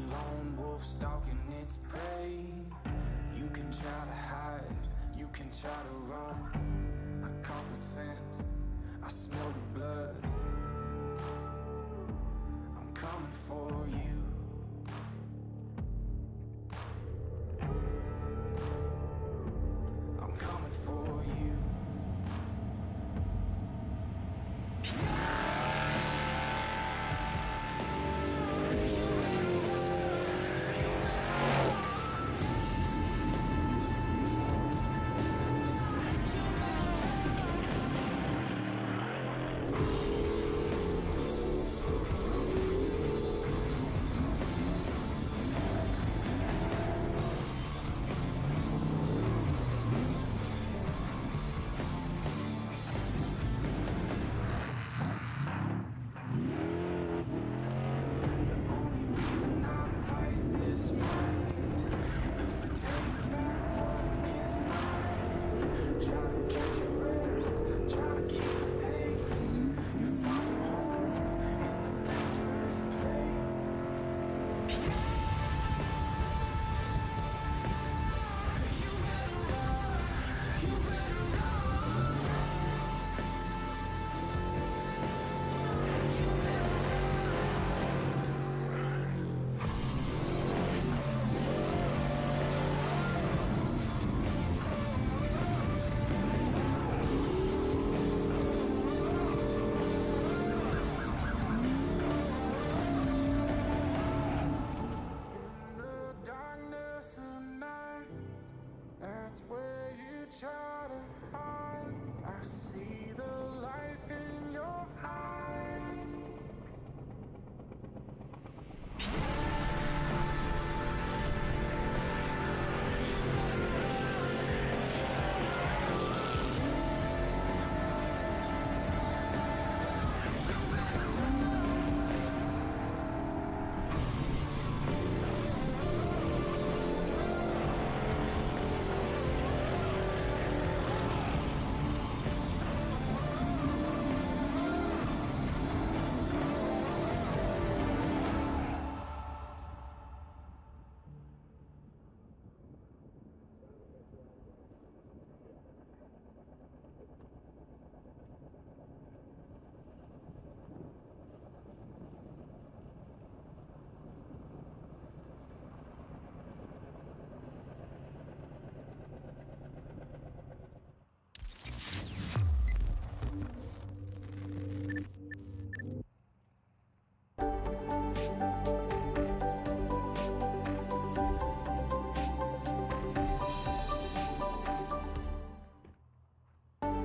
lone wolf stalking its prey. You can try to hide, you can try to run. I caught the scent, I smell the blood. I'm coming for you. I'm coming for you.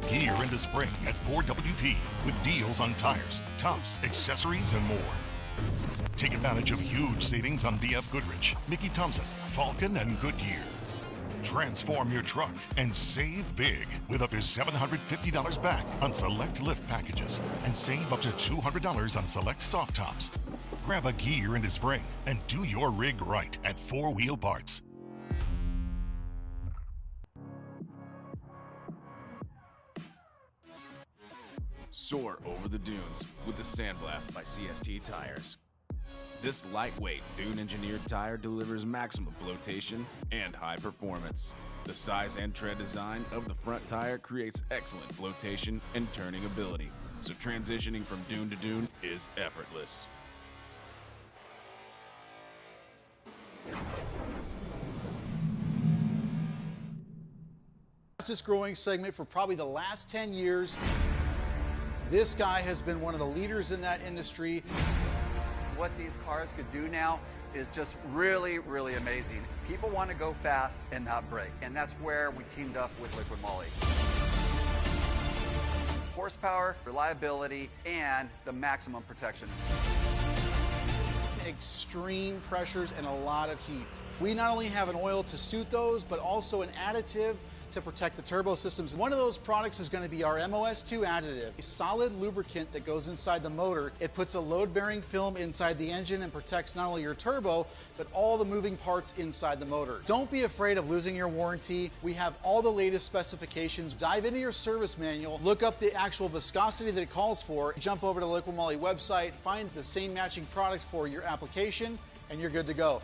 Gear into spring at 4WT with deals on tires, tops, accessories, and more. Take advantage of huge savings on BF Goodrich, Mickey Thompson, Falcon, and Goodyear. Transform your truck and save big with up to $750 back on select lift packages and save up to $200 on select soft tops. Grab a Gear into spring and do your rig right at 4 Wheel Parts. Soar over the dunes with the Sandblast by CST Tires. This lightweight, dune-engineered tire delivers maximum flotation and high performance. The size and tread design of the front tire creates excellent flotation and turning ability, so transitioning from dune to dune is effortless. Fastest growing segment for probably the last 10 years. This guy has been one of the leaders in that industry. What these cars could do now is just really, really amazing. People want to go fast and not brake, and that's where we teamed up with Liquid Moly. Horsepower, reliability, and the maximum protection. Extreme pressures and a lot of heat. We not only have an oil to suit those, but also an additive to protect the turbo systems. One of those products is going to be our MOS2 additive, a solid lubricant that goes inside the motor. It puts a load-bearing film inside the engine and protects not only your turbo, but all the moving parts inside the motor. Don't be afraid of losing your warranty. We have all the latest specifications. Dive into your service manual, look up the actual viscosity that it calls for, jump over to the Liquid Moly website, find the same matching product for your application, and you're good to go.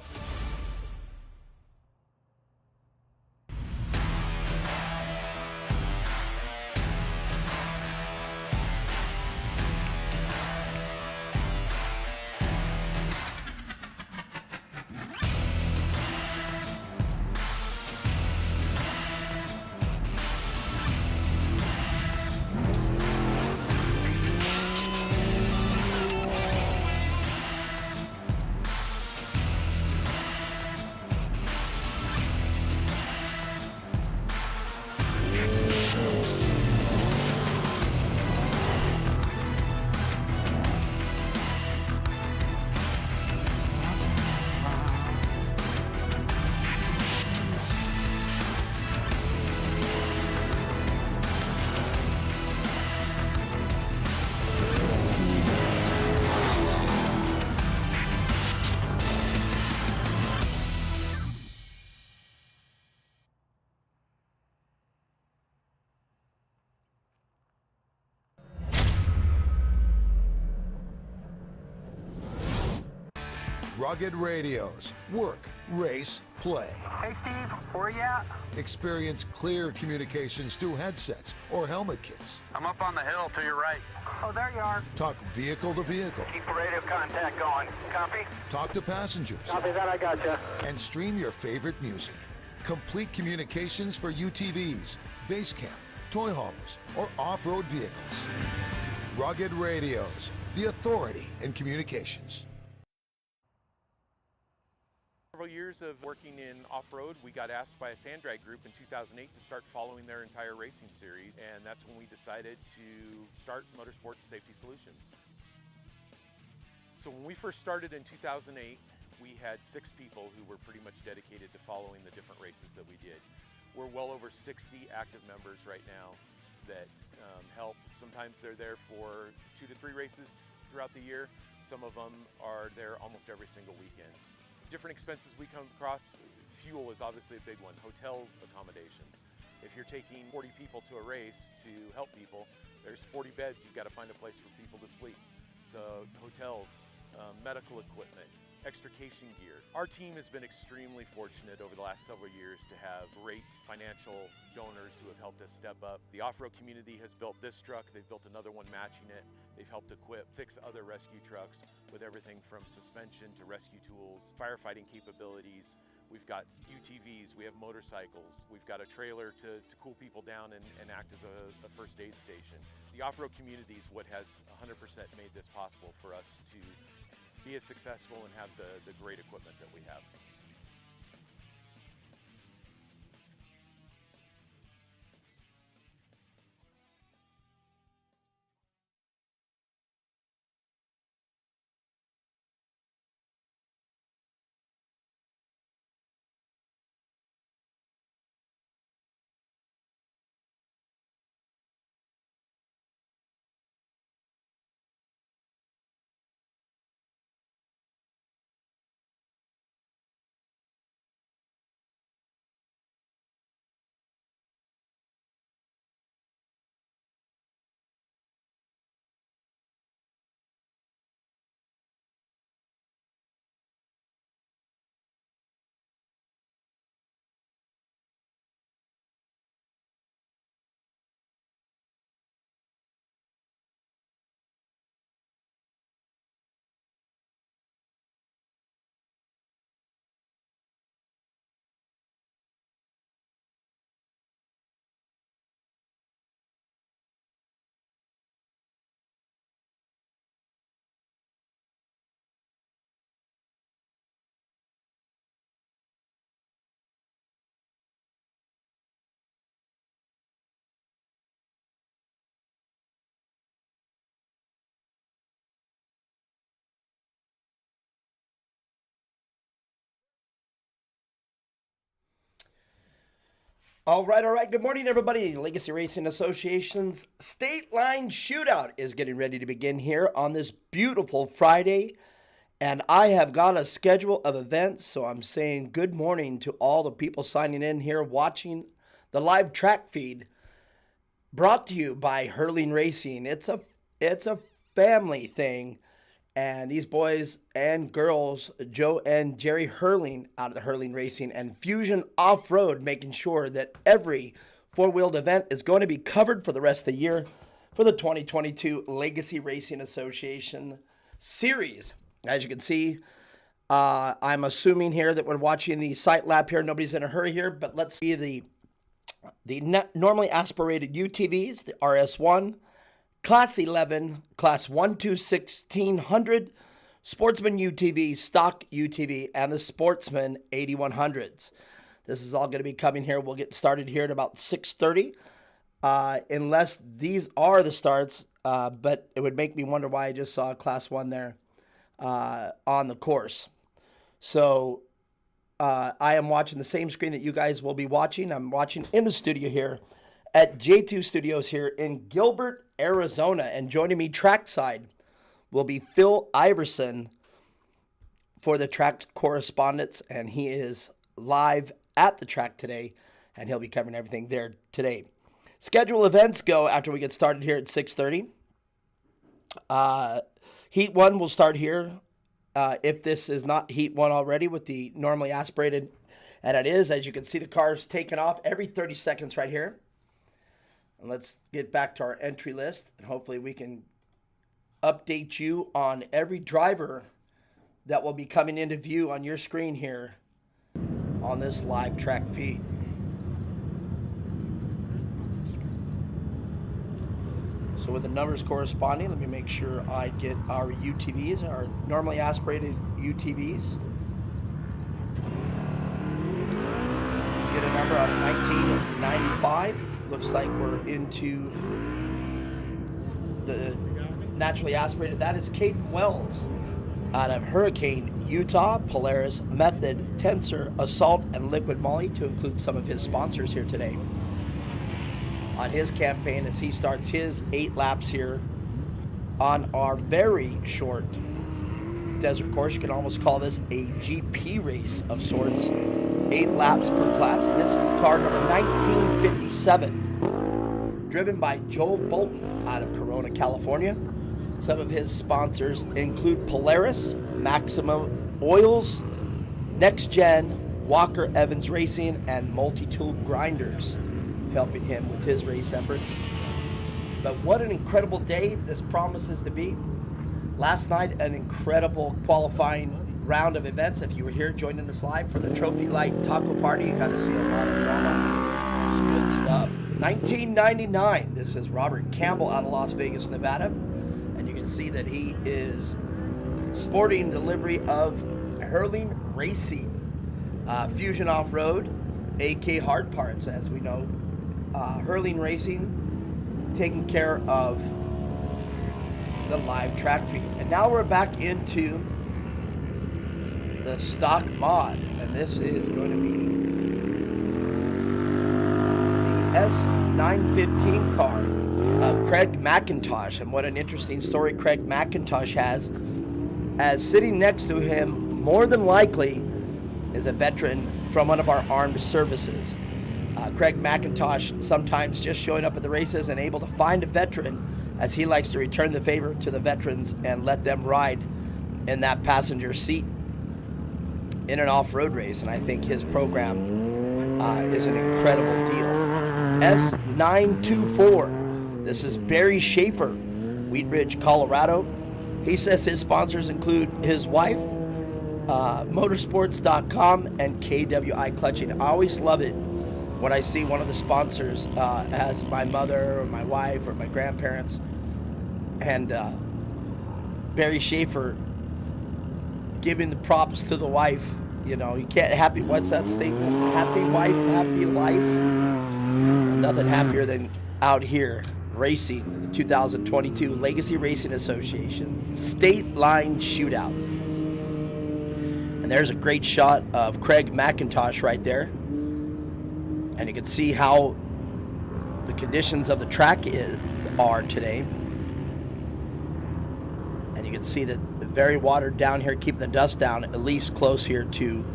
Rugged Radios. Work, race, play. Hey Steve, where you at? Experience clear communications through headsets or helmet kits. I'm up on the hill to your right. Oh, there you are. Talk vehicle to vehicle. Keep the radio contact going. Copy? Talk to passengers. Copy that, I gotcha. And stream your favorite music. Complete communications for UTVs, base camp, toy haulers, or off-road vehicles. Rugged Radios, the authority in communications. Several years of working in off-road, we got asked by a sand drag group in 2008 to start following their entire racing series, and that's when we decided to start Motorsports Safety Solutions. So when we first started in 2008, we had 6 people who were pretty much dedicated to following the different races that we did. We're well over 60 active members right now that help. Sometimes they're there for 2 to 3 races throughout the year. Some of them are there almost every single weekend. Different expenses we come across, fuel is obviously a big one, hotel accommodations. If you're taking 40 people to a race to help people, there's 40 beds, you've got to find a place for people to sleep. So hotels, medical equipment, extrication gear. Our team has been extremely fortunate over the last several years to have great financial donors who have helped us step up. The off-road community has built this truck, they've built another one matching it. They've helped equip 6 other rescue trucks with everything from suspension to rescue tools, firefighting capabilities. We've got UTVs, we have motorcycles, we've got a trailer to cool people down and act as a first aid station. The off-road community is what has 100% made this possible for us to be as successful and have the great equipment that we have. All right. Good morning, everybody. Legacy Racing Association's State Line Shootout is getting ready to begin here on this beautiful Friday. And I have got a schedule of events, so I'm saying good morning to all the people signing in here, watching the live track feed, brought to you by Hurling Racing. It's a family thing, And these boys and girls, Joe and Jerry Hurling out of the Hurling Racing and Fusion Off-Road, making sure that every four-wheeled event is going to be covered for the rest of the year for the 2022 Legacy Racing Association Series. As you can see, I'm assuming here that we're watching the sight lap here. Nobody's in a hurry here, but let's see the normally aspirated UTVs, the RS1, Class 11, Class 1 to 1600, Sportsman UTV, Stock UTV, and the Sportsman 8100s. This is all going to be coming here. We'll get started here at about 6:30, unless these are the starts, but it would make me wonder why I just saw Class 1 there on the course. So I am watching the same screen that you guys will be watching. I'm watching in the studio here at J2 Studios here in Gilbert, Arizona. And joining me trackside will be Phil Iverson for the track correspondence. And he is live at the track today, and he'll be covering everything there today. Schedule events go after we get started here at 6:30. Heat 1 will start here. If this is not Heat 1 already with the normally aspirated, and it is, as you can see, the cars taking off every 30 seconds right here. And let's get back to our entry list, and hopefully we can update you on every driver that will be coming into view on your screen here on this live track feed. So with the numbers corresponding, let me make sure I get our UTVs, our normally aspirated UTVs. Let's get a number out of 1995. Looks like we're into the naturally aspirated. That is Caden Wells out of Hurricane, Utah, Polaris, Method, Tensor, Assault, and Liquid Moly, to include some of his sponsors here today on his campaign as he starts his 8 laps here on our very short desert course. You can almost call this a GP race of sorts. 8 laps per class. And this is car number 1957, driven by Joel Bolton out of Corona, California. Some of his sponsors include Polaris, Maximum Oils, Next Gen, Walker Evans Racing, and Multi-Tool Grinders, helping him with his race efforts. But what an incredible day this promises to be. Last night, an incredible qualifying round of events. If you were here joining us live for the Trophy Light Taco Party, you got to see a lot of drama. It's good stuff. 1999, this is Robert Campbell out of Las Vegas, Nevada. And you can see that he is sporting the livery of Hurling Racing. Fusion Off-Road, AK Hard Parts, as we know. Hurling Racing taking care of the live track feed. And now we're back into the stock mod, and this is going to be the S915 car of Craig McIntosh. And what an interesting story Craig McIntosh has, as sitting next to him more than likely is a veteran from one of our armed services. Craig McIntosh sometimes just showing up at the races and able to find a veteran, as he likes to return the favor to the veterans and let them ride in that passenger seat in an off-road race. And I think his program is an incredible deal. S924. This is Barry Schaefer, Wheat Ridge, Colorado. He says his sponsors include his wife, motorsports.com, and KWI Clutching. I always love it when I see one of the sponsors as my mother or my wife or my grandparents. And Barry Schaefer giving the props to the wife. You know, you can't what's that statement? Happy wife, happy life. Nothing happier than out here racing the 2022 Legacy Racing Association State Line Shootout. And there's a great shot of Craig McIntosh right there. And you can see how the conditions of the track are today. And you can see that the very watered down here, keeping the dust down, at least close here to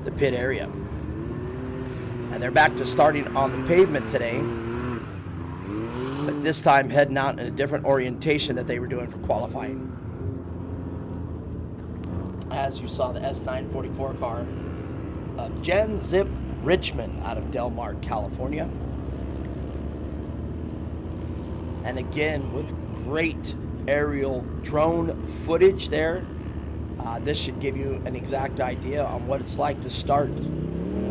the pit area. And they're back to starting on the pavement today, but this time heading out in a different orientation that they were doing for qualifying. as you saw the S944 car of Gen Zip Richmond out of Del Mar, California. And again, with great aerial drone footage there. This should give you an exact idea on what it's like to start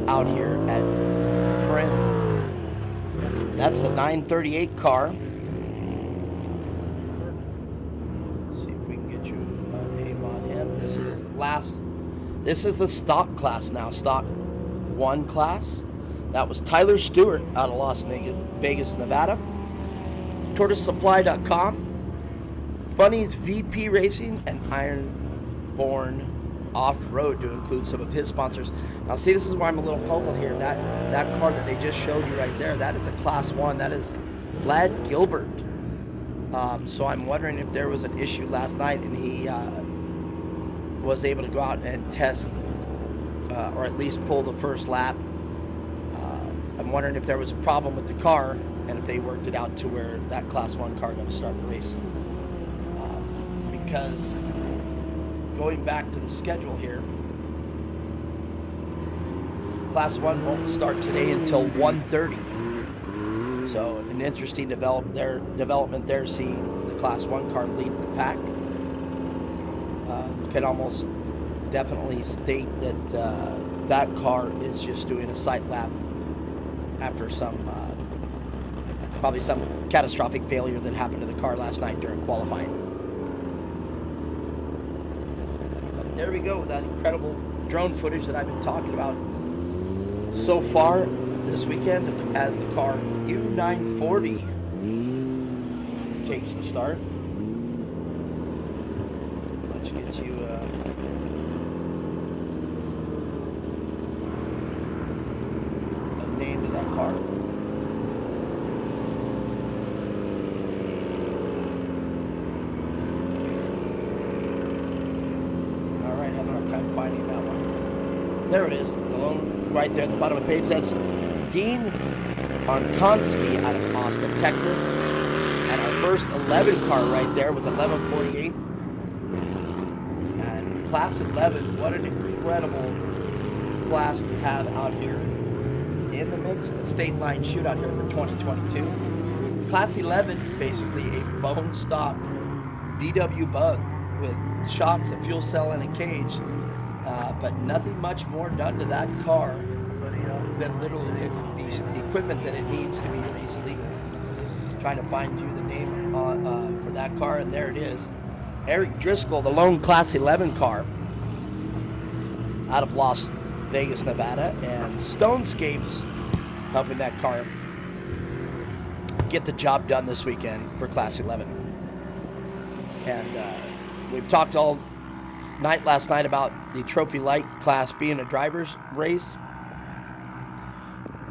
out here at Prim. That's the 938 car. Let's see if we can get you a name on him. This is the stock class now, stock 1 class. That was Tyler Stewart out of Las Vegas, Nevada. TortoiseSupply.com, Funny's VP Racing, and Ironborn Off-Road to include some of his sponsors. Now see, this is why I'm a little puzzled here. That car that they just showed you right there, that is a Class 1. That is Lad Gilbert. So I'm wondering if there was an issue last night and he was able to go out and test or at least pull the first lap. I'm wondering if there was a problem with the car and if they worked it out to where that Class 1 car going to start the race. Because going back to the schedule here, Class 1 won't start today until 1:30. So an interesting development there, seeing the Class 1 car lead the pack. Can almost definitely state that that car is just doing a sight lap after probably some catastrophic failure that happened to the car last night during qualifying. But there we go, that incredible drone footage that I've been talking about so far this weekend as the car U940 takes the start. Let's get you a name to that car. Time finding that one. There it is, the lone right there at the bottom of the page. That's Dean Onkonski out of Austin, Texas. And our first 11 car right there with 1148. And Class 11, what an incredible class to have out here in the mix of the state line shootout here for 2022. Class 11, basically a bone stock VW Bug with shocks, a fuel cell, and a cage. But nothing much more done to that car than literally the equipment that it needs to be race legal. Trying to find you the name for that car, and there it is. Eric Driscoll, the lone Class 11 car out of Las Vegas, Nevada, and Stonescapes helping that car get the job done this weekend for Class 11. And we've talked all night last night about the Trophy Light class being a driver's race.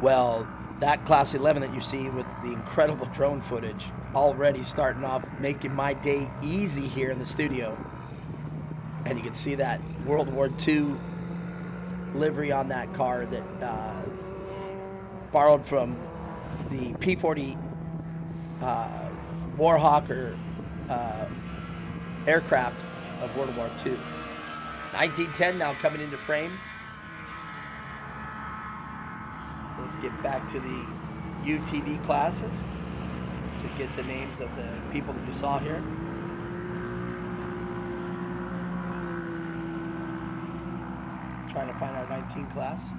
Well, that Class 11 that you see with the incredible drone footage already starting off, making my day easy here in the studio. And you can see that World War II livery on that car that borrowed from the P-40 Warhawk aircraft of World War II. 1910 now coming into frame. Let's get back to the UTV classes to get the names of the people that you saw here. Trying to find our 19 class.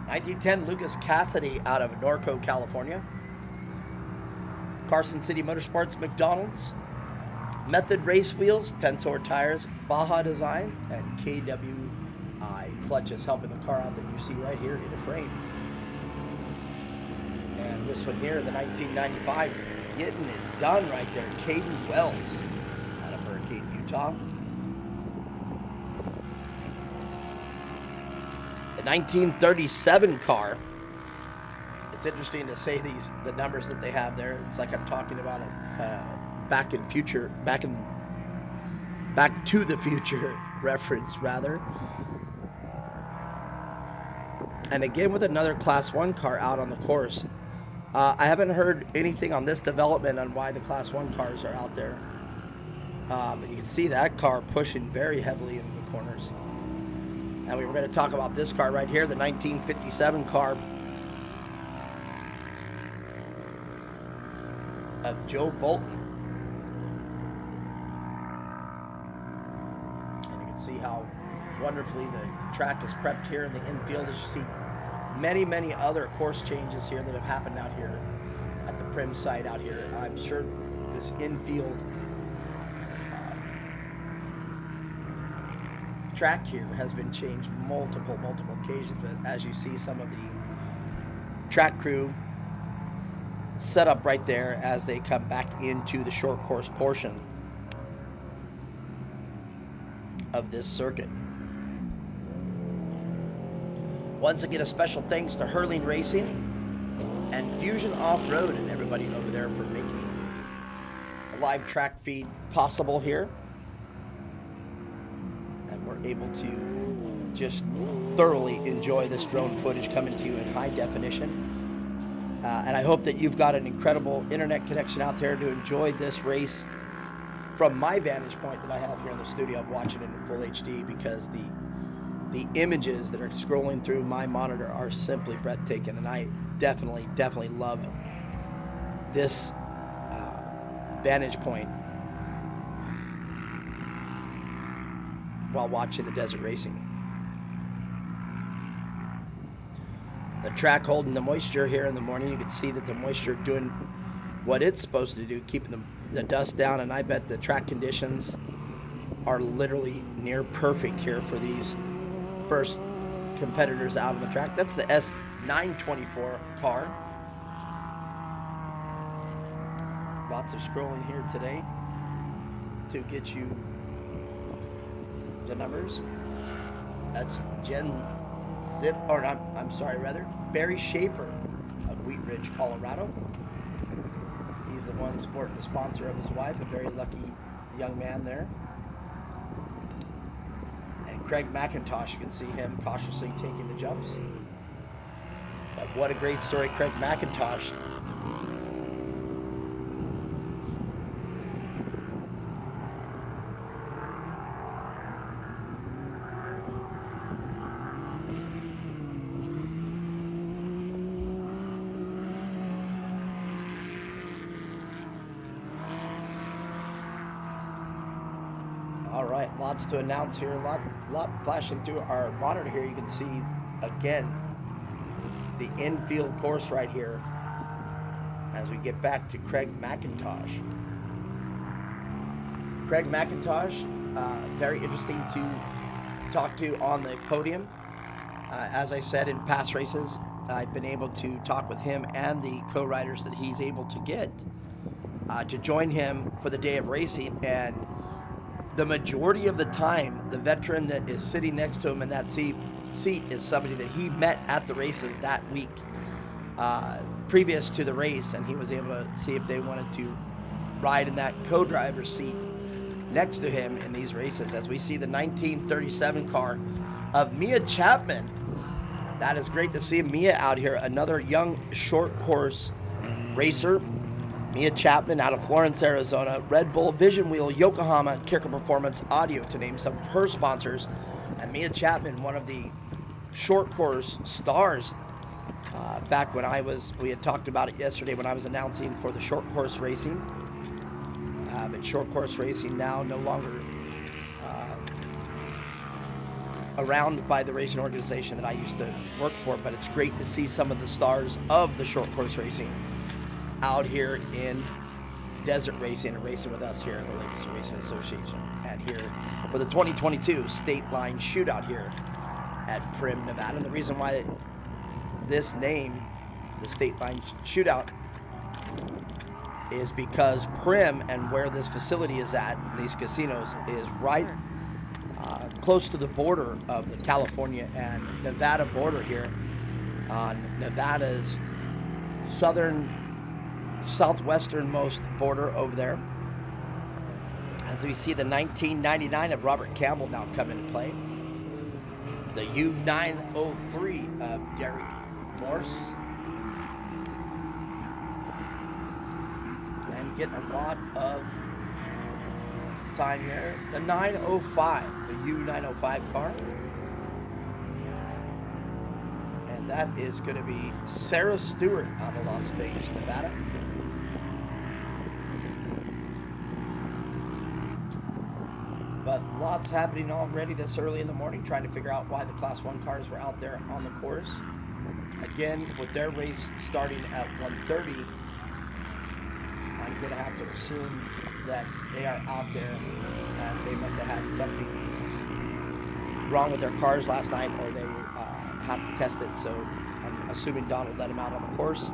1910, Lucas Cassidy out of Norco, California. Carson City Motorsports, McDonald's. Method Race Wheels, Tensor Tires, Baja Designs, and KWI Clutches helping the car out that you see right here in the frame. And this one here, the 1995, getting it done right there. Caden Wells out of Hurricane, Utah. The 1937 car. It's interesting to say the numbers that they have there. It's like I'm talking about it. Back to the Future reference, rather. And again with another Class 1 car out on the course. I haven't heard anything on this development on why the Class 1 cars are out there But you can see that car pushing very heavily into the corners. And we were going to talk about this car right here, the 1957 car of Joe Bolton. And you can see how wonderfully the track is prepped here in the infield. As you see many, many other course changes here that have happened out here at the Prim site out here. I'm sure this infield track here has been changed multiple occasions, but as you see some of the track crew set up right there as they come back into the short course portion of this circuit. Once again, a special thanks to Hurling Racing and Fusion Off-Road and everybody over there for making a live track feed possible here. And we're able to just thoroughly enjoy this drone footage coming to you in high definition. And I hope that you've got an incredible internet connection out there to enjoy this race from my vantage point that I have here in the studio. I'm watching it in full HD because the images that are scrolling through my monitor are simply breathtaking, and I definitely love this vantage point while watching the desert racing. The track holding the moisture here in the morning. You can see that the moisture doing what it's supposed to do, keeping the dust down, and I bet the track conditions are literally near perfect here for these first competitors out on the track. That's the S924 car. Lots of scrolling here today to get you the numbers. That's Barry Schaefer of Wheat Ridge, Colorado. He's the one sporting the sponsor of his wife, a very lucky young man there. Craig McIntosh, you can see him cautiously taking the jumps. But what a great story, Craig McIntosh. All right, lots to announce here. A lot flashing through our monitor here. You can see again the infield course right here as we get back to Craig McIntosh. Craig McIntosh, very interesting to talk to on the podium. As I said in past races, I've been able to talk with him and the co-riders that he's able to get to join him for the day of racing, and the majority of the time, the veteran that is sitting next to him in that seat is somebody that he met at the races that week previous to the race, and he was able to see if they wanted to ride in that co-driver's seat next to him in these races. As we see the 1937 car of Mia Chapman. That is great to see Mia out here, another young short course racer. Mia Chapman out of Florence, Arizona. Red Bull, Vision Wheel, Yokohama, Kirker Performance Audio, to name some of her sponsors. And Mia Chapman, one of the short course stars back when we had talked about it yesterday when I was announcing for the short course racing. But short course racing now no longer around by the racing organization that I used to work for, but it's great to see some of the stars of the short course racing out here in desert racing and racing with us here at the Legacy Racing Association, and here for the 2022 State Line Shootout here at Prim, Nevada. And the reason why this name, the State Line Shootout, is because Prim and where this facility is at, these casinos, is right close to the border of the California and Nevada border here on Nevada's southwesternmost border over there. As we see the 1999 of Robert Campbell now come into play. The U903 of Derek Morse. And getting a lot of time here. The 905, the U905 car. And that is going to be Sarah Stewart out of Las Vegas, Nevada. But lots happening already this early in the morning, trying to figure out why the Class 1 cars were out there on the course. Again, with their race starting at 1:30, I'm going to have to assume that they are out there as they must have had something wrong with their cars last night, or they have to test it. So I'm assuming Donald let them out on the course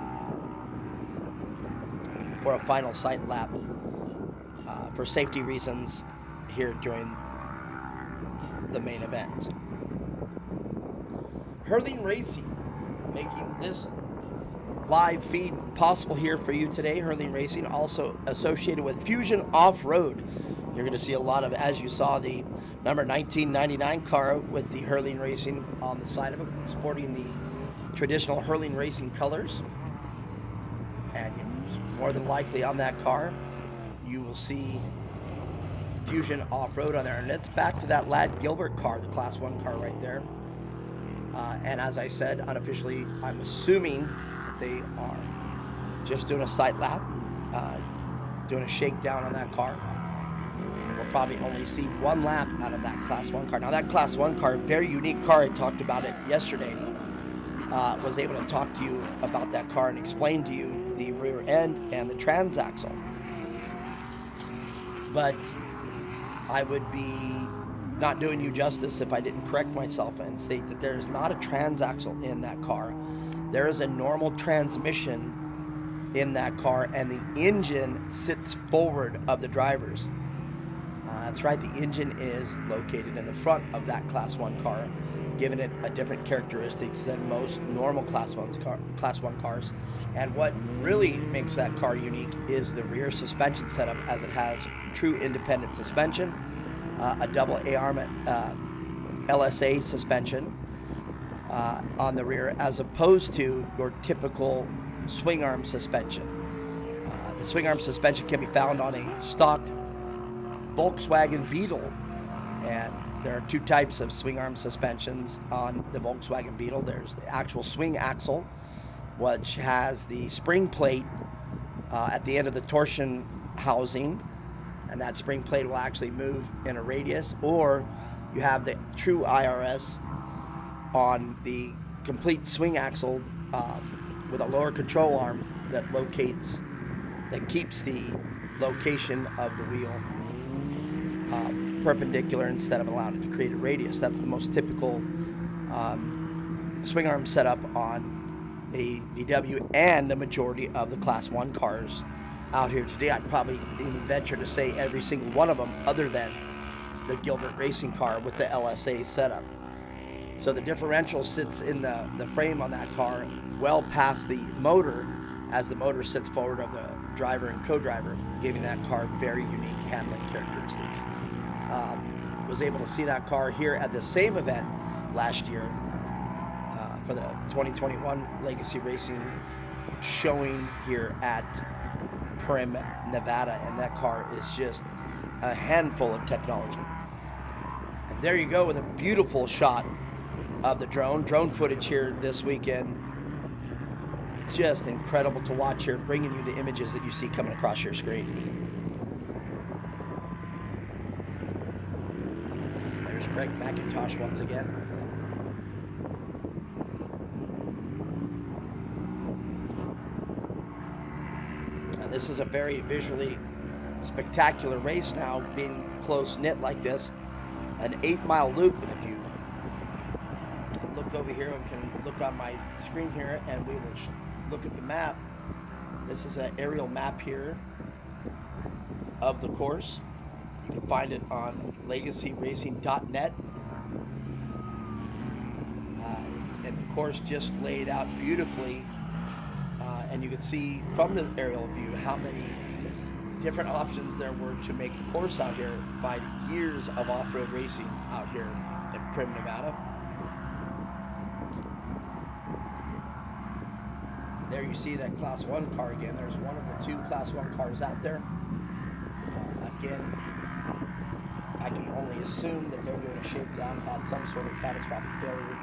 for a final sight lap for safety reasons here during the main event. Hurling Racing making this live feed possible here for you today. Hurling Racing also associated with Fusion Off-Road. You're going to see a lot of, as you saw, the number 1999 car with the Hurling Racing on the side of it, sporting the traditional Hurling Racing colors. And more than likely on that car, you will see Fusion Off-Road on there. And it's back to that Ladd Gilbert car, the Class 1 car right there. And as I said, unofficially, I'm assuming that they are just doing a sight lap, doing a shakedown on that car. We'll probably only see one lap out of that Class 1 car. Now that Class 1 car, very unique car, I talked about it yesterday, was able to talk to you about that car and explain to you the rear end and the transaxle. But I would be not doing you justice if I didn't correct myself and state that there is not a transaxle in that car. There is a normal transmission in that car, and the engine sits forward of the drivers. That's right, the engine is located in the front of that Class 1 car, giving it a different characteristics than most normal Class 1 cars. And what really makes that car unique is the rear suspension setup, as it has true independent suspension, a double A-arm LSA suspension on the rear, as opposed to your typical swing arm suspension. The swing arm suspension can be found on a stock Volkswagen Beetle, and there are two types of swing arm suspensions on the Volkswagen Beetle. There's the actual swing axle, which has the spring plate at the end of the torsion housing, and that spring plate will actually move in a radius, or you have the true IRS on the complete swing axle with a lower control arm that keeps the location of the wheel perpendicular instead of allowing it to create a radius. That's the most typical swing arm setup on a VW and the majority of the Class 1 cars out here today. I'd probably even venture to say every single one of them, other than the Gilbert racing car with the LSA setup. So the differential sits in the frame on that car, well past the motor, as the motor sits forward of the driver and co-driver, giving that car very unique handling characteristics. Was able to see that car here at the same event last year for the 2021 Legacy Racing showing here at Primm, Nevada, and that car is just a handful of technology. And there you go with a beautiful shot of the drone footage here this weekend. Just incredible to watch here, bringing you the images that you see coming across your screen. There's Craig McIntosh once again. And this is a very visually spectacular race now, being close-knit like this. An 8-mile loop, and if you look over here, we can look on my screen here, and we will look at the map. This is an aerial map here of the course. You can find it on legacyracing.net. And the course just laid out beautifully. And you can see from the aerial view how many different options there were to make a course out here by the years of off-road racing out here in Primm, Nevada. There you see that Class 1 car again. There's one of the two Class 1 cars out there. Again, I can only assume that they're doing a shakedown, had some sort of catastrophic failure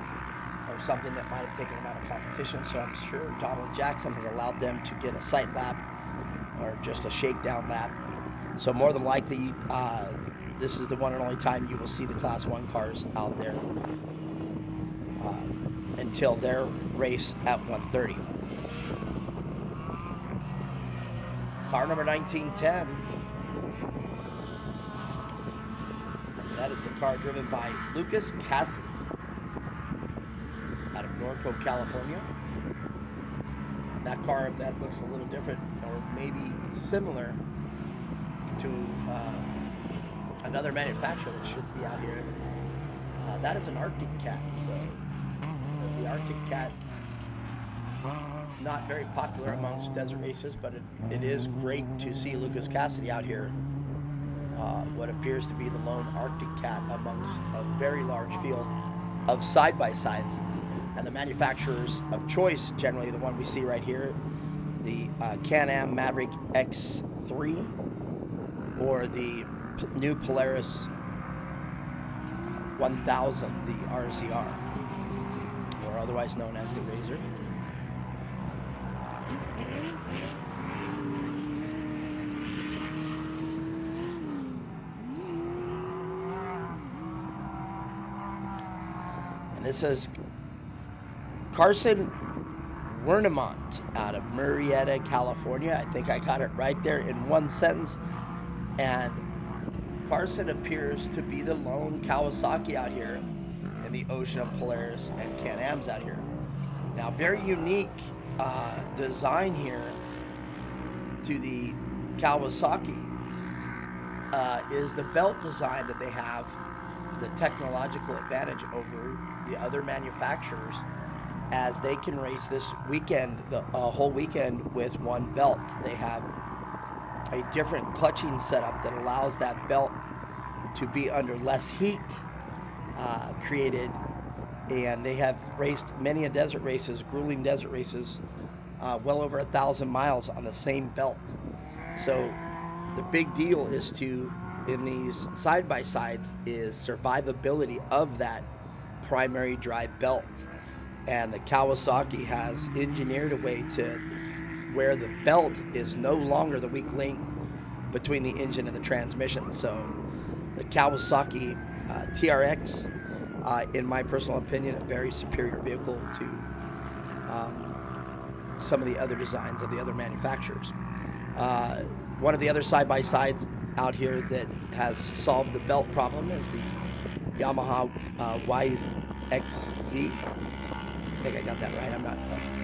or something that might have taken them out of competition. So I'm sure Donald Jackson has allowed them to get a sight lap or just a shakedown lap. So more than likely, this is the one and only time you will see the Class 1 cars out there until their race at 1:30. Car number 1910. That is the car driven by Lucas Cassidy out of Norco, California. And that car, that looks a little different or maybe similar to another manufacturer that should be out here. That is an Arctic Cat. So the Arctic Cat, not very popular amongst desert races, but it is great to see Lucas Cassidy out here. What appears to be the lone Arctic Cat amongst a very large field of side-by-sides. And the manufacturers of choice, generally the one we see right here, the Can-Am Maverick X3 or the new Polaris 1000, the RZR, or otherwise known as the Razor. And this is Carson Wernemont out of Murrieta, California. I think I got it right there in one sentence. And Carson appears to be the lone Kawasaki out here in the ocean of Polaris and Can-Ams out here. Now, very unique design here to the Kawasaki is the belt design that they have, the technological advantage over the other manufacturers, as they can race this weekend, the whole weekend, with one belt. They have a different clutching setup that allows that belt to be under less heat created, and they have raced many a desert races, grueling desert races, well over 1,000 miles on the same belt. So the big deal is to, in these side-by-sides, is survivability of that primary drive belt. And the Kawasaki has engineered a way to where the belt is no longer the weak link between the engine and the transmission. So the Kawasaki TRX, in my personal opinion, a very superior vehicle to some of the other designs of the other manufacturers. One of the other side-by-sides out here that has solved the belt problem is the Yamaha YXZ. I think I got that right. I'm not,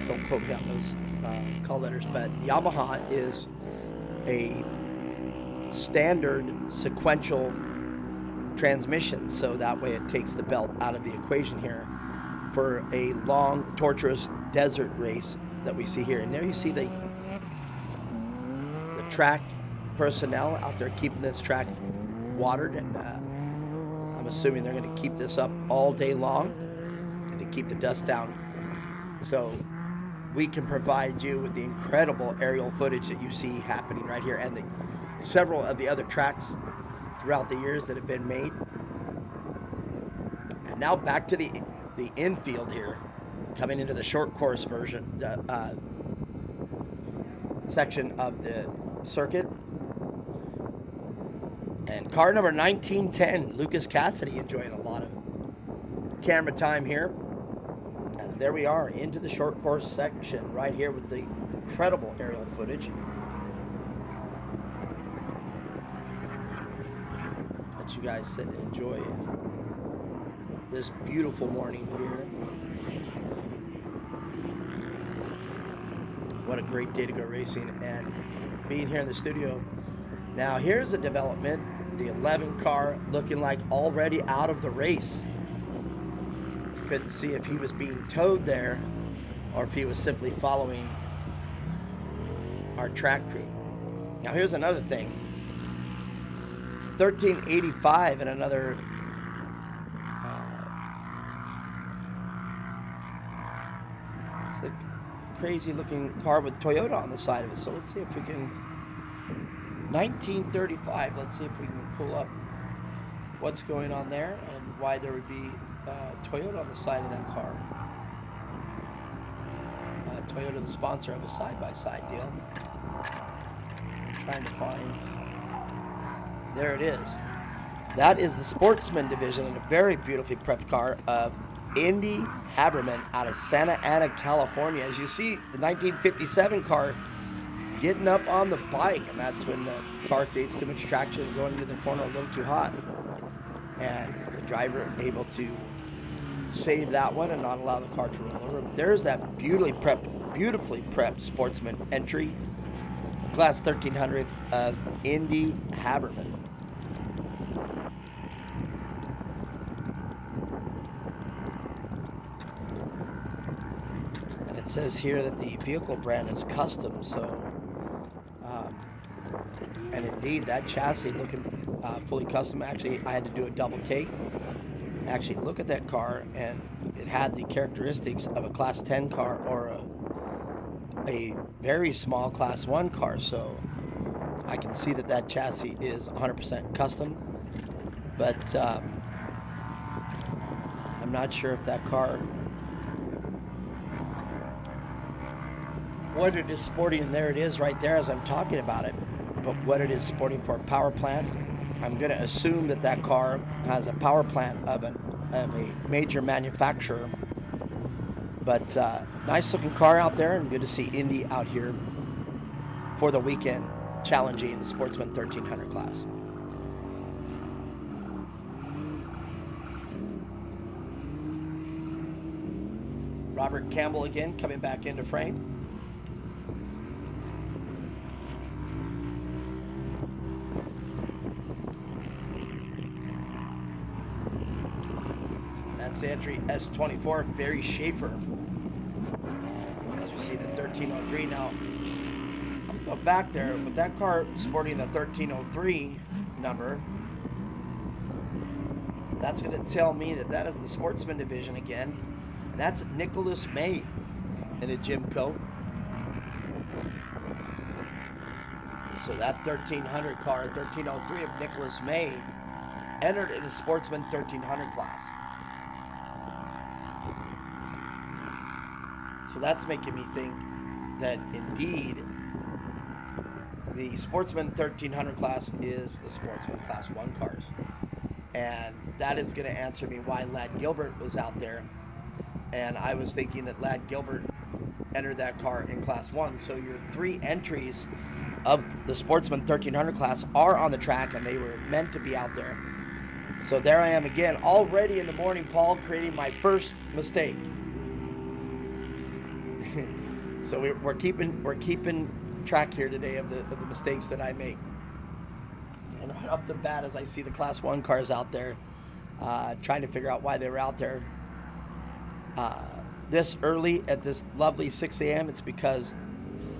don't quote me on those call letters, but Yamaha is a standard sequential transmission, so that way it takes the belt out of the equation here for a long, torturous desert race that we see here. And there you see the track personnel out there keeping this track watered, and I'm assuming they're going to keep this up all day long and to keep the dust down, so we can provide you with the incredible aerial footage that you see happening right here, and the several of the other tracks throughout the years that have been made. And now back to the infield here, coming into the short course version section of the circuit. And car number 1910, Lucas Cassidy, enjoying a lot of camera time here, as there we are into the short course section right here with the incredible aerial footage. Let you guys sit and enjoy this beautiful morning here. What a great day to go racing and being here in the studio. Now here's a development, the 11 car looking like already out of the race. Couldn't see if he was being towed there or if he was simply following our track crew. Now here's another thing. 1385 and another it's a crazy looking car with Toyota on the side of it. So let's see if we can 1935, let's see if we can pull up what's going on there and why there would be Toyota on the side of that car. Toyota, the sponsor of a side-by-side deal. I'm trying to find. There it is. That is the Sportsman division in a very beautifully prepped car of Indy Haberman out of Santa Ana, California. As you see, the 1957 car getting up on the bike, and that's when the car creates too much traction, going into the corner a little too hot. And the driver able to save that one and not allow the car to roll over. But there's that beautifully prepped Sportsman entry, Class 1300 of Indy Haberman. And it says here that the vehicle brand is custom, so and indeed that chassis looking fully custom. Actually, I had to do a double take, actually look at that car, and it had the characteristics of a Class 10 car or a very small Class 1 car, so I can see that that chassis is 100% custom, but I'm not sure if that car, what it is sporting, and there it is right there as I'm talking about it, but what it is sporting for a power plant. I'm going to assume that that car has a power plant of a major manufacturer. But nice looking car out there, and good to see Indy out here for the weekend challenging the Sportsman 1300 class. Robert Campbell again coming back into frame. That's the entry S24, Barry Schaefer. As you see the 1303 now. I'm going to go back there with that car sporting the 1303 number. That's going to tell me that that is the Sportsman division again. And that's Nicholas May in a gym coat. So that 1300 car, 1303 of Nicholas May, entered in the Sportsman 1300 class. So that's making me think that indeed the Sportsman 1300 class is the Sportsman Class 1 cars. And that is going to answer me why Ladd Gilbert was out there. And I was thinking that Ladd Gilbert entered that car in Class 1. So your three entries of the Sportsman 1300 class are on the track, and they were meant to be out there. So there I am again, already in the morning, Paul, creating my first mistake. So we're keeping track here today of the mistakes that I make. And right off the bat, as I see the Class 1 cars out there, trying to figure out why they were out there this early at this lovely 6 a.m., it's because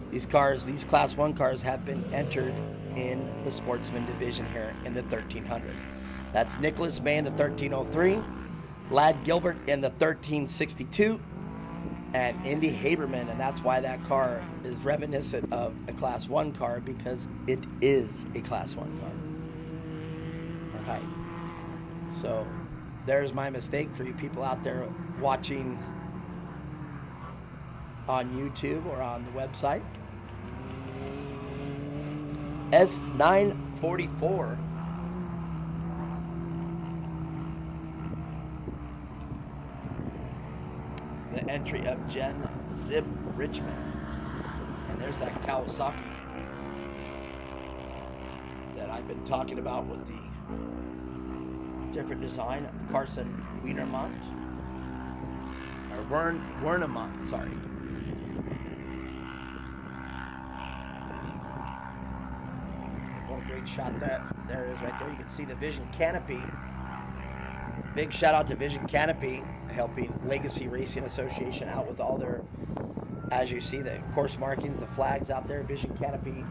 these Class 1 cars have been entered in the Sportsman division here in the 1300. That's Nicholas May in the 1303, Ladd Gilbert in the 1362, and Indy Haberman, and that's why that car is reminiscent of a Class 1 car, because it is a Class 1 car. All right. So there's my mistake for you people out there watching on YouTube or on the website. S944. The entry of Jen Zib Richmond. And there's that Kawasaki that I've been talking about with the different design of Carson Wienermont. Or Wernemont, sorry. What a great shot there it is right there. You can see the Vision Canopy. Big shout out to Vision Canopy, helping Legacy Racing Association out with all their, as you see, the course markings, the flags out there. Vision Canopy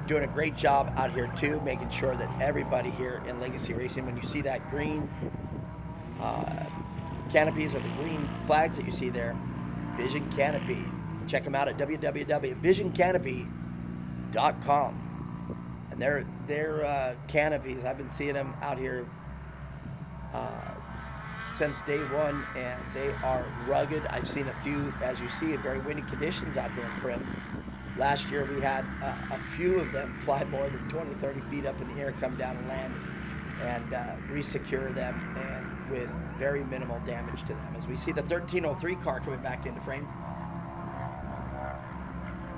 doing a great job out here too, making sure that everybody here in Legacy Racing, when you see that green canopies or the green flags that you see there, Vision Canopy. Check them out at www.visioncanopy.com. And their canopies, I've been seeing them out here since day one, and they are rugged. I've seen a few, as you see, very windy conditions out here in Prim. Last year we had a few of them fly more than 20, 30 feet up in the air, come down and land, and resecure them, and with very minimal damage to them. As we see the 1303 car coming back into frame.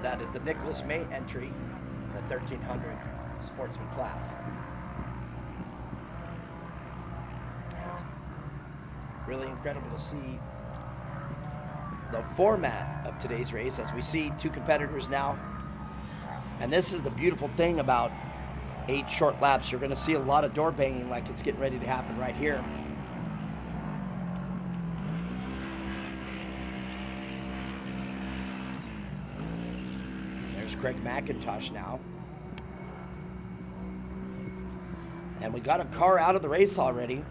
That is the Nicholas May entry, the 1300 Sportsman class. It's really incredible to see the format of today's race, as we see two competitors now. And this is the beautiful thing about 8 short laps. You're going to see a lot of door banging like it's getting ready to happen right here. There's Craig McIntosh now. And we got a car out of the race already.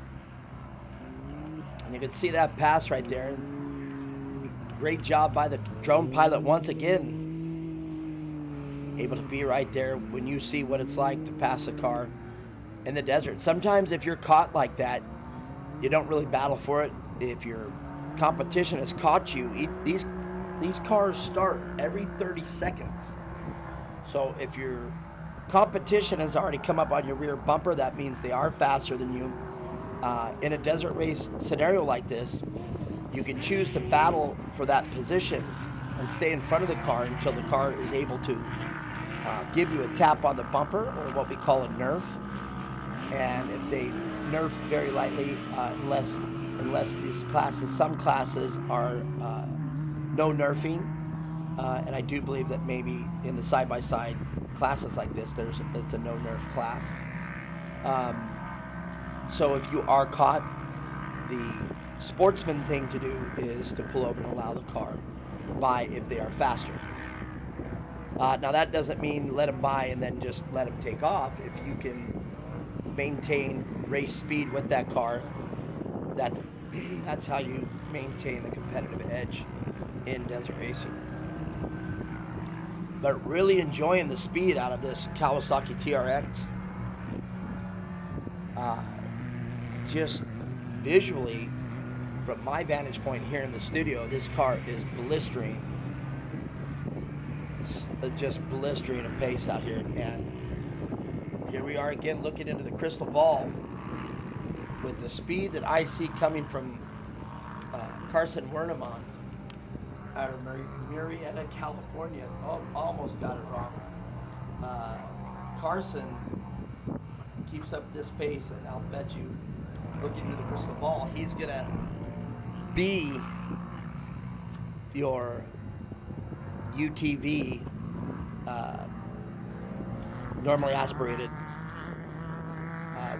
And you can see that pass right there. Great job by the drone pilot once again. Able to be right there when you see what it's like to pass a car in the desert. Sometimes if you're caught like that, you don't really battle for it. If your competition has caught you, these cars start every 30 seconds. So if your competition has already come up on your rear bumper, that means they are faster than you. In a desert race scenario like this, you can choose to battle for that position and stay in front of the car until the car is able to give you a tap on the bumper, or what we call a nerf. And if they nerf very lightly, unless these classes, some classes are no nerfing, and I do believe that maybe in the side-by-side classes like this, it's a no nerf class. So if you are caught, the sportsman thing to do is to pull over and allow the car by if they are faster. Now that doesn't mean let them by and then just let them take off. If you can maintain race speed with that car, that's how you maintain the competitive edge in desert racing. But really enjoying the speed out of this Kawasaki TRX. Just visually, from my vantage point here in the studio, this car is blistering. It's just blistering a pace out here. And here we are again looking into the crystal ball with the speed that I see coming from Carson Wernemont out of Murrieta, California. Oh, almost got it wrong. Carson keeps up this pace, and I'll bet you, looking into the crystal ball, he's going to be your UTV normally aspirated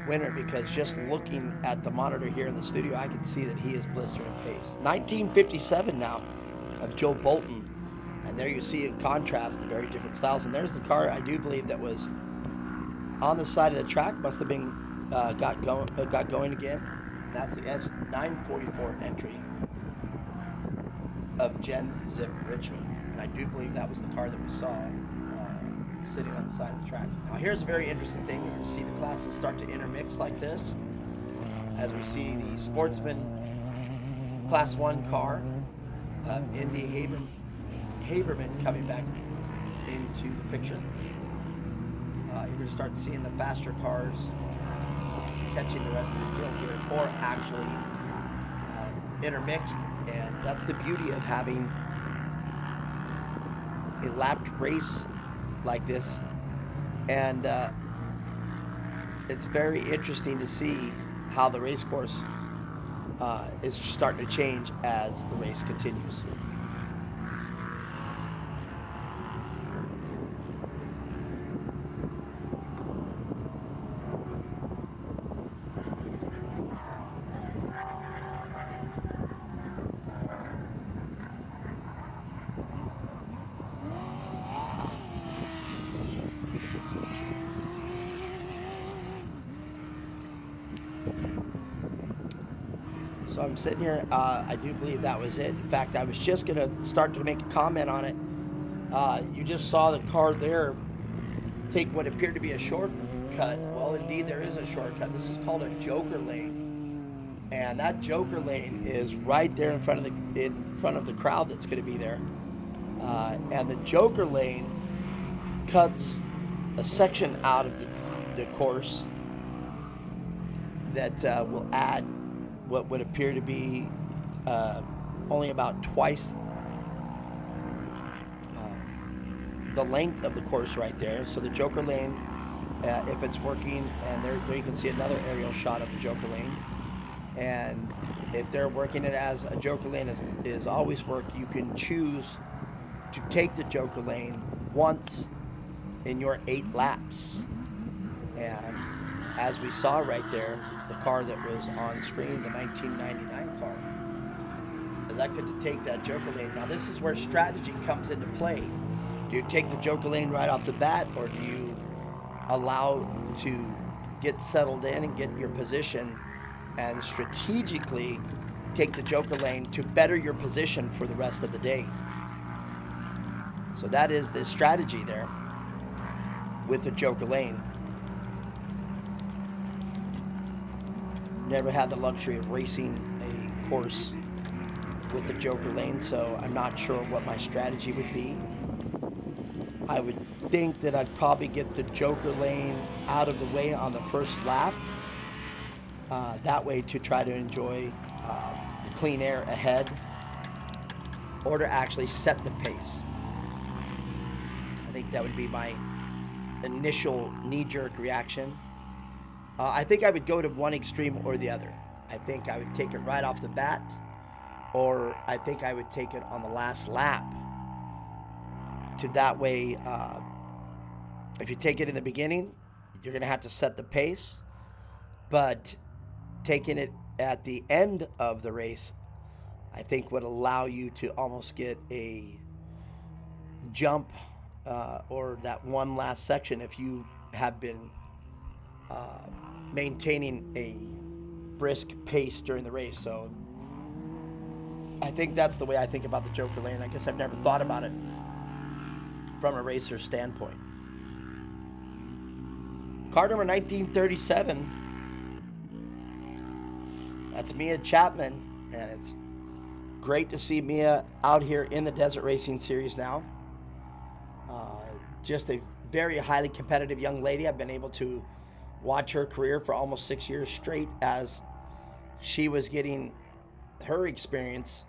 winner, because just looking at the monitor here in the studio, I can see that he is blistering pace. 1957 now of Joe Bolton, and there you see in contrast the very different styles. And there's the car, I do believe, that was on the side of the track, must have been got going again. And that's the S944 entry of Gen Zip Richmond. And I do believe that was the car that we saw sitting on the side of the track. Now here's a very interesting thing. You're going to see the classes start to intermix like this, as we see the Sportsman Class 1 car, Indy Haberman coming back into the picture. You're going to start seeing the faster cars catching the rest of the field here, or actually intermixed. And that's the beauty of having a lapped race like this. And it's very interesting to see how the race course is starting to change as the race continues. So I'm sitting here, I do believe that was it. In fact, I was just going to start to make a comment on it. You just saw the car there take what appeared to be a shortcut. Well, indeed, there is a shortcut. This is called a joker lane. And that Joker lane is right there in front of the crowd that's going to be there. And the Joker lane cuts a section out of the course that will add what would appear to be only about twice the length of the course right there. So the Joker lane, if it's working, and there you can see another aerial shot of the Joker lane. And if they're working it as a Joker lane is always worked, you can choose to take the Joker lane once in your 8 laps. And as we saw right there, the car that was on screen, the 1999 car, elected to take that Joker lane. Now this is where strategy comes into play. Do you take the Joker lane right off the bat, or do you allow to get settled in and get your position and strategically take the Joker lane to better your position for the rest of the day? So that is the strategy there with the Joker lane. Never had the luxury of racing a course with the Joker lane, so I'm not sure what my strategy would be. I would think that I'd probably get the Joker lane out of the way on the first lap. That way to try to enjoy the clean air ahead, or to actually set the pace. I think that would be my initial knee-jerk reaction. I think I would go to one extreme or the other. I think I would take it right off the bat, or I think I would take it on the last lap. To that way, if you take it in the beginning, you're going to have to set the pace. But taking it at the end of the race, I think would allow you to almost get a jump or that one last section if you have been maintaining a brisk pace during the race. So I think that's the way I think about the Joker lane. I guess I've never thought about it from a racer's standpoint. Car number 1937. That's Mia Chapman, and it's great to see Mia out here in the Desert Racing Series now. Just a very highly competitive young lady. I've been able to watch her career for almost 6 years straight as she was getting her experience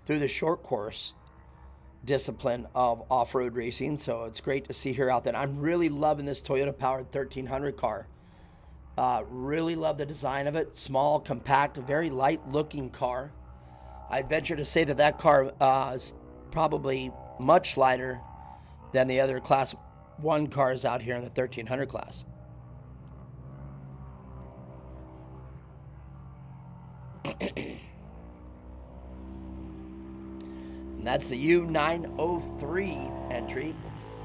through the short course discipline of off-road racing. So it's great to see her out there. I'm really loving this Toyota powered 1300 car. Really love the design of it. Small, compact, a very light looking car. I'd venture to say that car is probably much lighter than the other class 1 cars out here in the 1300 class. And that's the U903 entry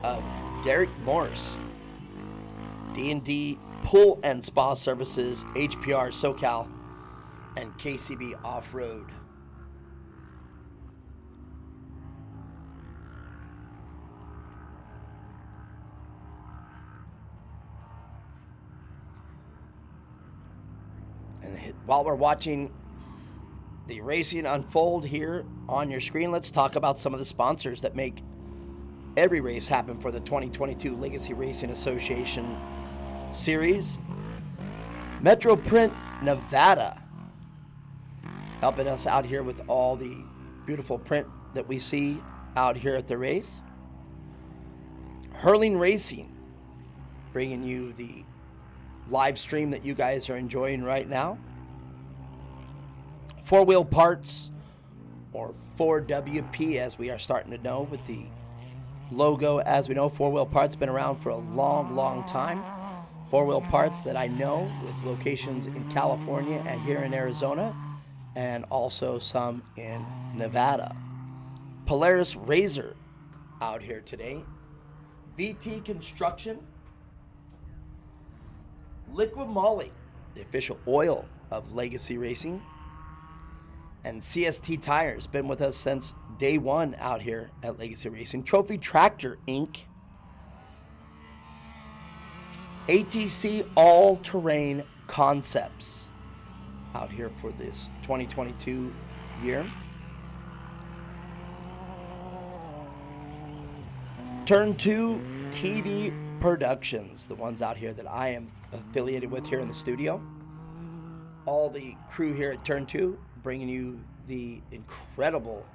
of Derek Morse, D&D Pool and Spa Services, HPR SoCal, and KCB Off-Road. And while we're watching the racing unfold here on your screen, let's talk about some of the sponsors that make every race happen for the 2022 Legacy Racing Association Series. Metro Print Nevada, helping us out here with all the beautiful print that we see out here at the race. Hurling Racing, bringing you the live stream that you guys are enjoying right now. 4-Wheel Parts, or 4WP as we are starting to know with the logo. As we know, 4-Wheel Parts been around for a long time. 4-Wheel Parts that I know with locations in California and here in Arizona, and also some in Nevada. Polaris Razor out here today. VT Construction. Liquid Moly, the official oil of Legacy Racing. And CST Tires, been with us since day one out here at Legacy Racing. Trophy Tractor Inc. ATC All Terrain Concepts. out here for this 2022 year. Turn 2 TV Productions, the ones out here that I am affiliated with here in the studio. All the crew here at Turn 2 bringing you the incredible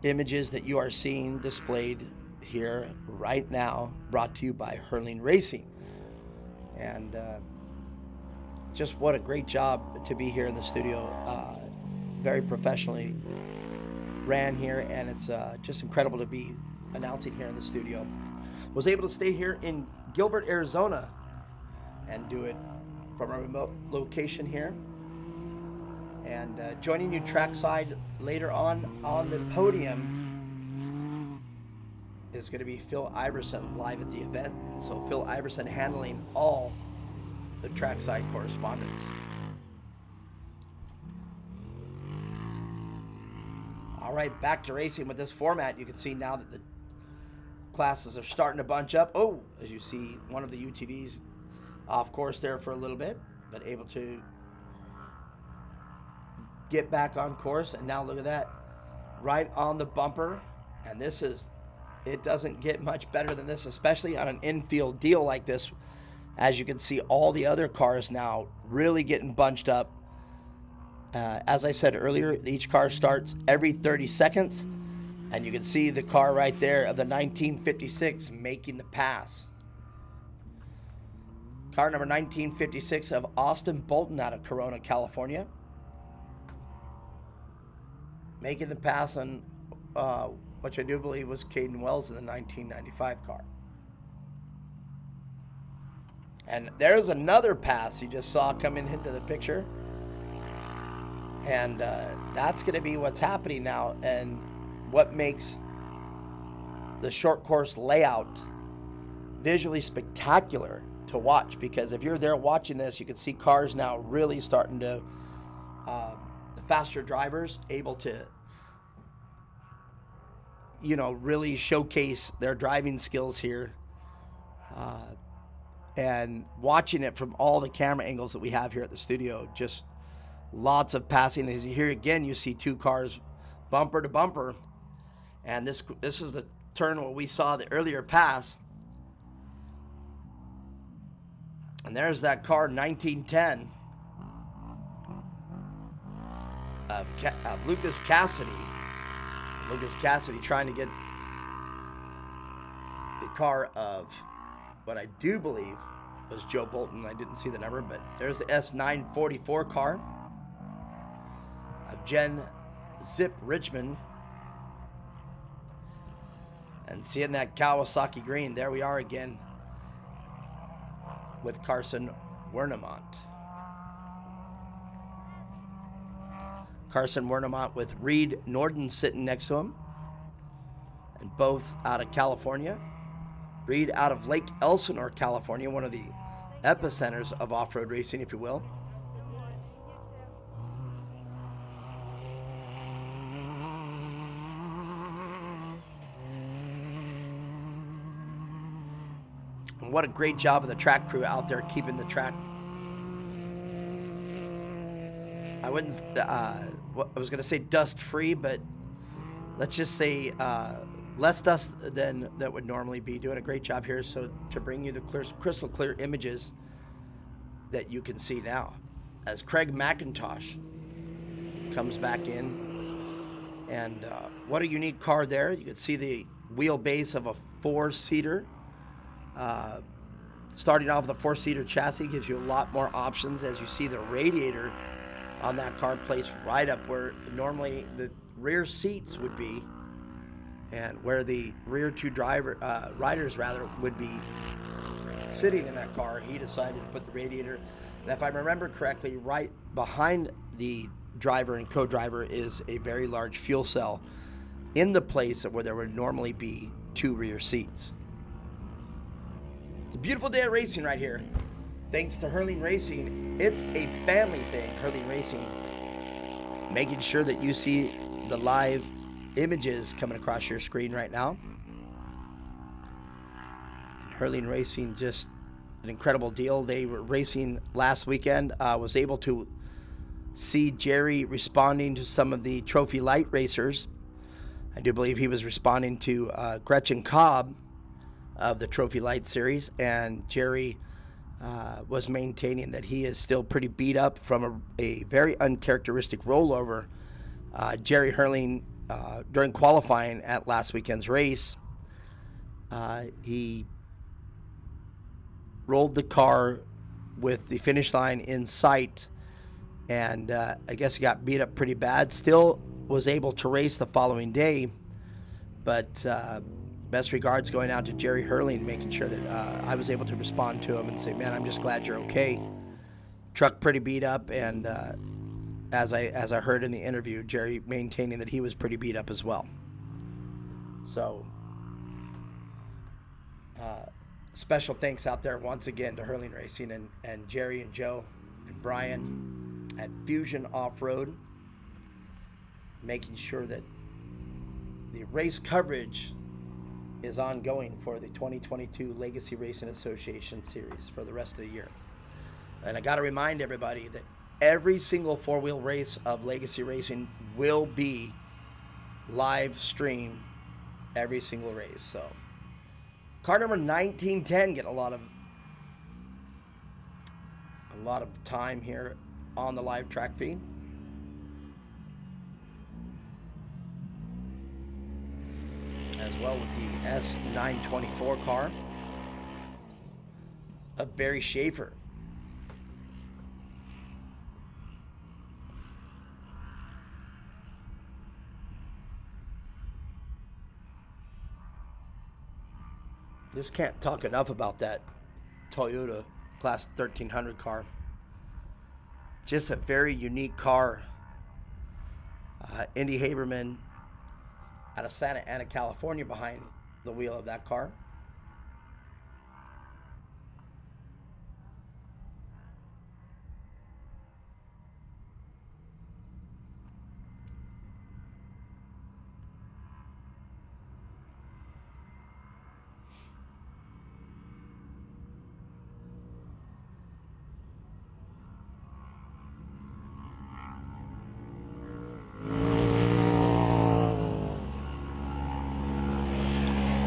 images that you are seeing displayed here right now, brought to you by Hurling Racing. And just what a great job to be here in the studio. Very professionally ran here, and it's just incredible to be announcing here in the studio. Was able to stay here in Gilbert, Arizona, and do it from a remote location here. And joining you trackside later on the podium is going to be Phil Iverson live at the event. So Phil Iverson handling all the trackside correspondence. All right, back to racing with this format. You can see now that the classes are starting to bunch up. Oh, as you see, one of the UTVs off course there for a little bit, but able to get back on course. And now look at that, right on the bumper. And this is, it doesn't get much better than this, especially on an infield deal like this. As you can see, all the other cars now really getting bunched up. As I said earlier, each car starts every 30 seconds. And you can see the car right there of the 1956 making the pass. Car number 1956 of Austin Bolton out of Corona, California. Making the pass on, which I do believe was Caden Wells in the 1995 car. And there's another pass you just saw coming into the picture. And that's going to be what's happening now. And what makes the short course layout visually spectacular to watch, because if you're there watching this, you can see cars now really starting to, the faster drivers able to, really showcase their driving skills here. And watching it from all the camera angles that we have here at the studio, just lots of passing. As you hear again, you see two cars bumper to bumper. And this is the turn where we saw the earlier pass. And there's that car, 1910, of Lucas Cassidy. Lucas Cassidy trying to get the car of what I do believe was Joe Bolton. I didn't see the number, but there's the S944 car of Jen Zip Richmond. And seeing that Kawasaki green, there we are again with Carson Wernemont. Carson Wernemont with Reed Norden sitting next to him. And both out of California. Reed out of Lake Elsinore, California, one of the epicenters of off-road racing, if you will. And what a great job of the track crew out there keeping the track. I wouldn't, I was going to say dust free, but let's just say less dust than that would normally be. Doing a great job here so to bring you the crystal clear images that you can see now. As Craig McIntosh comes back in. And what a unique car there. You can see the wheelbase of a four-seater. Starting off with a four-seater chassis gives you a lot more options. As you see the radiator on that car placed right up where normally the rear seats would be, and where the rear two riders would be sitting in that car. He decided to put the radiator, and if I remember correctly, right behind the driver and co-driver is a very large fuel cell in the place where there would normally be two rear seats. It's a beautiful day of racing right here. Thanks to Hurling Racing. It's a family thing, Hurling Racing. Making sure that you see the live images coming across your screen right now. And Hurling Racing, just an incredible deal. They were racing last weekend. Was able to see Jerry responding to some of the Trophy Light racers. I do believe he was responding to Gretchen Cobb of the Trophy Light series, and Jerry was maintaining that he is still pretty beat up from a very uncharacteristic rollover. Jerry Hurling, during qualifying at last weekend's race, he rolled the car with the finish line in sight, and I guess he got beat up pretty bad. Still was able to race the following day, but best regards going out to Jerry Hurling, making sure that I was able to respond to him and say, man, I'm just glad you're okay. Truck pretty beat up, and as I heard in the interview, Jerry maintaining that he was pretty beat up as well. So special thanks out there once again to Hurling Racing and Jerry and Joe and Brian at Fusion Off-Road, making sure that the race coverage is ongoing for the 2022 Legacy Racing Association Series for the rest of the year. And I got to remind everybody that every single four-wheel race of Legacy Racing will be live streamed, every single race. So car number 1910 getting a lot of time here on the live track feed. As well with the S924 car of Barry Schaefer. Just can't talk enough about that Toyota Class 1300 car. Just a very unique car. Indy Haberman out of Santa Ana, California, behind the wheel of that car.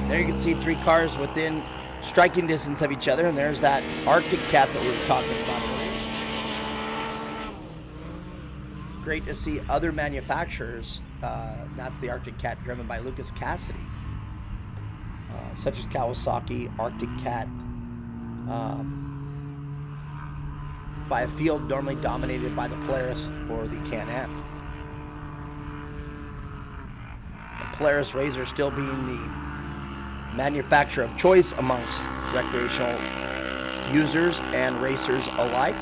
There you can see three cars within striking distance of each other, and there's that Arctic Cat that we were talking about. Great to see other manufacturers. That's the Arctic Cat driven by Lucas Cassidy, such as Kawasaki, Arctic Cat, by a field normally dominated by the Polaris or the Can-Am. The Polaris Razor still being the manufacturer of choice amongst recreational users and racers alike.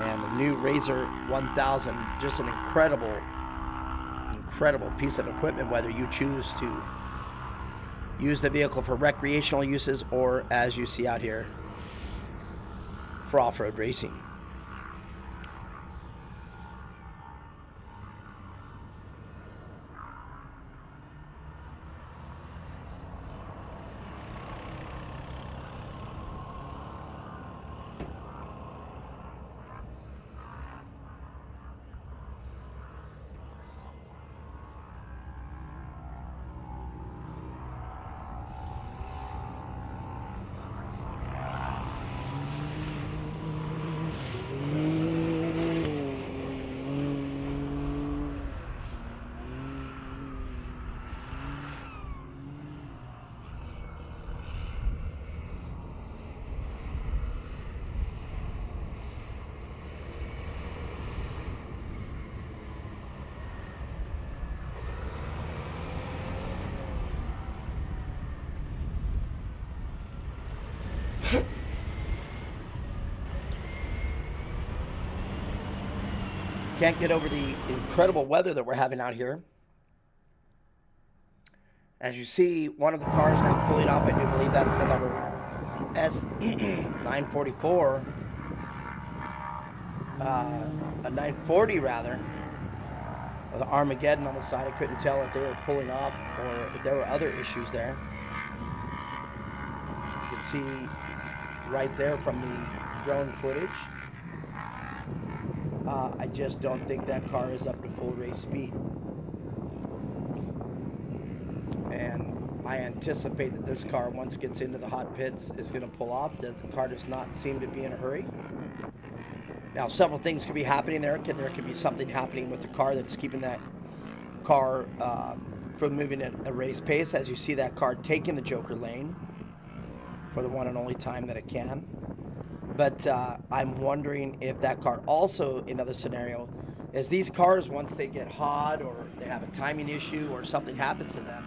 And the new Razor 1000, just an incredible piece of equipment, whether you choose to use the vehicle for recreational uses or, as you see out here, for off-road racing. Can't get over the incredible weather that we're having out here. As you see, one of the cars now pulling off, I do believe that's the number S944, a 940 rather, with Armageddon on the side. I couldn't tell if they were pulling off or if there were other issues there. You can see right there from the drone footage. I just don't think that car is up to full race speed. And I anticipate that this car, once it gets into the hot pits, is going to pull off. The car does not seem to be in a hurry. Now, several things could be happening there. There could be something happening with the car that is keeping that car from moving at a race pace, as you see that car taking the Joker lane for the one and only time that it can. But I'm wondering if that car also, another scenario, is these cars, once they get hot or they have a timing issue or something happens to them,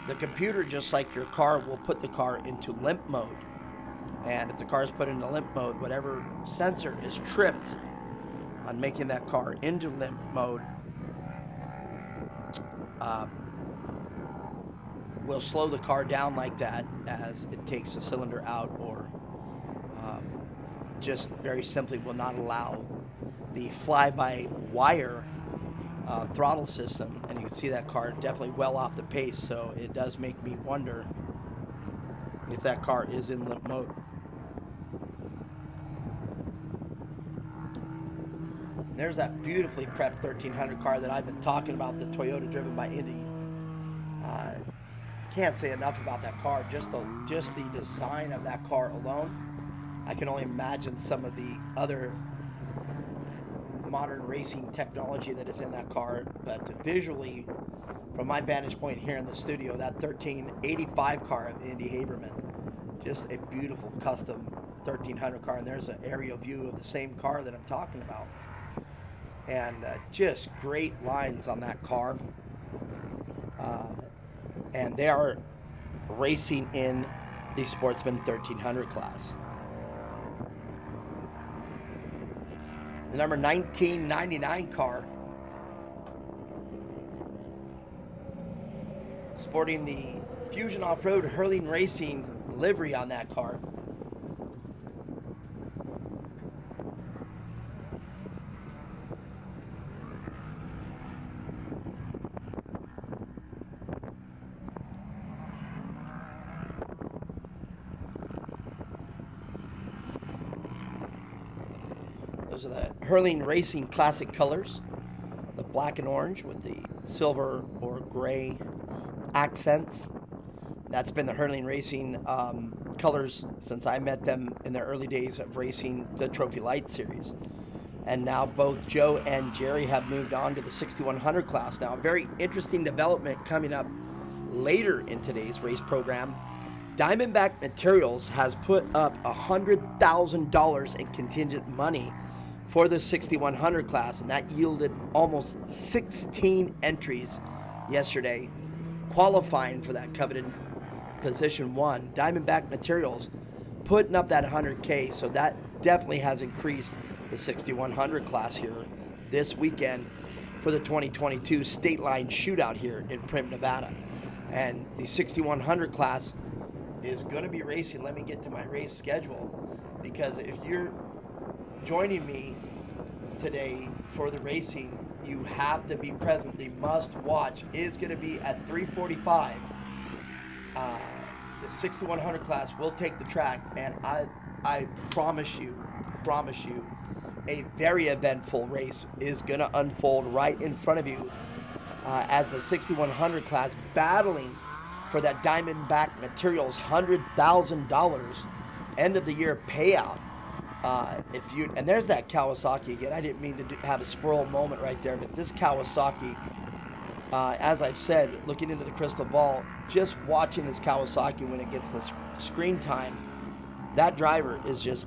the computer, just like your car, will put the car into limp mode. And if the car is put into limp mode, whatever sensor is tripped on making that car into limp mode will slow the car down like that as it takes the cylinder out, or just very simply will not allow the fly-by-wire throttle system. And you can see that car definitely well off the pace, so it does make me wonder if that car is in limp mode. There's that beautifully prepped 1300 car that I've been talking about, the Toyota driven by Indy. Can't say enough about that car. Just the design of that car alone. I can only imagine some of the other modern racing technology that is in that car, but visually, from my vantage point here in the studio, that 1385 car of Indy Haberman, just a beautiful custom 1300 car. And there's an aerial view of the same car that I'm talking about. And just great lines on that car. And they are racing in the Sportsman 1300 class. The number 1999 car, sporting the Fusion Off-Road Hurling Racing livery on that car. Those are the Hurling Racing Classic colors, the black and orange with the silver or gray accents. That's been the Hurling Racing colors since I met them in the early days of racing the Trophy Light Series. And now both Joe and Jerry have moved on to the 6100 class. Now, a very interesting development coming up later in today's race program. Diamondback Materials has put up $100,000 in contingent money for the 6100 class, and that yielded almost 16 entries yesterday, qualifying for that coveted position 1. Diamondback Materials putting up that 100K, so that definitely has increased the 6100 class here this weekend for the 2022 State Line Shootout here in Primm, Nevada. And the 6100 class is going to be racing. Let me get to my race schedule, because if you're joining me today for the racing, you have to be present. The must watch is going to be at 3:45. The 6100 class will take the track, and I promise you, a very eventful race is going to unfold right in front of you as the 6100 class battling for that Diamondback Materials $100,000 end of the year payout. And there's that Kawasaki again. I didn't mean to have a squirrel moment right there, but this Kawasaki, as I've said, looking into the crystal ball, just watching this Kawasaki when it gets the screen time, that driver is just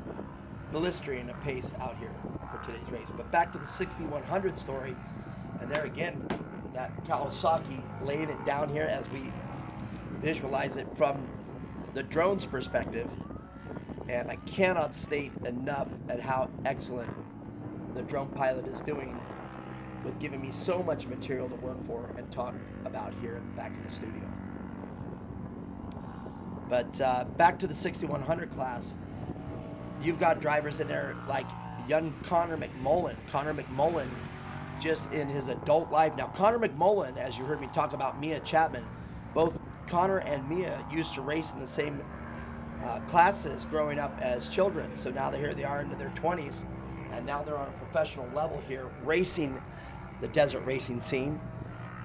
blistering a pace out here for today's race. But back to the 6100 story, and there again, that Kawasaki laying it down here as we visualize it from the drone's perspective. And I cannot state enough at how excellent the drone pilot is doing with giving me so much material to work for and talk about here back in the studio. But back to the 6100 class, you've got drivers in there like young Connor McMullen. Connor McMullen, just in his adult life. Now, Connor McMullen, as you heard me talk about Mia Chapman, both Connor and Mia used to race in the same classes growing up as children. So now here they are into their 20s, and now they're on a professional level here, racing the desert racing scene.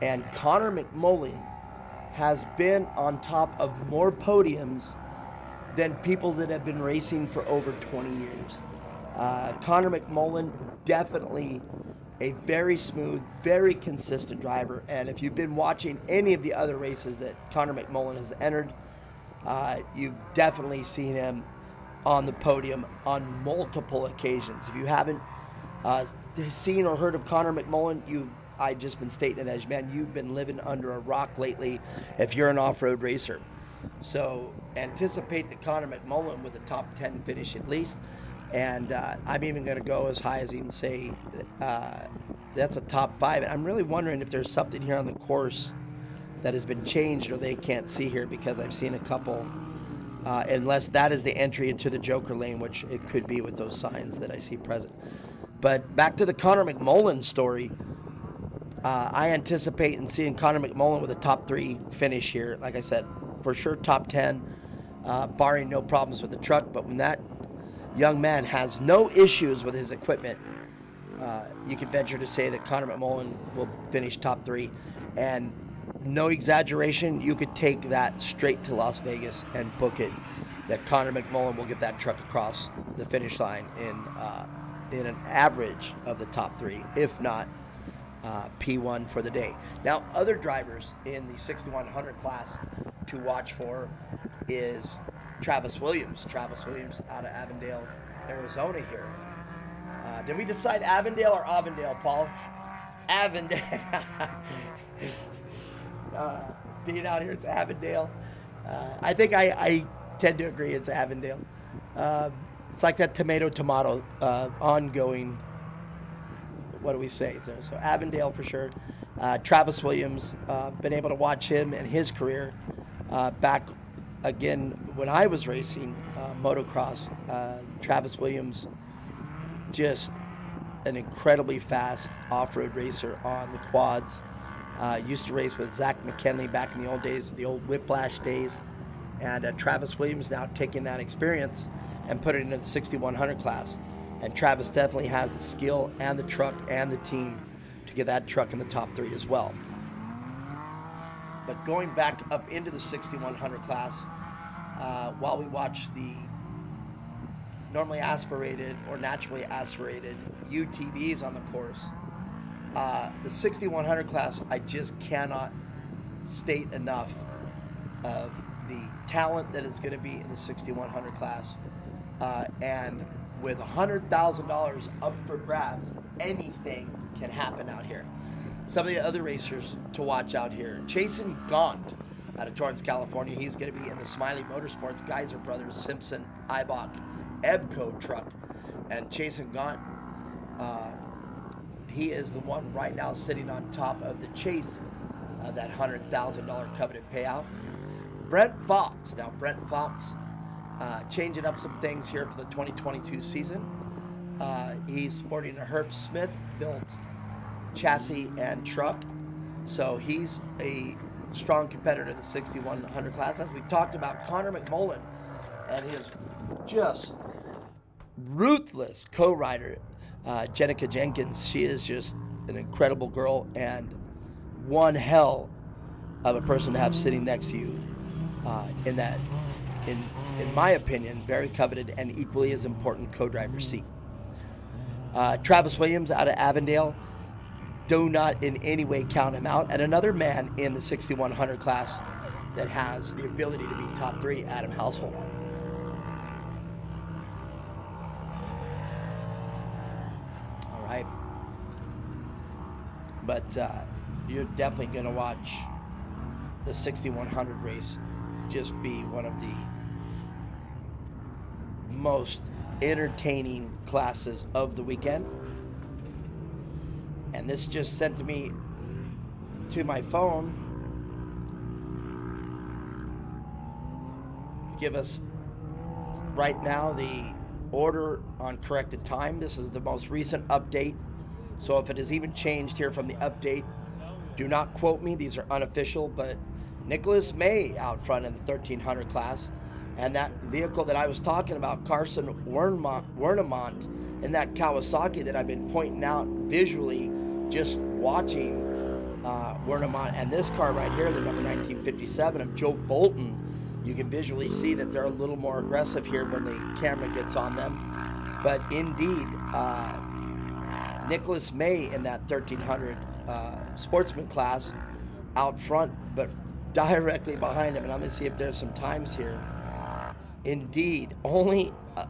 And Connor McMullen has been on top of more podiums than people that have been racing for over 20 years. Connor McMullen, definitely a very smooth, very consistent driver. And if you've been watching any of the other races that Connor McMullen has entered, you've definitely seen him on the podium on multiple occasions. If you haven't seen or heard of Connor McMullen, I've just been stating it as, man, you've been living under a rock lately if you're an off-road racer. So anticipate that Connor McMullen with a top 10 finish at least. And I'm even going to go as high as even say that's a top 5. And I'm really wondering if there's something here on the course that has been changed or they can't see here, because I've seen a couple, unless that is the entry into the Joker lane, which it could be with those signs that I see present. But back to the Connor McMullen story, I anticipate in seeing Connor McMullen with a top 3 finish here. Like I said, for sure top 10, barring no problems with the truck. But when that young man has no issues with his equipment, you can venture to say that Connor McMullen will finish top 3. And no exaggeration, you could take that straight to Las Vegas and book it, that Connor McMullen will get that truck across the finish line in an average of the top 3, if not P1 for the day. Now, other drivers in the 6100 class to watch for is Travis Williams. Travis Williams out of Avondale, Arizona here. Did we decide Avondale or Avondale, Paul? Avondale. Being out here, it's Avondale. I think I tend to agree it's Avondale. It's like that tomato ongoing, what do we say? So Avondale for sure. Travis Williams, been able to watch him and his career back again when I was racing motocross. Travis Williams, just an incredibly fast off-road racer on the quads. Used to race with Zach McKinley back in the old days, the old Whiplash days. And Travis Williams now taking that experience and putting it into the 6100 class. And Travis definitely has the skill and the truck and the team to get that truck in the top 3 as well. But going back up into the 6100 class, while we watch the normally aspirated or naturally aspirated UTVs on the course, the 6100 class, I just cannot state enough of the talent that is going to be in the 6100 class. And with $100,000 up for grabs, anything can happen out here. Some of the other racers to watch out here: Jason Gaunt out of Torrance, California. He's going to be in the Smiley Motorsports Geyser Brothers Simpson Ibach Ebco truck. And Jason Gaunt, he is the one right now sitting on top of the chase of that $100,000 coveted payout. Brent Fox. Now, Brent Fox, changing up some things here for the 2022 season. He's sporting a Herb Smith built chassis and truck. So he's a strong competitor in the 6100 class. As we talked about, Connor McMullen and his just ruthless co-rider, Jenica Jenkins. She is just an incredible girl and one hell of a person to have sitting next to you in that, in my opinion, very coveted and equally as important co-driver seat. Travis Williams out of Avondale, do not in any way count him out. And another man in the 6100 class that has the ability to be top 3, Adam Householder. All right. But you're definitely going to watch the 6100 race just be one of the most entertaining classes of the weekend. And this just sent to me to my phone to give us right now the order on corrected time. This is the most recent update. So if it has even changed here from the update, do not quote me. These are unofficial, but Nicholas May out front in the 1300 class. And that vehicle that I was talking about, Carson Wernamont, in that Kawasaki that I've been pointing out visually, just watching Wernemont, and this car right here, the number 1957 of Joe Bolton, you can visually see that they're a little more aggressive here when the camera gets on them. But indeed, Nicholas May in that 1300 sportsman class out front, but directly behind him. And I'm going to see if there's some times here. Indeed, only a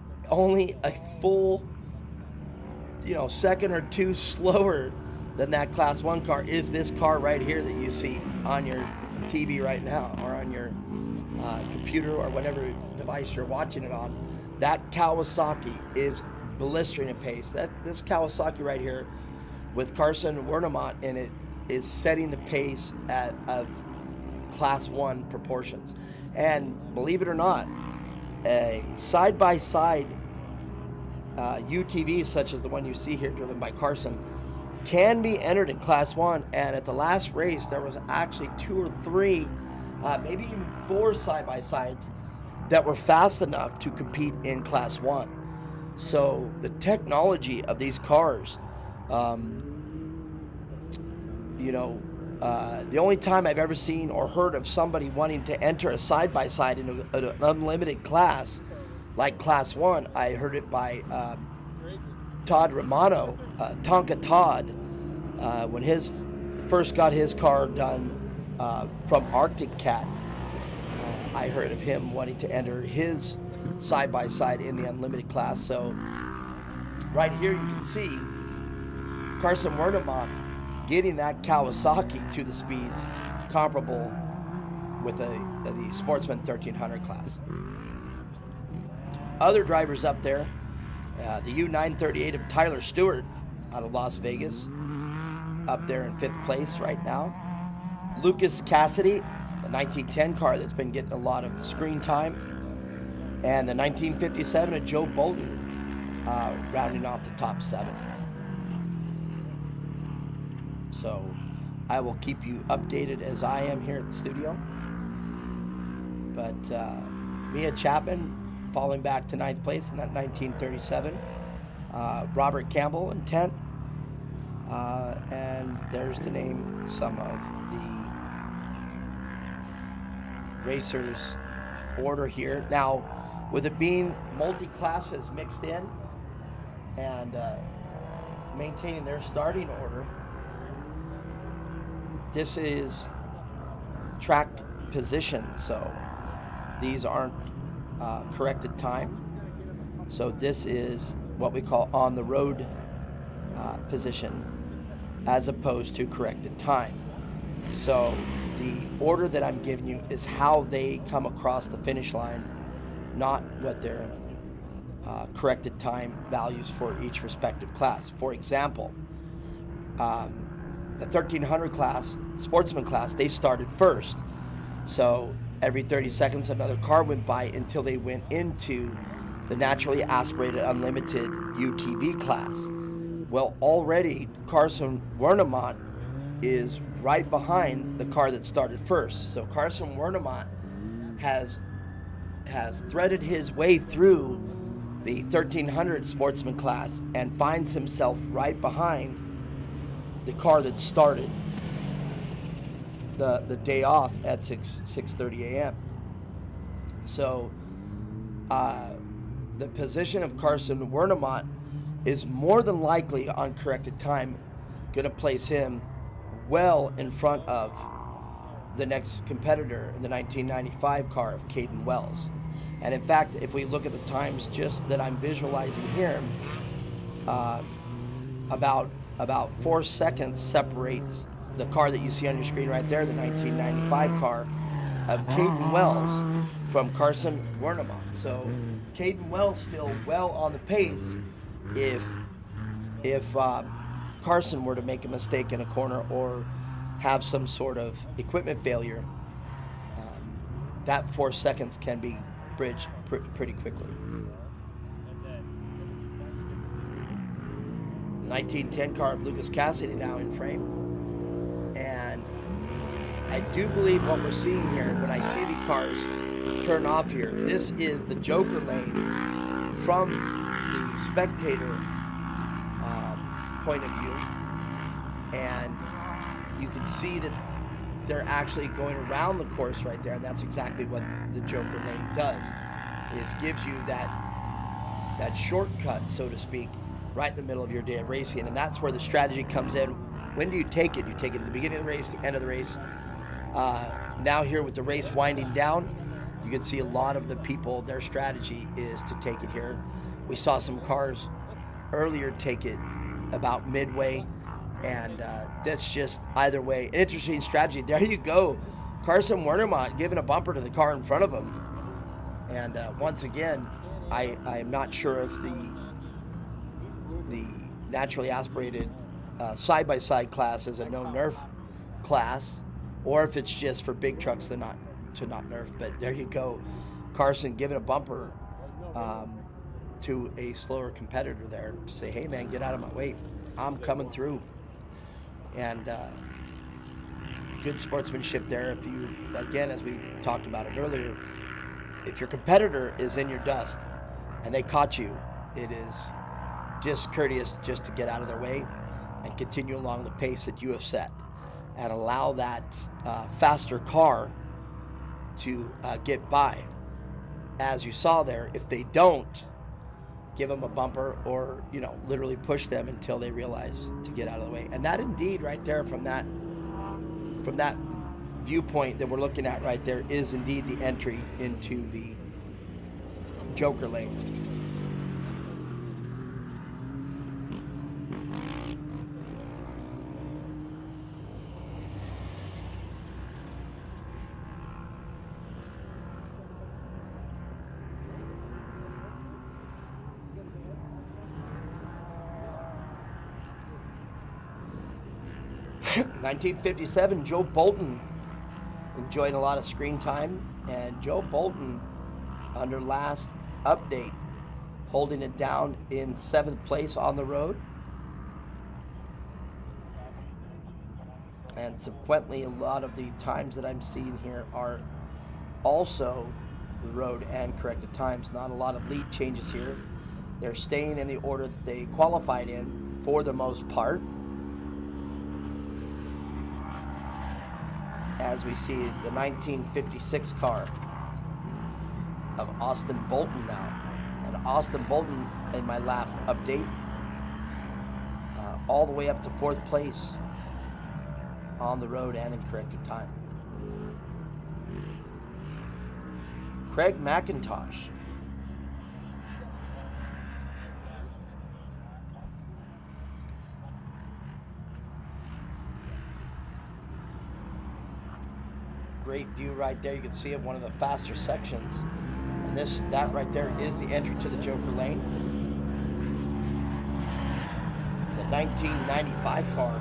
full, second or two slower than that Class 1 car is this car right here that you see on your TV right now, or on your computer, or whatever device you're watching it on. That Kawasaki is blistering at pace. This Kawasaki right here with Carson Wernemont in it is setting the pace of Class 1 proportions. And believe it or not, a side-by-side UTV such as the one you see here driven by Carson can be entered in Class 1, and at the last race there was actually 2 or 3, maybe even 4 side-by-sides that were fast enough to compete in Class 1. So the technology of these cars, the only time I've ever seen or heard of somebody wanting to enter a side-by-side in an unlimited class like Class 1, I heard it by Todd Romano, Tonka Todd, when his first got his car done from Arctic Cat. I heard of him wanting to enter his side-by-side in the unlimited class. So right here you can see Carson Wernemont getting that Kawasaki to the speeds comparable with the Sportsman 1300 class. Other drivers up there, the U938 of Tyler Stewart out of Las Vegas, up there in 5th place right now. Lucas Cassidy, the 1910 car that's been getting a lot of screen time, and the 1957 of Joe Bolton rounding off the top 7. So I will keep you updated as I am here at the studio. But Mia Chapman falling back to 9th place in that 1937. Robert Campbell in 10th. And there's to name some of the racers' order here. Now, with it being multi-classes mixed in and maintaining their starting order, this is track position, so these aren't corrected time. So this is what we call on the road position as opposed to corrected time. So the order that I'm giving you is how they come across the finish line, not what their corrected time values for each respective class. For example, the 1300 class, sportsman class, they started first. So every 30 seconds another car went by until they went into the naturally aspirated unlimited UTV class. Well, already Carson Wernemont is right behind the car that started first. So Carson Wernemont has threaded his way through the 1300 sportsman class and finds himself right behind the car that started the day off at 6:30 a.m. So the position of Carson Wernemont is more than likely on corrected time going to place him well in front of the next competitor in the 1995 car of Caden Wells. And in fact, if we look at the times just that I'm visualizing here, about 4 seconds separates the car that you see on your screen right there, the 1995 car of Caden Wells, from Carson Wernemont. So Caden Wells still well on the pace. If Carson were to make a mistake in a corner or have some sort of equipment failure, that 4 seconds can be bridged pretty quickly. 1910 car of Lucas Cassidy now in frame. And I do believe what we're seeing here, when I see the cars turn off here, this is the Joker lane from the spectator point of view, and you can see that they're actually going around the course right there, and that's exactly what the Joker Lane does. Is gives you that shortcut, so to speak, right in the middle of your day of racing, and that's where the strategy comes in. When do you take it? You take it at the beginning of the race, the end of the race. Now here with the race winding down, you can see a lot of the people, their strategy is to take it here. We saw some cars earlier take it about midway, and that's just either way. An interesting strategy. There you go. Carson Wernermont giving a bumper to the car in front of him. And once again, I am not sure if the naturally aspirated side-by-side class is a no nerf class, or if it's just for big trucks to not nerf. But there you go, Carson giving a bumper to a slower competitor there to say, hey man, get out of my way, I'm coming through. And good sportsmanship there. If you, again, as we talked about it earlier, if your competitor is in your dust and they caught you, it is just courteous just to get out of their way and continue along the pace that you have set and allow that faster car to get by. As you saw there, if they don't, give them a bumper or, literally push them until they realize to get out of the way. And that indeed right there from that viewpoint that we're looking at right there is indeed the entry into the Joker Lane. (1957) Joe Bolton enjoying a lot of screen time, and Joe Bolton under last update holding it down in 7th place on the road, and subsequently a lot of the times that I'm seeing here are also the road and corrected times. Not a lot of lead changes here. They're staying in the order that they qualified in for the most part. As we see the 1956 car of Austin Bolton now. And Austin Bolton, in my last update, all the way up to 4th place on the road and in corrected time. Craig McIntosh. Great view right there. You can see it, one of the faster sections. And that right there is the entry to the Joker Lane. The 1995 car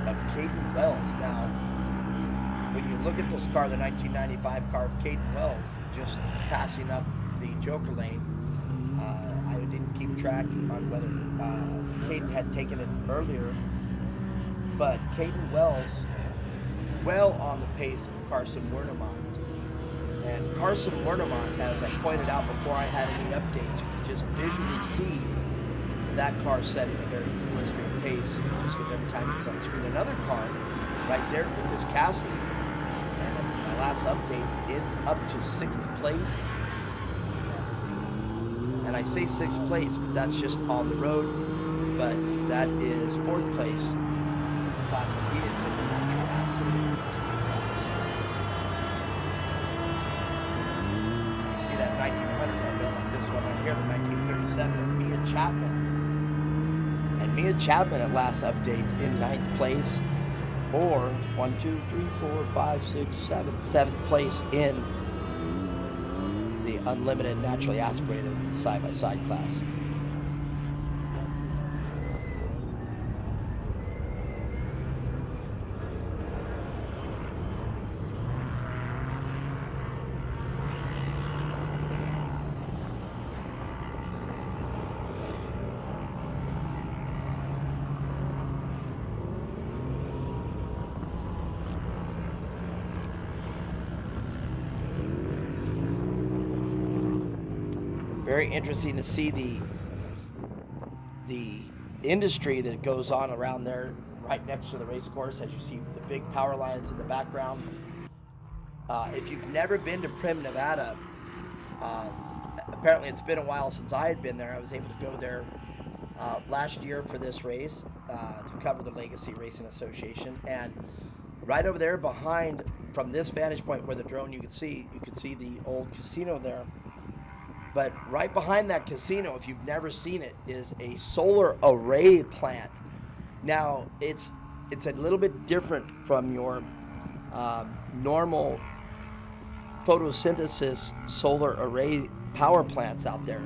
of Caden Wells. Now, when you look at this car, the 1995 car of Caden Wells, just passing up the Joker Lane, I didn't keep track on whether Caden had taken it earlier, but Caden Wells well on the pace of Carson Wernermont. And Carson Wernermont, as I pointed out before I had any updates, you could just visually see that car setting a very blistering pace just because every time he was on the screen. Another car right there, Lucas Cassidy, and in my last update, up to 6th place. And I say 6th place, but that's just on the road, but that is 4th place class that he is in the natural aspirated class. You see that 1900 right there, like this one right here, the 1937 of Mia Chapman. And Mia Chapman at last update in 9th place, or 1, 2, 3, 4, 5, 6, 7, 7th place in the unlimited naturally aspirated side-by-side class. very interesting to see the industry that goes on around there, right next to the race course, as you see the big power lines in the background. If you've never been to Primm, Nevada, apparently it's been a while since I had been there. I was able to go there last year for this race to cover the Legacy Racing Association, and right over there behind, from this vantage point where the drone you could see the old casino there. But right behind that casino, if you've never seen it, is a solar array plant. Now, it's a little bit different from your normal photosynthesis solar array power plants out there,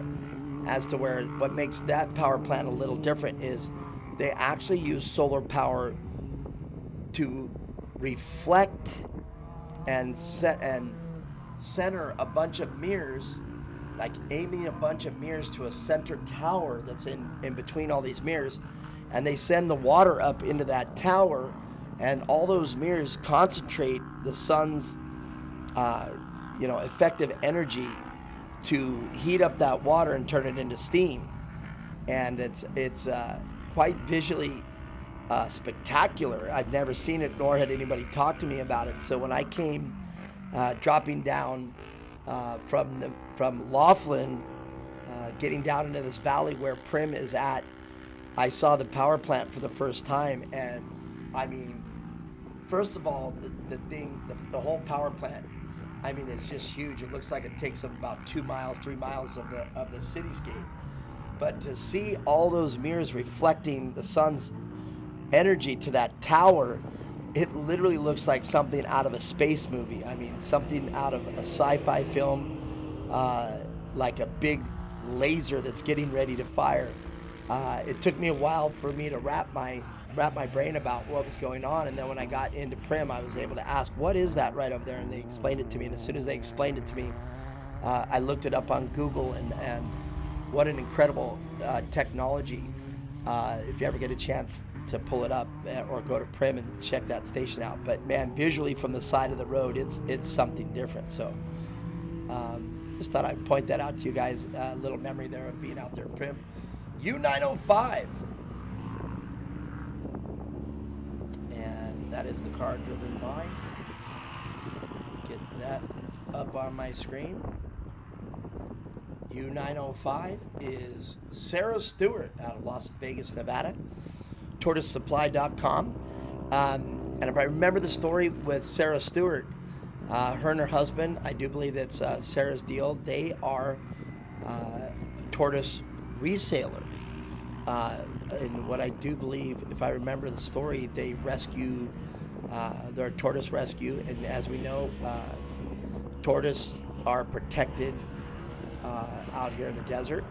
as to where what makes that power plant a little different is they actually use solar power to reflect and center a bunch of mirrors, like aiming a bunch of mirrors to a center tower that's in between all these mirrors, and they send the water up into that tower, and all those mirrors concentrate the sun's effective energy to heat up that water and turn it into steam. And it's quite visually spectacular. I've never seen it, nor had anybody talked to me about it. So when I came dropping down from Laughlin, getting down into this valley where Primm is at, I saw the power plant for the first time. And I mean, first of all, the whole power plant, I mean, it's just huge. It looks like it takes up about 2 miles, 3 miles of the cityscape. But to see all those mirrors reflecting the sun's energy to that tower, it literally looks like something out of a space movie. I mean, something out of a sci-fi film, like a big laser that's getting ready to fire. It took me a while for me to wrap my brain about what was going on, and then when I got into Primm, I was able to ask, what is that right over there? And they explained it to me, and as soon as they explained it to me, I looked it up on Google, and what an incredible technology. If you ever get a chance to pull it up or go to Primm and check that station out. But man, visually from the side of the road, it's something different. So just thought I'd point that out to you guys. A little memory there of being out there in Primm. U905. And that is the car driven by. Get that up on my screen. U905 is Sarah Stewart out of Las Vegas, Nevada. TortoiseSupply.com. And if I remember the story with Sarah Stewart, her and her husband, I do believe that's Sarah's deal. They are a tortoise reseller. And what I do believe, if I remember the story, they rescue, they're a tortoise rescue. And as we know, tortoise are protected out here in the desert.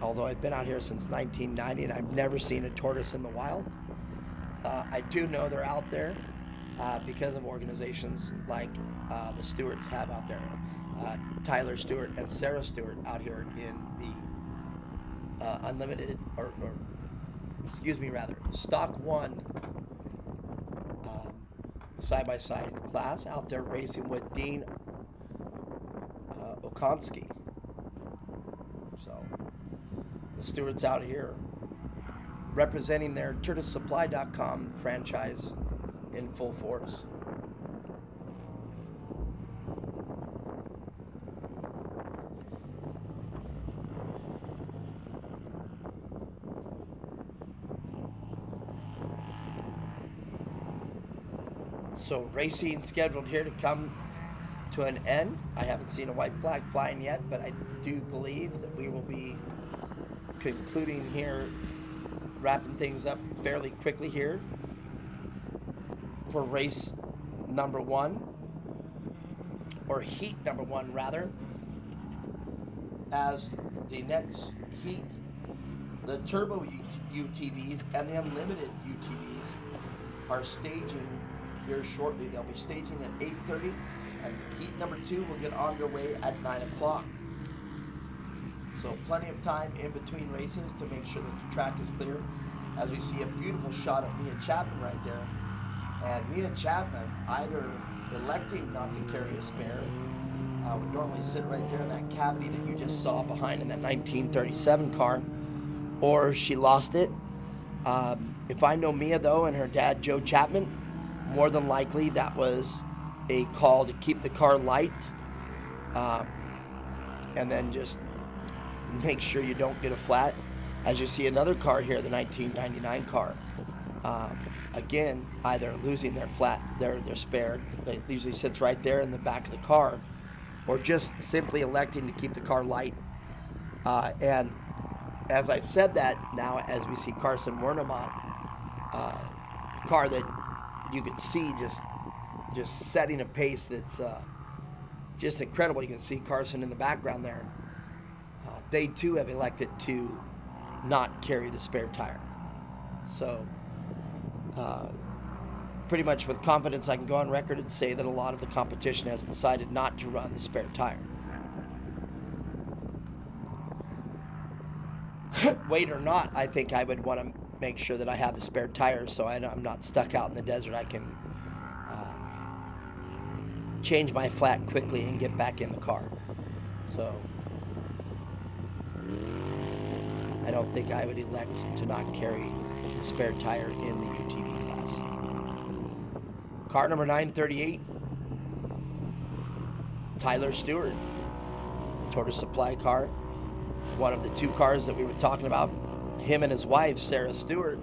Although I've been out here since 1990 and I've never seen a tortoise in the wild. I do know they're out there because of organizations like the Stewarts have out there. Tyler Stewart and Sarah Stewart out here in the unlimited, Stock 1 side-by-side class out there racing with Dean Okonski. So the Stewarts out here representing their TortoiseSupply.com franchise in full force. So racing scheduled here to come to an end. I haven't seen a white flag flying yet, but I do believe that we will be concluding here, wrapping things up fairly quickly here for race number 1, or heat number 1 rather, as the next heat, the turbo UTVs and the unlimited UTVs are staging here shortly. They'll be staging at 8:30, and heat number 2 will get underway at 9 o'clock. So plenty of time in between races to make sure that the track is clear, as we see a beautiful shot of Mia Chapman right there. And Mia Chapman either electing not to carry a spare would normally sit right there in that cavity that you just saw behind in that 1937 car, or she lost it. If I know Mia, though, and her dad, Joe Chapman, more than likely that was a call to keep the car light, and then just make sure you don't get a flat. As you see another car here, the 1999 car, again, either losing their spare that usually sits right there in the back of the car, or just simply electing to keep the car light. And as I've said that, now as we see Carson Wernemont, a car that you could see just setting a pace that's just incredible. You can see Carson in the background there. They too have elected to not carry the spare tire. So pretty much with confidence I can go on record and say that a lot of the competition has decided not to run the spare tire. Weight or not, I think I would want to make sure that I have the spare tire so I'm not stuck out in the desert. I can change my flat quickly and get back in the car. So I don't think I would elect to not carry the spare tire in the UTV class. Car number 938, Tyler Stewart, Tortoise Supply car. One of the two cars that we were talking about, him and his wife, Sarah Stewart.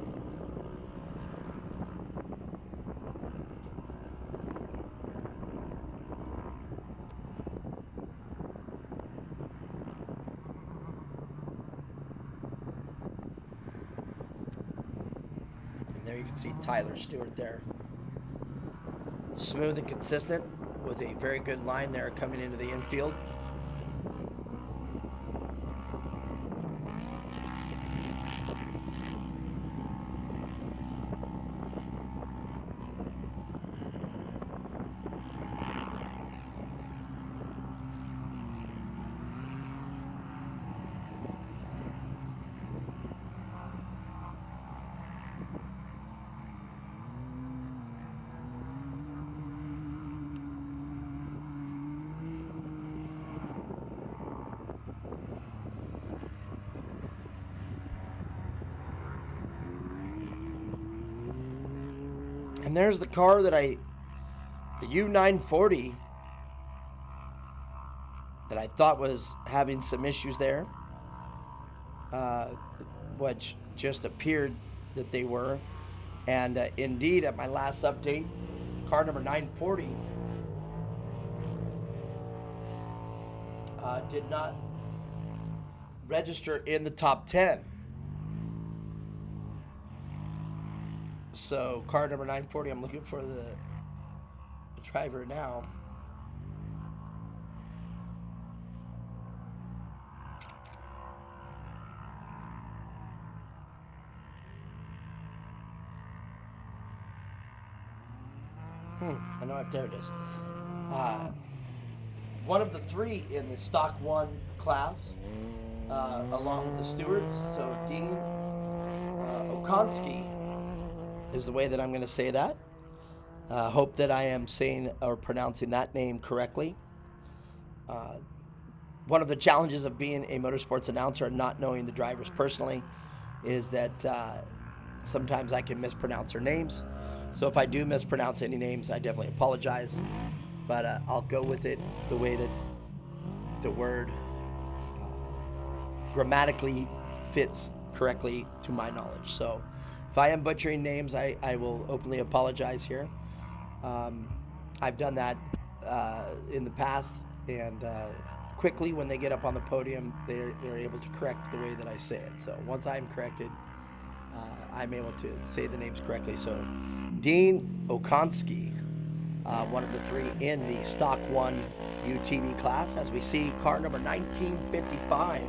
And there you can see Tyler Stewart there. Smooth and consistent with a very good line there coming into the infield. And there's the car that the U940, that I thought was having some issues there, which just appeared that they were. And indeed, at my last update, car number 940 did not register in the top 10. So car number 940, I'm looking for the driver now. I know if there it is. One of the three in the Stock 1 class, along with the stewards. So Dean Okonski is the way that I'm going to say that. Hope that I am saying or pronouncing that name correctly. One of the challenges of being a motorsports announcer and not knowing the drivers personally is that sometimes I can mispronounce their names. So if I do mispronounce any names, I definitely apologize. But I'll go with it the way that the word grammatically fits correctly to my knowledge. So if I am butchering names, I will openly apologize here. I've done that in the past, and quickly when they get up on the podium, they're able to correct the way that I say it. So once I'm corrected, I'm able to say the names correctly. So Dean Okonski, one of the three in the Stock 1 UTV class, as we see car number 1955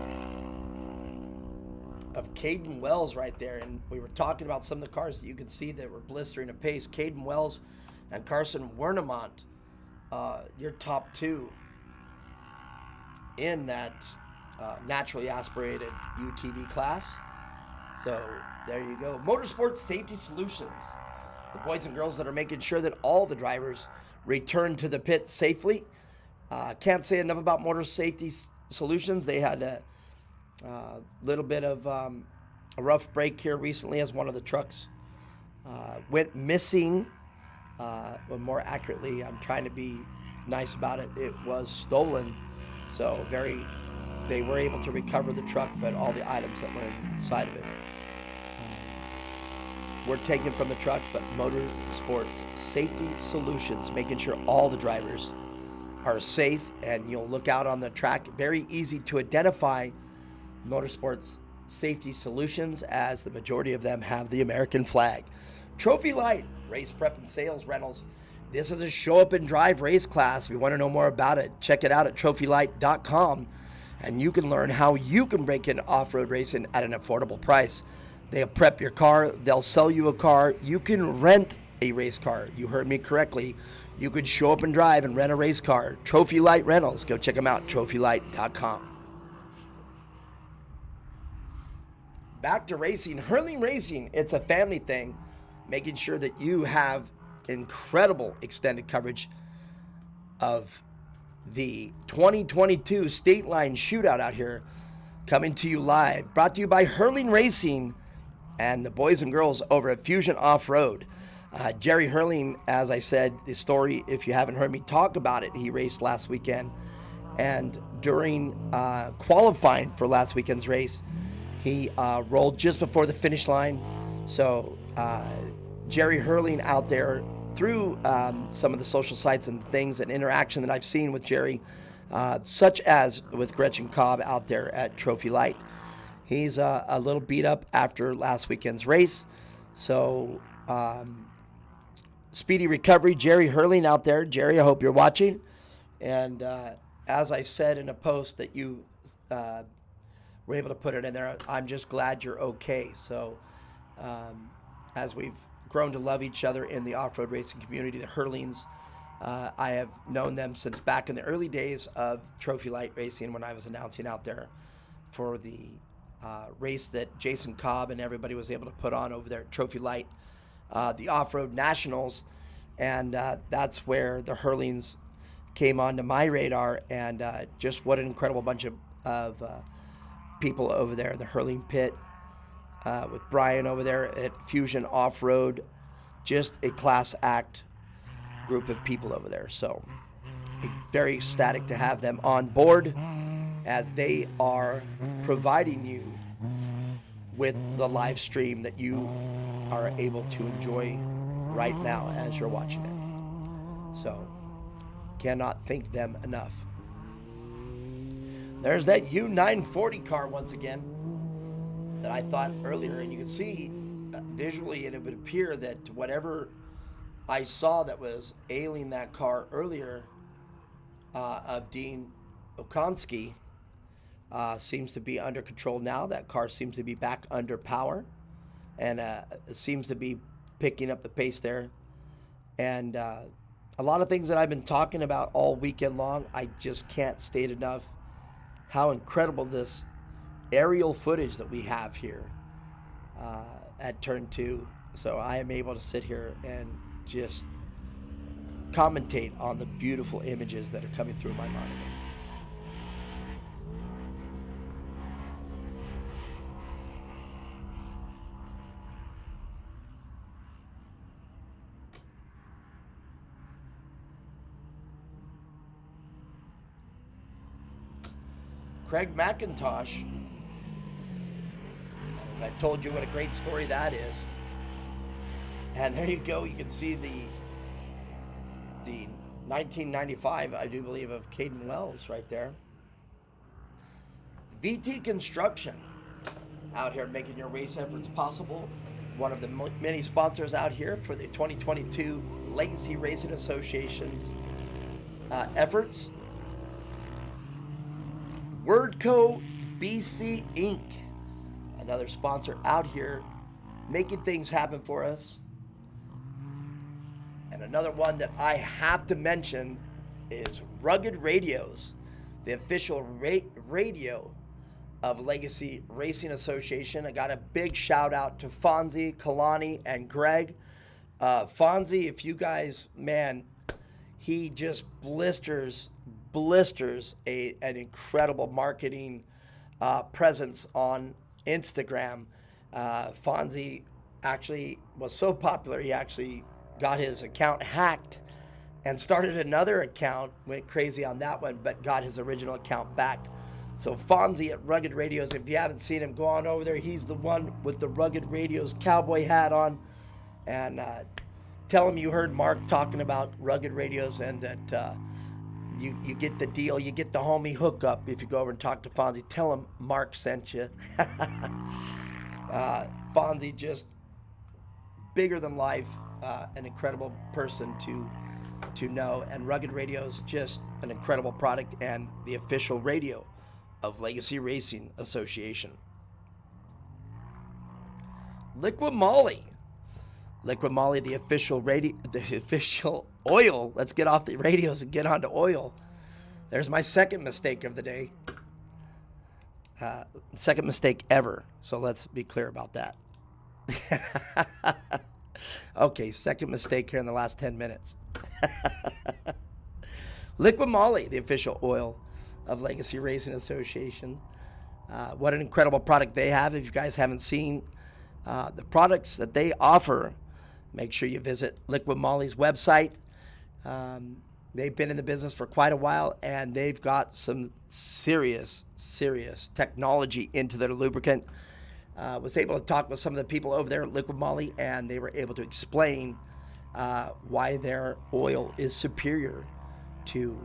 of Caden Wells right there. And we were talking about some of the cars that you could see that were blistering a pace. Caden Wells and Carson Wernemont, your top two in that naturally aspirated UTV class. So there you go. Motorsports Safety Solutions, the boys and girls that are making sure that all the drivers return to the pit safely Can't say enough about Motor Safety Solutions. They had a little bit of a rough break here recently as one of the trucks went missing. Or more accurately, I'm trying to be nice about it. It was stolen. So they were able to recover the truck, but all the items that were inside of it were taken from the truck. But Motorsports Safety Solutions, making sure all the drivers are safe, and you'll look out on the track. Very easy to identify Motorsports Safety Solutions, as the majority of them have the American flag. Trophy Light, race prep and sales rentals. This is a show up and drive race class. If you want to know more about it, check it out at trophylight.com, and you can learn how you can break into off-road racing at an affordable price. They'll prep your car. They'll sell you a car. You can rent a race car. You heard me correctly. You could show up and drive and rent a race car. Trophy Light Rentals. Go check them out, trophylight.com. Back to racing. Hurling Racing, it's a family thing, making sure that you have incredible extended coverage of the 2022 State Line Shootout out here, coming to you live. Brought to you by Hurling Racing and the boys and girls over at Fusion Off-Road. Jerry Hurling, as I said, the story, if you haven't heard me talk about it, he raced last weekend. And during qualifying for last weekend's race, he rolled just before the finish line. So Jerry Hurling out there, through some of the social sites and things and interaction that I've seen with Jerry, such as with Gretchen Cobb out there at Trophy Light, he's a little beat up after last weekend's race. So speedy recovery, Jerry Hurling out there. Jerry, I hope you're watching. And as I said in a post that you were able to put it in there, I'm just glad you're okay. So as we've grown to love each other in the off-road racing community, the Hurlings, I have known them since back in the early days of Trophy Light Racing, when I was announcing out there for the race that Jason Cobb and everybody was able to put on over there at Trophy Light, the Off-Road Nationals. And that's where the Hurlings came onto my radar, and just what an incredible bunch of people over there, the Hurling Pit, with Brian over there at Fusion Off-Road. Just a class act group of people over there. So very ecstatic to have them on board, as they are providing you with the live stream that you are able to enjoy right now as you're watching it. So cannot thank them enough. There's that U940 car once again that I thought earlier, and you can see visually, and it would appear that whatever I saw that was ailing that car earlier, of Dean Okonski, seems to be under control now. That car seems to be back under power, and seems to be picking up the pace there. And a lot of things that I've been talking about all weekend long, I just can't state enough how incredible this aerial footage that we have here at Turn 2. So I am able to sit here and just commentate on the beautiful images that are coming through my monitor. Craig McIntosh, as I told you what a great story that is. And there you go, you can see the 1995, I do believe, of Caden Wells right there. VT Construction out here making your race efforts possible. One of the many sponsors out here for the 2022 Legacy Racing Association's efforts. Wordco BC Inc., another sponsor out here making things happen for us. And another one that I have to mention is Rugged Radios, the official radio of Legacy Racing Association. I got a big shout out to Fonzie, Kalani, and Greg. Fonzie, if you guys, man, he just blisters blisters an incredible marketing presence on Instagram. Fonzie actually was so popular, he actually got his account hacked and started another account, went crazy on that one, but got his original account back. So Fonzie at Rugged Radios, if you haven't seen him, go on over there. He's the one with the Rugged Radios cowboy hat on. And tell him you heard Mark talking about Rugged Radios and that you get the deal. You get the homie hookup if you go over and talk to Fonzie. Tell him Mark sent you. Fonzie, just bigger than life, an incredible person to know. And Rugged Radios, just an incredible product and the official radio of Legacy Racing Association. Liquid Moly, the official oil. Let's get off the radios and get onto oil. There's my second mistake of the day. Second mistake ever. So let's be clear about that. Okay, second mistake here in the last 10 minutes. Liquid Moly, the official oil of Legacy Racing Association. What an incredible product they have. If you guys haven't seen the products that they offer, make sure you visit Liquid Moly's website. They've been in the business for quite a while, and they've got some serious technology into their lubricant. Was able to talk with some of the people over there at Liquid Moly, and they were able to explain why their oil is superior to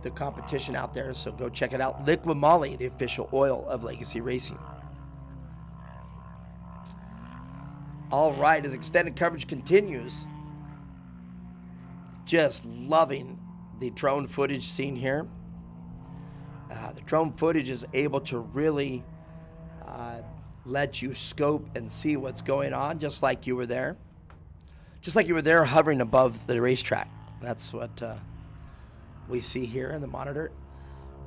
the competition out there. So go check it out. Liquid Moly, the official oil of Legacy Racing. All right, as extended coverage continues, just loving the drone footage seen here. The drone footage is able to really let you scope and see what's going on, just like you were there. Just like you were there hovering above the racetrack. That's what we see here in the monitor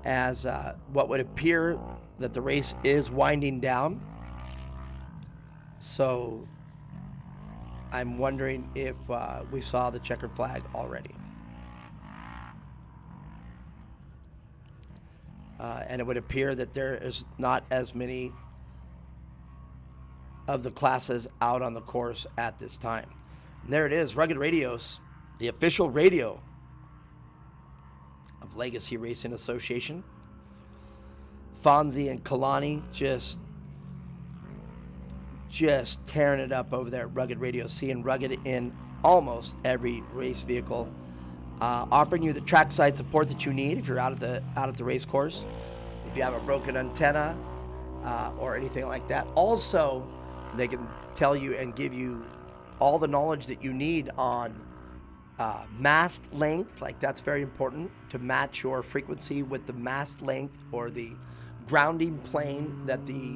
as what would appear that the race is winding down. So I'm wondering if we saw the checkered flag already. And it would appear that there is not as many of the classes out on the course at this time. And there it is, Rugged Radios, the official radio of Legacy Racing Association. Fonzie and Kalani just tearing it up over there at Rugged Radio, seeing Rugged in almost every race vehicle, offering you the trackside support that you need if you're out at the race course, if you have a broken antenna or anything like that. Also, they can tell you and give you all the knowledge that you need on mast length. Like, that's very important to match your frequency with the mast length or the grounding plane that the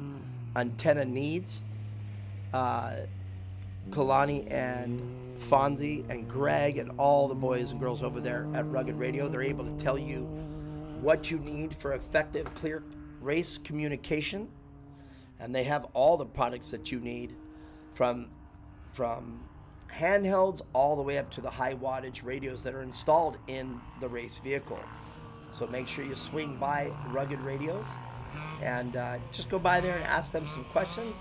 antenna needs. Kalani and Fonzie and Greg and all the boys and girls over there at Rugged Radio, they're able to tell you what you need for effective, clear race communication. And they have all the products that you need, from handhelds all the way up to the high wattage radios that are installed in the race vehicle. So make sure you swing by Rugged Radios and just go by there and ask them some questions.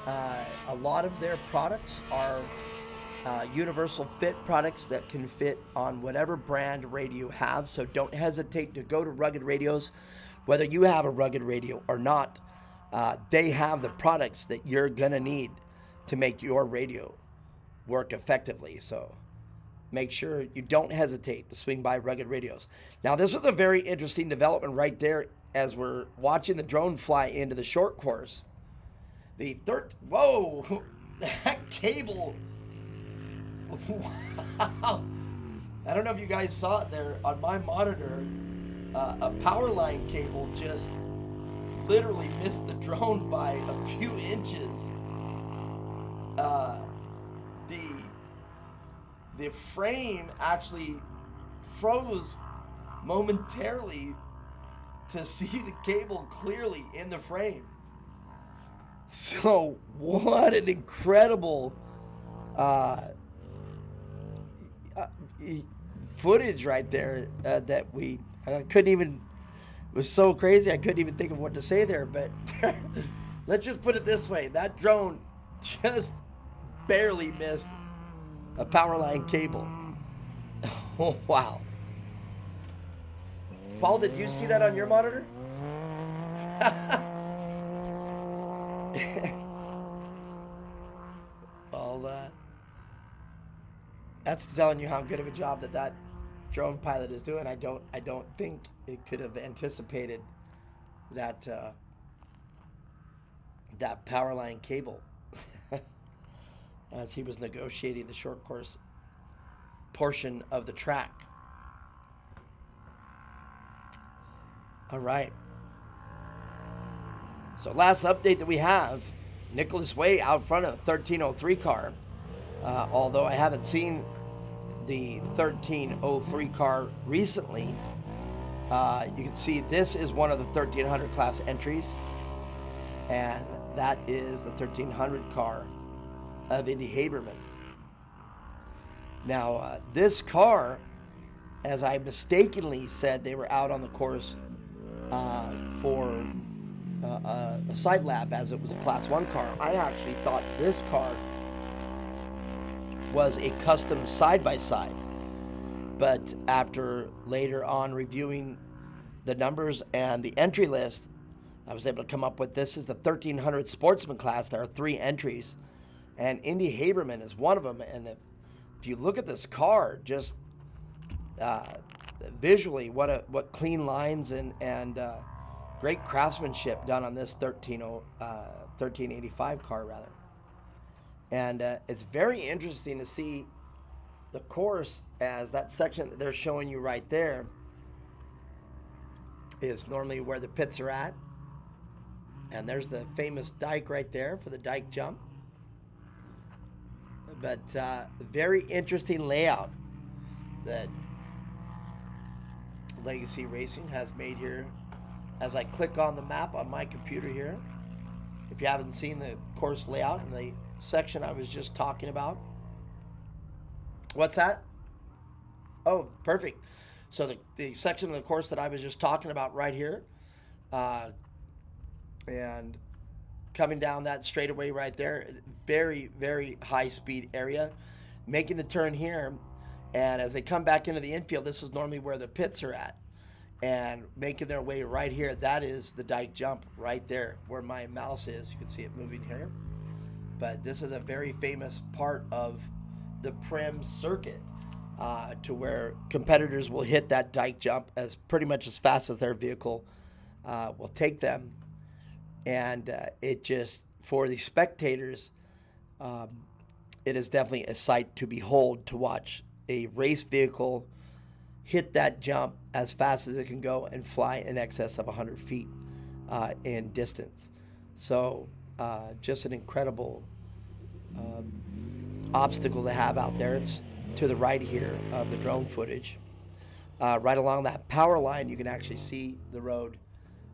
A lot of their products are universal fit products that can fit on whatever brand radio you have. So don't hesitate to go to Rugged Radios, whether you have a Rugged Radio or not. They have the products that you're gonna need to make your radio work effectively. So make sure you don't hesitate to swing by Rugged Radios. Now, this was a very interesting development right there as we're watching the drone fly into the short course. Whoa, that cable, wow. I don't know if you guys saw it there on my monitor. A power line cable just literally missed the drone by a few inches. The frame actually froze momentarily to see the cable clearly in the frame. So what an incredible footage right there that I couldn't even, it was so crazy I couldn't even think of what to say there, but let's just put it this way. That drone just barely missed a power line cable. Oh, wow. Paul, did you see that on your monitor? Well, that's telling you how good of a job that drone pilot is doing. I don't think it could have anticipated that that power line cable as he was negotiating the short course portion of the track. All right. So last update that we have, Nicholas Way out front of the 1303 car. Although I haven't seen the 1303 car recently, you can see this is one of the 1300 class entries, and that is the 1300 car of Indy Haberman. Now, this car, as I mistakenly said, they were out on the course for a side lap as it was a Class 1 car. I actually thought this car was a custom side-by-side. But after later on reviewing the numbers and the entry list, I was able to come up with this is the 1300 Sportsman class. There are 3 entries, and Indy Haberman is one of them. And if you look at this car, just visually, what clean lines and great craftsmanship done on this 1385 car, rather. And it's very interesting to see the course, as that section that they're showing you right there is normally where the pits are at. And there's the famous dike right there for the dike jump. But very interesting layout that Legacy Racing has made here. As I click on the map on my computer here, if you haven't seen the course layout in the section I was just talking about. What's that? Oh, perfect. So the section of the course that I was just talking about right here, and coming down that straightaway right there, very, very high speed area, making the turn here, and as they come back into the infield, this is normally where the pits are at, and making their way right here. That is the dike jump right there where my mouse is. You can see it moving here. But this is a very famous part of the Prem circuit, to where competitors will hit that dike jump as pretty much as fast as their vehicle will take them. And it just, for the spectators, it is definitely a sight to behold, to watch a race vehicle hit that jump as fast as it can go and fly in excess of 100 feet in distance. So just an incredible obstacle to have out there. It's to the right here of the drone footage. Right along that power line, you can actually see the road.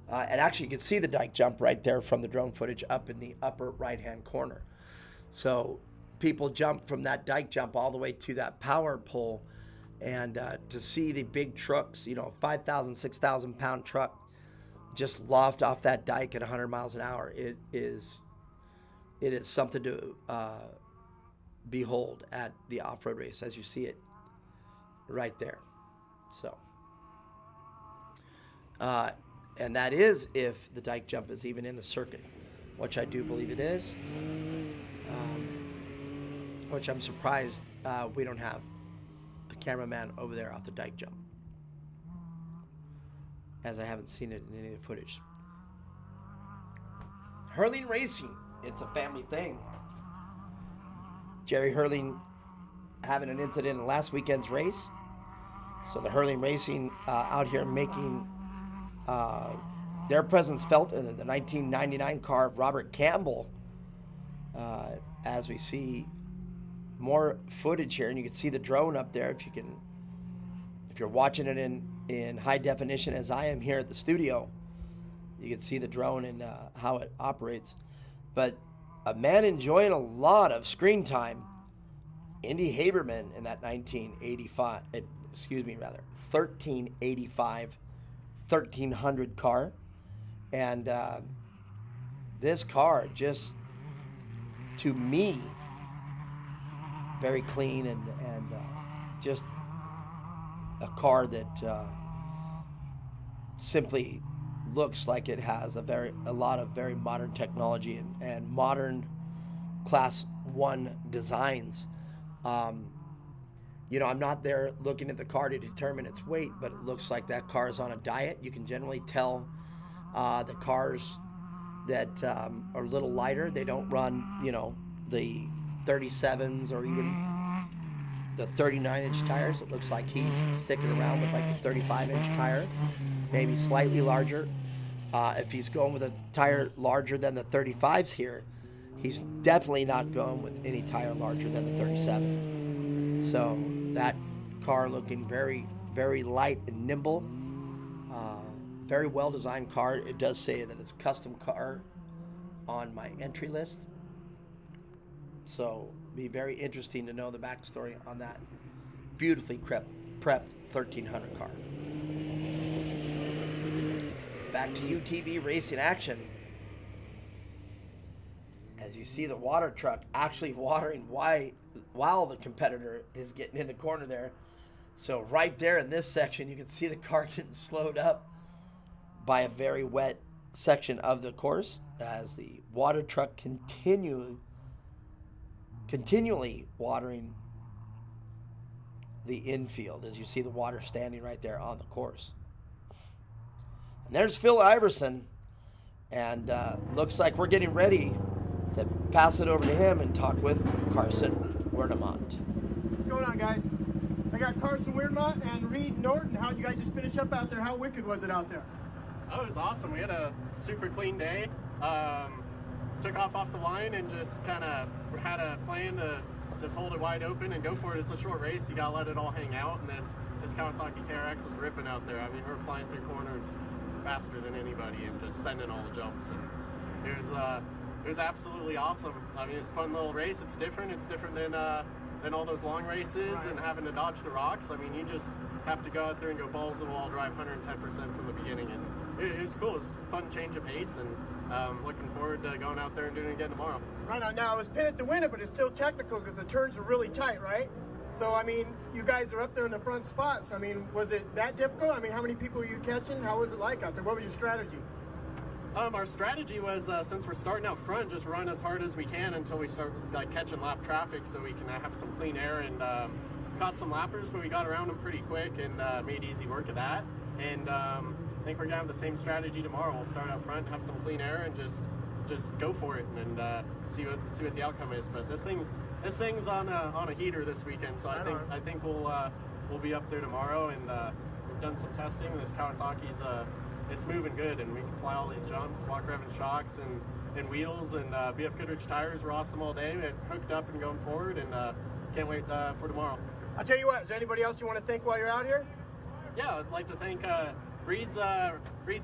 And actually, you can see the dike jump right there from the drone footage up in the upper right-hand corner. So people jump from that dike jump all the way to that power pole. And to see the big trucks, 5,000, 6,000 pound truck just loft off that dike at 100 miles an hour, it is something to behold at the off-road race, as you see it right there. So, and that is if the dike jump is even in the circuit, which I do believe it is, which I'm surprised we don't have a cameraman over there off the dike jump, as I haven't seen it in any of the footage. Hurling Racing, it's a family thing. Jerry Hurling having an incident in last weekend's race. So the Hurling Racing out here making their presence felt in the 1999 car of Robert Campbell. As we see more footage here, and you can see the drone up there if you're watching it in high definition as I am here at the studio. You can see the drone and how it operates. But a man enjoying a lot of screen time, Indy Haberman in that 1985 1385, 1300 car. And this car, just to me, very clean and just a car that simply looks like it has a lot of very modern technology and modern Class 1 designs. You know, I'm not there looking at the car to determine its weight, but it looks like that car is on a diet. You can generally tell the cars that are a little lighter. They don't run, you know, the 37s or even the 39-inch tires. It looks like he's sticking around with like a 35-inch tire, maybe slightly larger. If he's going with a tire larger than the 35s here, he's definitely not going with any tire larger than the 37. So that car looking very, very light and nimble. Very well-designed car. It does say that it's a custom car on my entry list. So be very interesting to know the backstory on that beautifully prepped 1300 car. Back to UTV racing action. As you see the water truck actually watering while the competitor is getting in the corner there. So right there in this section, you can see the car getting slowed up by a very wet section of the course as the water truck continually watering the infield, as you see the water standing right there on the course. And there's Phil Iverson, and looks like we're getting ready to pass it over to him and talk with Carson Werdemont. What's going on, guys? I got Carson Werdemont and Reed Norton. How'd you guys just finish up out there? How wicked was it out there? Oh, it was awesome. We had a super clean day. Took off the line and just kind of had a plan to just hold it wide open and go for it. It's a short race. You gotta let it all hang out. And this Kawasaki KRX was ripping out there. I mean, we were flying through corners faster than anybody and just sending all the jumps. And it was absolutely awesome. I mean, it's a fun little race. It's different. It's different than all those long races and having to dodge the rocks. I mean, you just have to go out there and go balls to the wall, drive 110% from the beginning. And it was cool. It was a fun change of pace, and looking forward to going out there and doing it again tomorrow. Right on. Now, it was pinned to win it, but it's still technical because the turns are really tight, right? So, I mean, you guys are up there in the front spots. I mean, was it that difficult? I mean, how many people are you catching? How was it like out there? What was your strategy? Our strategy was, since we're starting out front, just run as hard as we can until we start catching lap traffic so we can have some clean air, and caught some lappers, but we got around them pretty quick and made easy work of that. And I think we're gonna have the same strategy tomorrow. We'll start out front, have some clean air, and just go for it and see what the outcome is. But this thing's on a heater this weekend, so I think we'll be up there tomorrow, and we've done some testing. This Kawasaki's it's moving good, and we can fly all these jumps, walk around in shocks and wheels, and BF Goodrich tires were awesome all day. We're hooked up and going forward, and can't wait for tomorrow. I'll tell you what, is there anybody else you want to thank while you're out here? Yeah, I'd like to thank Reed's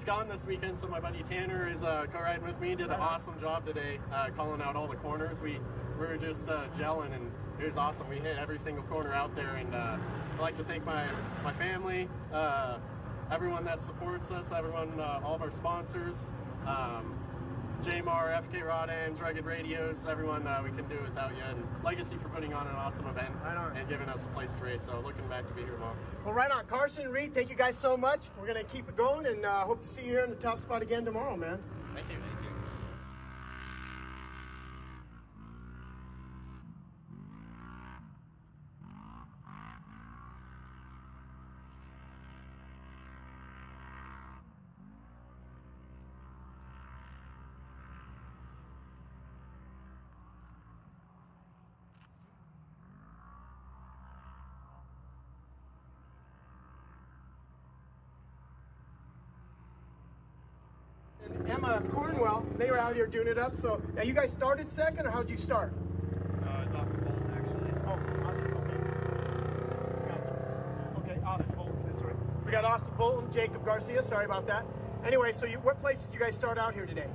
gone this weekend, so my buddy Tanner is co-riding with me. Did an awesome job today, calling out all the corners. We were just gelling, and it was awesome. We hit every single corner out there, and I'd like to thank my family, everyone that supports us, everyone, all of our sponsors, JMR, FK Rod Ends, Rugged Radios, everyone we can do without you, and Legacy for putting on an awesome event and giving us a place to race. So looking back to be here tomorrow. Well, right on. Carson and Reed, thank you guys so much. We're going to keep it going, and hope to see you here in the top spot again tomorrow, man. Thank you. And Emma Cornwell, they were out here doing it up. So now you guys started second, or how'd you start? It's Austin Bolton, actually. Oh, Austin Bolton. Gotcha. Okay, Austin Bolton, that's right. We got Austin Bolton, Jacob Garcia, sorry about that. Anyway, so what place did you guys start out here today?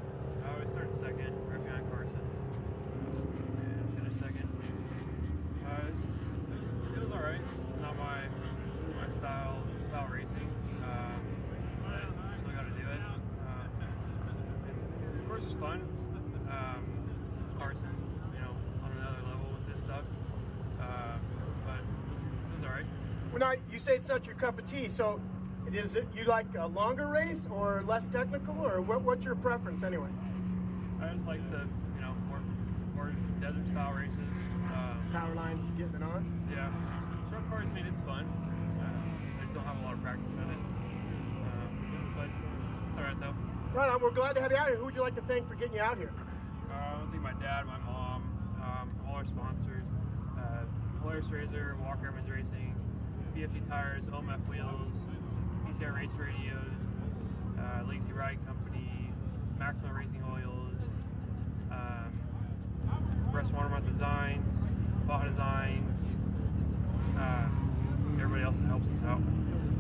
We started second, right behind Carson. And finished second. It was alright. This is my Well, now you say it's not your cup of tea, so is it you like a longer race or less technical, or what's your preference anyway? I just like the, more desert style races. Power lines, getting it on? Yeah. Short course, I mean, it's fun. I just don't have a lot of practice in it. But it's all right, though. Right on. We're glad to have you out here. Who would you like to thank for getting you out here? I want to thank my dad, my mom, all our sponsors, Polaris Razor, Walker Evans Racing, BFG Tires, OMF Wheels, PCR Race Radios, Legacy Ride Company, Maxima Racing Oils, Rest Watermount Designs, Baja Designs, everybody else that helps us out.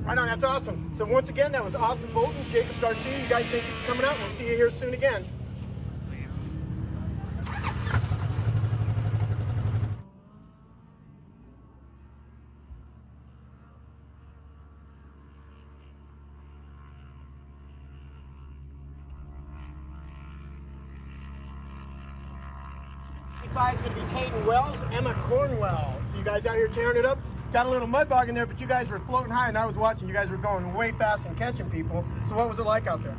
Right on, that's awesome. So once again, that was Austin Bolton, Jacob Garcia. You guys thank you for coming out. We'll see you here soon again. Is going to be Caden Wells, Emma Cornwell. So you guys out here tearing it up. Got a little mud bog in there, but you guys were floating high, and I was watching. You guys were going way fast and catching people. So what was it like out there? It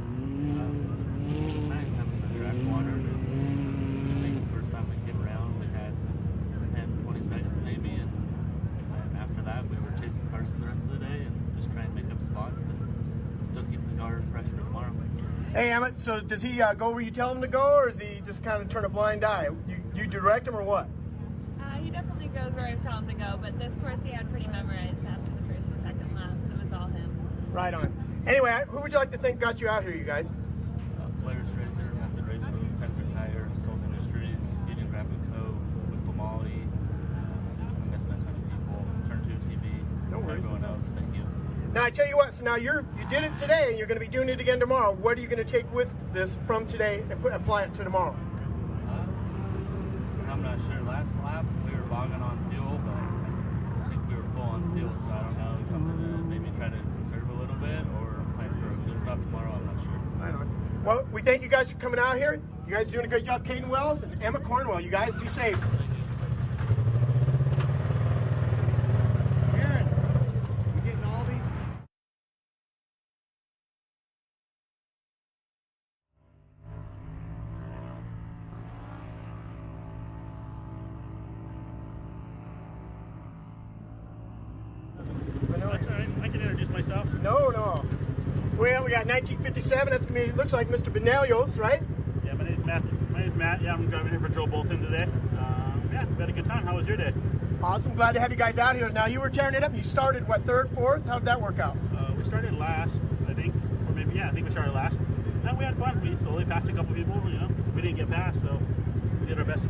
was nice having the track water. I think the first time we came around, we had 10, 20 seconds maybe, and after that, we were chasing Carson the rest of the day and just trying to make up spots and still keep the car fresh for tomorrow. Hey, Emmett, so does he go where you tell him to go, or does he just kind of turn a blind eye? You direct him, or what? He definitely goes where I tell him to go, but this course he had pretty memorized after the first or second lap, so it was all him. Right on. Anyway, who would you like to think got you out here, you guys? Polaris Razor, Method Race Wheels, Tensor Tire, Soul Industries, Union Graphic Co., Whipple Molly, I'm missing a ton of people, Turn 2 TV, no worries, everyone else, thank you. Now I tell you what, so now you did it today and you're going to be doing it again tomorrow. What are you going to take with this from today and apply it to tomorrow? I'm not sure. Last lap we were bogging on fuel, but I think we were full on fuel, so I don't know if I'm going to maybe try to conserve a little bit or plan for a fuel stop tomorrow. I'm not sure. Right on. Well, we thank you guys for coming out here. You guys are doing a great job. Caden Wells and Emma Cornwell. You guys be safe. Aaron, you getting all these? That's all right. I can introduce myself. No. Well, we got 1957. That's going to be, looks like Mr. Benelios, right? Yeah, my name's Matt. Yeah, I'm driving here for Joe Bolton today. Yeah, we had a good time. How was your day? Awesome. Glad to have you guys out here. Now, you were tearing it up. You started, what, third, fourth? How did that work out? We started last, I think. Or maybe, yeah, I think we started last. And we had fun. We slowly passed a couple people, We didn't get past, so we did our best.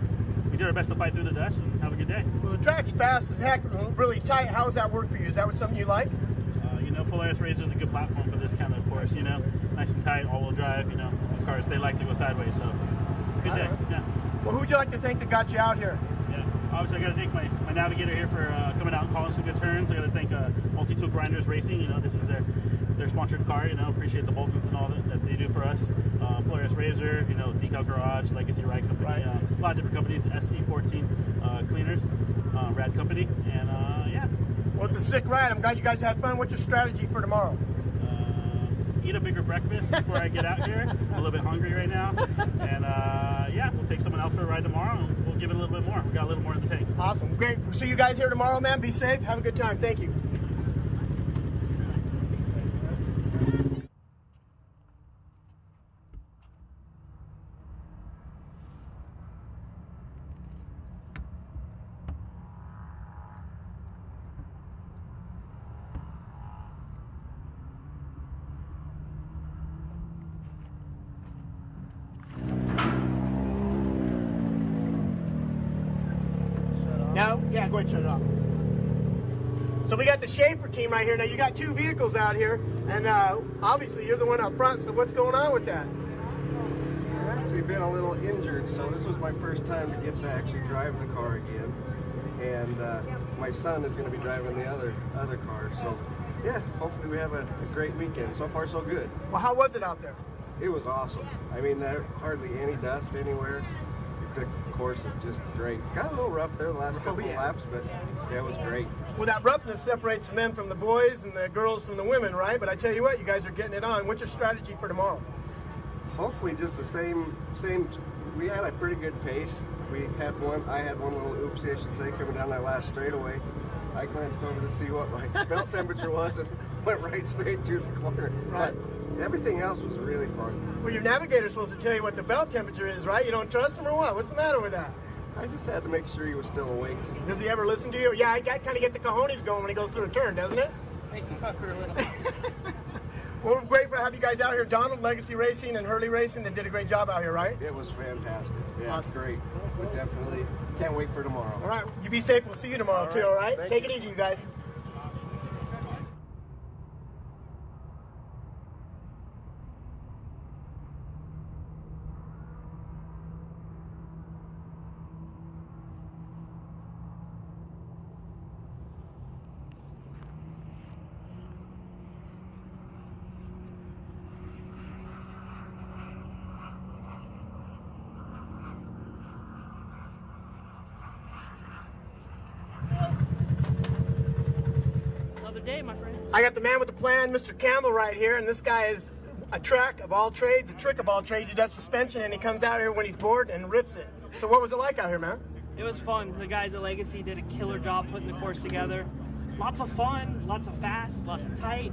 We did our best to fight through the dust and have a good day. Well, the track's fast as heck, really tight. How does that work for you? Is that something you like? Polaris Razor is a good platform for this kind of course, nice and tight, all-wheel drive, these cars, they like to go sideways, so good day, yeah. Well, who would you like to thank that got you out here? Yeah, obviously I got to thank my navigator here for coming out and calling some good turns. I got to thank Multi-Tool Grinders Racing, this is their sponsored car, appreciate the Boltons and all that they do for us. Polaris Razor, Decal Garage, Legacy Ride Company, right. A lot of different companies, SC14 Cleaners, Rad Company, and yeah. Well, it's a sick ride. I'm glad you guys had fun. What's your strategy for tomorrow? Eat a bigger breakfast before I get out here. I'm a little bit hungry right now. And yeah, we'll take someone else for a ride tomorrow and we'll give it a little bit more. We got a little more in the tank. Awesome. Great. We'll see you guys here tomorrow, man. Be safe. Have a good time. Thank you. Now, yeah, go ahead and shut it off. So we got the Schaefer team right here. Now you got two vehicles out here, and obviously you're the one up front, so what's going on with that? I've actually been a little injured, so this was my first time to get to actually drive the car again. And my son is going to be driving the other car, so yeah, hopefully we have a great weekend. So far, so good. Well, how was it out there? It was awesome. I mean, there hardly any dust anywhere. The course is just great. Got a little rough there the last couple of laps, but yeah, it was great. Well, that roughness separates the men from the boys and the girls from the women, right? But I tell you what, you guys are getting it on. What's your strategy for tomorrow? Hopefully just the same. We had a pretty good pace. I had one little oopsie, I should say, coming down that last straightaway. I glanced over to see what my belt temperature was and went right straight through the corner. Right. But everything else was really fun. Well, your navigator's supposed to tell you what the belt temperature is, right? You don't trust him or what? What's the matter with that? I just had to make sure he was still awake. Does he ever listen to you? Yeah, I kind of get the cojones going when he goes through a turn, doesn't it? Makes him pucker a little. Well, we're grateful to have you guys out here. Donald, Legacy Racing, and Hurley Racing, they did a great job out here, right? It was fantastic. Yeah, Awesome. It's great. We definitely can't wait for tomorrow. All right, you be safe. We'll see you tomorrow, too, all right? Take it easy, you guys. Day, my friend. I got the man with the plan, Mr. Campbell, right here, and this guy is a trick of all trades. He does suspension, and he comes out here when he's bored and rips it. So what was it like out here, man? It was fun. The guys at Legacy did a killer job putting the course together. Lots of fun, lots of fast, lots of tight,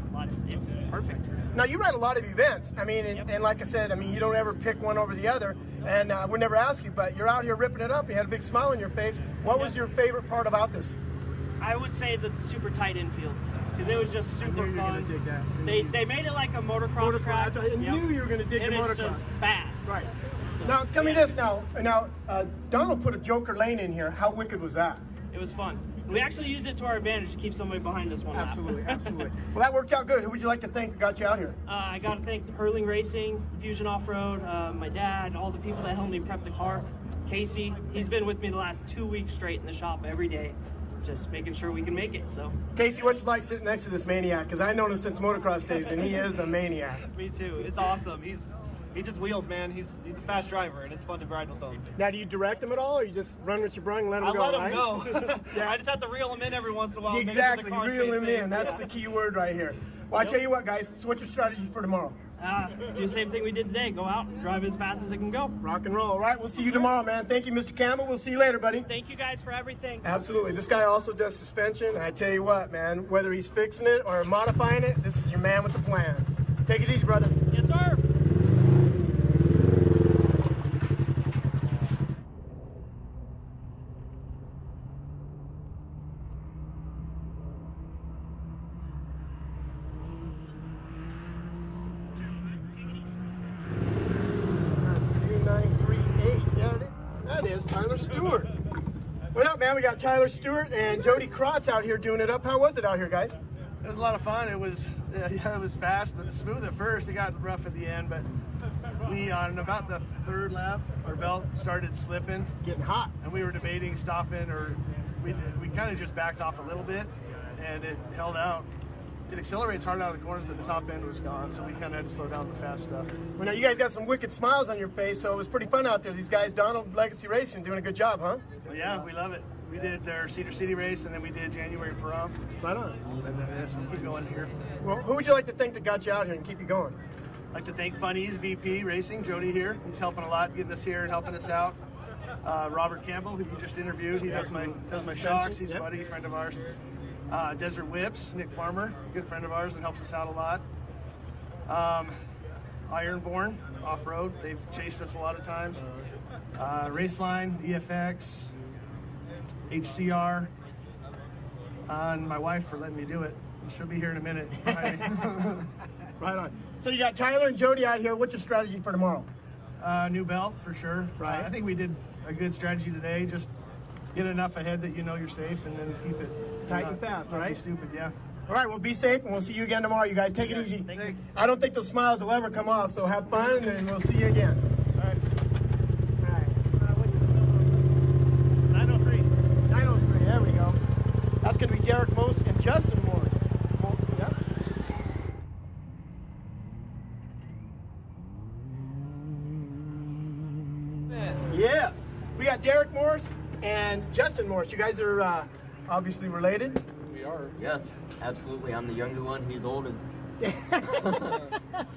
it's perfect. Now, you ride a lot of events. I mean, and like I said, I mean, you don't ever pick one over the other, and I would never ask you, but you're out here ripping it up. You had a big smile on your face. What was your favorite part about this? I would say the super tight infield. Because it was just super fun. Dig that. They made it like a motocross track. I knew you were going to dig the motocross. It's just fast. Right. So, now, tell me this now. Donald put a Joker lane in here. How wicked was that? It was fun. We actually used it to our advantage to keep somebody behind us one lap. Absolutely. Well, that worked out good. Who would you like to thank that got you out here? I got to thank Hurling Racing, Fusion Off-Road, my dad, all the people that helped me prep the car. Casey, he's been with me the last 2 weeks straight in the shop every day, just making sure we can make it. So, Casey, what's it like sitting next to this maniac? Because I've known him since motocross days, and he is a maniac. Me too. It's awesome. He just wheels, man. He's a fast driver, and it's fun to ride with him. Now, do you direct him at all, or you just run with your brung and let him I go? let him right? go. Yeah, I just have to reel him in every once in a while. Exactly, reel him in. That's the key word right here. Well, I tell you what, guys. So, what's your strategy for tomorrow? Do the same thing we did today. Go out, drive as fast as it can go. Rock and roll. All right, we'll see you tomorrow, man. Thank you, Mr. Campbell. We'll see you later, buddy. Thank you guys for everything. Absolutely. This guy also does suspension, and I tell you what, man, whether he's fixing it or modifying it, this is your man with the plan. Take it easy, brother. Yes, sir. Tyler Stewart. What up, man? We got Tyler Stewart and Jody Krotz out here doing it up. How was it out here, guys? It was a lot of fun. It was fast and smooth at first. It got rough at the end, but we, on about the third lap, our belt started slipping. Getting hot. And we were debating stopping, or we kind of just backed off a little bit, and it held out. It accelerates hard out of the corners, but the top end was gone, so we kind of had to slow down the fast stuff. Well, now you guys got some wicked smiles on your face, so it was pretty fun out there. These guys, Donald, Legacy Racing, doing a good job, huh? Well, yeah, we love it. We did their Cedar City race, and then we did January Pahrump. Right on. And then yes, we'll keep going here. Well, who would you like to thank that got you out here and keep you going? I'd like to thank Funny's VP Racing, Jody here. He's helping a lot, getting us here and helping us out. Robert Campbell, who you just interviewed, he does my shocks. He's a buddy, friend of ours. Desert Whips, Nick Farmer, good friend of ours and helps us out a lot. Ironborn, off-road, they've chased us a lot of times. Raceline, EFX, HCR, and my wife for letting me do it. She'll be here in a minute. Right on. So you got Tyler and Jody out here. What's your strategy for tomorrow? New belt, for sure. Right. I think we did a good strategy today. Just get enough ahead that you know you're safe, and then keep it tight and fast, right? Be stupid, yeah. All right, well, be safe, and we'll see you again tomorrow. You guys, take it easy. Thanks. I don't think those smiles will ever come off, so have fun, and we'll see you again. All right. All right. What's the number? 903. 903, there we go. That's going to be Derek Most and Justin Morris. Yep. Yes. We got Derek and Justin Morse. You guys are obviously related. We are. Yes, absolutely. I'm the younger one. He's older.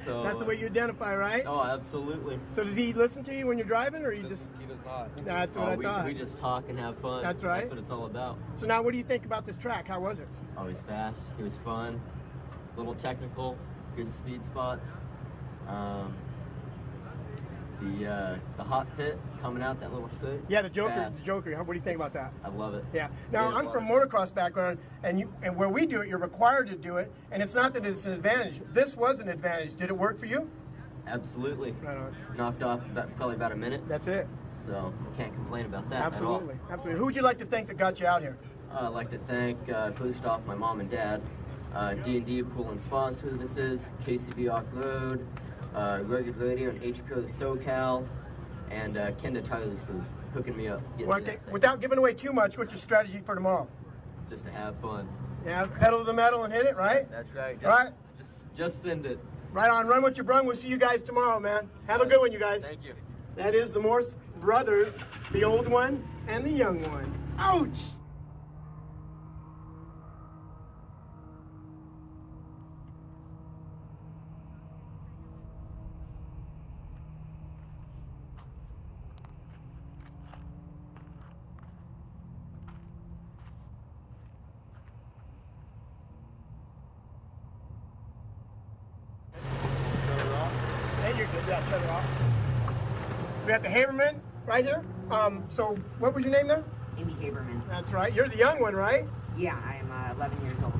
So that's the way you identify, right? Oh, absolutely. So does he listen to you when you're driving, or you He just? He does not. That's what I thought. We just talk and have fun. That's right. That's what it's all about. So now, what do you think about this track? How was it? Oh, he's fast. He was fun. A little technical. Good speed spots. The hot pit coming out that little straight. Yeah, the Joker. Fast. The Joker. What do you think about that? I love it. Yeah. Now I'm from motocross background, and where we do it, you're required to do it, and it's not that it's an advantage. This was an advantage. Did it work for you? Absolutely. Right on. Knocked off probably about a minute. That's it. So can't complain about that. Absolutely. At all. Absolutely. Who would you like to thank that got you out here? I'd like to thank first off my mom and dad, D&D Pool and Sponsor. Who this is KCB Off Road, Rugged Radio and HPO SoCal, and Kenda Tyler's for hooking me up. Well, okay. Without giving away too much, what's your strategy for tomorrow? Just to have fun. Yeah, pedal to the metal and hit it, right? That's right. All right. Just send it. Right on. Run what you brung. We'll see you guys tomorrow, man. Have a good one, you guys. Thank you. That is the Morse brothers, the old one and the young one. Ouch! Yeah, shut it off. We got the Haberman right here. So what was your name there? Amy Haberman. That's right. You're the young one, right? Yeah, I am 11 years old.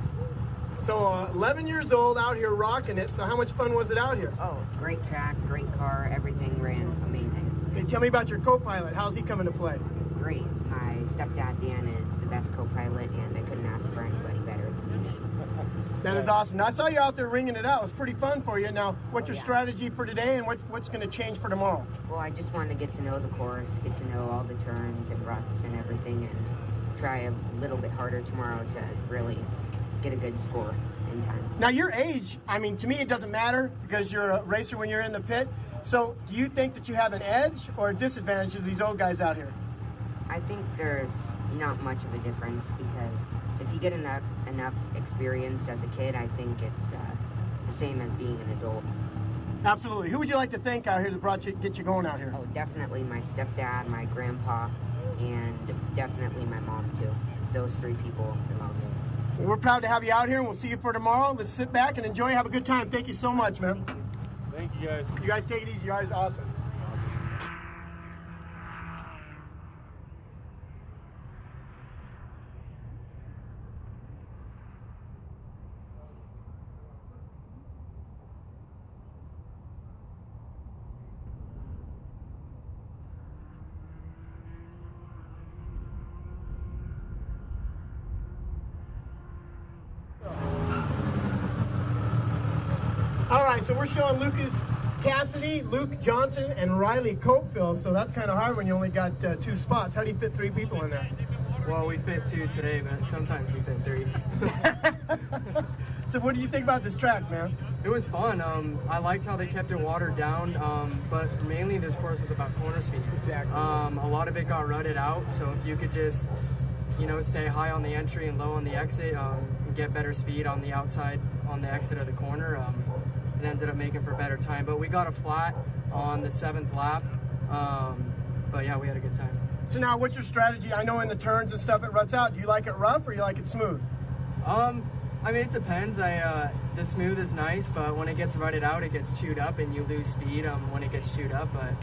So 11 years old out here rocking it. So how much fun was it out here? Oh, great track, great car. Everything ran amazing. Okay, tell me about your co-pilot. How's he coming to play? Great. My stepdad, Dan, is the best co-pilot, and I couldn't ask for anybody better than me. That is awesome. Now, I saw you out there ringing it out. It was pretty fun for you. Now, what's your strategy for today, and what's going to change for tomorrow? Well, I just wanted to get to know the course, get to know all the turns and ruts and everything, and try a little bit harder tomorrow to really get a good score in time. Now, your age, I mean, to me it doesn't matter because you're a racer when you're in the pit. So do you think that you have an edge or a disadvantage to these old guys out here? I think there's not much of a difference because if you get enough experience as a kid, I think it's the same as being an adult. Absolutely. Who would you like to thank out here that get you going out here? Oh, definitely my stepdad, my grandpa, and definitely my mom too. Those three people the most. Well, we're proud to have you out here, and we'll see you for tomorrow. Let's sit back and enjoy. Have a good time. Thank you so much, man. Thank you, guys. You guys take it easy. You guys are awesome. All right, so we're showing Lucas Cassidy, Luke Johnson, and Riley Copefield. So that's kind of hard when you only got 2 spots. How do you fit 3 people in there? Well, we fit 2 today, but sometimes we fit 3. So what do you think about this track, man? It was fun. I liked how they kept it watered down, but mainly this course was about corner speed. Exactly. A lot of it got rutted out, so if you could just, stay high on the entry and low on the exit, and get better speed on the outside, on the exit of the corner, it ended up making for better time. But we got a flat on the 7th lap, but yeah, we had a good time. So now what's your strategy? I know in the turns and stuff it ruts out. Do you like it rough or you like it smooth? I mean, it depends. The smooth is nice, but when it gets rutted out, it gets chewed up and you lose speed when it gets chewed up, but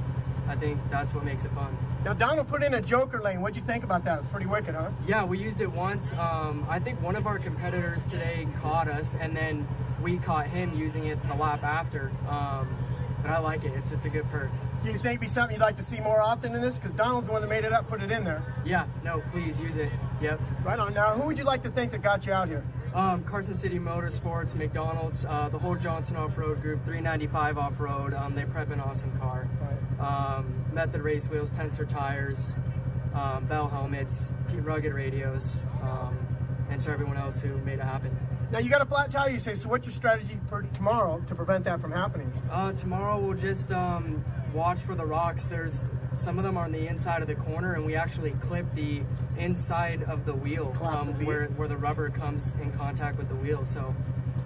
I think that's what makes it fun. Now, Donald put in a joker lane. What'd you think about that? It's pretty wicked, huh? Yeah, we used it once. I think one of our competitors today caught us, and then we caught him using it the lap after. But I like it. It's a good perk. Do you think it'd be something you'd like to see more often in this? Because Donald's the one that made it up, put it in there. Yeah, no, please use it. Yep. Right on. Now, who would you like to think that got you out here? Carson City Motorsports, McDonald's, the whole Johnson Off-Road Group, 395 Off-Road. They prep an awesome car. Right. Method Race Wheels, Tensor Tires, Bell Helmets, Rugged Radios, and to everyone else who made it happen. Now, you got a flat tire, you say, so what's your strategy for tomorrow to prevent that from happening? Tomorrow we'll just watch for the rocks. There's some of them are on the inside of the corner, and we actually clip the inside of the wheel where the rubber comes in contact with the wheel. So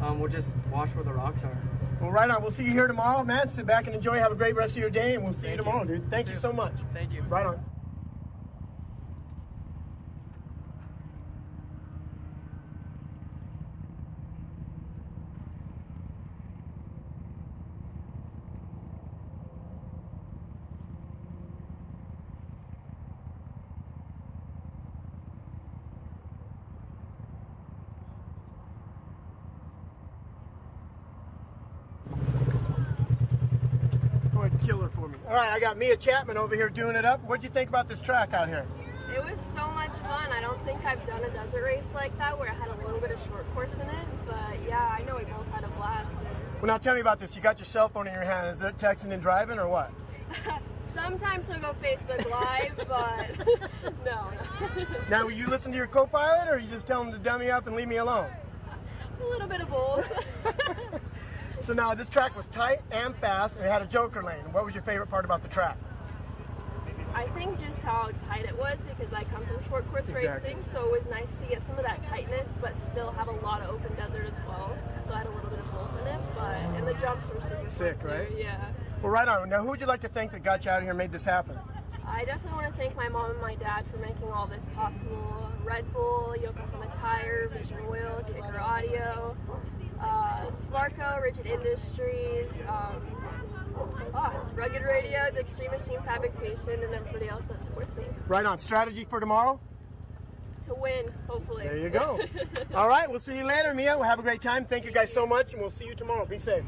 we'll just watch where the rocks are. Well, right on. We'll see you here tomorrow, man. Sit back and enjoy. Have a great rest of your day, and we'll see you tomorrow, dude. Thank you so much. Thank you. Right on. Killer for me. All right, I got Mia Chapman over here doing it up. What'd you think about this track out here? It was so much fun. I don't think I've done a desert race like that where I had a little bit of short course in it, but yeah, I know we both had a blast. Well, now tell me about this. You got your cell phone in your hand. Is it texting and driving or what? Sometimes he'll go Facebook Live, but no. Now, will you listen to your co-pilot, or you just tell him to dummy up and leave me alone? A little bit of both. So now, this track was tight and fast, and it had a joker lane. What was your favorite part about the track? I think just how tight it was, because I come from short course racing, so it was nice to get some of that tightness, but still have a lot of open desert as well. So I had a little bit of both in it, and the jumps were super sick, fun right? Too. Yeah. Well, right on. Now, who would you like to thank that got you out here and made this happen? I definitely want to thank my mom and my dad for making all this possible. Red Bull, Yokohama Tire, Vision Oil, Kicker Audio, Sparco, Rigid Industries, Rugged Radios, Extreme Machine Fabrication, and everybody else that supports me. Right on. Strategy for tomorrow? To win, hopefully. There you go. All right, we'll see you later, Mia. We'll have a great time. Thank you guys so much, and we'll see you tomorrow. Be safe.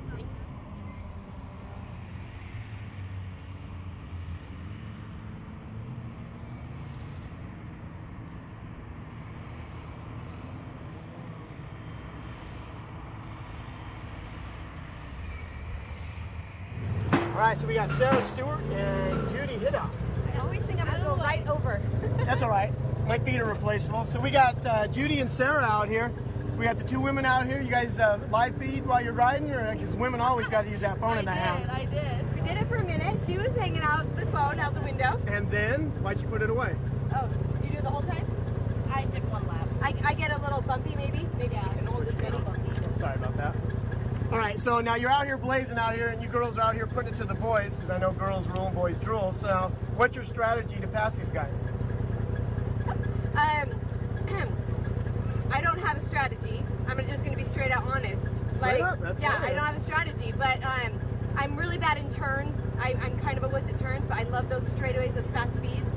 All right, so we got Sarah Stewart and Judy Hiddock. I always think I'm going to go right over. That's all right. My feet are replaceable. So we got Judy and Sarah out here. We got the two women out here. You guys live feed while you're riding? Because women always got to use that phone in the hand. I did. We did it for a minute. She was hanging out the phone out the window. And then, why'd you put it away? Oh, did you do it the whole time? I did one lap. I get a little bumpy maybe. Maybe she couldn't hold it steady. Sorry about that. All right, so now you're out here blazing out here, and you girls are out here putting it to the boys, because I know girls rule and boys drool. So what's your strategy to pass these guys? I don't have a strategy. I'm just going to be straight out honest. Straight up, that's yeah, fine. I don't have a strategy, but I'm really bad in turns. I'm kind of a wuss at turns, but I love those straightaways, those fast speeds.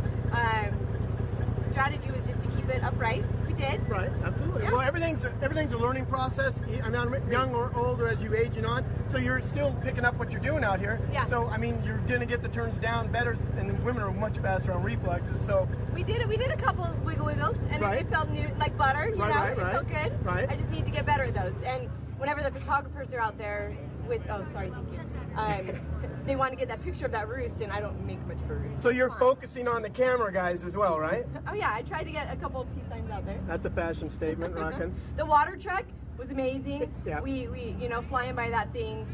Strategy was just to keep it upright. We did. Right, absolutely. Yeah. Well, everything's a learning process. I mean, young or older as you age on, so you're still picking up what you're doing out here. Yeah. So I mean, you're gonna get the turns down better, and women are much faster on reflexes. So we did it. We did a couple of wiggles, and it felt new, like butter. You know, it felt good. Right. I just need to get better at those. And whenever the photographers are out there with, thank you. They want to get that picture of that roost, and I don't make much of a roost. So you're focusing on the camera guys as well, right? Oh yeah, I tried to get a couple of peace signs out there. That's a fashion statement, rockin'. The water truck was amazing. Yeah. We flying by that thing.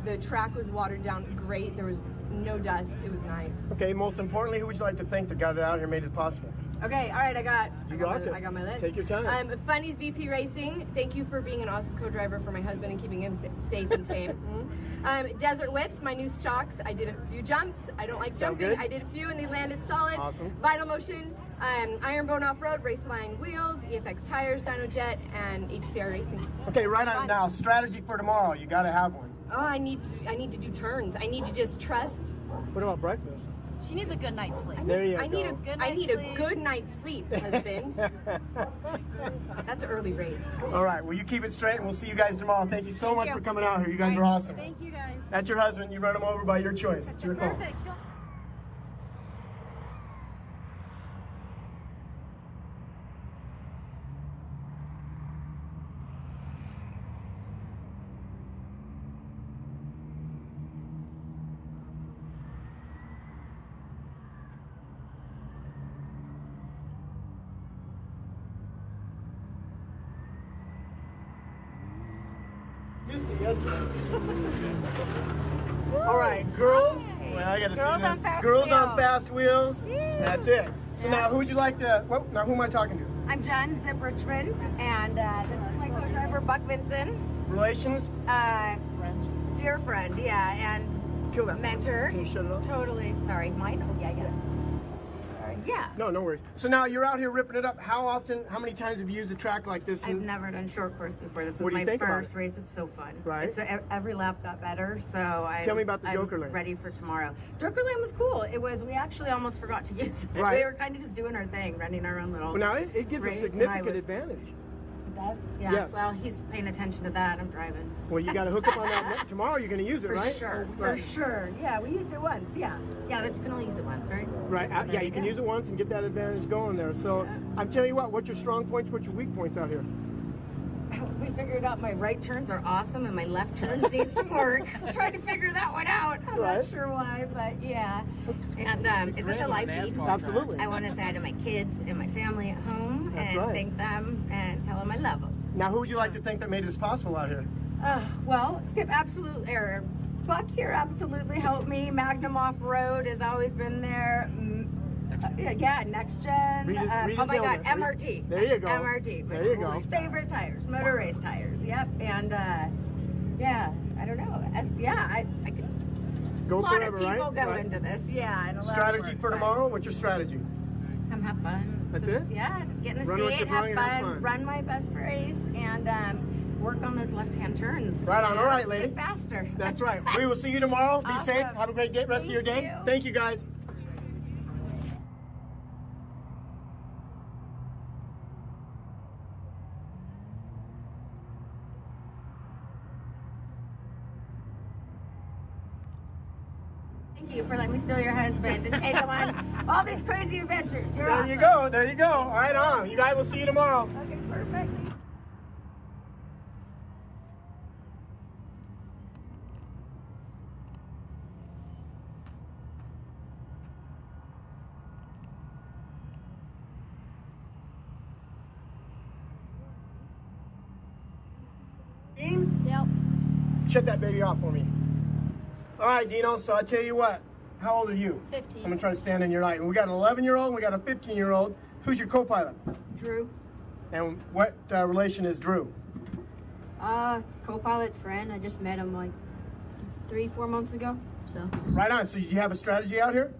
The track was watered down great. There was no dust. It was nice. Okay, most importantly, who would you like to thank that got it out here and made it possible? Okay, all right, I got my list. Take your time. Funnies VP Racing, thank you for being an awesome co-driver for my husband and keeping him safe and tame. Desert Whips, my new shocks. I did a few jumps. I don't like jumping. I did a few and they landed solid. Awesome. Vital Motion, Ironbone Off-Road, Raceline Wheels, EFX Tires, DynoJet, and HCR Racing. Okay, right on now. Strategy for tomorrow. You got to have one. Oh, I need to do turns. I need to just trust. What about breakfast? She needs a good night's sleep. There you go. I need a good night's sleep, husband. That's an early race. All right, well, you keep it straight, and we'll see you guys tomorrow. Thank you so much for coming out here. You guys are awesome. Thank you, guys. That's your husband. You run him over by your choice. It's your call. Perfect. Missed it yesterday. All right, girls. Well, I gotta Girls see on this. fast Girls wheels. on fast wheels. That's it. So now, who would you like to? Well, now who am I talking to? I'm Jen Zip Richmond, and this is my co-driver Buck Vinson. Relations? Dear friend, yeah, and Kill that. mentor. Can you shut it off? Totally. Sorry, mine. Oh yeah, I got it. Yeah. No, no worries. So now you're out here ripping it up. How often? How many times have you used a track like this? I've never done short course before. This is What do you my think about first it? race. It's so fun. Right. It's every lap got better. So Tell me about the Joker I'm lane. ready for tomorrow. Joker lane was cool. It was. We actually almost forgot to use it. Right. We were kind of just doing our thing, running our own little. Well, now it gives a race, and I significant was- advantage. It does. Yeah. Yes. Well, he's paying attention to that. I'm driving. Well, you got to hook up on that. Tomorrow you're going to use it, For right? sure. Oh, right. For sure. Yeah, we used it once. Yeah. Yeah, you can only use it once, right? Right. So Yeah, there you can use it once and get that advantage going there. So I'm telling you what. What's your strong points? What's your weak points out here? We figured out my right turns are awesome and my left turns need some work. I'm trying to figure that one out. I'm Right. not sure why, but yeah. And is this a live feed? Absolutely. I want to say hi to my kids and my family at home That's and right. thank them and tell them I love them. Now, who would you like to think that made this possible out here? Well, Skip absolutely, or Buck here absolutely helped me. Magnum Off Road has always been there. Yeah, Next Gen. Rita's Oh my God, Illness. MRT. There you go. MRT. There you go. Favorite tires, motor race tires. Yep. And yeah, I don't know. I could. Go a lot forever, of people right? go Right. into this. Yeah. And a lot of Strategy work, for but tomorrow? What's your strategy? Come have fun. That's Just- it? Yeah, just get in the Run seat what and you're have doing fun, and have fun. run my best race, and work on those left-hand turns. Right on. All right, lady. Get faster. That's right. We will see you tomorrow. Be Awesome. safe. Have a great day, rest of your day. Thank you, guys. Thank you for letting me steal your husband and take him on all these crazy adventures. You're There awesome. you go. There you go. All right, on. You guys will see you tomorrow. Okay, perfect. Dean? Yep. Shut that baby off for me. All right, Dino. So I tell you what. How old are you? 15. I'm gonna try to stand in your light. We got an 11-year-old. And we got a 15-year-old. Who's your co-pilot? Drew. And what relation is Drew? Co-pilot friend. I just met him like 3-4 months ago. So Right on. So you have a strategy out here?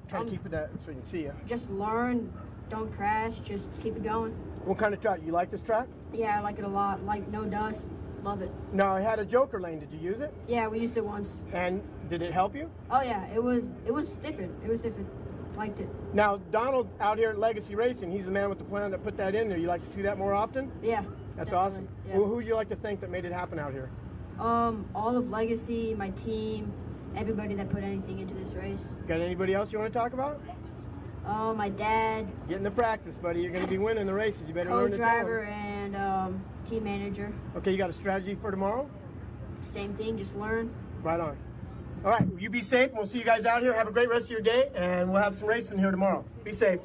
Try to keep it that so you can see you. just learn, don't crash, just keep it going. What kind of track? You like this track? Yeah, I like it a lot. Like no dust, love it. No, I had a Joker lane. Did you use it? Yeah, we used it once. And did it help you? Oh yeah, it was different. It was different. Liked it. Now, Donald out here at Legacy Racing, he's the man with the plan that put that in there. You like to see that more often? Yeah. That's definitely, awesome. yeah. Well, who would you like to think that made it happen out here? All of Legacy, my team, everybody that put anything into this race. Got anybody else you want to talk about? Oh, my dad, Get in the practice, buddy. You're going to be winning the races. You better learn to tell 'em. co-driver, and team manager. Okay, you got a strategy for tomorrow? Same thing, just learn. Right on. All right, you be safe. We'll see you guys out here. Have a great rest of your day, and we'll have some racing here tomorrow. Be safe.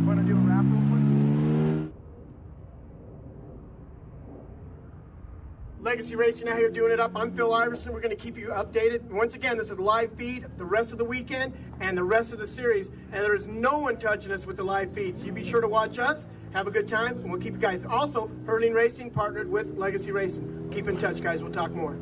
Want to do a wrap real quick? Legacy Racing out here doing it up. I'm Phil Iverson. We're going to keep you updated. Once again, this is live feed the rest of the weekend and the rest of the series, and there is no one touching us with the live feed. So you be sure to watch us. Have a good time, and we'll keep you guys. Also, Hurling Racing partnered with Legacy Racing. Keep in touch, guys. We'll talk more.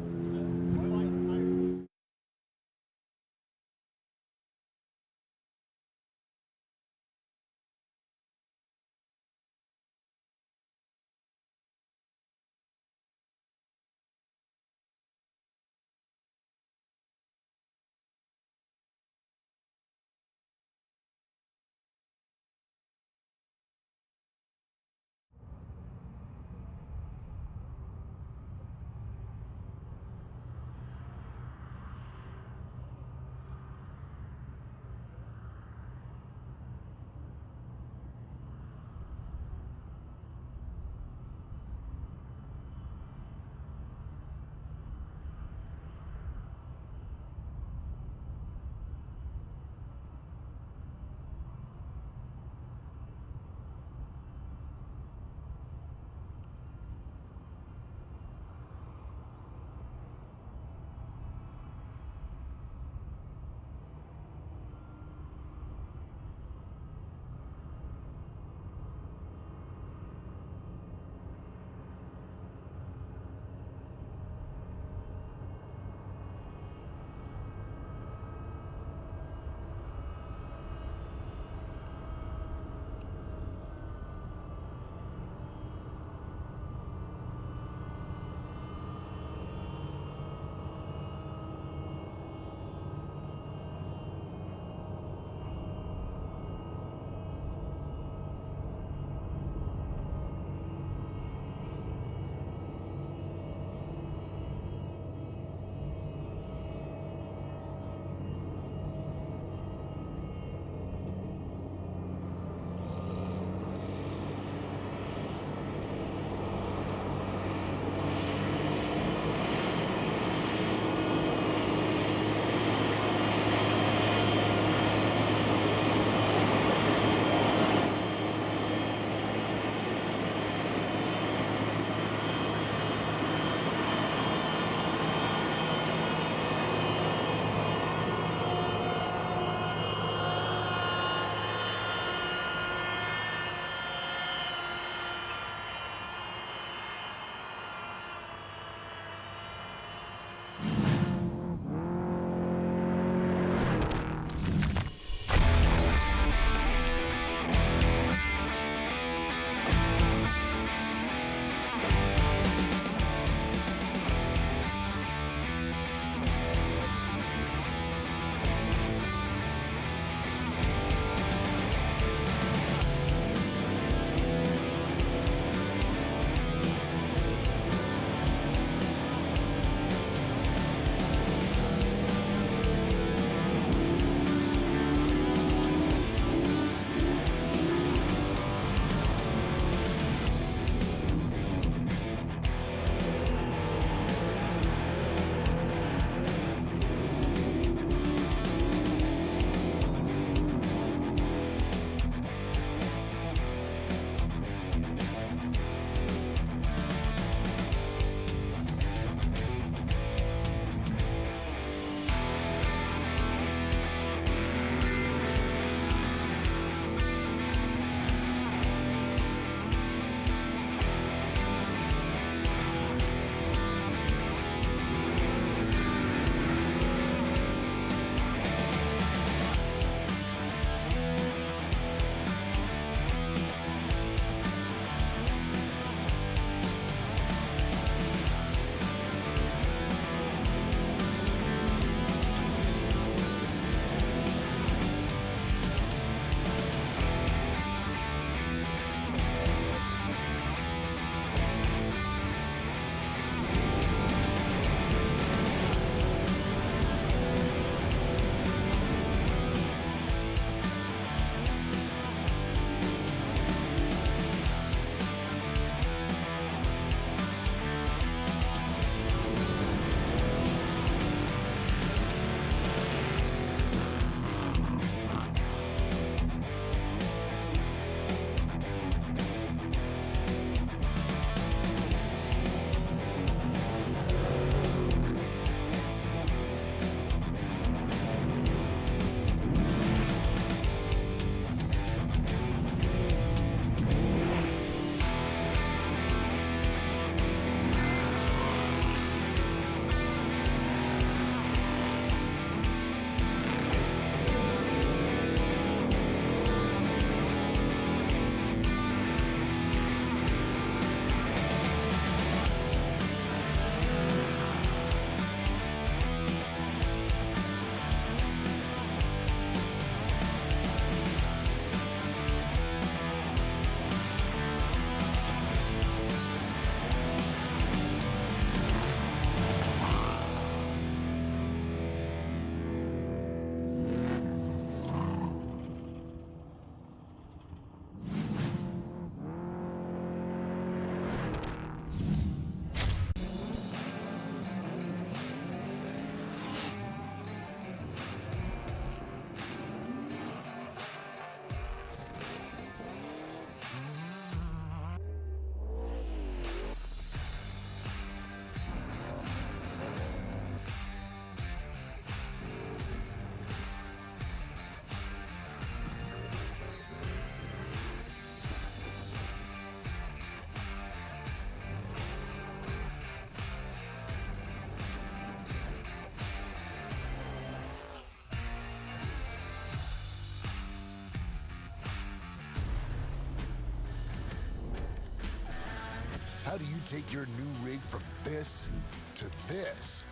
How do you take your new rig from this to this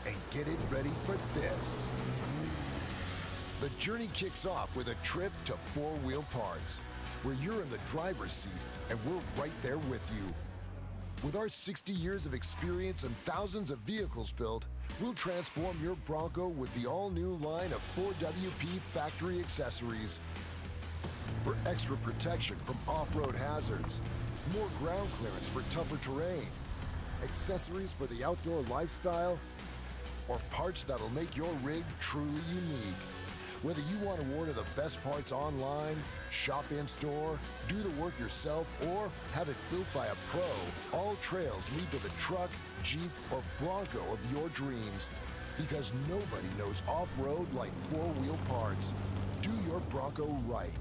and get it ready for this? The journey kicks off with a trip to 4 Wheel Parts, where you're in the driver's seat and we're right there with you. With our 60 years of experience and thousands of vehicles built, we'll transform your Bronco with the all-new line of 4WP factory accessories. For extra protection from off-road hazards, more ground clearance for tougher terrain, accessories for the outdoor lifestyle, or parts that'll make your rig truly unique. Whether you want to order the best parts online, shop in-store, do the work yourself, or have it built by a pro, all trails lead to the truck, Jeep, or Bronco of your dreams. Because nobody knows off-road like 4 Wheel Parts. Do your Bronco right.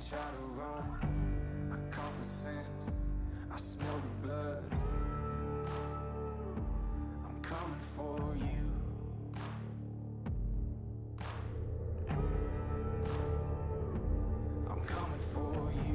try to run. I caught the scent, I smell the blood. I'm coming for you. I'm coming for you.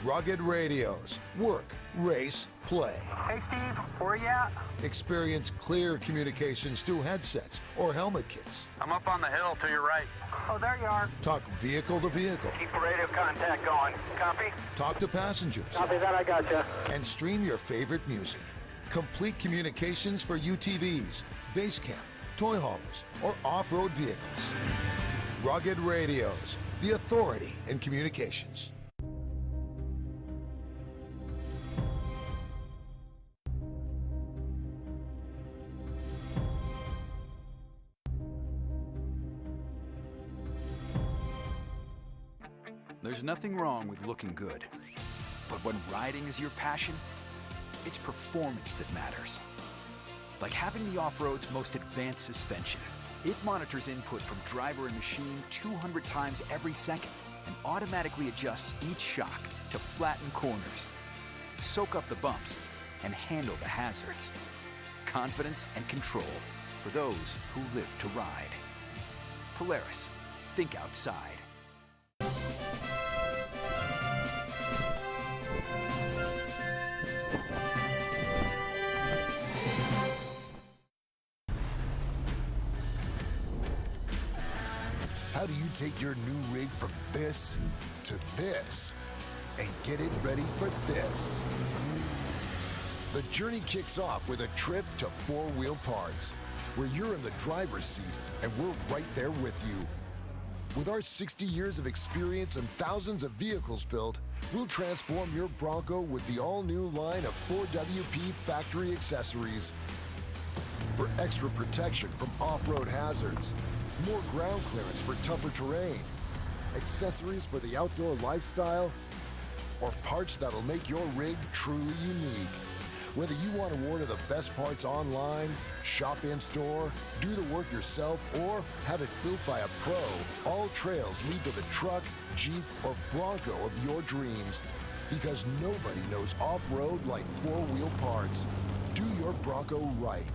Rugged radios. Work, race, play. Hey, Steve, where you at? Experience clear communications through headsets or helmet kits. I'm up on the hill to your right. Oh, there you are. Talk vehicle to vehicle. Keep the radio contact going. Copy? Talk to passengers. Copy that, I gotcha. And stream your favorite music. Complete communications for UTVs, base camp, toy haulers, or off-road vehicles. Rugged radios. The authority in communications. There's nothing wrong with looking good. But when riding is your passion, it's performance that matters. Like having the off-road's most advanced suspension. It monitors input from driver and machine 200 times every second and automatically adjusts each shock to flatten corners, soak up the bumps, and handle the hazards. Confidence and control for those who live to ride. Polaris. Think outside. How do you take your new rig from this to this and get it ready for this? The journey kicks off with a trip to Four Wheel Parts, where you're in the driver's seat and we're right there with you. With our 60 years of experience and thousands of vehicles built, we'll transform your Bronco with the all-new line of 4WP factory accessories. For extra protection from off-road hazards, more ground clearance for tougher terrain, accessories for the outdoor lifestyle, or parts that'll make your rig truly unique. Whether you want to order the best parts online, shop in store, do the work yourself, or have it built by a pro, all trails lead to the truck, Jeep, or Bronco of your dreams. Because nobody knows off-road like 4-Wheel Parts. Do your Bronco right.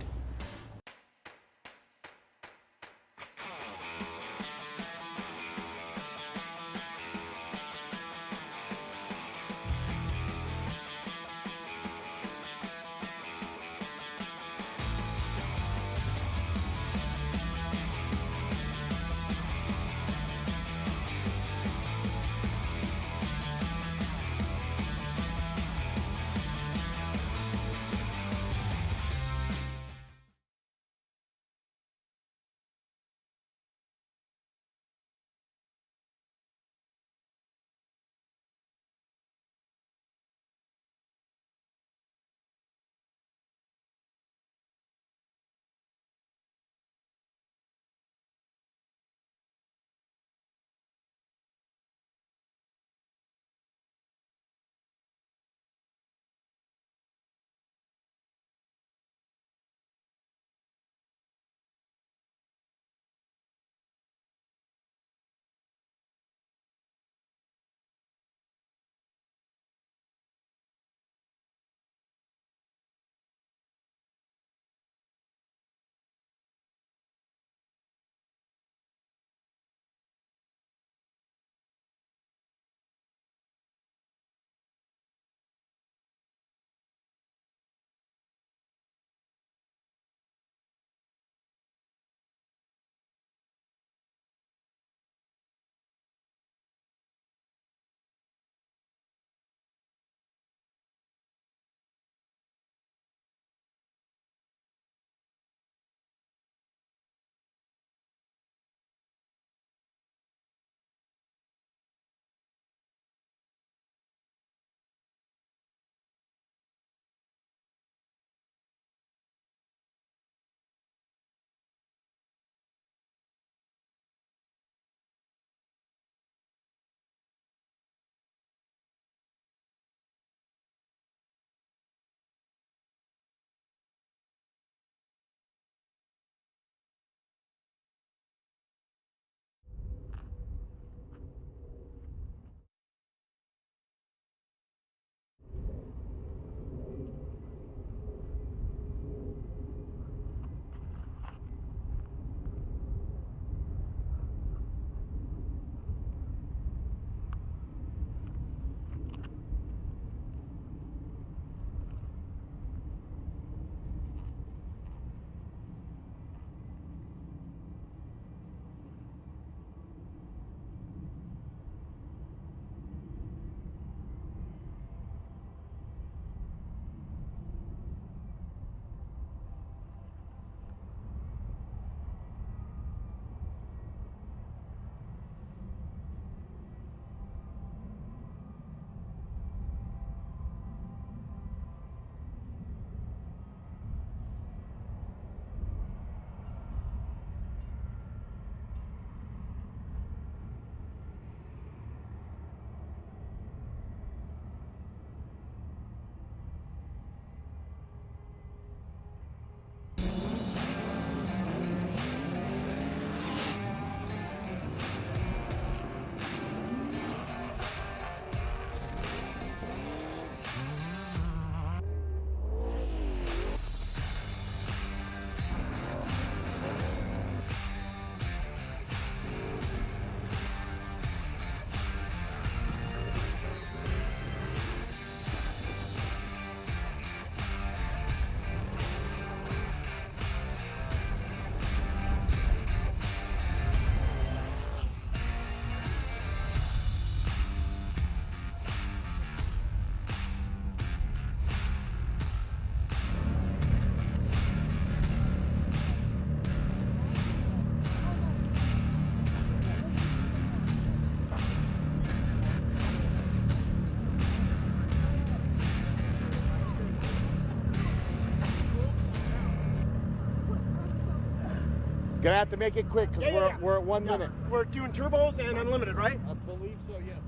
Gonna have to make it quick because we're at 1 minute. We're doing turbos and unlimited, right? I believe so, yes.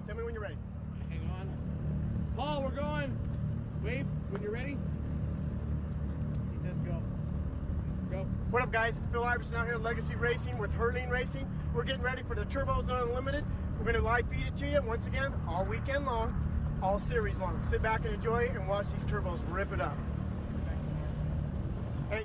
Tell me when you're ready. Hang on. Paul, we're going. Wave when you're ready. He says go. Go. What up, guys? Phil Iverson out here at Legacy Racing with Hurling Racing. We're getting ready for the Turbos Unlimited. We're going to live feed it to you once again all weekend long, all series long. Sit back and enjoy it and watch these turbos rip it up. Hey.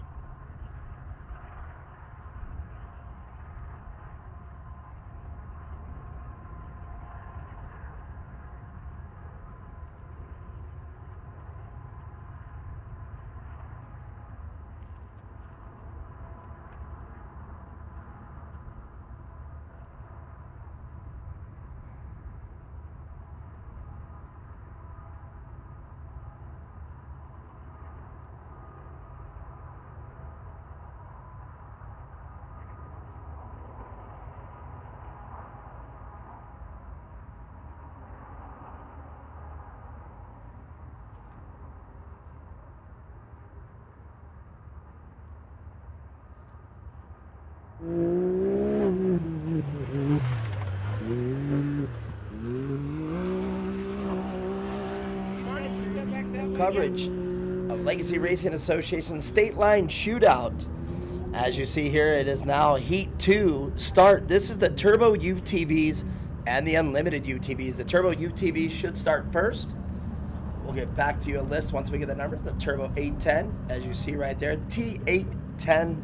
Coverage of Legacy Racing Association State Line Shootout. As you see here, it is now Heat 2 start. This is the Turbo UTVs and the Unlimited UTVs. The Turbo UTVs should start first. We'll get back to you a list once we get the numbers. The Turbo 810, as you see right there, T810,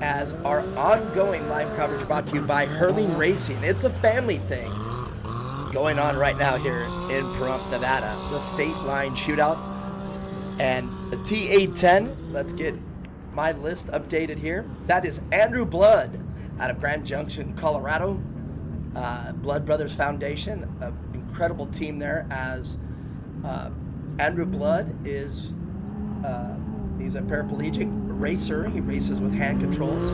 as our ongoing live coverage brought to you by Hurling Racing. It's a family thing going on right now here in Pahrump, Nevada. The State Line Shootout. And the T810, let's get my list updated here. That is Andrew Blood out of Grand Junction, Colorado. Blood Brothers Foundation, an incredible team there, as Andrew Blood is, he's a paraplegic racer. He races with hand controls,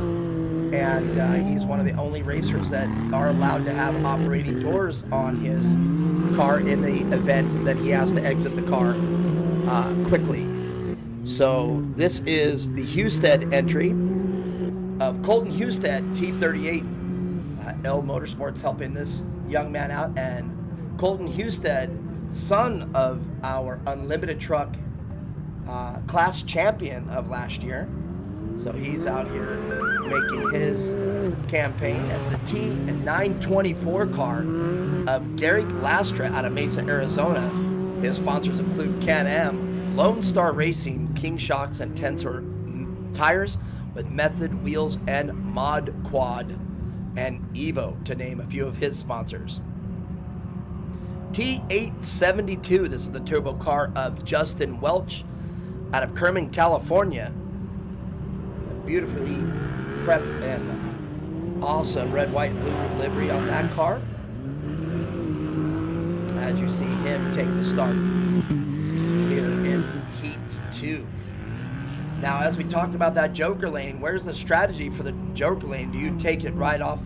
and he's one of the only racers that are allowed to have operating doors on his car in the event that he has to exit the car quickly. So this is the Husted entry of Colton Husted, T38. L Motorsports helping this young man out, and Colton Husted, son of our Unlimited Truck class champion of last year. So he's out here making his campaign as the T924 car of Garrick Lastra out of Mesa, Arizona. His sponsors include Can-Am, Lone Star Racing, King Shocks, and Tensor tires, with Method wheels and Mod Quad and Evo, to name a few of his sponsors. T872, this is the turbo car of Justin Welch out of Kerman, California. A beautifully prepped and awesome red, white, blue livery on that car. As you see him take the start here in Heat 2. Now, as we talked about that Joker lane, where's the strategy for the Joker lane? Do you take it right off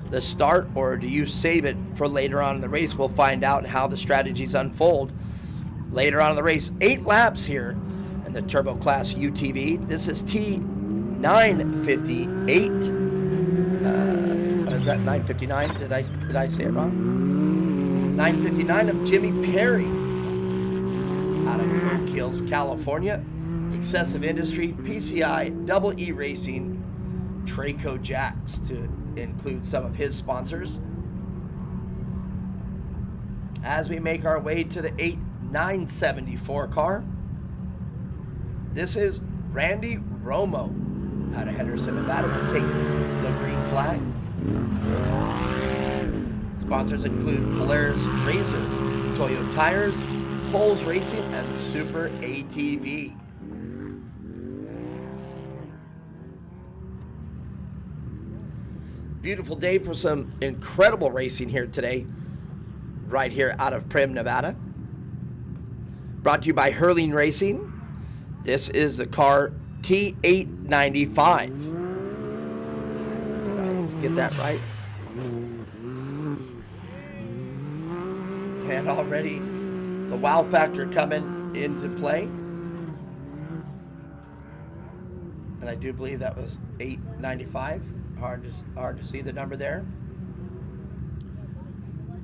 the start, or do you save it for later on in the race? We'll find out how the strategies unfold later on in the race. 8 laps here in the Turbo Class UTV. This is T958. What is that, 959? Did I say it wrong? 959 of Jimmy Perry out of Oak Hills, California. Excessive Industry, PCI, Double E Racing, Traco Jacks, to include some of his sponsors. As we make our way to the 8974 car, this is Randy Romo out of Henderson, Nevada. We'll take the green flag. Sponsors include Polaris Razor, Toyo Tires, Poles Racing, and Super ATV. Beautiful day for some incredible racing here today, right here out of Primm, Nevada. Brought to you by Hurling Racing. This is the car T895. Did I get that right? And already the wow factor coming into play. And I do believe that was 895. Hard to see the number there.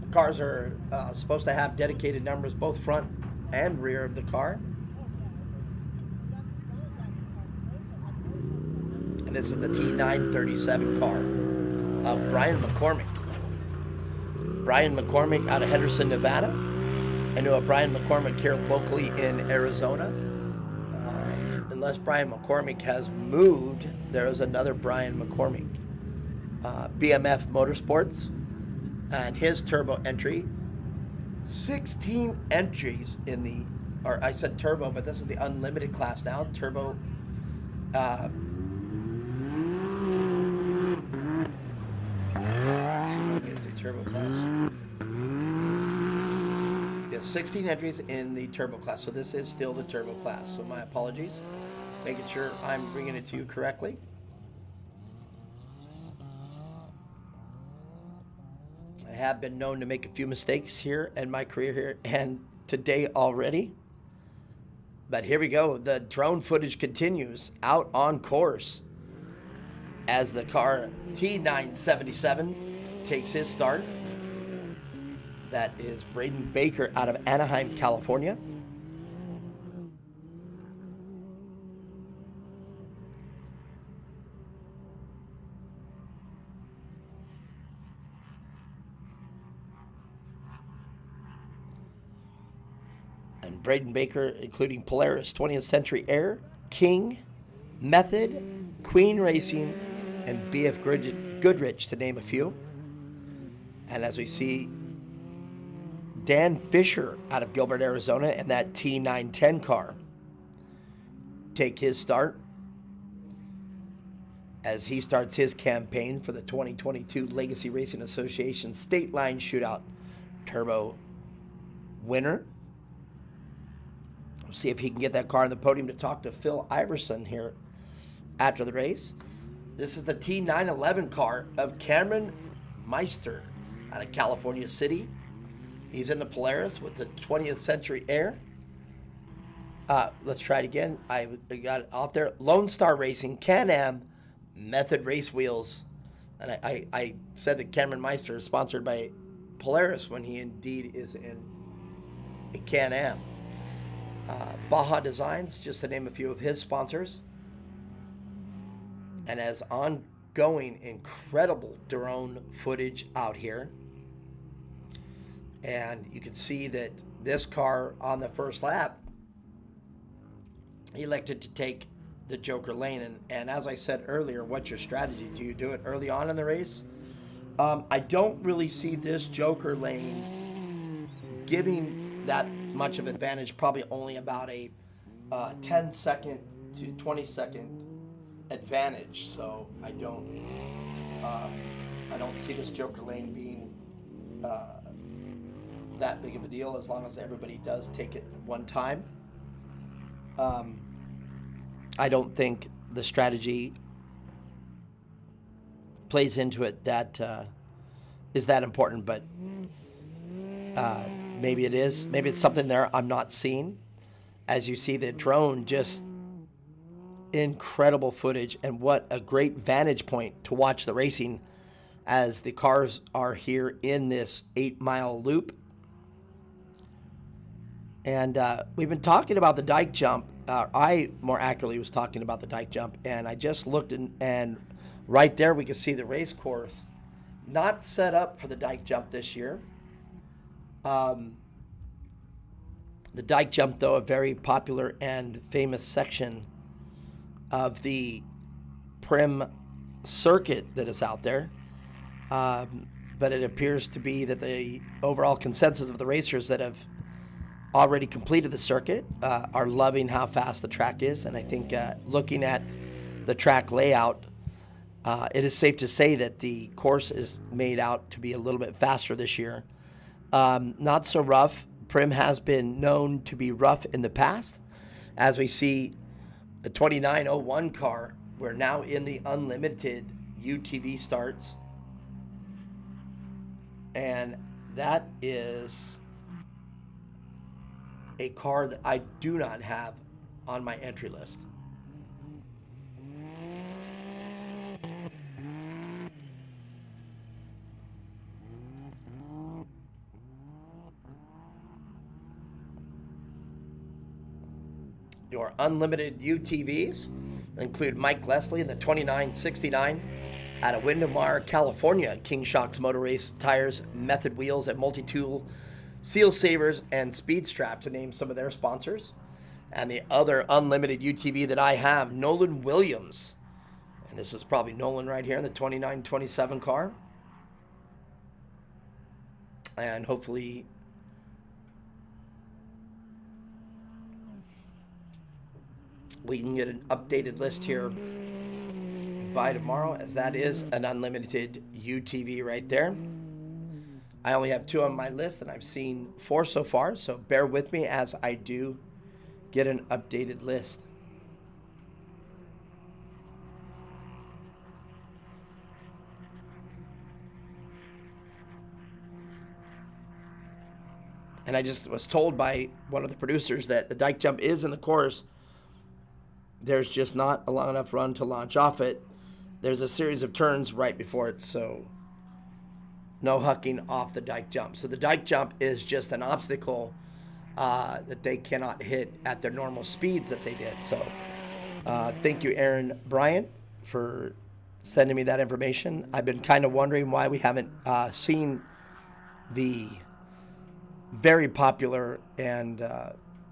Cars are supposed to have dedicated numbers, both front and rear of the car. And this is the T937 car of Brian McCormick. Brian McCormick out of Henderson, Nevada. I know a Brian McCormick here locally in Arizona. Unless Brian McCormick has moved, there is another Brian McCormick. BMF Motorsports and his turbo entry. 16 entries in the, or I said turbo, but this is the unlimited class now. Turbo. Turbo class. Yes, 16 entries in the turbo class. So this is still the turbo class. So my apologies. Making sure I'm bringing it to you correctly. I have been known to make a few mistakes here in my career here and today already. But here we go. The drone footage continues out on course as the car T977 takes his start. That is Braden Baker out of Anaheim, California. And Braden Baker, including Polaris, 20th Century Air, King, Method, Queen Racing, and BF Goodrich, to name a few. And as we see, Dan Fisher out of Gilbert, Arizona, and that T910 car take his start as he starts his campaign for the 2022 Legacy Racing Association State Line Shootout Turbo winner. We'll see if he can get that car on the podium to talk to Phil Iverson here after the race. This is the T911 car of Cameron Meister out of California City. He's in the Polaris with the 20th Century Air. Let's try it again. I got it off there. Lone Star Racing, Can-Am, Method Race Wheels. And I said that Cameron Meister is sponsored by Polaris when he indeed is in a Can-Am. Baja Designs, just to name a few of his sponsors. And as ongoing, incredible drone footage out here. And you can see that this car on the first lap elected to take the Joker lane. And as I said earlier, what's your strategy? Do you do it early on in the race? I don't really see this Joker lane giving that much of advantage, probably only about a 10 second to 20 second advantage. So I don't see this Joker lane being that big of a deal as long as everybody does take it one time. I don't think the strategy plays into it that is that important, but maybe it is. Maybe it's something there I'm not seeing. As you see the drone, just incredible footage, and what a great vantage point to watch the racing as the cars are here in this 8-mile loop. And we've been talking about the dike jump. I more accurately was talking about the dike jump, and I just looked and right there we can see the race course not set up for the dike jump this year. The dike jump, though, a very popular and famous section of the Prim circuit that is out there. But it appears to be that the overall consensus of the racers that have already completed the circuit are loving how fast the track is. And I think looking at the track layout, it is safe to say that the course is made out to be a little bit faster this year. Not so rough. Prim has been known to be rough in the past. As we see the 2901 car, we're now in the unlimited UTV starts. And that is a car that I do not have on my entry list. your unlimited UTVs include Mike Leslie in the 2969 out of Windermere, California. King Shocks Motor Race tires, Method wheels, and multi-tool Seal Savers and Speed Strap, to name some of their sponsors. And the other unlimited UTV that I have, Nolan Williams. And this is probably Nolan right here in the 2927 car. And hopefully we can get an updated list here by tomorrow, as that is an unlimited UTV right there. I only have 2 on my list, and I've seen 4 so far, so bear with me as I do get an updated list. And I just was told by one of the producers that the dike jump is in the course. There's just not a long enough run to launch off it. There's a series of turns right before it, so no hucking off the dike jump. So the dike jump is just an obstacle that they cannot hit at their normal speeds that they did. So thank you, Aaron Bryant, for sending me that information. I've been kind of wondering why we haven't seen the very popular and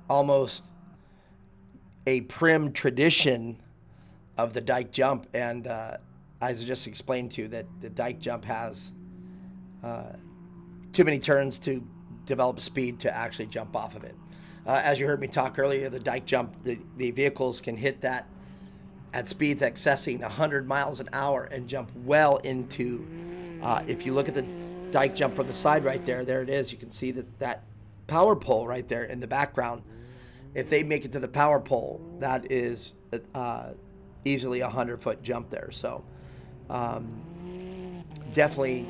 almost a prim tradition of the dike jump. And I just explained to you that the dike jump has too many turns to develop a speed to actually jump off of it. As you heard me talk earlier, the dike jump, the vehicles can hit that at speeds accessing 100 miles an hour and jump well into, if you look at the dike jump from the side right there, there it is. You can see that power pole right there in the background. If they make it to the power pole, that is easily a 100-foot jump there. So definitely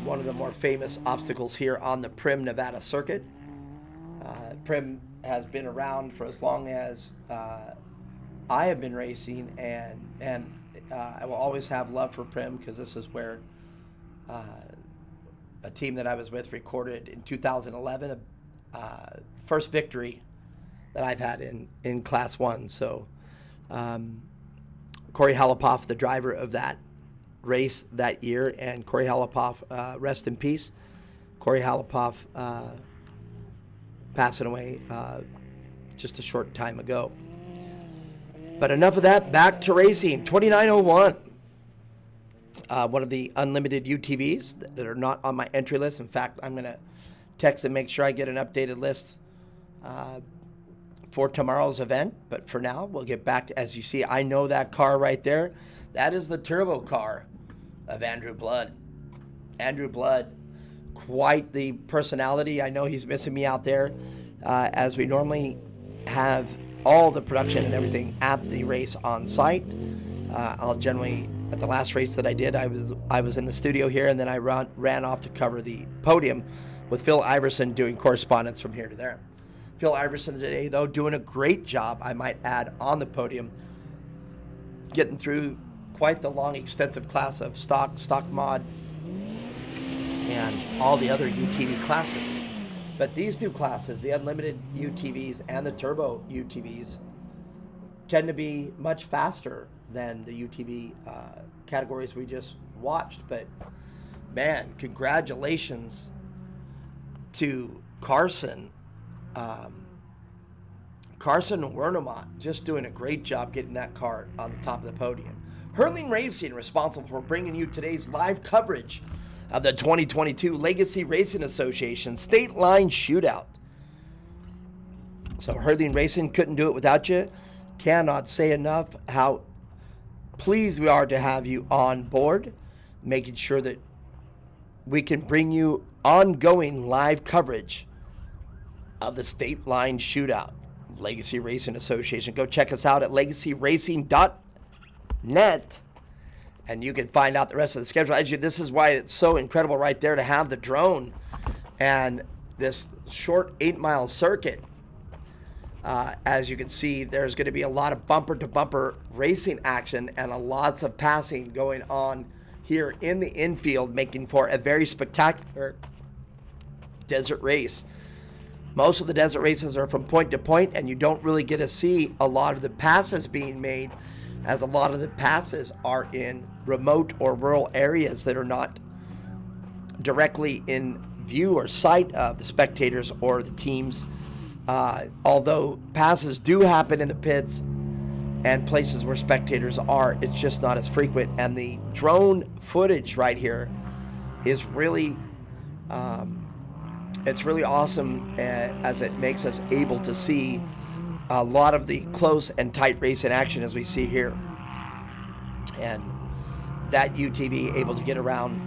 one of the more famous obstacles here on the Prim Nevada circuit. Prim has been around for as long as I have been racing, and I will always have love for Prim, because this is where a team that I was with recorded in 2011 first victory that I've had in Class 1. So Corey Halapoff, the driver of that race that year, and Corey Halapoff, rest in peace. Corey Halapoff passing away just a short time ago. But enough of that, back to racing. 2901, one of the unlimited UTVs that are not on my entry list. In fact, I'm going to text and make sure I get an updated list for tomorrow's event. But for now, we'll get back to, as you see, I know that car right there. That is the turbo car of Andrew Blood. Andrew Blood, quite the personality. I know he's missing me out there, as we normally have all the production and everything at the race on site. I'll generally, at the last race that I did, I was in the studio here, and then I ran off to cover the podium with Phil Iverson, doing correspondence from here to there. Phil Iverson today, though, doing a great job, I might add, on the podium, getting through quite the long, extensive class of stock mod, and all the other UTV classes. But these two classes, the unlimited UTVs and the turbo UTVs, tend to be much faster than the UTV categories we just watched. But man, congratulations to Carson. Carson Wernemont, just doing a great job getting that car on the top of the podium. Hurling Racing, responsible for bringing you today's live coverage of the 2022 Legacy Racing Association State Line Shootout. So Hurling Racing couldn't do it without you. Cannot say enough how pleased we are to have you on board, making sure that we can bring you ongoing live coverage of the State Line Shootout. Legacy Racing Association. Go check us out at legacyracing.net, and you can find out the rest of the schedule. Actually, this is why it's so incredible right there to have the drone and this short 8-mile circuit. As you can see, there's going to be a lot of bumper-to-bumper racing action and lots of passing going on here in the infield, making for a very spectacular desert race. Most of the desert races are from point to point, and you don't really get to see a lot of the passes being made, as a lot of the passes are in remote or rural areas that are not directly in view or sight of the spectators or the teams. Although passes do happen in the pits and places where spectators are, it's just not as frequent. And the drone footage right here is really, it's really awesome, as it makes us able to see a lot of the close and tight race in action as we see here. And that UTV able to get around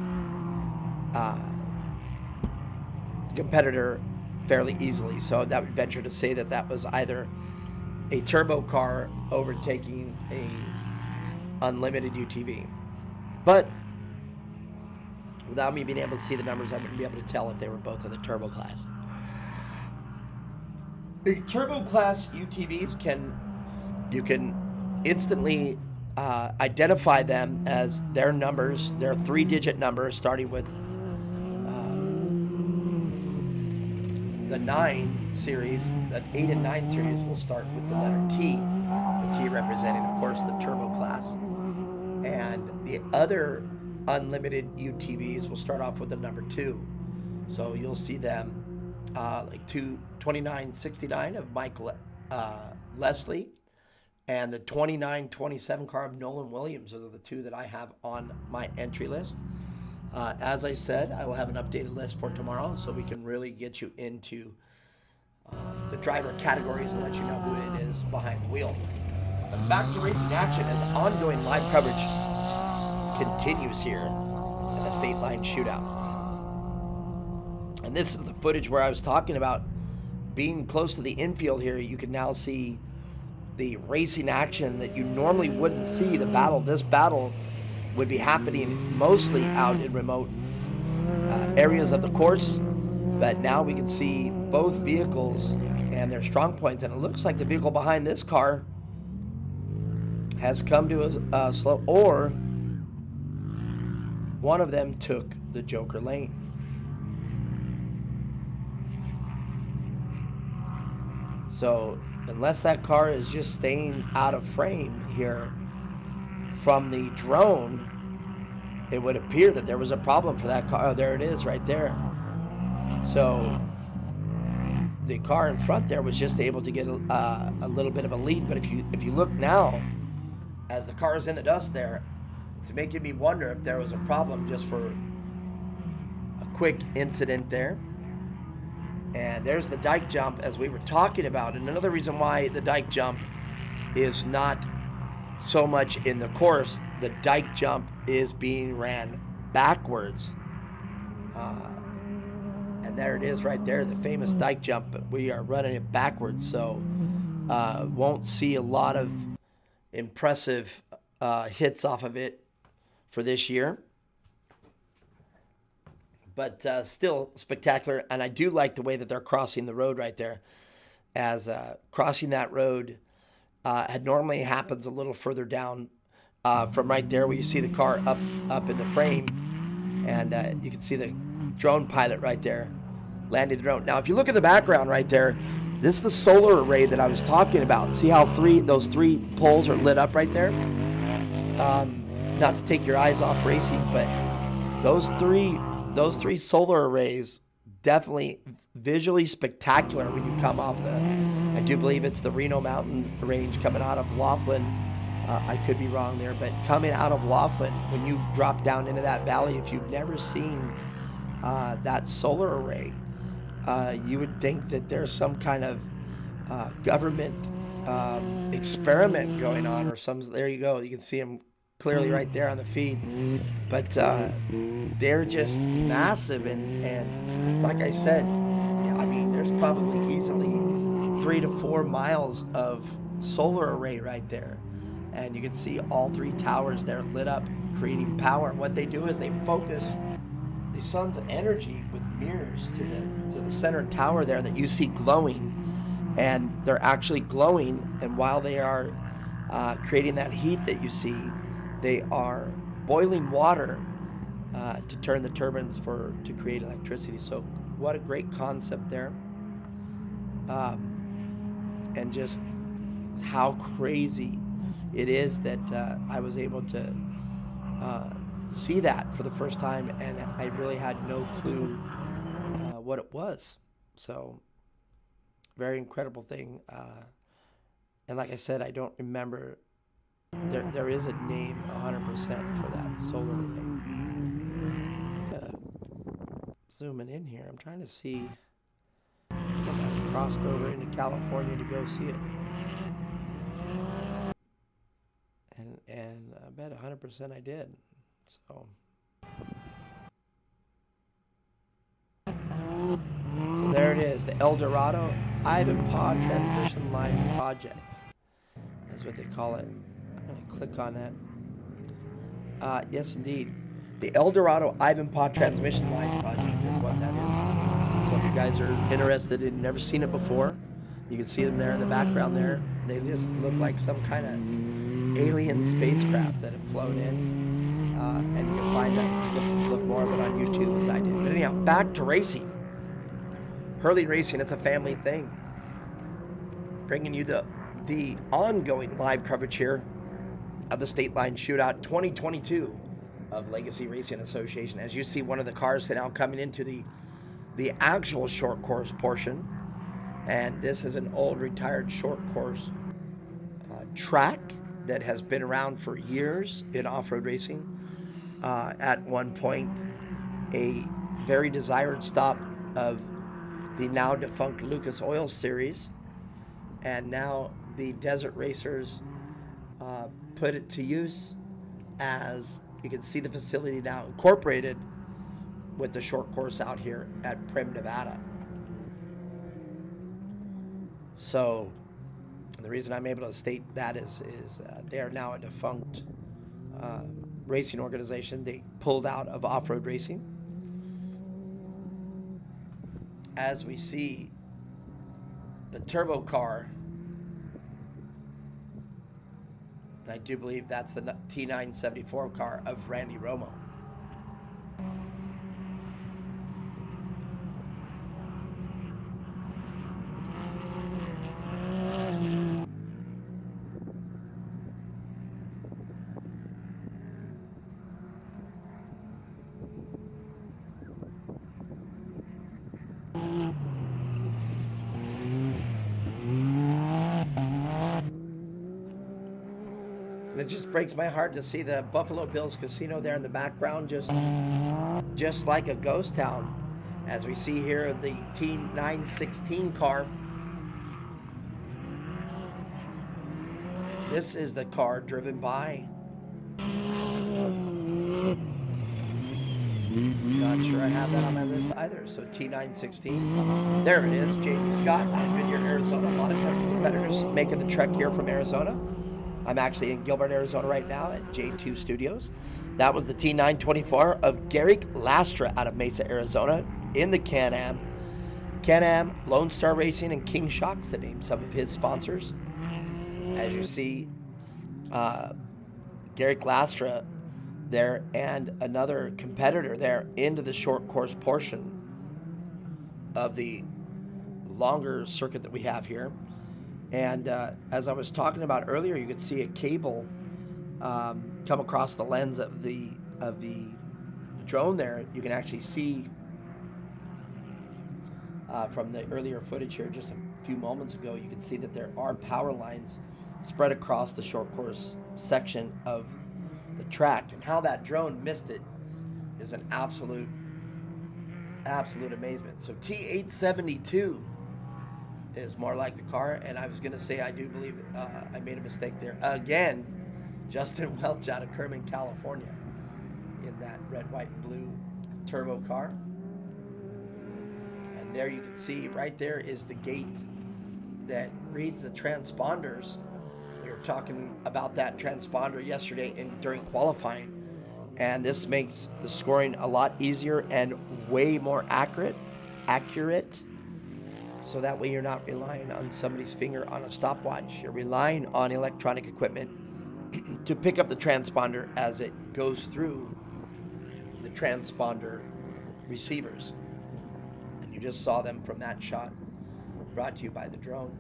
the competitor fairly easily. So that would venture to say that that was either a turbo car overtaking a unlimited UTV. But without me being able to see the numbers, I wouldn't be able to tell if they were both in the turbo class. The turbo class UTVs you can instantly identify them as their numbers, their 3-digit numbers, starting with the 9 series. The 8 and 9 series will start with the letter T. The T representing, of course, the turbo class. And the other unlimited UTVs will start off with the number 2. So you'll see them like 2969 of Mike Leslie, and the 2927 car of Nolan Williams. Those are the 2 that I have on my entry list. As I said, I will have an updated list for tomorrow, so we can really get you into the driver categories and let you know who it is behind the wheel. But back to racing action as ongoing live coverage continues here in the State Line Shootout. And this is the footage where I was talking about being close to the infield here. You can now see the racing action that you normally wouldn't see. This battle would be happening mostly out in remote areas of the course, but now we can see both vehicles and their strong points, and it looks like the vehicle behind this car has come to a slow, or one of them took the Joker lane. So unless that car is just staying out of frame here from the drone, it would appear that there was a problem for that car. Oh, there it is right there. So the car in front there was just able to get a little bit of a lead. But if you look now, as the car is in the dust there, it's making me wonder if there was a problem just for a quick incident there. And there's the dike jump, as we were talking about. And another reason why the dike jump is not so much in the course, the dike jump is being ran backwards. And there it is right there, the famous dike jump, but we are running it backwards. So won't see a lot of impressive hits off of it for this year. But still spectacular, and I do like the way that they're crossing the road right there, as crossing that road normally happens a little further down from right there where you see the car up in the frame, and you can see the drone pilot right there landing the drone. Now, if you look at the background right there, this is the solar array that I was talking about. See how those three poles are lit up right there? Not to take your eyes off racing, but those three solar arrays, definitely visually spectacular when you come off I do believe it's the Reno Mountain Range coming out of Laughlin. I could be wrong there, but coming out of Laughlin, when you drop down into that valley, if you've never seen that solar array, you would think that there's some kind of government experiment going on, or there you go. You can see them clearly right there on the feed, but they're just massive, and like I said, I mean, there's probably easily 3 to 4 miles of solar array right there, and you can see all three towers there lit up, creating power. And what they do is they focus the sun's energy with mirrors to the center tower there that you see glowing, and they're actually glowing, and while they are creating that heat that you see, they are boiling water to turn the turbines to create electricity. So what a great concept there. and just how crazy it is that I was able to see that for the first time, and I really had no clue what it was. So, very incredible thing. And like I said, I don't remember. There is a name 100% for that solar array. Gotta zooming in here. I'm trying to see. I think I might have crossed over into California to go see it. And I bet 100% I did. So there it is, the El Dorado Ivanpah Transmission Line Project. That's what they call it. I'm going to click on that. Yes, indeed. The El Dorado Ivanpah Transmission Line Project is what that is. So if you guys are interested and never seen it before, you can see them there in the background there. They just look like some kind of alien spacecraft that have flown in. And you can find that, look more of it on YouTube as I did. But anyhow, back to racing. Hurling racing, it's a family thing. Bringing you the ongoing live coverage here of the State Line Shootout 2022 of Legacy Racing Association. As you see, one of the cars now coming into the actual short course portion. And this is an old retired short course track that has been around for years in off-road racing. At one point, a very desired stop of the now defunct Lucas Oil Series, and now the Desert Racers put it to use, as you can see the facility now incorporated with the short course out here at Primm, Nevada. So the reason I'm able to state that is they are now a defunct racing organization. They pulled out of off-road racing. As we see the turbo car, and I do believe that's the T974 car of Randy Romo. And it just breaks my heart to see the Buffalo Bills Casino there in the background, just like a ghost town. As we see here, the T916 car. This is the car driven by, not sure I have that on my list either. So T916, there it is, Jamie Scott out of Goodyear, Arizona. A lot of competitors making the trek here from Arizona. I'm actually in Gilbert, Arizona right now at J2 Studios. That was the T924 of Garrick Lastra out of Mesa, Arizona in the Can-Am. Can-Am, Lone Star Racing, and King Shocks to name some of his sponsors. As you see, Garrick Lastra there and another competitor there into the short course portion of the longer circuit that we have here. And as I was talking about earlier, you could see a cable come across the lens of the drone there. You can actually see from the earlier footage here just a few moments ago, you can see that there are power lines spread across the short course section of the track. And how that drone missed it is an absolute amazement. So T872 is more like the car, and I was going to say I do believe I made a mistake there. Again, Justin Welch out of Kerman, California in that red, white, and blue turbo car. And there you can see right there is the gate that reads the transponders. We were talking about that transponder yesterday during qualifying, and this makes the scoring a lot easier and way more accurate. So that way you're not relying on somebody's finger on a stopwatch. You're relying on electronic equipment to pick up the transponder as it goes through the transponder receivers. And you just saw them from that shot. brought to you by the drone.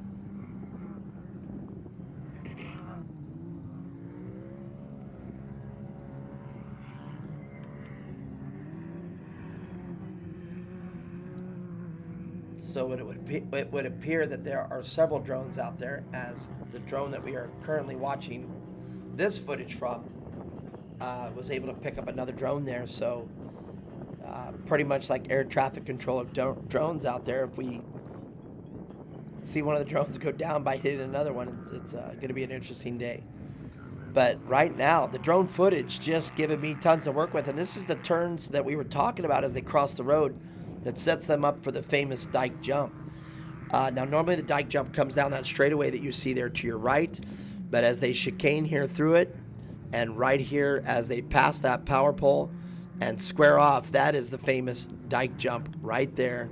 So it would appear that there are several drones out there, as the drone that we are currently watching this footage from was able to pick up another drone there. So pretty much like air traffic control of drones out there, if we see one of the drones go down by hitting another one, it's going to be an interesting day. But right now, the drone footage just giving me tons to work with, and this is the turns that we were talking about as they cross the road that sets them up for the famous dike jump. Now, normally the dike jump comes down that straightaway that you see there to your right, but as they chicane here through it, and right here as they pass that power pole and square off, that is the famous dike jump right there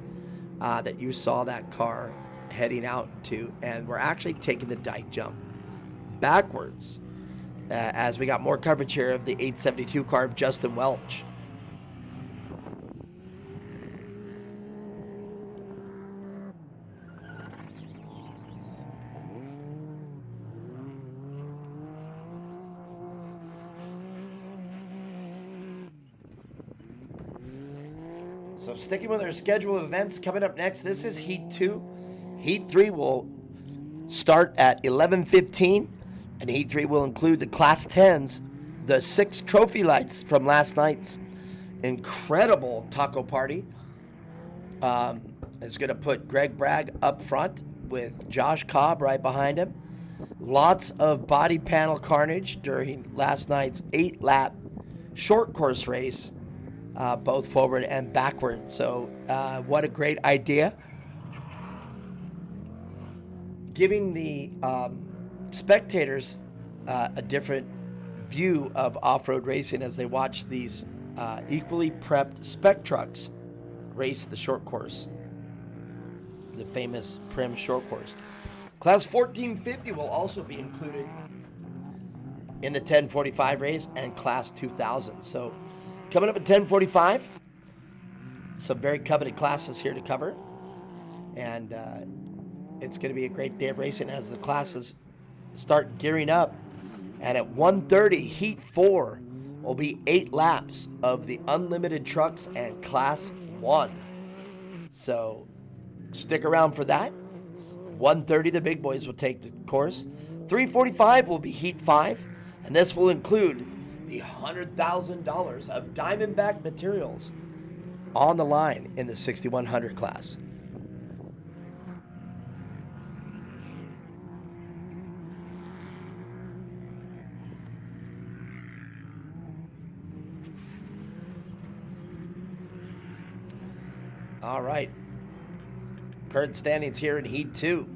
that you saw that car heading out to. And we're actually taking the dike jump backwards as we got more coverage here of the 872 car of Justin Welch. So sticking with our schedule of events, coming up next, this is Heat 2. Heat 3 will start at 11:15, and Heat 3 will include the Class 10s, the 6 trophy lights from last night's incredible taco party. It's going to put Greg Bragg up front with Josh Cobb right behind him. Lots of body panel carnage during last night's 8-lap short course race. Both forward and backward. So what a great idea. Giving the spectators a different view of off-road racing as they watch these equally prepped spec trucks race the short course, the famous Prim short course. Class 1450 will also be included in the 1045 race and Class 2000. So coming up at 10:45, some very coveted classes here to cover. And it's going to be a great day of racing as the classes start gearing up. And at 1:30, Heat 4 will be 8 laps of the unlimited trucks and Class 1. So stick around for that. 1:30, the big boys will take the course. 3:45 will be Heat 5, and this will include the $100,000 of Diamondback materials on the line in the 6100 class. All right. Current standings here in Heat 2.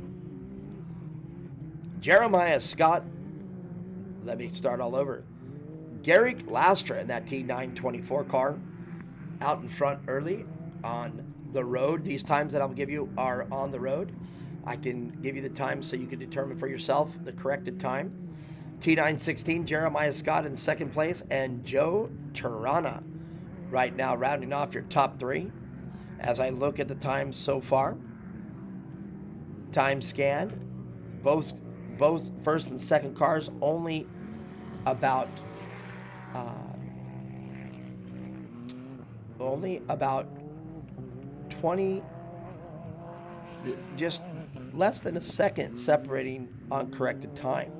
Jeremiah Scott. Let me start all over. Garrick Lastra in that T924 car out in front early on the road. These times that I'll give you are on the road. I can give you the time so you can determine for yourself the corrected time. T916, Jeremiah Scott in second place, and Joe Tirana right now rounding off your top 3. As I look at the times so far, time scanned, both first and second cars only about 20, just less than a second separating on corrected time.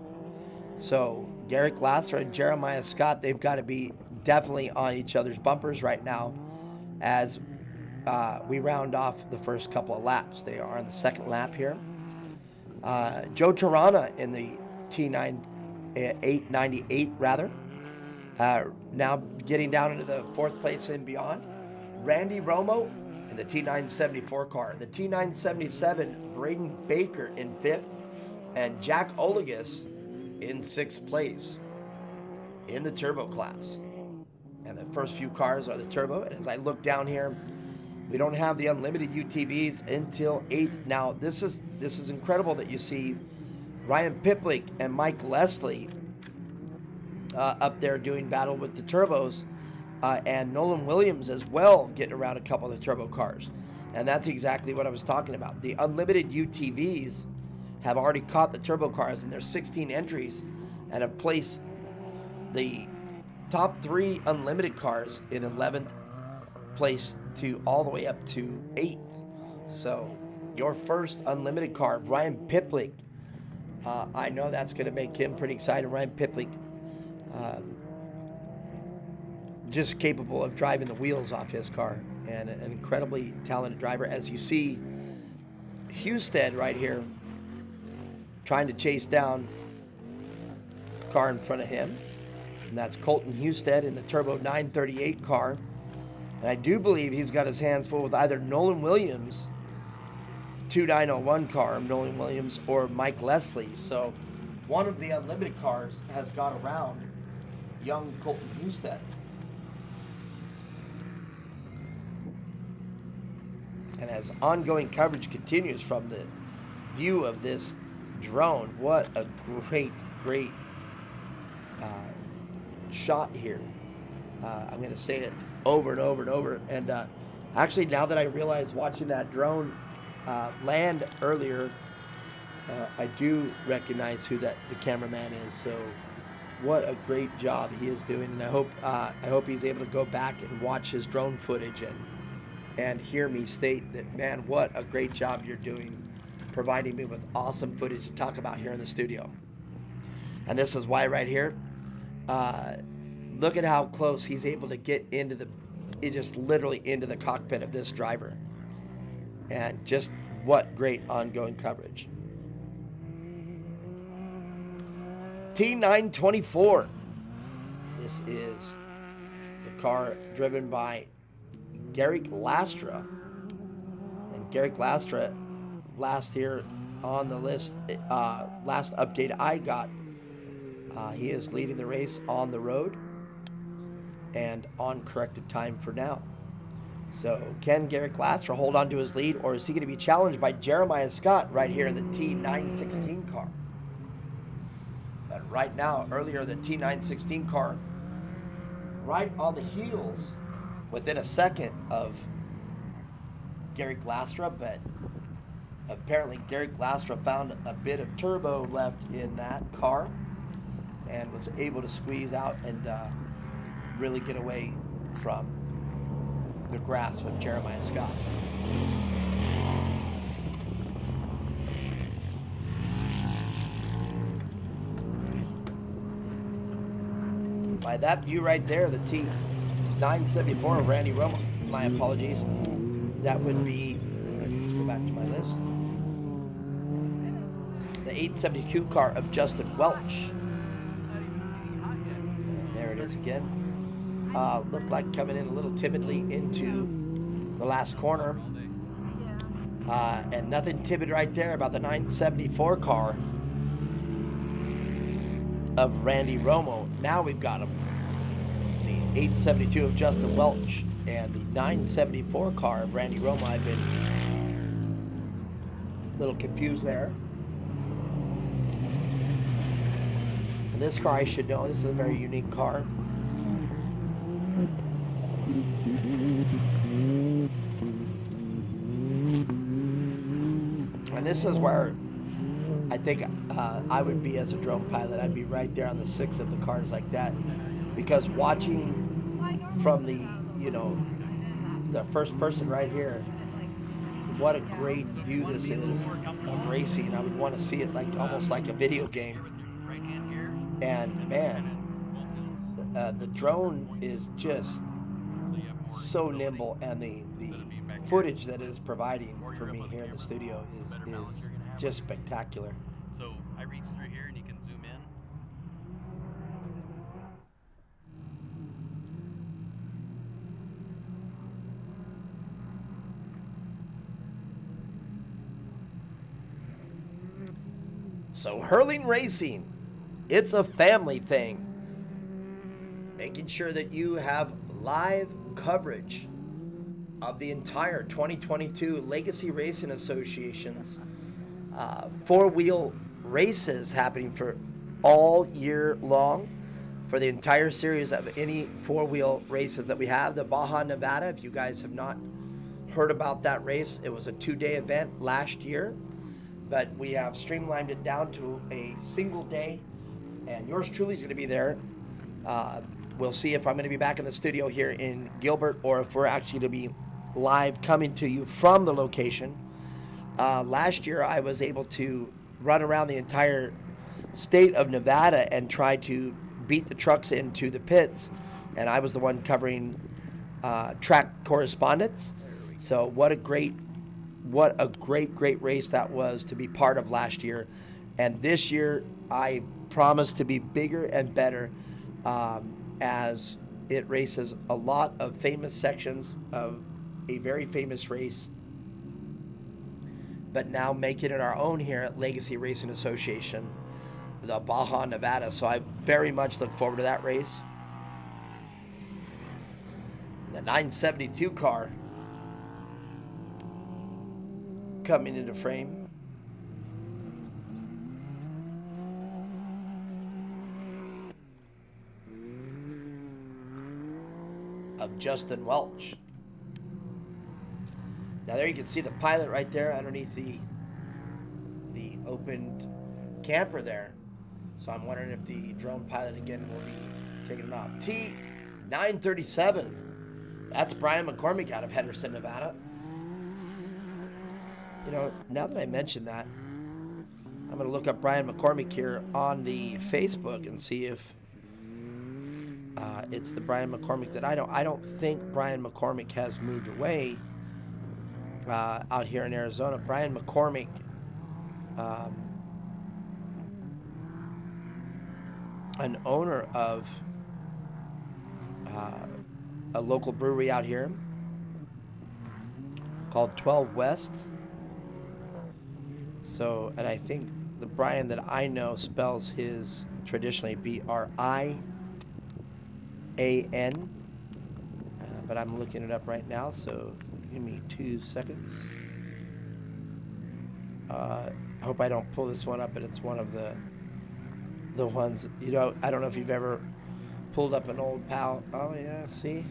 So Garrick Lasser and Jeremiah Scott, they've got to be definitely on each other's bumpers right now as we round off the first couple of laps. They are on the second lap here. Joe Tirana in the T898 rather. Now getting down into the fourth place and beyond. Randy Romo in the T974 car. The T977, Braden Baker in 5th. And Jack Olegas in 6th place in the turbo class. And the first few cars are the turbo. And as I look down here, we don't have the unlimited UTVs until 8th. Now, this is incredible that you see Ryan Piplick and Mike Leslie up there doing battle with the turbos, and Nolan Williams as well getting around a couple of the turbo cars. And that's exactly what I was talking about. The unlimited UTVs have already caught the turbo cars, and there's 16 entries, and have placed the top 3 unlimited cars in 11th place to all the way up to 8th. So your first unlimited car, Ryan Piplick, I know that's going to make him pretty excited. Ryan Piplick, just capable of driving the wheels off his car, and an incredibly talented driver. As you see, Husted right here trying to chase down the car in front of him, and that's Colton Husted in the Turbo 938 car. And I do believe he's got his hands full with either Nolan Williams, 2901 car of Nolan Williams, or Mike Leslie. So one of the unlimited cars has got around young Colton Husted. And as ongoing coverage continues from the view of this drone, what a great shot here. I'm going to say it over and over and over. And actually, now that I realize watching that drone land earlier, I do recognize who the cameraman is. So what a great job he is doing. And I hope he's able to go back and watch his drone footage and hear me state that, man, what a great job you're doing, providing me with awesome footage to talk about here in the studio. And this is why right here, look at how close he's able to get into just literally into the cockpit of this driver. And just what great ongoing coverage. T924. This is the car driven by Garrick Lastra. And Garrick Lastra, last here on the list, last update I got, he is leading the race on the road and on corrected time for now. So can Garrick Lastra hold on to his lead, or is he going to be challenged by Jeremiah Scott right here in the T916 car? But right now, earlier, the T916 car right on the heels within a second of Garrick Lastra, but apparently Garrick Lastra found a bit of turbo left in that car and was able to squeeze out and really get away from the grasp of Jeremiah Scott. By that view right there, the T974 of Randy Romo, my apologies, that would be, let's go back to my list, the 872 car of Justin Welch. And there it is again. Looked like coming in a little timidly into the last corner. And nothing timid right there about the 974 car of Randy Romo. Now we've got him. The 872 of Justin Welch and the 974 car of Randy Romo. I've been a little confused there. And this car I should know, this is a very unique car. And this is where I think I would be as a drone pilot. I'd be right there on the 6 of the cars like that, because watching from the, the first person right here, what a great view this is of racing. I would want to see it like almost like a video game. And man, the drone is just so nimble, and the footage that it is providing for me here in the studio is just spectacular. So I reach through here and you can zoom in. So hurling racing, it's a family thing. Making sure that you have live coverage of the entire 2022 Legacy Racing Association's four-wheel races happening for all year long, for the entire series of any four-wheel races that we have. The Baja Nevada, if you guys have not heard about that race. It was a 2-day event last year, but we have streamlined it down to a single day, and yours truly is going to be there. We'll see if I'm going to be back in the studio here in Gilbert or if we're actually to be live coming to you from the location. Last year, I was able to run around the entire state of Nevada and try to beat the trucks into the pits, and I was the one covering track correspondence. So what a great race that was to be part of last year. And this year, I promise to be bigger and better as it races a lot of famous sections of a very famous race, but now make it in our own here at Legacy Racing Association, the Baja, Nevada. So I very much look forward to that race. The 972 car coming into frame. Of Justin Welch. Now there you can see the pilot right there underneath the opened camper there. So I'm wondering if the drone pilot again will be taking it off. T937. That's Brian McCormick out of Henderson, Nevada. You know, now that I mention that, I'm going to look up Brian McCormick here on the Facebook and see if it's the Brian McCormick that I don't think Brian McCormick has moved away out here in Arizona. Brian McCormick, an owner of a local brewery out here called 12 West. So, and I think the Brian that I know spells his traditionally B-R-I-A-N, but I'm looking it up right now, so give me 2 seconds. I hope I don't pull this one up, but it's one of the ones, you know, I don't know if you've ever pulled up an old pal. Oh yeah, see?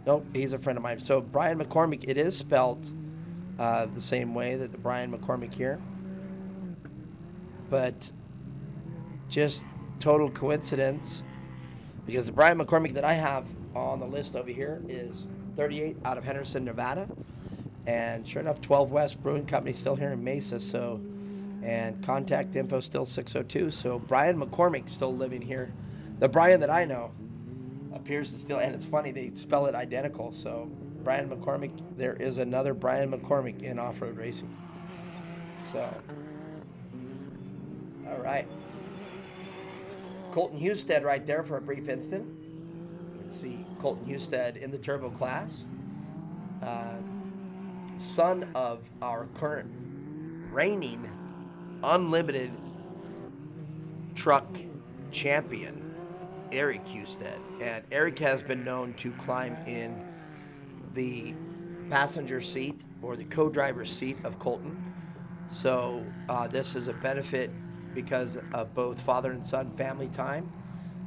Nope, he's a friend of mine. So Brian McCormick, it is spelled the same way that the Brian McCormick here, but just total coincidence, because the Brian McCormick that I have on the list over here is 38 out of Henderson, Nevada, and sure enough, 12 West Brewing Company still here in Mesa. So, and contact info still 602. So Brian McCormick still living here. The Brian that I know appears to still, and it's funny, they spell it identical. So Brian McCormick, there is another Brian McCormick in off-road racing. So, all right. Colton Husted right there for a brief instant. Let's see, Colton Husted in the turbo class. Son of our current reigning unlimited truck champion, Eric Husted. And Eric has been known to climb in the passenger seat or the co-driver's seat of Colton. So this is a benefit because of both father and son family time,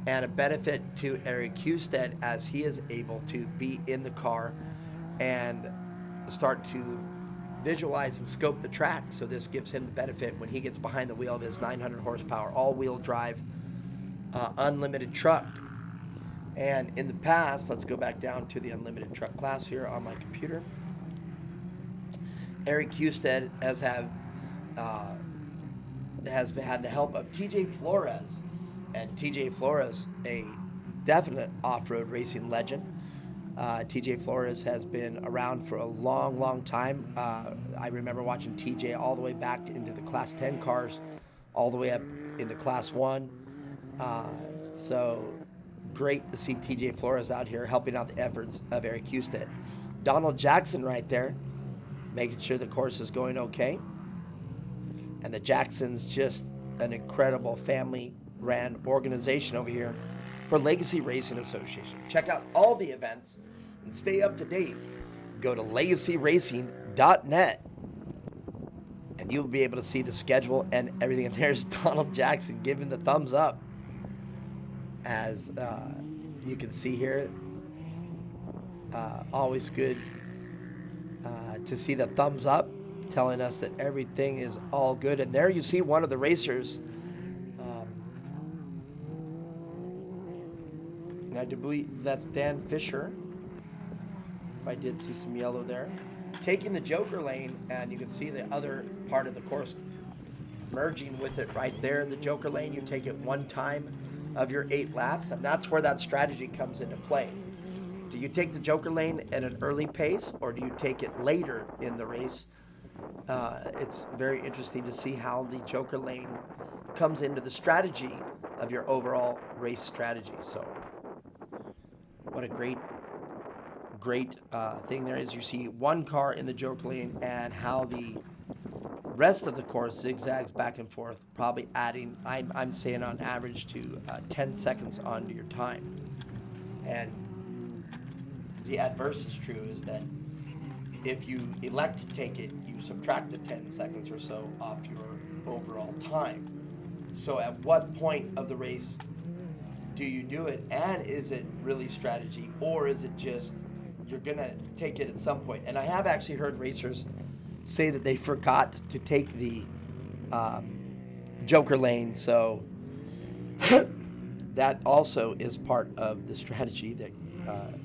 and a benefit to Eric Husted as he is able to be in the car and start to visualize and scope the track. So this gives him the benefit when he gets behind the wheel of his 900 horsepower all-wheel drive unlimited truck. And in the past, let's go back down to the unlimited truck class here on my computer. Eric Husted has had the help of TJ Flores, and TJ Flores, a definite off-road racing legend. TJ Flores has been around for a long, long time. I remember watching TJ all the way back into the Class 10 cars, all the way up into Class 1. So great to see TJ Flores out here helping out the efforts of Eric Husted. Donald Jackson right there, making sure the course is going okay. And the Jacksons, just an incredible family-ran organization over here for Legacy Racing Association. Check out all the events and stay up to date. Go to legacyracing.net and you'll be able to see the schedule and everything. And there's Donald Jackson giving the thumbs up. As you can see here, always good to see the thumbs up telling us that everything is all good. And there you see one of the racers. I do believe that's Dan Fisher. I did see some yellow there. Taking the Joker lane, and you can see the other part of the course merging with it right there. The Joker lane, you take it one time of your 8 laps, and that's where that strategy comes into play. Do you take the Joker lane at an early pace, or do you take it later in the race? It's very interesting to see how the Joker lane comes into the strategy of your overall race strategy. So what a great thing there is. You see one car in the Joker lane and how the rest of the course zigzags back and forth, probably adding, I'm saying on average, to 10 seconds onto your time. And the adverse is true, is that if you elect to take it, you subtract the 10 seconds or so off your overall time. So at what point of the race do you do it, and is it really strategy, or is it just you're gonna take it at some point? And I have actually heard racers say that they forgot to take the Joker lane, so that also is part of the strategy, that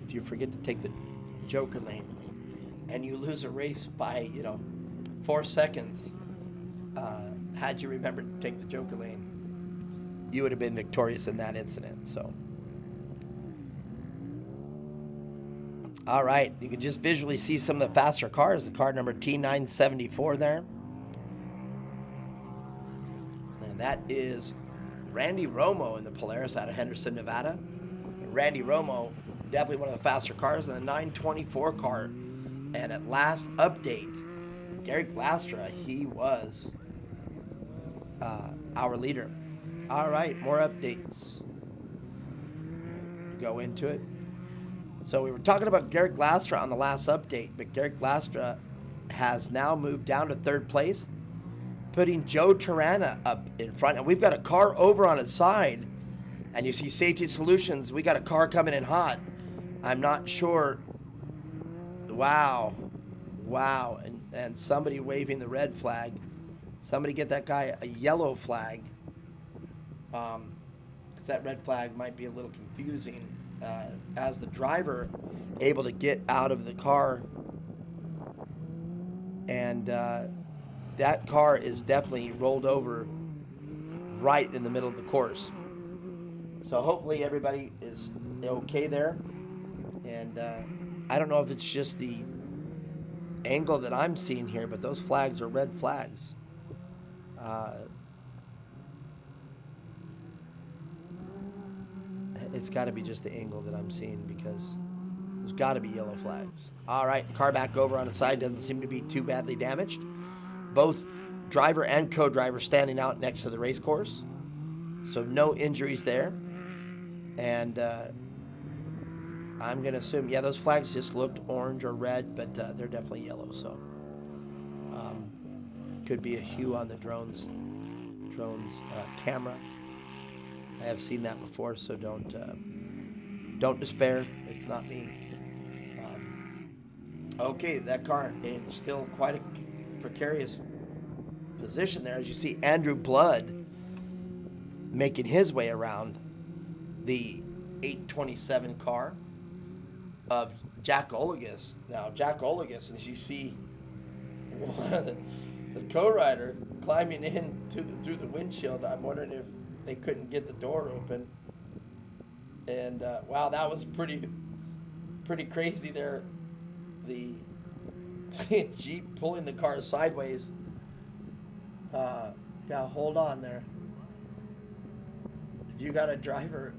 if you forget to take the Joker lane and you lose a race by 4 seconds, had you remembered to take the Joker lane, you would have been victorious in that incident. So all right, you can just visually see some of the faster cars. The car number T974 there. And that is Randy Romo in the Polaris out of Henderson, Nevada. And Randy Romo, definitely one of the faster cars in the 924 car. And at last update, Gary Glastra, he was our leader. All right, more updates. Go into it. So we were talking about Garrett Glastra on the last update, but Garrett Glastra has now moved down to 3rd place, putting Joe Tarana up in front. And we've got a car over on his side, and you see Safety Solutions. We got a car coming in hot. I'm not sure. Wow. And somebody waving the red flag. Somebody get that guy a yellow flag, because that red flag might be a little confusing. As the driver able to get out of the car, and that car is definitely rolled over right in the middle of the course. So hopefully everybody is okay there, and I don't know if it's just the angle that I'm seeing here, but those flags are red flags. It's got to be just the angle that I'm seeing, because there's got to be yellow flags. All right, car back over on the side. Doesn't seem to be too badly damaged. Both driver and co-driver standing out next to the race course. So no injuries there. And I'm going to assume, yeah, those flags just looked orange or red, but they're definitely yellow. So could be a hue on the drone's camera. I have seen that before, so don't despair. It's not me. Okay, that car in still quite a precarious position there. As you see, Andrew Blood making his way around the 827 car of Jack Olagus. Now, Jack Olagus, and as you see, one of the co-rider climbing in through the windshield. I'm wondering if they couldn't get the door open. And wow, that was pretty crazy there. The Jeep pulling the car sideways. Yeah, hold on there. If you got a driver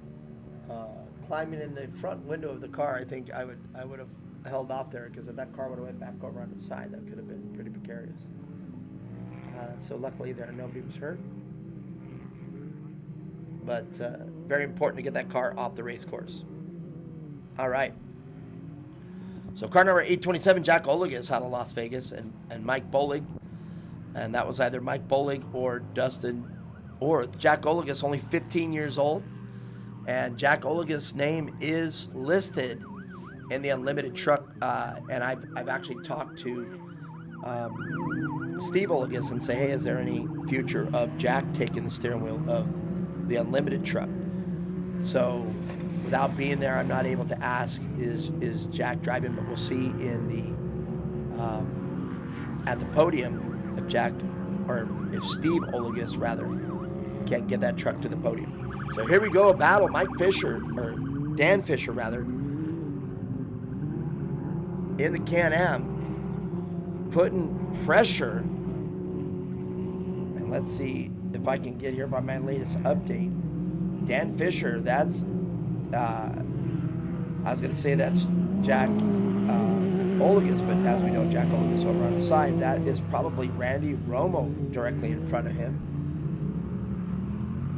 climbing in the front window of the car, I think I would have held off there, because if that car would have went back over on its side, that could have been pretty precarious. So luckily there nobody was hurt. But very important to get that car off the race course. All right. So car number 827, Jack Olagus out of Las Vegas, and Mike Bolig. And that was either Mike Bolig or Dustin Orth. Jack Olagus, only 15 years old. And Jack Olagus' name is listed in the unlimited truck, and I've actually talked to Steve Olagus and say, hey, is there any future of Jack taking the steering wheel of the unlimited truck? So without being there, I'm not able to ask, is Jack driving, but we'll see in the at the podium if Jack, or if Steve Olagus rather, can get that truck to the podium. So here we go, a battle. Mike Fisher, or Dan Fisher rather, in the Can-Am, putting pressure. And let's see if I can get here by my latest update. Dan Fisher, that's, I was going to say that's Jack Olagus, but as we know, Jack Olagus over on the side, that is probably Randy Romo directly in front of him.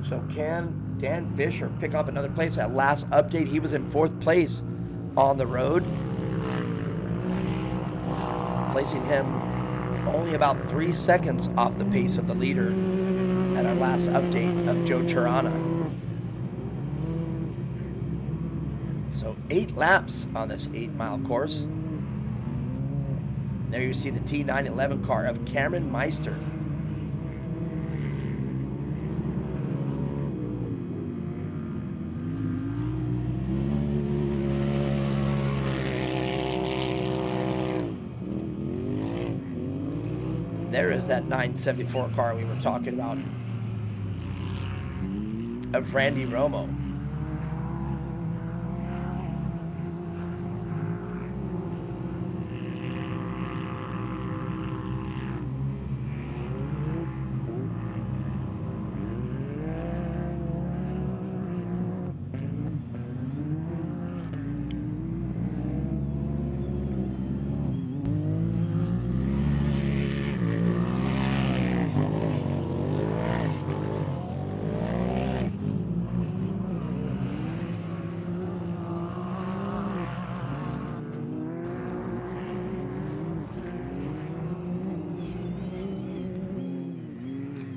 So can Dan Fisher pick up another place? That last update, he was in 4th place on the road, placing him only about 3 seconds off the pace of the leader at our last update of Joe Tirana. So 8 laps on this 8-mile course. There you see the T911 car of Cameron Meister. There is that 974 car we were talking about of Randy Romo.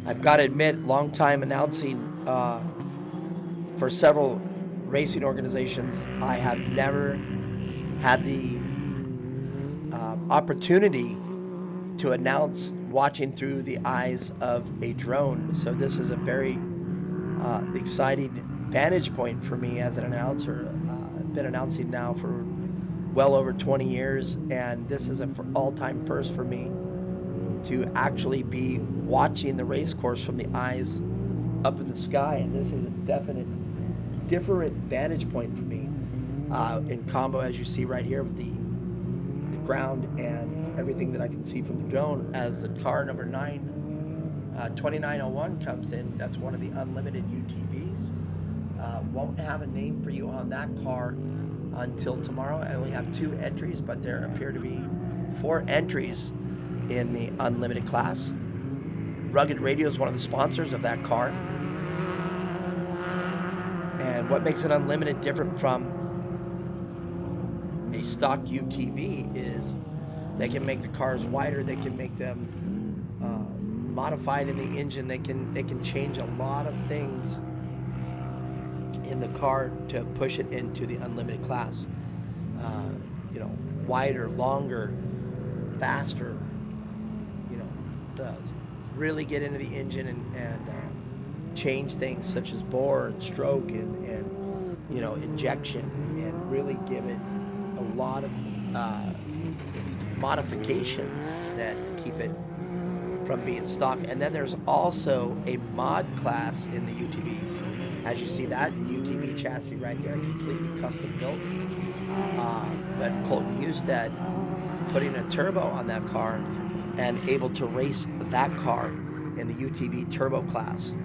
I've got to admit, long time announcing for several racing organizations, I have never had the opportunity to announce watching through the eyes of a drone. So this is a very exciting vantage point for me as an announcer. I've been announcing now for well over 20 years, and this is an all-time first for me to actually be watching the race course from the eyes up in the sky, and this is a definite different vantage point for me in combo, as you see right here, with the ground and everything that I can see from the drone. As the car number 2901 comes in, that's one of the unlimited UTVs. Won't have a name for you on that car until tomorrow. I only have 2 entries, but there appear to be 4 entries in the unlimited class. Rugged Radio is one of the sponsors of that car. And what makes an unlimited different from a stock UTV is they can make the cars wider, they can make them modified in the engine, they can change a lot of things in the car to push it into the unlimited class. Wider, longer, faster, really get into the engine and change things such as bore and stroke and injection, and really give it a lot of modifications that keep it from being stock. And then there's also a mod class in the UTVs. As you see, that UTV chassis right there, completely custom built. But Colton Husted putting a turbo on that car and able to race that car in the UTV turbo class.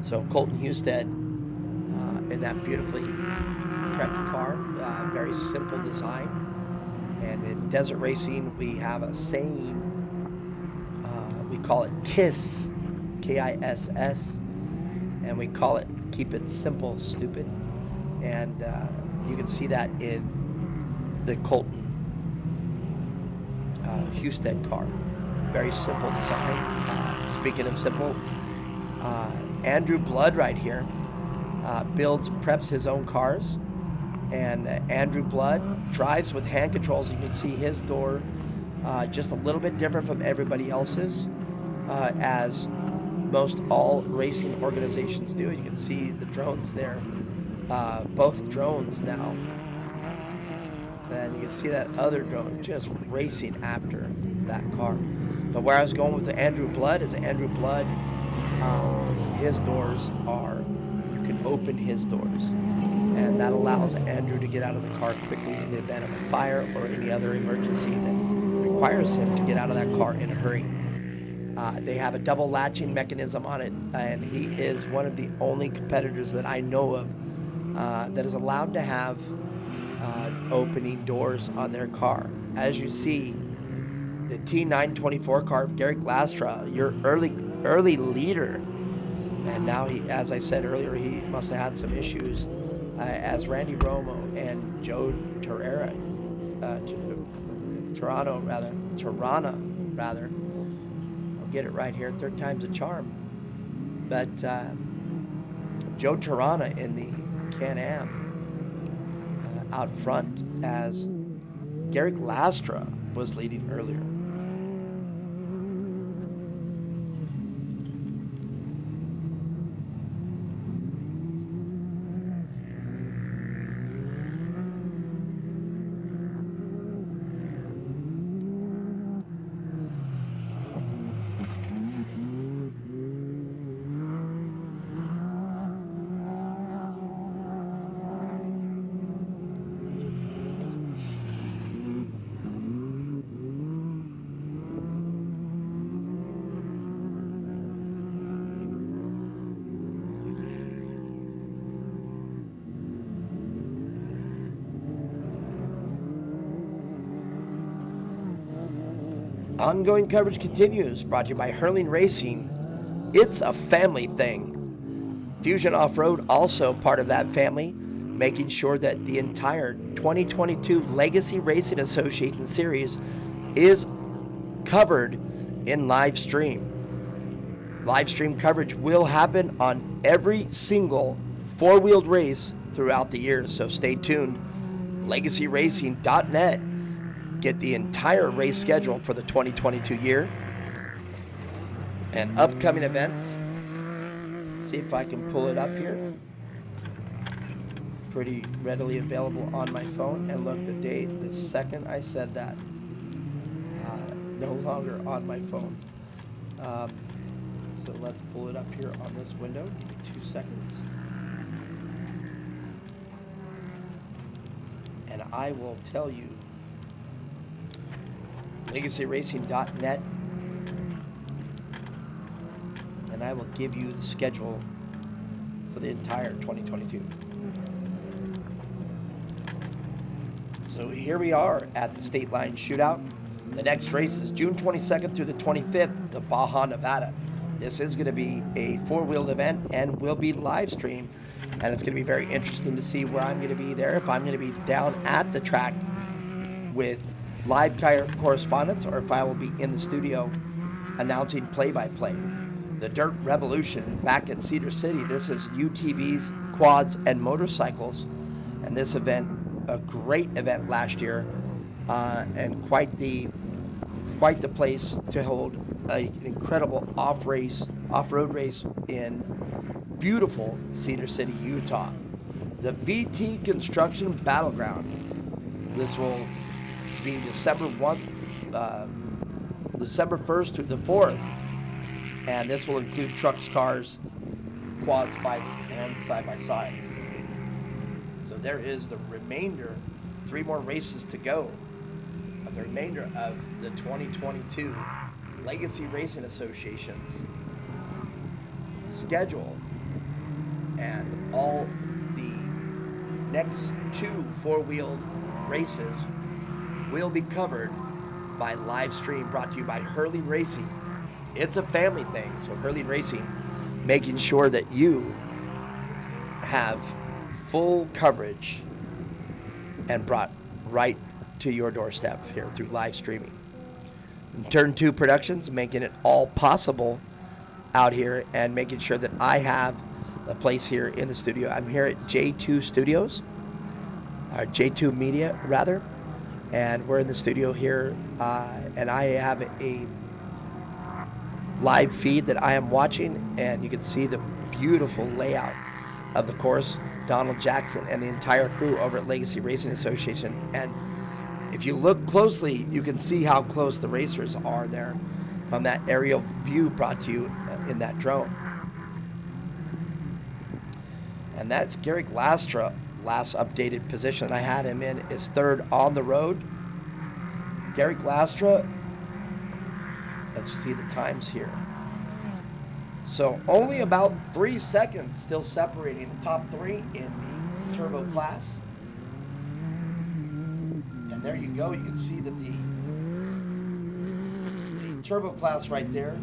So Colton Husted in that beautifully prepped car, very simple design. And in desert racing, we have a saying, we call it KISS, K-I-S-S, and we call it keep it simple, stupid. And you can see that in the Colton Husted car. Very simple design. Speaking of simple, Andrew Blood right here preps his own cars, And Andrew Blood drives with hand controls. You can see his door just a little bit different from everybody else's, as most all racing organizations do. You can see the drones there, both drones now. And you can see that other drone just racing after that car. But where I was going with the Andrew Blood is Andrew Blood, his doors are, you can open his doors. And that allows Andrew to get out of the car quickly in the event of a fire or any other emergency that requires him to get out of that car in a hurry. They have a double latching mechanism on it, and he is one of the only competitors that I know of that is allowed to have opening doors on their car. As you see, the T924 car of Garrett Lastra, your early leader, and now he, as I said earlier, he must have had some issues as Randy Romo and Joe Torrana, I'll get it right here, third time's a charm. But Joe Torrana in the Can-Am out front as Garrett Lastra was leading earlier. Ongoing coverage continues, brought to you by Hurling Racing. It's a family thing. Fusion Off-Road, also part of that family, making sure that the entire 2022 Legacy Racing Association Series is covered in live stream. Live stream coverage will happen on every single four-wheeled race throughout the year, so stay tuned. LegacyRacing.net. Get the entire race schedule for the 2022 year and upcoming events. Let's see if I can pull it up here. Pretty readily available on my phone. And look, the date, the second I said that, no longer on my phone. So let's pull it up here on this window. Give me 2 seconds. And I will tell you LegacyRacing.net, and I will give you the schedule for the entire 2022. So here we are at the State Line Shootout. The next race is June 22nd through the 25th, the Baja, Nevada. This is going to be a four-wheeled event and will be live streamed, and it's going to be very interesting to see where I'm going to be there, if I'm going to be down at the track with live correspondence, or if I will be in the studio announcing play-by-play. The Dirt Revolution back at Cedar City. This is UTVs, quads, and motorcycles. And this event, a great event last year, and quite the place to hold an incredible off-road race in beautiful Cedar City, Utah. The VT Construction Battleground. This will be December 1st through the 4th, and this will include trucks, cars, quads, bikes, and side-by-sides. So there is the remainder, 3 more races to go, of the remainder of the 2022 Legacy Racing Association's schedule, and all the next 2 four-wheeled races will be covered by live stream, brought to you by Hurling Racing. It's a family thing, so Hurling Racing making sure that you have full coverage and brought right to your doorstep here through live streaming. And Turn 2 Productions making it all possible out here and making sure that I have a place here in the studio. I'm here at J2 Studios. J2 Media, rather. And we're in the studio here, and I have a live feed that I am watching, and you can see the beautiful layout of the course, Donald Jackson and the entire crew over at Legacy Racing Association. And if you look closely, you can see how close the racers are there from that aerial view brought to you in that drone. And that's Gary Glastra. Last updated position I had him in is third on the road. Gary Glastra, let's see the times here. So only about 3 seconds still separating the top three in the turbo class. And there you go. You can see that the turbo class right there,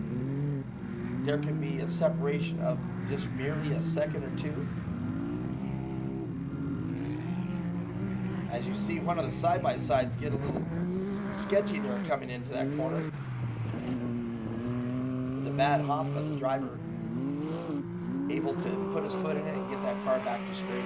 there can be a separation of just merely a second or two. As you see, one of the side-by-sides get a little sketchy there coming into that corner. With a bad hop, but the driver able to put his foot in it and get that car back to straight.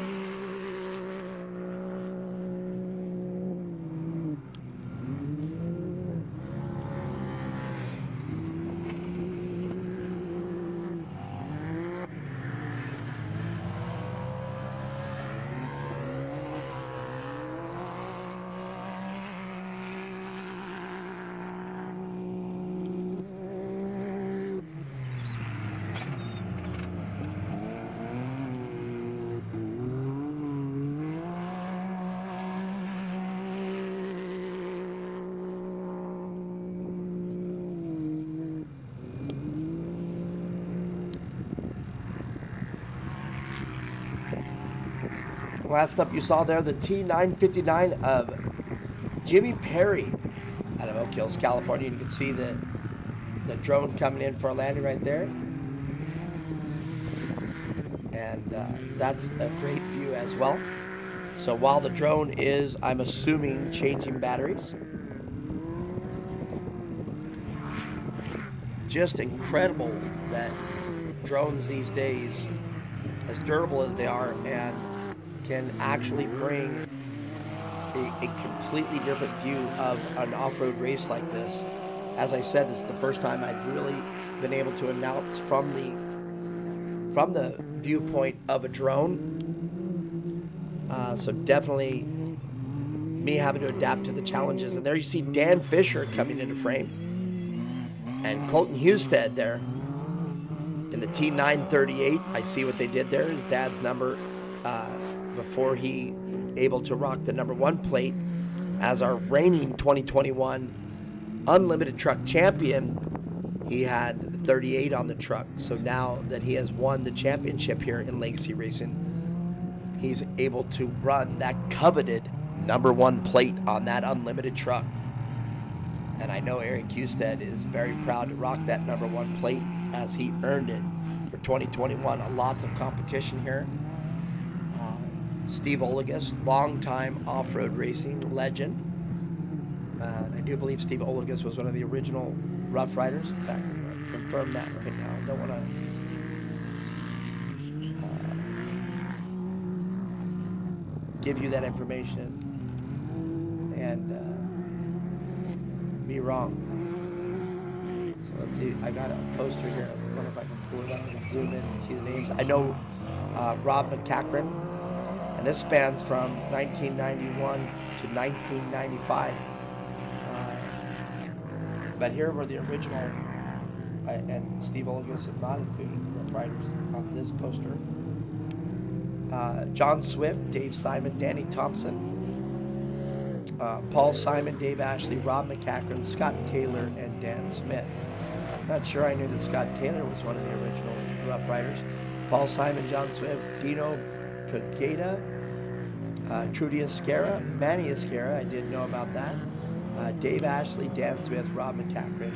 Last up you saw there, the T959 of Jimmy Perry out of Oak Hills, California. You can see the drone coming in for a landing right there. And that's a great view as well. So while the drone is, I'm assuming, changing batteries. Just incredible that drones these days, as durable as they are, and can actually bring a completely different view of an off-road race like this. As I said, this is the first time I've really been able to announce from the viewpoint of a drone. So definitely me having to adapt to the challenges. And there you see Dan Fisher coming into frame. And Colton Husted there in the T938. I see what they did there. His dad's number before he able to rock the number 1 plate as our reigning 2021 Unlimited Truck Champion. He had 38 on the truck. So now that he has won the championship here in Legacy Racing, he's able to run that coveted number 1 plate on that Unlimited truck. And I know Eric Husted is very proud to rock that number 1 plate as he earned it for 2021. Lots of competition here. Steve Olagus, longtime off-road racing legend. I do believe Steve Olagus was one of the original Rough Riders. In fact, I'm going to confirm that right now. I don't want to give you that information and be wrong. So let's see. I got a poster here. I wonder if I can pull it up and zoom in and see the names. I know Rob McCachran. And this spans from 1991 to 1995. But here were the original, and Steve Olagus is not included in the Rough Riders on this poster. John Swift, Dave Simon, Danny Thompson, Paul Simon, Dave Ashley, Rob McCachran, Scott Taylor, and Dan Smith. Not sure I knew that Scott Taylor was one of the original Rough Riders. Paul Simon, John Swift, Dino Pagata, Trudy Esquera, Manny Esquera, I didn't know about that. Dave Ashley, Dan Smith, Rob McCachran,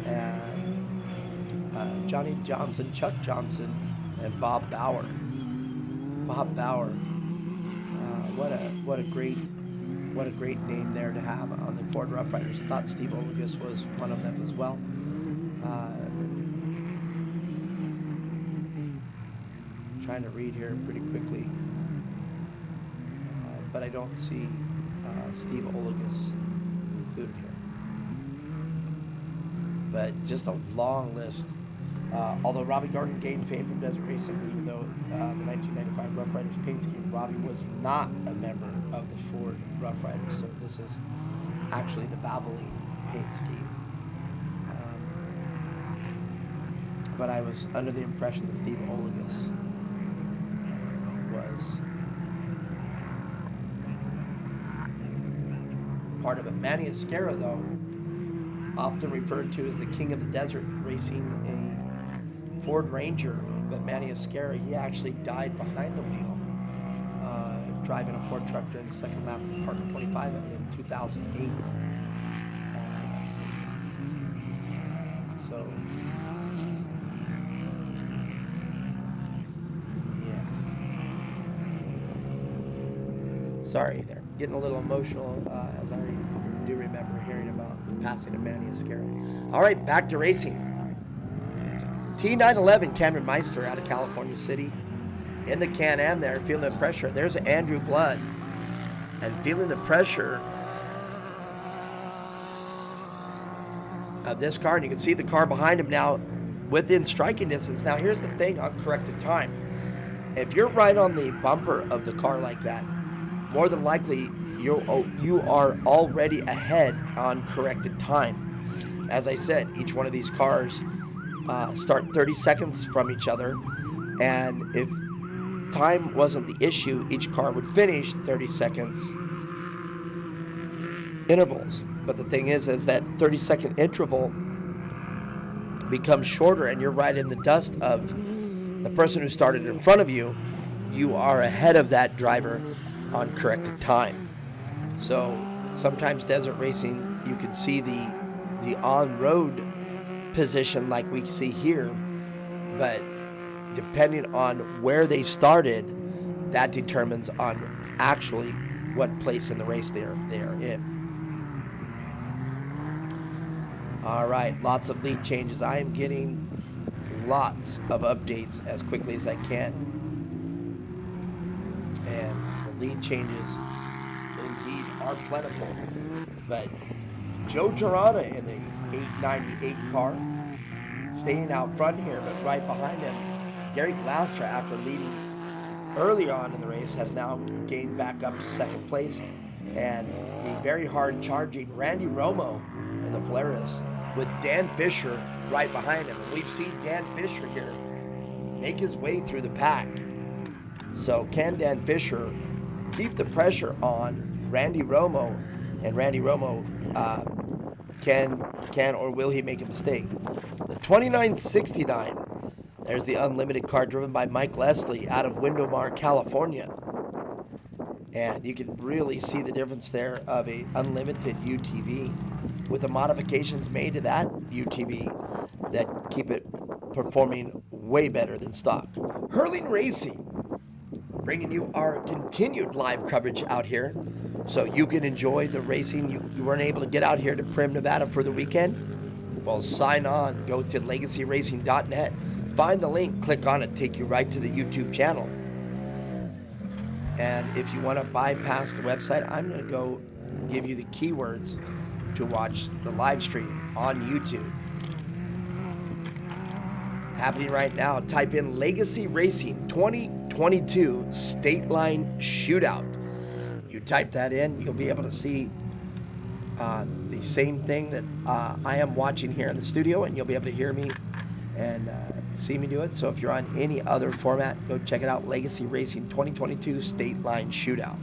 and Johnny Johnson, Chuck Johnson, and Bob Bauer. Bob Bauer, what a great name there to have on the Ford Rough Riders. I thought Steve Olagus was one of them as well. Trying to read here pretty quickly. but I don't see Steve Olagus included here. But just a long list. Although Robbie Gordon gained fame from Desert Racing, even though the 1995 Rough Riders paint scheme, Robbie was not a member of the Ford Rough Riders, so this is actually the Valvoline paint scheme. But I was under the impression that Steve Olagus was part of it. Manny Esquera, though, often referred to as the king of the desert, racing a Ford Ranger, but Manny Esquera, he actually died behind the wheel, driving a Ford truck during the second lap of the Parker 25 in 2008. So, yeah. Sorry there, getting a little emotional as I do remember hearing about the passing of Manny Esquera. All right, back to racing. T911 Cameron Meister out of California City in the Can-Am there, feeling the pressure. There's Andrew Blood, and feeling the pressure of this car, and you can see the car behind him now within striking distance. Now here's the thing on corrected time. If you're right on the bumper of the car like that, more than likely you are already ahead on corrected time. As I said, each one of these cars start 30 seconds from each other, and if time wasn't the issue, each car would finish 30 seconds intervals. But the thing is that 30-second interval becomes shorter, and you're right in the dust of the person who started in front of you. You are ahead of that driver on corrected time. So sometimes desert racing, you can see the on-road position like we see here, but depending on where they started, that determines on actually what place in the race they are in. All right, lots of lead changes. I am getting lots of updates as quickly as I can, and the lead changes indeed are plentiful. But Joe Girona in the 898 car, staying out front here, but right behind him, Gary Glasser, after leading early on in the race, has now gained back up to second place, and a very hard charging Randy Romo in the Polaris with Dan Fisher right behind him. And we've seen Dan Fisher here make his way through the pack. So can Dan Fisher keep the pressure on Randy Romo, and Randy Romo can or will he make a mistake? The 2969, there's the unlimited car driven by Mike Leslie out of Windomar, California. And you can really see the difference there of a unlimited UTV with the modifications made to that UTV that keep it performing way better than stock. Hurling Racing, bringing you our continued live coverage out here so you can enjoy the racing. You weren't able to get out here to Primm, Nevada for the weekend? Well, sign on. Go to legacyracing.net. Find the link, click on it, take you right to the YouTube channel. And if you want to bypass the website, I'm going to go give you the keywords to watch the live stream on YouTube. Happening right now, type in Legacy Racing 2022 State Line Shootout. You type that in, you'll be able to see the same thing that I am watching here in the studio, and you'll be able to hear me and see me do it. So if you're on any other format, go check it out. Legacy Racing 2022 State Line Shootout.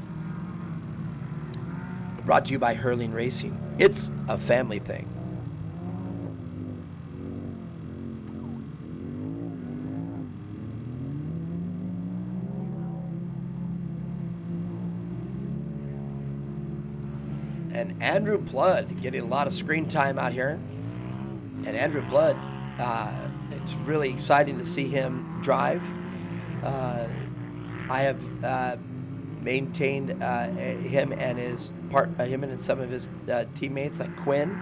Brought to you by Hurling Racing. It's a family thing. And Andrew Blood getting a lot of screen time out here. And Andrew Blood, it's really exciting to see him drive. I have maintained him and him and some of his teammates like Quinn,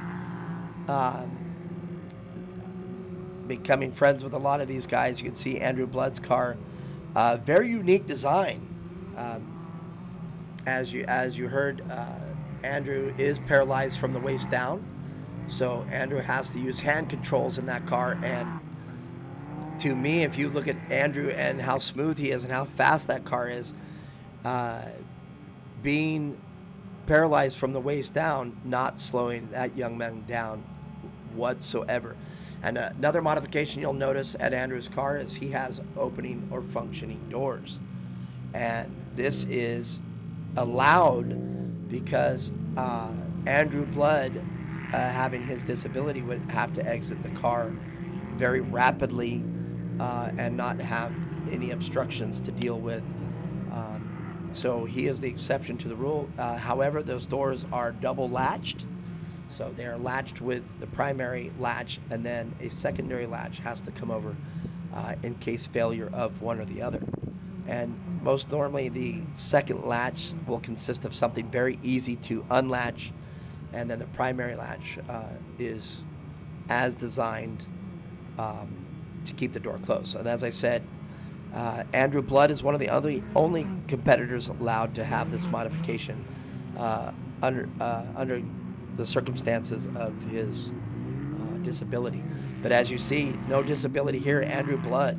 becoming friends with a lot of these guys. You can see Andrew Blood's car, very unique design. as you heard, Andrew is paralyzed from the waist down. So Andrew has to use hand controls in that car. And to me, if you look at Andrew and how smooth he is and how fast that car is, being paralyzed from the waist down, not slowing that young man down whatsoever. And another modification you'll notice at Andrew's car is he has opening or functioning doors. And this is allowed because Andrew Blood, having his disability, would have to exit the car very rapidly and not have any obstructions to deal with. So he is the exception to the rule. However, those doors are double latched. So they're latched with the primary latch, and then a secondary latch has to come over in case failure of one or the other. And most normally the second latch will consist of something very easy to unlatch, and then the primary latch is as designed to keep the door closed. And as I said, Andrew Blood is one of the only competitors allowed to have this modification under the circumstances of his disability. But as you see, no disability here. Andrew Blood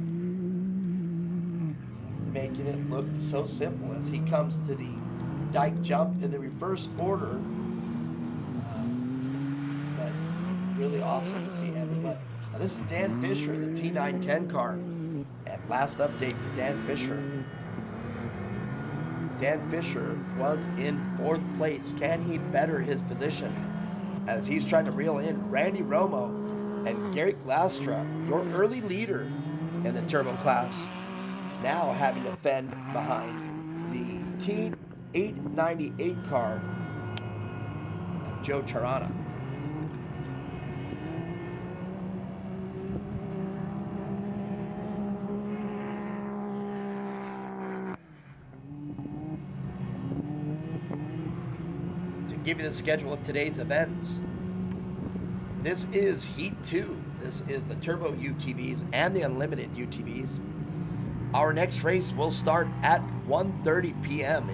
making it look so simple as he comes to the dike jump in the reverse order. But really awesome to see Andrew Blood. Now this is Dan Fisher, the T910 car. And last update for Dan Fisher. Dan Fisher was in 4th place. Can he better his position as he's trying to reel in Randy Romo and Gary Glastra, your early leader in the turbo class, now having to fend behind the T898 car of Joe Charana. Give you the schedule of today's events. This is Heat 2. This is the Turbo UTVs and the Unlimited UTVs. Our next race will start at 1:30 p.m.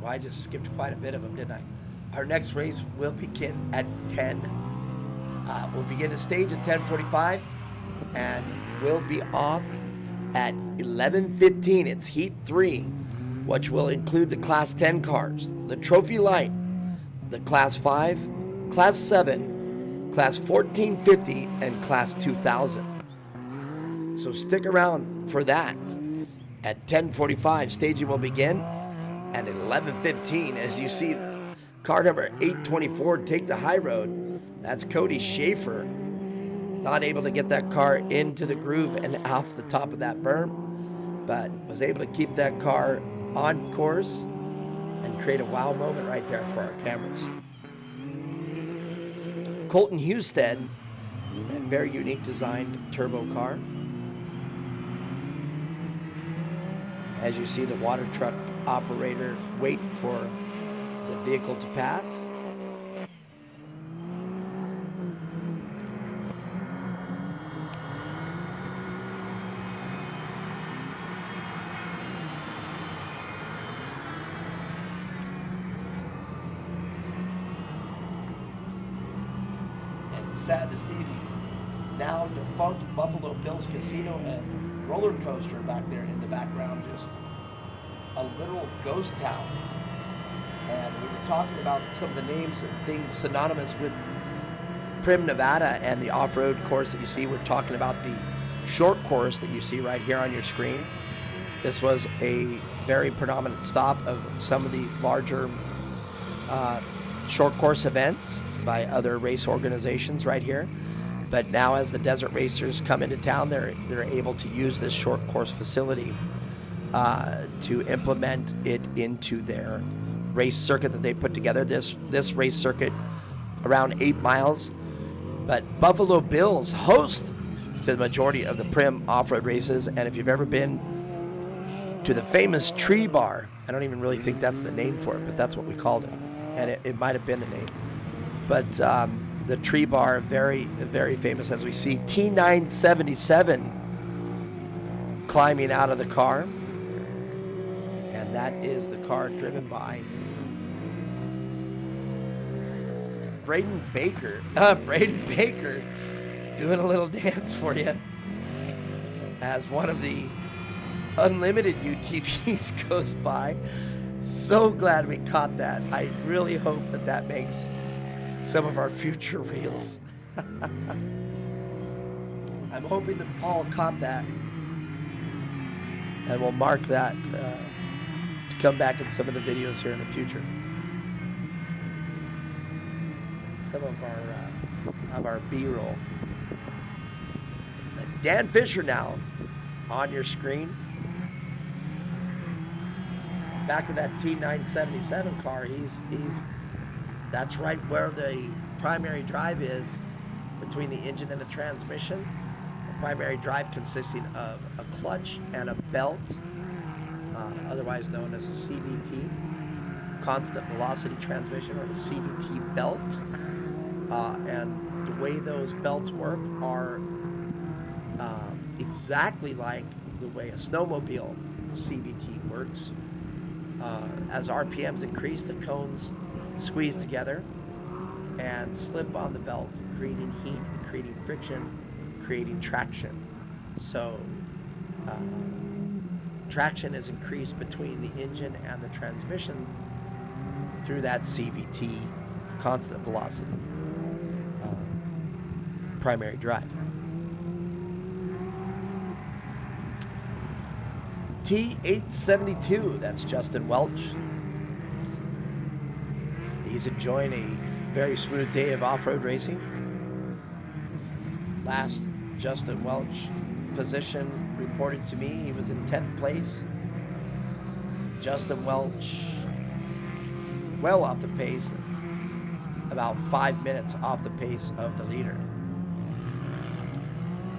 I just skipped quite a bit of them, didn't I? Our next race will begin at 10. We'll begin the stage at 10:45 and we'll be off at 11:15. It's Heat 3. Which will include the Class 10 cars, the Trophy Light, the Class 5, Class 7, Class 1450, and Class 2000. So stick around for that. At 10:45, staging will begin, and at 11:15, as you see car number 824 take the high road, that's Cody Schaefer, not able to get that car into the groove and off the top of that berm, but was able to keep that car on course and create a wow moment right there for our cameras. Colton Husted, a very unique designed turbo car. As you see the water truck operator wait for the vehicle to pass. Sad to see the now defunct Buffalo Bills Casino and roller coaster back there in the background, just a literal ghost town. And we were talking about some of the names and things synonymous with Primm, Nevada, and the off-road course that you see. We're talking about the short course that you see right here on your screen. This was a very predominant stop of some of the larger short course events by other race organizations right here. But now as the desert racers come into town, they're able to use this short course facility to implement it into their race circuit that they put together. This race circuit around 8 miles. But Buffalo Bills host the majority of the Primm off-road races. And if you've ever been to the famous Tree Bar, I don't even really think that's the name for it, but that's what we called it. And it might have been the name. But the Tree Bar, very, very famous, as we see T977 climbing out of the car. And that is the car driven by Braden Baker. Braden Baker doing a little dance for you as one of the unlimited UTVs goes by. So glad we caught that. I really hope that that makes some of our future reels. I'm hoping that Paul caught that, and we'll mark that to come back in some of the videos here in the future. Some of our B-roll. Dan Fisher now on your screen. Back to that T977 car. That's right where the primary drive is, between the engine and the transmission. The primary drive consisting of a clutch and a belt, otherwise known as a CVT, constant velocity transmission, or the CVT belt. And the way those belts work are exactly like the way a snowmobile CVT works. As RPMs increase, the cones squeeze together and slip on the belt, creating heat, creating friction, creating traction. So traction is increased between the engine and the transmission through that CVT, constant velocity, primary drive. T872, that's Justin Welch. He's enjoying a very smooth day of off-road racing. Last Justin Welch position reported to me, he was in 10th place. Justin Welch well off the pace, about 5 minutes off the pace of the leader.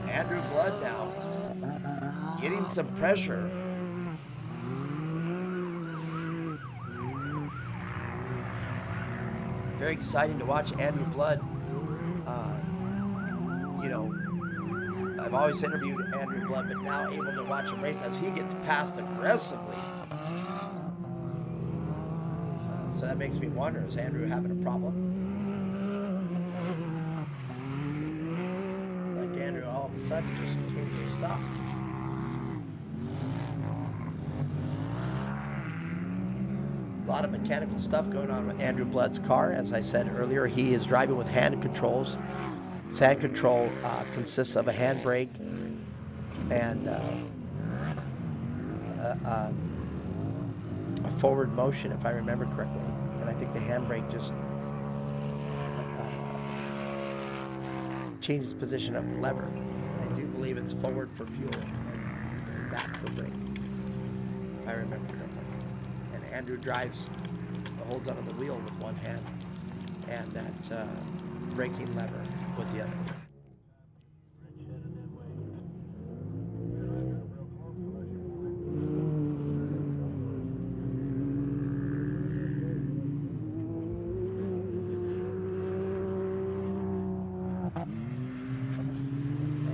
Andrew Blood now getting some pressure. Very exciting to watch Andrew Blood. I've always interviewed Andrew Blood, but now able to watch him race as he gets passed aggressively. So that makes me wonder, is Andrew having a problem? Like Andrew all of a sudden just came to a stop. A lot of mechanical stuff going on with Andrew Blood's car. As I said earlier, he is driving with hand controls. His hand control consists of a handbrake and a forward motion, if I remember correctly. And I think the handbrake just changes the position of the lever. I do believe it's forward for fuel and back for brake, if I remember correctly. And Andrew holds onto the wheel with one hand, and that braking lever with the other.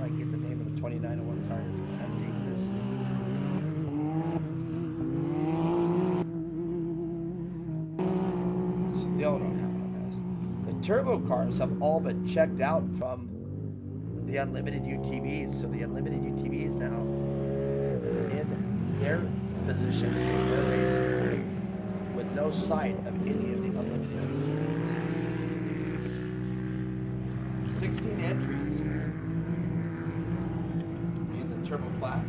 I get the name of the 2901 car. Still don't have it. The turbo cars have all but checked out from the unlimited UTVs. So the unlimited UTVs now in their position in their race with no sight of any of the unlimited UTVs. 16 entries in the turbo class.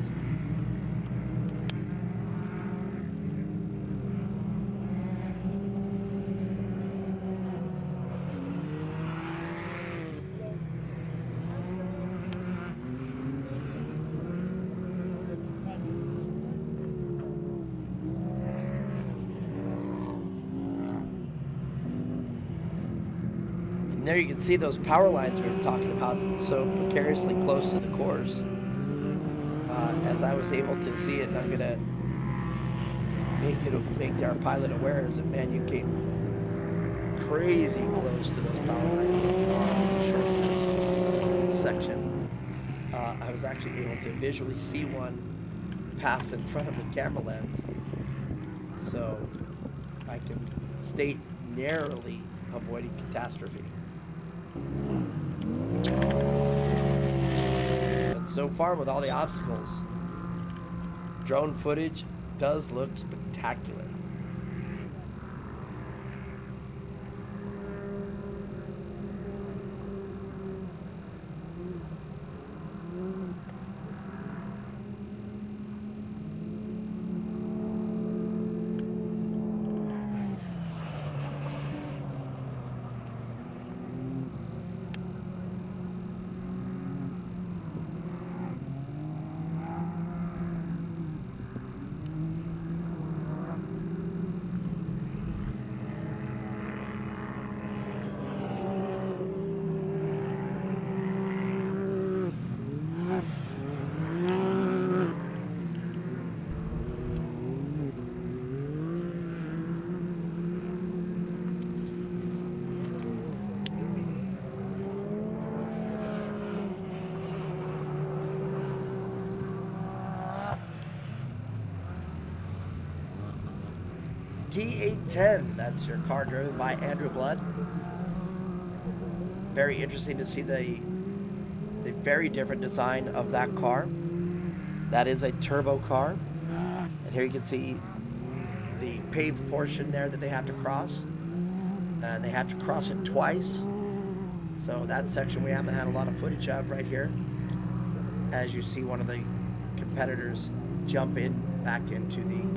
There you can see those power lines we were talking about so precariously close to the course. As I was able to see it, and I'm going to make our pilot aware, is that, man, you came crazy close to those power lines on the section. I was actually able to visually see one pass in front of the camera lens So I can state narrowly avoiding catastrophe. But so far, with all the obstacles, drone footage does look spectacular. T810, that's your car driven by Andrew Blood. Very interesting to see the very different design of that car. That is a turbo car. And here you can see the paved portion there that they have to cross. And they have to cross it twice. So that section we haven't had a lot of footage of right here. As you see one of the competitors jump in back into the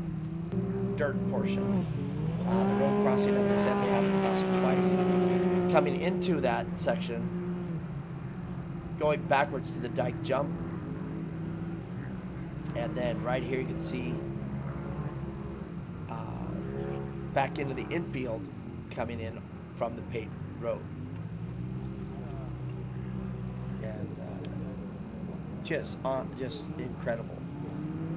dirt portion. The road crossing, as I said, they have to cross it twice. Coming into that section, going backwards to the dike jump. And then right here you can see back into the infield coming in from the paved road. And just incredible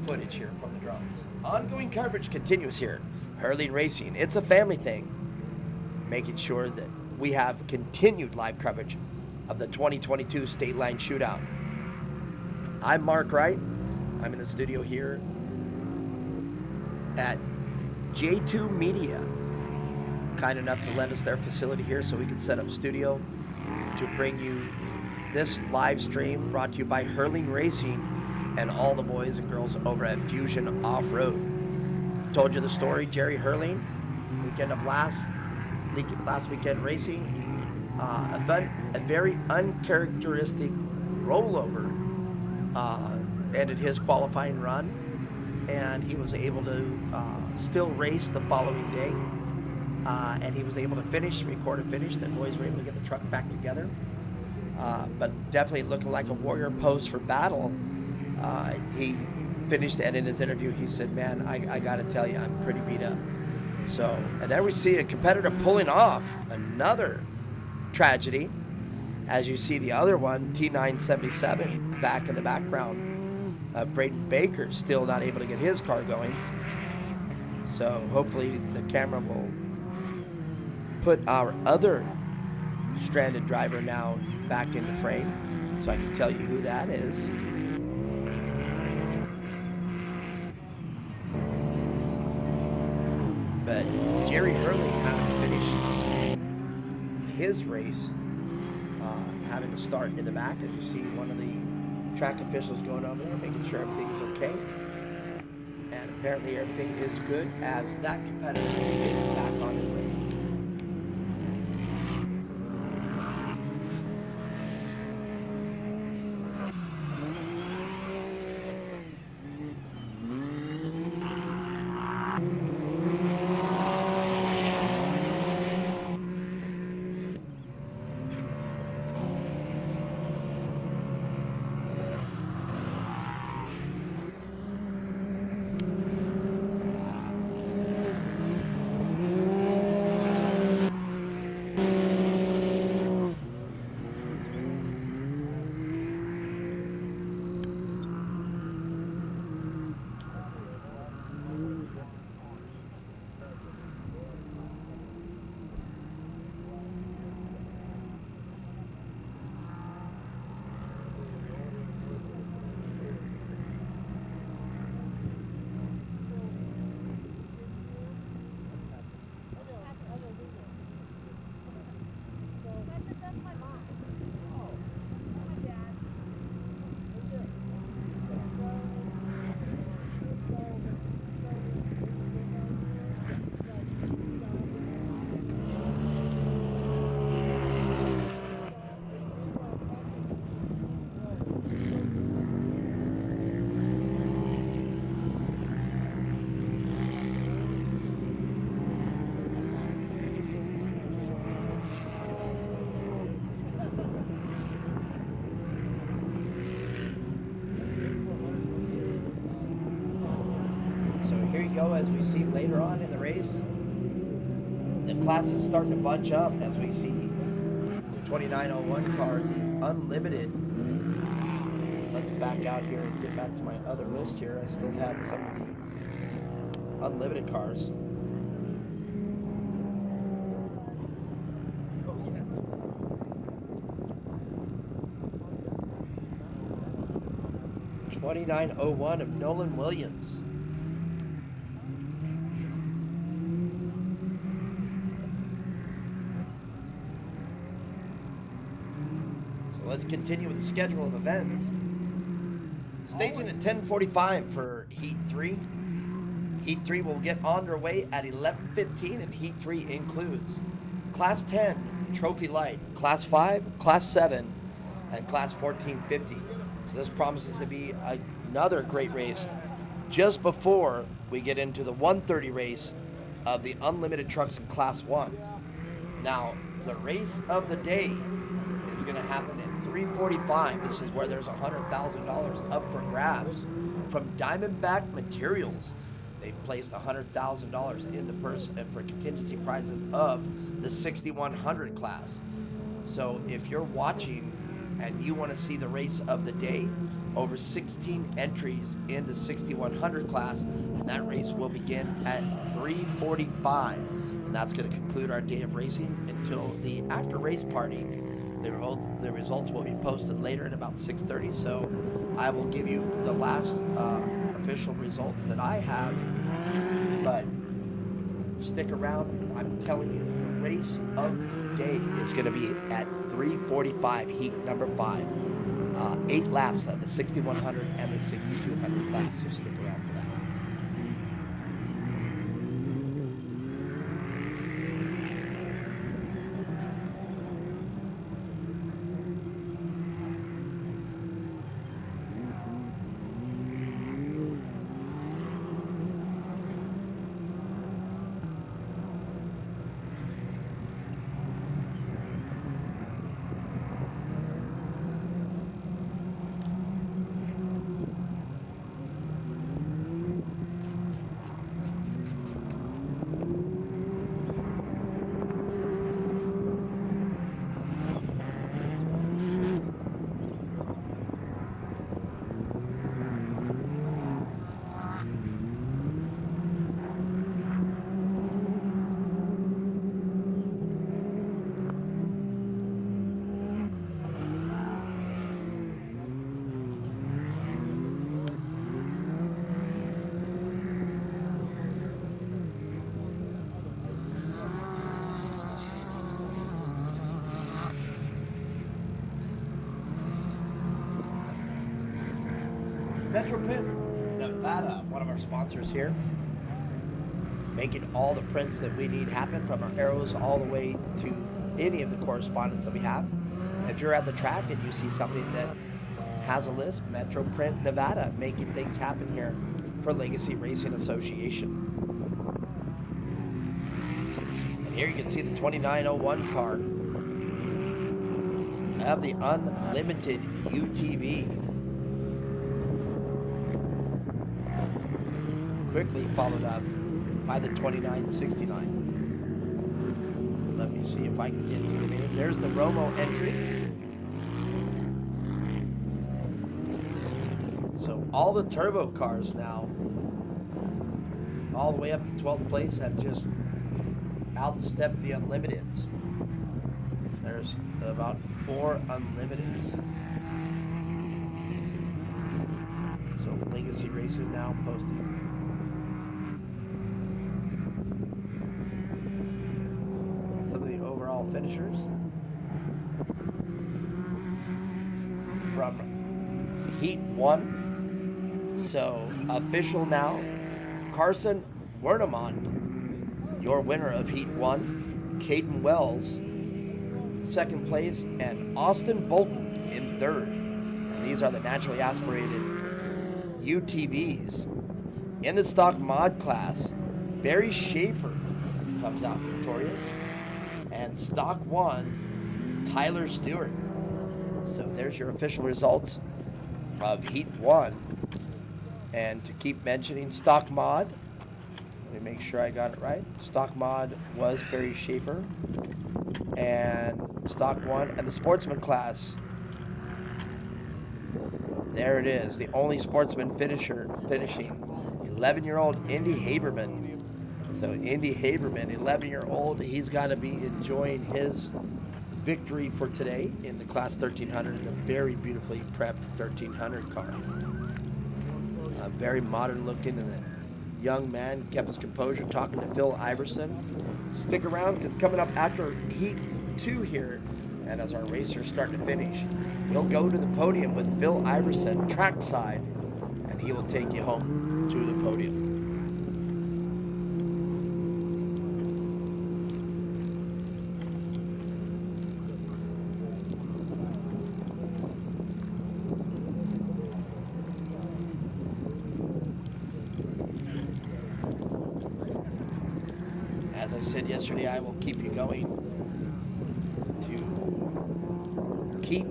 footage here from the drones. Ongoing coverage continues here. Hurling Racing, it's a family thing. Making sure that we have continued live coverage of the 2022 State Line Shootout. I'm Mark Wright. I'm in the studio here at J2 Media. Kind enough to lend us their facility here so we can set up studio to bring you this live stream brought to you by Hurling Racing and all the boys and girls over at Fusion Off-Road. Told you the story, Jerry Hurling, weekend of last weekend racing, a very uncharacteristic rollover ended his qualifying run, and he was able to still race the following day, and he was able to record a finish. The boys were able to get the truck back together, but definitely looking like a warrior posed for battle. He finished, and in his interview he said, man, I gotta tell you, I'm pretty beat up. So, and then we see a competitor pulling off another tragedy. As you see the other one, T977, back in the background. Braden Baker still not able to get his car going. So hopefully the camera will put our other stranded driver now back into frame, so I can tell you who that is. But Jerry Hurley having to finish his race, having to start in the back, as you see one of the track officials going over there, making sure everything's okay. And apparently everything is good as that competitor is back on the race. as we see later on in the race, the class is starting to bunch up as we see the 2901 car, the Unlimited. Let's back out here and get back to my other list here. I still had some of the Unlimited cars. Oh, yes. '2901 of Nolan Williams. Let's continue with the schedule of events. Staging at 10:45 for Heat 3. Heat 3 will get underway at 11:15, and Heat 3 includes Class 10, Trophy Light, Class 5, Class 7, and Class 1450. So this promises to be another great race just before we get into the 130 race of the Unlimited trucks in Class 1. Now, the race of the day is going to happen at 3:45. This is where there's $100,000 up for grabs from Diamondback Materials. They've placed $100,000 in the purse and for contingency prizes of the 6100 class. So if you're watching and you want to see the race of the day, over 16 entries in the 6100 class, and that race will begin at 3:45. And that's going to conclude our day of racing until the after race party. The results will be posted later at about 6:30, so I will give you the last official results that I have, but stick around. I'm telling you, the race of the day is going to be at 3:45, heat number 5. 8 laps of the 6100 and the 6200 class, so stick around for that. Metro Pit, Nevada, one of our sponsors here, making all the prints that we need happen, from our arrows all the way to any of the correspondence that we have. If you're at the track and you see somebody that has a list, Metro Print Nevada, making things happen here for Legacy Racing Association. And here you can see the 2901 car of the Unlimited UTV. Quickly followed up by the 2969. Let me see if I can get to the name. There's the Romo entry. So all the turbo cars now, all the way up to 12th place, have just outstepped the Unlimiteds. There's about 4 Unlimiteds. So Legacy Racing now posting finishers from Heat 1. So official now, Carson Wernemont, your winner of Heat 1, Caden Wells, 2nd place, and Austin Bolton in 3rd. And these are the naturally aspirated UTVs. In the stock mod class, Barry Schaefer comes out victorious. And stock 1, Tyler Stewart. So there's your official results of Heat 1. And to keep mentioning stock mod, me make sure I got it right. Stock mod was Barry Schaefer. And stock 1 and the sportsman class. There it is, the only sportsman finishing. 11-year-old Indy Haberman. So Indy Haberman, 11-year-old, he's got to be enjoying his victory for today in the Class 1300 in a very beautifully prepped 1300 car. Very modern looking, and a young man kept his composure talking to Phil Iverson. Stick around because coming up after Heat 2 here, and as our racers start to finish, we'll go to the podium with Phil Iverson trackside, and he will take you home to the podium. As I said yesterday, I will keep you going to keep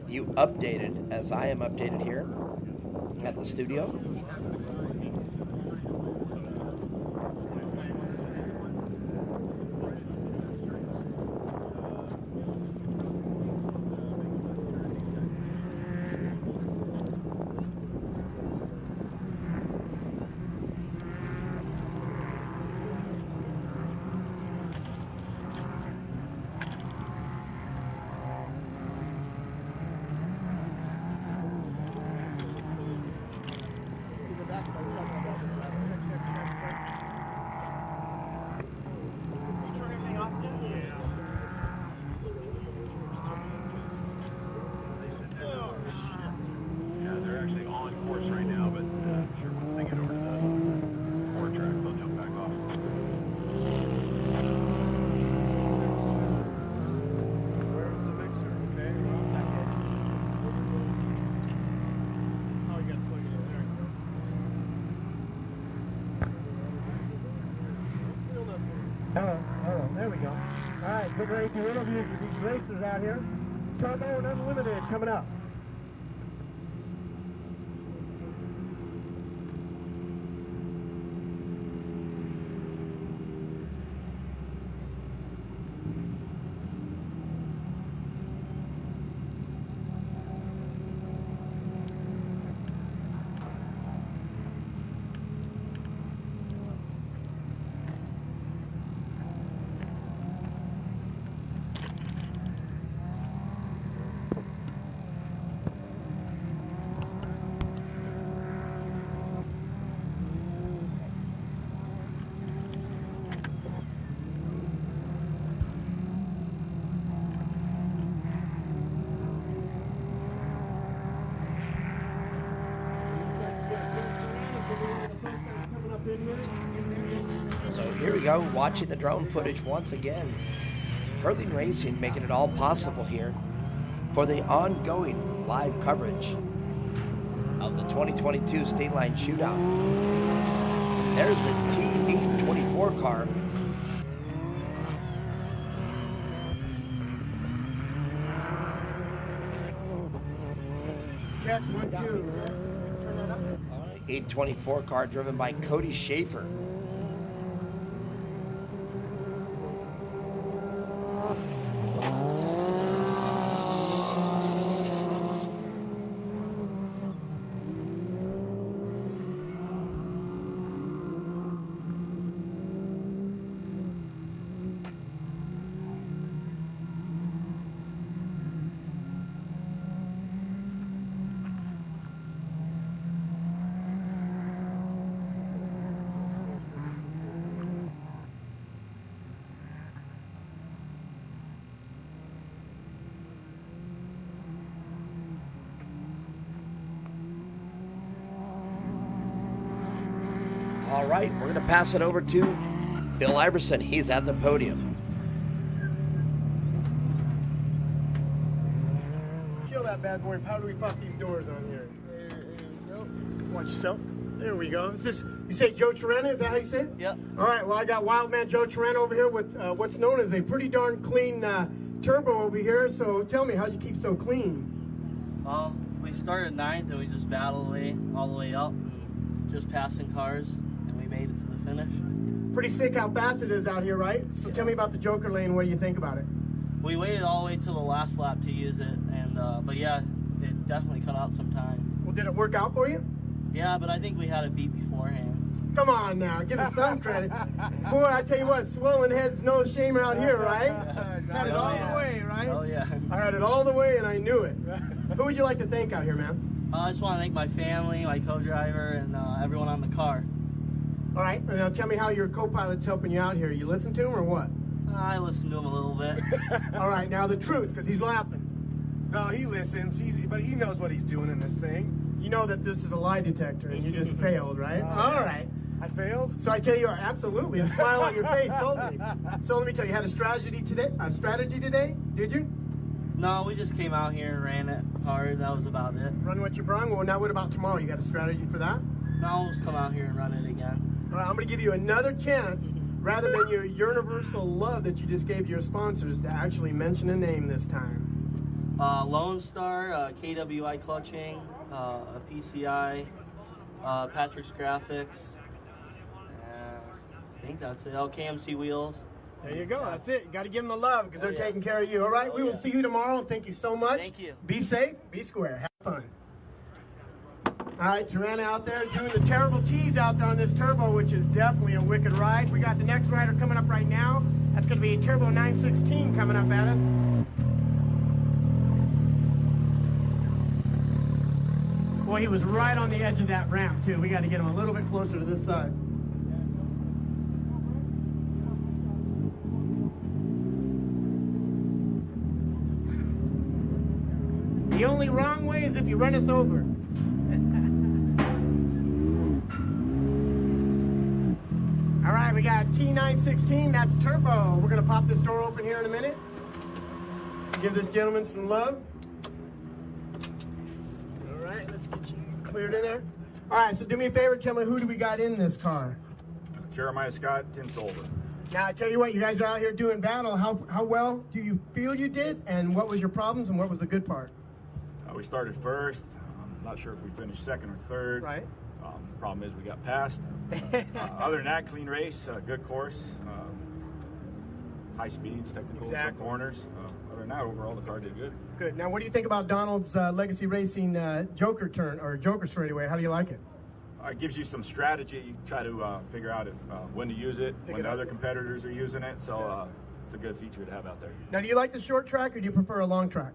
you updated as I am updated here at the studio. There we go. All right, get ready to interviews with these racers out here. Turbo and Unlimited coming up. So here we go, watching the drone footage once again. Hurling Racing making it all possible here for the ongoing live coverage of the 2022 State Line Shootout. There's the T824 car. Check, 1, 2. Turn that up. 824 car driven by Cody Schaefer. All right, we're going to pass it over to Phil Iverson. He's at the podium. Kill that bad boy and powdery puff these doors on here. There you go. Watch yourself. There we go. Is this, you say Joe Torrena? Is that how you say it? Yep. All right, well, I got Wildman Joe Torrena over here with what's known as a pretty darn clean turbo over here. So tell me, how'd you keep so clean? Well, we started 9th and we just battled all the way up, and just passing cars, and we made it to the finish. Pretty sick how fast it is out here, right? So tell me about the Joker lane. What do you think about it? We waited all the way till the last lap to use it, and but yeah, it definitely cut out some time. Well, did it work out for you? Yeah, but I think we had it beat beforehand. Come on now, give us some credit. Boy, I tell you what, swollen heads, no shame around here, right? Had it all the way, right? Oh yeah. I had it all the way and I knew it. Who would you like to thank out here, man? I just want to thank my family, my co-driver, and everyone on the car. All right, now tell me how your co-pilot's helping you out here. You listen to him or what? I listen to him a little bit. All right, now the truth, because he's laughing. No, he listens, but he knows what he's doing in this thing. You know that this is a lie detector and you just failed, right? All right. I failed? So I tell you, absolutely. The smile on your face told me. So let me tell you, you had a strategy today? Did you? No, we just came out here and ran it hard. That was about it. Run what you brung? Well, now what about tomorrow? You got a strategy for that? No, I'll just come out here and run it again. All right, I'm going to give you another chance, rather than your universal love that you just gave to your sponsors, to actually mention a name this time. Lone Star, KWI Clutching, PCI, Patrick's Graphics. I think that's it. Oh, KMC Wheels. There you go. That's it. You got to give them the love because they're taking care of you. All right. We will see you tomorrow. Thank you so much. Thank you. Be safe. Be square. Have fun. All right. Joanna out there doing the terrible tease out there on this turbo, which is definitely a wicked ride. We got the next rider coming up right now. That's going to be Turbo 916 coming up at us. Boy, he was right on the edge of that ramp, too. We got to get him a little bit closer to this side. The only wrong way is if you run us over. All right, we got T916, that's turbo. We're gonna pop this door open here in a minute. Give this gentleman some love. All right, let's get you cleared in there. All right, so do me a favor, tell me who do we got in this car? Jeremiah Scott, Tim Solver. Now, I tell you what, you guys are out here doing battle. How well do you feel you did? And what was your problems and what was the good part? We started first. I'm not sure if we finished second or third. Right. Problem is we got passed. Other than that, clean race, good course, high speeds, technicals, some corners. Other than that, overall the car did good. Good. Now, what do you think about Donald's Legacy Racing Joker turn, or Joker straightaway? How do you like it? It gives you some strategy. You try to figure out when to use it, when the other competitors are using it. So it's a good feature to have out there. Now, do you like the short track or do you prefer a long track?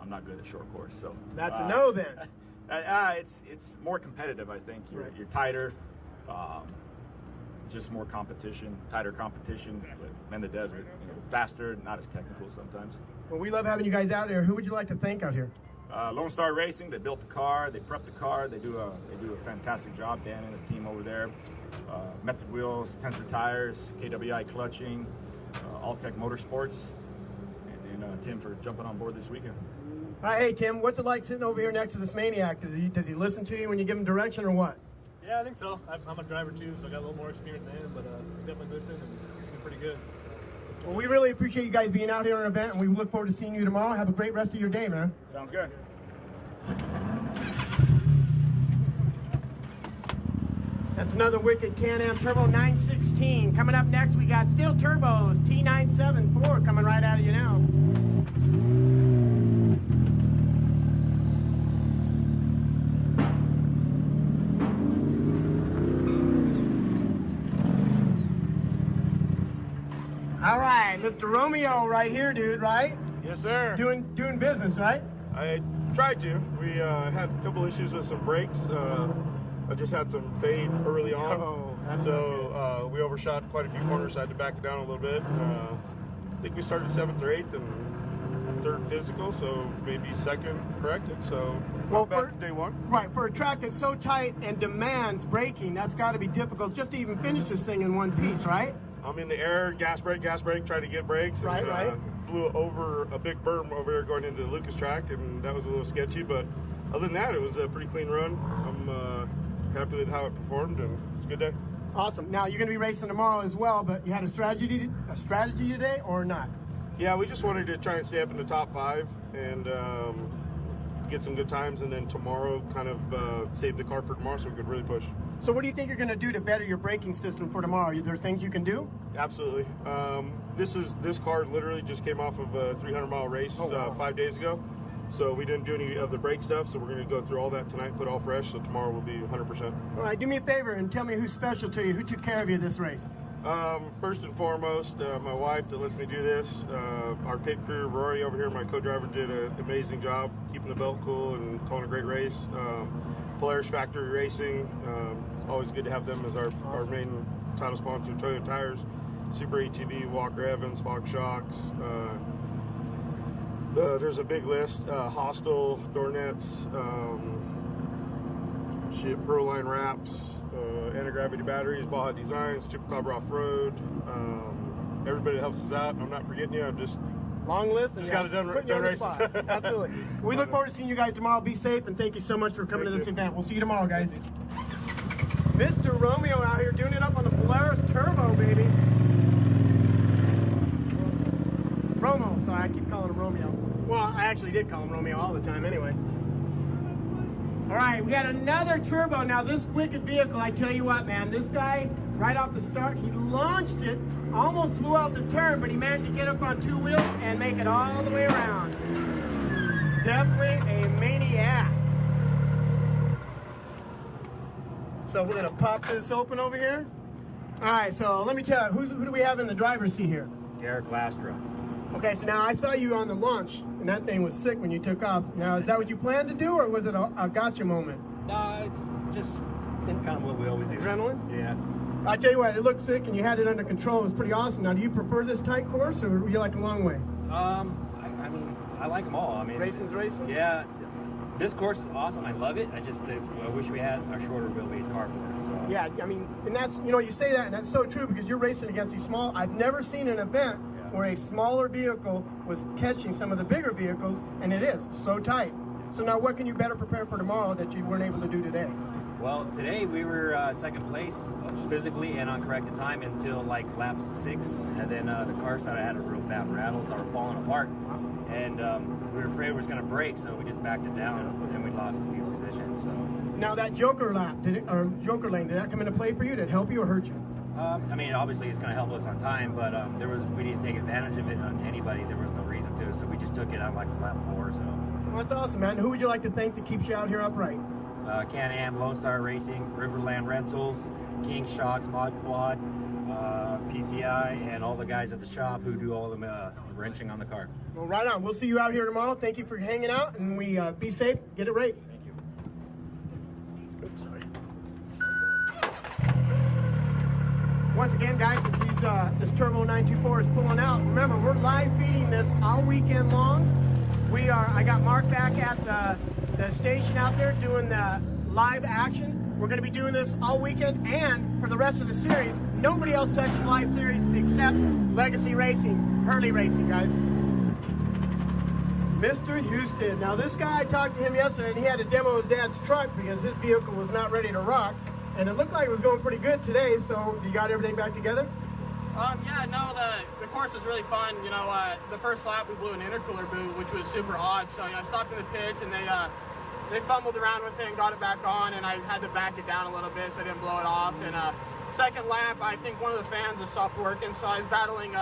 I'm not good at short course, so that's a no then. It's more competitive, I think. You're tighter. Just more competition, tighter competition. But in the desert, faster, not as technical sometimes. Well, we love having you guys out here. Who would you like to thank out here? Lone Star Racing. They built the car. They prepped the car. They do a fantastic job. Dan and his team over there. Method Wheels, Tensor Tires, KWI Clutching, All-Tech Motorsports, and then Tim for jumping on board this weekend. All right, hey Tim, what's it like sitting over here next to this maniac? Does he listen to you when you give him direction or what? Yeah, I think so. I'm a driver too, so I got a little more experience than him, but definitely listen and do pretty good. Well, we really appreciate you guys being out here on an event, and we look forward to seeing you tomorrow. Have a great rest of your day, man. Sounds good. That's another wicked Can-Am Turbo 916. Coming up next, we got Steel Turbos T974 coming right out of you now. All right, Mr. Romeo right here, dude, right? Yes, sir. Doing business, right? I tried to. We had a couple issues with some brakes. I just had some fade early on. So we overshot quite a few corners. I had to back it down a little bit. I think we started 7th or 8th and 3rd physical, so maybe 2nd corrected. So well, for day 1. Right, for a track that's so tight and demands braking, that's got to be difficult just to even finish this thing in one piece, right? I'm in the air, gas brake, trying to get brakes. Right, and, flew over a big berm over there going into the Lucas track, and that was a little sketchy. But other than that, it was a pretty clean run. I'm happy with how it performed, and it's a good day. Awesome. Now, you're going to be racing tomorrow as well, but you had a strategy today or not? Yeah, we just wanted to try and stay up in the top 5 and get some good times, and then tomorrow kind of save the car for tomorrow so we could really push. So what do you think you're going to do to better your braking system for tomorrow? Are there things you can do? Absolutely. This car literally just came off of a 300-mile race 5 days ago. So we didn't do any of the brake stuff, so we're going to go through all that tonight, put all fresh, so tomorrow will be 100%. All right, do me a favor and tell me who's special to you. Who took care of you this race? First and foremost, my wife that lets me do this. Our pit crew, Rory over here, my co-driver, did an amazing job keeping the belt cool and calling a great race. Polaris Factory Racing, it's always good to have them as our main title sponsor. Toyota Tires, Super ATV, Walker Evans, Fox Shocks. There's a big list. Hostel, Dornets, Proline Wraps, Anti-Gravity Batteries, Baja Designs, Chupacabra Off-Road. Everybody that helps us out. I'm not forgetting you. I'm just long list. Just got it done races. Absolutely. We look forward to seeing you guys tomorrow. Be safe, and thank you so much for coming to this event. We'll see you tomorrow, guys. Mr. Romeo out here doing it up on the Polaris Turbo, baby. Romo, sorry, I keep calling him Romeo. Well, I actually did call him Romeo all the time anyway. All right, we got another turbo. Now, this wicked vehicle, I tell you what, man, this guy, right off the start, he launched it, almost blew out the turn, but he managed to get up on two wheels and make it all the way around. Definitely a maniac. So we're gonna pop this open over here. All right, so let me tell you, who do we have in the driver's seat here? Garrett Glastra. Okay, so now I saw you on the launch, and that thing was sick when you took off. Now, is that what you planned to do, or was it a gotcha moment? No, it's just kind of what we always do. Adrenaline? Yeah. I tell you what, it looked sick, and you had it under control. It was pretty awesome. Now, do you prefer this tight course, or you like a long way? I mean, I like them all. I mean, racing's racing. Yeah. This course is awesome. I love it. I wish we had a shorter wheelbase car for it. So. Yeah, I mean, and that's, you know, you say that, and that's so true because you're racing against these small. I've never seen an event where a smaller vehicle was catching some of the bigger vehicles, and it is so tight. So now what can you better prepare for tomorrow that you weren't able to do today? Well, today we were second place physically and on corrected time until like lap 6, and then the car started had a real bad rattle, started falling apart, and we were afraid it was going to break, so we just backed it down, and we lost a few positions. So now that Joker lap, Joker lane, did that come into play for you? Did it help you or hurt you? I mean, obviously it's going to help us on time, but we didn't take advantage of it on anybody. There was no reason to, so we just took it on like lap 4. So. Well, that's awesome, man. Who would you like to thank that keeps you out here upright? Can-Am, Lone Star Racing, Riverland Rentals, King Shocks, Mod Quad, PCI, and all the guys at the shop who do all the wrenching on the car. Well, right on. We'll see you out here tomorrow. Thank you for hanging out, and we be safe. Get it right. Thank you. Oops, sorry. Once again, guys, as this Turbo 924 is pulling out, remember, we're live feeding this all weekend long. I got Mark back at the station out there doing the live action. We're going to be doing this all weekend, and for the rest of the series, nobody else touches live series except Legacy Racing, Hurley Racing, guys. Mr. Houston. Now, this guy, I talked to him yesterday, and he had to demo his dad's truck because his vehicle was not ready to rock. And it looked like it was going pretty good today, so you got everything back together? Yeah, no, the course was really fun. You know, the first lap we blew an intercooler boot, which was super odd. So, you know, I stopped in the pits, and they fumbled around with it and got it back on, and I had to back it down a little bit so I didn't blow it off. And second lap, I think one of the fans just stopped working, so I was battling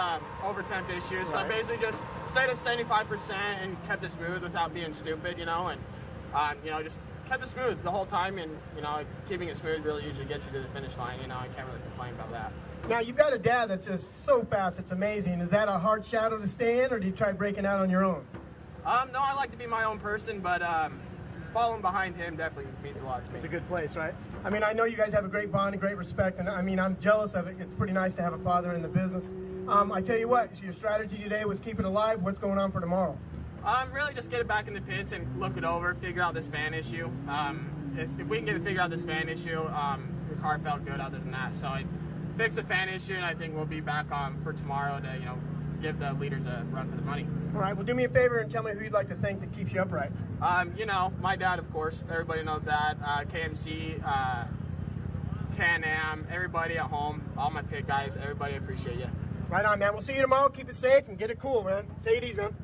overtemp issues. So I basically just stayed at 75% and kept it smooth without being stupid, you know, and, you know, just kept it smooth the whole time, and, you know, keeping it smooth really usually gets you to the finish line. You know, I can't really complain about that. Now, you've got a dad that's just so fast, it's amazing. Is that a hard shadow to stay in, or do you try breaking out on your own? No, I like to be my own person, but following behind him definitely means a lot to me. It's a good place, right? I mean, I know you guys have a great bond and great respect, and I mean, I'm jealous of it. It's pretty nice to have a father in the business. I tell you what, so your strategy today was keep it alive. What's going on for tomorrow? Really just get it back in the pits and look it over, figure out this fan issue. If we can get to figure out this fan issue, the car felt good other than that. So I fixed the fan issue, and I think we'll be back for tomorrow to, you know, give the leaders a run for the money. All right, well, do me a favor and tell me who you'd like to thank that keeps you upright. You know, my dad, of course. Everybody knows that. KMC, Can-Am, everybody at home, all my pit guys, everybody, appreciate you. Right on, man. We'll see you tomorrow. Keep it safe and get it cool, man. Take it easy, man.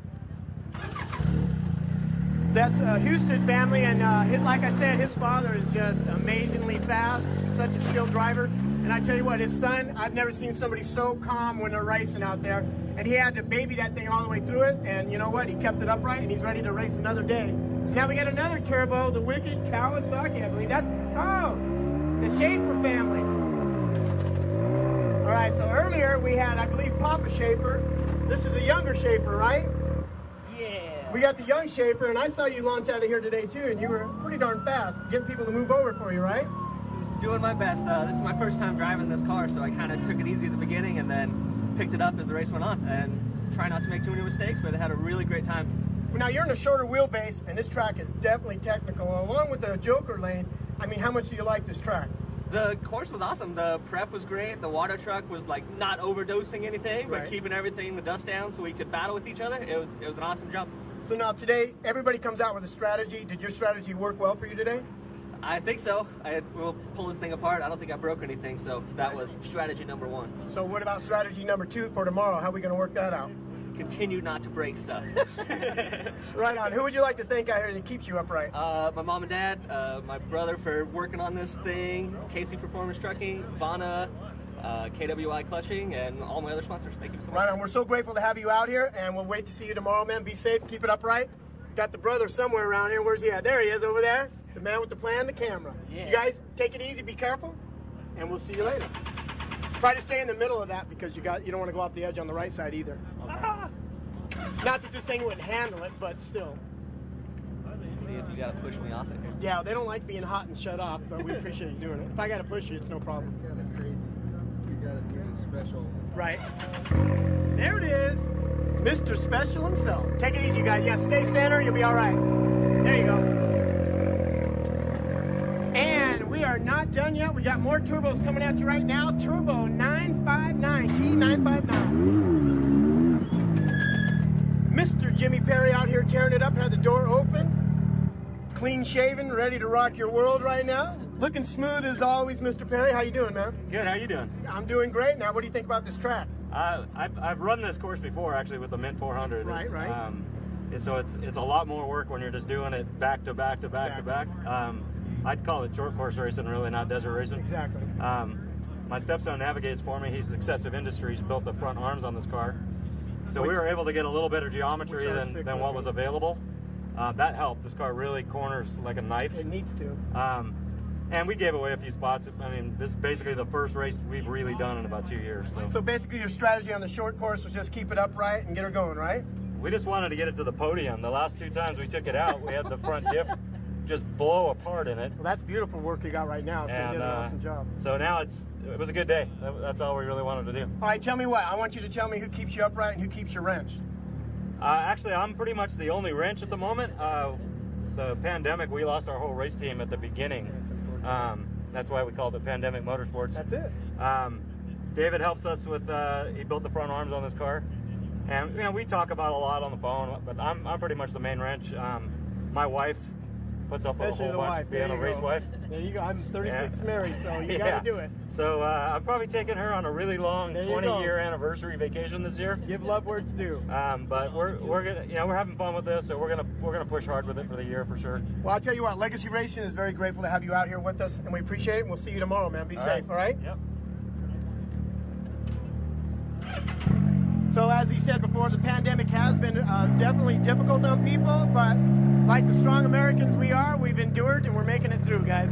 That's a Houston family, and like I said, his father is just amazingly fast, such a skilled driver. And I tell you what, his son, I've never seen somebody so calm when they're racing out there. And he had to baby that thing all the way through it, and you know what? He kept it upright, and he's ready to race another day. So now we got another turbo, the Wicked Kawasaki, I believe. That's, oh, the Schaefer family. All right, so earlier we had, I believe, Papa Schaefer. This is a younger Schaefer, right? Yeah. We got the young Schaefer, and I saw you launch out of here today, too, and you were pretty darn fast, getting people to move over for you, right? Doing my best. This is my first time driving this car, so I kind of took it easy at the beginning and then picked it up as the race went on, and try not to make too many mistakes, but I had a really great time. Well, now you're in a shorter wheelbase, and this track is definitely technical. Along with the Joker lane, I mean, how much do you like this track? The course was awesome. The prep was great. The water truck was like not overdosing anything, but keeping everything, the dust down, so we could battle with each other. It was an awesome job. So now today, everybody comes out with a strategy. Did your strategy work well for you today? I think so. We'll pull this thing apart. I don't think I broke anything, so that was strategy number 1. So what about strategy number 2 for tomorrow? How are we going to work that out? Continue not to break stuff. Right on. Who would you like to thank out here that keeps you upright? My mom and dad, my brother for working on this thing, Casey Performance Trucking, Vanna, KWI Clutching, and all my other sponsors. Thank you so much. Right on. We're so grateful to have you out here, and we'll wait to see you tomorrow, man. Be safe. Keep it upright. Got the brother somewhere around here. Where's he at? There he is over there. The man with the plan, the camera. Yeah. You guys, take it easy. Be careful, and we'll see you later. Just try to stay in the middle of that because you don't want to go off the edge on the right side either. Okay. Not that this thing wouldn't handle it, but still. See if you got to push me off it here. Yeah, they don't like being hot and shut off, but we appreciate you doing it. If I got to push you, it's no problem. It's kind of crazy. You got to do the special. Right. There it is. Mr. Special himself. Take it easy, guys. Yeah, stay center. You'll be all right. There you go. And we are not done yet. We got more turbos coming at you right now. Turbo 959, T959. Mr. Jimmy Perry out here tearing it up. Had the door open. Clean shaven, ready to rock your world right now. Looking smooth as always, Mr. Perry. How you doing, man? Good. How you doing? I'm doing great. Now, what do you think about this track? I've run this course before, actually, with the Mint 400. Right. So it's a lot more work when you're just doing it back to back to back to back. I'd call it short course racing, really, not desert racing. Exactly. My stepson navigates for me. He's Successive Industries, built the front arms on this car. So we were able to get a little better geometry than what was available. That helped. This car really corners like a knife. It needs to. And we gave away a few spots. I mean, this is basically the first race we've really done in about 2 years. So basically your strategy on the short course was just keep it upright and get her going, right? We just wanted to get it to the podium. The last 2 times we took it out, we had the front diff just blow apart in it. Well, that's beautiful work you got right now, so you did an awesome job. So now it was a good day. That's all we really wanted to do. All right, tell me what. I want you to tell me who keeps you upright and who keeps your wrench. Actually, I'm pretty much the only wrench at the moment. The pandemic, we lost our whole race team at the beginning. That's why we called it Pandemic Motorsports. That's it. David helps us with, he built the front arms on this car. And, we talk about a lot on the phone, but I'm pretty much the main wrench. My wife puts up a whole bunch, being a race wife. There you go. I'm 36 married, so you got to do it. So I'm probably taking her on a really long 20-year anniversary vacation this year. Give love where it's due. But we're gonna, we're having fun with this, so we're gonna push hard with it for the year for sure. Well, I'll tell you what, Legacy Racing is very grateful to have you out here with us, and we appreciate it. And we'll see you tomorrow, man. Be safe, all right? Yep. So as he said before, the pandemic has been definitely difficult on people, but like the strong Americans we are, we've endured and we're making it through, guys.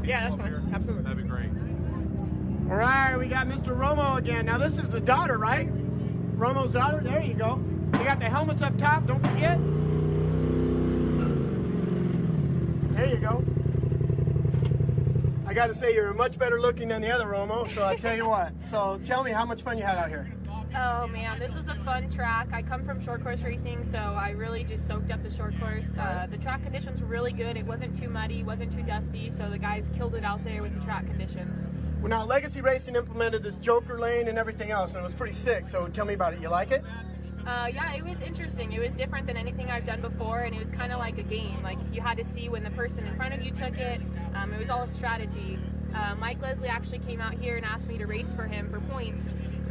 Yeah, that's fine. Absolutely. That'd be great. All right, we got Mr. Romo again. Now this is the daughter, right? Romo's daughter. There you go. You got the helmets up top. Don't forget. There you go. I got to say, you're much better looking than the other Romo, so I tell you what. So tell me how much fun you had out here. Oh man, this was a fun track. I come from short course racing, so I really just soaked up the short course. The track conditions were really good. It wasn't too muddy, wasn't too dusty, so the guys killed it out there with the track conditions. Well, now Legacy Racing implemented this Joker lane and everything else, and it was pretty sick. So tell me about it. You like it? Yeah, it was interesting. It was different than anything I've done before, and it was kind of like a game. Like you had to see when the person in front of you took it. It was all a strategy. Mike Leslie actually came out here and asked me to race for him for points.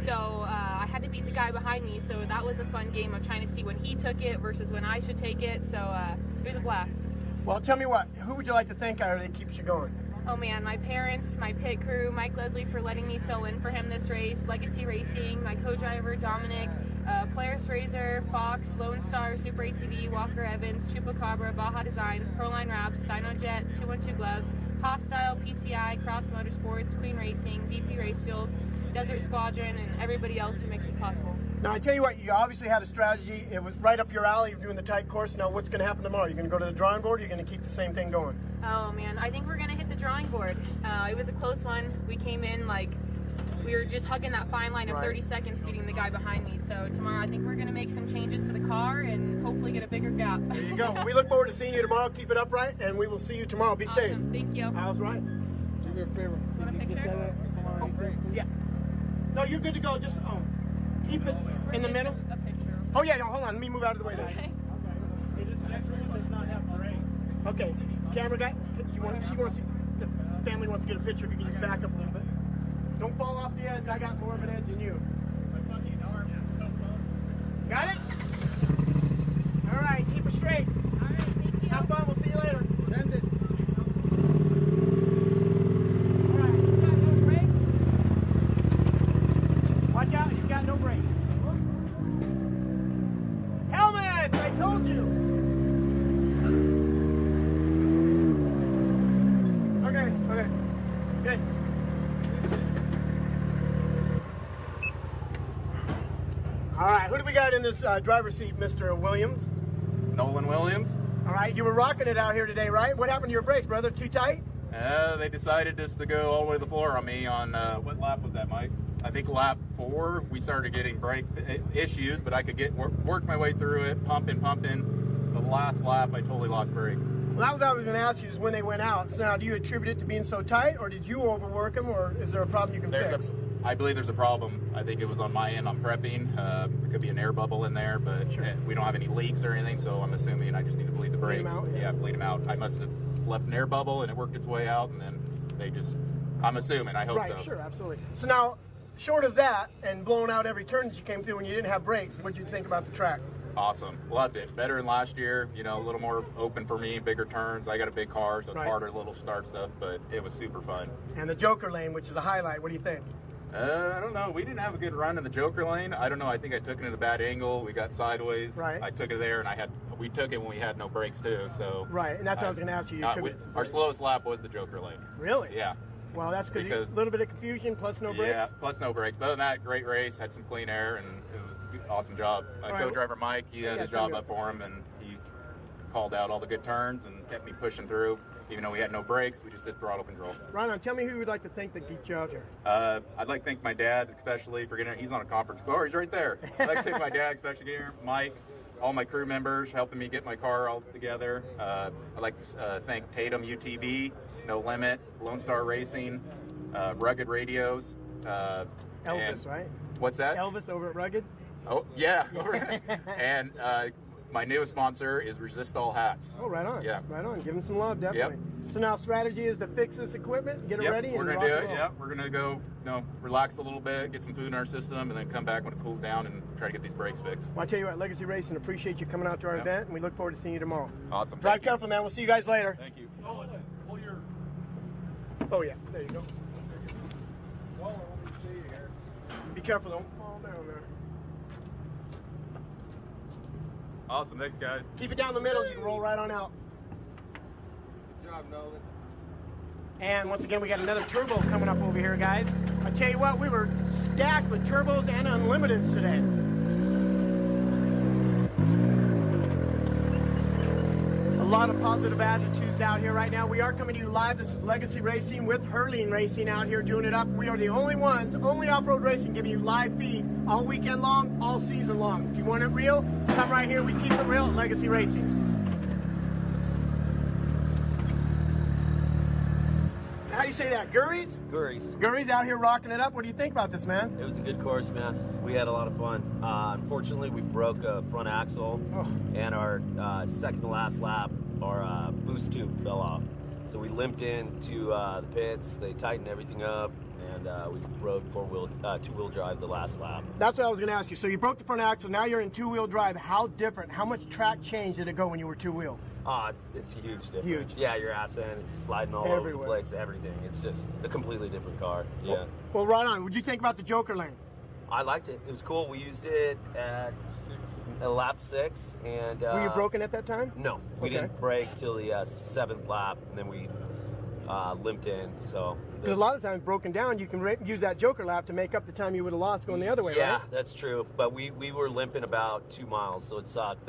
So I had to beat the guy behind me, so that was a fun game of trying to see when he took it versus when I should take it, so it was a blast. Well, tell me what, who would you like to thank out there that keeps you going? Oh man, my parents, my pit crew, Mike Leslie for letting me fill in for him this race, Legacy Racing, my co-driver Dominic, Polaris Razor, Fox, Lone Star, Super ATV, Walker Evans, Chupacabra, Baja Designs, Proline Wraps, Dynojet, 212 Gloves, Hostile, PCI, Cross Motorsports, Queen Racing, VP Race Fuels, Desert Squadron, and everybody else who makes this possible. Now, I tell you what, you obviously had a strategy. It was right up your alley. You're doing the tight course. Now, what's going to happen tomorrow? You're going to go to the drawing board, or you're going to keep the same thing going? Oh, man, I think we're going to hit the drawing board. It was a close one. We came in like we were just hugging that fine line of 30 seconds beating the guy behind me. So tomorrow I think we're going to make some changes to the car and hopefully get a bigger gap. There you go. We look forward to seeing you tomorrow. Keep it upright, and we will see you tomorrow. Be safe. Thank you. How's right? Do me a favor. Want a picture? Yeah. No, you're good to go. Just keep it in the middle. Oh, yeah, no, hold on. Let me move out of the way there. Okay. This next one does not have brakes. Okay. Camera guy, the family wants to get a picture. If you can just back up a little bit. Don't fall off the edge. I got more of an edge than you. Got it? All right. Keep it straight. All right. Thank you. Have fun. We'll see you later. Send it. All right. He's got no brakes. Watch out. He's got no brakes. Helmets! I told you. Okay. Good. All right, who do we got in this driver's seat, Mr. Williams? Nolan Williams. All right, you were rocking it out here today, right? What happened to your brakes, brother? Too tight? They decided just to go all the way to the floor on me on, what lap was that, Mike? I think lap 4, we started getting brake issues, but I could work my way through it, pumping. The last lap, I totally lost brakes. Well, that was what I was going to ask you, is when they went out. So now, do you attribute it to being so tight, or did you overwork them, or is there a problem you can fix? I believe there's a problem. I think it was on my end on prepping. There could be an air bubble in there, but we don't have any leaks or anything, so I'm assuming I just need to bleed the brakes. Bleed them out. I must have left an air bubble, and it worked its way out, and then they just, I'm assuming, I hope so. Right, sure, absolutely. So now, short of that, and blowing out every turn that you came through when you didn't have brakes, what did you think about the track? Awesome. Loved it. Better than last year, a little more open for me, bigger turns. I got a big car, so it's harder little start stuff, but it was super fun. And the Joker lane, which is a highlight, what do you think? I don't know. We didn't have a good run in the Joker lane. I don't know. I think I took it at a bad angle. We got sideways. Right. I took it there, and we took it when we had no brakes too. So. Right, and that's what I was going to ask you. Our slowest lap was the Joker lane. Really? Yeah. Well, that's because a little bit of confusion plus no brakes. Yeah, plus no brakes. But other than that, great race. Had some clean air, and it was an awesome job. My co-driver Mike, he had his job up for him, and he called out all the good turns and kept me pushing through. Even though we had no brakes, we just did throttle control. Ron, tell me who you would like to thank that geeked you out here. I'd like to thank my dad, especially for getting. He's on a conference call. He's right there. I'd like to thank my dad, especially here, Mike, all my crew members helping me get my car all together. I'd like to thank Tatum UTV, No Limit, Lone Star Racing, Rugged Radios. Elvis, right? What's that? Elvis over at Rugged. Oh yeah, and my newest sponsor is Resist All Hats. Oh, right on. Yeah. Right on. Give them some love, definitely. Yep. So now strategy is to fix this equipment, get it ready, we're and gonna do it. Yep. We're gonna go, relax a little bit, get some food in our system, and then come back when it cools down and try to get these brakes fixed. Well, I tell you what, Legacy Racing, appreciate you coming out to our event, and we look forward to seeing you tomorrow. Awesome. Drive careful, man. We'll see you guys later. Thank you. Oh yeah, there you go. Be careful, don't fall down there. Awesome, thanks guys. Keep it down the middle, you can roll right on out. Good job, Nolan. And once again, we got another turbo coming up over here, guys. I tell you what, we were stacked with turbos and unlimiteds today. A lot of positive attitudes out here right now. We are coming to you live. This is Legacy Racing with Hurling Racing out here doing it up. We are the only ones, only off-road racing, giving you live feed all weekend long, all season long. If you want it real, come right here. We keep it real at Legacy Racing. How do you say that? Gurries? Gurries. Gurries out here rocking it up. What do you think about this, man? It was a good course, man. We had a lot of fun. Unfortunately, we broke a front axle, and our second to last lap, our boost tube fell off. So we limped into the pits. They tightened everything up, and we rode two-wheel drive the last lap. That's what I was going to ask you. So you broke the front axle. Now you're in two-wheel drive. How different? How much track change did it go when you were two-wheel? Oh, it's huge difference. Huge. Yeah, your ass end is sliding all over the place. Everything. It's just a completely different car. Yeah. Well, right on. What'd you think about the Joker lane? I liked it. It was cool. We used it at lap 6, and were you broken at that time? No, we didn't break till the 7th lap, and then we limped in. So because a lot of times broken down, you can use that Joker lap to make up the time you would have lost going the other way. Yeah, right? That's true. But we were limping about 2 miles, so it sucked.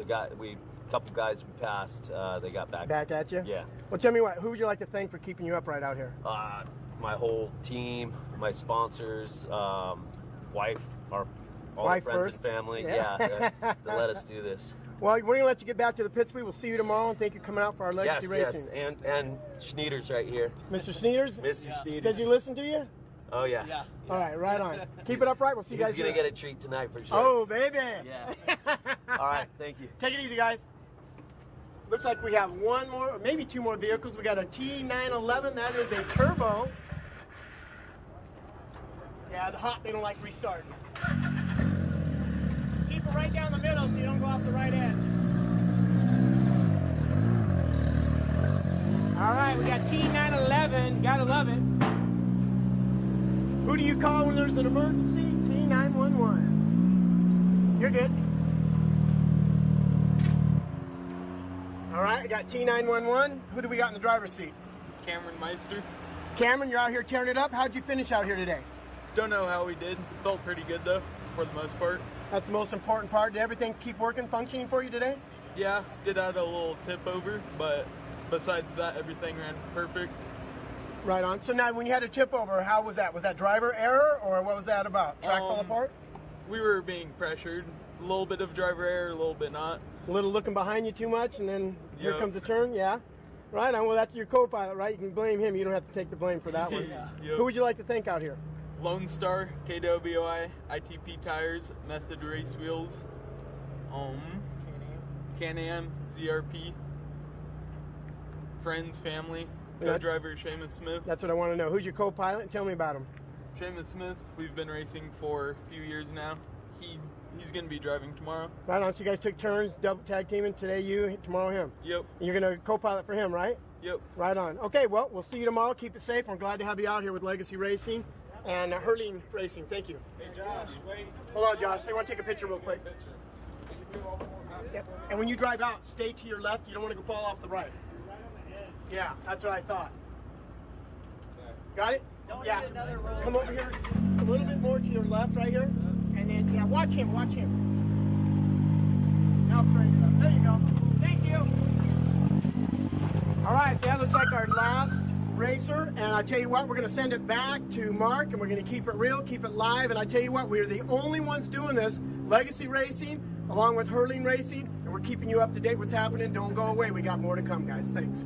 Couple guys we passed, they got back at you. Yeah. Well, tell me what. Who would you like to thank for keeping you upright out here? My whole team, my sponsors, wife, all wife the friends first. and family. Yeah. That let us do this. Well, we're going to let you get back to the pits. We will see you tomorrow, and thank you for coming out for our Legacy Racing. Yes, and Schneeder's right here. Mr. Schneeder's? Mr. Schneeder's. Did you listen to you? Oh, yeah. All right, right on. Keep it upright. We'll see you guys He's going to get a treat tonight for sure. Oh, baby. Yeah. All right, thank you. Take it easy, guys. Looks like we have one more, or maybe two more vehicles. We got a T911. That is a turbo. Yeah, the hot, they don't like restarting. Keep it right down the middle so you don't go off the right edge. All right, we got T911. Gotta love it. Who do you call when there's an emergency? T911. You're good. All right, I got T911. Who do we got in the driver's seat? Cameron Meister. Cameron, you're out here tearing it up. How'd you finish out here today? Don't know how we did. Felt pretty good though, for the most part. That's the most important part. Did everything keep working, functioning for you today? Yeah, did add a little tip over, but besides that, everything ran perfect. Right on. So now when you had a tip over, how was that? Was that driver error, or what was that about? Track fell apart? We were being pressured. A little bit of driver error, a little bit not. A little looking behind you too much, and then here comes a turn, yeah? Right on. Well, that's your co-pilot, right? You can blame him. You don't have to take the blame for that one. Who would you like to thank out here? Lone Star, KWI, ITP Tires, Method Race Wheels, Can-Am, ZRP, friends, family, co-driver Seamus Smith. That's what I want to know. Who's your co-pilot? Tell me about him. Seamus Smith, we've been racing for a few years now. He's going to be driving tomorrow. Right on. So you guys took turns, double tag teaming. Today you, tomorrow him. Yep. And you're going to co-pilot for him, right? Yep. Right on. Okay, well, we'll see you tomorrow. Keep it safe. We're glad to have you out here with Legacy Racing and Hurling Racing. Thank you. Hey, Josh, wait. Hold on, Josh. I want to take a picture real quick. Yep. And when you drive out, stay to your left. You don't want to go fall off the right. Yeah, that's what I thought. Got it? Yeah. Come over here a little bit more to your left right here. And then, yeah, watch him, watch him. Now straighten it up. There you go. Thank you. All right, so that looks like our last racer. And I tell you what, we're going to send it back to Mark, and we're going to keep it real, keep it live. And I tell you what, we're the only ones doing this, Legacy Racing, along with Hurling Racing. And we're keeping you up to date what's happening. Don't go away. We got more to come, guys. Thanks.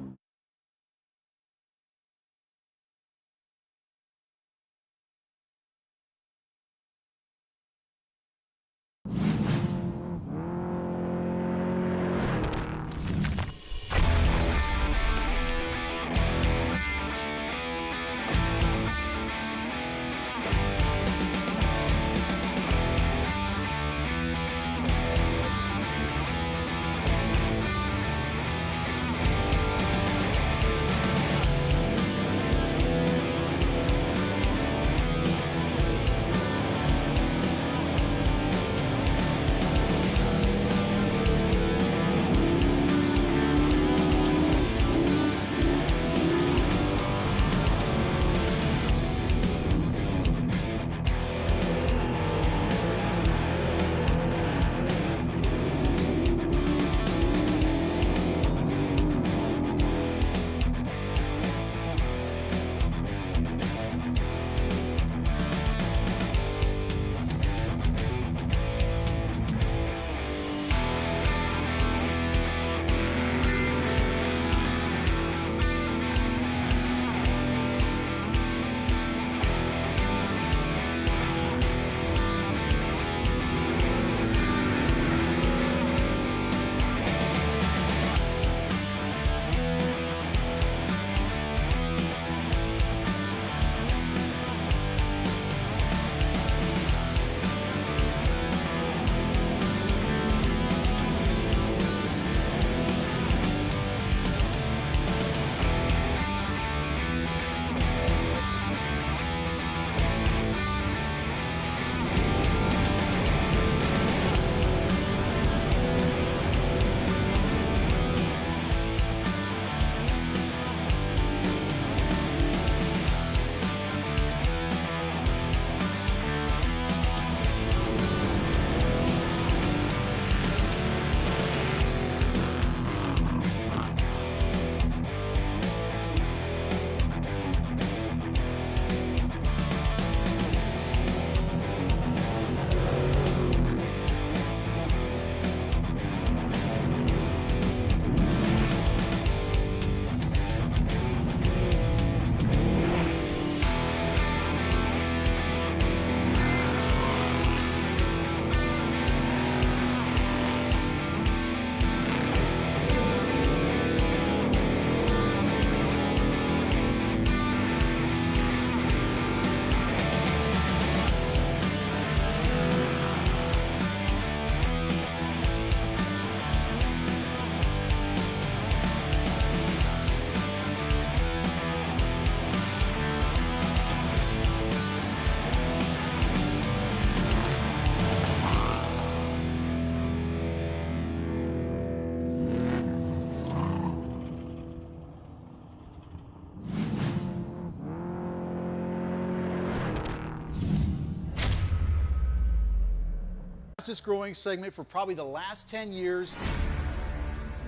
Fastest growing segment for probably the last 10 years.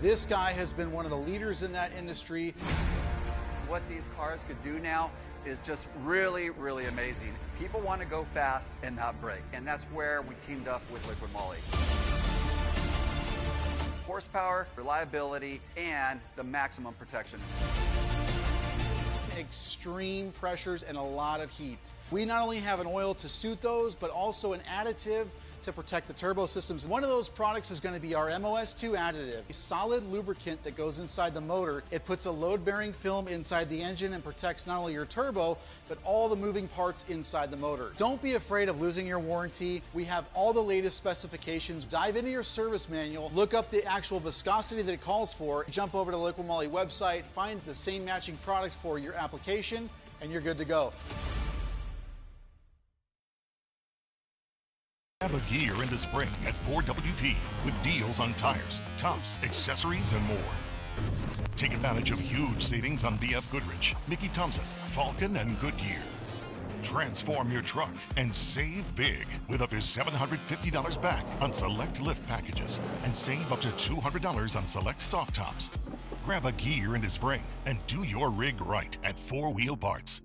This guy has been one of the leaders in that industry. What these cars could do now is just really, really amazing. People want to go fast and not brake, and that's where we teamed up with Liquid Moly. Horsepower, reliability, and the maximum protection. Extreme pressures and a lot of heat. We not only have an oil to suit those, but also an additive to protect the turbo systems. One of those products is going to be our MOS2 additive, a solid lubricant that goes inside the motor. It puts a load-bearing film inside the engine and protects not only your turbo, but all the moving parts inside the motor. Don't be afraid of losing your warranty. We have all the latest specifications. Dive into your service manual, look up the actual viscosity that it calls for, jump over to the Liquid Moly website, find the same matching product for your application, and you're good to go. Grab a gear in the spring at 4WD with deals on tires, tops, accessories, and more. Take advantage of huge savings on BF Goodrich, Mickey Thompson, Falcon, and Goodyear. Transform your truck and save big with up to $750 back on select lift packages and save up to $200 on select soft tops. Grab a gear in the spring and do your rig right at 4 Wheel Parts.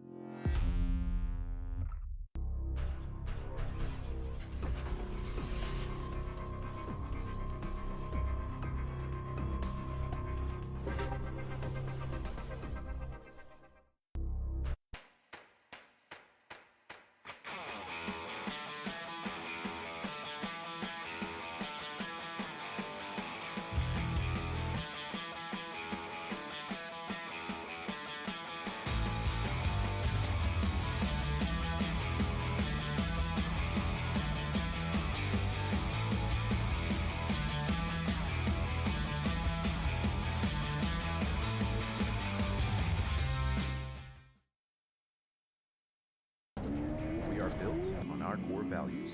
We are built on our core values,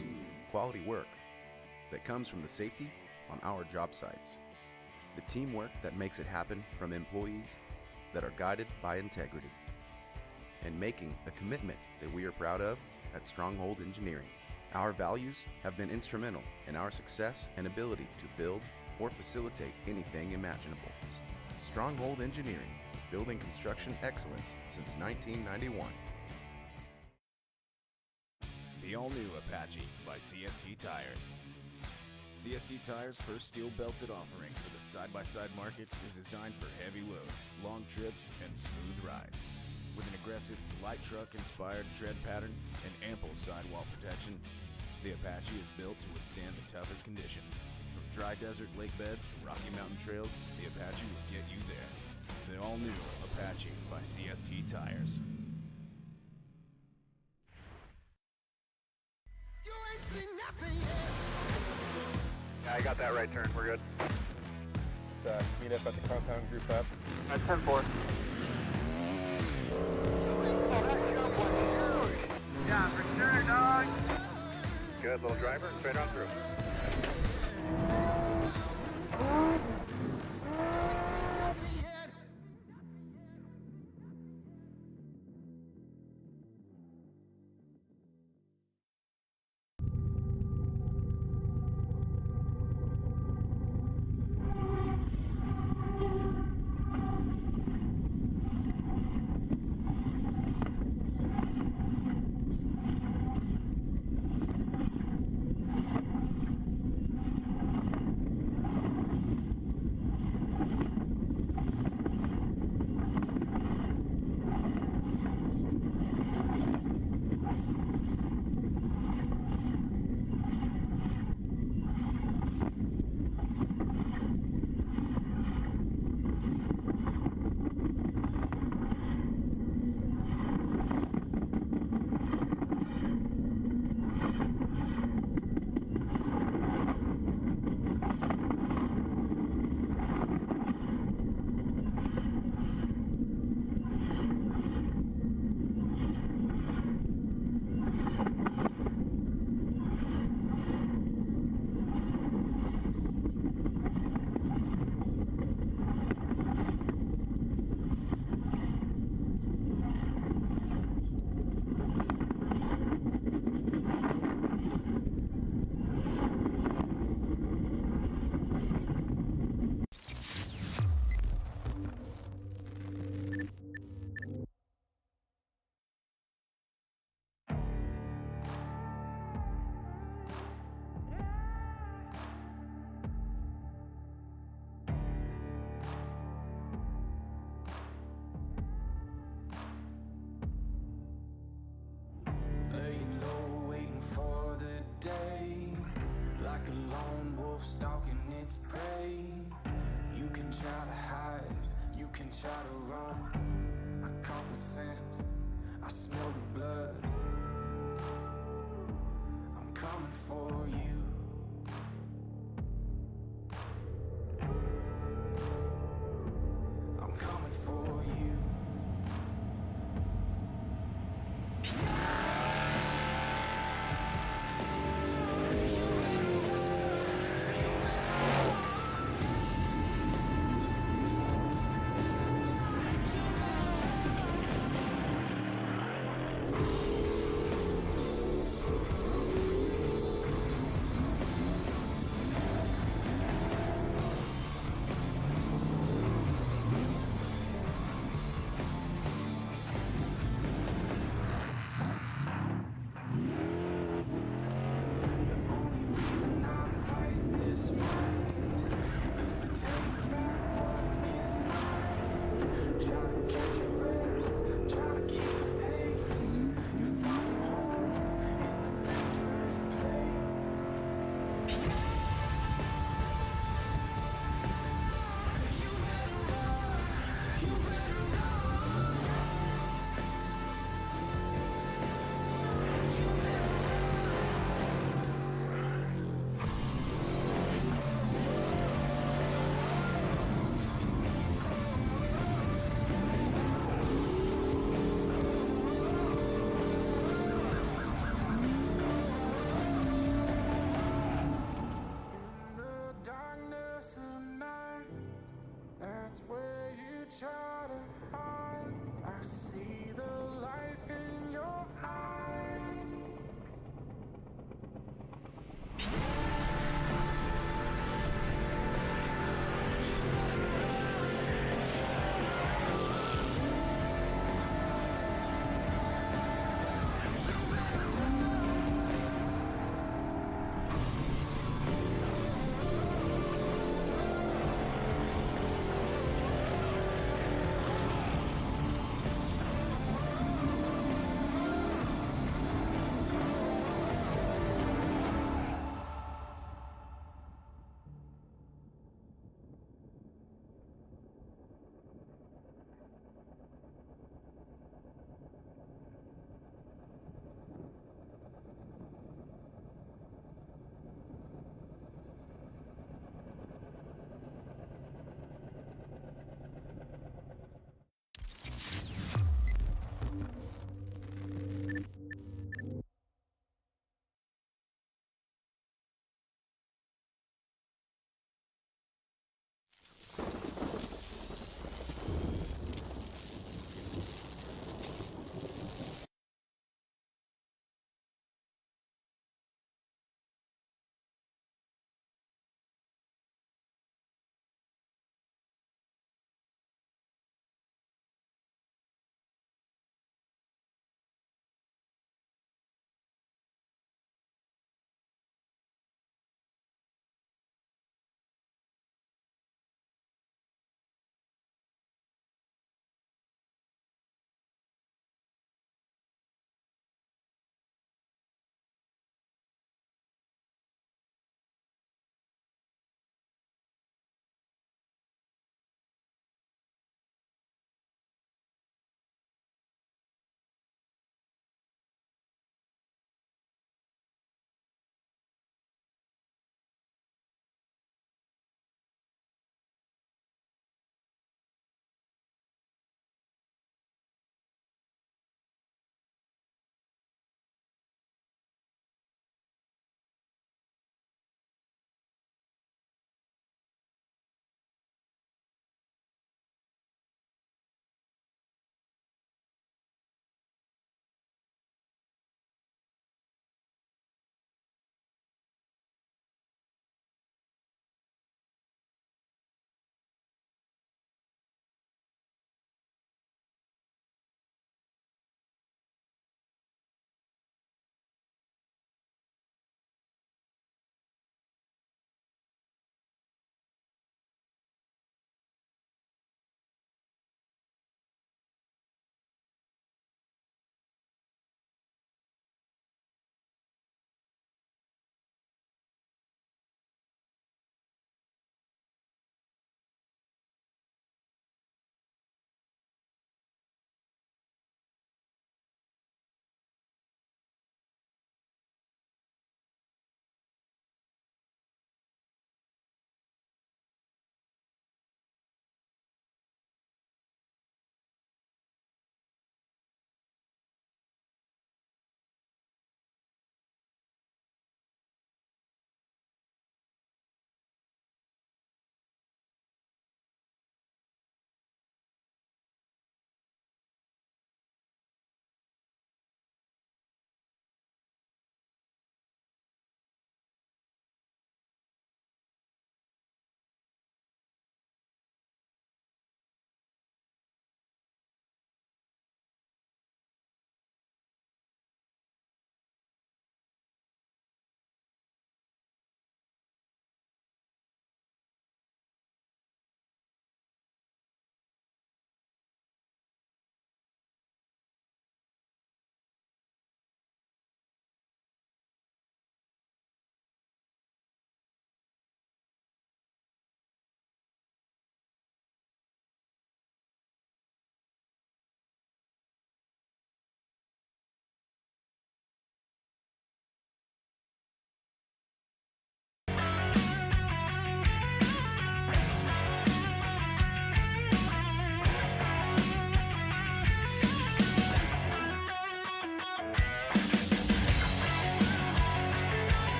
quality work that comes from the safety on our job sites, the teamwork that makes it happen from employees that are guided by integrity, and making a commitment that we are proud of at Stronghold Engineering. Our values have been instrumental in our success and ability to build or facilitate anything imaginable. Stronghold Engineering, building construction excellence since 1991. The all-new Apache by CST Tires. CST Tires' first steel-belted offering for the side-by-side market is designed for heavy loads, long trips, and smooth rides. With an aggressive, light truck-inspired tread pattern and ample sidewall protection, the Apache is built to withstand the toughest conditions. From dry desert lake beds to Rocky Mountain trails, the Apache will get you there. The all-new Apache by CST Tires. Yeah, I got that right turn. We're good. Let's meet up at the compound group up. At 10-4. Yeah, for sure, dog. Good, little driver. Straight on through. day, like a lone wolf stalking its prey. You can try to hide, you can try to run. I caught the scent, I smell the blood. I'm coming for you. I'm coming for you.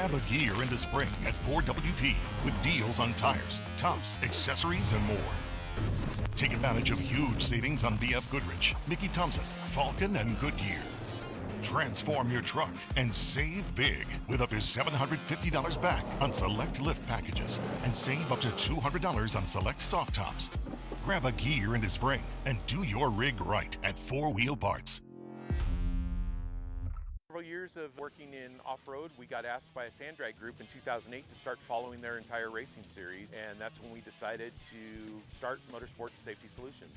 Grab a gear into spring at 4WT with deals on tires, tops, accessories, and more. Take advantage of huge savings on BF Goodrich, Mickey Thompson, Falcon, and Goodyear. Transform your truck and save big with up to $750 back on select lift packages and save up to $200 on select soft tops. Grab a gear into spring and do your rig right at 4-Wheel Parts. Several years of working in off-road, we got asked by a sand drag group in 2008 to start following their entire racing series, and that's when we decided to start Motorsports Safety Solutions.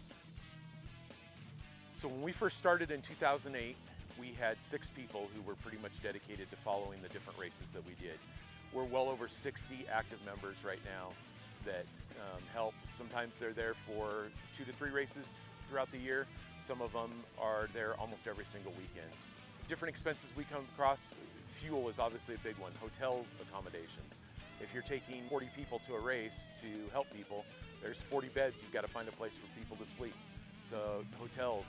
So when we first started in 2008, we had 6 people who were pretty much dedicated to following the different races that we did. We're well over 60 active members right now that help. Sometimes they're there for 2 to 3 races throughout the year. Some of them are there almost every single weekend. Different expenses we come across, fuel is obviously a big one. Hotel accommodations. If you're taking 40 people to a race to help people, there's 40 beds, you've got to find a place for people to sleep. So hotels,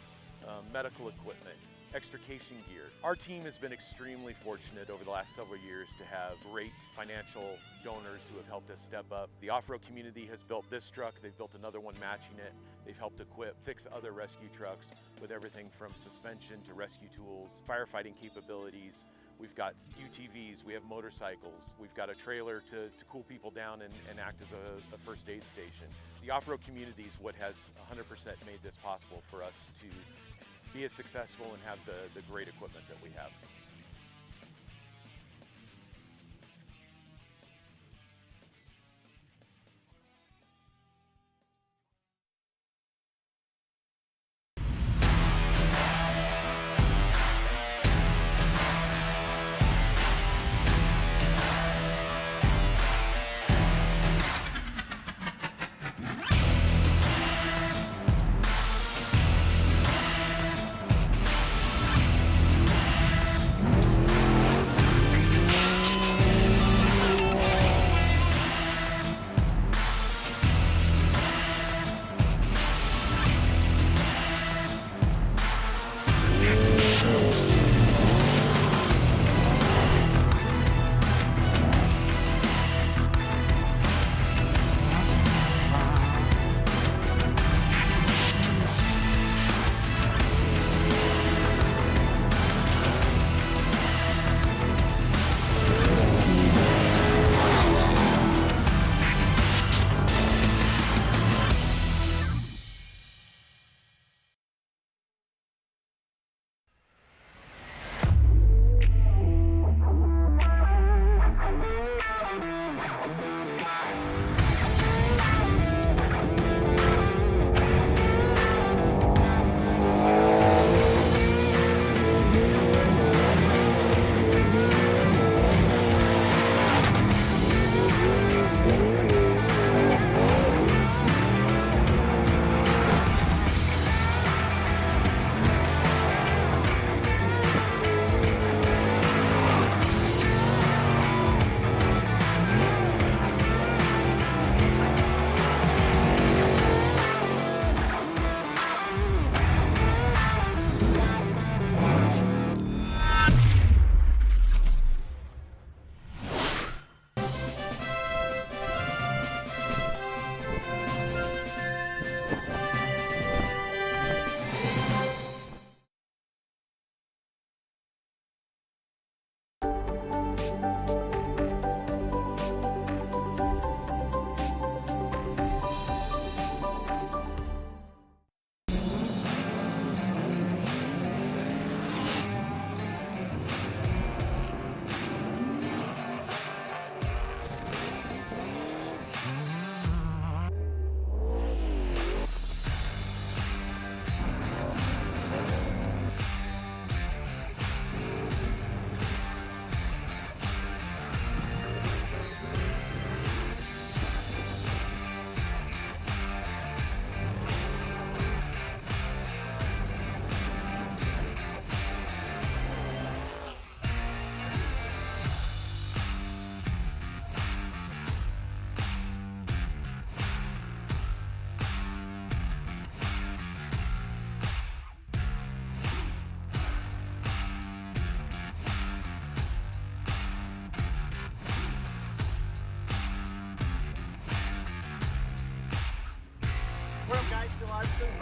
medical equipment, extrication gear. Our team has been extremely fortunate over the last several years to have great financial donors who have helped us step up. The off-road community has built this truck, they've built another one matching it. They've helped equip 6 other rescue trucks with everything from suspension to rescue tools, firefighting capabilities. We've got UTVs, we have motorcycles, we've got a trailer to cool people down and act as a first aid station. The off-road community is what has 100% made this possible for us to be as successful and have the great equipment that we have.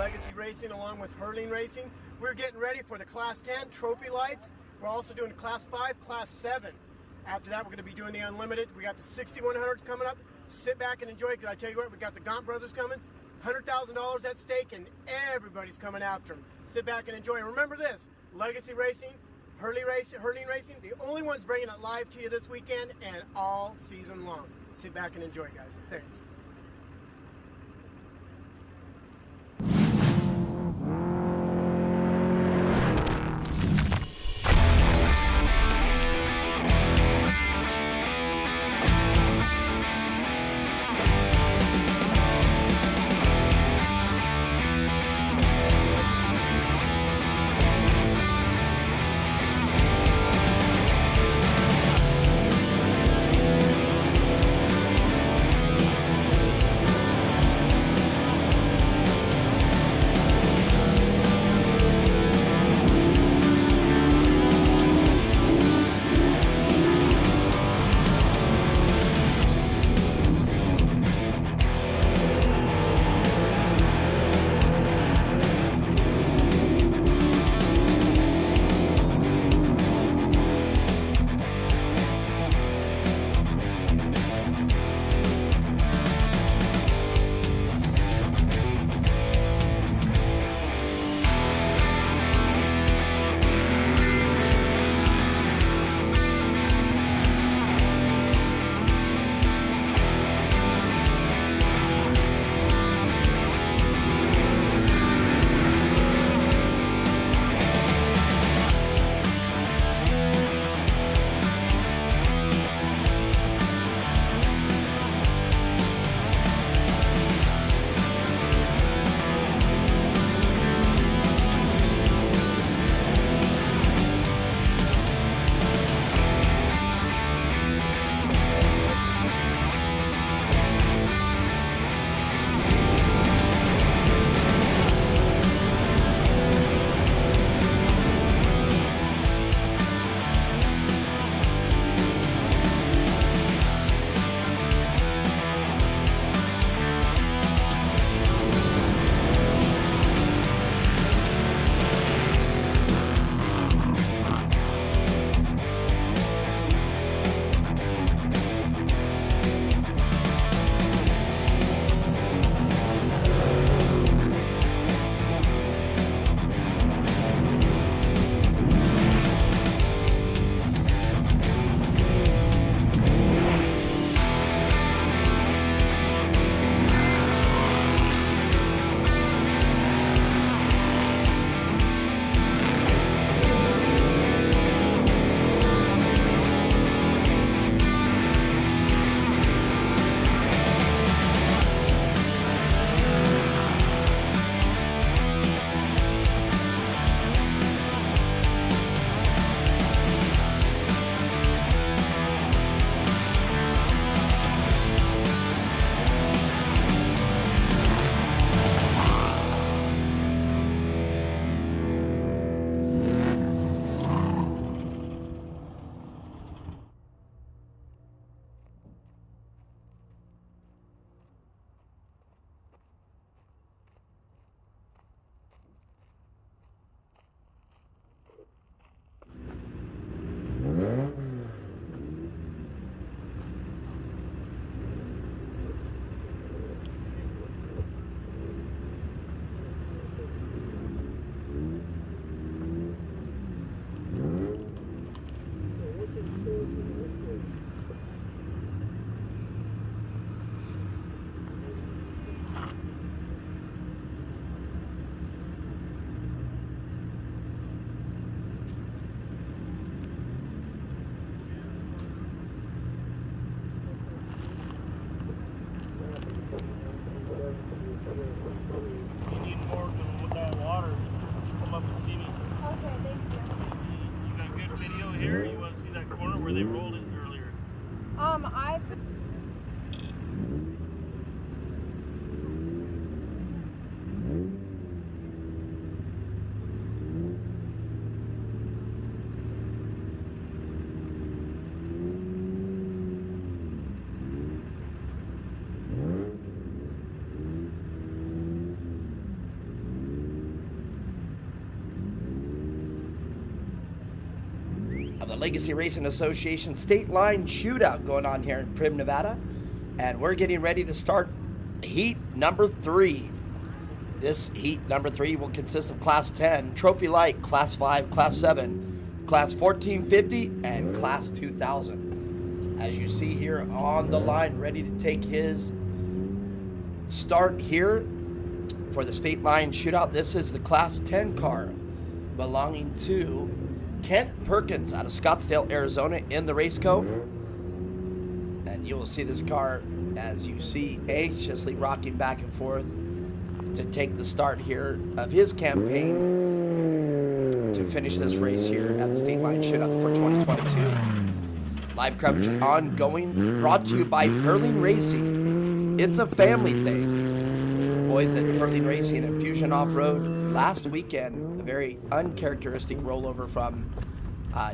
Legacy Racing along with Hurling Racing. We're getting ready for the Class 10 trophy lights. We're also doing Class 5, Class 7. After that, we're going to be doing the Unlimited. We got the 6100s coming up. Sit back and enjoy, because I tell you what, we got the Gaunt brothers coming. $100,000 at stake, and everybody's coming after them. Sit back and enjoy. And remember this, Legacy Racing, Hurling Racing, the only ones bringing it live to you this weekend and all season long. Sit back and enjoy, guys. Thanks. Where they rolled it earlier. I've of the Legacy Racing Association State Line Shootout going on here in Primm, Nevada. And we're getting ready to start heat number 3. This heat number 3 will consist of Class 10, Trophy Light, Class 5, Class 7, Class 1450, and Class 2000. As you see here on the line, ready to take his start here for the State Line Shootout. This is the Class 10 car belonging to Kent Perkins out of Scottsdale, Arizona in the race co. And you will see this car, as you see, anxiously rocking back and forth to take the start here of his campaign to finish this race here at the State Line Shootout for 2022. Live coverage ongoing, brought to you by Hurling Racing. It's a family thing. The boys at Hurling Racing and Fusion Off-Road last weekend, a very uncharacteristic rollover from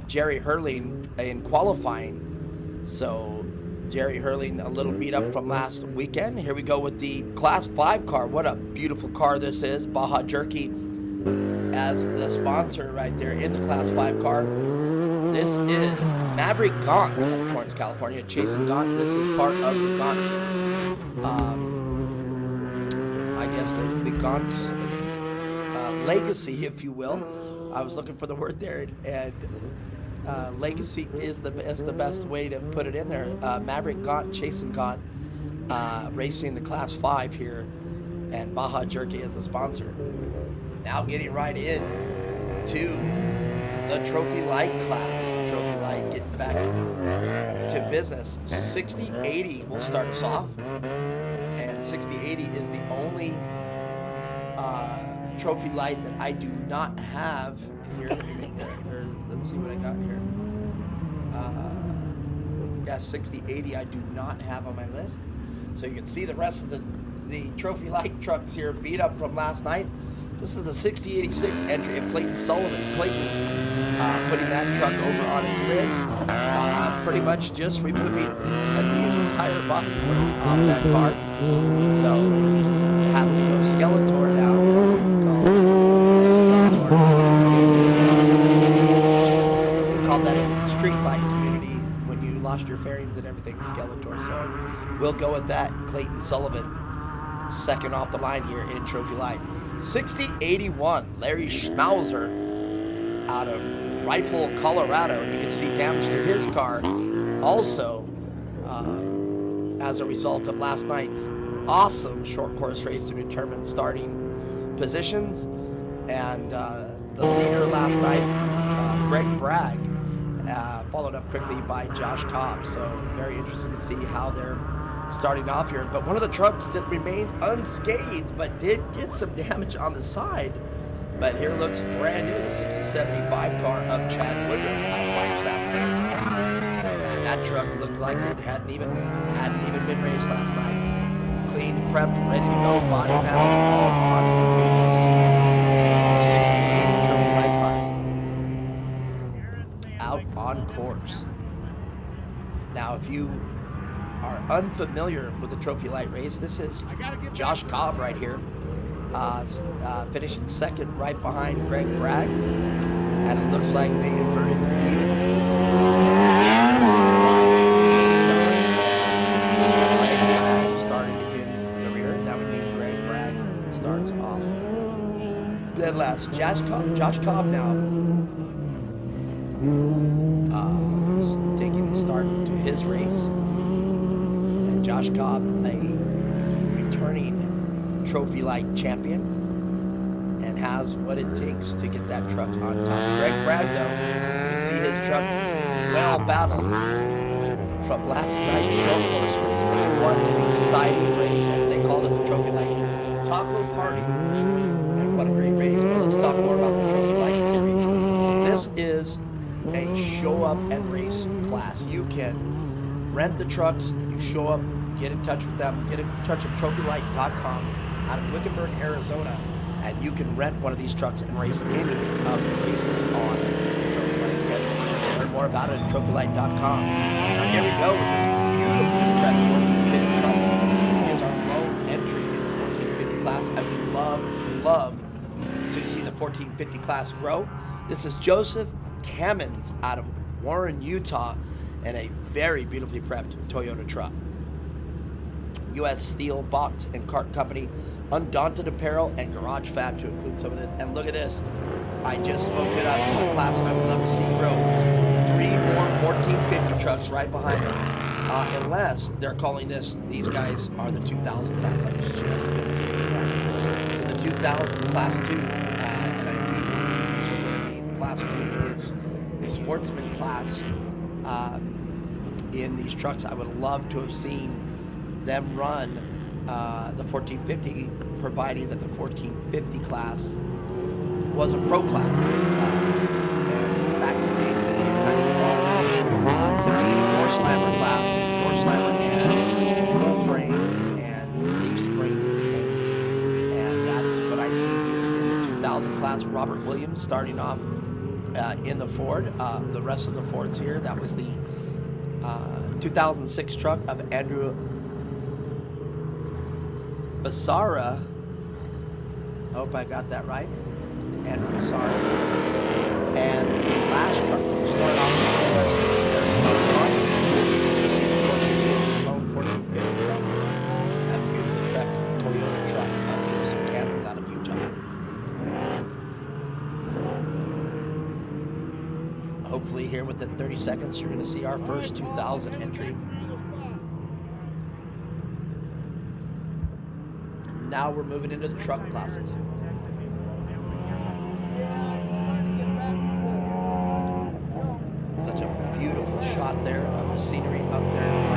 Jerry Hurling in qualifying. So Jerry Hurling a little beat up from last weekend. Here we go with the Class 5 car. What a beautiful car this is. Baja Jerky as the sponsor right there in the Class 5 car. This is Maverick Gaunt of Torrance, California. Chasing Gaunt. This is part of the Gaunt, I guess the Gaunt legacy, if you will. I was looking for the word there, and legacy is the best way to put it in there. Maverick Gaunt, Chasing Gaunt, racing the Class 5 here, and Baja Jerky as the sponsor. Now getting right in to the Trophy Light class. Trophy Light getting back to business. 6080 will start us off, and 6080 is the only Trophy Light that I do not have here. Let's see what I got here. Yeah, 6080 I do not have on my list. So you can see the rest of the Trophy Light trucks here beat up from last night. This is the 6086 entry of Clayton Sullivan. Clayton putting that truck over on his lid. Pretty much just removing the entire body off that car. So having to go Skeletor now. We call that in the street bike community when you lost your fairings and everything, Skeletor. So we'll go with that. Clayton Sullivan, second off the line here in Trophy Light. 6081, Larry Schmauser out of Rifle, Colorado. You can see damage to his car. Also, as a result of last night's awesome short course race to determine starting positions. And the leader last night, Greg Bragg, followed up quickly by Josh Cobb. So very interesting to see how they're starting off here. But one of the trucks that remained unscathed but did get some damage on the side. But here looks brand new, the 6075 car of Chad Woodruff out of Flagstaff, Arizona. And that truck looked like it hadn't even been raced last night. Clean, prepped, ready to go, body panels all on. The 60 Trophy Light car out on course. Now, if you are unfamiliar with the Trophy Light race, this is Josh Cobb right here, finishing second right behind Greg Bragg, and it looks like they inverted the view. Starting again in the rear, that would mean Greg Bragg starts off dead last. Josh Cobb now taking the start to his race. Josh Cobb, a returning Trophy Light champion, and has what it takes to get that truck on top. Greg Bragg, though, you can see his truck well battled from last night's short course race, but what an exciting race, as they called it, the Trophy Light Taco Party. And what a great race. But let's talk more about the Trophy Light series. This is a show up and race class. You can rent the trucks, you show up, get in touch with them, get in touch with trophylight.com out of Wickenburg, Arizona, and you can rent one of these trucks and race any of the races on the Trophy Light schedule. Learn more about it at trophylight.com. Now here we go with this beautiful red 1450 truck. Here's our lone entry in the 1450 class. I would love to see the 1450 class grow. This is Joseph Cammons out of Warren, Utah, and a very beautifully prepped Toyota truck. U.S. Steel Box and Cart Company, Undaunted Apparel, and Garage Fab to include some of this. And look at this. I just spoke it up in a class that I would love to see grow. 3 more 1450 trucks right behind them. Unless they're calling these guys are the 2000 class. I was just going to say that. So the 2000 class 2, and I do believe these are going to be, class 2 is the sportsman class in these trucks. I would love to have seen them run the 1450, providing that the 1450 class was a pro class. And back in the days, it kind of evolved to be door slammer class, door slammer and full frame and leaf spring. And that's what I see here in the 2000 class. Robert Williams starting off in the Ford. The rest of the Fords here, that was the 2006 truck of Andrew Basara. I hope I got that right. Andrew Basara. And the last truck started off that beautifully prepped Toyota truck of Joseph Cannons out of Utah. Hopefully here within 30 seconds you're going to see our first 2000 entry. Now we're moving into the truck classes. Such a beautiful shot there of the scenery up there.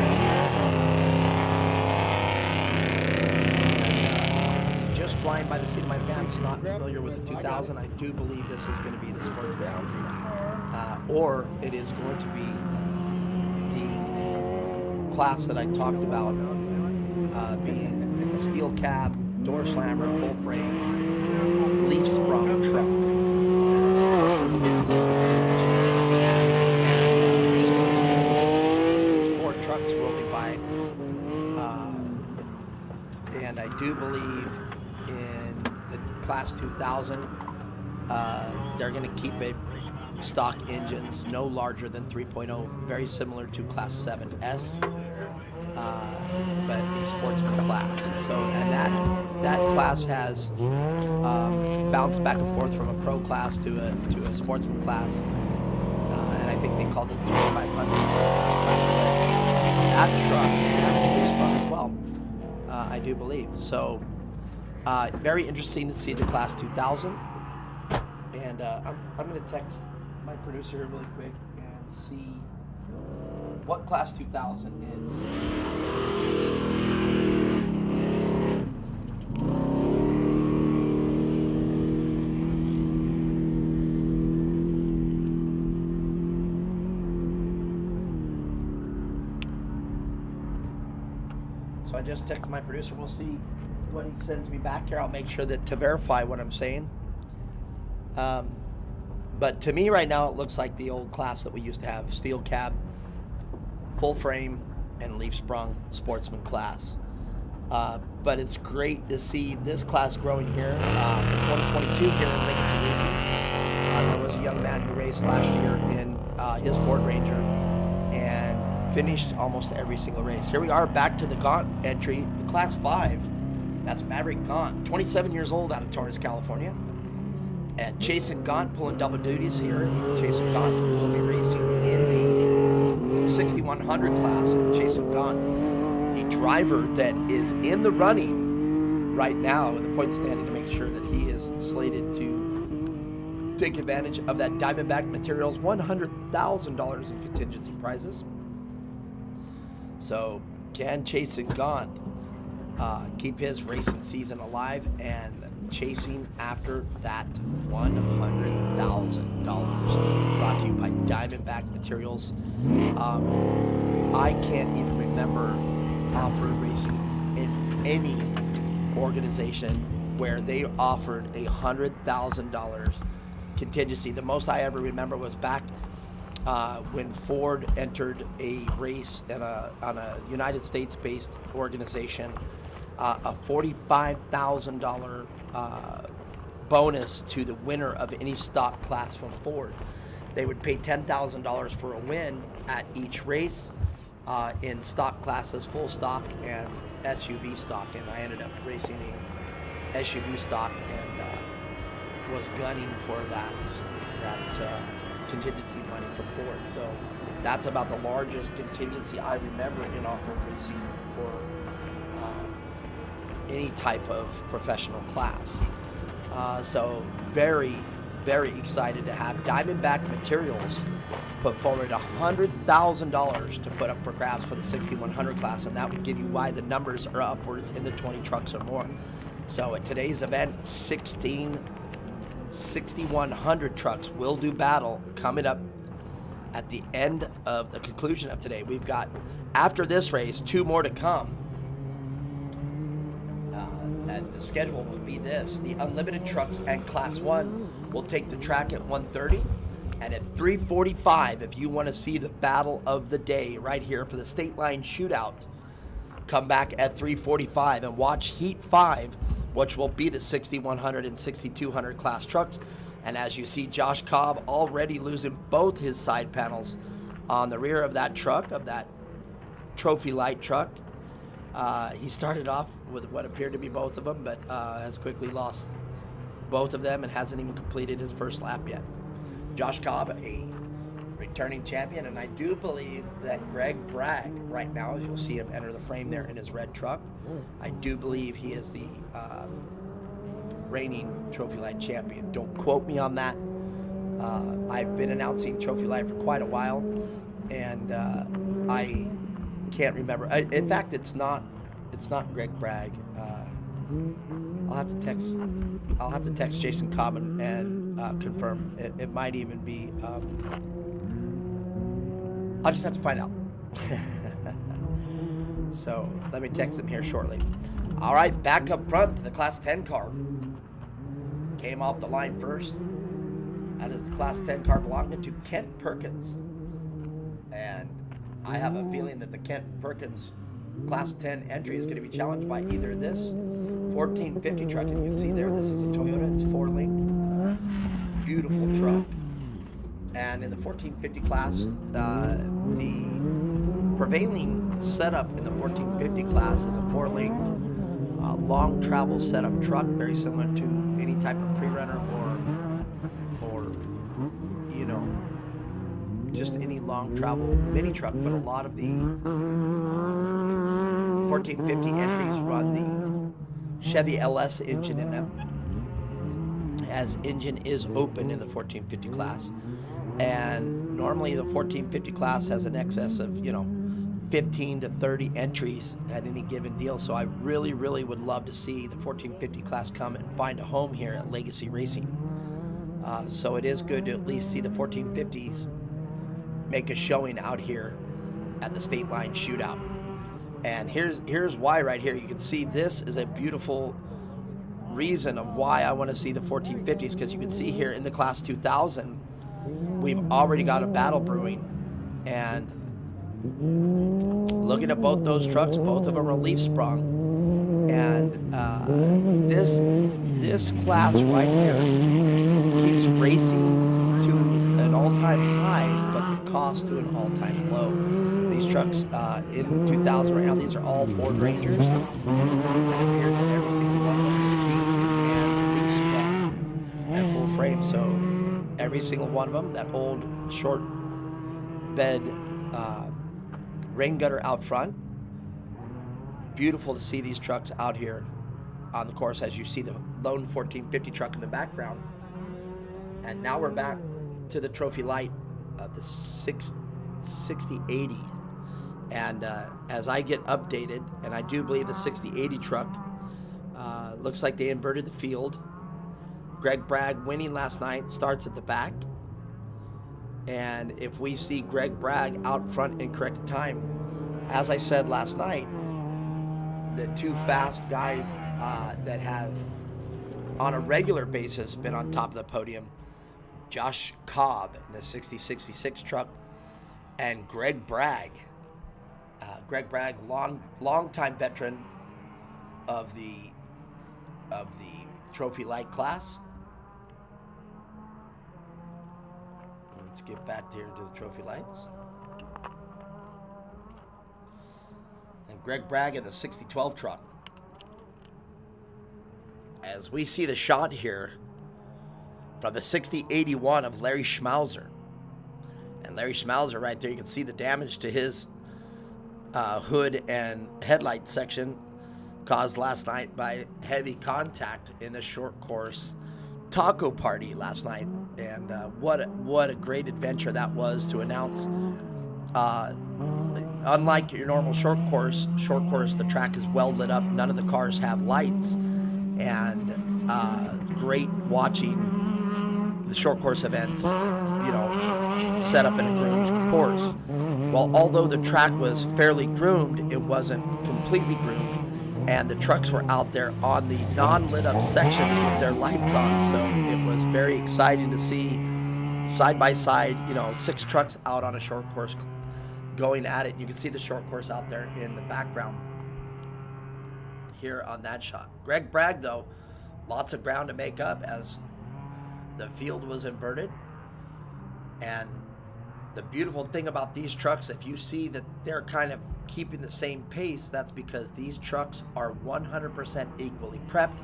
Just flying by the seat of my pants, not familiar with the 2000. I do believe this is going to be the sports boundary, or it is going to be the class that I talked about, being a steel cab, door slammer, full frame, leaf sprung truck. These 4 trucks rolling by, and I do believe in the class 2000, they're going to keep it stock engines no larger than 3.0, very similar to class 7S. But a sportsman class. So, and that class has bounced back and forth from a pro class to a sportsman class, and I think they called it the 2500. That truck is fun as well, I do believe. So, very interesting to see the class 2000. And I'm going to text my producer here really quick and see what class 2000 is. So I just texted my producer. We'll see what he sends me back here. I'll make sure that to verify what I'm saying. But to me right now, it looks like the old class that we used to have, steel cab, full frame, and leaf sprung sportsman class. But it's great to see this class growing here. In 2022 here in Legacy Racing, there was a young man who raced last year in his Ford Ranger and finished almost every single race. Here we are back to the Gaunt entry, class 5. That's Maverick Gaunt, 27 years old, out of Torrance, California. And Jason Gaunt pulling double duties here. Jason Gaunt will be racing in the 6100 class. And Jason Gaunt, the driver that is in the running right now in the point standing to make sure that he is slated to take advantage of that Diamondback Materials $100,000 in contingency prizes. So can Jason Gaunt keep his racing season alive and chasing after that $100,000? Brought to you by Diamondback Materials. I can't even remember off-road racing in any organization where they offered $100,000 contingency. The most I ever remember was back when Ford entered a race on a United States-based organization, a $45,000 bonus to the winner of any stock class from Ford. they would pay $10,000 for a win at each race in stock classes, full stock and SUV stock. And I ended up racing a SUV stock and was gunning for that contingency money from Ford. So that's about the largest contingency I remember in off-road racing for any type of professional class. So very, very excited to have Diamondback Materials put forward $100,000 to put up for grabs for the 6100 class, and that would give you why the numbers are upwards in the 20 trucks or more. So at today's event, 6100 trucks will do battle coming up at the end of the conclusion of today. We've got, after this race, 2 more to come. And the schedule will be this. The unlimited trucks and class 1 will take the track at 1:30. And at 3:45, if you want to see the battle of the day right here for the state line shootout, come back at 3:45 and watch Heat 5, which will be the 6100 and 6200 class trucks. And as you see, Josh Cobb already losing both his side panels on the rear of that truck, of that trophy light truck. He started off with what appeared to be both of them, but has quickly lost both of them and hasn't even completed his first lap yet. Josh Cobb, a returning champion, and I do believe that Greg Bragg, right now, as you'll see him enter the frame there in his red truck, I do believe he is the reigning Trophy Light champion. Don't quote me on that. I've been announcing Trophy Light for quite a while, and I can't remember. In fact, it's not Greg Bragg. I'll have to text Jason Cobb and confirm. It might even be. I'll just have to find out. So let me text him here shortly. All right, back up front to the Class 10 car. Came off the line first. That is the Class 10 car belonging to Kent Perkins. And I have a feeling that the Kent Perkins Class 10 entry is going to be challenged by either this 1450 truck. And you can see there, this is a Toyota. It's 4-link. Beautiful truck. And in the 1450 class, the prevailing setup in the 1450 class is a 4-linked long travel setup truck, very similar to any type of pre-runner or you know, just any long travel mini truck. But a lot of the 1450 entries run the Chevy LS engine in them, as engine is open in the 1450 class. And normally the 1450 class has an excess of, 15 to 30 entries at any given deal. So I really, really would love to see the 1450 class come and find a home here at Legacy Racing. So it is good to at least see the 1450s make a showing out here at the state line shootout. And here's why right here. You can see this is a beautiful reason of why I want to see the 1450s, because you can see here in the Class 2000, we've already got a battle brewing. And looking at both those trucks, both of them are leaf sprung. And this class right here keeps racing to an all-time high, but the cost to an all-time low. These trucks in 2000 right now, these are all Ford Rangers. And every single one of them is leaf sprung and full frame. So every single one of them, that old short bed rain gutter out front. Beautiful to see these trucks out here on the course, as you see the lone 1450 truck in the background. And now we're back to the Trophy Light, the 6080. And as I get updated, and I do believe the 6080 truck looks like they inverted the field. Greg Bragg winning last night starts at the back. And if we see Greg Bragg out front in correct time, as I said last night, the two fast guys that have on a regular basis been on top of the podium, Josh Cobb in the 6066 truck and Greg Bragg. Greg Bragg, long-time veteran of the Trophy Light class. Let's get back here to the trophy lights. And Greg Bragg in the 6012 truck. As we see the shot here from the 6081 of Larry Schmauser. And Larry Schmauser right there, you can see the damage to his hood and headlight section caused last night by heavy contact in the short course taco party last night. And what a great adventure that was to announce. Unlike your normal short course, the track is well lit up. None of the cars have lights. And great watching the short course events, set up in a groomed course. Well, although the track was fairly groomed, it wasn't completely groomed, and the trucks were out there on the non-lit up sections with their lights on. So it was very exciting to see side by side, 6 trucks out on a short course going at it. You can see the short course out there in the background here on that shot. Greg Bragg, though, lots of ground to make up as the field was inverted. And the beautiful thing about these trucks, if you see that they're kind of keeping the same pace, that's because these trucks are 100% equally prepped.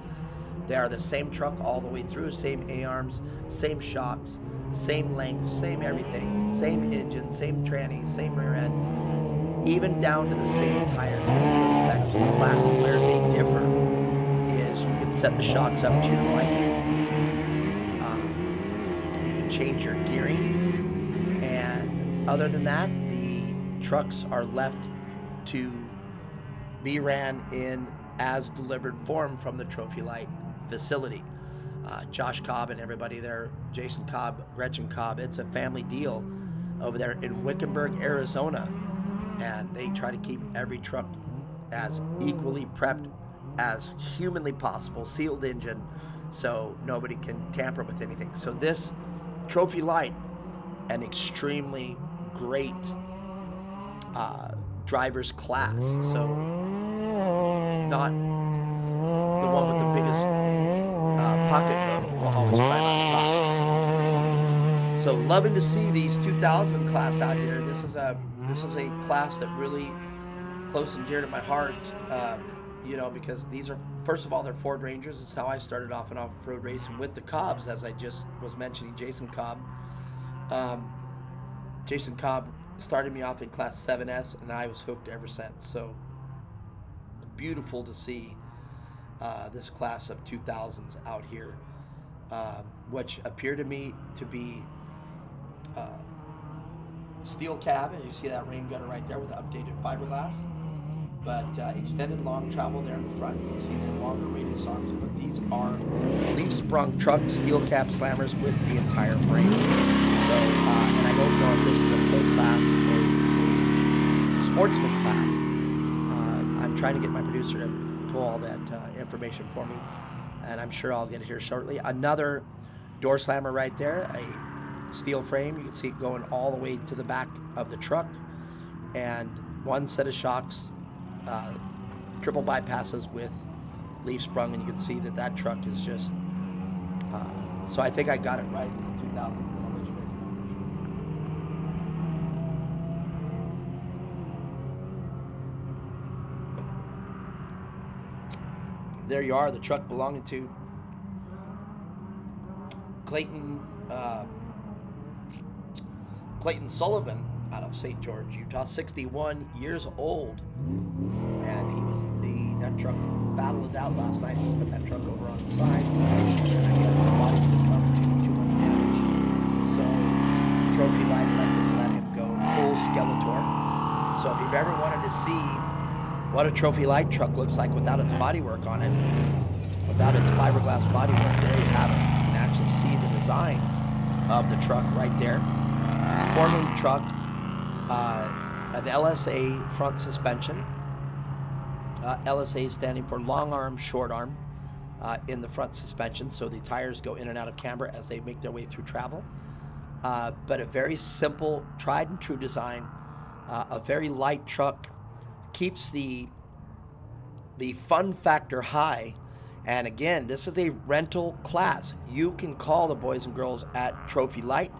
They are the same truck all the way through, same A-arms, same shocks, same length, same everything, same engine, same tranny, same rear end, even down to the same tires. This is a spec class. Where they differ is you can set the shocks up to your liking. You can change your gearing, and other than that, the trucks are left to be ran in as delivered form from the Trophy Light facility. Josh Cobb and everybody there, Jason Cobb, Gretchen Cobb, it's a family deal over there in Wickenburg, Arizona, and they try to keep every truck as equally prepped as humanly possible, sealed engine, so nobody can tamper with anything. So this Trophy Light, an extremely great driver's class. So not the one with the biggest pocketbook will always ride on top. So loving to see these 2000 class out here. This is a class that really close and dear to my heart. Because these are, first of all, they're Ford Rangers. It's how I started off in off-road racing with the Cobbs, as I just was mentioning, Jason Cobb. Jason Cobb started me off in Class 7S, and I was hooked ever since. So beautiful to see this class of 2000s out here, which appear to me to be steel cab, and you see that rain gutter right there with the updated fiberglass. But extended long travel there in the front. You can see the longer radius arms, but these are leaf-sprung truck steel cab slammers with the entire frame. So, and I don't know if this is a full class or sportsman class. I'm trying to get my producer to pull all that information for me, and I'm sure I'll get it here shortly. Another door slammer right there, a steel frame. You can see it going all the way to the back of the truck, and one set of shocks. Triple bypasses with leaf sprung, and you can see that truck is just so I think I got it right in 2000. There you are, the truck belonging to Clayton Sullivan out of St. George, Utah, 61 years old. And he was that truck battled it out last night. He put that truck over on the side. And I guess the bodies that come too much damage. So Trophy Light elected to let him go full Skeletor. So if you've ever wanted to see what a Trophy Light truck looks like without its bodywork on it, without its fiberglass bodywork, there you have it. You can actually see the design of the truck right there. Four-link truck, an LSA front suspension. LSA standing for long arm, short arm in the front suspension, so the tires go in and out of camber as they make their way through travel. But a very simple, tried and true design, a very light truck, keeps the fun factor high. And again, this is a rental class. You can call the boys and girls at Trophy Light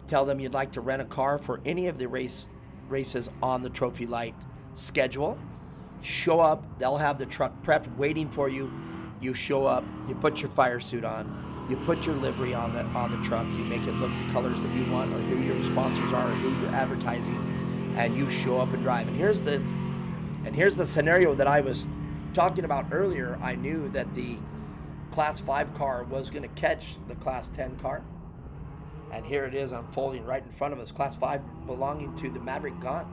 tell them you'd like to rent a car for any of the races on the Trophy Light schedule. Show up, they'll have the truck prepped waiting for you. You show up, you put your fire suit on, you put your livery on the truck, you make it look the colors that you want or who your sponsors are or who you're advertising, and you show up and drive. And here's the scenario that I was talking about earlier. I knew that the Class 5 car was going to catch the Class 10 car. And here it is unfolding right in front of us. Class 5 belonging to the Maverick Gaunt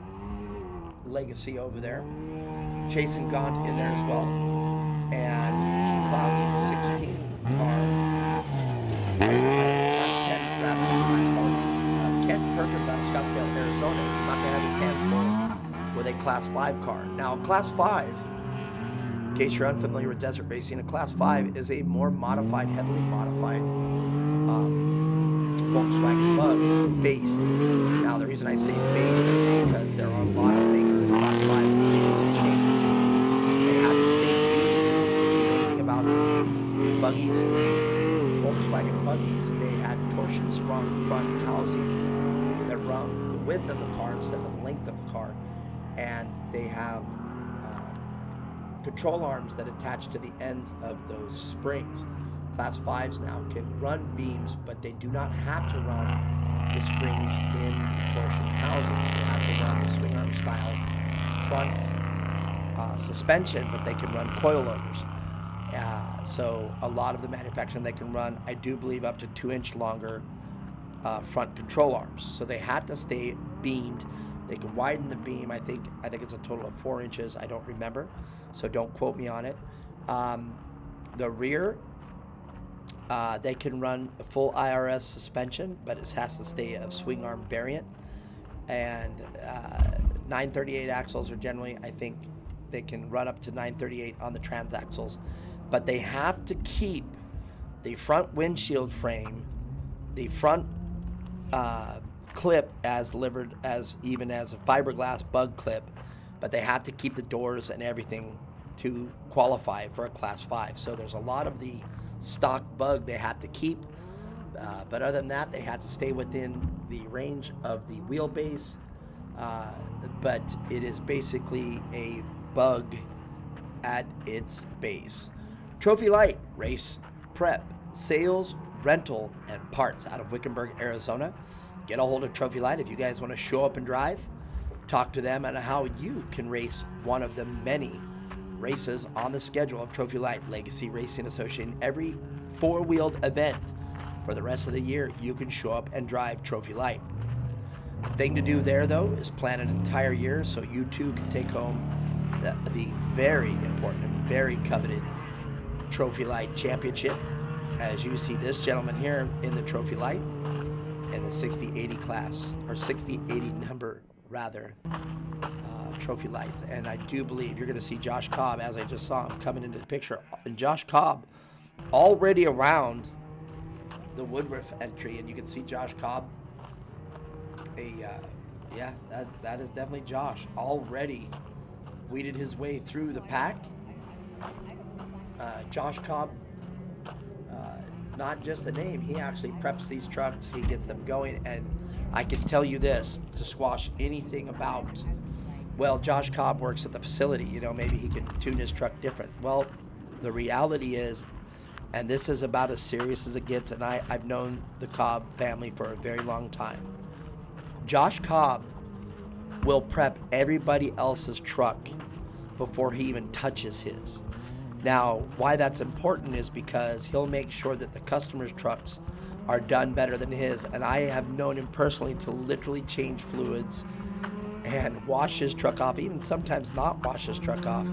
legacy over there. Chasing Gaunt in there as well. And the Class 16 car. Kent Perkins out of Scottsdale, Arizona is about to have his hands full with a Class 5 car. Now, Class 5, in case you're unfamiliar with desert racing, a Class 5 is a more modified, heavily modified Volkswagen Bug based. Now, the reason I say based is because there are a lot of things that Class 5 is able to change. They have to stay tuned. If you know anything about the buggies, the Volkswagen buggies, they had torsion sprung front housings that run the width of the car instead of the length of the car. And they have control arms that attach to the ends of those springs. Class 5s now can run beams, but they do not have to run the springs in the torsion housing. They have to run the swing arm style front suspension, but they can run coilovers. So a lot of the manufacturing they can run, I do believe, up to 2-inch longer front control arms. So they have to stay beamed. They can widen the beam. I think it's a total of 4 inches. I don't remember, so don't quote me on it. The rear, they can run a full IRS suspension, but it has to stay a swing arm variant. And 938 axles are generally, I think, they can run up to 938 on the transaxles, but they have to keep the front windshield frame, the front clip as delivered even as a fiberglass bug clip, but they have to keep the doors and everything to qualify for a Class 5. So there's a lot of the stock bug they have to keep, but other than that, they have to stay within the range of the wheelbase, but it is basically a bug at its base. Trophy Light race prep, sales, rental, and parts out of Wickenburg, Arizona. Get a hold of Trophy Light if you guys want to show up and drive. Talk to them on how you can race one of the many races on the schedule of Trophy Light Legacy Racing Association. Every four-wheeled event for the rest of the year, you can show up and drive Trophy Light. The thing to do there, though, is plan an entire year so you too can take home the very important and very coveted Trophy Light Championship. As you see this gentleman here in the Trophy Light in the 6080 class, or 6080 number rather, Trophy Lights. And I do believe you're going to see Josh Cobb, as I just saw him coming into the picture, and Josh Cobb already around the Woodruff entry, and you can see Josh Cobb. Yeah, that is definitely Josh, already weeded his way through the pack. Josh Cobb, not just the name, he actually preps these trucks, he gets them going, and I can tell you this, to squash anything about, well, Josh Cobb works at the facility, maybe he can tune his truck different. Well, the reality is, and this is about as serious as it gets, and I've known the Cobb family for a very long time. Josh Cobb will prep everybody else's truck before he even touches his. Now, why that's important is because he'll make sure that the customer's trucks are done better than his, and I have known him personally to literally change fluids and wash his truck off, even sometimes not wash his truck off,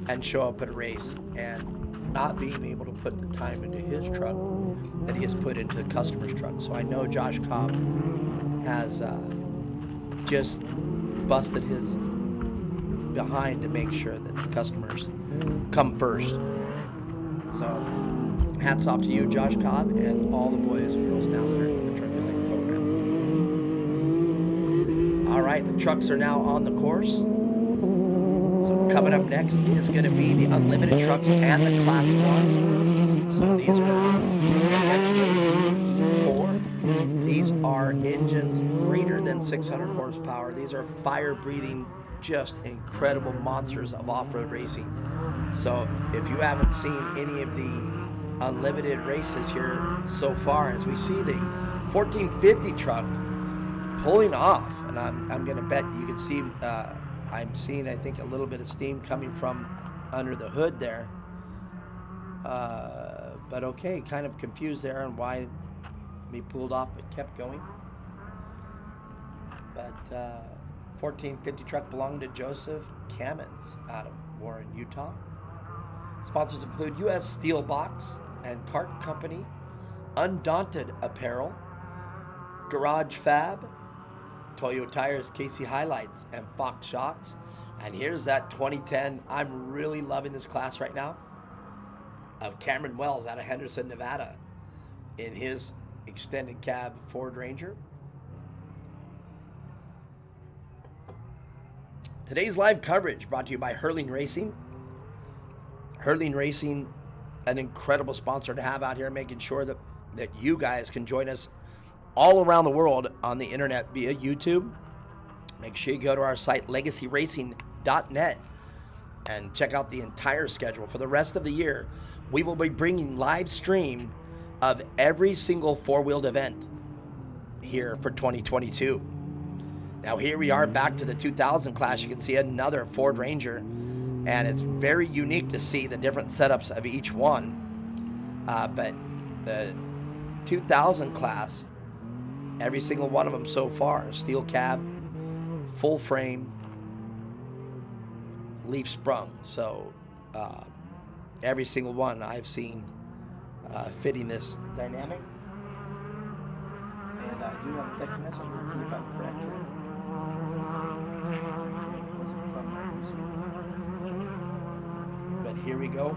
and show up at a race and not being able to put the time into his truck that he has put into the customer's truck. So I know Josh Cobb has just busted his behind to make sure that the customers come first. So hats off to you, Josh Cobb, and all the boys and girls down there in the Trophy Light program. All right, the trucks are now on the course. So coming up next is going to be the Unlimited trucks and the Class 1. So these are the next race 4. These are engines greater than 600 horsepower. These are fire-breathing, just incredible monsters of off-road racing. So if you haven't seen any of the unlimited races here so far, as we see the 1450 truck pulling off, and I'm going to bet you can see, I'm seeing, I think, a little bit of steam coming from under the hood there. But okay, kind of confused there on why we pulled off but kept going. But 1450 truck belonged to Joseph Kamens out of Warren, Utah. Sponsors include U.S. Steel Box and Cart Company, Undaunted Apparel, Garage Fab, Toyo Tires, Casey Highlights, and Fox Shocks. And here's that 2010. I'm really loving this class right now, of Cameron Wells out of Henderson, Nevada, in his extended cab Ford Ranger. Today's live coverage brought to you by Hurling Racing. Hurling Racing, an incredible sponsor to have out here, making sure that you guys can join us all around the world on the internet via YouTube. Make sure you go to our site, legacyracing.net, and check out the entire schedule. For the rest of the year, we will be bringing live stream of every single four-wheeled event here for 2022. Now here we are back to the 2000 class. You can see another Ford Ranger, and it's very unique to see the different setups of each one. But the 2000 class, every single one of them so far, steel cab, full frame, leaf sprung. So every single one I've seen fitting this dynamic. And I do have a text message. Let's see if I'm correct here. But here we go.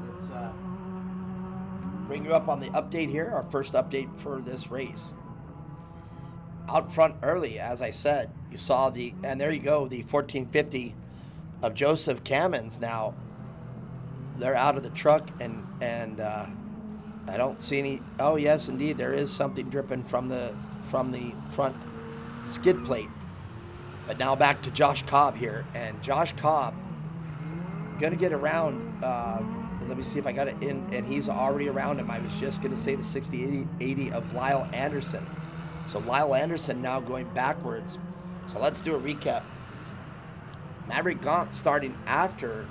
Let's bring you up on the update here, our first update for this race. Out front early, as I said, you saw and there you go, the 1450 of Joseph Kamens. Now, they're out of the truck, and I don't see any. Oh yes, indeed, there is something dripping from the front skid plate. But now back to Josh Cobb here, and Josh Cobb gonna get around. Let me see if I got it in, and he's already around him. I was just gonna say the 60-80 of Lyle Anderson. So Lyle Anderson now going backwards. So let's do a recap. Maverick Gaunt starting after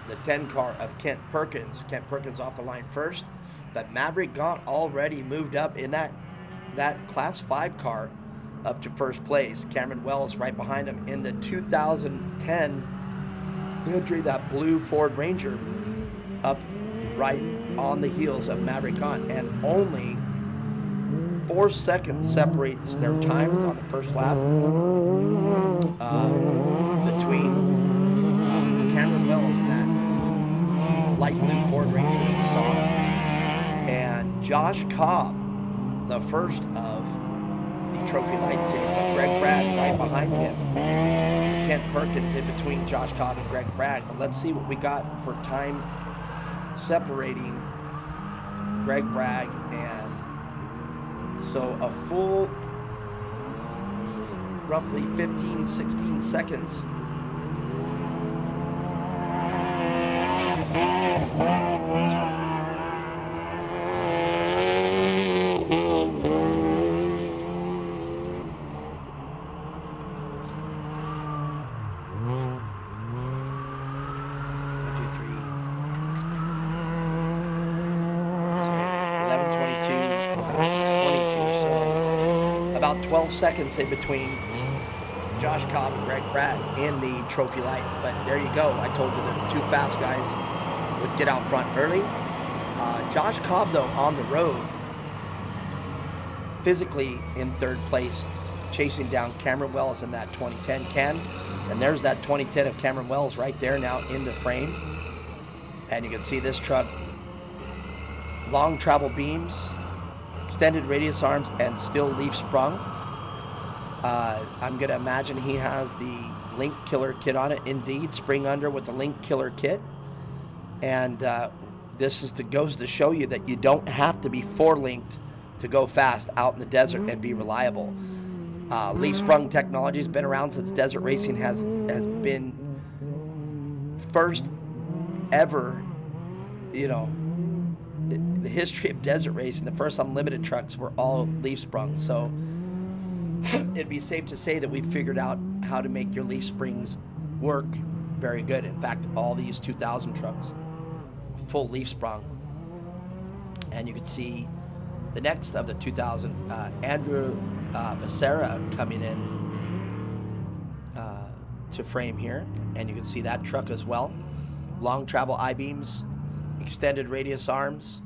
the 10 car of Kent Perkins. Kent Perkins off the line first, but Maverick Gaunt already moved up in that Class 5 car up to first place. Cameron Wells right behind him in the 2010 entry, that blue Ford Ranger, up right on the heels of Maverick Gaunt, and only 4 seconds separates their times on the first lap between Cameron Wells and that light blue Ford Ranger that we saw, and Josh Cobb, the first of the Trophy Light Series, but Greg Bragg right behind him. Kent Perkins in between Josh Cobb and Greg Bragg. But let's see what we got for time separating Greg Bragg, and so a full roughly 15-16 seconds. About 12 seconds in between Josh Cobb and Greg Bragg in the Trophy Light. But there you go. I told you that the two fast guys would get out front early. Josh Cobb, though, on the road, physically in third place, chasing down Cameron Wells in that 2010 Ken. And there's that 2010 of Cameron Wells right there now in the frame. And you can see this truck, long travel beams, extended radius arms, and still leaf sprung. I'm going to imagine he has the Link Killer kit on it. Indeed, spring under with the Link Killer kit. And this goes to show you that you don't have to be 4-linked to go fast out in the desert and be reliable. Leaf sprung technology has been around since desert racing has been first ever, the history of desert racing. The first unlimited trucks were all leaf sprung. So it'd be safe to say that we've figured out how to make your leaf springs work very good. In fact, all these 2000 trucks, full leaf sprung. And you can see the next of the 2000, Andrew Becerra coming in to frame here. And you can see that truck as well. Long travel I-beams, extended radius arms,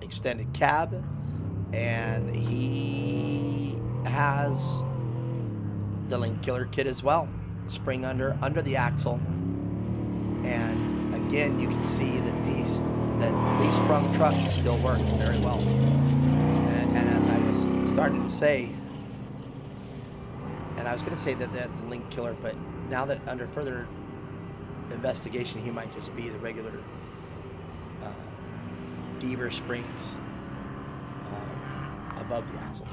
extended cab, and he has the link killer kit as well. Spring under the axle. And again, you can see that that leaf sprung trucks still work very well. And as I was starting to say, and I was going to say that that's a link killer, but now that under further investigation, he might just be the regular Deaver springs above the axle.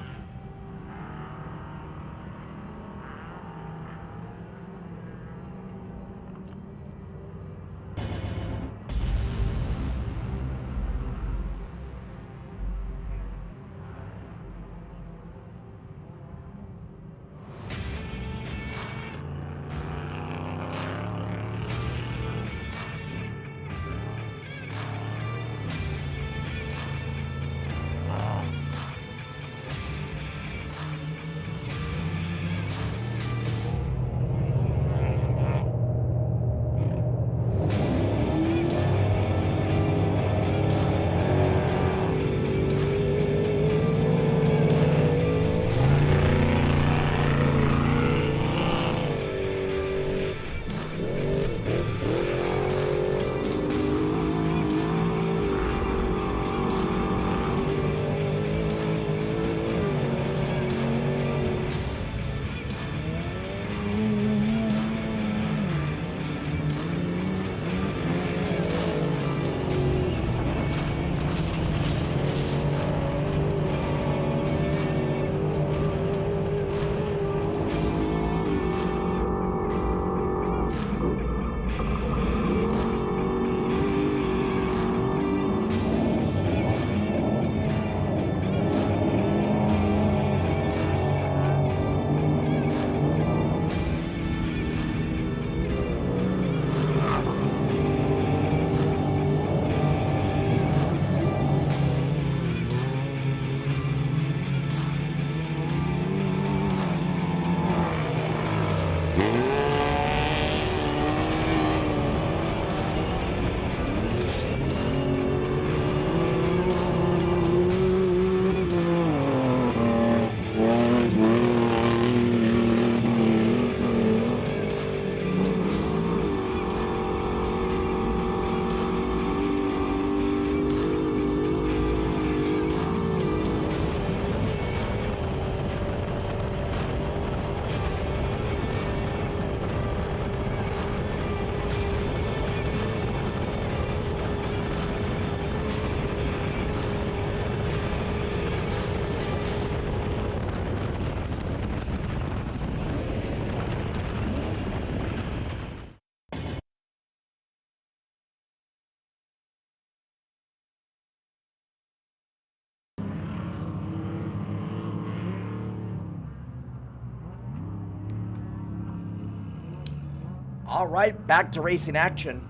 All right, back to racing action.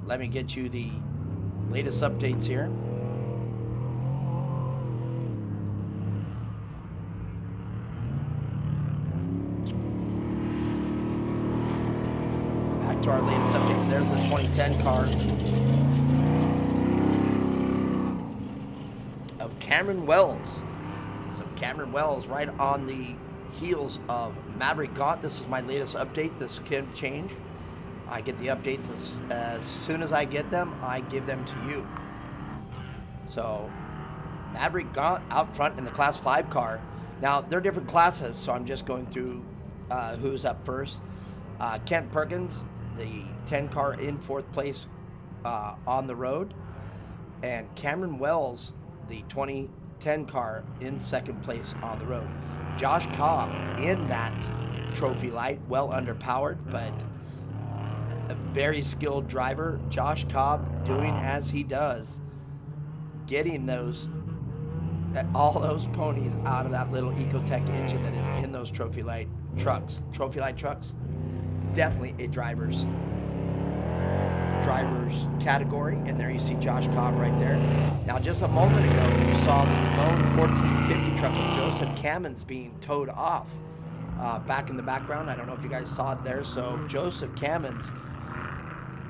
Let me get you the latest updates here. Back to our latest updates. There's the 2010 car of Cameron Wells. So Cameron Wells right on the heels of Maverick Gaunt. This is my latest update. This can change. I get the updates as soon as I get them, I give them to you. So Maverick Gaunt out front in the Class 5 car. Now, they're different classes, so I'm just going through who's up first. Kent Perkins, the 10 car in 4th place on the road. And Cameron Wells, the 20 10 car in second place on the road. Josh Cobb in that trophy light, well underpowered, but a very skilled driver. Josh Cobb doing as he does, getting all those ponies out of that little Ecotech engine that is in those trophy light trucks. Trophy light trucks, definitely a driver's category, and there you see Josh Cobb right there. Now, just a moment ago, you saw the lone 1450 truck of Joseph Cammons being towed off back in the background. I don't know if you guys saw it there. So Joseph Cammons,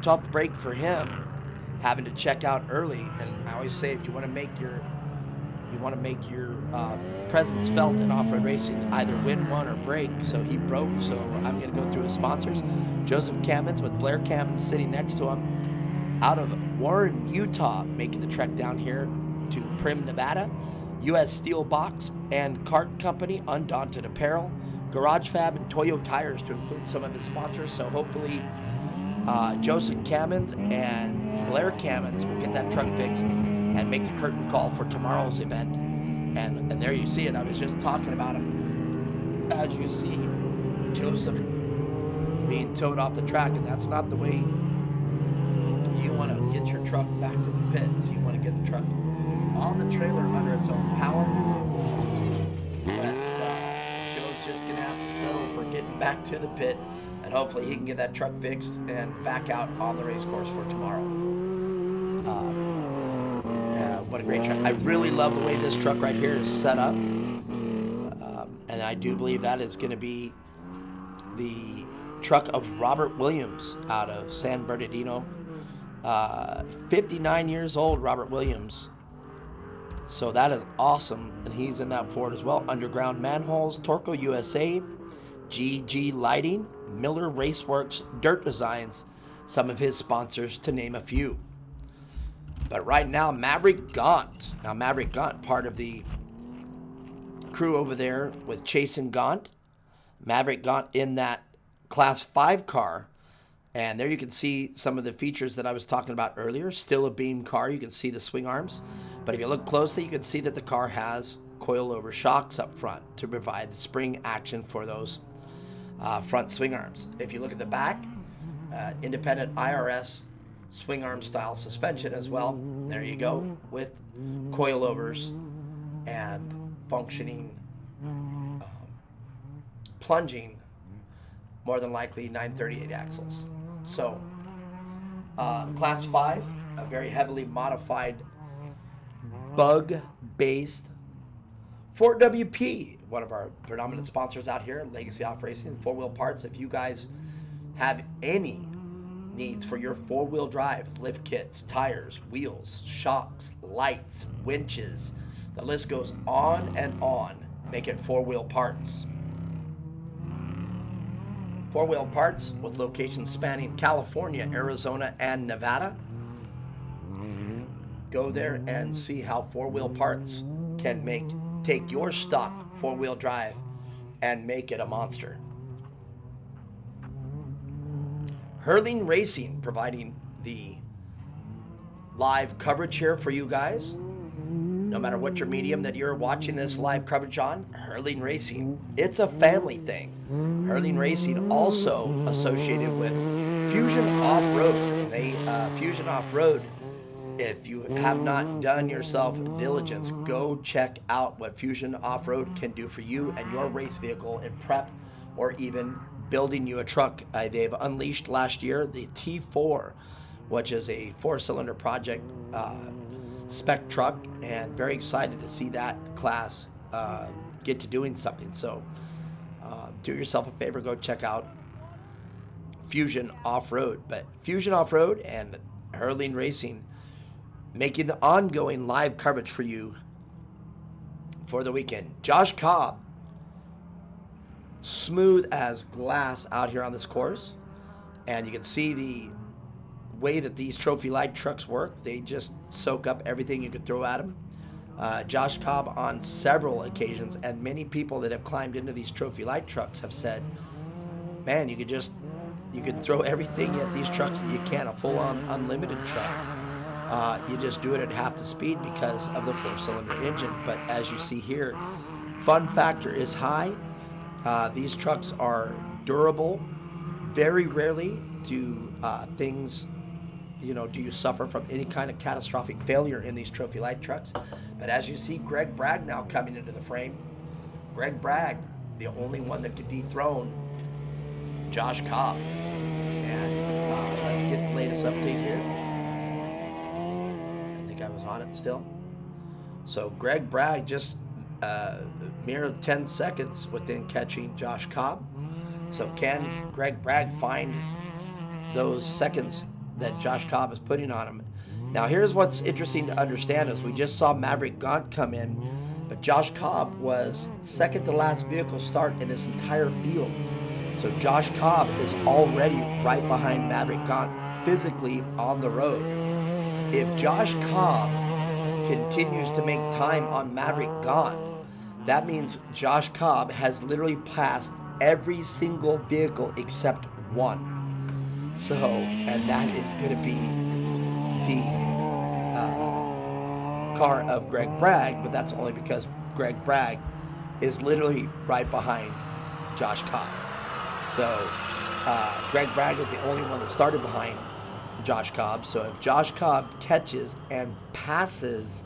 tough break for him, having to check out early. And I always say, if you want to make your presence felt in off-road racing, either win one or break. So he broke, so I'm going to go through his sponsors. Joseph Cammons with Blair Cammons sitting next to him, out of Warren, Utah, making the trek down here to Primm, Nevada. U.S. Steel Box and Cart Company, Undaunted Apparel, Garage Fab, and Toyo Tires to include some of his sponsors. So hopefully Joseph Cammons and Blair Cammons will get that truck fixed and make the curtain call for tomorrow's event. And there you see it. I was just talking about him. As you see, Joseph being towed off the track, and that's not the way you want to get your truck back to the pits. You want to get the truck on the trailer under its own power. But Joe's just going to have to settle for getting back to the pit, and hopefully he can get that truck fixed and back out on the race course for tomorrow. What a great truck. I really love the way this truck right here is set up. And I do believe that is going to be the truck of Robert Williams out of San Bernardino. 59 years old, Robert Williams. So that is awesome. And he's in that Ford as well. Underground Manholes, Torco USA, GG Lighting, Miller Raceworks, Dirt Designs, some of his sponsors, to name a few. But right now, Maverick Gaunt. Now, Maverick Gaunt, part of the crew over there with Chase and Gaunt. Maverick Gaunt in that Class 5 car. And there you can see some of the features that I was talking about earlier. Still a beam car. You can see the swing arms. But if you look closely, you can see that the car has coilover shocks up front to provide the spring action for those front swing arms. If you look at the back, independent IRS swing arm style suspension as well. There you go, with coilovers and functioning plunging, more than likely 938 axles. So Class 5, a very heavily modified bug-based Ford WP, one of our predominant sponsors out here, Legacy Off Racing, 4-wheel parts. If you guys have any needs for your 4-wheel drive, lift kits, tires, wheels, shocks, lights, winches, the list goes on and on, make it 4-wheel parts. 4-wheel parts with locations spanning California, Arizona, and Nevada. Go there and see how 4-wheel parts can take your stock 4-wheel drive and make it a monster. Hurling Racing providing the live coverage here for you guys. No matter what your medium that you're watching this live coverage on, Hurling Racing, it's a family thing. Hurling Racing also associated with Fusion Off-Road. Fusion Off-Road, if you have not done yourself diligence, go check out what Fusion Off-Road can do for you and your race vehicle in prep or even building you a truck. They've unleashed last year the T4, which is a 4-cylinder project spec truck, and very excited to see that class get to doing something. So do yourself a favor, go check out Fusion Off-Road. But Fusion Off-Road and Hurling Racing making the ongoing live coverage for you for the weekend. Josh Cobb, smooth as glass out here on this course, and you can see the way that these trophy light trucks work. They just soak up everything you could throw at them. Josh Cobb on several occasions, and many people that have climbed into these trophy light trucks have said, man, you could throw everything at these trucks that you can, a full-on unlimited truck. You just do it at half the speed because of the 4-cylinder engine. But as you see here, fun factor is high. These trucks are durable. Very rarely do things, do you suffer from any kind of catastrophic failure in these Trophy Light trucks. But as you see Greg Bragg now coming into the frame, Greg Bragg, the only one that could dethrone Josh Cobb. And let's get the latest update here. I think I was on it still. So Greg Bragg just mere 10 seconds within catching Josh Cobb. So can Greg Bragg find those seconds that Josh Cobb is putting on him? Now here's what's interesting to understand is we just saw Maverick Gaunt come in, but Josh Cobb was second to last vehicle start in this entire field. So Josh Cobb is already right behind Maverick Gaunt physically on the road. If Josh Cobb continues to make time on Maverick Gaunt, that means Josh Cobb has literally passed every single vehicle except one. So, and that is going to be the car of Greg Bragg, but that's only because Greg Bragg is literally right behind Josh Cobb. So, Greg Bragg is the only one that started behind Josh Cobb. So if Josh Cobb catches and passes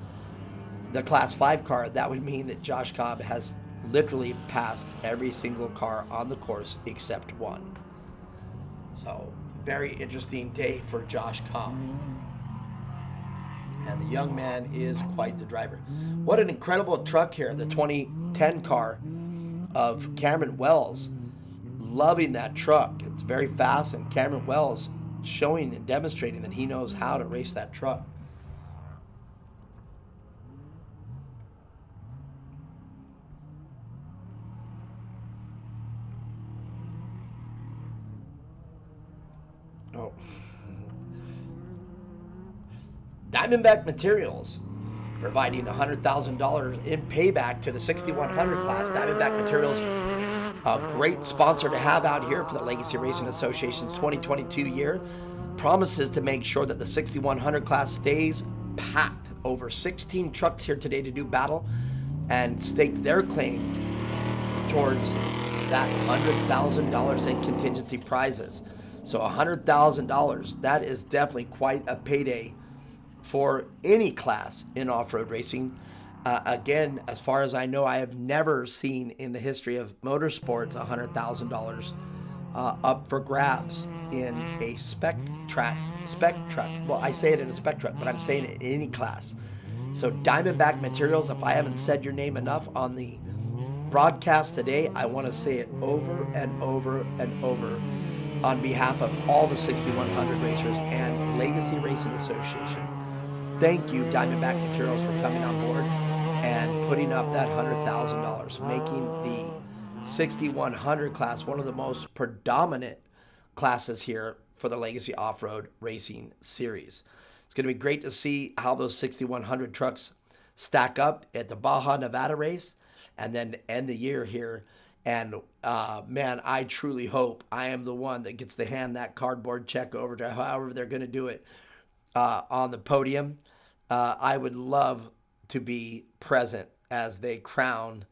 the Class 5 car, that would mean that Josh Cobb has literally passed every single car on the course except one. So, very interesting day for Josh Cobb. And the young man is quite the driver. What an incredible truck here, the 2010 car of Cameron Wells. Loving that truck. It's very fast, and Cameron Wells showing and demonstrating that he knows how to race that truck. Oh. Diamondback Materials providing $100,000 in payback to the 6100 class. Diamondback Materials, a great sponsor to have out here for the Legacy Racing Association's 2022 year, promises to make sure that the 6100 class stays packed. Over 16 trucks here today to do battle and stake their claim towards that $100,000 in contingency prizes. So $100,000, that is definitely quite a payday for any class in off-road racing. Again, as far as I know, I have never seen in the history of motorsports $100,000 up for grabs in a spec truck. Well, I say it in a spec truck, but I'm saying it in any class. So Diamondback Materials, if I haven't said your name enough on the broadcast today, I want to say it over and over and over on behalf of all the 6100 racers and Legacy Racing Association. Thank you, Diamondback Materials, for coming on board and putting up that $100,000, making the 6100 class one of the most predominant classes here for the Legacy Off-Road Racing Series. It's going to be great to see how those 6100 trucks stack up at the Baja Nevada race and then end the year here. And man, I truly hope I am the one that gets to hand that cardboard check over to however they're going to do it on the podium. I would love to be present as they crown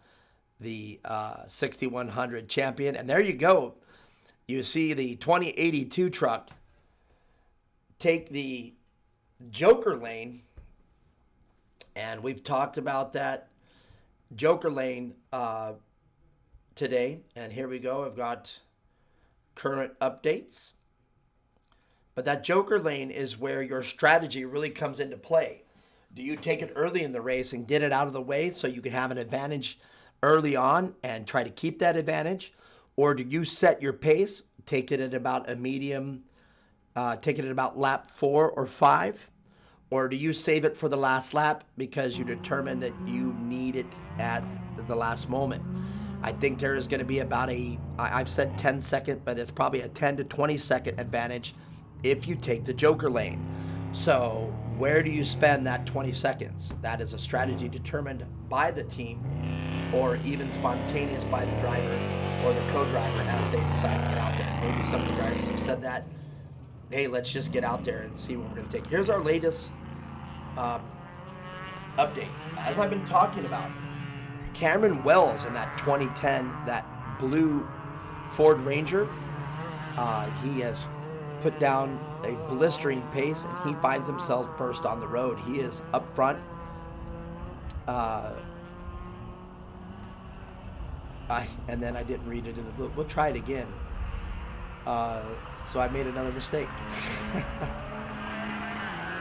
the 6100 champion. And there you go. You see the 2082 truck take the Joker lane. And we've talked about that Joker lane today. And here we go. I've got current updates. But that Joker lane is where your strategy really comes into play. Do you take it early in the race and get it out of the way so you can have an advantage early on and try to keep that advantage? Or do you set your pace, take it at about a medium, take it at about lap 4 or 5? Or do you save it for the last lap because you determine that you need it at the last moment? I think there is going to be about I've said 10 second, but it's probably a 10 to 20 second advantage if you take the Joker lane. So where do you spend that 20 seconds? That is a strategy determined by the team or even spontaneous by the driver or the co-driver as they decide to get out there. Maybe some of the drivers have said that, hey, let's just get out there and see what we're going to take. Here's our latest update. As I've been talking about, Cameron Wells in that 2010, that blue Ford Ranger, he has put down a blistering pace, and he finds himself first on the road. He is up front. And then I didn't read it in the book. We'll try it again. So I made another mistake.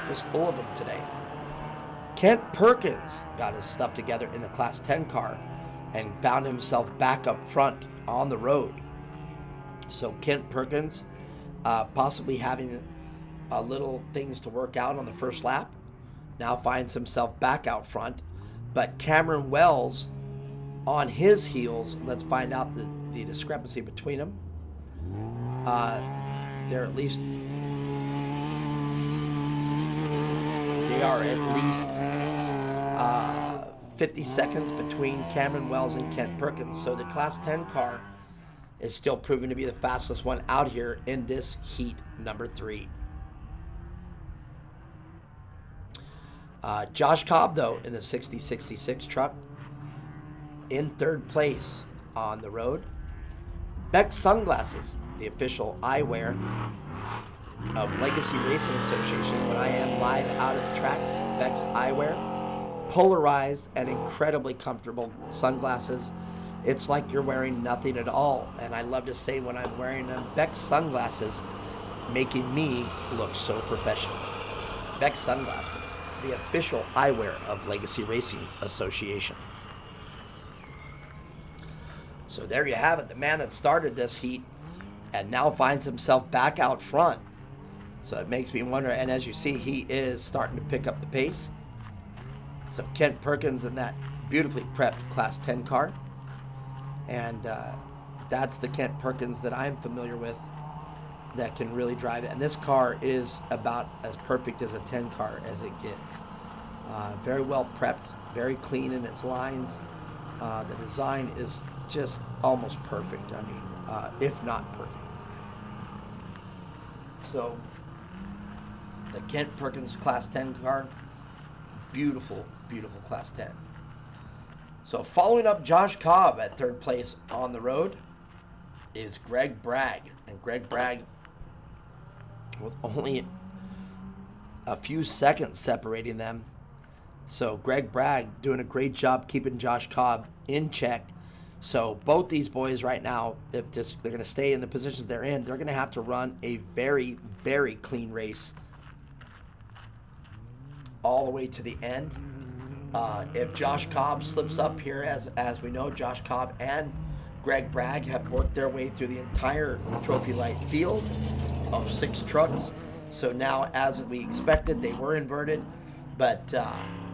Just full of them today. Kent Perkins got his stuff together in the Class 10 car and found himself back up front on the road. So Kent Perkins, possibly having a little things to work out on the first lap, now finds himself back out front. But Cameron Wells on his heels. Let's find out the discrepancy between them. They're at least, they are at least 50 seconds between Cameron Wells and Kent Perkins. So the Class 10 car is still proving to be the fastest one out here in this heat number 3. Josh Cobb, though, in the 6066 truck, in third place on the road. Beck Sunglasses, the official eyewear of Legacy Racing Association. When I am live out at the tracks, Beck's eyewear, polarized and incredibly comfortable sunglasses. It's like you're wearing nothing at all. And I love to say when I'm wearing them, Beck's sunglasses making me look so professional. Beck's Sunglasses, the official eyewear of Legacy Racing Association. So there you have it, the man that started this heat and now finds himself back out front. So it makes me wonder, and as you see, he is starting to pick up the pace. So Kent Perkins in that beautifully prepped Class 10 car. And that's the Kent Perkins that I'm familiar with that can really drive it. And this car is about as perfect as a 10 car as it gets. Very well prepped, very clean in its lines. The design is just almost perfect. I mean, if not perfect. So the Kent Perkins Class 10 car, beautiful, beautiful Class 10. So following up Josh Cobb at third place on the road is Greg Bragg. And Greg Bragg, with only a few seconds separating them. So Greg Bragg doing a great job keeping Josh Cobb in check. So both these boys right now, if they're going to stay in the positions they're in, they're going to have to run a very, very clean race all the way to the end. If Josh Cobb slips up here, as we know, Josh Cobb and Greg Bragg have worked their way through the entire Trophy Light field of 6 trucks. So now, as we expected, they were inverted, but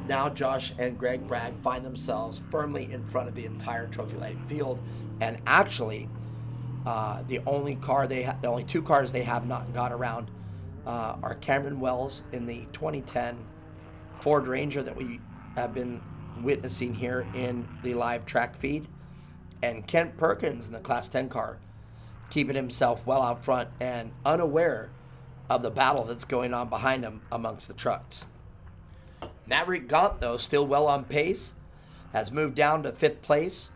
now Josh and Greg Bragg find themselves firmly in front of the entire Trophy Light field. And actually, the only 2 cars they have not got around are Cameron Wells in the 2010 Ford Ranger that we have been witnessing here in the live track feed, and Kent Perkins in the Class 10 car, keeping himself well out front and unaware of the battle that's going on behind him amongst the trucks. Maverick Gaunt, though, still well on pace, has moved down to 5th place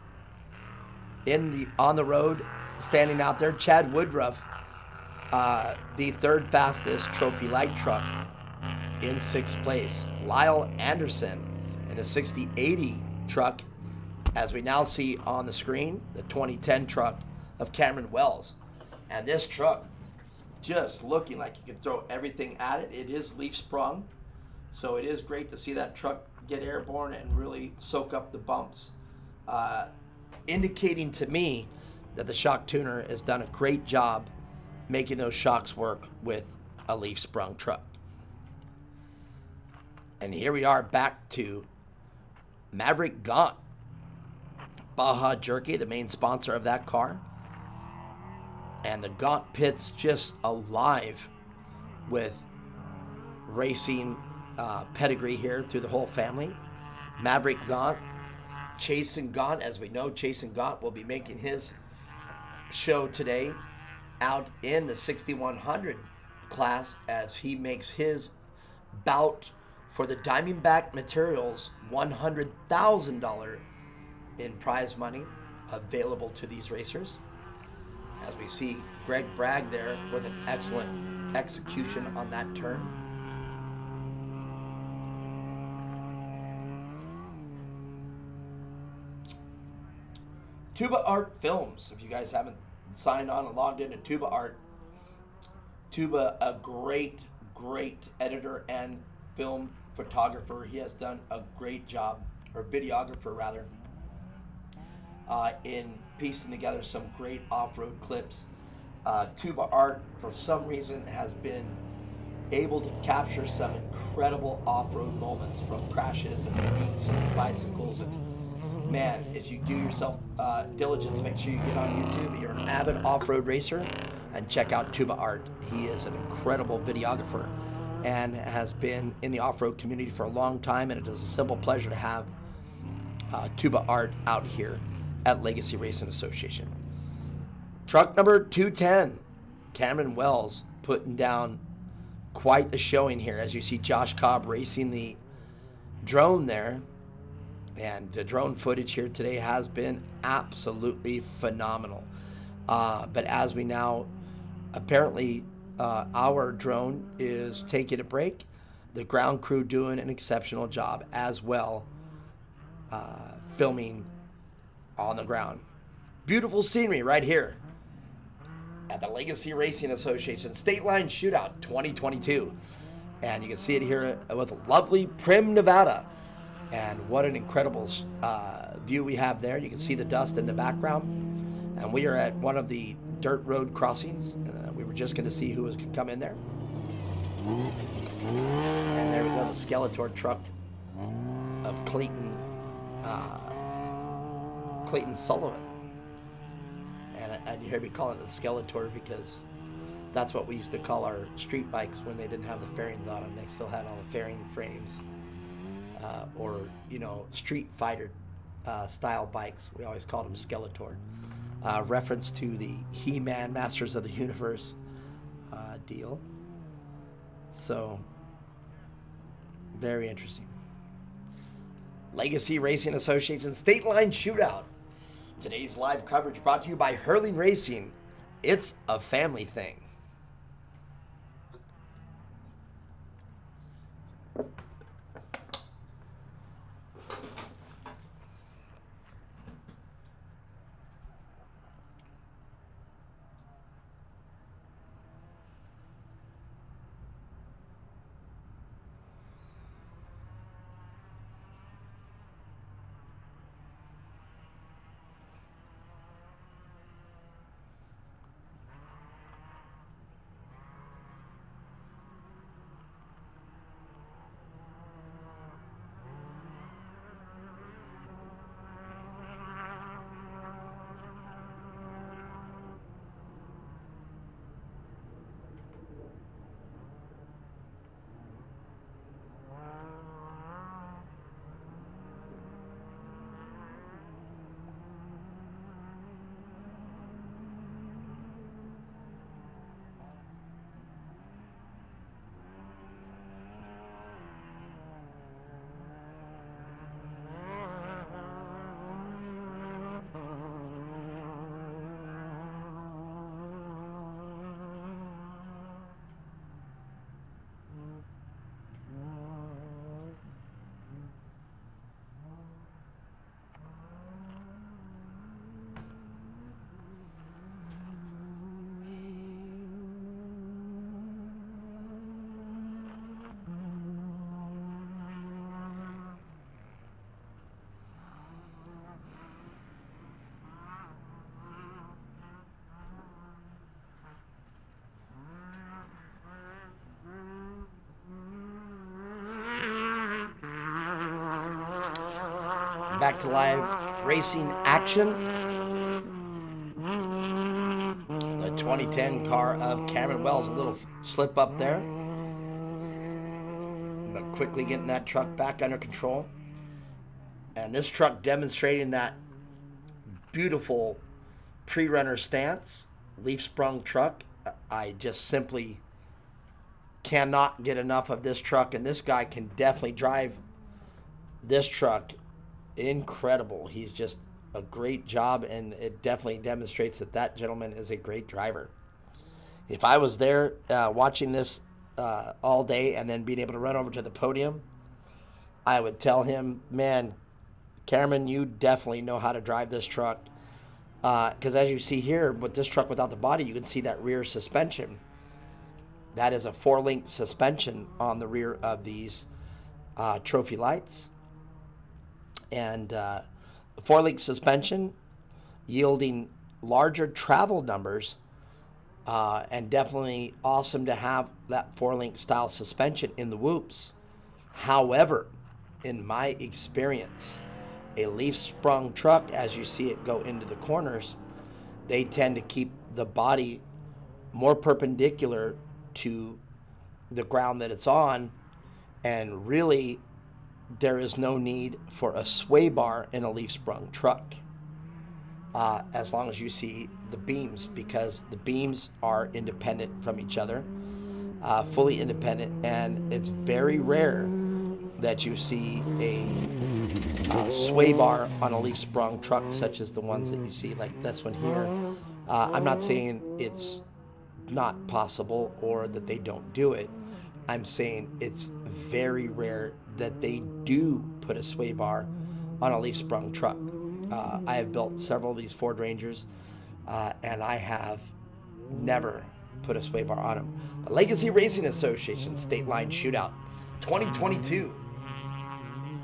on the road, standing out there. Chad Woodruff, the 3rd fastest Trophy Light truck, in 6th place. Lyle Anderson in the 6080 truck, as we now see on the screen, the 2010 truck of Cameron Wells. And this truck just looking like you can throw everything at it. It is leaf sprung, so it is great to see that truck get airborne and really soak up the bumps, indicating to me that the shock tuner has done a great job making those shocks work with a leaf sprung truck. And here we are back to Maverick Gaunt, Baja Jerky, the main sponsor of that car. And the Gaunt pit's just alive with racing pedigree here through the whole family. Maverick Gaunt, Chasen Gaunt, as we know, Chasen Gaunt will be making his show today out in the 6100 class as he makes his bout for the Diamondback Materials $100,000 in prize money available to these racers. As we see Greg Bragg there with an excellent execution on that turn. Tuba Art Films, if you guys haven't signed on and logged into Tuba Art. Tuba, a great editor and film photographer. He has done a great job, or videographer rather, in piecing together some great off-road clips. Tuba Art, for some reason, has been able to capture some incredible off-road moments, from crashes and wrecks and bicycles. And man, if you do yourself diligence, make sure you get on YouTube. You're an avid off-road racer, and check out Tuba Art. He is an incredible videographer and has been in the off-road community for a long time, and it is a simple pleasure to have Tuba Art out here at Legacy Racing Association. Truck number 210, Cameron Wells, putting down quite a showing here, as you see Josh Cobb racing the drone there. And the drone footage here today has been absolutely phenomenal. But as we now, apparently our drone is taking a break. The ground crew doing an exceptional job as well, filming on the ground. Beautiful scenery right here at the Legacy Racing Association State Line Shootout 2022. And you can see it here with lovely Prim, Nevada. And what an incredible view we have there. You can see the dust in the background. And we are at one of the dirt road crossings. We were just going to see who was going to come in there. And there we go, the Skeletor truck of Clayton Sullivan. And you hear me calling it the Skeletor because that's what we used to call our street bikes when they didn't have the fairings on them. They still had all the fairing frames. Or, you know, Street Fighter style bikes. We always called them Skeletor. Reference to the He-Man Masters of the Universe deal. So, very interesting. Legacy Racing Association State Line Shootout. Today's live coverage brought to you by Hurling Racing. It's a family thing. Back to live racing action. The 2010 car of Cameron Wells, a little slip up there, but quickly getting that truck back under control. And this truck demonstrating that beautiful pre-runner stance, leaf sprung truck. I just simply cannot get enough of this truck, and this guy can definitely drive this truck. Incredible. He's just a great job, and it definitely demonstrates that that gentleman is a great driver. If I was there watching this all day and then being able to run over to the podium, I would tell him, man, Cameron, you definitely know how to drive this truck. Because as you see here, with this truck without the body, you can see that rear suspension. That is a 4-link suspension on the rear of these trophy lights. And 4-link suspension yielding larger travel numbers, and definitely awesome to have that 4-link style suspension in the whoops. However, in my experience, a leaf sprung truck, as you see it go into the corners, they tend to keep the body more perpendicular to the ground that it's on, and really there is no need for a sway bar in a leaf sprung truck, as long as you see the beams, because the beams are independent from each other, fully independent, and it's very rare that you see a sway bar on a leaf sprung truck such as the ones that you see like this one here. I'm not saying it's not possible or that they don't do it. I'm saying it's very rare that they do put a sway bar on a leaf sprung truck. I have built several of these Ford Rangers, and I have never put a sway bar on them. The Legacy Racing Association State Line Shootout 2022,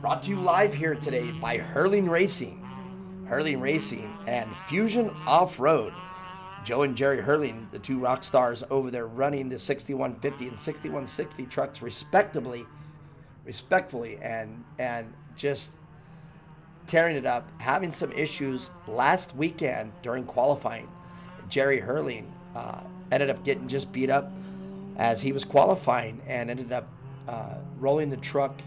brought to you live here today by Hurling Racing and Fusion Off-Road. Joe and Jerry Hurling, the two rock stars over there, running the 6150 and 6160 trucks respectively, and just tearing it up. Having some issues last weekend during qualifying. Jerry Hurling ended up getting just beat up as he was qualifying and ended up rolling the truck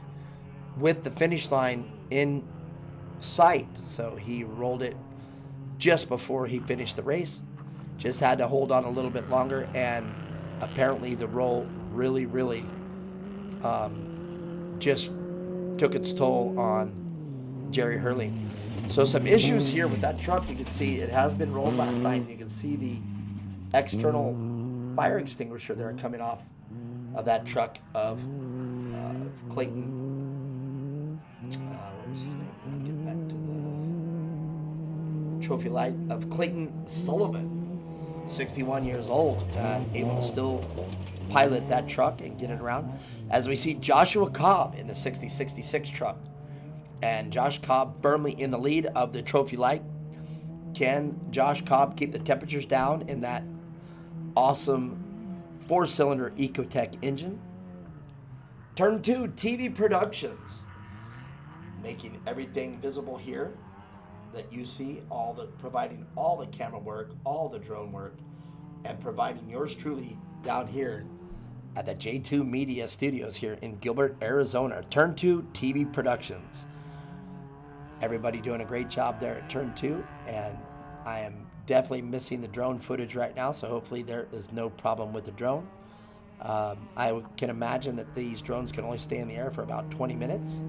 with the finish line in sight. So he rolled it just before he finished the race. Just had to hold on a little bit longer, and apparently the roll really just took its toll on Jerry Hurling. So some issues here with that truck. You can see it has been rolled last night. You can see the external fire extinguisher there coming off of that truck of Clayton. What was his name? I'll get back to the trophy light of Clayton Sullivan. 61 years old, able to still pilot that truck and get it around. As we see Joshua Cobb in the 6066 truck, and Josh Cobb firmly in the lead of the trophy light. Can Josh Cobb keep the temperatures down in that awesome 4-cylinder Ecotech engine? Turn 2, TV Productions, making everything visible here that you see, providing all the camera work, all the drone work, and providing yours truly down here at the J2 Media Studios here in Gilbert, Arizona. Turn 2 TV Productions. Everybody doing a great job there at Turn 2, and I am definitely missing the drone footage right now, so hopefully there is no problem with the drone. I can imagine that these drones can only stay in the air for about 20 minutes.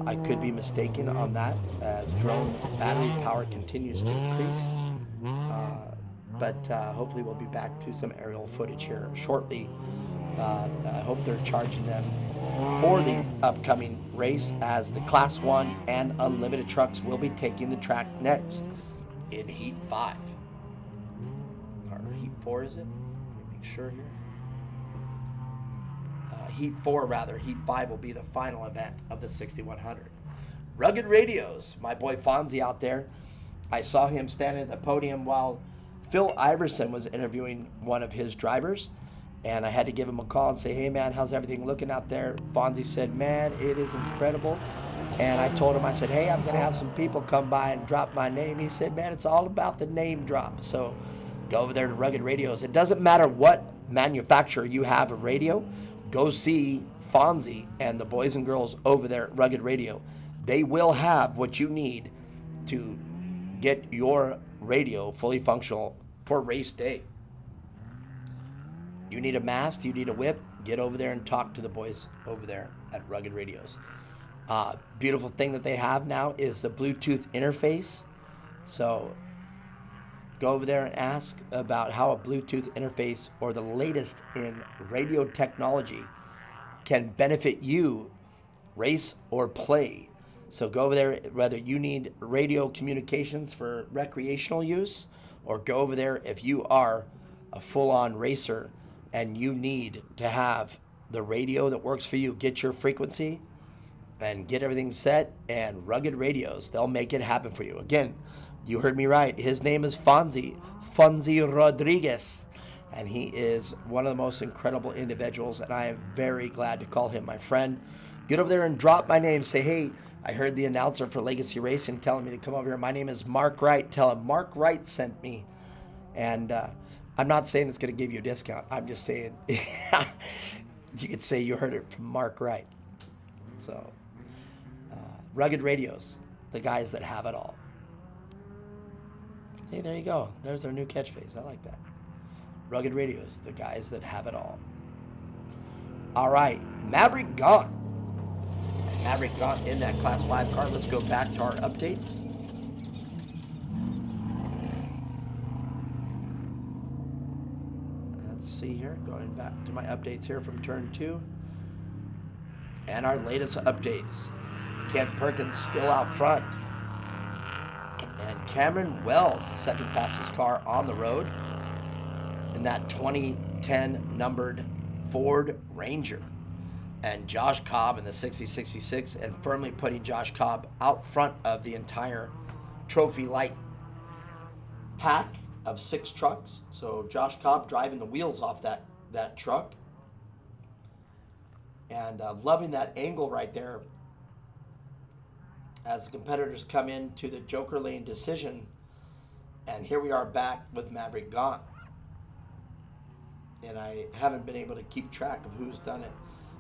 I could be mistaken on that as drone battery power continues to increase. But hopefully we'll be back to some aerial footage here shortly. I hope they're charging them for the upcoming race, as the Class 1 and Unlimited trucks will be taking the track next in Heat 5. Or Heat 4, is it? Let me make sure here. Heat 4 rather. Heat 5 will be the final event of the 6100. Rugged Radios, my boy Fonzie out there. I saw him standing at the podium while Phil Iverson was interviewing one of his drivers, and I had to give him a call and say, hey man, how's everything looking out there? Fonzie said, man, it is incredible. And I told him, I said, hey, I'm gonna have some people come by and drop my name. He said, man, it's all about the name drop. So go over there to Rugged Radios. It doesn't matter what manufacturer you have a radio, go see Fonzie and the boys and girls over there at Rugged Radio. They will have what you need to get your radio fully functional for race day. You need a mast, you need a whip, get over there and talk to the boys over there at Rugged Radios. Beautiful thing that they have now is the Bluetooth interface. So go over there and ask about how a Bluetooth interface or the latest in radio technology can benefit you, race or play. So go over there, whether you need radio communications for recreational use, or go over there if you are a full-on racer and you need to have the radio that works for you. Get your frequency and get everything set, and Rugged Radios, they'll make it happen for you. Again, you heard me right. His name is Fonzie Rodriguez, and he is one of the most incredible individuals, and I am very glad to call him my friend. Get over there and drop my name. Say, hey, I heard the announcer for Legacy Racing telling me to come over here. My name is Mark Wright. Tell him Mark Wright sent me. And I'm not saying it's going to give you a discount. I'm just saying you could say you heard it from Mark Wright. So, Rugged Radios, the guys that have it all. Hey, there you go. There's their new catchphrase. I like that. Rugged Radios, the guys that have it all. All right, Maverick gone. Maverick gone in that Class 5 car. Let's go back to our updates. Let's see here. Going back to my updates here from turn 2. And our latest updates. Kent Perkins still out front. And Cameron Wells, the second fastest car on the road in that 2010 numbered Ford Ranger. And Josh Cobb in the 6066, and firmly putting Josh Cobb out front of the entire Trophy Light pack of 6 trucks. So Josh Cobb driving the wheels off that truck. And loving that angle right there as the competitors come into the Joker Lane decision. And here we are back with Maverick gone. And I haven't been able to keep track of who's done it.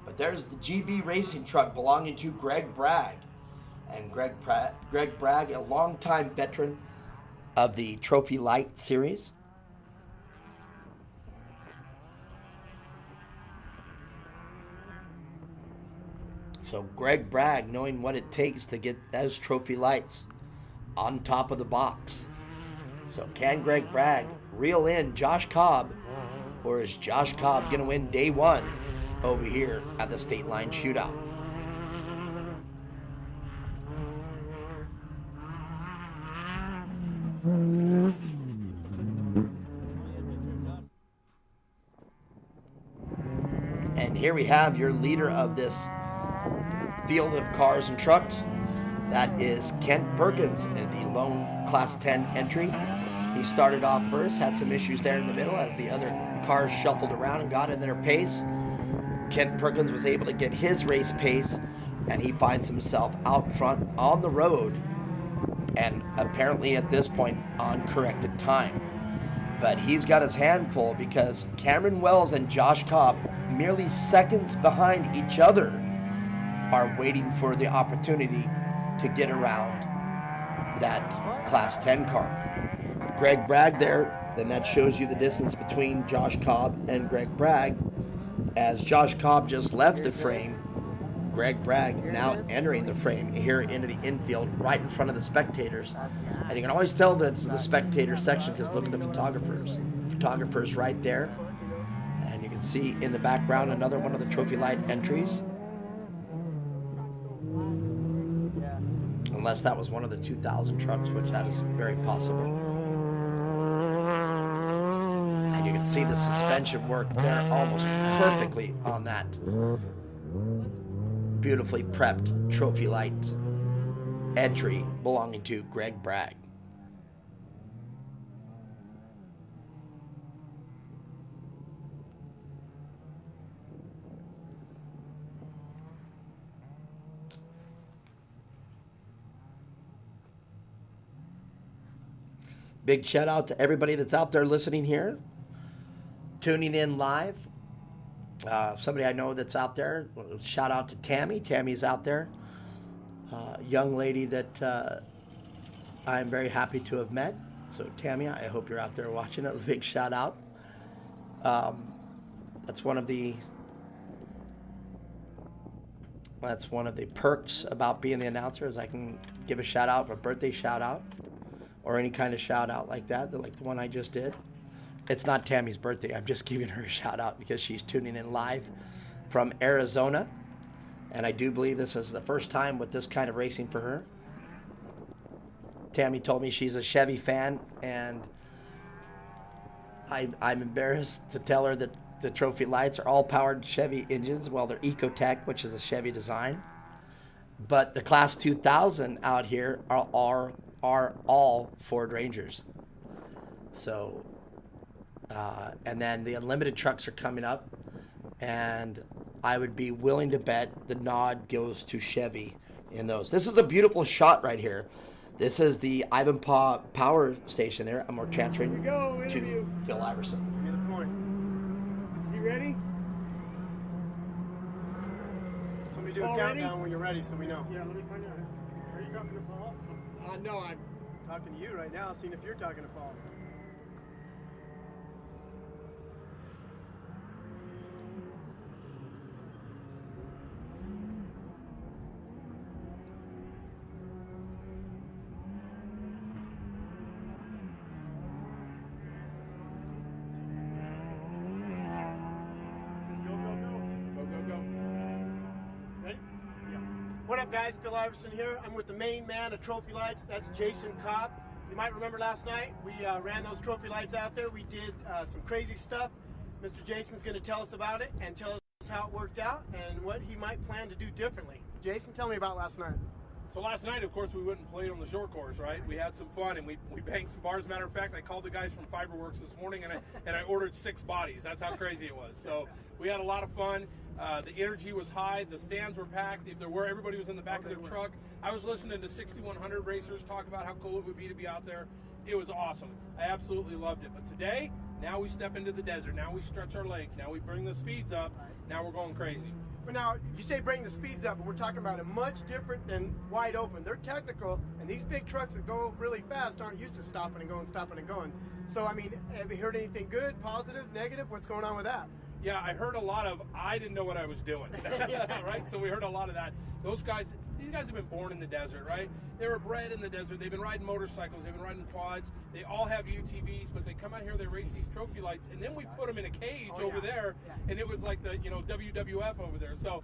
But there's the GB racing truck belonging to Greg Bragg. And Greg Bragg, a longtime veteran of the Trophy Light series. So Greg Bragg, knowing what it takes to get those Trophy Lights on top of the box. So can Greg Bragg reel in Josh Cobb, or is Josh Cobb going to win day one over here at the State Line Shootout? And here we have your leader of this field of cars and trucks. That is Kent Perkins in the lone Class 10 entry. He started off first, had some issues there in the middle as the other cars shuffled around and got in their pace. Kent Perkins was able to get his race pace, and he finds himself out front on the road, and apparently at this point on corrected time. But he's got his hand full because Cameron Wells and Josh Cobb, merely seconds behind each other, are waiting for the opportunity to get around that Class 10 car. Greg Bragg there, then that shows you the distance between Josh Cobb and Greg Bragg. As Josh Cobb just left the frame, Greg Bragg now entering the frame here into the infield right in front of the spectators. And you can always tell that it's the spectator section because look at the photographers. Photographers right there. And you can see in the background another one of the Trophy Light entries. Unless that was one of the 2000 trucks, which that is very possible. And you can see the suspension work there almost perfectly on that beautifully prepped Trophy Light entry belonging to Greg Bragg. Big shout out to everybody that's out there listening here, tuning in live. Somebody I know that's out there, shout out to Tammy. Tammy's out there. Young lady that I'm very happy to have met. So Tammy, I hope you're out there watching it. A big shout out. That's one of the That's one of the perks about being the announcer, is I can give a shout out, a birthday shout out, or any kind of shout out like that, like the one I just did. It's not Tammy's birthday. I'm just giving her a shout out because she's tuning in live from Arizona. And I do believe this is the first time with this kind of racing for her. Tammy told me she's a Chevy fan, and I'm embarrassed to tell her that the trophy lights are all powered Chevy engines. Well, they're Ecotech, which is a Chevy design. But the Class 2000 out here are all Ford Rangers. So, and then the Unlimited trucks are coming up, and I would be willing to bet the nod goes to Chevy in those. This is a beautiful shot right here. This is the Ivanpah Power Station there. I'm transferring to Phil Iverson. Give me the point. Is he ready? Somebody do a countdown when you're ready so we know. Yeah, let me find out. Are you talking to Paul? No, I'm talking to you right now, seeing if you're talking to Paul. What up, guys? Phil Iverson here. I'm with the main man of Trophy Lights. That's Jason Cobb. You might remember last night we ran those trophy lights out there. We did some crazy stuff. Mr. Jason's going to tell us about it and tell us how it worked out and what he might plan to do differently. Jason, tell me about last night. So last night, of course, we went and played on the short course, right? We had some fun, and we banged some bars. Matter of fact, I called the guys from Fiberworks this morning, and I ordered 6 bodies. That's how crazy it was. So we had a lot of fun. The energy was high. The stands were packed. Everybody was in the back of their truck. I was listening to 6100 racers talk about how cool it would be to be out there. It was awesome. I absolutely loved it. But today, now we step into the desert. Now we stretch our legs. Now we bring the speeds up. Now we're going crazy. But now, you say bring the speeds up, but we're talking about it much different than wide open. They're technical, and these big trucks that go really fast aren't used to stopping and going. So, I mean, have you heard anything good, positive, negative? What's going on with that? Yeah, I heard a lot of, I didn't know what I was doing, right? So we heard a lot of that. These guys have been born in the desert, right? They were bred in the desert. They've been riding motorcycles. They've been riding quads. They all have UTVs, but they come out here, they race these trophy lights, and then we put them in a cage over there, and it was like the, WWF over there. So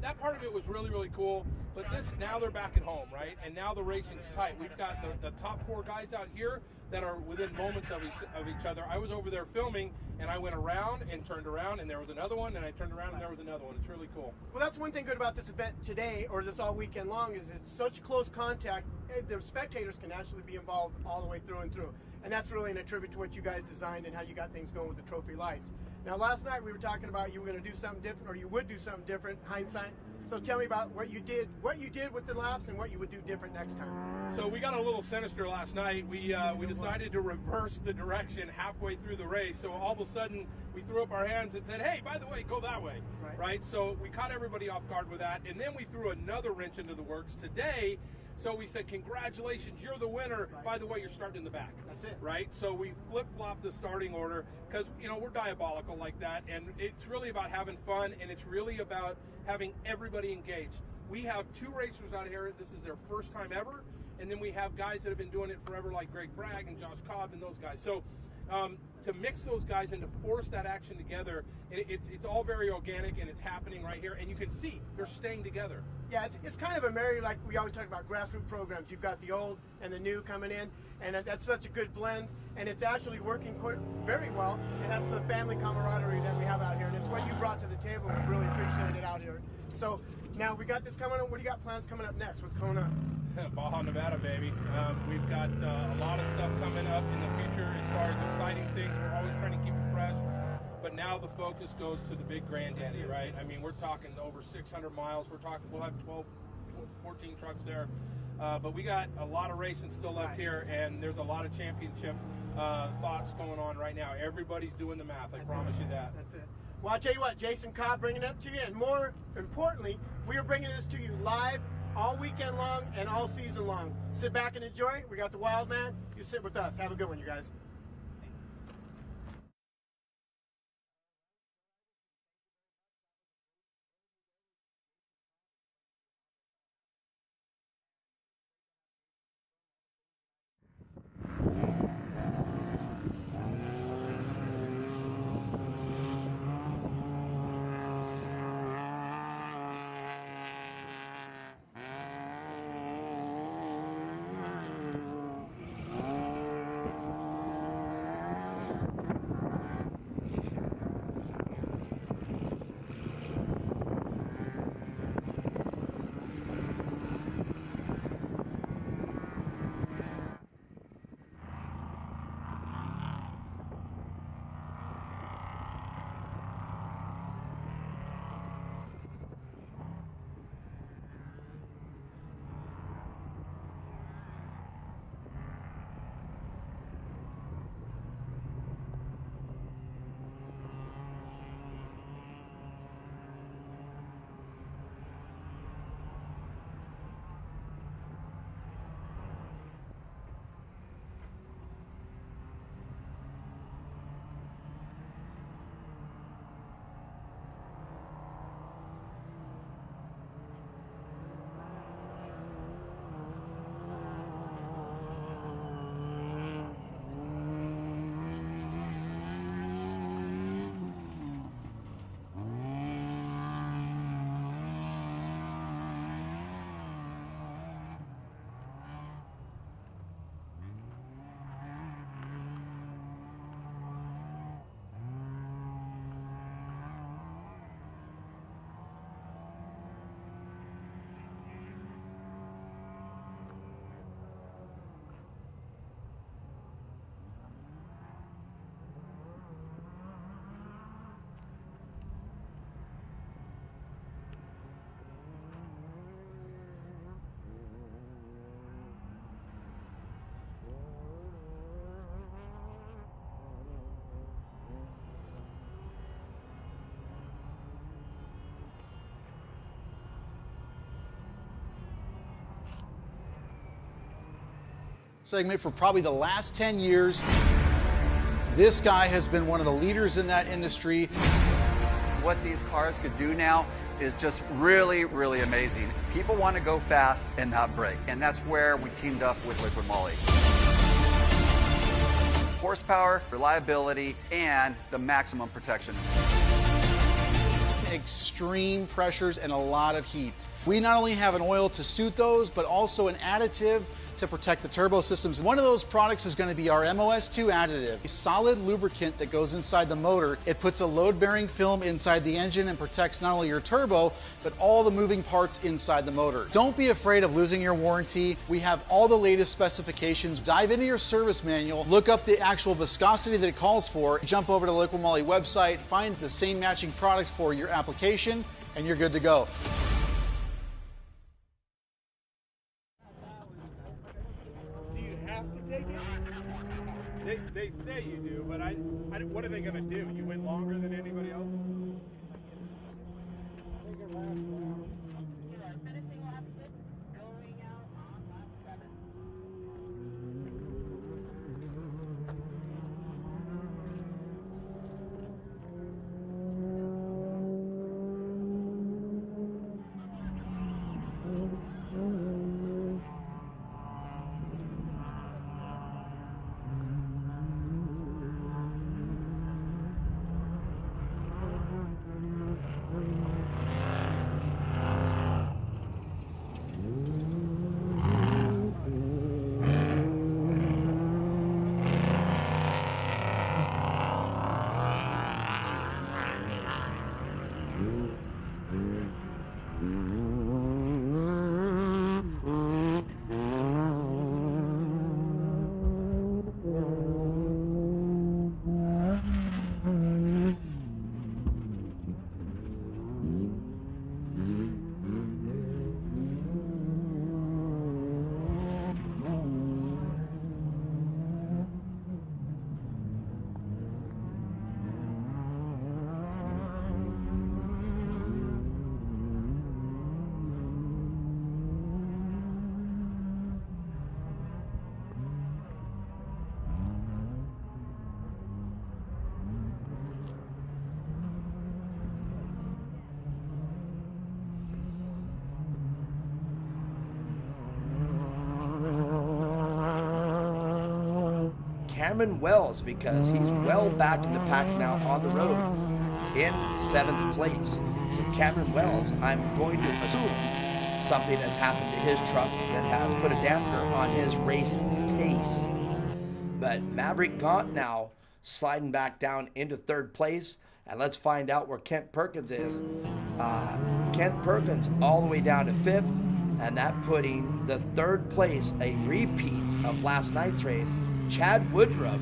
that part of it was really, really cool. But now they're back at home, right? And now the racing's tight. We've got the top 4 guys out here that are within moments of each other. I was over there filming, and I went around and turned around, and there was another one, and I turned around, and there was another one. It's really cool. Well, that's one thing good about this event today, or this all weekend long, is it's such close contact. The spectators can actually be involved all the way through and through. And that's really an attribute to what you guys designed and how you got things going with the trophy lights. Now, last night we were talking about you were going to do something different, or you would do something different, hindsight. So tell me about what you did with the laps and what you would do different next time. So we got a little sinister last night. We decided to reverse the direction halfway through the race. So all of a sudden we threw up our hands and said, hey, by the way, go that way, right? So we caught everybody off guard with that. And then we threw another wrench into the works today. So we said, congratulations, you're the winner. By the way, you're starting in the back. That's it. Right? So we flip-flopped the starting order because, we're diabolical like that. And it's really about having fun, and it's really about having everybody engaged. We have 2 racers out here. This is their first time ever. And then we have guys that have been doing it forever, like Greg Bragg and Josh Cobb and those guys. So to mix those guys and to force that action together, it's all very organic, and it's happening right here. And you can see they're staying together. Yeah, it's kind of a merry, like we always talk about grassroots programs. You've got the old and the new coming in, and that's such a good blend, and it's actually working very well, and that's the family camaraderie that we have out here, and it's what you brought to the table, and we really appreciate it out here. So now we got this coming up. What do you got plans coming up next? What's going on? Baja, Nevada, baby. We've got a lot of stuff coming up in the future as far as exciting things. We're always trying to keep it fresh. But now the focus goes to the big granddaddy, right? I mean, we're talking over 600 miles. We'll have 14 trucks there. But we got a lot of racing still left here, and there's a lot of championship thoughts going on right now. Everybody's doing the math. I promise you that. That's it. Well, I'll tell you what, Jason Cobb bringing it up to you, and more importantly, we are bringing this to you live all weekend long and all season long. Sit back and enjoy. We got the Wild Man. You sit with us. Have a good one, you guys. segment for probably the last 10 years. This guy has been one of the leaders in that industry. What these cars could do now is just really, really amazing. People want to go fast and not brake, and that's where we teamed up with Liquid Moly. Horsepower, reliability, and the maximum protection. Extreme pressures and a lot of heat. We not only have an oil to suit those, but also an additive to protect the turbo systems. One of those products is going to be our MOS2 additive, a solid lubricant that goes inside the motor. It puts a load-bearing film inside the engine and protects not only your turbo, but all the moving parts inside the motor. Don't be afraid of losing your warranty. We have all the latest specifications. Dive into your service manual, look up the actual viscosity that it calls for, jump over to the Liquid Moly website, find the same matching product for your application, and you're good to go. They say you do, but what are they going to do? You went longer than anybody else? Cameron Wells, because he's well back in the pack now on the road in 7th place. So Cameron Wells, I'm going to assume something has happened to his truck that has put a damper on his race pace. But Maverick Gaunt now sliding back down into 3rd place. And let's find out where Kent Perkins is. Kent Perkins all the way down to 5th, and that putting the 3rd place, a repeat of last night's race, Chad Woodruff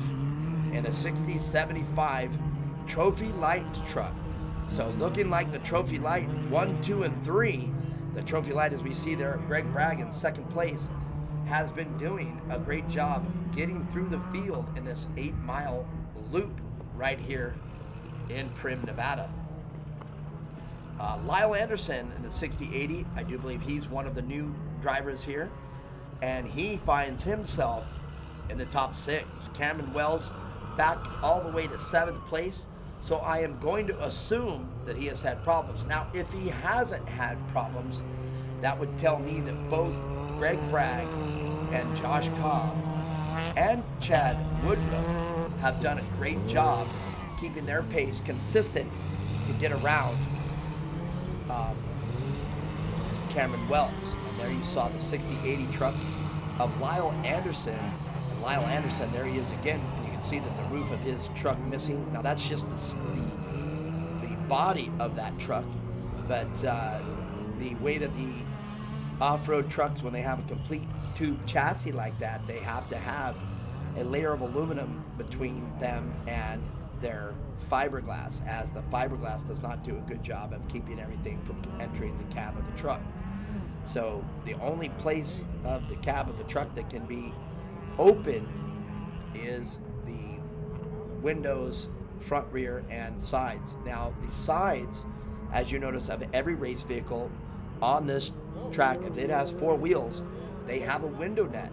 in a 6075 Trophy Light truck. So looking like the Trophy Light 1, 2, and 3. The Trophy Light, as we see there, Greg Bragg in 2nd place, has been doing a great job getting through the field in this 8-mile loop right here in Prim, Nevada. Lyle Anderson in the 6080, I do believe he's one of the new drivers here, and he finds himself in the top 6. Cameron Wells back all the way to 7th place, so I am going to assume that he has had problems. Now, if he hasn't had problems, that would tell me that both Greg Bragg and Josh Cobb and Chad Woodruff have done a great job keeping their pace consistent to get around Cameron Wells. And there you saw the 6080 truck of Lyle Anderson. And Lyle Anderson, there he is again. And you can see that the roof of his truck missing. Now that's just the body of that truck. But the way that the off-road trucks, when they have a complete tube chassis like that, they have to have a layer of aluminum between them and their fiberglass, as the fiberglass does not do a good job of keeping everything from entering the cab of the truck. So the only place of the cab of the truck that can be open is the windows, front, rear, and sides. Now the sides, as you notice, of every race vehicle on this track, if it has 4 wheels, they have a window net.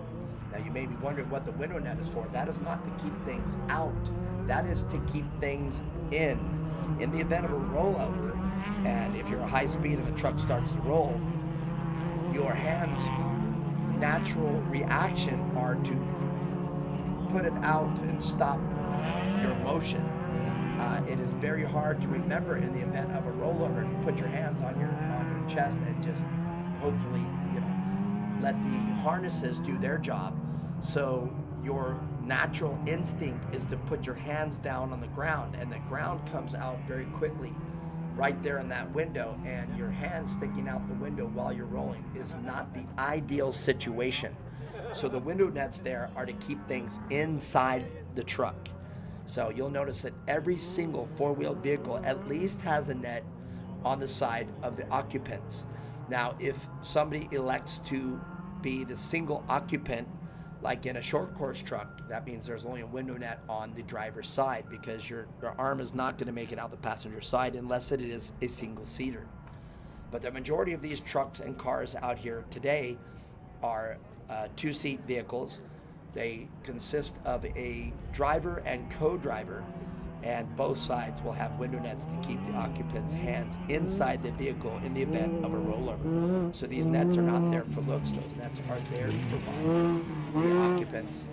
Now you may be wondering what the window net is for. That is not to keep things out. That is to keep things in. In the event of a rollover, and if you're a high speed and the truck starts to roll, your hands' natural reaction are to put it out and stop your motion. It is very hard to remember in the event of a rollover to put your hands on your chest and just hopefully, let the harnesses do their job. So your natural instinct is to put your hands down on the ground, and the ground comes out very quickly right there in that window, and your hands sticking out the window while you're rolling is not the ideal situation. So the window nets there are to keep things inside the truck. So you'll notice that every single four-wheeled vehicle at least has a net on the side of the occupants. Now, if somebody elects to be the single occupant, like in a short course truck, that means there's only a window net on the driver's side, because your arm is not going to make it out the passenger side unless it is a single seater. But the majority of these trucks and cars out here today are two-seat vehicles. They consist of a driver and co-driver, and both sides will have window nets to keep the occupants' hands inside the vehicle in the event of a rollover. So these nets are not there for looks. Those nets are there to provide the occupants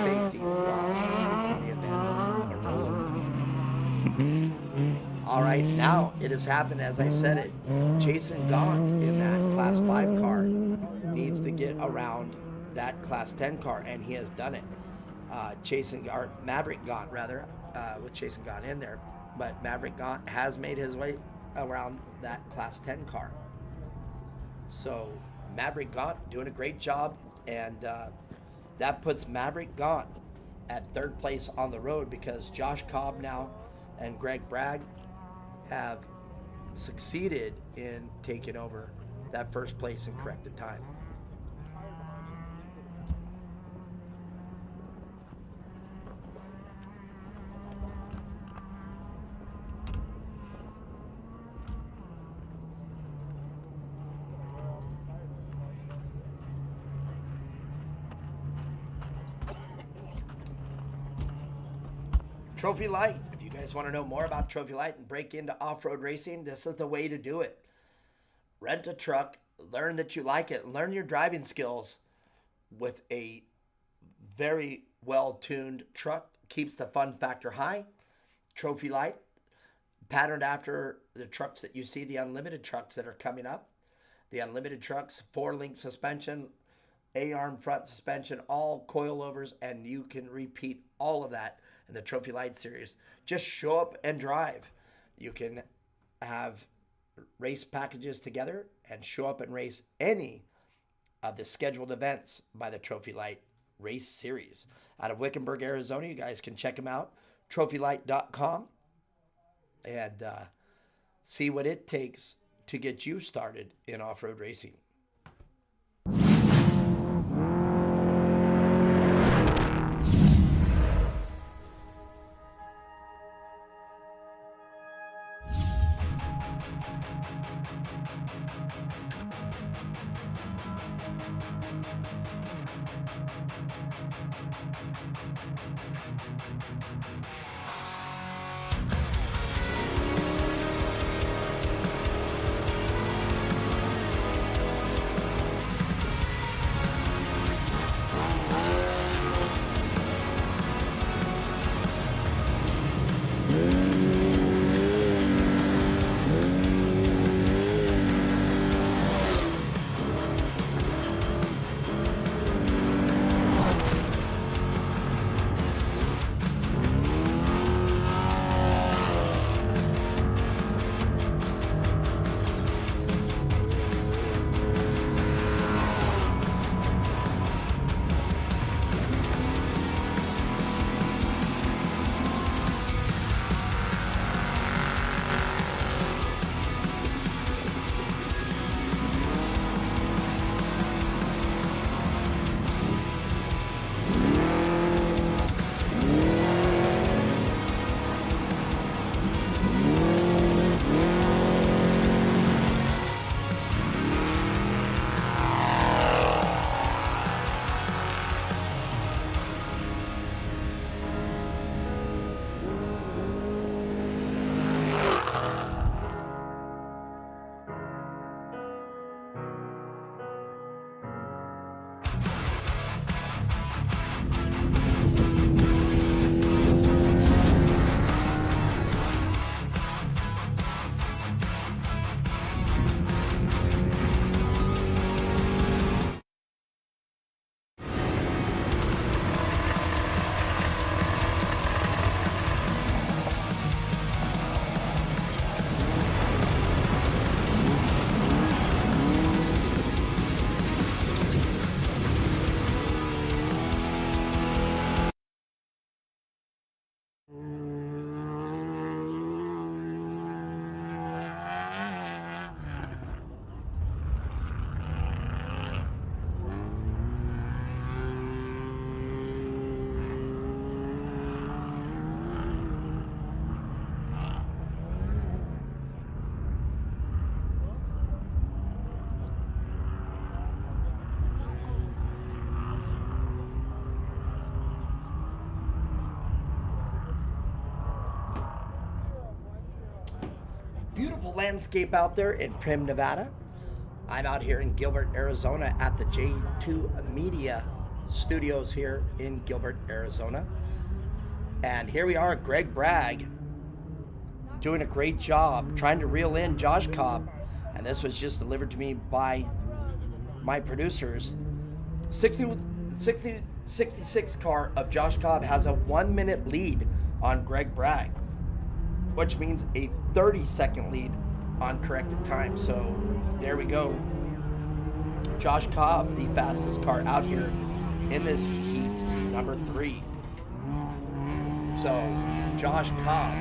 safety while in the event of a rollover. All right, now it has happened as I said it. Jason Gaunt in that Class 5 car needs to get around that Class 10 car, and he has done it. Maverick Gaunt, with Jason Gaunt in there, but Maverick Gaunt has made his way around that Class 10 car. So Maverick Gaunt doing a great job, and that puts Maverick Gaunt at third place on the road, because Josh Cobb now and Greg Bragg have succeeded in taking over that first place in corrected time. Trophy Light. If you guys want to know more about Trophy Light and break into off-road racing, this is the way to do it. Rent a truck, learn that you like it, learn your driving skills with a very well-tuned truck. Keeps the fun factor high. Trophy Light, patterned after the trucks that you see, the Unlimited trucks that are coming up. The Unlimited trucks, 4-link suspension, A-arm front suspension, all coilovers, and you can repeat all of that in the Trophy Light series. Just show up and drive. You can have race packages together and show up and race any of the scheduled events by the Trophy Light race series. Out of Wickenburg, Arizona, you guys can check them out, trophylight.com, and see what it takes to get you started in off-road racing. beautiful landscape out there in Primm, Nevada. I'm out here in Gilbert, Arizona at the J2 Media Studios here in Gilbert, Arizona. And here we are, Greg Bragg doing a great job trying to reel in Josh Cobb. And this was just delivered to me by my producers. 66 car of Josh Cobb has a 1 minute lead on Greg Bragg, which means a 30-second lead on corrected time. So there we go. Josh Cobb, the fastest car out here in this heat, number 3. So Josh Cobb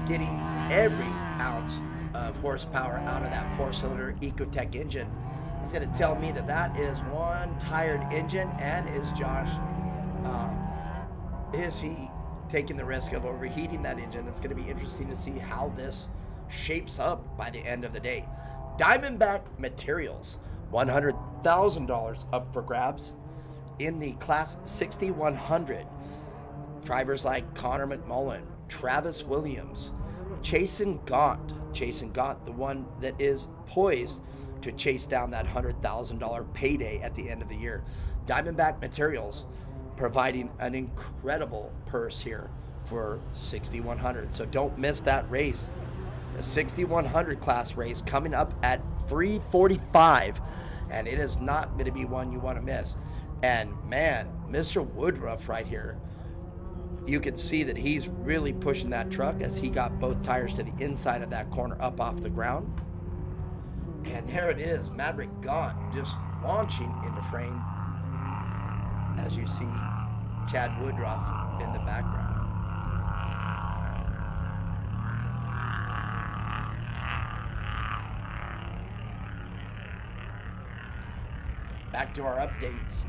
getting every ounce of horsepower out of that 4-cylinder Ecotec engine. He's going to tell me that that is one tired engine, and is Josh, is he taking the risk of overheating that engine? It's going to be interesting to see how this shapes up by the end of the day. Diamondback Materials, $100,000 up for grabs in the Class 6100. Drivers like Connor McMullen, Travis Williams, Chasen Gaunt, the one that is poised to chase down that $100,000 payday at the end of the year. Diamondback Materials providing an incredible purse here for 6100. So don't miss that race. The 6100 class race coming up at 3:45, and it is not going to be one you want to miss. And man, Mr. Woodruff right here, you can see that he's really pushing that truck as he got both tires to the inside of that corner up off the ground. And there it is, Maverick Gaunt just launching into frame as you see Chad Woodruff in the background. Back to our updates.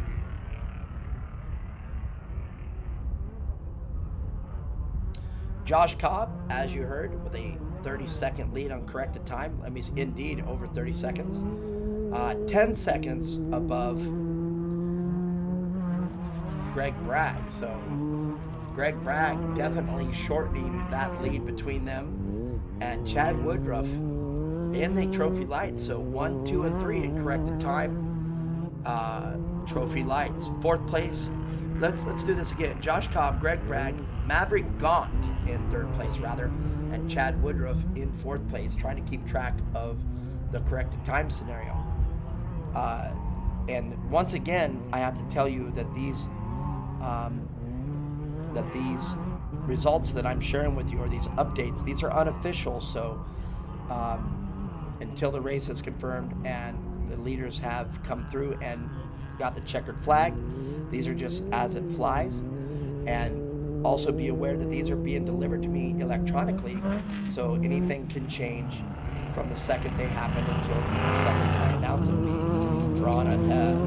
Josh Cobb, as you heard, with a 30-second lead on corrected time. Let me see, indeed, over 30 seconds. 10 seconds above Greg Bragg. So Greg Bragg definitely shortening that lead between them. And Chad Woodruff in the trophy lights. So 1, 2, and 3 in corrected time. Trophy lights. 4th place. Let's do this again. Josh Cobb, Greg Bragg, Maverick Gaunt in 3rd place rather, and Chad Woodruff in 4th place, trying to keep track of the corrected time scenario. And once again, I have to tell you that these results that I'm sharing with you, or these updates, these are unofficial. So until the race is confirmed and the leaders have come through and got the checkered flag, these are just as it flies. And also be aware that these are being delivered to me electronically, so anything can change from the second they happen until the second I announce it. We're on a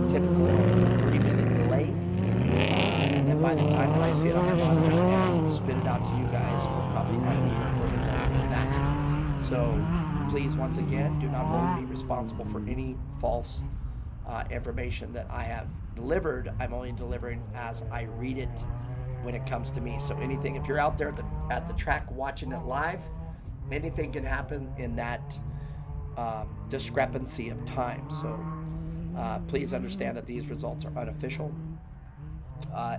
typical 3-minute delay, and then by the time that I see it on my monitor and spit it out to you guys, we're probably on an even further delay than that. So please, once again, do not hold me responsible for any false information that I have delivered. I'm only delivering as I read it when it comes to me. So anything, if you're out there at the track watching it live, anything can happen in that discrepancy of time. So please understand that these results are unofficial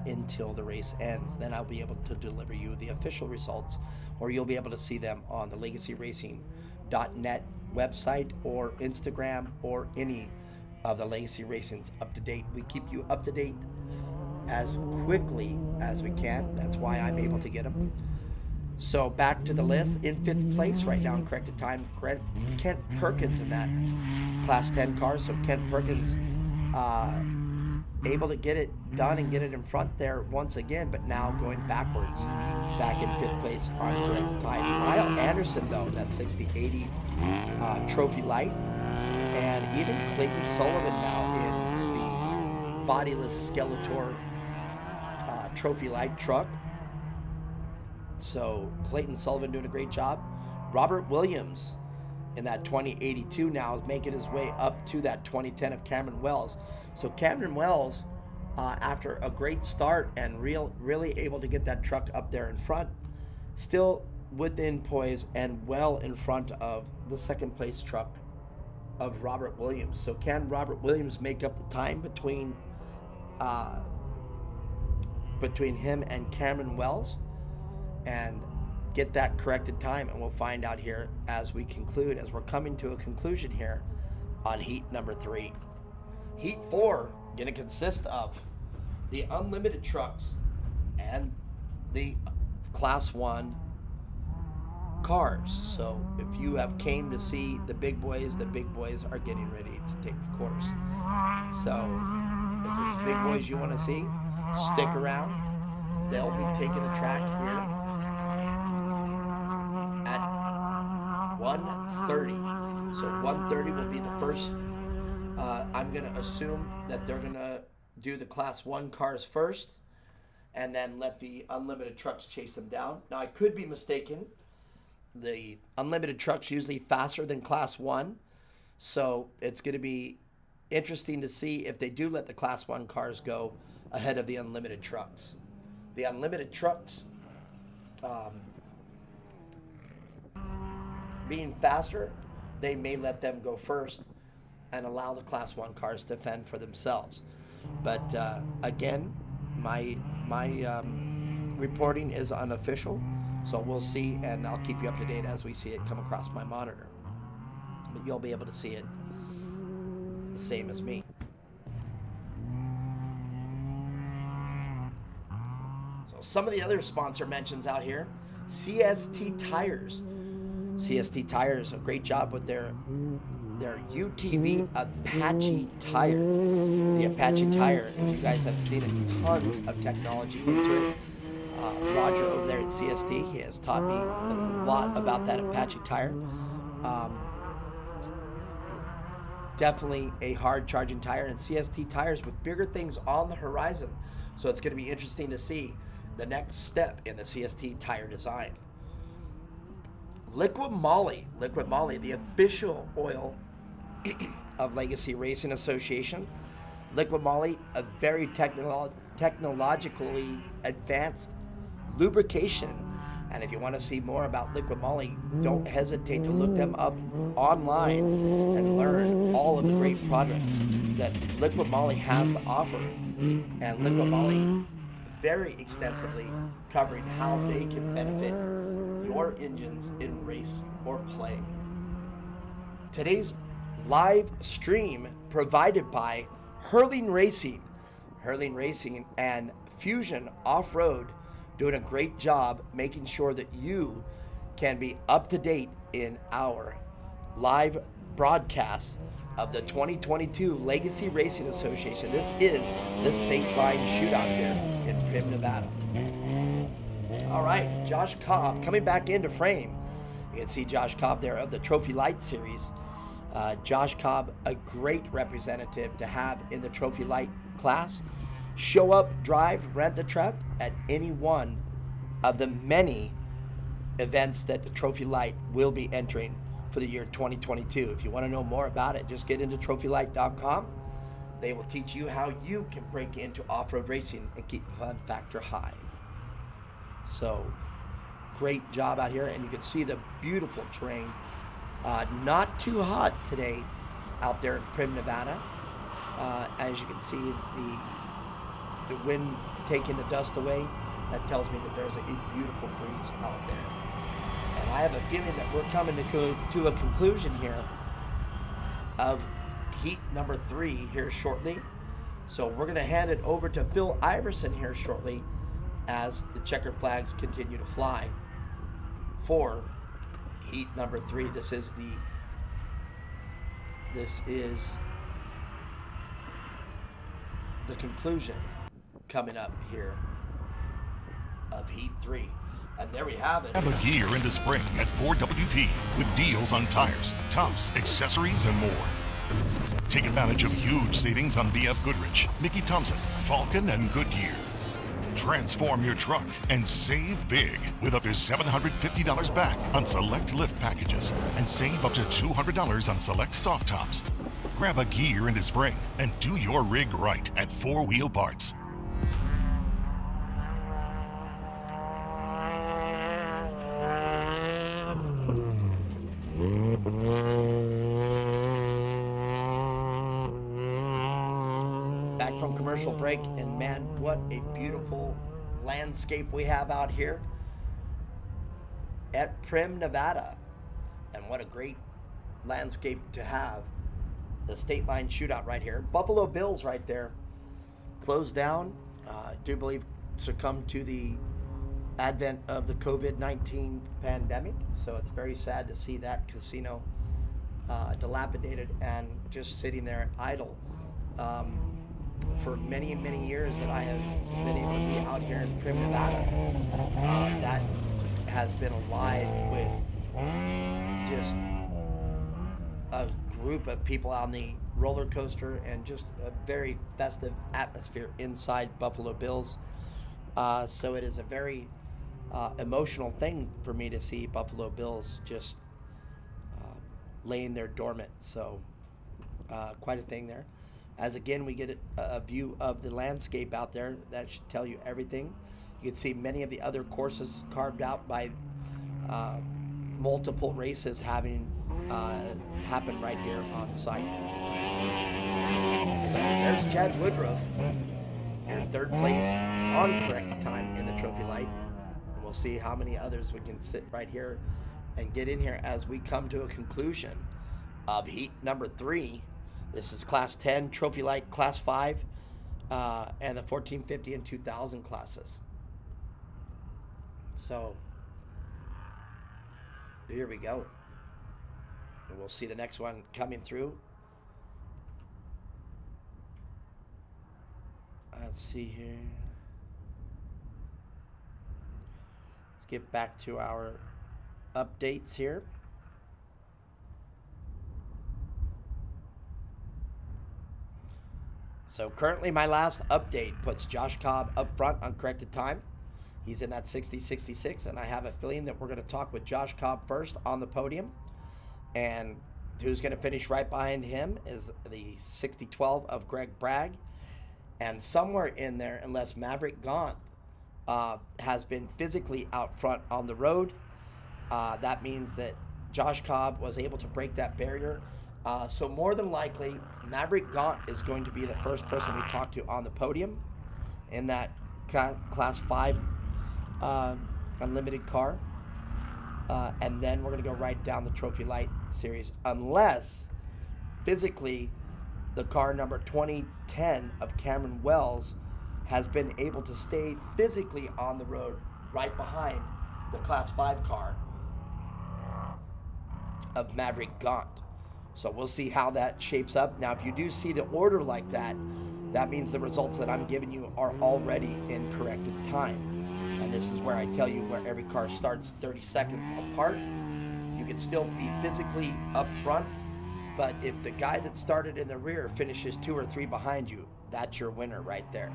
until the race ends. Then I'll be able to deliver you the official results, or you'll be able to see them on the LegacyRacing.net website or Instagram or any of the Legacy Racing's up to date. We keep you up to date as quickly as we can. That's why I'm able to get them. So back to the list. In 5th place right now in corrected time, Kent Perkins in that Class 10 car. So Kent Perkins able to get it done and get it in front there once again, but now going backwards, back in 5th place on corrected time. Kyle Anderson, though, that 6080 trophy light, and even Clayton Sullivan now in the bodiless Skeletor trophy light truck. So Clayton Sullivan doing a great job. Robert Williams in that 2082 now is making his way up to that 2010 of Cameron Wells. So Cameron Wells, after a great start and really able to get that truck up there in front, still within poise and well in front of the second place truck of Robert Williams. So can Robert Williams make up the time between him and Cameron Wells and get that corrected time? And we'll find out here as we conclude, as we're coming to a conclusion here on heat number 3. Heat 4 going to consist of the unlimited trucks and the class 1 cars. So if you have came to see the big boys are getting ready to take the course. So if it's big boys you want to see, stick around. They'll be taking the track here at 1:30. So 1:30 will be the first. I'm going to assume that they're going to do the class 1 cars first and then let the unlimited trucks chase them down. Now I could be mistaken. The unlimited trucks usually faster than class 1. So it's going to be interesting to see if they do let the class 1 cars go ahead of the unlimited trucks. The unlimited trucks being faster, they may let them go first and allow the class 1 cars to fend for themselves. But again, my reporting is unofficial, so we'll see, and I'll keep you up to date as we see it come across my monitor. But you'll be able to see it the same as me. So some of the other sponsor mentions out here, CST Tires. CST Tires, a great job with their UTV Apache tire. The Apache tire, if you guys have seen it, tons of technology into it. Roger over there at CST, he has taught me a lot about that Apache tire. Definitely a hard charging tire, and CST tires with bigger things on the horizon. So it's going to be interesting to see the next step in the CST tire design. Liquid Moly, the official oil of Legacy Racing Association. Liquid Moly, a very technologically advanced lubrication. And if you want to see more about Liquid Moly, don't hesitate to look them up online and learn all of the great products that Liquid Moly has to offer. And Liquid Moly very extensively covering how they can benefit your engines in race or play. Today's live stream provided by Hurling Racing and Fusion Off-Road, doing a great job making sure that you can be up to date in our live broadcast of the 2022 Legacy Racing Association. This is the state line shootout here in Primm, Nevada. All right, Josh Cobb coming back into frame. You can see Josh Cobb there of the Trophy Light Series. Josh Cobb, a great representative to have in the Trophy Light class. Show up, drive, rent the truck at any one of the many events that the Trophy Light will be entering for the year 2022. If you want to know more about it, just get into trophylight.com. They will teach you how you can break into off-road racing and keep the fun factor high. So, great job out here, and you can see the beautiful terrain. Not too hot today out there in Primm, Nevada. As you can see, the wind taking the dust away. That tells me that there's a beautiful breeze out there. And I have a feeling that we're coming to a conclusion here of heat number 3 here shortly. So we're going to hand it over to Phil Iverson here shortly as the checkered flags continue to fly for heat number 3. This is the conclusion coming up here of heat 3. And there we have it. Have a gear into spring at 4WT with deals on tires, tops, accessories, and more. Take advantage of huge savings on BF Goodrich, Mickey Thompson, Falcon, and Goodyear. Transform your truck and save big with up to $750 back on select lift packages and save up to $200 on select soft tops. Grab a gear into spring and do your rig right at 4 Wheel Parts. commercial break, and man, what a beautiful landscape we have out here at Primm, Nevada. And what a great landscape to have. The state line shootout right here. Buffalo Bills right there. Closed down. I do believe succumbed to the advent of the COVID-19 pandemic. So it's very sad to see that casino dilapidated and just sitting there idle. For many, many years that I have been able to be out here in Primm, Nevada, that has been alive with just a group of people on the roller coaster and just a very festive atmosphere inside Buffalo Bills. So it is a very emotional thing for me to see Buffalo Bills just laying there dormant. So quite a thing there. As again, we get a view of the landscape out there. That should tell you everything. You can see many of the other courses carved out by multiple races having happened right here on site. So there's Chad Woodruff in third place on correct time in the trophy light. And we'll see how many others we can sit right here and get in here as we come to a conclusion of heat number 3. This is Class 10, Trophy Light, Class 5, and the 1450 and 2000 classes. So, here we go. And we'll see the next one coming through. Let's see here. Let's get back to our updates here. So currently my last update puts Josh Cobb up front on corrected time. He's in that 60-66, and I have a feeling that we're going to talk with Josh Cobb first on the podium. And who's going to finish right behind him is the 60-12 of Greg Bragg. And somewhere in there, unless Maverick Gaunt has been physically out front on the road, that means that Josh Cobb was able to break that barrier. So more than likely, Maverick Gaunt is going to be the first person we talk to on the podium in that Class 5 unlimited car. And then we're going to go right down the Trophy Light series, unless physically the car number 2010 of Cameron Wells has been able to stay physically on the road right behind the Class 5 car of Maverick Gaunt. So we'll see how that shapes up. Now, if you do see the order like that, that means the results that I'm giving you are already in corrected time. And this is where I tell you where every car starts 30 seconds apart. You can still be physically up front, but if the guy that started in the rear finishes 2 or 3 behind you, that's your winner right there.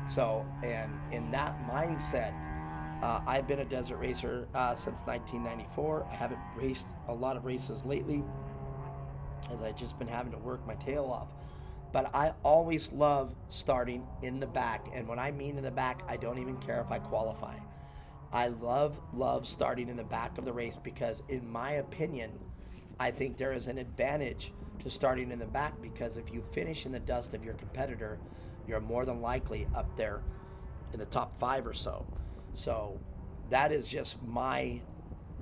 So, and in that mindset, I've been a desert racer since 1994. I haven't raced a lot of races lately, as I've just been having to work my tail off. But I always love starting in the back. And when I mean in the back, I don't even care if I qualify. I love starting in the back of the race because, in my opinion, I think there is an advantage to starting in the back, because if you finish in the dust of your competitor, you're more than likely up there in the top 5 or so. So that is just my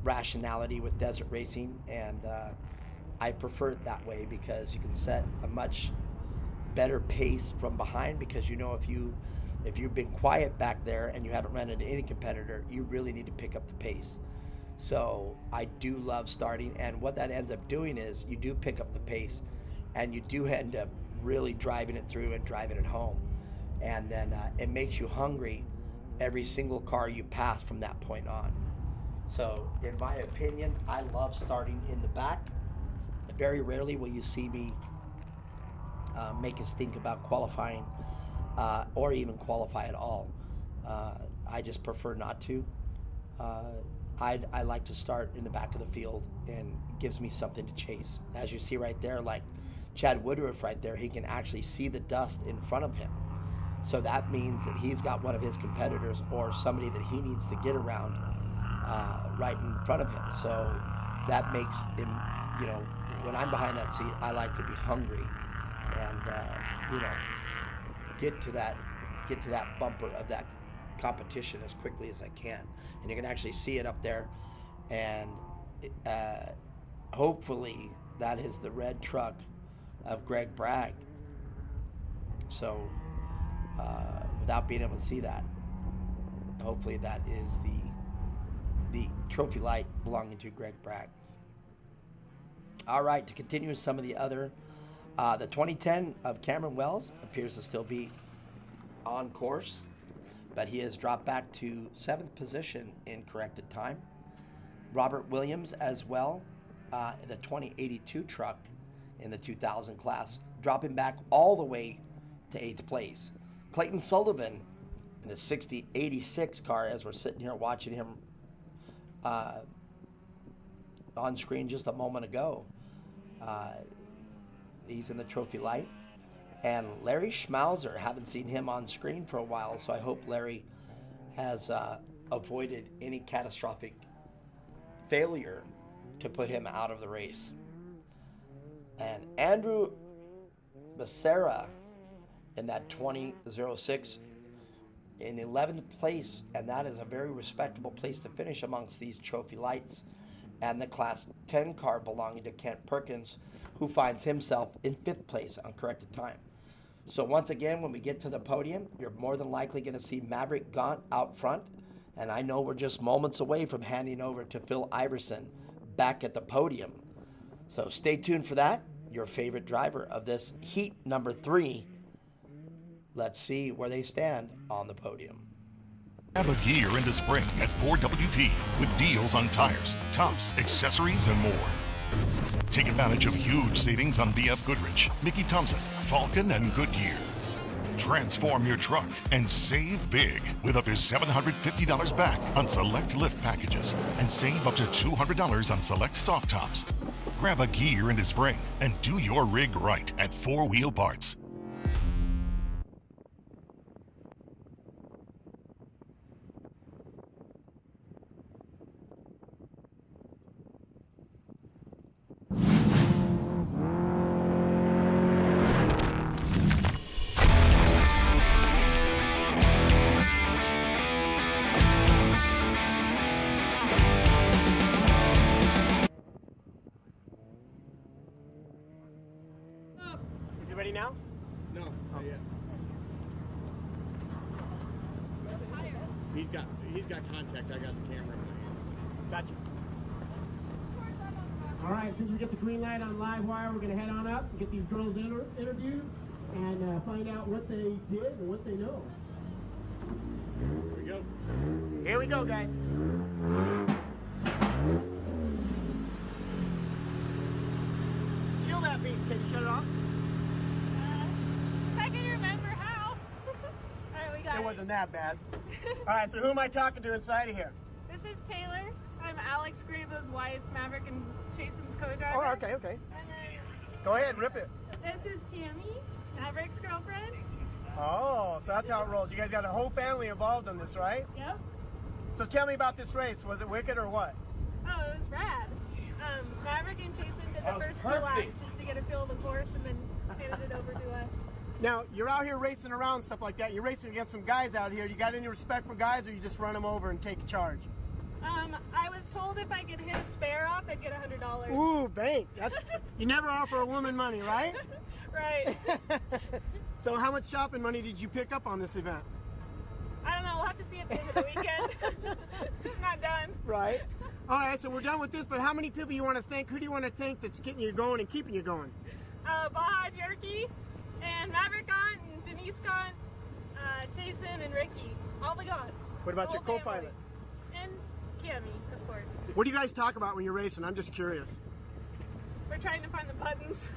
rationality with desert racing, and I prefer it that way because you can set a much better pace from behind, because you know if you've been quiet back there and you haven't run into any competitor, you really need to pick up the pace. So I do love starting, and what that ends up doing is you do pick up the pace and you do end up really driving it through and driving it home, and then it makes you hungry every single car you pass from that point on. So in my opinion, I love starting in the back. Very rarely will you see me make a stink about qualifying or even qualify at all. I just prefer not to. I like to start in the back of the field, and it gives me something to chase. As you see right there, like Chad Woodruff right there, he can actually see the dust in front of him. So that means that he's got one of his competitors or somebody that he needs to get around right in front of him. So that makes him, you know, when I'm behind that seat, I like to be hungry. And, you know, get to that bumper of that competition as quickly as I can. And you can actually see it up there. And hopefully that is the red truck of Greg Bragg. So without being able to see that, hopefully that is the trophy light belonging to Greg Bragg. All right, to continue with some of the other, the 2010 of Cameron Wells appears to still be on course, but he has dropped back to 7th position in corrected time. Robert Williams as well, in the 2082 truck in the 2000 class, dropping back all the way to 8th place. Clayton Sullivan in the 6086 car, as we're sitting here watching him on screen just a moment ago. He's in the trophy light. And Larry Schmauser, haven't seen him on screen for a while, so I hope Larry has avoided any catastrophic failure to put him out of the race. And Andrew Becerra in that 2006 in 11th place, and that is a very respectable place to finish amongst these trophy lights. And the Class 10 car belonging to Kent Perkins, who finds himself in 5th place on corrected time. So once again, when we get to the podium, you're more than likely going to see Maverick Gaunt out front. And I know we're just moments away from handing over to Phil Iverson back at the podium. So stay tuned for that. Your favorite driver of this heat number 3. Let's see where they stand on the podium. Grab a gear into spring at 4WT with deals on tires, tops, accessories, and more. Take advantage of huge savings on BF Goodrich, Mickey Thompson, Falcon, and Goodyear. Transform your truck and save big with up to $750 back on select lift packages and save up to $200 on select soft tops. Grab a gear into spring and do your rig right at 4 Wheel Parts. Is he ready now? No, not yet. He's got contact. I got the camera in my hand. Gotcha. All right, since we get the green light on live wire, we're going to head on up and get these girls interviewed and find out what they did and what they know. Here we go. Here we go, guys. Kill that beast. Can you shut it off? I can remember how. Alright, we got it. It wasn't that bad. All right, so who am I talking to inside of here? This is Taylor. I'm Alex Grabo's wife, Maverick and Jason's co-driver. Oh, okay. And then Go ahead, rip it. this is Cammie, Maverick's girlfriend. Oh, so that's how it rolls. You guys got a whole family involved in this, right? Yep. So tell me about this race. Was it wicked or what? Oh, it was rad. Maverick and Jason did the first few laps just to get a feel of the course and then handed it over to us. Now, you're out here racing around and stuff like that. You're racing against some guys out here. You got any respect for guys, or you just run them over and take charge? I was told if I could hit a spare off, I'd get $100. Ooh, bank. You never offer a woman money, right? Right. So how much shopping money did you pick up on this event? I don't know. We'll have to see at the end of the weekend. I'm not done. Right. All right, so we're done with this, but how many people you want to thank? Who do you want to thank that's getting you going and keeping you going? Baja Jerky and Maverick Gaunt and Denise Gaunt, Jason and Ricky. All the Gaunts. What about your co-pilot? And Cammie, of course. What do you guys talk about when you're racing? I'm just curious. We're trying to find the buttons.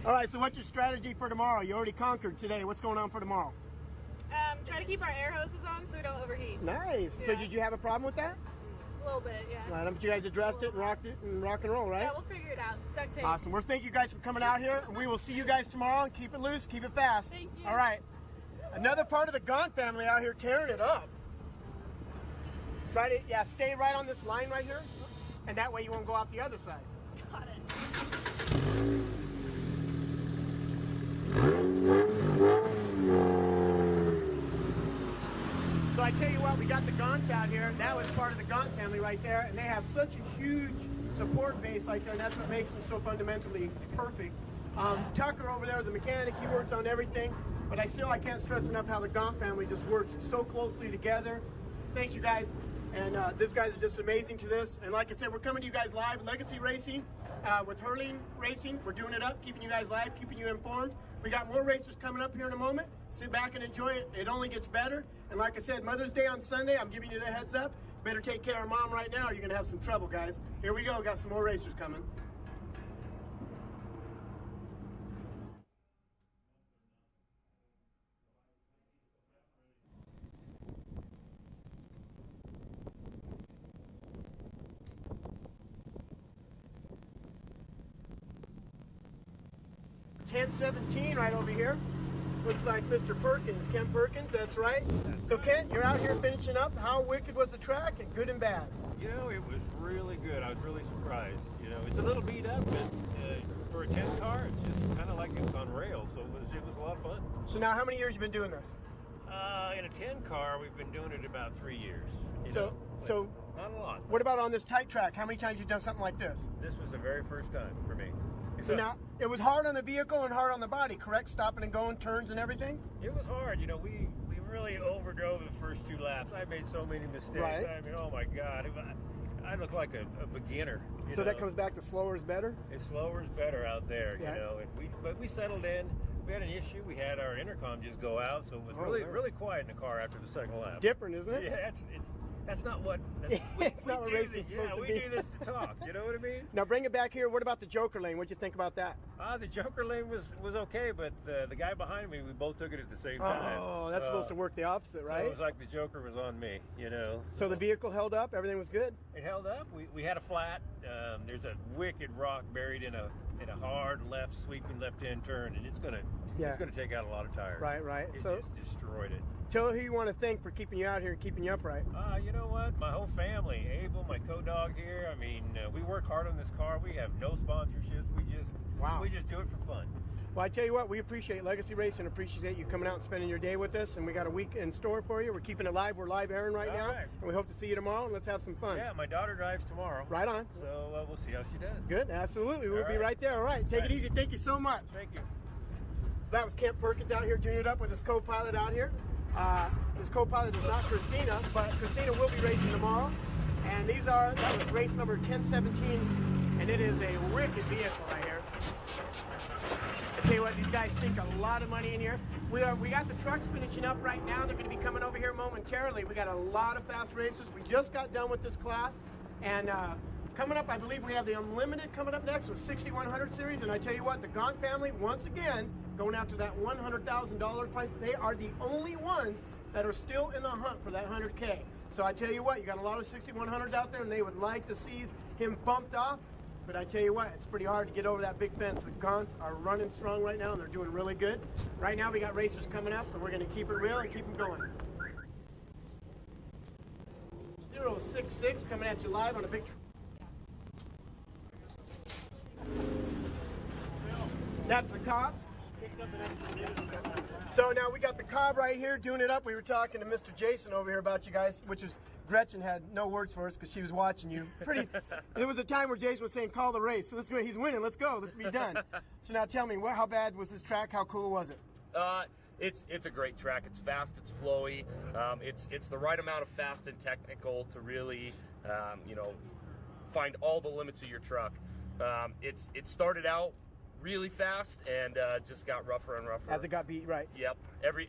All right, so what's your strategy for tomorrow? You already conquered today. What's going on for tomorrow? Try to keep our air hoses on so we don't overheat. Nice. Yeah. So did you have a problem with that? A little bit, yeah. Right, but you guys addressed it and rock and roll, right? Yeah, we'll figure it out. Duct tape. Awesome. Well, thank you guys for coming out here, and we will see you guys tomorrow. Keep it loose, keep it fast. Thank you. All right. Another part of the Gaunt family out here tearing it up. Try to, stay right on this line right here, and that way you won't go out the other side. Got it. I tell you what, we got the Gaunts out here. That was part of the Gaunt family right there, and they have such a huge support base like that, and that's what makes them so fundamentally perfect. Tucker over there, the mechanic, he works on everything, but I can't stress enough how the Gaunt family just works so closely together. Thanks, you guys. And these guys are just amazing to this. And like I said, we're coming to you guys live, Legacy Racing, with Hurling Racing. We're doing it up, keeping you guys live, keeping you informed. We got more racers coming up here in a moment. Sit back and enjoy it. It only gets better. And like I said, Mother's Day on Sunday, I'm giving you the heads up. Better take care of Mom right now or you're going to have some trouble, guys. Here we go. Got some more racers coming. .1017 right over here. Looks like Mr. Perkins, Kent Perkins, that's right. So Kent, you're out here finishing up. How wicked was the track, and good and bad? You know, it was really good. I was really surprised. You know, it's a little beat up, but for a 10 car, it's just kind of like it's on rails. So it was a lot of fun. So now, how many years you been doing this? In a 10 car, we've been doing it about 3 years. So not a lot. What about on this tight track? How many times you done something like this? This was the very first time for me. So now, it was hard on the vehicle and hard on the body, correct? Stopping and going, turns and everything? It was hard. You know, we really overdrove the first 2 laps. I made so many mistakes. Right. I mean, oh my God. I look like a beginner. So that comes back to slower is better? It's slower is better out there, Yeah. you know. But we settled in. We had an issue. We had our intercom just go out, so it was really quiet in the car after the second lap. Different, isn't it? Yeah, that's not what. It's not what racing's supposed to be. We do this to talk. You know what I mean? Now bring it back here. What about the Joker lane? What'd you think about that? The Joker lane was okay, but the guy behind me, we both took it at the same time. Oh, that's supposed to work the opposite, right? So it was like the Joker was on me, you know. So the vehicle held up. Everything was good. It held up. We had a flat. There's a wicked rock buried in a hard left sweeping left-hand turn, and it's gonna take out a lot of tires. Right. It So just destroyed it. tell who you want to thank for keeping you out here and keeping you upright. You know what? My whole family, Abel, my co-dog here. I mean, we work hard on this car. We have no sponsorships. We just do it for fun. Well, I tell you what, we appreciate Legacy Racing, appreciate you coming out and spending your day with us, and we got a week in store for you. We're keeping it live. We're live airing right now, and we hope to see you tomorrow, and let's have some fun. Yeah, my daughter drives tomorrow. Right on. So we'll see how she does. Good, absolutely. We'll be right there. All right, take it easy. Thank you so much. Thank you. So that was Kent Perkins out here, junior up with his co-pilot out here. His co-pilot is not Christina, but Christina will be racing tomorrow. And that was race number 1017, and it is a wicked vehicle right here. I tell you what, these guys sink a lot of money in here. We got the trucks finishing up right now. They're going to be coming over here momentarily. We got a lot of fast racers. We just got done with this class, and coming up, I believe we have the Unlimited coming up next with 6100 series. And I tell you what, the Gaunt family, once again, going after that $100,000 price. They are the only ones that are still in the hunt for that 100K. So I tell you what, you got a lot of 6100s out there, and they would like to see him bumped off. But I tell you what, it's pretty hard to get over that big fence. The Gaunts are running strong right now, and they're doing really good. Right now, we got racers coming up, and we're going to keep it real and keep them going. 066 coming at you live on a big. That's the Cobbs. So now we got the Cobb right here doing it up. We were talking to Mr. Jason over here about you guys, which was Gretchen had no words for us because she was watching you. There was a time where Jason was saying, "Call the race." So he's winning. Let's go. Let's be done. So now tell me, how bad was this track? How cool was it? It's a great track. It's fast. It's flowy. It's the right amount of fast and technical to really, find all the limits of your truck. It started out really fast and just got rougher and rougher as it got beat, right? Yep.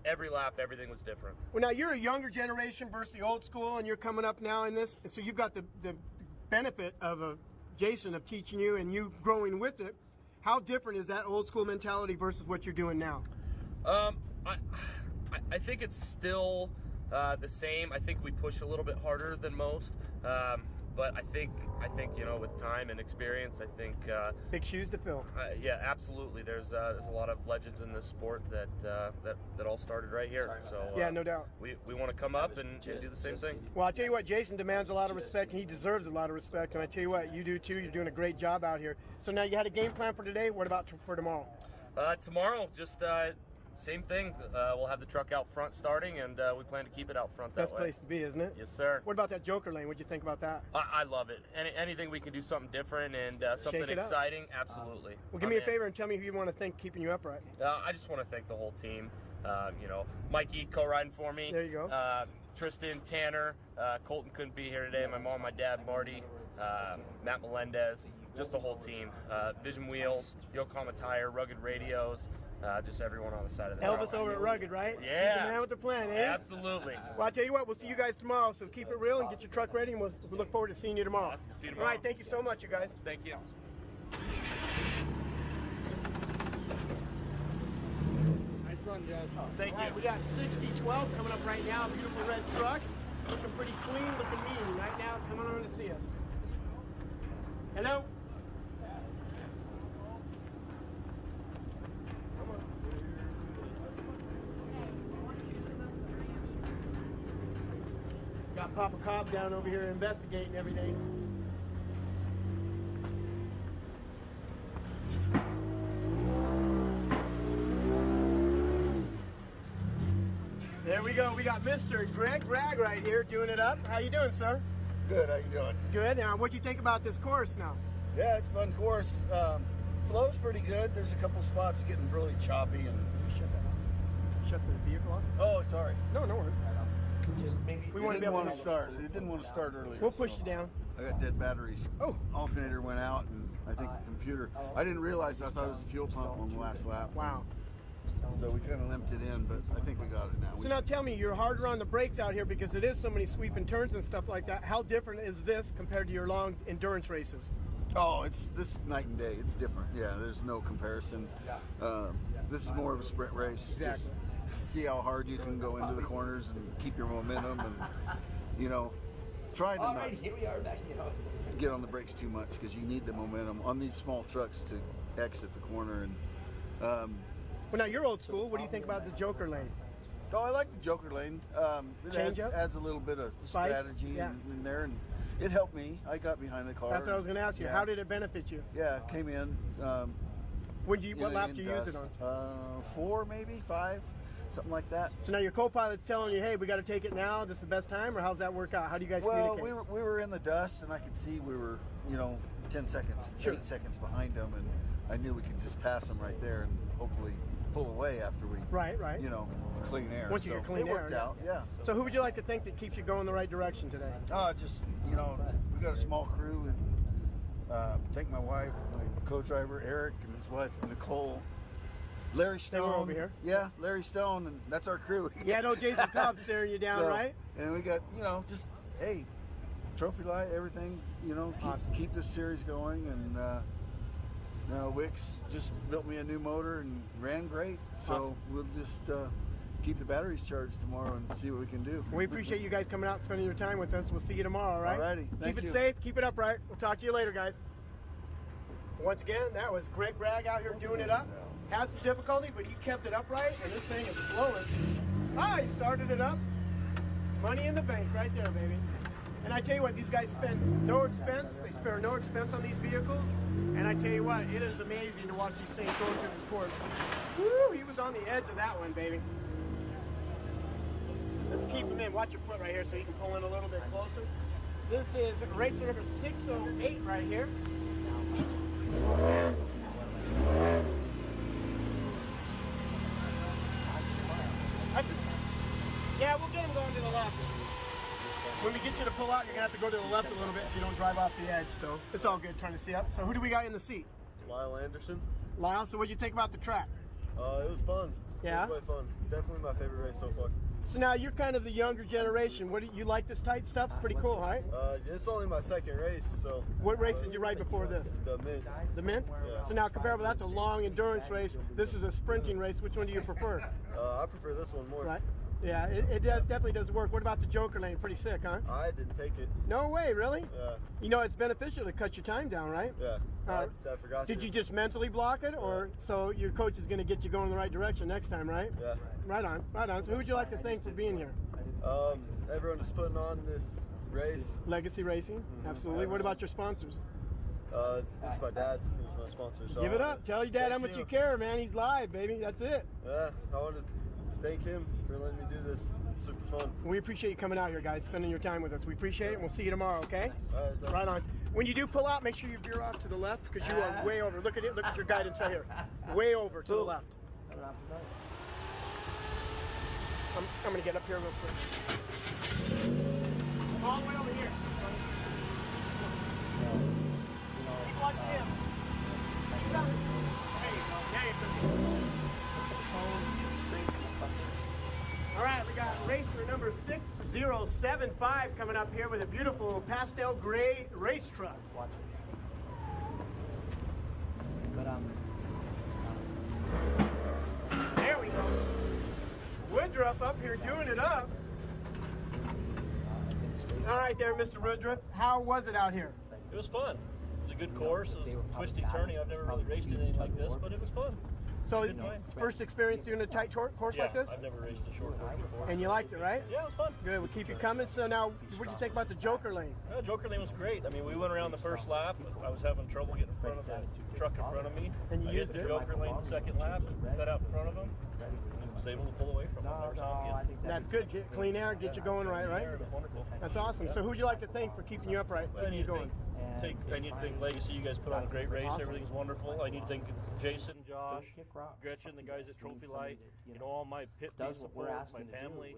Every lap, everything was different. Well, now you're a younger generation versus the old school, and you're coming up now in this, so you've got the benefit of Jason of teaching you and you growing with it. How different is that old school mentality versus what you're doing now? I think it's still the same. I think we push a little bit harder than most. But I think with time and experience, I think big shoes to fill. Yeah, absolutely. There's a lot of legends in this sport that all started right here. So yeah, no doubt. We want to come up and do the same thing. Well, I tell you what, Jason demands a lot of respect, and he deserves a lot of respect. And I tell you what, you do too. You're doing a great job out here. So now you had a game plan for today. What about for tomorrow? Tomorrow, just Same thing. We'll have the truck out front starting, and we plan to keep it out front that Best way. place to be, isn't it? Yes, sir. What about that Joker lane? What'd you think about that? I love it. Anything we can do something different and something Shake it up. exciting, absolutely. Well, give me a favor and tell me who you want to thank keeping you upright. I just want to thank the whole team. You know, Mikey co-riding for me. There you go. Tristan, Tanner, Colton couldn't be here today. My mom, my dad, Marty, Matt Melendez, just the whole team. Vision Wheels, Yokohama Tire, Rugged Radios, just everyone on the side of the Elvis over at Rugged, right? Yeah. He's the man with the plan, eh? Absolutely. Well, I'll tell you what, we'll see you guys tomorrow, so keep it real and get your truck ready, and we'll look forward to seeing you tomorrow. Awesome. See you tomorrow. All right, thank you so much, you guys. Thank you. Nice run, guys. Thank you. We got 6012 coming up right now, beautiful red truck. Looking pretty clean, looking mean right now, coming on to see us. Hello? Got Papa Cobb down over here investigating everything. There we go. We got Mr. Greg Bragg right here doing it up. How you doing, sir? Good. How you doing? Good. Now, what'd you think about this course now? Yeah, it's a fun course. Flow's pretty good. There's a couple spots getting really choppy and. Shut the vehicle off? Oh, sorry. No, no worries. Just maybe we want to be able to start. It didn't want to start earlier. We'll push you down. I got dead batteries. Oh, alternator went out, and I think the computer. I didn't realize. I thought it was the fuel pump on the last lap. Wow. So we kind of limped it in, but I think we got it now. So now tell me, you're harder on the brakes out here because it is so many sweeping turns and stuff like that. How different is this compared to your long endurance races? Oh, it's this night and day. It's different. Yeah, there's no comparison. This is more of a sprint race. Exactly. Just see how hard you can go into the corners and keep your momentum, and try to not here we are back. get on the brakes too much because you need the momentum on these small trucks to exit the corner. And well, now you're old school. What do you think about the Joker lane? Oh, I like the Joker lane. It adds a little bit of Spice? strategy Yeah. in there, and it helped me. I got behind the car. That's what I was going to ask you. Yeah. How did it benefit you? Yeah, came in. What lap did you use it on? 4, maybe 5, something like that. So now your co-pilot's telling you, hey, we got to take it now. This is the best time, or how's that work out? How do you guys communicate? Well, we were in the dust, and I could see we were, 10 seconds, 8 seconds behind them, and I knew we could just pass them right there and hopefully pull away after we, right, clean air. Once you get clean it air, worked out, yeah. So who would you like to think that keeps you going the right direction today? Just we got a small crew, and thank my wife, my co-driver Eric, and his wife Nicole. Larry Stone. They were over here. Yeah, Larry Stone, and that's our crew. Yeah, no, Jason Cobb's staring you down, right? And we got, just, hey, trophy light, everything, keep this series going. And Wix just built me a new motor and ran great. So we'll just keep the batteries charged tomorrow and see what we can do. We appreciate you guys coming out and spending your time with us. We'll see you tomorrow, all right? Alrighty, thank you. Keep you. it safe, keep it upright. We'll talk to you later, guys. Once again, that was Greg Bragg out here doing it up. Had some difficulty, but he kept it upright, and this thing is flowing. He started it up. Money in the bank right there, baby. And I tell you what, these guys spend no expense. They spare no expense on these vehicles. And I tell you what, it is amazing to watch these things go through this course. Woo, he was on the edge of that one, baby. Let's keep him in. Watch your foot right here so you can pull in a little bit closer. This is racer number 608 right here. Yeah, we'll get him going to the left. When we get you to pull out, you're going to have to go to the left a little bit so you don't drive off the edge. So it's all good trying to see up. So who do we got in the seat? Lyle Anderson. Lyle, so what'd you think about the track? It was fun. Yeah? It was really fun. Definitely my favorite race so far. So now you're kind of the younger generation. What do you like this tight stuff? It's pretty cool, right? It's only my second race, so. What race did you ride before this? The Mint. The Mint? Yeah. So now comparable, that's a long endurance race. This is a sprinting race. Which one do you prefer? I prefer this one more. Right. Yeah, it definitely does work. What about the Joker lane? Pretty sick, huh? I didn't take it. No way, really? Yeah. It's beneficial to cut your time down, right? Yeah. I forgot. Did you just mentally block it, or so your coach is going to get you going in the right direction next time, right? Yeah. Right on, right on. So who would you like to thank for being here? Everyone is putting on this race. Legacy Racing, absolutely. What about your sponsors? It's my dad. He's sponsor. So Give it up. Tell your dad how much you care, man. He's live, baby. That's it. Yeah, I want to thank him for letting me do this. It's super fun. We appreciate you coming out here, guys, spending your time with us. We appreciate it, and we'll see you tomorrow, okay? Nice. Right on. When you do pull out, make sure you veer off to the left because you are way over. Look at it. Look at your guidance right here. Way over to the left. I'm going to get up here real quick. All the way over here. Keep watching him. There you go. There you go. All right, we got racer number 6075 coming up here with a beautiful pastel gray race truck. Watch it. There we go. Woodruff up here doing it up. All right there, Mr. Woodruff. How was it out here? It was fun. It was a good course. It was twisty, turny. I've never really raced anything like this, but it was fun. So, first experience doing a tight course like this? I've never raced a short course before. And you liked it, right? Yeah, it was fun. Good, we'll keep you coming. So now, what did you think about the Joker lane? Joker lane was great. I mean, we went around the first lap. I was having trouble getting in front of the truck in front of me. And you used the Joker lane the second lap, cut out in front of him, and was able to pull away from him. That's good. Get clean air, get you going right? It was wonderful. That's awesome. So who'd you like to thank for keeping you upright, keeping you going? I need to thank Legacy. You guys put on a great race. Awesome. Everything's wonderful. I need to thank Jason, Josh, Gretchen, the guys at Trophy Light, all my pit support, my family,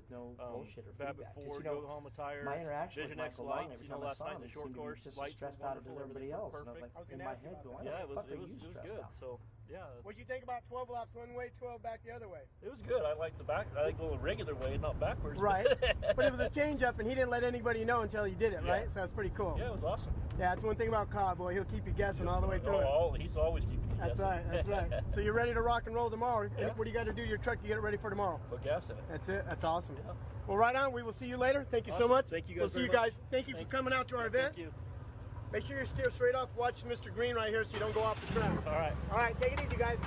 Babbitt Ford, Yokohama Tires, Vision X Lights. Last night in the short course, lights were wonderful. Everybody else perfect. In my head going, yeah, it was good. So. Yeah. What do you think about 12 laps one way, 12 back the other way? It was good. I like the back. I like going the regular way, not backwards. Right. But it was a change up, and he didn't let anybody know until he did it, right? So it's pretty cool. Yeah, it was awesome. Yeah, that's one thing about Cobb, boy. He'll keep you guessing all the way through it. He's always keeping you guessing. That's right. That's right. So you're ready to rock and roll tomorrow. Yeah. What do you got to do to your truck to get it ready for tomorrow? Put gas in it. That's it. That's awesome. Yeah. Well, right on. We will see you later. Thank you so much. Thank you guys. We'll see you guys. Thank you for coming out to our event. Thank you. Make sure you steer straight off. Watch Mr. Green right here so you don't go off the track. All right. All right. Take it easy, guys.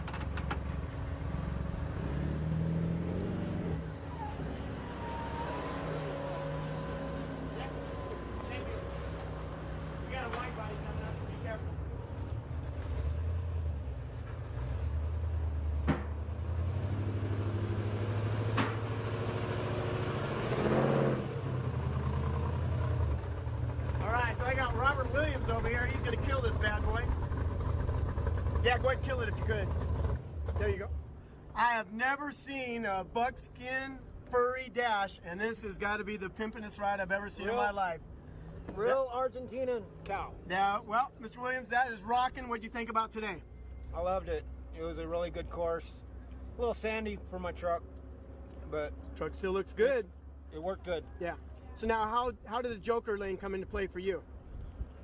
Over here, he's going to kill this bad boy. Yeah, go ahead and kill it if you could. There you go. I have never seen a buckskin furry dash, and this has got to be the pimpinest ride I've ever seen in my life. Real Argentinian cow. Yeah, well, Mr. Williams, that is rocking. What'd you think about today? I loved it. It was a really good course. A little sandy for my truck, but truck still looks good. It worked good. Yeah. So now, how did the Joker lane come into play for you?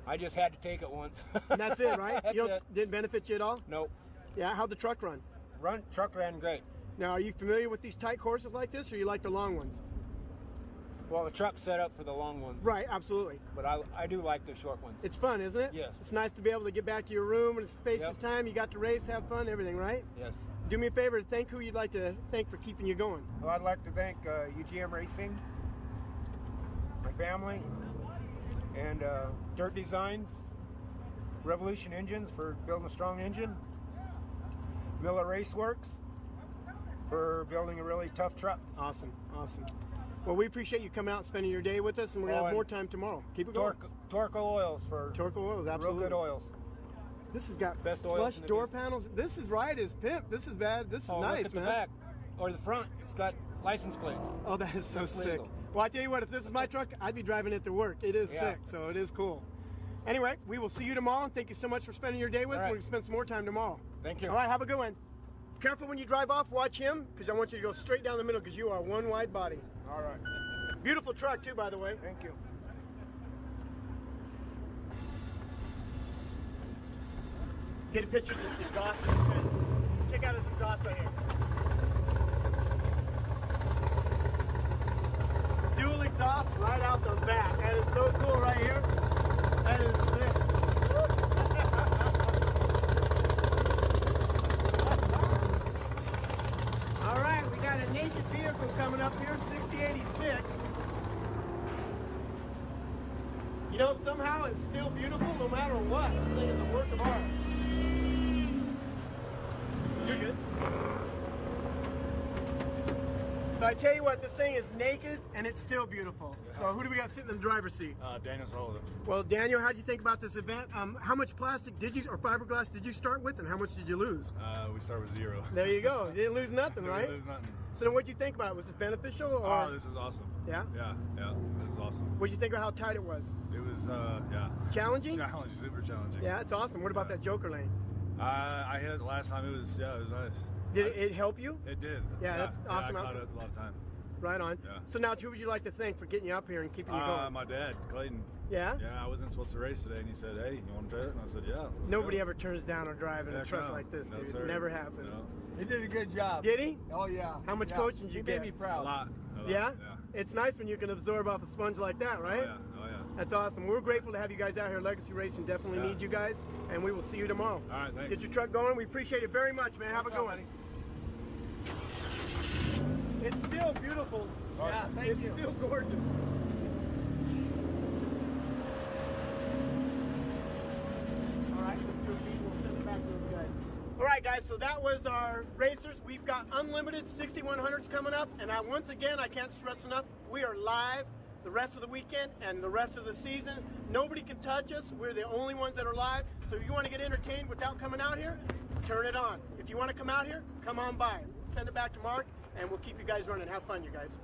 I just had to take it once. And that's it, right? That's it. Didn't benefit you at all? Nope. Yeah, how'd the truck run? Truck ran great. Now, are you familiar with these tight courses like this, or you like the long ones? Well, the truck's set up for the long ones. Right, absolutely. But I do like the short ones. It's fun, isn't it? Yes. It's nice to be able to get back to your room in a spacious time. You got to race, have fun, everything, right? Yes. Do me a favor, thank who you'd like to thank for keeping you going. Well, I'd like to thank UGM Racing, my family, and Dirt Designs, Revolution Engines for building a strong engine, Miller Raceworks for building a really tough truck. Awesome, awesome. Well, we appreciate you coming out and spending your day with us, and we're going to have more time tomorrow. Keep it going. Torco Oils for Torco Oils, absolutely. Real good oils. This has got best oils plush door panels. This is right as pimp. This is bad. This is nice, look at man. The back or the front. It's got license plates. Oh, that is so sick. Well, I tell you what, if this is my truck, I'd be driving it to work. It is sick, so it is cool. Anyway, we will see you tomorrow. Thank you so much for spending your day with us. We're going to spend some more time tomorrow. Thank you. All right, have a good one. Careful when you drive off. Watch him, because I want you to go straight down the middle, because you are one wide body. All right. Beautiful truck, too, by the way. Thank you. Get a picture of this exhaust. Check out his exhaust right here. Dual exhaust right out the back. That is so cool right here. That is sick. All right, we got a naked vehicle coming up here, 6086. You know, somehow it's still beautiful no matter what. This thing is a work of art. You're good. So I tell you what, this thing is naked and it's still beautiful. So who do we got sitting in the driver's seat? Daniel Sullivan. Well, Daniel, how'd you think about this event? How much plastic did you, or fiberglass did you start with, and how much did you lose? We start with 0. There you go. You didn't lose nothing, right? Didn't lose nothing. So then what'd you think about it? Was this beneficial? Or? Oh, this is awesome. Yeah? Yeah, this is awesome. What'd you think of how tight it was? It was, yeah. Challenging? Super challenging. Yeah, it's awesome. What about that Joker lane? I hit it the last time. It was nice. Did it help you? It did. Yeah, that's awesome. I caught it a lot of time. Right on. Yeah. So now, who would you like to thank for getting you up here and keeping you going? My dad, Clayton. Yeah? Yeah, I wasn't supposed to race today, and he said, hey, you want to try it? And I said, yeah. Nobody ever turns down or drive in a truck like this, no, dude. Sir. Never happened. No. He did a good job. Did he? Oh, yeah. How much coaching did you get? He made me proud. A lot. Yeah? It's nice when you can absorb off a sponge like that, right? Oh, yeah. That's awesome. We're grateful to have you guys out here. Legacy Racing definitely needs you guys, and we will see you tomorrow. All right, thanks. Get your truck going. We appreciate it very much, man. Have a good one. It's still beautiful. Yeah, thank you. It's still gorgeous. All right, let's do a beat. We'll send it back to those guys. All right, guys, so that was our racers. We've got unlimited 6100s coming up, and once again, I can't stress enough, we are live the rest of the weekend and the rest of the season. Nobody can touch us. We're the only ones that are live. So if you want to get entertained without coming out here, turn it on. If you want to come out here, come on by. Send it back to Mark, and we'll keep you guys running. Have fun, you guys.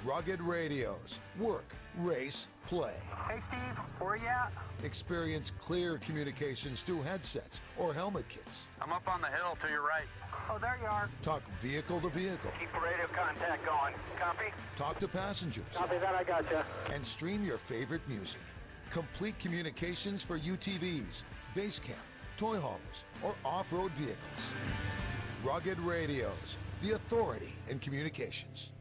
Rugged Radios. Work, race, play. Hey Steve, where you at? Experience clear communications through headsets or helmet kits. I'm up on the hill to your right. Oh, there you are. Talk vehicle to vehicle. Keep the radio contact going. Copy? Talk to passengers. Copy that, I gotcha. And stream your favorite music. Complete communications for UTVs, base camp, toy haulers, or off-road vehicles. Rugged Radios, the authority in communications.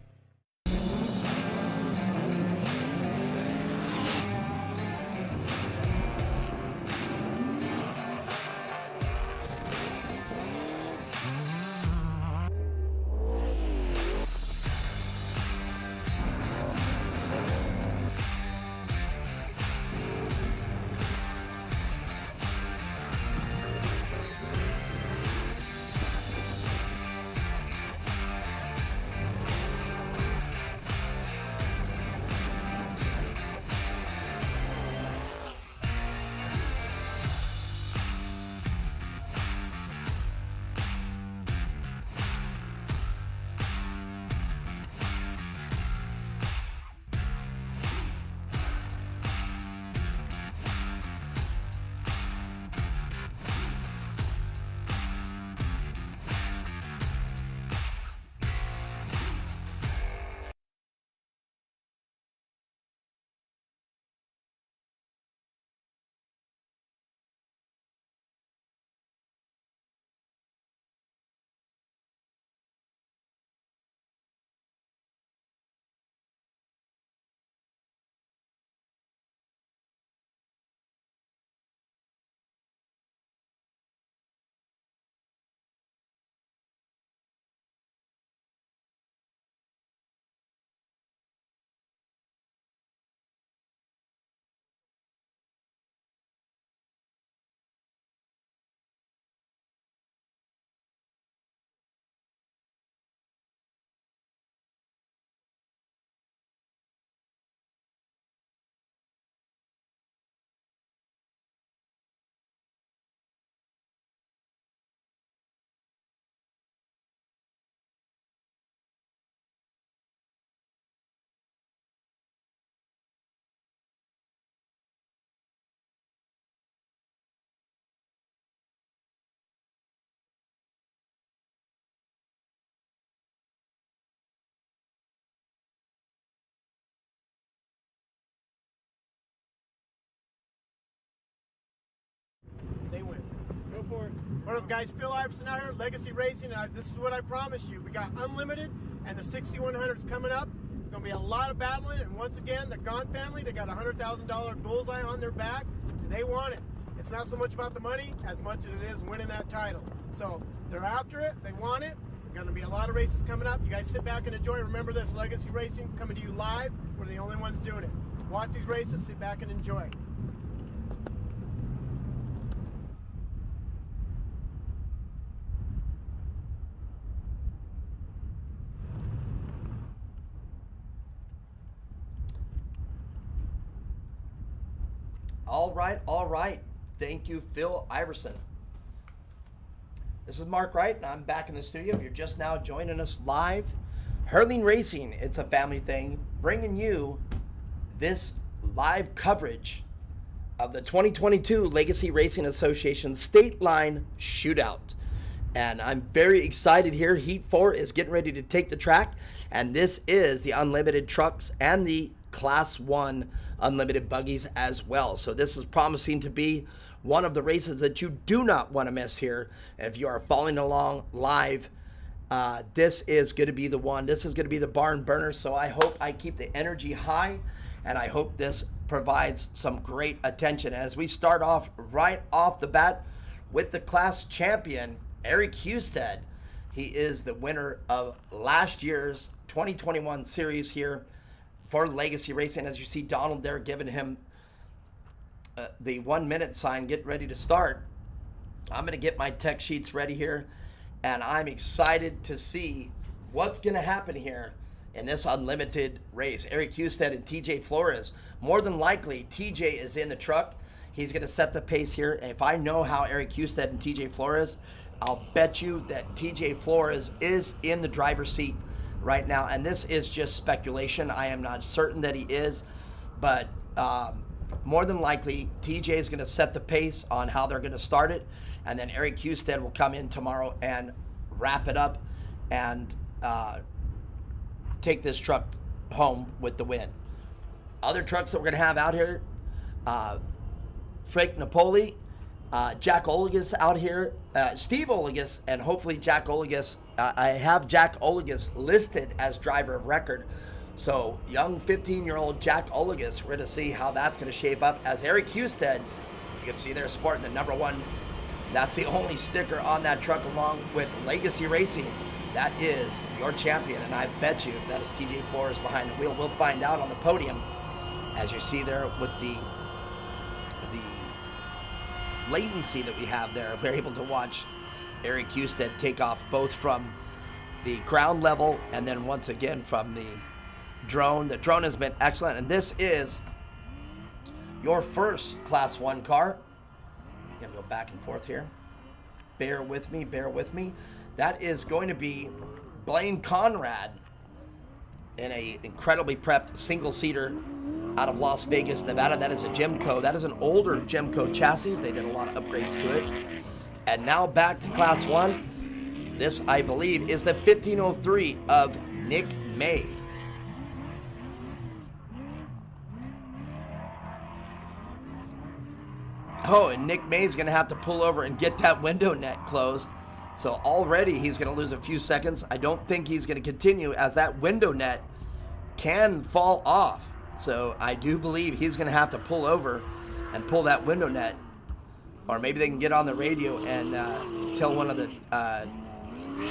Say when. Go for it. What up, guys? Phil Iverson out here, Legacy Racing. This is what I promised you. We got Unlimited and the 6100s coming up. It's going to be a lot of battling. And once again, the Gaunt family, they got a $100,000 bullseye on their back, and they want it. It's not so much about the money as much as it is winning that title. So they're after it. They want it. Going to be a lot of races coming up. You guys sit back and enjoy. Remember this, Legacy Racing coming to you live. We're the only ones doing it. Watch these races, sit back and enjoy. All right. Thank you, Phil Iverson. This is Mark Wright, and I'm back in the studio. If you're just now joining us live, Hurling Racing, it's a family thing, bringing you this live coverage of the 2022 Legacy Racing Association State Line Shootout. And I'm very excited here. Heat 4 is getting ready to take the track, and this is the Unlimited trucks and the Class 1 Unlimited buggies as well. So this is promising to be one of the races that you do not want to miss here. If you are following along live, this is going to be the one. This is going to be the barn burner. So I hope I keep the energy high, and I hope this provides some great attention as we start off right off the bat with the class champion, Eric Husted. He is the winner of last year's 2021 series here for Legacy Racing. As you see Donald there giving him the 1 minute sign, get ready to start. I'm going to get my tech sheets ready here, and I'm excited to see what's going to happen here in this Unlimited race. Eric Husted and TJ Flores. More than likely, TJ is in the truck. He's going to set the pace here. And if I know how Eric Husted and TJ Flores, I'll bet you that TJ Flores is in the driver's seat right now, and this is just speculation. I am not certain that he is, but more than likely, TJ is going to set the pace on how they're going to start it, and then Eric Husted will come in tomorrow and wrap it up and take this truck home with the win. Other trucks that we're going to have out here, Frank Napoli, Jack Olagus out here, Steve Olagus, and hopefully Jack Olagus. I have Jack Olagus listed as driver of record. So young 15-year-old Jack Olagus, we're going to see how that's going to shape up. As Eric Husted, you can see they're sporting the number 1. That's the only sticker on that truck, along with Legacy Racing. That is your champion, and I bet you that is TJ Flores behind the wheel. We'll find out on the podium, as you see there with the latency that we have there. We're able to watch Eric Husted take off both from the ground level and then once again from the drone. The drone has been excellent, and this is your first Class 1 car. I'm going to go back and forth here. Bear with me, bear with me. That is going to be Blaine Conrad in a incredibly prepped single-seater out of Las Vegas, Nevada. That is a Gemco. That is an older Gemco chassis. They did a lot of upgrades to it. And now back to Class 1. This, I believe, is the 1503 of Nick May. Oh, and Nick May's going to have to pull over and get that window net closed. So already he's going to lose a few seconds. I don't think he's going to continue, as that window net can fall off. So I do believe he's going to have to pull over and pull that window net. Or maybe they can get on the radio and tell one of the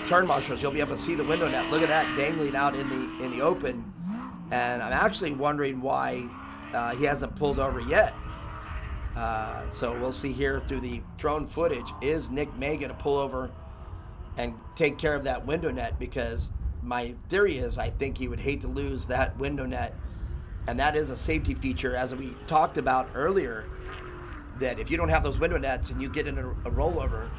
turn marshals. You'll be able to see the window net. Look at that dangling out in the open. And I'm actually wondering why he hasn't pulled over yet. So we'll see here through the drone footage. Is Nick May going to pull over and take care of that window net? Because my theory is I think he would hate to lose that window net. And that is a safety feature, as we talked about earlier, that if you don't have those window nets and you get in a rollover,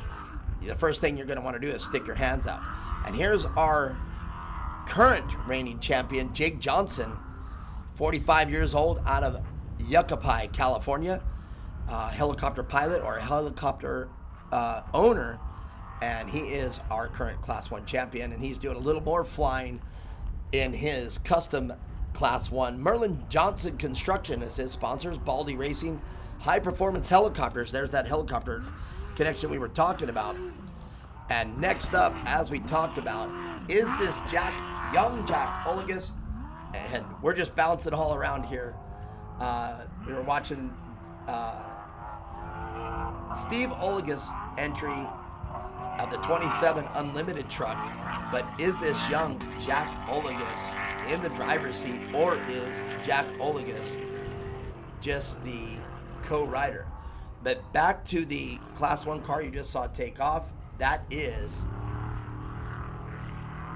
the first thing you're going to want to do is stick your hands out. And here's our current reigning champion, Jake Johnson, 45 years old, out of Yucaipa, California. Helicopter pilot or helicopter owner, and he is our current Class 1 champion, and he's doing a little more flying in his custom Class 1. Merlin Johnson Construction is his sponsors. Baldy Racing, High Performance Helicopters. There's that helicopter connection we were talking about. And next up, as we talked about, is this young Jack Olagus, and we're just bouncing all around here. We were watching Steve Olagus' entry of the 27 Unlimited truck, but is this young Jack Olagus in the driver's seat, or is Jack Olagus just the co-rider? But back to the Class 1 car you just saw take off, that is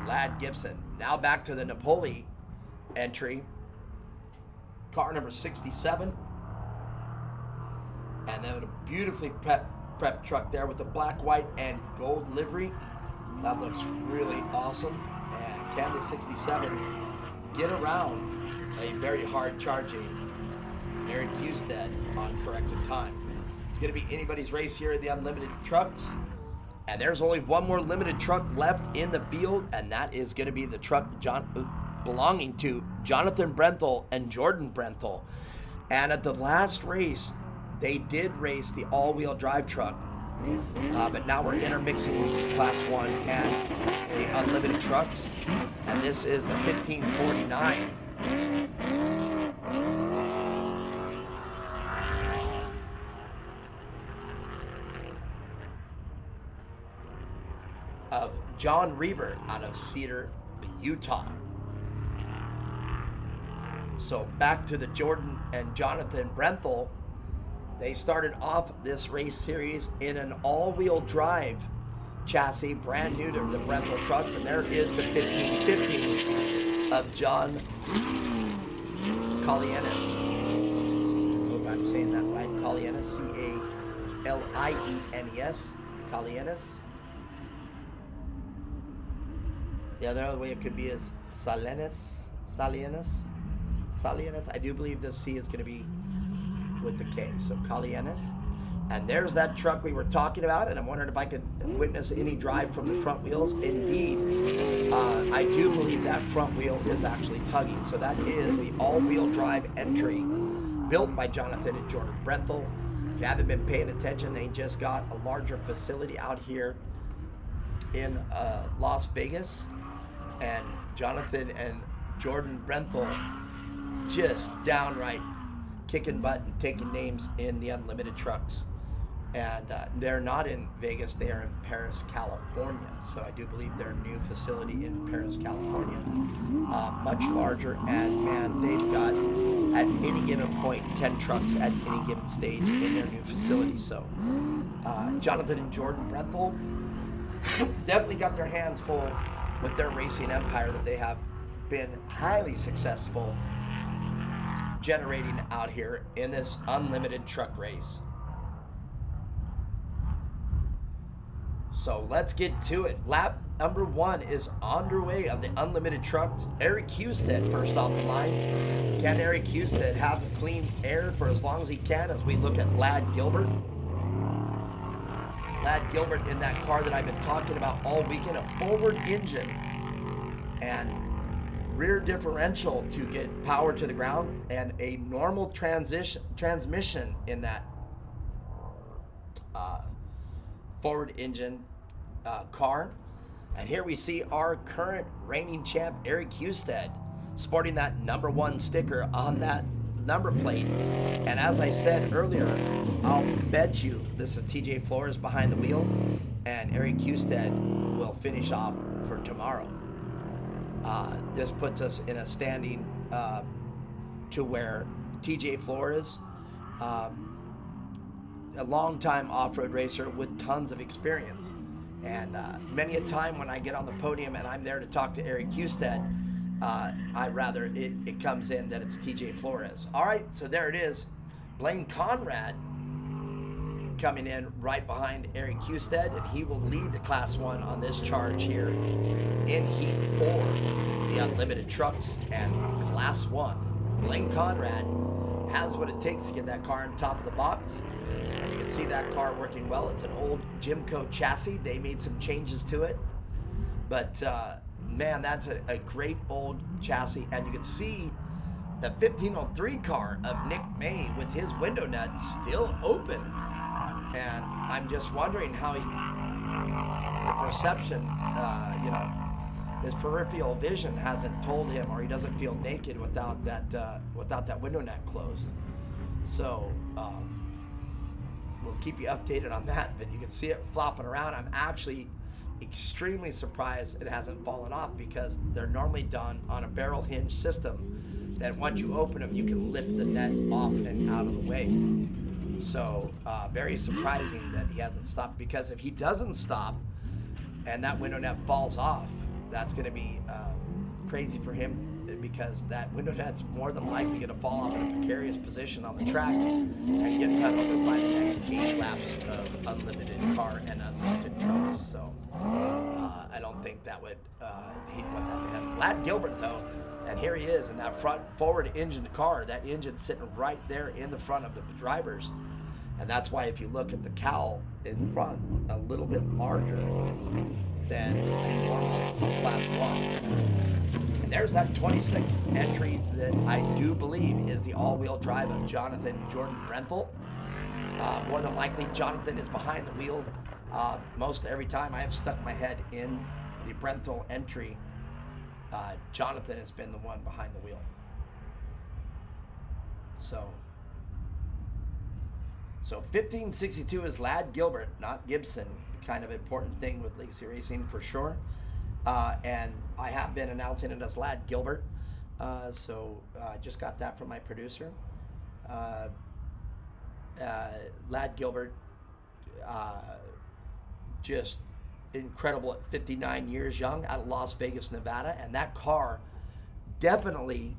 Ladd Gibson. Now back to the Napoli entry, car number 67. And then a beautifully prepped truck there with the black, white, and gold livery. That looks really awesome. And can the 67 get around a very hard charging Eric Husted on corrected time? It's going to be anybody's race here in the Unlimited trucks. And there's only one more limited truck left in the field, and that is going to be the truck belonging to Jonathan Brenthal and Jordan Brenthal. And at the last race, they did race the all-wheel drive truck, but now we're intermixing Class 1 and the Unlimited trucks, and this is the 1549. Of John Reber out of Cedar, Utah. So back to the Jordan and Jonathan Brenthal. They started off this race series in an all-wheel drive chassis, brand new to the Brenthal trucks, and there is the 1550 of John Kalienis. I hope I'm saying that right. Kalienis, C-A-L-I-E-N-E-S, Kalienis. The other way it could be is Salinas. I do believe this C is going to be with the K. So Calianes. And there's that truck we were talking about, and I'm wondering if I could witness any drive from the front wheels. Indeed, I do believe that front wheel is actually tugging. So that is the all-wheel drive entry built by Jonathan and Jordan Brenthel. If you haven't been paying attention, they just got a larger facility out here in Las Vegas. And Jonathan and Jordan Brenthel just downright kicking butt and taking names in the Unlimited trucks. And they're not in Vegas, they are in Paris, California. So I do believe their new facility in Paris, California, much larger. And man, they've got at any given point 10 trucks at any given stage in their new facility. So Jonathan and Jordan Brenthel definitely got their hands full with their racing empire that they have been highly successful generating out here in this Unlimited truck race. So let's get to it. Lap number 1 is underway of the Unlimited trucks. Eric Husted first off the line. Can Eric Husted have clean air for as long as he can as we look at Ladd Gilbert? Ladd Gilbert in that car that I've been talking about all weekend, a forward engine and rear differential to get power to the ground, and a normal transmission in that forward engine car. And here we see our current reigning champ Eric Husted sporting that number 1 sticker on that number plate. And as I said earlier, I'll bet you this is TJ Flores behind the wheel, and Eric Husted will finish off for tomorrow. This puts us in a standing to where TJ Flores, a long-time off-road racer with tons of experience. And many a time when I get on the podium and I'm there to talk to Eric Husted, I'd rather it comes in that it's TJ Flores. All right, so there it is. Blaine Conrad coming in right behind Eric Husted, and he will lead the Class 1 on this charge here in Heat 4, the Unlimited trucks and Class 1. Blaine Conrad has what it takes to get that car on top of the box. And you can see that car working well. It's an old Jimco chassis. They made some changes to it. But man, that's a great old chassis. And you can see the 1503 car of Nick May with his window nut still open. And I'm just wondering how the perception, his peripheral vision hasn't told him, or he doesn't feel naked without that window nut closed. So we'll keep you updated on that, but you can see it flopping around. I'm actually extremely surprised it hasn't fallen off, because they're normally done on a barrel hinge system that once you open them, you can lift the net off and out of the way. So very surprising that he hasn't stopped, because if he doesn't stop and that window net falls off, that's going to be crazy for him, because that window net's more than likely going to fall off in a precarious position on the track and get cut over by the next 8 laps of Unlimited car and Unlimited trucks. So I don't think that would he'd want that to happen. Ladd Gilbert though, and here he is in that front forward engine car. That engine sitting right there in the front of the drivers, and that's why if you look at the cowl in front, a little bit larger than a normal Class 1. And there's that 26th entry that I do believe is the all-wheel drive of Jonathan and Jordan Brenthel. More than likely, Jonathan is behind the wheel. Most every time I have stuck my head in the Brenthel entry, Jonathan has been the one behind the wheel. So 1562 is Ladd Gilbert, not Gibson. Kind of important thing with Legacy Racing for sure. And I have been announcing it as Ladd Gilbert. So I just got that from my producer. Ladd Gilbert, just incredible at 59 years young, out of Las Vegas, Nevada. And that car, definitely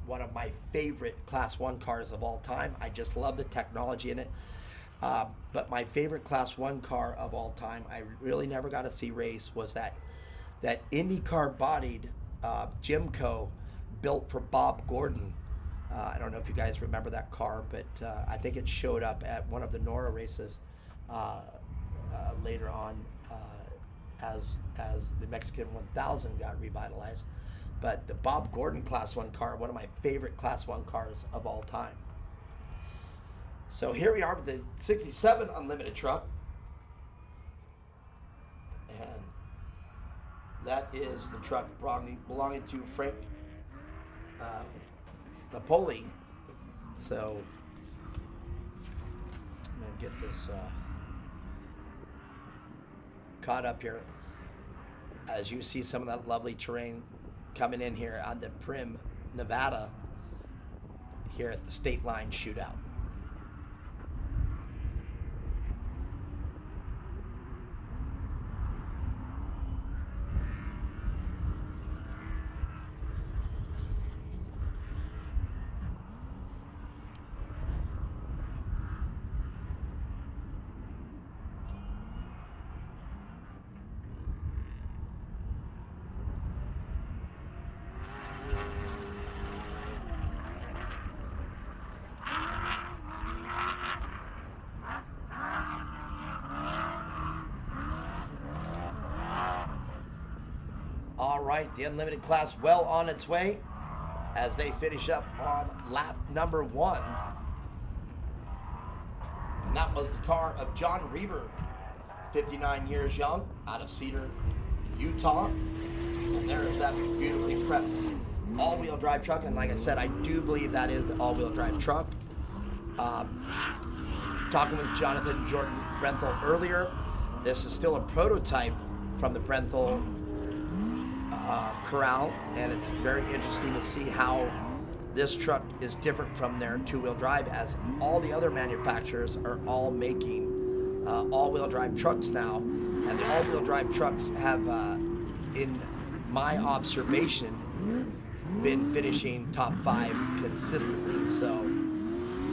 one of my favorite Class 1 cars of all time. I just love the technology in it. But my favorite Class 1 car of all time, I really never got to see race, was that that IndyCar-bodied Jimco built for Bob Gordon. I don't know if you guys remember that car, but I think it showed up at one of the NORA races later on as the Mexican 1000 got revitalized. But the Bob Gordon Class 1 car, one of my favorite Class 1 cars of all time. So here we are with the 67 Unlimited truck. And that is the truck belonging to Frank Napoli. So I'm going to get this caught up here as you see some of that lovely terrain coming in here on the Prim, Nevada, here at the State Line Shootout. All right, the Unlimited class well on its way as they finish up on lap number 1. And that was the car of John Reber, 59 years young, out of Cedar, Utah. And there is that beautifully prepped all-wheel drive truck. And like I said, I do believe that is the all-wheel drive truck. Talking with Jonathan Jordan Brenthal earlier, this is still a prototype from the Brenthal corral, and it's very interesting to see how this truck is different from their two-wheel drive, as all the other manufacturers are all making all-wheel drive trucks now, and the all-wheel drive trucks have, in my observation, been finishing top 5 consistently. So,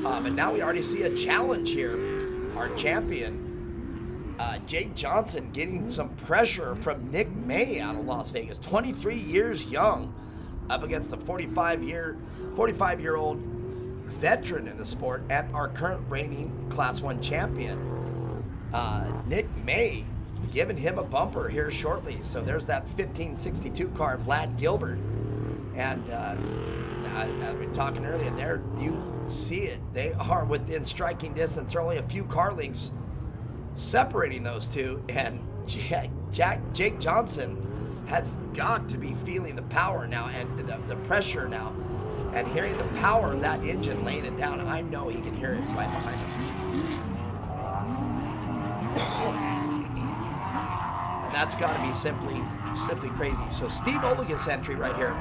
and now we already see a challenge here. Our champion, Jake Johnson, getting some pressure from Nick May out of Las Vegas, 23 years young, up against the 45-year-old veteran in the sport and our current reigning Class 1 champion. Nick May giving him a bumper here shortly. So there's that 1562 car of Vlad Gilbert. And I've been talking earlier, there you see it. They are within striking distance. There are only a few car lengths separating those two, and Jake Johnson has got to be feeling the power now and the pressure now, and hearing the power of that engine laying it down. I know he can hear it right behind him. And that's got to be simply crazy. So Steve Olagus entry right here.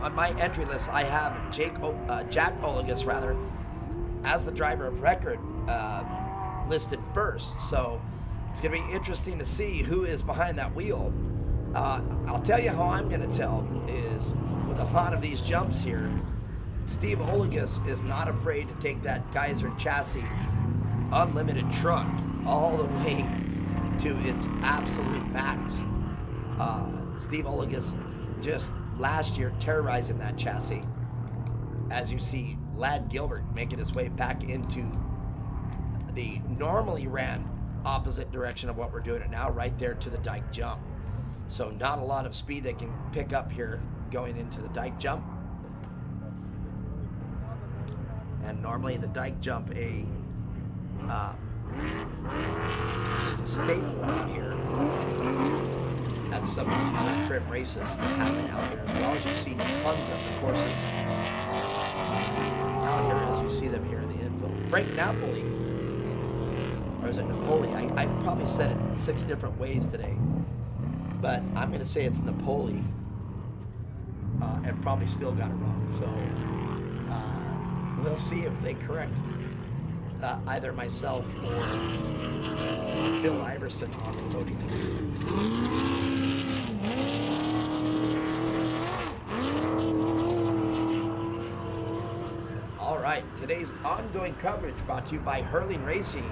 On my entry list, I have Jack Olagus rather as the driver of record listed first. So it's going to be interesting to see who is behind that wheel. I'll tell you how I'm going to tell is with a lot of these jumps here, Steve Olagus is not afraid to take that Geyser chassis unlimited truck all the way to its absolute max. Steve Olagus just last year terrorizing that chassis. As you see, Lad Gilbert making his way back into the normally ran opposite direction of what we're doing it now, right there to the dike jump. So not a lot of speed they can pick up here going into the dike jump. And normally the dike jump, just a staple around here. That's some of the other crib races that happen out here as well. As you see tons of courses out here as you see them here in the infield. Frank Napoli, or is it Napoli? I probably said it 6 different ways today, but I'm going to say it's Napoli, and probably still got it wrong. So we'll see if they correct either myself or Phil Iverson on the podium. All right, today's ongoing coverage brought to you by Hurling Racing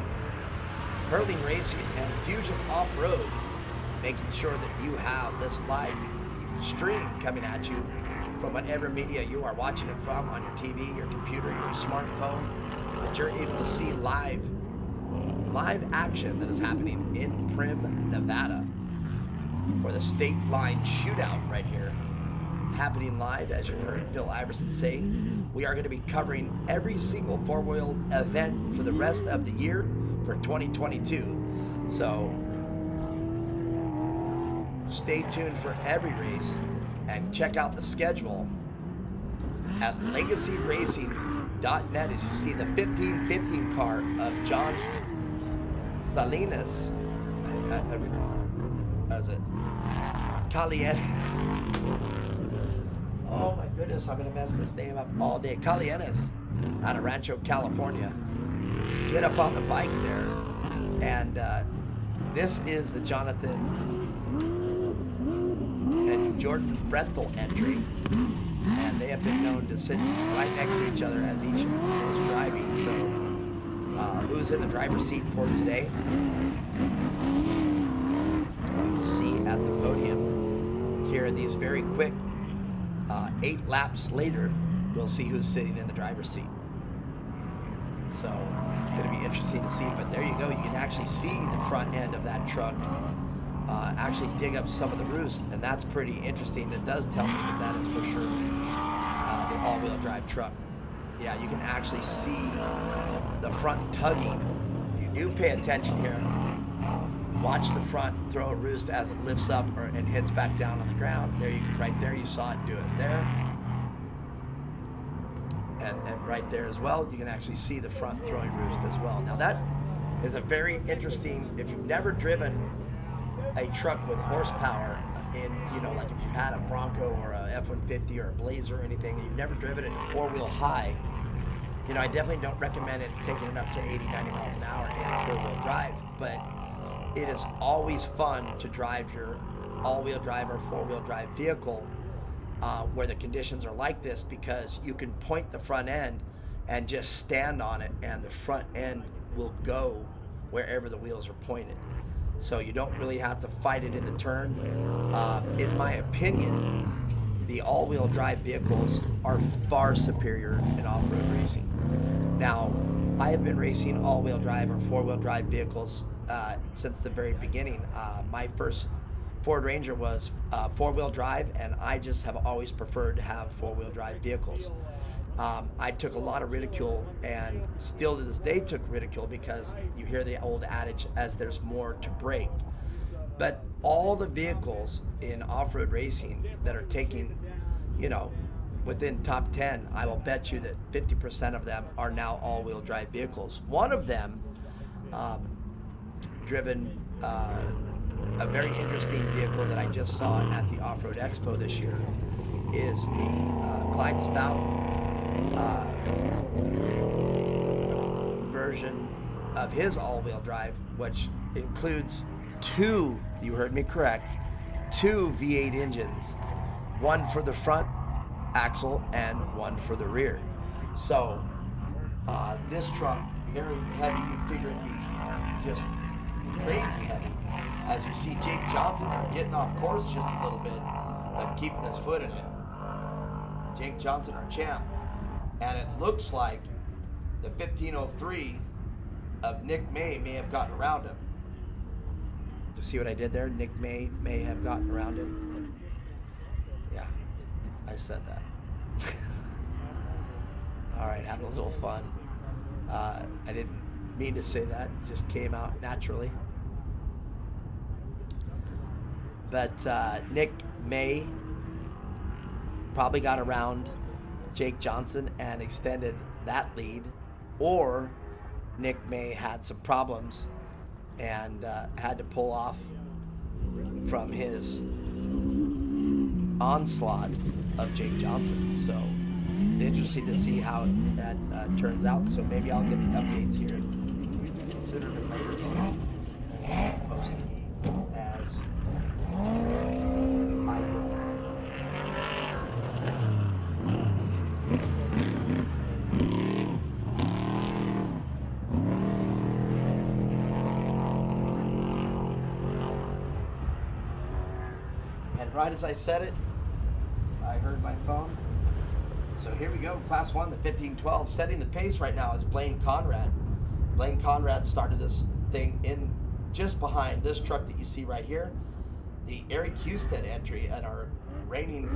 and Fusion Off-Road. making sure that you have this live stream coming at you from whatever media you are watching it from, on your TV, your computer, your smartphone, that you're able to see live action that is happening in Primm, Nevada for the state line shootout right here. Happening live, as you've heard Phil Iverson say. We are going to be covering every single four-wheel event for the rest of the year for 2022. So stay tuned for every race and check out the schedule at legacyracing.net as you see the 1515 car of John Salinas. What is it? Calientes. Oh my goodness, I'm gonna mess this name up all day. Calientes out of Rancho, California. Get up on the bike there. And this is the Jonathan and Jordan Brethel entry. And they have been known to sit right next to each other as each is driving. So who's in the driver's seat for today? You see at the podium here in these very quick 8 laps later, we'll see who's sitting in the driver's seat. So it's going to be interesting to see, but there you go. You can actually see the front end of that truck actually dig up some of the roost, and that's pretty interesting. It does tell me that is for sure the all-wheel drive truck. Yeah, you can actually see the front tugging. If you do pay attention here, watch the front throw a roost as it lifts up and hits back down on the ground. There, right there, you saw it do it there. And right there as well, you can actually see the front throwing roost as well. Now that is a very interesting, if you've never driven a truck with horsepower in, like if you've had a Bronco or a F-150 or a Blazer or anything, and you've never driven it in four-wheel high, I definitely don't recommend it taking it up to 80, 90 miles an hour in four-wheel drive, but it is always fun to drive your all-wheel drive or four-wheel drive vehicle where the conditions are like this, because you can point the front end and just stand on it, and the front end will go wherever the wheels are pointed. So you don't really have to fight it in the turn. In my opinion, the all-wheel drive vehicles are far superior in off-road racing. Now, I have been racing all-wheel drive or four-wheel drive vehicles since the very beginning. My first Ford Ranger was four-wheel drive, and I just have always preferred to have four-wheel drive vehicles. I took a lot of ridicule, and still to this day took ridicule, because you hear the old adage, as there's more to break. But all the vehicles in off-road racing that are taking, within top 10, I will bet you that 50% of them are now all-wheel drive vehicles. One of them, driven a very interesting vehicle that I just saw at the Off-Road Expo this year, is the Clyde Stout version of his all-wheel drive, which includes two, you heard me correct, two V8 engines, one for the front axle and one for the rear. So this truck, very heavy, you'd figure it'd be just crazy heavy. As you see Jake Johnson there getting off course just a little bit, but keeping his foot in it. Jake Johnson, our champ. And it looks like the 1503 of Nick May have gotten around him. Do you see what I did there? Nick May have gotten around him. Yeah, I said that. All right, having a little fun. I didn't mean to say that, it just came out naturally. But Nick May probably got around Jake Johnson and extended that lead, or Nick May had some problems and had to pull off from his onslaught of Jake Johnson. So interesting to see how that turns out. So maybe I'll get the updates here sooner than later. Posted as And right as I said it, I heard my phone. So here we go, Class 1, the 15-12. Setting the pace right now is Blaine Conrad. Blaine Conrad started this thing in just behind this truck that you see right here. The Eric Husted entry and our reigning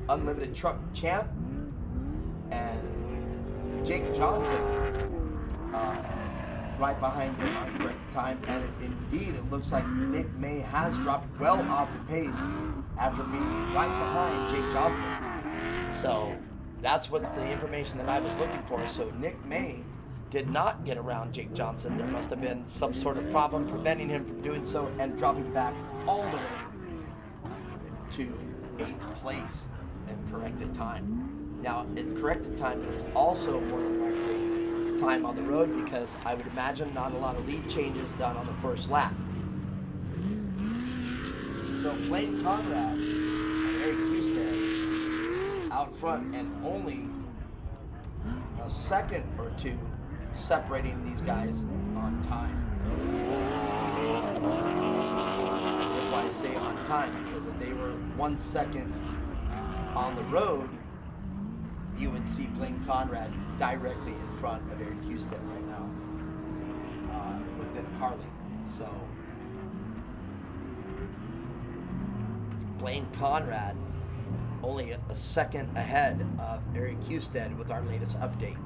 unlimited truck champ, and Jake Johnson right behind him on correct time. And indeed, it looks like Nick May has dropped well off the pace after being right behind Jake Johnson. So that's what the information that I was looking for. So Nick May did not get around Jake Johnson. There must have been some sort of problem preventing him from doing so and dropping back all the way to 8th place in corrected time. Now, in corrected time, but it's also more than likely time on the road, because I would imagine not a lot of lead changes done on the first lap. So Blaine Conrad and Eric Husted out front, and only a second or two separating these guys on time. That's why I say on time, because if they were 1 second on the road, you would see Blaine Conrad directly in front of Eric Husted right now, within a car lane. So Blaine Conrad only a second ahead of Eric Husted with our latest update.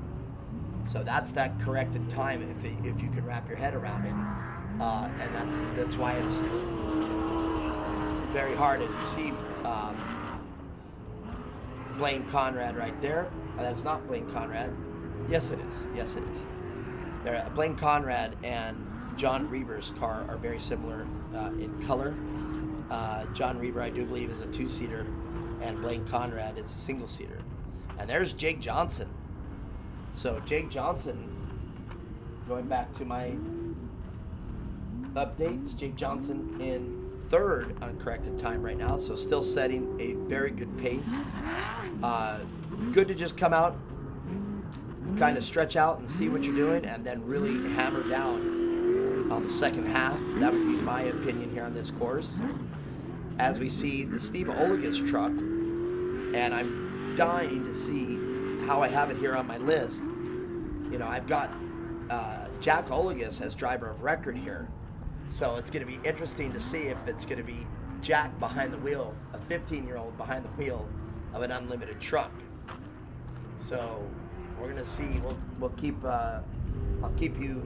So that's that corrected time, if you can wrap your head around it. And that's why it's very hard. As you see Blaine Conrad right there. That's not Blaine Conrad. Yes, it is. Yes, it is. Blaine Conrad and John Reber's car are very similar in color. John Reber, I do believe, is a 2-seater, and Blaine Conrad is a single-seater. And there's Jake Johnson. So Jake Johnson, going back to my updates, Jake Johnson in 3rd on corrected time right now, so still setting a very good pace. Good to just come out, kind of stretch out and see what you're doing, and then really hammer down on the second half. That would be my opinion here on this course. As we see the Steve Oligas truck, and I'm dying to see how I have it here on my list. You know, I've got Jack Oligas as driver of record here. So it's going to be interesting to see if it's going to be Jack behind the wheel, a 15-year-old behind the wheel of an unlimited truck. So we're going to see. We'll keep. I'll keep you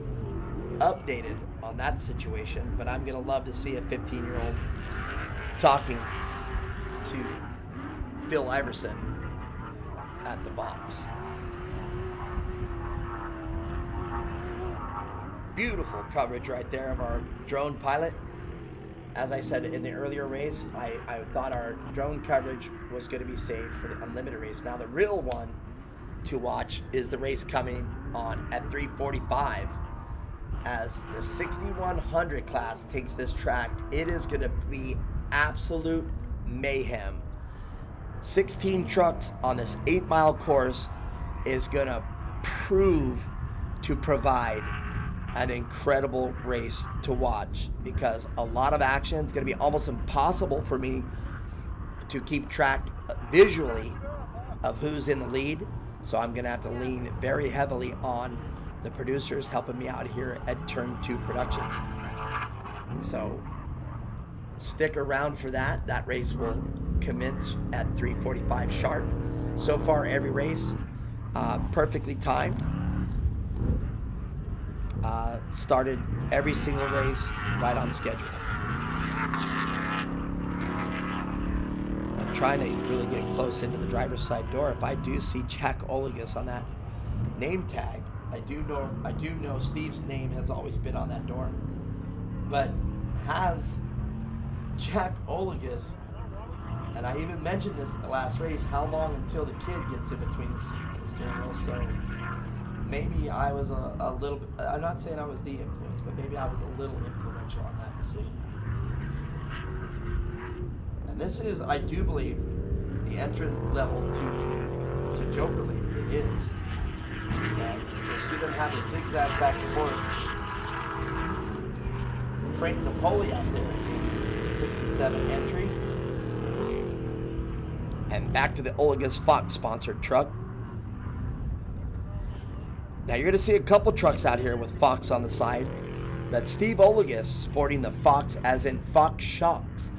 updated on that situation. But I'm going to love to see a 15-year-old talking to Phil Iverson at the box. Beautiful coverage right there of our drone pilot. As I said in the earlier race, I thought our drone coverage was going to be saved for the unlimited race. Now the real one to watch is the race coming on at 3:45 as the 6100 class takes this track. It is going to be absolute mayhem. 16 trucks on this 8-mile course is going to provide an incredible race to watch, because a lot of action. It's going to be almost impossible for me to keep track visually of who's in the lead, so I'm going to have to lean very heavily on the producers helping me out here at Turn 2 Productions. So stick around for that. That race will commence at 3:45 sharp. So far, every race perfectly timed. Started every single race right on schedule. I'm trying to really get close into the driver's side door. If I do see Jack Oligas on that name tag, I do know Steve's name has always been on that door, but has Jack Oligas, and I even mentioned this at the last race, how long until the kid gets in between the seat and the steering wheel? So maybe I was a little bit, I'm not saying I was the influence, but maybe I was a little influential on that decision. And this is, I do believe, the entry level to Joker League. It is. And you'll see them have a zigzag back and forth. Frank Napoli out there in 67 entry. And back to the Olagus Fox sponsored truck. Now you're going to see a couple trucks out here with Fox on the side. But Steve Olagus sporting the Fox, as in Fox Shocks.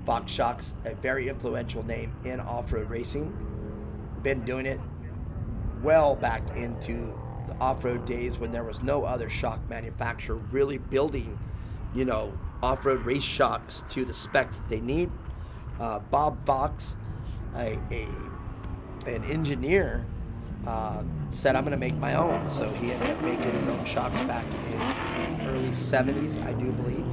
Fox Shocks, a very influential name in off-road racing. Been doing it well back into the off-road days when there was no other shock manufacturer really building, you know, off-road race shocks to the specs that they need. Bob Fox, an engineer, said, I'm going to make my own. So he ended up making his own shocks back in the early 70s, I do believe.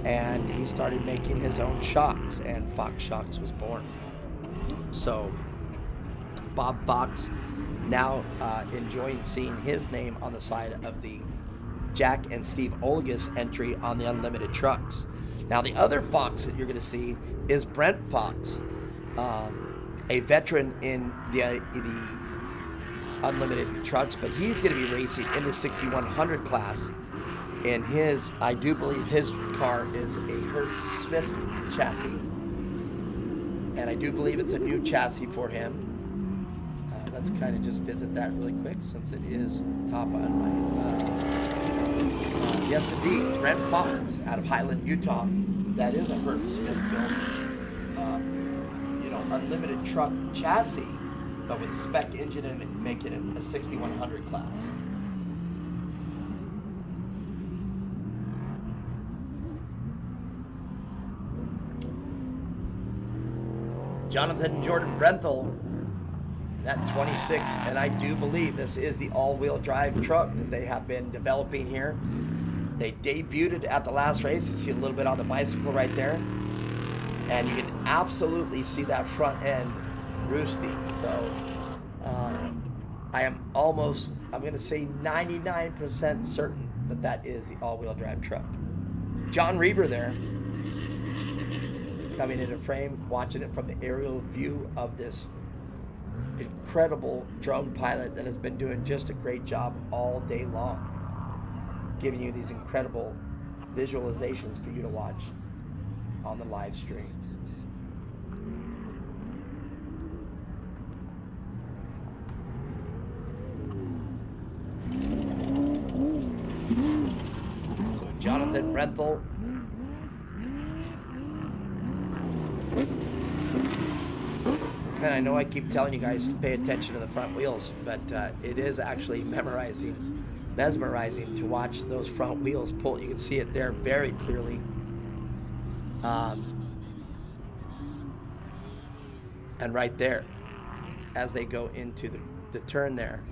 And he started making his own shocks, and Fox Shocks was born. So Bob Fox now enjoying seeing his name on the side of the Jack and Steve Olagus entry on the Unlimited trucks. Now the other Fox that you're going to see is Brent Fox, a veteran in the Unlimited trucks, but he's going to be racing in the 6100 class. In his, I do believe his car is a Hertz Smith chassis, and I do believe it's a new chassis for him. Let's kind of just visit that really quick since it is top on my. Yes, indeed, Brent Fox out of Highland, Utah. That is a Hertz Smith built, Unlimited truck chassis, but with a spec engine and making it a 6100 class. Jonathan Jordan Brenthal, that 26, and I do believe this is the all-wheel drive truck that they have been developing here. They debuted it at the last race. You see a little bit on the bicycle right there. And you can absolutely see that front end roosting. So I'm going to say 99% certain that that is the all-wheel drive truck. John Reber there, coming into frame, watching it from the aerial view of this incredible drone pilot that has been doing just a great job all day long, giving you these incredible visualizations for you to watch on the live stream. So Jonathan Brenthal, and I know I keep telling you guys to pay attention to the front wheels, but it is actually mesmerizing to watch those front wheels pull. You can see it there very clearly. And right there, as they go into the turn there,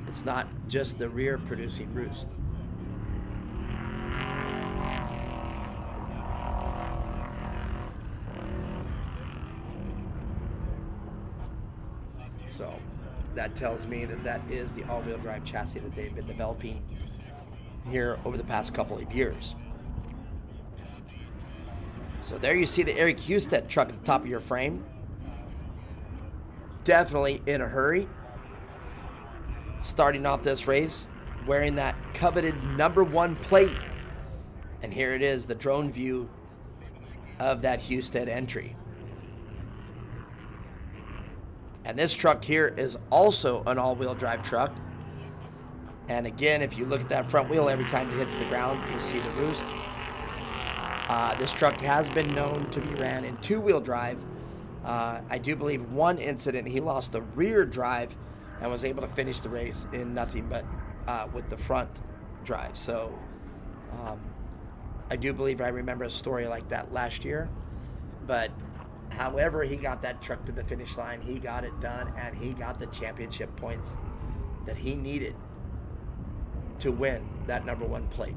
it's not just the rear producing roost. So that tells me that that is the all-wheel drive chassis that they've been developing here over the past couple of years. So there you see the Eric Husted truck at the top of your frame. Definitely in a hurry. Starting off this race wearing that coveted #1 plate. And here it is, the drone view of that Husted entry. And this truck here is also an all-wheel drive truck. And again, if you look at that front wheel, every time it hits the ground, you'll see the roost. This truck has been known to be ran in two-wheel drive. I do believe one incident he lost the rear drive and was able to finish the race in nothing but with the front drive. So I do believe I remember a story like that last year. But however he got that truck to the finish line, he got it done, and he got the championship points that he needed to win that #1 plate.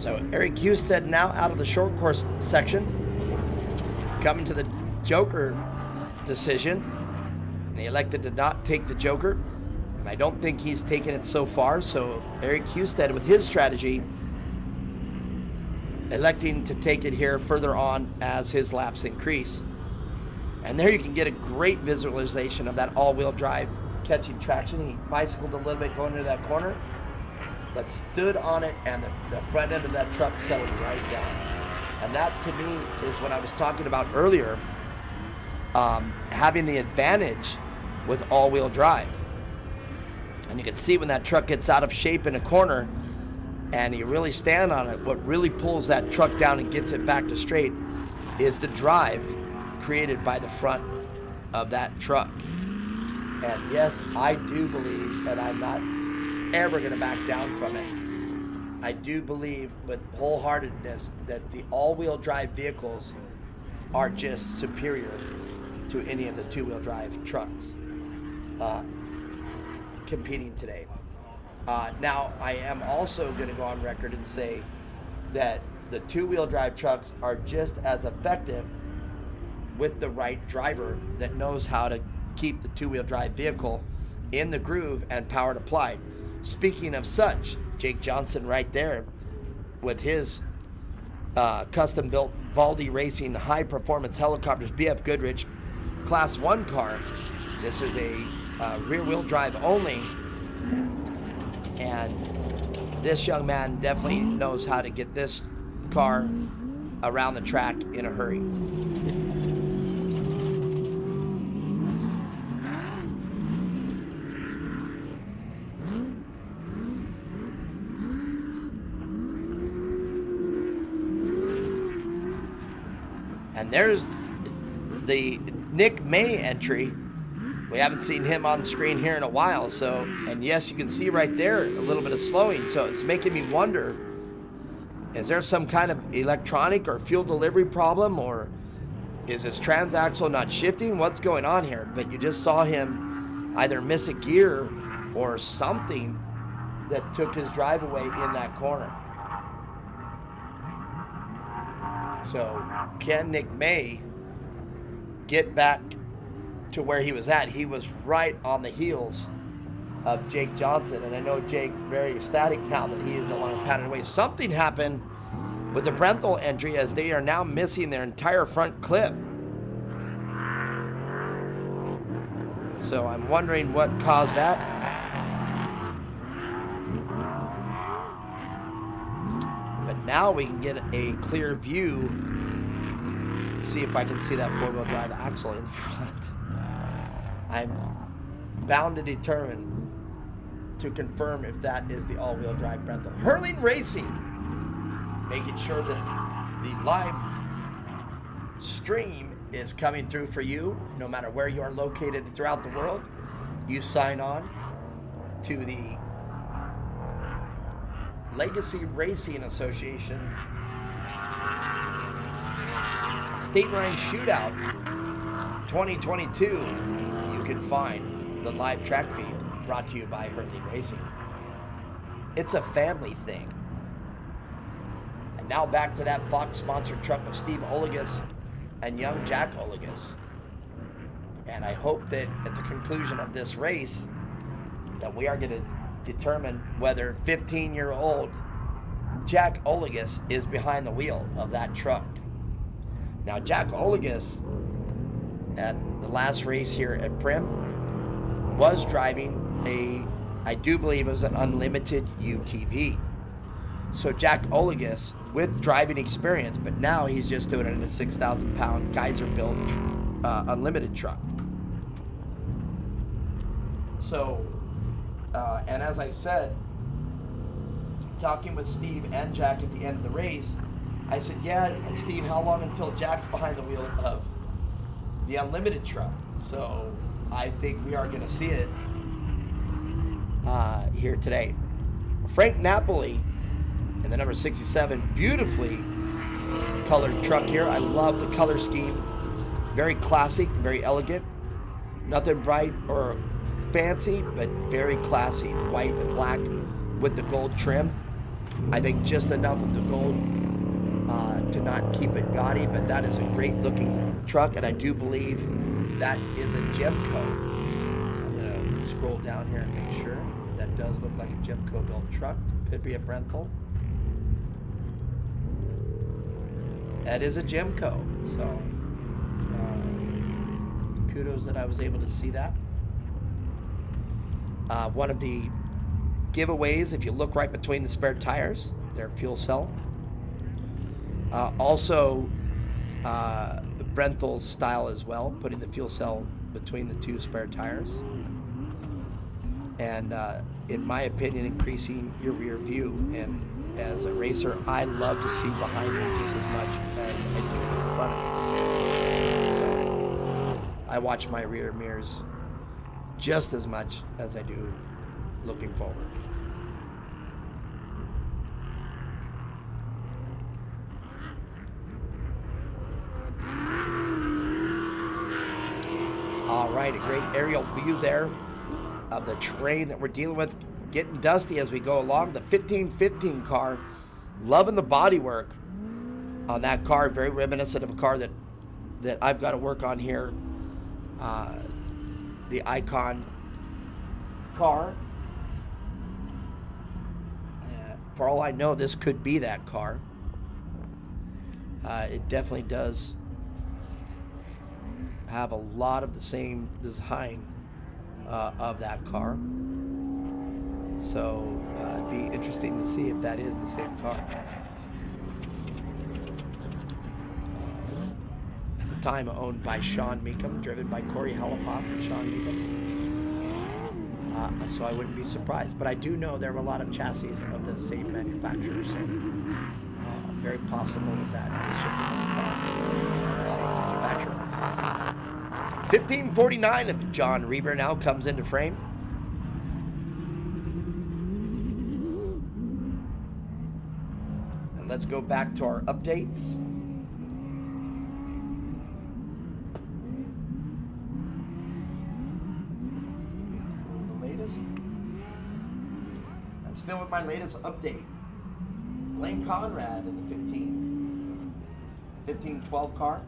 So Eric Husted now out of the short course section, coming to the Joker decision. And he elected to not take the Joker, and I don't think he's taken it so far. So Eric Husted with his strategy, electing to take it here further on as his laps increase. And there you can get a great visualization of that all-wheel drive catching traction. He bicycled a little bit going into that corner, but stood on it, and the front end of that truck settled right down. And that, to me, is what I was talking about earlier, having the advantage with all-wheel drive. And you can see when that truck gets out of shape in a corner and you really stand on it, what really pulls that truck down and gets it back to straight is the drive created by the front of that truck. And yes, I do believe, and I'm not ever going to back down from it, I do believe with wholeheartedness that the all-wheel drive vehicles are just superior to any of the two-wheel drive trucks competing today. Now, I am also going to go on record and say that the two-wheel drive trucks are just as effective with the right driver that knows how to keep the two-wheel drive vehicle in the groove and power applied. Speaking of such, Jake Johnson right there with his custom-built Baldy Racing high-performance helicopters BF Goodrich Class 1 car. This is a rear-wheel drive only, and this young man definitely knows how to get this car around the track in a hurry. And there's the Nick May entry. We haven't seen him on the screen here in a while, so, and yes, you can see right there a little bit of slowing, so it's making me wonder, is there some kind of electronic or fuel delivery problem, or is his transaxle not shifting? What's going on here? But you just saw him either miss a gear or something that took his drive away in that corner. So can Nick May get back to where he was at? He was right on the heels of Jake Johnson, and I know Jake very ecstatic now that he is no longer pounded away. Something happened with the Brenthal entry as they are now missing their entire front clip. So I'm wondering what caused that. But now we can get a clear view. See if I can see that four-wheel drive axle in the front. I'm bound to determine to confirm if that is the all-wheel drive Brenthal. Hurling Racing, making sure that the live stream is coming through for you, no matter where you are located throughout the world. You sign on to the Legacy Racing Association State Line Shootout 2022. You can find the live track feed brought to you by Hurling Racing. It's a family thing. And now back to that Fox-sponsored truck of Steve Olagus and young Jack Olagus. And I hope that at the conclusion of this race that we are going to determine whether 15-year-old Jack Olagus is behind the wheel of that truck. Now, Jack Olagus, at the last race here at Prim, was driving I do believe it was an unlimited UTV. So Jack Olagus with driving experience, but now he's just doing it in a 6,000-pound Geyser-built unlimited truck. So, and as I said, talking with Steve and Jack at the end of the race, I said, yeah, Steve, how long until Jack's behind the wheel of the unlimited truck? So I think we are going to see it here today. Frank Napoli in the number 67, beautifully colored truck here. I love the color scheme. Very classic, very elegant. Nothing bright or fancy, but very classy. White and black with the gold trim. I think just enough of the gold to not keep it gaudy, but that is a great looking truck, and I do believe that is a Gemco. I'm going to scroll down here and make sure. That does look like a Gemco built truck. Could be a Brenthal. That is a Gemco, so kudos that I was able to see that. One of the giveaways, if you look right between the spare tires, their fuel cell. Also, Brenthal style as well, putting the fuel cell between the two spare tires. And in my opinion, increasing your rear view. And as a racer, I love to see behind me just as much as I do in front of me. So I watch my rear mirrors just as much as I do looking forward. All right, a great aerial view there of the terrain that we're dealing with, getting dusty as we go along. The 1515 car, loving the bodywork on that car, very reminiscent of a car that I've got to work on here. The Icon car. For all I know, this could be that car. It definitely does have a lot of the same design of that car. So it'd be interesting to see if that is the same car. At the time owned by Sean Meekum, driven by Corey Halapoff and Sean Meekum. So I wouldn't be surprised. But I do know there were a lot of chassis of the same manufacturer. So very possible that is just the same manufacturer. 1549 of John Reber now comes into frame. And let's go back to our updates. The latest. And still with my latest update. Blaine Conrad in the 1512 car.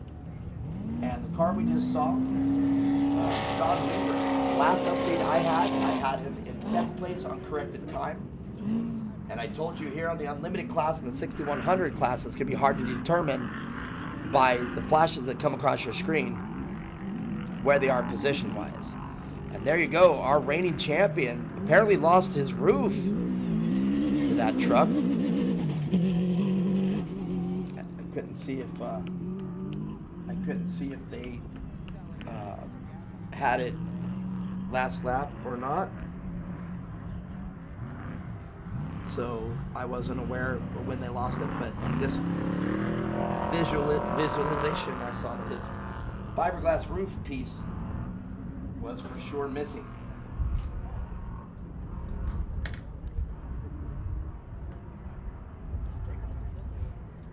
And the car we just saw, John Reber. Last update I had him in 10th place on corrected time. And I told you here on the Unlimited class and the 6100 class, it's going to be hard to determine by the flashes that come across your screen where they are position-wise. And there you go, our reigning champion apparently lost his roof to that truck. I couldn't see if they had it last lap or not. So I wasn't aware when they lost it, but this visualization, I saw that his fiberglass roof piece was for sure missing.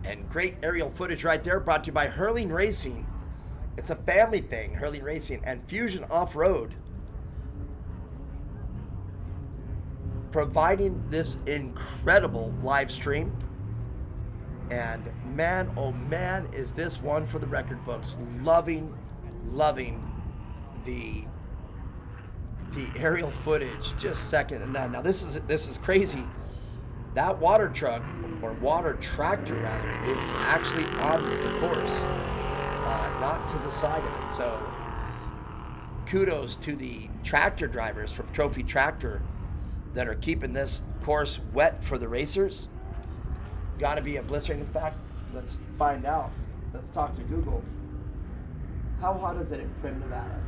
And great aerial footage right there, brought to you by Hurling Racing. It's a family thing, Hurling Racing and Fusion Off-Road, providing this incredible live stream. And man, oh man, is this one for the record books. Loving the aerial footage, just second to none. Now this is crazy. That water truck, or water tractor rather, is actually on the course, not to the side of it. So kudos to the tractor drivers from Trophy Tractor that are keeping this course wet for the racers. Got to be a blistering. In fact, let's find out. Let's talk to Google. How hot is it in Prim, Nevada?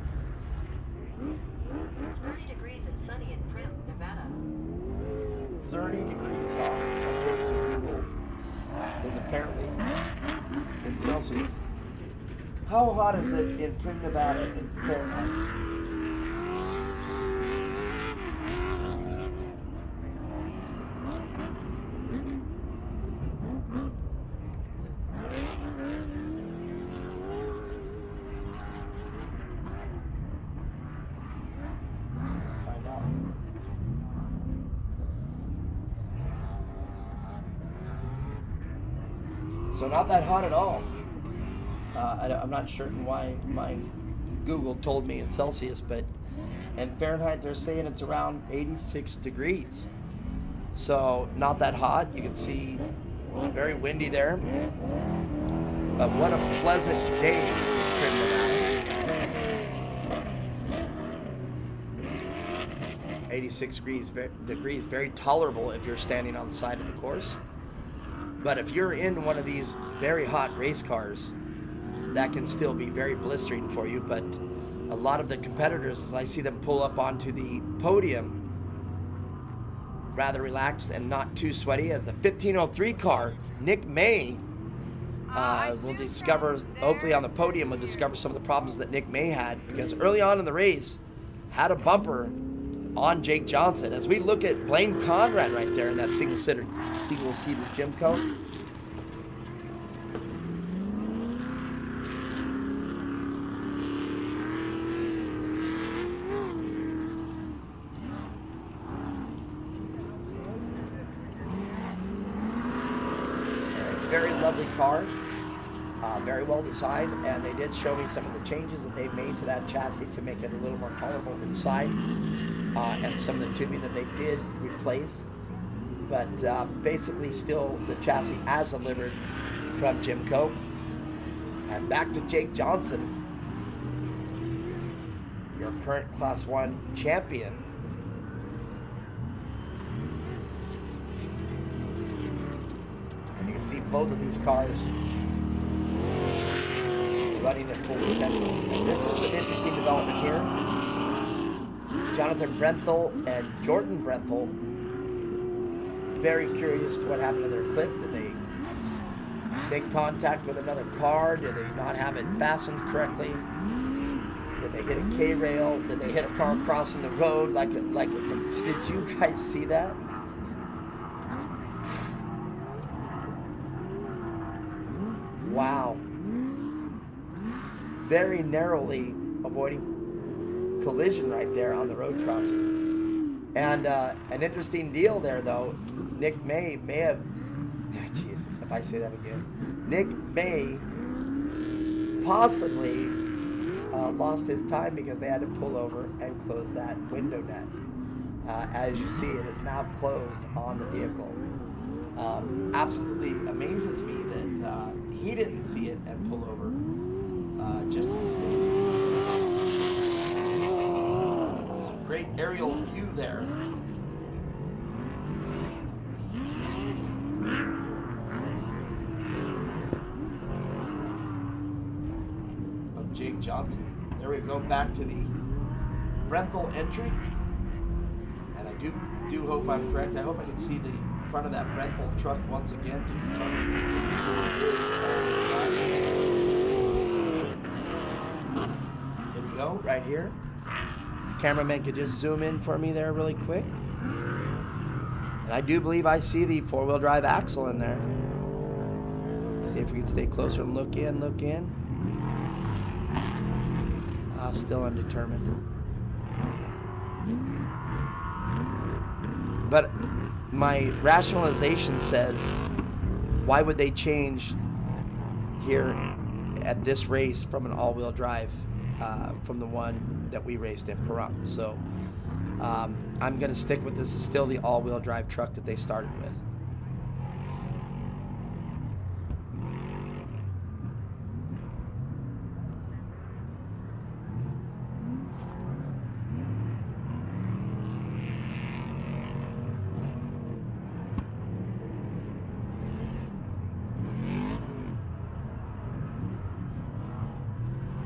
It's 30 degrees and sunny in Prim, Nevada. 30 degrees hot. Okay, so Google is apparently in Celsius. How hot is it in Prim, Nevada in Fahrenheit? So not that hot at all. I'm not certain why my Google told me in Celsius, but in Fahrenheit they're saying it's around 86 degrees. So not that hot. You can see very windy there. But what a pleasant day in Trim, Nevada. 86 degrees, very tolerable if you're standing on the side of the course. But if you're in one of these very hot race cars, that can still be very blistering for you. But a lot of the competitors, as I see them pull up onto the podium, rather relaxed and not too sweaty. As the 1503 car, Nick May, will discover, hopefully on the podium, we'll discover some of the problems that Nick May had, because early on in the race, had a bumper on Jake Johnson. As we look at Blaine Conrad right there in that single-seater Jimco. Very lovely car, very well designed, and they did show me some of the changes that they made to that chassis to make it a little more tolerable inside, and some of the tubing that they did replace. But basically still the chassis as delivered from Jimco. And back to Jake Johnson, your current Class 1 champion. And you can see both of these cars running at full potential. And this is an interesting development here. Jonathan Brenthal and Jordan Brenthal, very curious to what happened to their clip. Did they make contact with another car? Did they not have it fastened correctly? Did they hit a K-rail? Did they hit a car crossing the road like a did you guys see that? Wow. Very narrowly avoiding collision right there on the road crossing. And an interesting deal there, though. Nick May have, jeez, if I say that again, Nick May possibly lost his time because they had to pull over and close that window net. As you see, it is now closed on the vehicle. Absolutely amazes me that he didn't see it and pull over just to be safe. Some great aerial view there. Of Jake Johnson. There we go, back to the Brenthal entry. And I do hope I'm correct. I hope I can see the front of that Brenthal truck once again. Here we go, right here. The cameraman could just zoom in for me there really quick. And I do believe I see the four-wheel drive axle in there. See if we can stay closer and look in, look in. Still undetermined. But my rationalization says, why would they change here at this race from an all-wheel drive from the one that we raced in Pahrump? So I'm going to stick with this is still the all-wheel drive truck that they started with.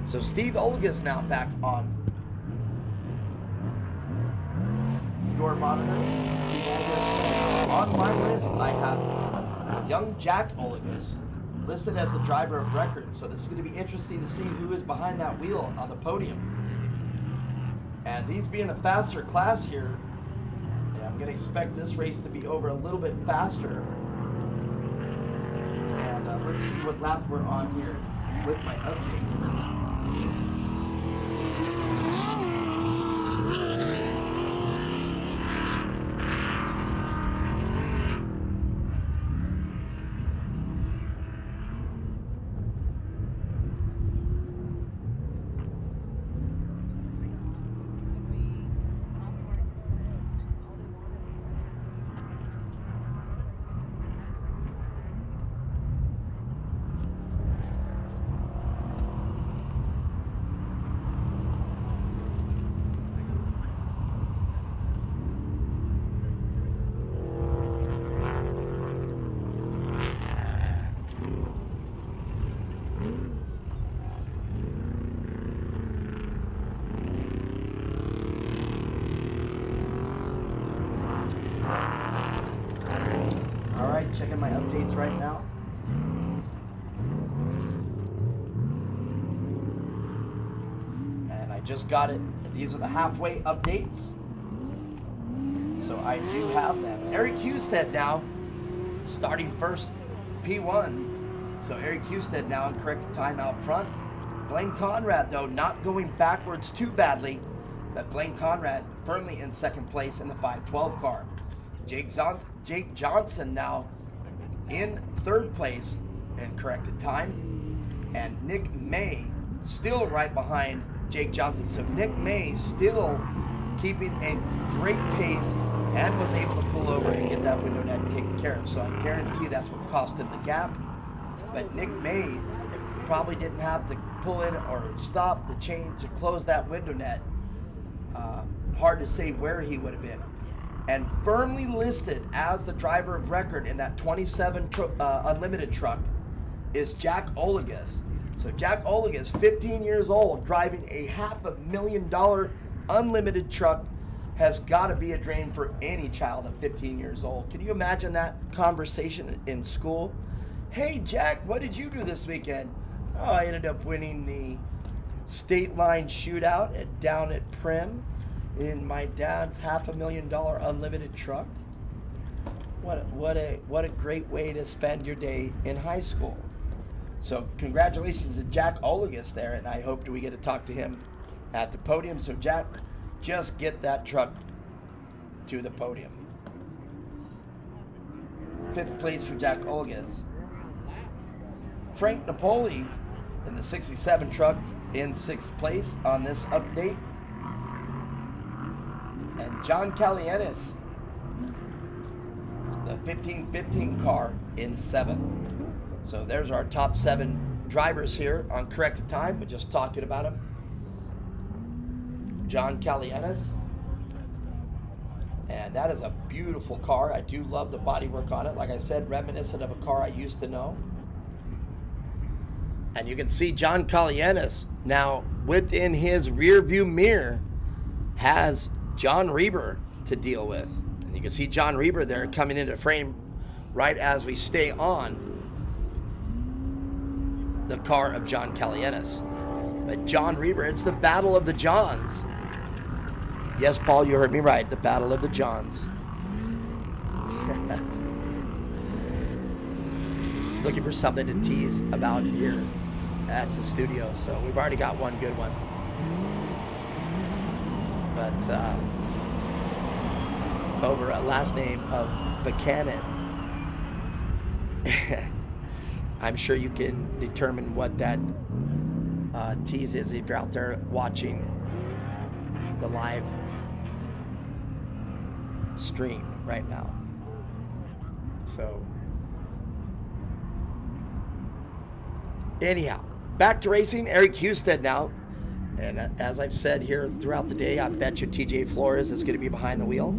So Steve Olga's now back on your monitor. Steve Olga's on my list. I have young Jack Olgas listed as the driver of record. So this is going to be interesting to see who is behind that wheel on the podium. And these being a faster class here, I'm going to expect this race to be over a little bit faster. And let's see what lap we're on here with my updates. checking my updates right now. And I just got it. These are the halfway updates. So I do have them. Eric Husted now starting first P1. So Eric Husted now in correct time out front. Blaine Conrad, though, not going backwards too badly, but Blaine Conrad firmly in second place in the 512 car. Jake Johnson now in third place in corrected time, and Nick May still right behind Jake Johnson. So Nick May still keeping a great pace and was able to pull over and get that window net taken care of. So I guarantee that's what cost him the gap. But Nick May probably didn't have to pull in or stop the change to close that window net. Hard to say where he would have been. And firmly listed as the driver of record in that 27 Unlimited truck is Jack Olagus. So Jack Olagus, 15 years old, driving a $500,000 Unlimited truck, has got to be a dream for any child of 15 years old. Can you imagine that conversation in school? Hey Jack, what did you do this weekend? Oh, I ended up winning the state line shootout down at Prim in my dad's $500,000 Unlimited truck. What a great way to spend your day in high school. So congratulations to Jack Olagus there, and I hope we get to talk to him at the podium. So Jack, just get that truck to the podium. 5th place for Jack Olagus. Frank Napoli in the 67 truck in 6th place on this update. And John Calianis, the 1515 car, in 7th. So there's our top 7 drivers here on corrected time. We're just talking about them. John Calianis. And that is a beautiful car. I do love the bodywork on it. Like I said, reminiscent of a car I used to know. And you can see John Calianis now within his rear view mirror has John Reber to deal with. And you can see John Reber there coming into frame right as we stay on the car of John Calianis. But John Reber, it's the battle of the Johns. Yes, Paul, you heard me right. The battle of the Johns. Looking for something to tease about here at the studio. So we've already got one good one. But over a last name of Buchanan, I'm sure you can determine what that tease is if you're out there watching the live stream right now. So anyhow, back to racing. Eric Husted now. And as I've said here throughout the day, I bet you TJ Flores is going to be behind the wheel.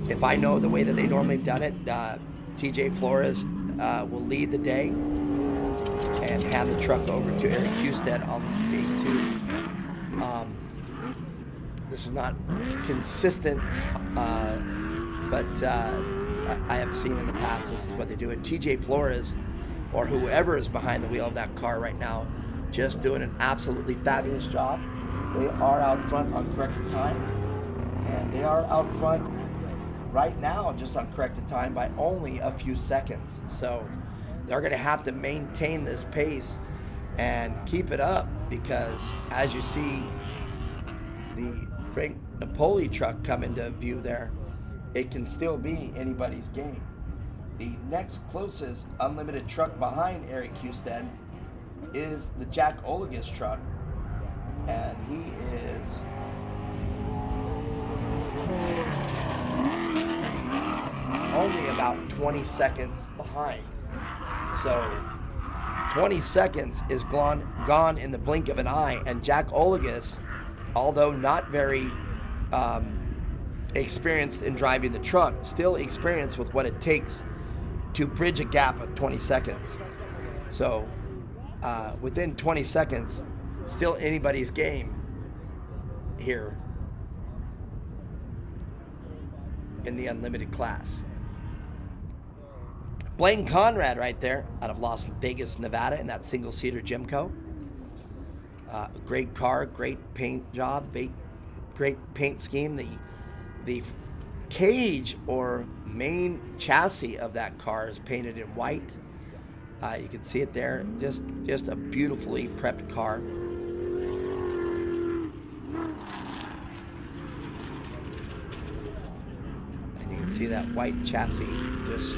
If I know the way that they normally done it, TJ Flores will lead the day and hand the truck over to Eric Husted on day 2. This is not consistent, but I have seen in the past this is what they do. And TJ Flores, or whoever is behind the wheel of that car right now, just doing an absolutely fabulous job. They are out front on corrected time, and they are out front right now just on corrected time by only a few seconds. So they're going to have to maintain this pace and keep it up, because as you see the Frank Napoli truck come into view there, it can still be anybody's game. The next closest Unlimited truck behind Eric Husted is the Jack Olagus truck, and he is only about 20 seconds behind. So 20 seconds is gone in the blink of an eye, and Jack Olagus, although not very experienced in driving the truck, still experienced with what it takes to bridge a gap of 20 seconds. So within 20 seconds, still anybody's game here in the Unlimited class. Blaine Conrad right there out of Las Vegas, Nevada in that single-seater Gemco. Great car, great paint job, great paint scheme. The cage or main chassis of that car is painted in white. You can see it there. Just a beautifully prepped car. And you can see that white chassis just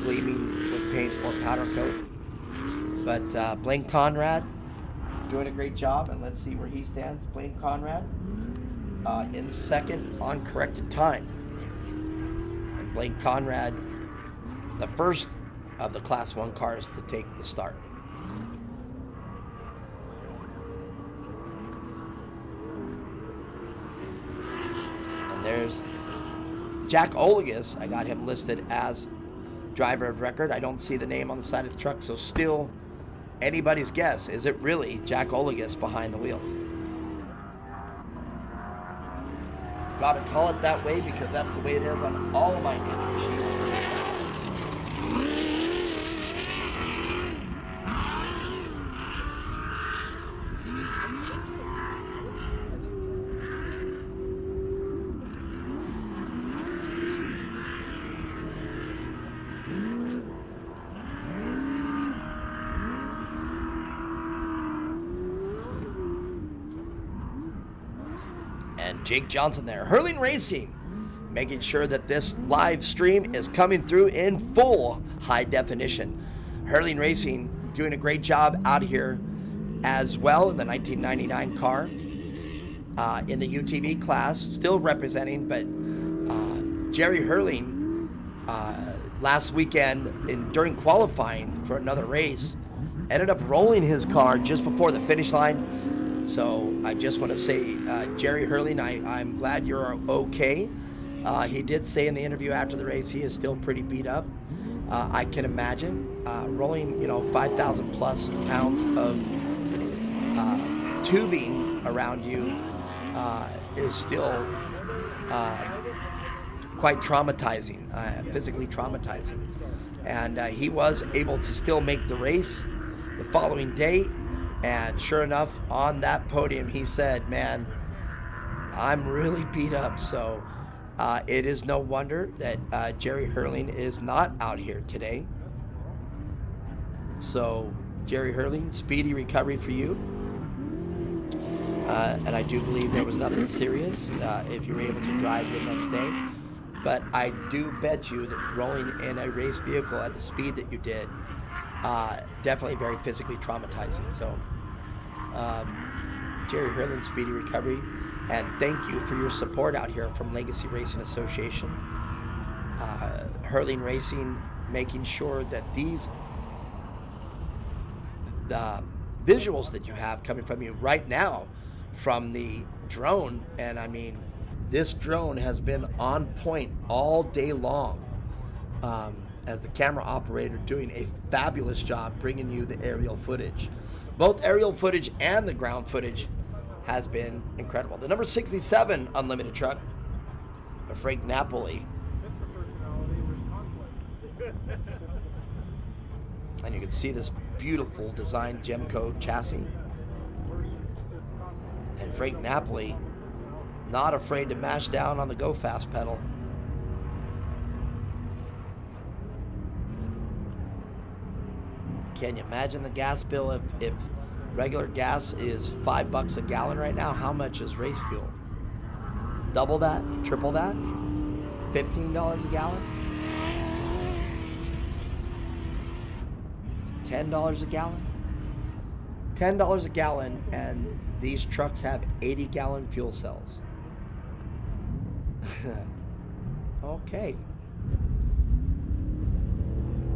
gleaming with paint or powder coat. But Blaine Conrad doing a great job, and let's see where he stands. Blaine Conrad in second on corrected time. And Blaine Conrad, the first of the Class 1 cars to take the start. And there's Jack Olagus. I got him listed as driver of record. I don't see the name on the side of the truck, so still anybody's guess. Is it really Jack Olagus behind the wheel? Gotta call it that way because that's the way it is on all of my entry sheets. And Jake Johnson there. Hurling Racing, making sure that this live stream is coming through in full high definition. Hurling Racing doing a great job out here as well in the 1999 car. In the UTV class, still representing, but Jerry Hurling last weekend during qualifying for another race ended up rolling his car just before the finish line. So I just want to say, Jerry Hurling, I'm glad you're okay. He did say in the interview after the race he is still pretty beat up. I can imagine rolling, 5,000 plus pounds of tubing around you is still quite traumatizing, physically traumatizing. And he was able to still make the race the following day. And sure enough, on that podium, he said, man, I'm really beat up. So it is no wonder that Jerry Hurling is not out here today. So Jerry Hurling, speedy recovery for you. And I do believe there was nothing serious if you were able to drive the next day. But I do bet you that rolling in a race vehicle at the speed that you did, definitely very physically traumatizing. So Jerry Hurling, speedy recovery, and thank you for your support out here from Legacy Racing Association. Hurling Racing making sure that the visuals that you have coming from you right now from the drone, and I mean this drone has been on point all day long, as the camera operator doing a fabulous job bringing you the aerial footage. Both aerial footage and the ground footage has been incredible. The number 67 Unlimited truck, Frank Napoli. And you can see this beautiful designed Gemco chassis. And Frank Napoli, not afraid to mash down on the go fast pedal. Can you imagine the gas bill if regular gas is $5 a gallon right now? How much is race fuel? Double that? Triple that? $15 a gallon? $10 a gallon? $10 a gallon, and these trucks have 80-gallon fuel cells. Okay.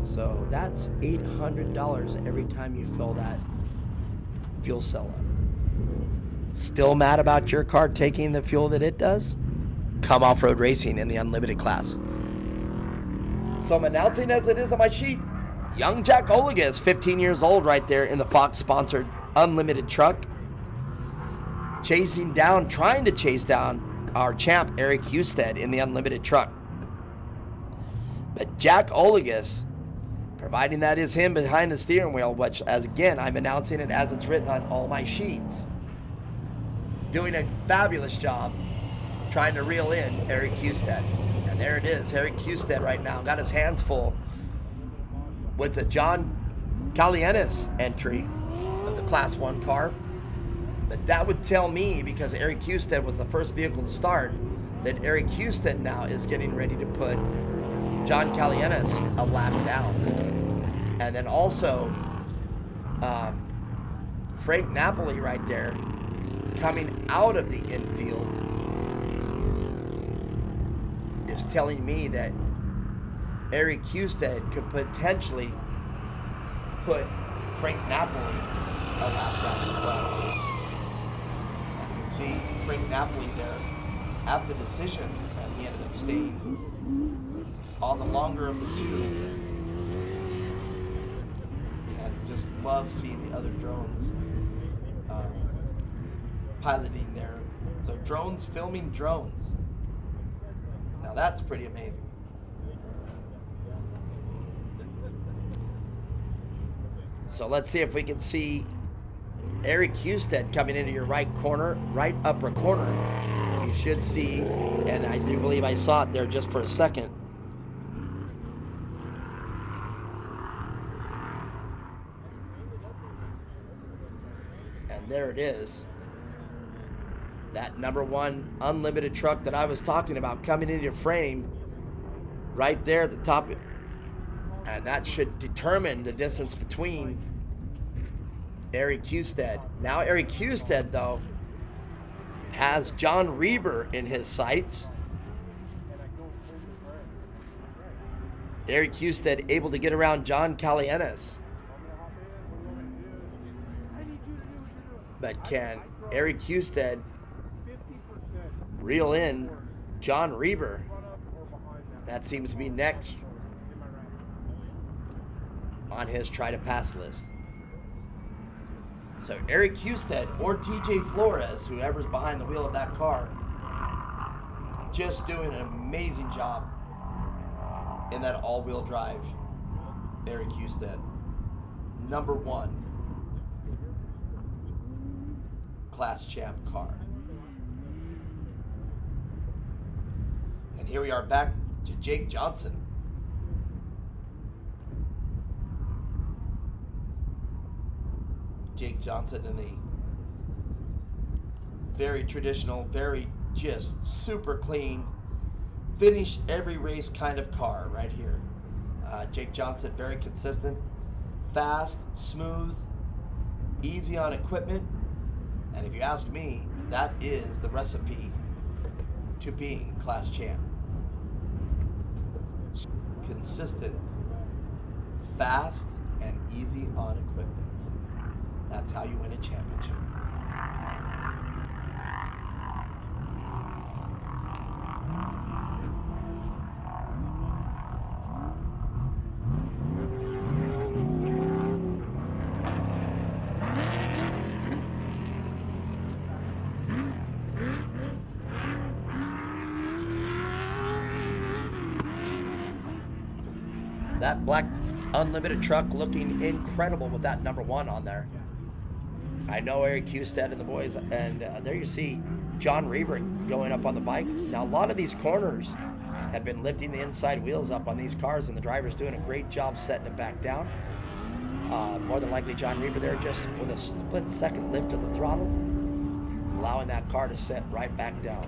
So that's $800 every time you fill that fuel cell up. Still mad about your car taking the fuel that it does? Come off-road racing in the Unlimited class. So I'm announcing as it is on my sheet, young Jack Olagus, 15 years old right there in the Fox-sponsored Unlimited truck. Trying to chase down our champ, Eric Husted, in the Unlimited truck. But Jack Olagus providing that is him behind the steering wheel, which, as again, I'm announcing it as it's written on all my sheets. Doing a fabulous job trying to reel in Eric Husted. And there it is, Eric Husted right now. Got his hands full with the John Calianis entry of the Class 1 car. But that would tell me, because Eric Husted was the first vehicle to start, that Eric Husted now is getting ready to put John Calianis a lap down. And then also, Frank Napoli right there, coming out of the infield, is telling me that Eric Husted could potentially put Frank Napoli a lap down as well. You can see Frank Napoli there at the decision, and he ended up staying on the longer of the two. And just love seeing the other drones piloting there. So drones filming drones. Now that's pretty amazing. So let's see if we can see Eric Husted coming into your right corner, right upper corner. You should see, and I do believe I saw it there just for a second. And there it is. That number 1 unlimited truck that I was talking about coming into your frame right there at the top. And that should determine the distance between Eric Husted. Now Eric Husted, though, has John Reber in his sights. Eric Husted able to get around John Calianis. But can Eric Husted reel in John Reber? That seems to be next on his try to pass list. So Eric Husted or TJ Flores, whoever's behind the wheel of that car, just doing an amazing job in that all-wheel drive Eric Husted. Number 1 Class Champ car. And here we are back to Jake Johnson. Jake Johnson in the very traditional, very just super clean, finish every race kind of car right here. Jake Johnson, very consistent, fast, smooth, easy on equipment. And if you ask me, that is the recipe to being Class Champ. Consistent, fast, and easy on equipment. That's how you win a championship. That black unlimited truck looking incredible with that number 1 on there. I know Eric Husted and the boys, and there you see John Reber going up on the bike. Now, a lot of these corners have been lifting the inside wheels up on these cars, and the driver's doing a great job setting it back down. More than likely, John Reber there just with a split-second lift of the throttle, allowing that car to set right back down.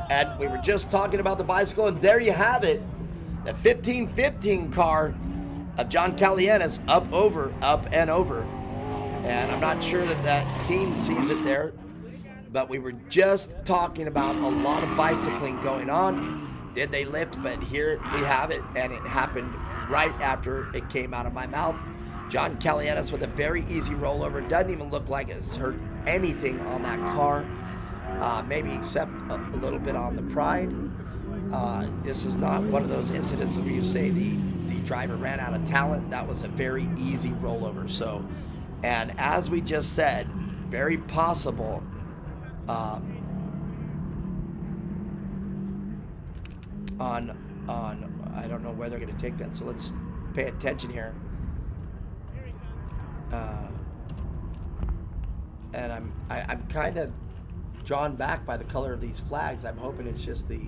And we were just talking about the bicycle, and there you have it. The 1515 car of John Calianis up and over. And I'm not sure that team sees it there, but we were just talking about a lot of bicycling going on. Did they lift? But here we have it, and it happened right after it came out of my mouth. John Calianis with a very easy rollover. Doesn't even look like it's hurt anything on that car. Maybe except a little bit on the Pride. This is not one of those incidents where you say the driver ran out of talent. That was a very easy rollover. So, and as we just said, very possible on I don't know where they're going to take that. So let's pay attention here. And I'm kind of drawn back by the color of these flags. I'm hoping it's just the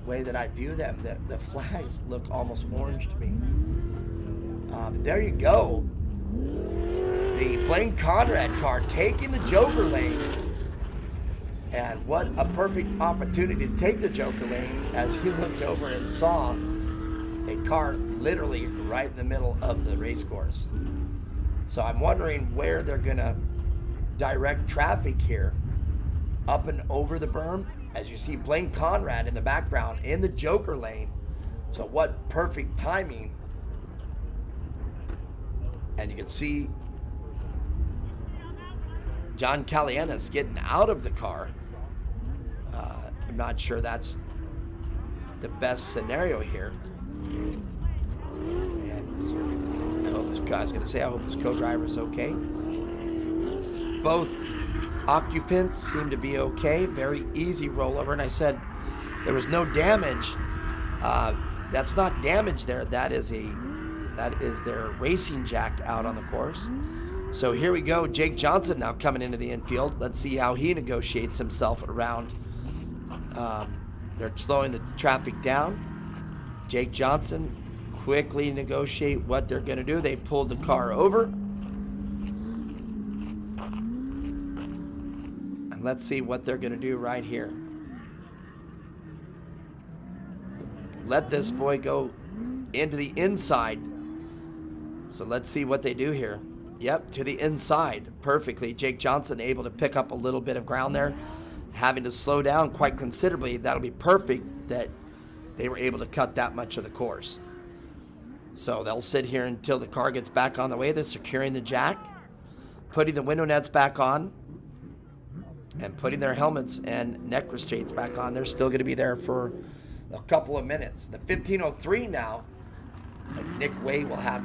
way that I view them. The flags look almost orange to me. There you go. The Blaine Conrad car taking the Joker lane. And what a perfect opportunity to take the Joker lane as he looked over and saw a car literally right in the middle of the race course. So I'm wondering where they're going to direct traffic here. Up and over the berm, as you see Blaine Conrad in the background in the Joker lane. So what perfect timing. And you can see John Calianis getting out of the car. I'm not sure that's the best scenario here. And I was going to say, I hope his co-driver's okay. Both occupants seem to be okay. Very easy rollover. And I said there was no damage. That's not damage there. That is their racing jack out on the course. So here we go. Jake Johnson now coming into the infield. Let's see how he negotiates himself around. They're slowing the traffic down. Jake Johnson quickly negotiate what they're going to do. They pulled the car over. And let's see what they're going to do right here. Let this boy go into the inside. So let's see what they do here. Yep, to the inside perfectly. Jake Johnson able to pick up a little bit of ground there, having to slow down quite considerably. That'll be perfect that they were able to cut that much of the course. So they'll sit here until the car gets back on the way. They're securing the jack, putting the window nets back on, and putting their helmets and neck restraints back on. They're still going to be there for a couple of minutes. The 15:03 now. Nick May will have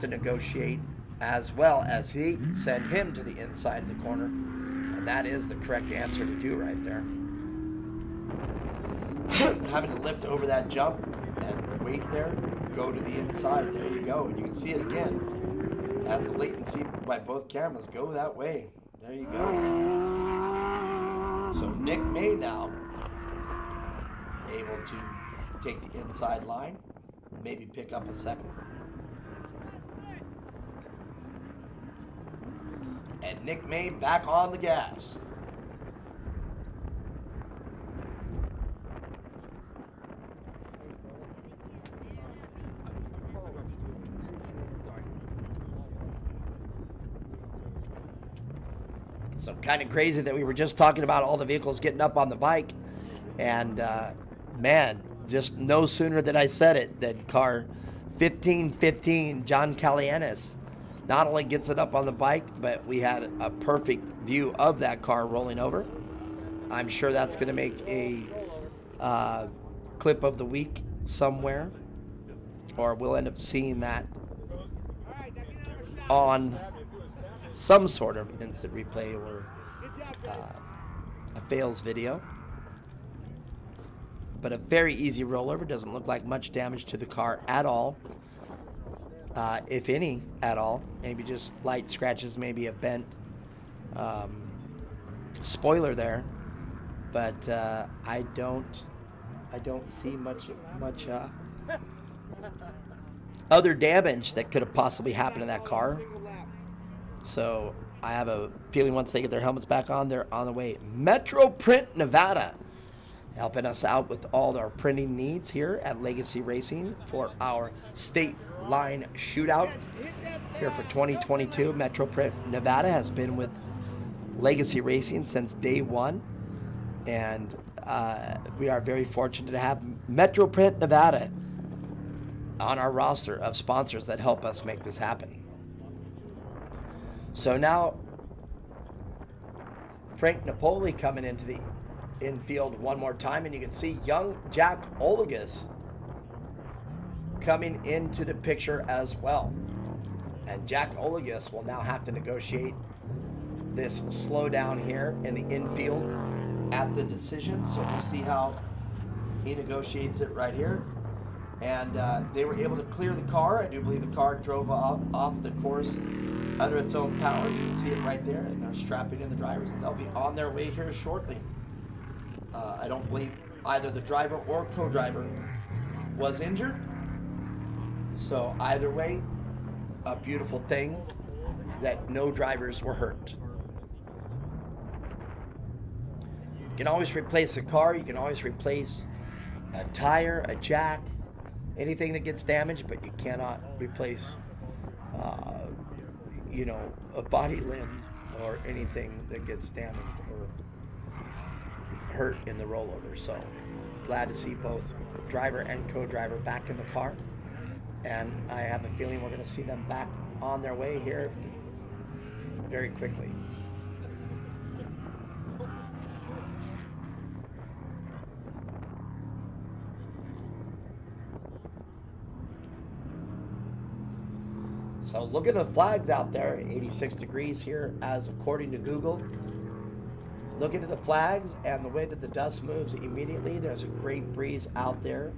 to negotiate as well as he send him to the inside of the corner. And that is the correct answer to do right there. Having to lift over that jump and wait there, go to the inside. There you go. And you can see it again as the latency by both cameras go that way. There you go. So Nick May now able to take the inside line, maybe pick up a second. And Nick May back on the gas. So kind of crazy that we were just talking about all the vehicles getting up on the bike. And man, just no sooner than I said it, that car 1515, John Calianis, not only gets it up on the bike, but we had a perfect view of that car rolling over. I'm sure that's going to make a clip of the week somewhere, or we'll end up seeing that on some sort of instant replay or a fails video. But a very easy rollover. Doesn't look like much damage to the car at all. If any at all. Maybe just light scratches, maybe a bent spoiler there. But I don't see much other damage that could have possibly happened to that car. So I have a feeling once they get their helmets back on, they're on the way. Metro Print Nevada, helping us out with all our printing needs here at Legacy Racing for our state line shootout here for 2022. Metro Print Nevada has been with Legacy Racing since day one, and we are very fortunate to have Metro Print Nevada on our roster of sponsors that help us make this happen. So now Frank Napoli coming into the infield one more time, and you can see young Jack Olagus coming into the picture as well. And Jack Olagus will now have to negotiate this slowdown here in the infield at the decision. So we'll see how He negotiates it right here. And they were able to clear the car. I do believe the car drove off the course under its own power. You can see it right there, and they're strapping in the drivers, and they'll be on their way here shortly. I don't believe either the driver or co-driver was injured. So either way, a beautiful thing that no drivers were hurt. You can always replace a car. You can always replace a tire, a jack, anything that gets damaged, but you cannot replace, a body limb or anything that gets damaged or hurt in the rollover. So glad to see both driver and co-driver back in the car. And I have a feeling we're going to see them back on their way here very quickly. So look at the flags out there, 86 degrees here as according to Google. Look into the flags and the way that the dust moves immediately. There's a great breeze out there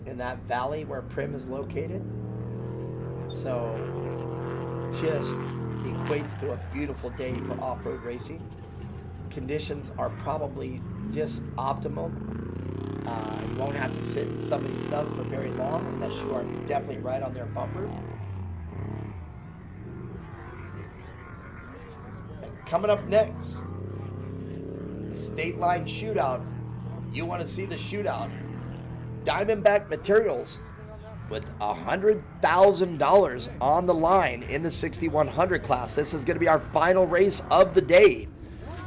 in that valley where Prim is located. So just equates to a beautiful day for off-road racing. Conditions are probably just optimum. You won't have to sit in somebody's dust for very long unless you are definitely right on their bumper. And coming up next, the State Line Shootout. You want to see the shootout? Diamondback Materials with $100,000 on the line in the 6100 class. This is going to be our final race of the day.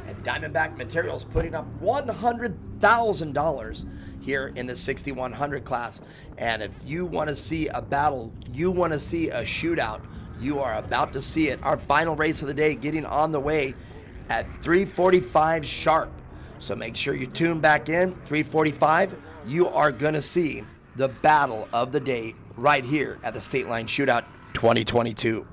And Diamondback Materials putting up $100,000 here in the 6100 class. And if you want to see a battle, you want to see a shootout, you are about to see it. Our final race of the day getting on the way at 3:45 sharp. So make sure you tune back in, 3:45. You are going to see the battle of the day right here at the State Line Shootout 2022.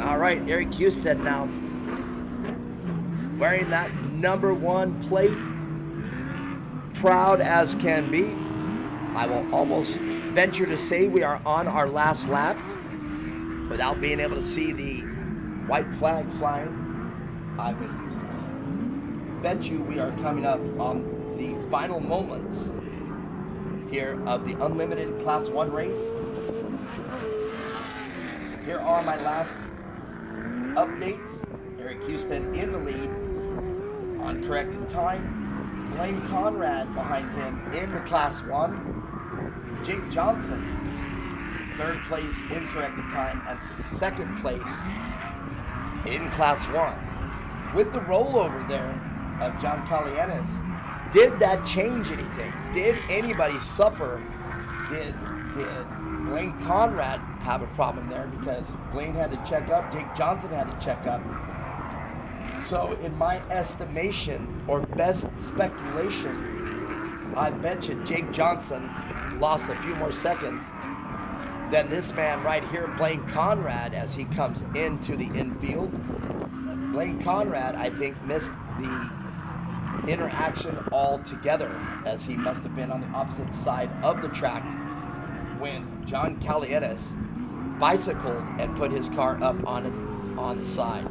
All right, Eric Houston now wearing that #1 plate, proud as can be. I will almost venture to say we are on our last lap without being able to see the white flag flying. I would bet you we are coming up on the final moments here of the Unlimited Class 1 race. Here are my last updates. Eric Houston in the lead on corrected time. Blaine Conrad behind him in the Class 1. Jake Johnson, 3rd place in corrected time and 2nd place in Class 1. With the rollover there of John Calianis, did that change anything? Did anybody suffer? Did Blaine Conrad have a problem there? Because Blaine had to check up, Jake Johnson had to check up. So in my estimation, or best speculation, I bet you Jake Johnson lost a few more seconds than this man right here, Blaine Conrad, as he comes into the infield. Blaine Conrad, I think, missed the interaction altogether, as he must have been on the opposite side of the track when John Calianis bicycled and put his car up on the side.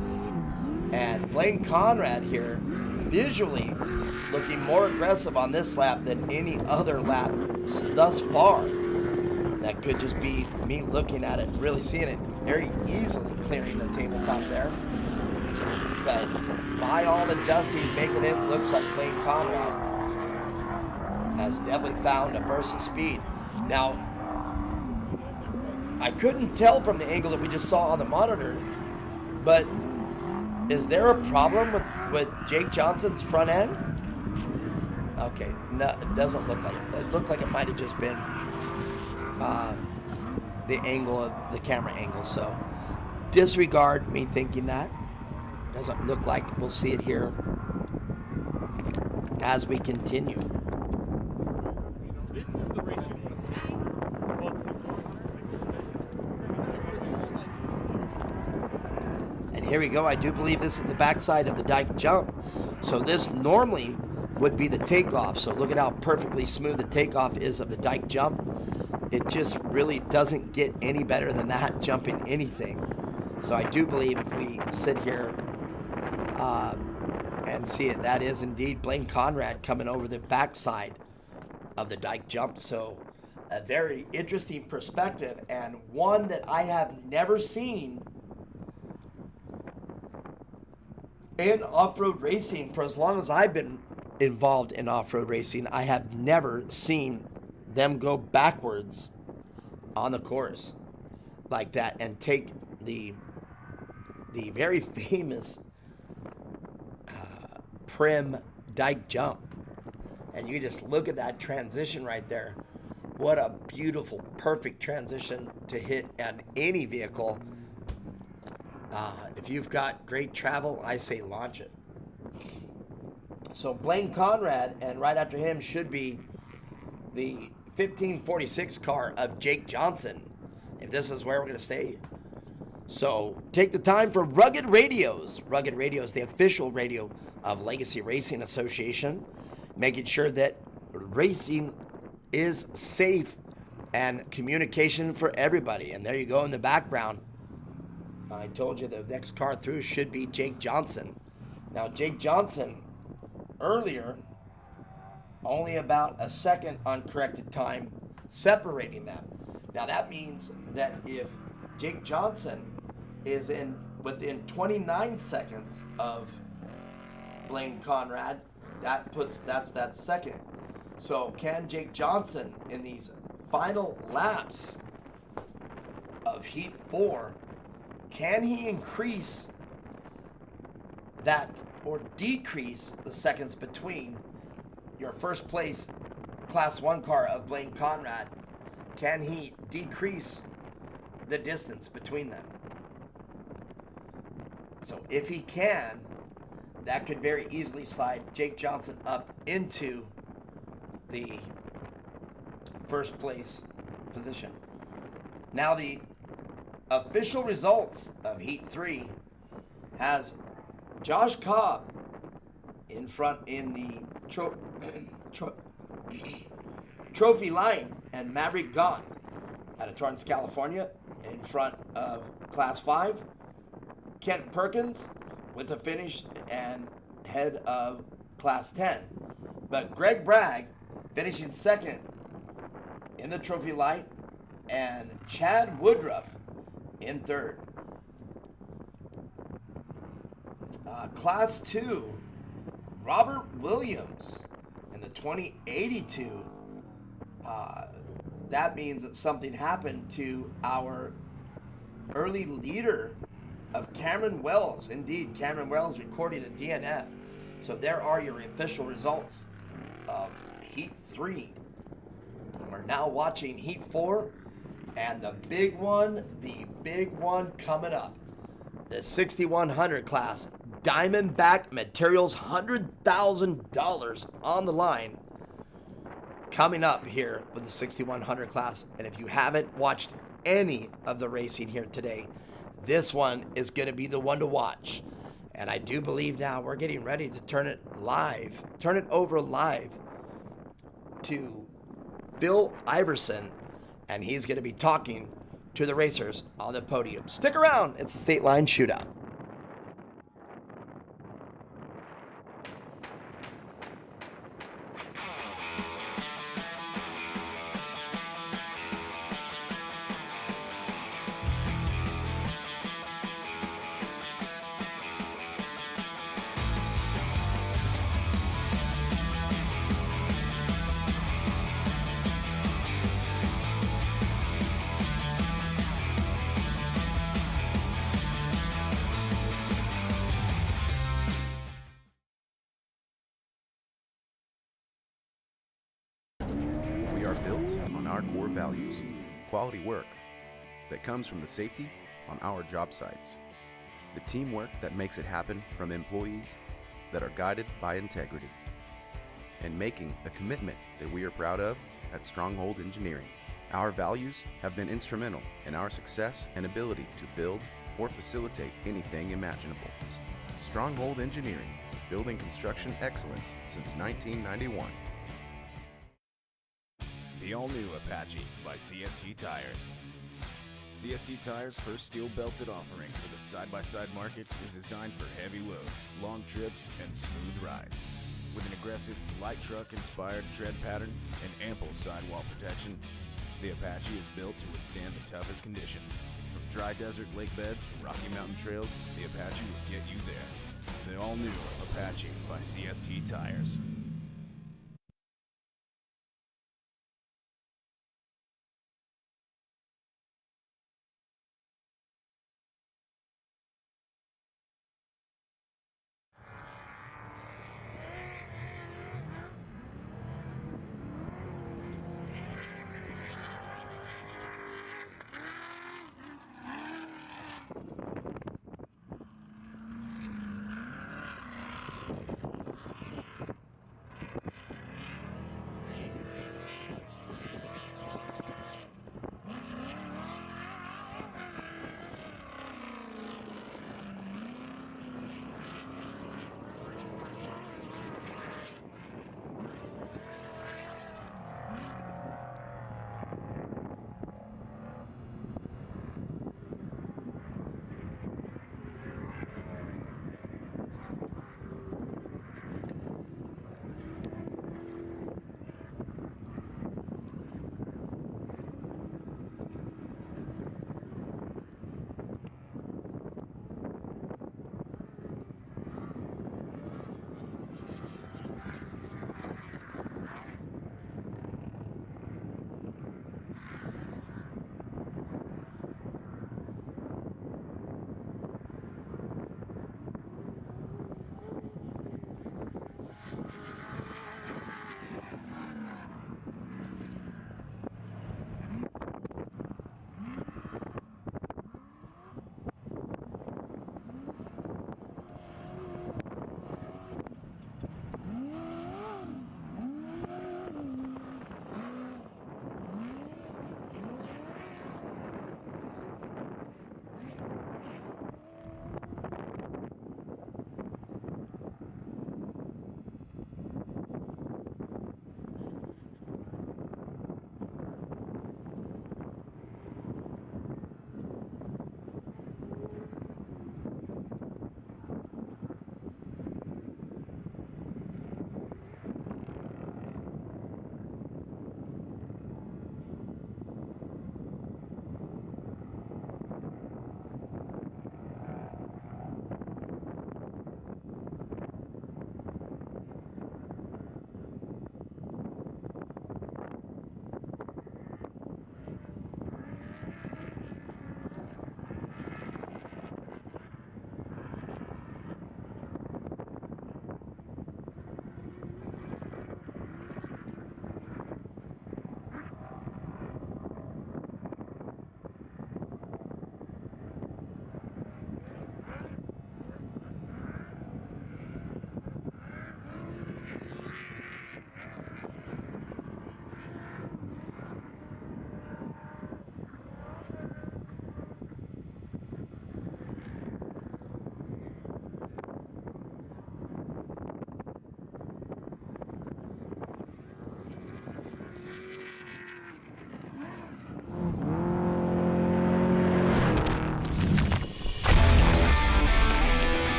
And Blaine Conrad here, visually looking more aggressive on this lap than any other lap thus far. That could just be me looking at it, really seeing it, very easily clearing the tabletop there. But by all the dust he's making, it looks like Blaine Conrad has definitely found a burst of speed. Now, I couldn't tell from the angle that we just saw on the monitor, but is there a problem with Jake Johnson's front end? Okay, no, it doesn't look like it. It looked like it might have just been the angle of the camera angle. So disregard me thinking that. Doesn't look like we'll see it here as we continue. This is the race you want to see. And here we go. I do believe this is the backside of the dike jump. So this normally would be the takeoff. So look at how perfectly smooth the takeoff is of the dike jump. It just really doesn't get any better than that jumping anything. So I do believe if we sit here and see it, that is indeed Blaine Conrad coming over the backside of the dike jump. So a very interesting perspective, and one that I have never seen in off-road racing. For as long as I've been involved in off-road racing, I have never seen them go backwards on the course like that and take the very famous Prim dike jump. And you just look at that transition right there. What a beautiful, perfect transition to hit on any vehicle. If you've got great travel, I say launch it. So Blaine Conrad, and right after him should be the 1546 car of Jake Johnson, if this is where we're going to stay. So take the time for Rugged Radios. Rugged Radios, the official radio of Legacy Racing Association, making sure that racing is safe and communication for everybody. And there you go in the background. I told you the next car through should be Jake Johnson. Now Jake Johnson earlier, only about a second uncorrected time separating them. Now that means that if Jake Johnson is within 29 seconds of Blaine Conrad, that's that second. So can Jake Johnson in these final laps of Heat 4, can he increase that or decrease the seconds between your first place Class 1 car of Blaine Conrad? Can he decrease the distance between them? So if he can, that could very easily slide Jake Johnson up into the first place position. Now the official results of Heat 3 has Josh Cobb in front in the trophy line, and Maverick Gaunt out of Torrance, California in front of Class 5. Kent Perkins with the finish and head of Class 10. But Greg Bragg finishing second in the trophy light, and Chad Woodruff in third. Class 2, Robert Williams in the 2082. That means that something happened to our early leader of Cameron Wells. Indeed, Cameron Wells recording a DNF. So there are your official results of Heat 3. And we're now watching Heat 4, and the big one coming up. The 6100 class, Diamondback Materials, $100,000 on the line. Coming up here with the 6100 class. And if you haven't watched any of the racing here today, this one is going to be the one to watch. And I do believe now we're getting ready to turn it over live to Bill Iverson, and he's going to be talking to the racers on the podium. Stick around. It's the State Line Shootout. our core values, quality work that comes from the safety on our job sites, the teamwork that makes it happen from employees that are guided by integrity, and making a commitment that we are proud of at Stronghold Engineering. Our values have been instrumental in our success and ability to build or facilitate anything imaginable. Stronghold Engineering, building construction excellence since 1991. The all-new Apache by CST Tires. CST Tires' first steel-belted offering for the side-by-side market is designed for heavy loads, long trips, and smooth rides. With an aggressive, light truck-inspired tread pattern and ample sidewall protection, the Apache is built to withstand the toughest conditions. From dry desert lake beds to Rocky Mountain trails, the Apache will get you there. The all-new Apache by CST Tires.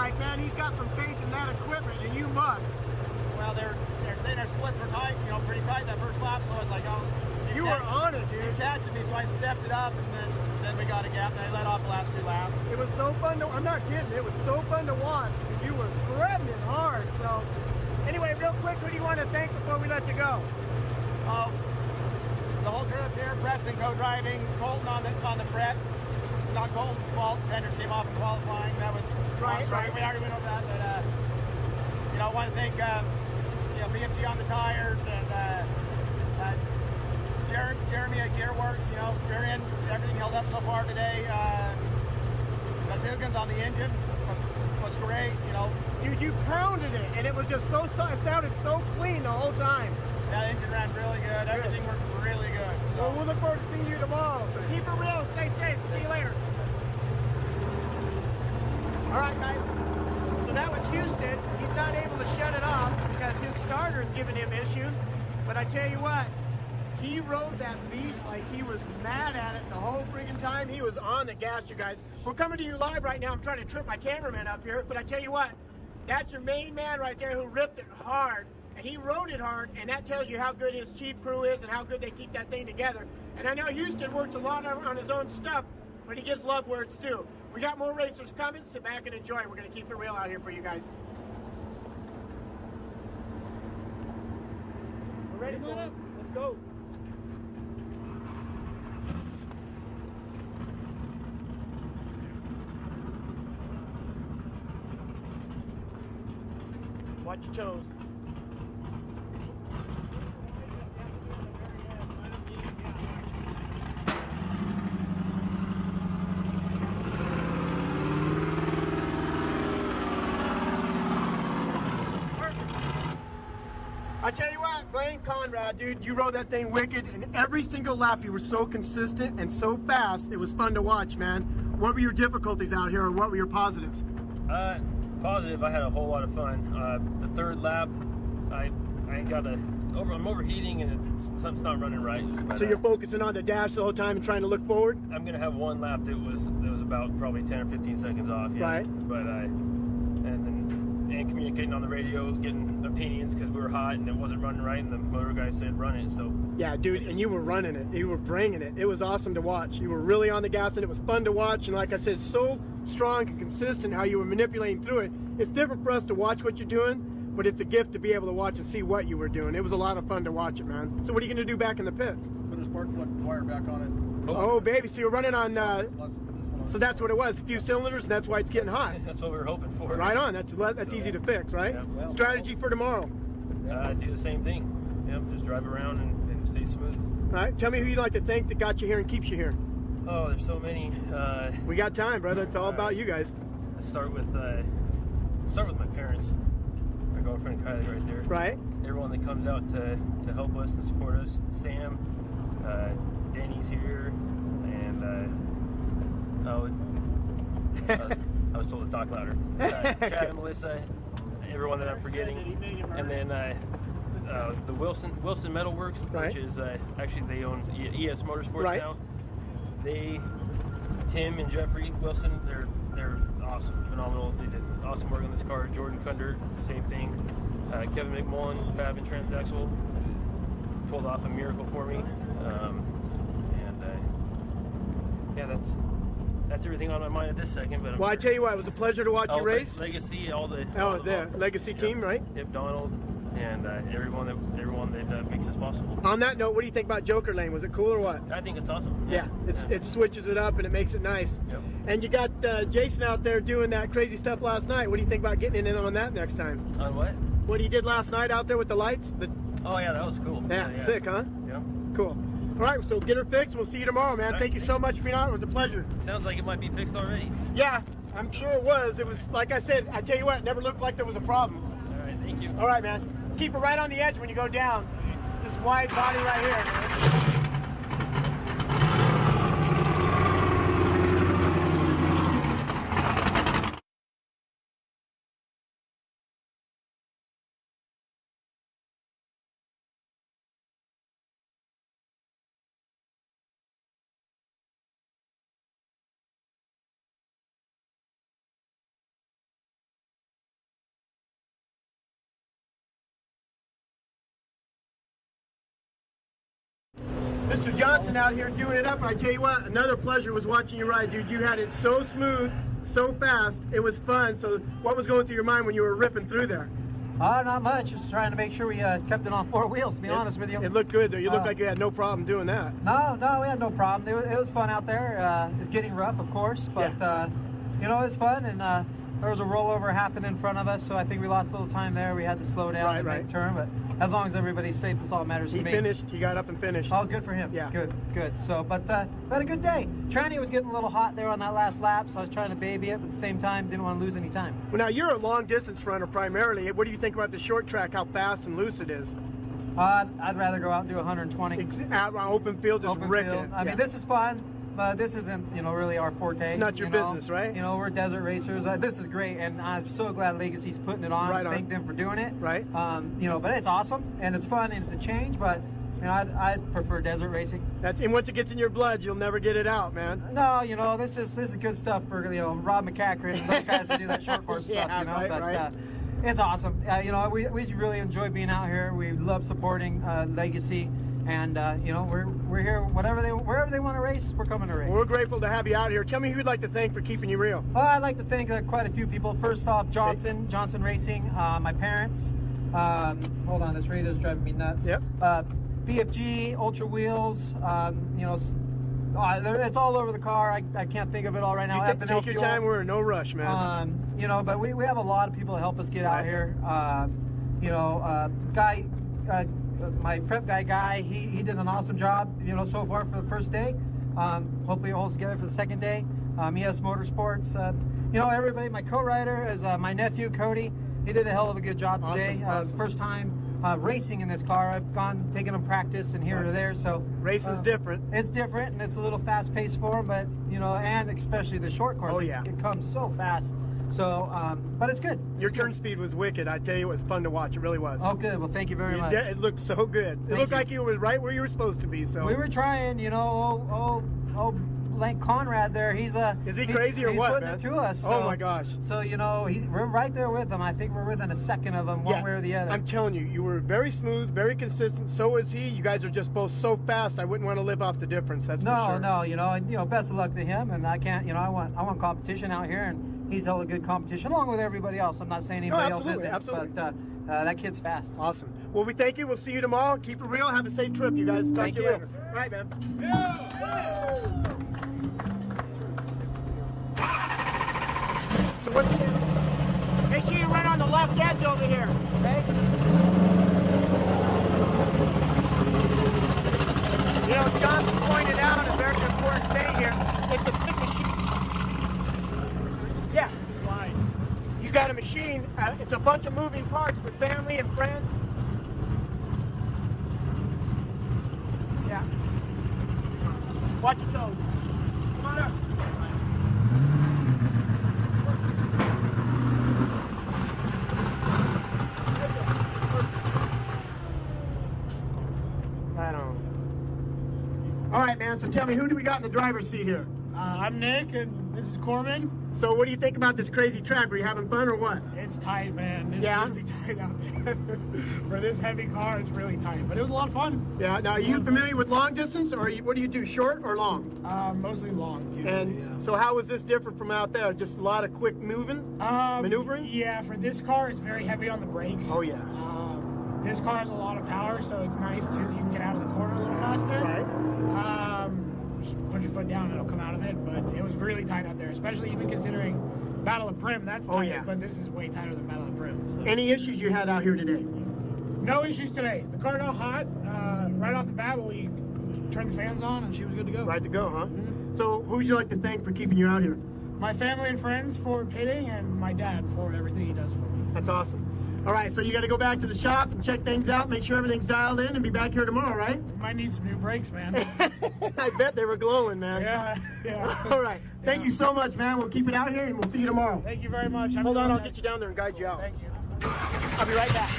like, man, he's got some faith in that equipment, and you must. Well, they're saying our splits were tight, pretty tight that first lap, so I was like, oh. You were on it, dude. He snatched me, so I stepped it up, and then we got a gap, and I let off the last 2 laps. It was so fun to, I'm not kidding, it was so fun to watch. You were threading it hard, so. Anyway, real quick, who do you want to thank before we let you go? The whole crew's here, Preston co-driving, Colton on the prep. It's not Colton's fault, fenders came off in qualifying, that was right. We already went over that, but I want to thank BFG on the tires, and Jeremy at Gearworks, everything held up so far today. The Tugans on the engines was great, Dude, you pounded it, and it was just it sounded so clean the whole time. That engine ran really good. Everything worked really good. So. Well, we'll look forward to seeing you tomorrow. So keep it real, stay safe. See you later. All right, guys. So that was Houston. He's not able to shut it off because his starter's giving him issues. But I tell you what, he rode that beast like he was mad at it the whole friggin' time. He was on the gas, you guys. We're coming to you live right now. I'm trying to trip my cameraman up here. But I tell you what, that's your main man right there who ripped it hard. And he rode it hard, and that tells you how good his chief crew is and how good they keep that thing together. And I know Houston works a lot on his own stuff, but he gives love where it's due. We got more racers coming. Sit back and enjoy. We're going to keep it real out here for you guys. We're ready for it. Let's go. Watch your toes. I tell you what, Blaine Conrad, dude, you rode that thing wicked, and every single lap you were so consistent and so fast, it was fun to watch, man. What were your difficulties out here, or what were your positives? Positive, I had a whole lot of fun. The third lap, I'm overheating and something's not running right. But, so you're focusing on the dash the whole time and trying to look forward? I'm gonna have one lap that was about probably 10 or 15 seconds off. Yeah. Right. But and communicating on the radio, getting opinions because we were hot and it wasn't running right, and the motor guy said run it. So yeah, dude, and you were running it. You were bringing it. It was awesome to watch. You were really on the gas, and it was fun to watch. And like I said, so strong and consistent how you were manipulating through it. It's different for us to watch what you're doing, but it's a gift to be able to watch and see what you were doing. It was a lot of fun to watch it, man. So what are you going to do back in the pits? Put a spark plug wire back on it. Oh, baby. So you're running on... so that's what it was, a few cylinders, and that's why it's getting hot. That's what we were hoping for. Right on. That's easy to fix, right? Yeah. Strategy for tomorrow? Do the same thing. Just drive around and stay smooth. All right. Tell me who you'd like to thank that got you here and keeps you here. Oh, there's so many. We got time, brother. It's all about you guys. Let's start with my parents. My girlfriend Kylie right there. Right. Everyone that comes out to help us and support us. Sam, Danny's here, and I was told to talk louder. Chad and Melissa, everyone that I'm forgetting, and then the Wilson Metalworks, which is actually they own ES Motorsports now. Tim and Jeffrey Wilson, they're awesome, phenomenal. They did awesome work on this car. Jordan Kunder, same thing. Kevin McMullen, Fab and Transaxle, pulled off a miracle for me. That's everything on my mind at this second. But I tell you what, it was a pleasure to watch you race. Legacy, all the Legacy team, right? Yep, Donald, and everyone that makes this possible. On that note, what do you think about Joker Lane? Was it cool or what? I think it's awesome. Yeah, it switches it up and it makes it nice. Yep. And you got Jason out there doing that crazy stuff last night. What do you think about getting in on that next time? On what? What he did last night out there with the lights? Oh yeah, that was cool. Yeah, sick, huh? Yeah. Cool. All right, so get her fixed. We'll see you tomorrow, man. Thank you so much for being on. It was a pleasure. Sounds like it might be fixed already. Yeah, I'm sure it was. It was, like I said, I tell you what, it never looked like there was a problem. All right, thank you. All right, man. Keep it right on the edge when you go down. This wide body right here, man. Mr. Johnson out here doing it up. And I tell you what, another pleasure was watching you ride, dude. You had it so smooth, so fast. It was fun. So what was going through your mind when you were ripping through there? Not much. Just trying to make sure we kept it on 4 wheels, to be honest with you. It looked good, though. You looked like you had no problem doing that. No, we had no problem. It was fun out there. It's getting rough, of course, but, you know, it was fun, and there was a rollover happening in front of us, so I think we lost a little time there. We had to slow down and make a turn, but as long as everybody's safe, that's all that matters to me. He finished. He got up and finished. Oh, good for him. Yeah. Good. So, but we had a good day. Tranny was getting a little hot there on that last lap, so I was trying to baby it, but at the same time, didn't want to lose any time. Well, now, you're a long-distance runner primarily. What do you think about the short track, how fast and loose it is? I'd rather go out and do 120. Out on open field, just rip it. I mean, this is fun, but this isn't, you know, really our forte. It's not your business, right? You know, we're desert racers. This is great, and I'm so glad Legacy's putting it on. Right on. Thank them for doing it. Right. You know, but it's awesome, and it's fun, and it's a change, but, you know, I'd prefer desert racing. And once it gets in your blood, you'll never get it out, man. No, you know, this is good stuff for, you know, Rob McCackert and those guys that do that short course stuff, you know, right. It's awesome. You know, we really enjoy being out here. We love supporting Legacy. And, you know, we're here, wherever they want to race, we're coming to race. Well, we're grateful to have you out here. Tell me who you'd like to thank for keeping you real. Well, I'd like to thank quite a few people. First off, Johnson Racing, my parents. Hold on, this radio's driving me nuts. Yep. BFG, Ultra Wheels, you know, it's all over the car. I can't think of it all right now. Take your time. We're in no rush, man. You know, but we have a lot of people to help us get out here. You know, my prep guy, he did an awesome job, you know, so far for the first day. Hopefully it holds together for the second day. ES Motorsports, you know, everybody, my co-rider is my nephew, Cody. He did a hell of a good job today. Awesome. First time racing in this car. I've taken him practice and here or there, so. Racing's different. It's different, and it's a little fast paced for him, but, you know, and especially the short course. Oh, yeah. It comes so fast. So, but it's good. Your turn speed was wicked. I tell you, it was fun to watch. It really was. Oh, good. Well, thank you very much. It looked so good. It looked like you were right where you were supposed to be. So we were trying, you know. Like Conrad there, is he crazy or he's what, putting man? it to us. So, oh my gosh! So you know, we're right there with him. I think we're within a second of him, one way or the other. I'm telling you, you were very smooth, very consistent. So is he. You guys are just both so fast. I wouldn't want to live off the difference. That's for sure. No, you know, best of luck to him. And I can't, you know, I want competition out here, and he's held a good competition along with everybody else. I'm not saying anybody else isn't, absolutely. but that kid's fast. Awesome. Well, we thank you. We'll see you tomorrow. Keep it real. Have a safe trip, you guys. Talk to you later. All right, man. So what's make sure you run on the left edge over here, okay? You know, Johnson pointed out a very important thing here. It's a big machine. Yeah. You got a machine. It's a bunch of moving parts with family and friends. Yeah. Watch your toes. Come on up. All right, man, so tell me, who do we got in the driver's seat here? I'm Nick, and this is Corbin. So what do you think about this crazy track? Were you having fun or what? It's tight, man. It's yeah? really tight out there. For this heavy car, it's really tight, but it was a lot of fun. Yeah, now are you familiar with long distance, or what do you do, short or long? Mostly long, usually, and so how was this different from out there? Just a lot of quick maneuvering? Yeah, for this car, it's very heavy on the brakes. Oh, yeah. This car has a lot of power, so it's nice because you can get out of the corner a little faster. Right. Just put your foot down and it'll come out of it, but it was really tight out there, especially even considering Battle of Prim. That's tight, but this is way tighter than Battle of Prim. So. Any issues you had out here today? No issues today. The car got hot right off the bat. We turned the fans on and she was good to go. Right to go, huh? Mm-hmm. So who would you like to thank for keeping you out here? My family and friends for pitting, and my dad for everything he does for me. That's awesome. All right, so you got to go back to the shop and check things out, make sure everything's dialed in, and be back here tomorrow, right? Might need some new brakes, man. I bet they were glowing, man. Yeah. All right. Thank you so much, man. We'll keep it out here, and we'll see you tomorrow. Thank you very much. Hold on, I'll get you down there and guide you out. Thank you. I'll be right back.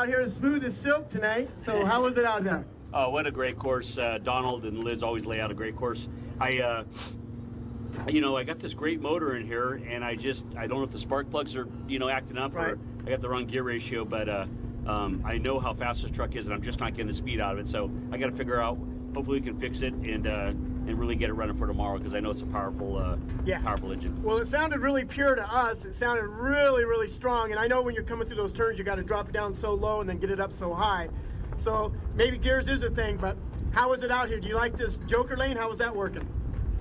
out here as smooth as silk tonight. So how was it out there? Oh, what a great course. Donald and Liz always lay out a great course. I got this great motor in here, and I don't know if the spark plugs are, acting up, or I got the wrong gear ratio, but I know how fast this truck is, and I'm just not getting the speed out of it. So I got to figure out, hopefully we can fix it and really get it running for tomorrow, because I know it's a powerful engine. Well, it sounded really pure to us. It sounded really, really strong. And I know when you're coming through those turns, you got to drop it down so low and then get it up so high. So maybe gears is a thing, but how was it out here? Do you like this Joker lane? How was that working?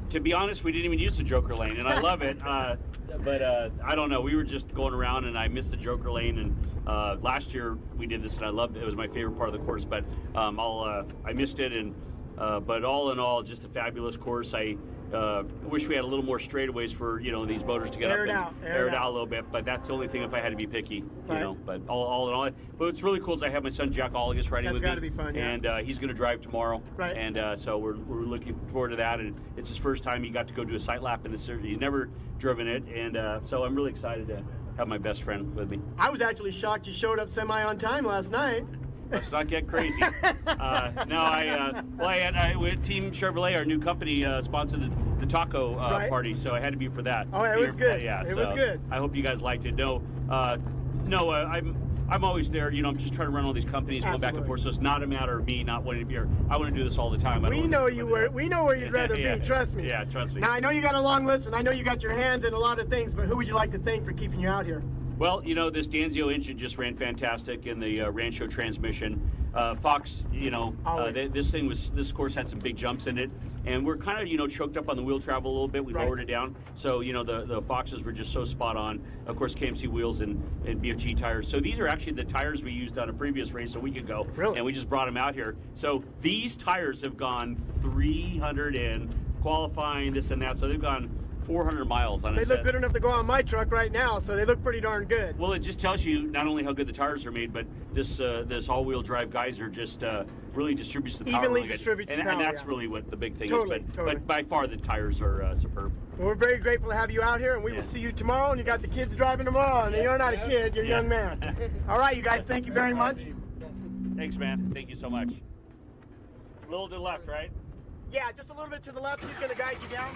To be honest, we didn't even use the Joker lane, and I love it. But I don't know. We were just going around, and I missed the Joker lane. And last year we did this, and I loved it. It was my favorite part of the course, but I missed it. And but all in all, just a fabulous course. I wish we had a little more straightaways for these motors to get air up and air it out a little bit. But that's the only thing if I had to be picky, But all in all, but what's really cool is I have my son Jack Olligus riding with me. That's got to be fun, yeah. And he's going to drive tomorrow. Right. And so we're looking forward to that. And it's his first time he got to go do a sight lap in the series. He's never driven it, and so I'm really excited to have my best friend with me. I was actually shocked you showed up semi on time last night. Let's not get crazy. Team Chevrolet, our new company, sponsored the taco party, so I had to be for that. Oh, it was good. Yeah, it was good. I hope you guys liked it. I'm always there. I'm just trying to run all these companies, going back and forth. So it's not a matter of me not wanting to be here. I want to do this all the time. We know where you'd rather be. Trust me. Yeah, trust me. Now I know you got a long list, and I know you got your hands in a lot of things. But who would you like to thank for keeping you out here? Well, this Danzio engine just ran fantastic, in the Rancho transmission. Fox, this course had some big jumps in it, and we're kind of, choked up on the wheel travel a little bit. We lowered it down. So, the Foxes were just so spot on. Of course, KMC wheels and BFG tires. So these are actually the tires we used on a previous race a week ago. Really? And we just brought them out here. So these tires have gone 300 and qualifying, this and that. So they've gone 400 miles on a set. They look good enough to go on my truck right now, so they look pretty darn good. Well, it just tells you not only how good the tires are made, but this all-wheel drive geyser just really distributes the power. Evenly distributes the power, and that's really what the big thing totally, is. Totally. But by far, the tires are superb. Well, we're very grateful to have you out here, and we will see you tomorrow. And you got the kids driving tomorrow, and you're not a kid, you're a young man. All right, you guys, thank you very much. Thanks, man. Thank you so much. A little to the left, right? Yeah, just a little bit to the left. He's going to guide you down.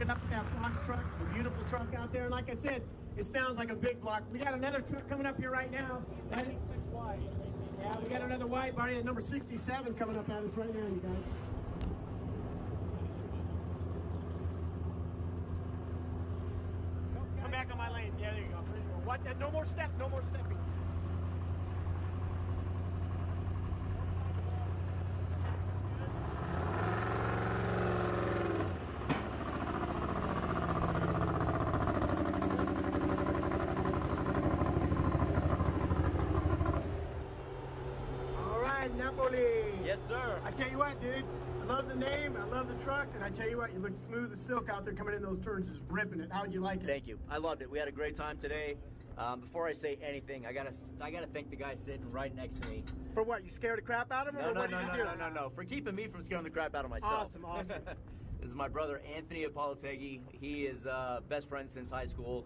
Up that Fox truck, a beautiful truck out there, and like I said, it sounds like a big block. We got another truck coming up here right now. That is 6Y. Yeah, we got another white body, at number 67 coming up at us right now, you guys. Come back on my lane. Yeah, there you go. What? No more steps. No more stepping. Yes, sir. I tell you what, dude, I love the name, I love the truck, and I tell you what, you look smooth as silk out there coming in those turns, just ripping it. How'd you like it? Thank you. I loved it. We had a great time today. Before I say anything, I gotta thank the guy sitting right next to me. For what? You scared the crap out of him? No. For keeping me from scaring the crap out of myself. Awesome. This is my brother Anthony Apolitegui. He is best friend since high school.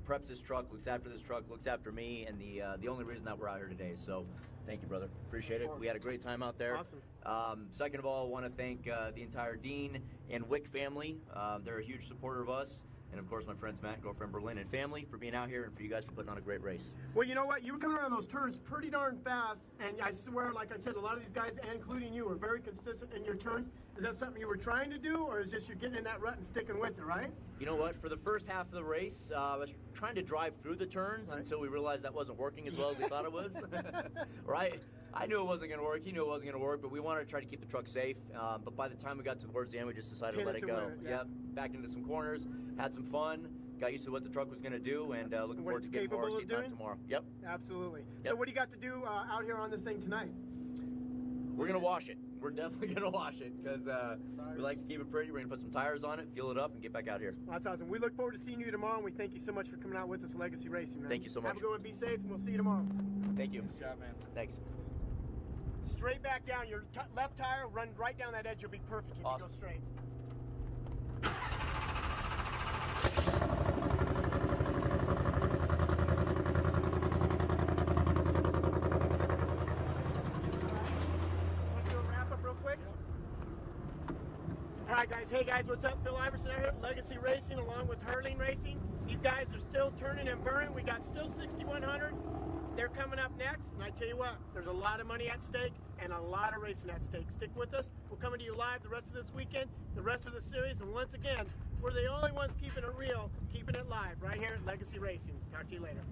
Preps this truck, looks after this truck, looks after me, and the only reason that we're out here today. So thank you, brother. Appreciate it. We had a great time out there. Awesome. Second of all, I want to thank the entire Dean and Wick family. They're a huge supporter of us. And of course, my friends Matt and girlfriend Berlin and family for being out here, and for you guys for putting on a great race. Well, you know what? You were coming around those turns pretty darn fast, and I swear, like I said, a lot of these guys, including you, are very consistent in your turns. Is that something you were trying to do, or is just you're getting in that rut and sticking with it, right? You know what? For the first half of the race, I was trying to drive through the turns until we realized that wasn't working as well as we thought it was. Right? I knew it wasn't going to work. He knew it wasn't going to work, but we wanted to try to keep the truck safe. But by the time we got towards the end, we just decided to let it go. Yep. Back into some corners, had some fun. Got used to what the truck was going to do, and looking forward to getting more seat time tomorrow. Yep. Absolutely. Yep. So what do you got to do out here on this thing tonight? We're going to wash it. we're definitely going to wash it because we like to keep it pretty. We're going to put some tires on it, fuel it up, and get back out here. Well, that's awesome. We look forward to seeing you tomorrow, and we thank you so much for coming out with us, Legacy Racing, man. Thank you so much. Have a good one. Be safe, and we'll see you tomorrow. Thank you. Good job, man. Thanks. Straight back down. Your left tire will run right down that edge. You'll be perfect if you go straight. All right, guys. Hey, guys. What's up? Phil Iverson out here at Legacy Racing along with Hurling Racing. These guys are still turning and burning. We got still 6100s. They're coming up next. And I tell you what, there's a lot of money at stake and a lot of racing at stake. Stick with us. We're coming to you live the rest of this weekend, the rest of the series. And once again, we're the only ones keeping it real, keeping it live right here at Legacy Racing. Talk to you later.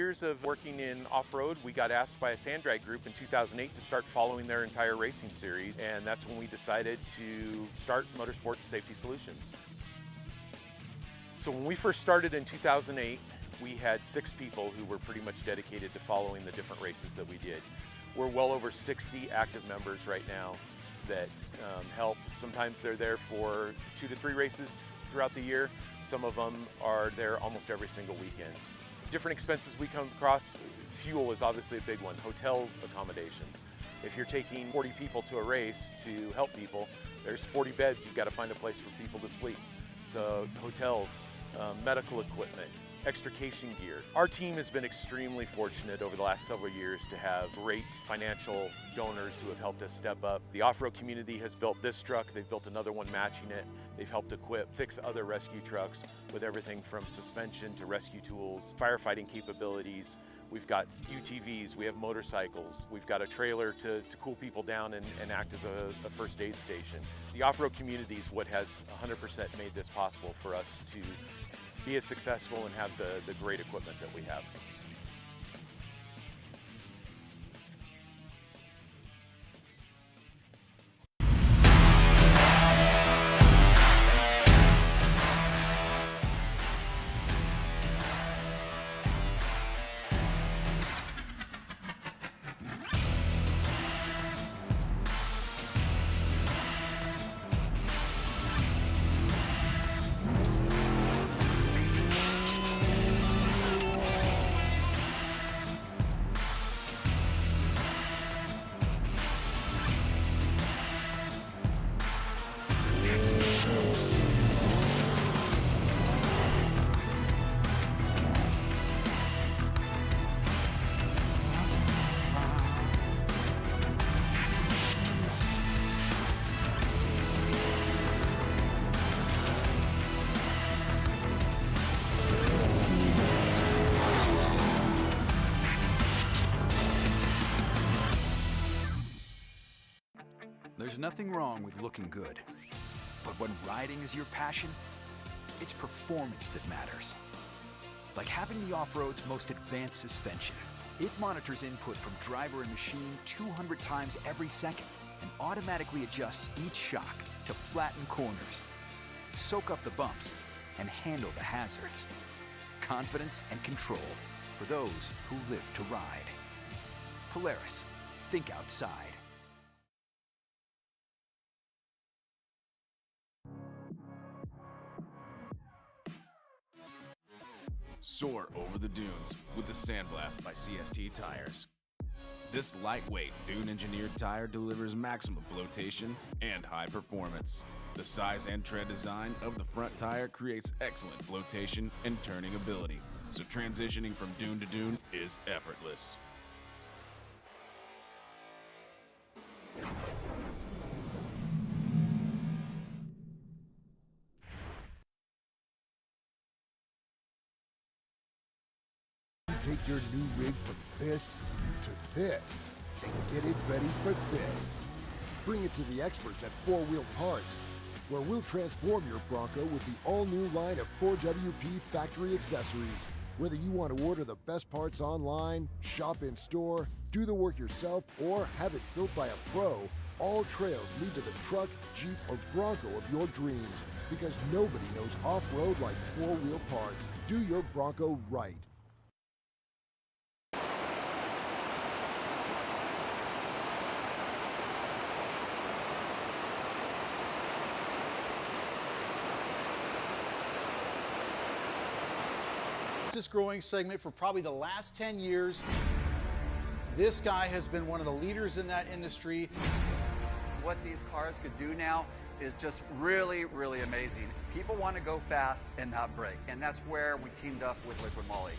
years of working in off-road, we got asked by a sand drag group in 2008 to start following their entire racing series, and that's when we decided to start Motorsports Safety Solutions. So when we first started in 2008, we had 6 people who were pretty much dedicated to following the different races that we did. We're well over 60 active members right now that help. Sometimes they're there for 2 to 3 races throughout the year. Some of them are there almost every single weekend. Different expenses we come across, fuel is obviously a big one, hotel accommodations. If you're taking 40 people to a race to help people, there's 40 beds, you've got to find a place for people to sleep. So hotels, medical equipment, extrication gear. Our team has been extremely fortunate over the last several years to have great financial donors who have helped us step up. The off-road community has built this truck, they've built another one matching it. They've helped equip 6 other rescue trucks with everything from suspension to rescue tools, firefighting capabilities. We've got UTVs, we have motorcycles, we've got a trailer to cool people down and act as a first aid station. The off-road community is what has 100% made this possible for us to be as successful and have the great equipment that we have. There's nothing wrong with looking good, but when riding is your passion, it's performance that matters. Like having the off-road's most advanced suspension. It monitors input from driver and machine 200 times every second and automatically adjusts each shock to flatten corners, soak up the bumps, and handle the hazards. Confidence and control for those who live to ride. Polaris, think outside. Soar over the dunes with the Sandblast by CST Tires. This lightweight, dune-engineered tire delivers maximum flotation and high performance. The size and tread design of the front tire creates excellent flotation and turning ability, so transitioning from dune to dune is effortless. Take your new rig from this to this and get it ready for this. Bring it to the experts at 4 Wheel Parts, where we'll transform your Bronco with the all-new line of 4WP factory accessories. Whether you want to order the best parts online, shop in store, do the work yourself, or have it built by a pro, all trails lead to the truck, Jeep, or Bronco of your dreams, because nobody knows off-road like 4 Wheel Parts. Do your Bronco right. Growing segment for probably the last 10 years. This guy has been one of the leaders in that industry. What these cars could do now is just really, really amazing. People want to go fast and not brake, and that's where we teamed up with Liquid Moly.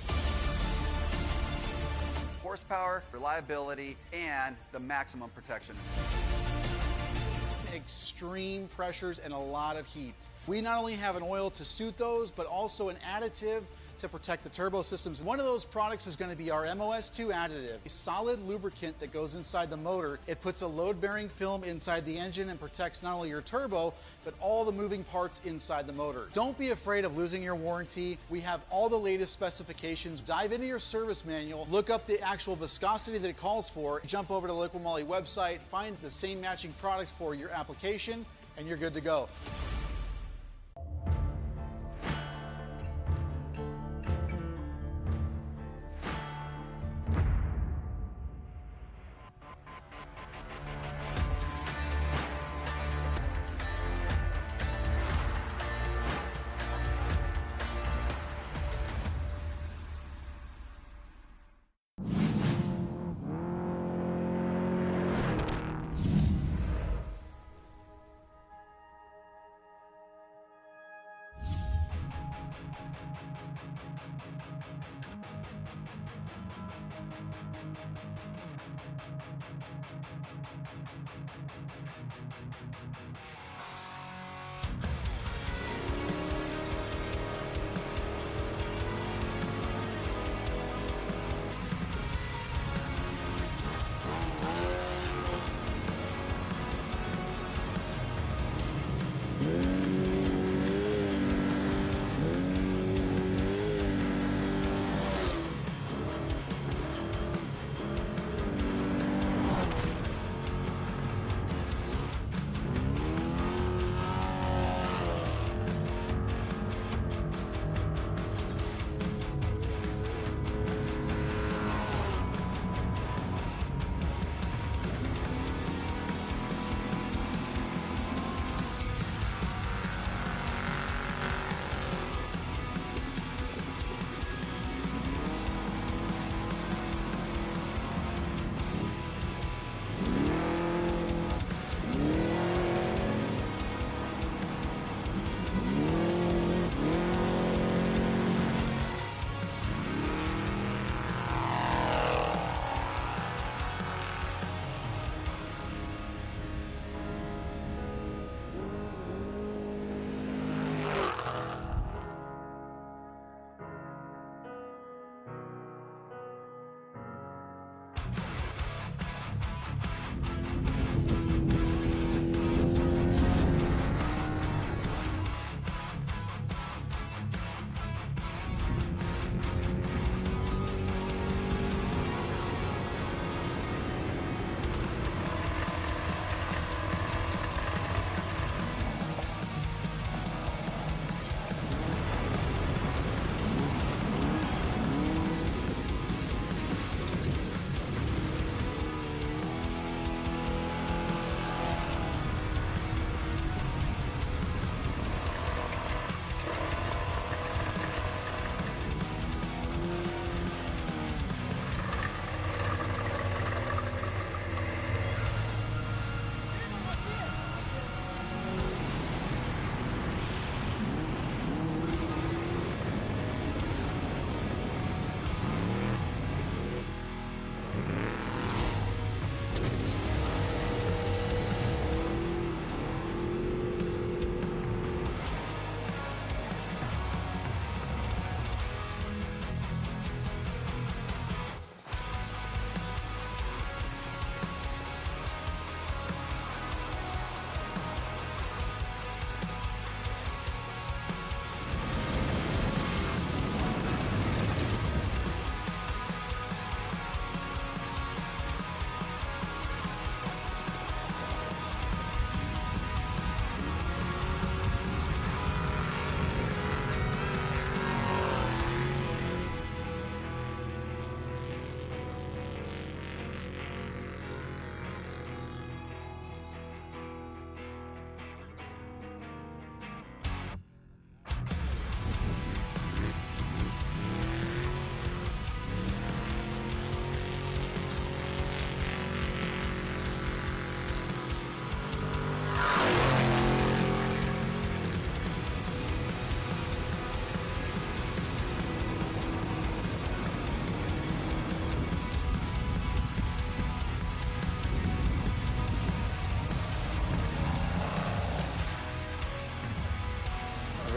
Horsepower, reliability, and the maximum protection. Extreme pressures and a lot of heat. We not only have an oil to suit those, but also an additive to protect the turbo systems. One of those products is going to be our MOS2 additive, a solid lubricant that goes inside the motor. It puts a load-bearing film inside the engine and protects not only your turbo, but all the moving parts inside the motor. Don't be afraid of losing your warranty. We have all the latest specifications. Dive into your service manual, look up the actual viscosity that it calls for, jump over to the Liqui Moly website, find the same matching product for your application, and you're good to go.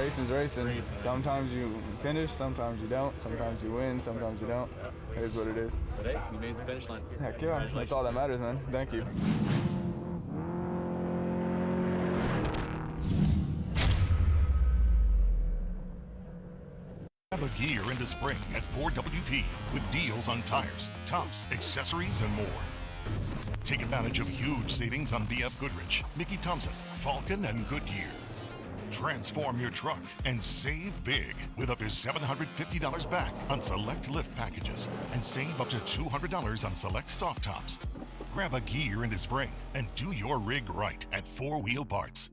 Racing's racing. Sometimes you finish, sometimes you don't, sometimes you win, sometimes you don't. It is what it is. But hey, you made the finish line. Heck yeah, that's all that matters, man. Thank you. Grab a gear into spring at 4WP with deals on tires, tops, accessories, and more. Take advantage of huge savings on BF Goodrich, Mickey Thompson, Falcon, and Goodyear. Transform your truck and save big with up to $750 back on select lift packages and save up to $200 on select soft tops. Grab a gear into spring and do your rig right at 4 Wheel Parts.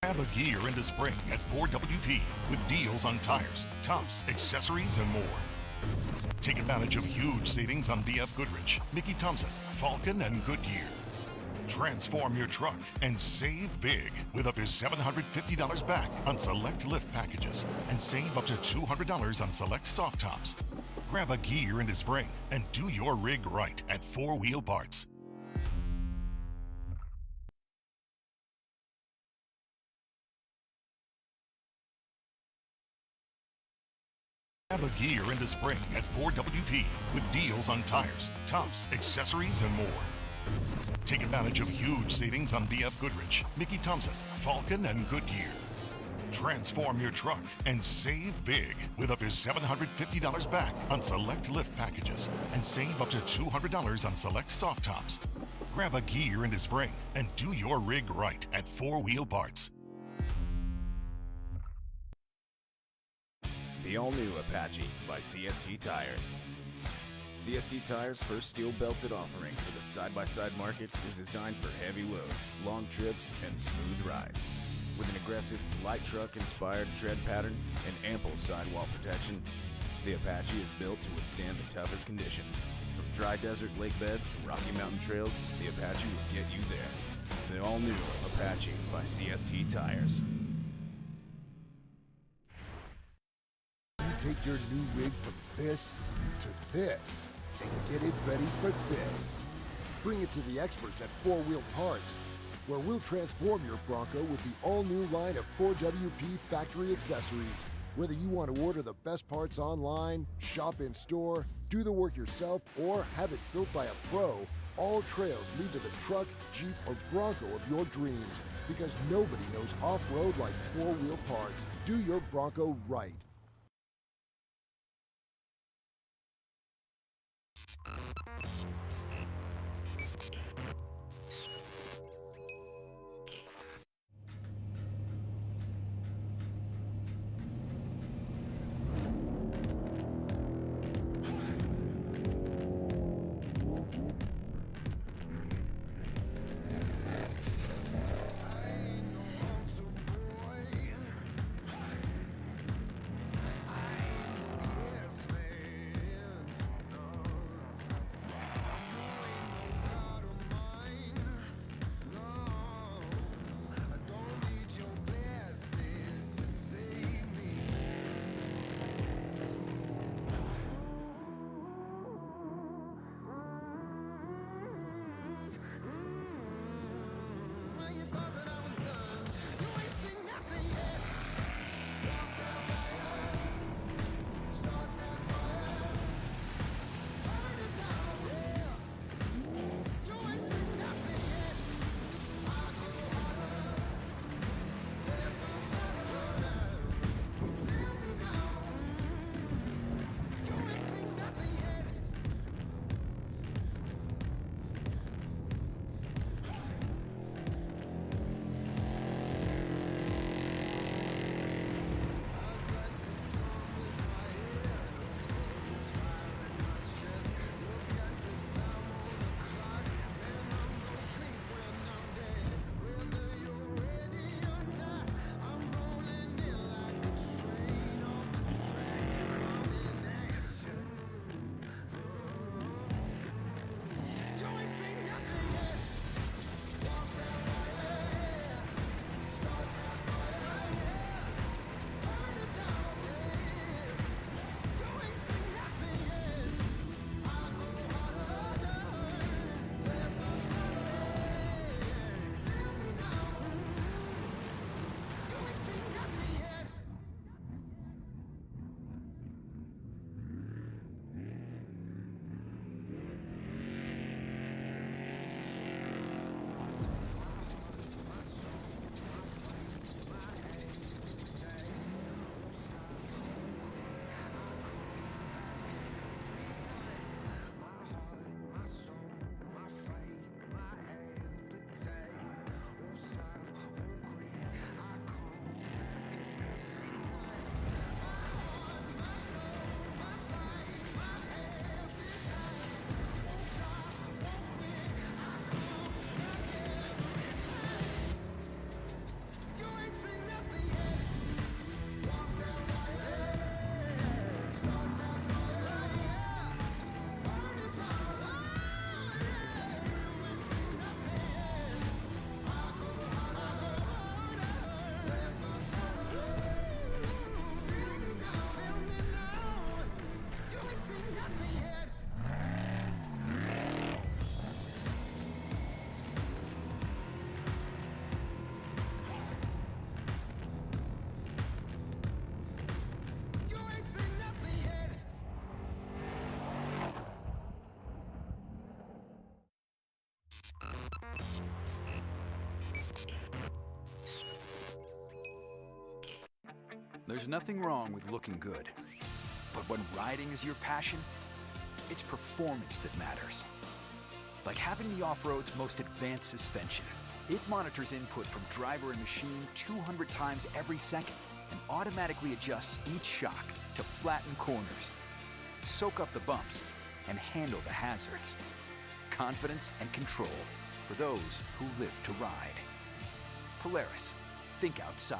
Grab a gear into spring at 4WT with deals on tires, tops, accessories, and more. Take advantage of huge savings on BF Goodrich, Mickey Thompson, Falcon, and Goodyear. Transform your truck and save big with up to $750 back on select lift packages and save up to $200 on select soft tops. Grab a gear into spring and do your rig right at 4 Wheel Parts. Grab a gear into spring at 4WT with deals on tires, tops, accessories, and more. Take advantage of huge savings on BF Goodrich, Mickey Thompson, Falcon, and Goodyear. Transform your truck and save big with up to $750 back on select lift packages and save up to $200 on select soft tops. Grab a gear into spring and do your rig right at 4 Wheel Parts. The all-new Apache by CST Tires. CST Tires' first steel-belted offering for the side-by-side market is designed for heavy loads, long trips, and smooth rides. With an aggressive, light truck-inspired tread pattern and ample sidewall protection, the Apache is built to withstand the toughest conditions. From dry desert lake beds to Rocky Mountain trails, the Apache will get you there. The all-new Apache by CST Tires. Take your new rig from this to this and get it ready for this. Bring it to the experts at 4 Wheel Parts, where we'll transform your Bronco with the all-new line of 4WP factory accessories. Whether you want to order the best parts online, shop in store, do the work yourself, or have it built by a pro, all trails lead to the truck, Jeep, or Bronco of your dreams, because nobody knows off-road like 4 Wheel Parts. Do your Bronco right. There's nothing wrong with looking good. But when riding is your passion, it's performance that matters. Like having the off-road's most advanced suspension. It monitors input from driver and machine 200 times every second and automatically adjusts each shock to flatten corners, soak up the bumps, and handle the hazards. Confidence and control for those who live to ride. Polaris, think outside.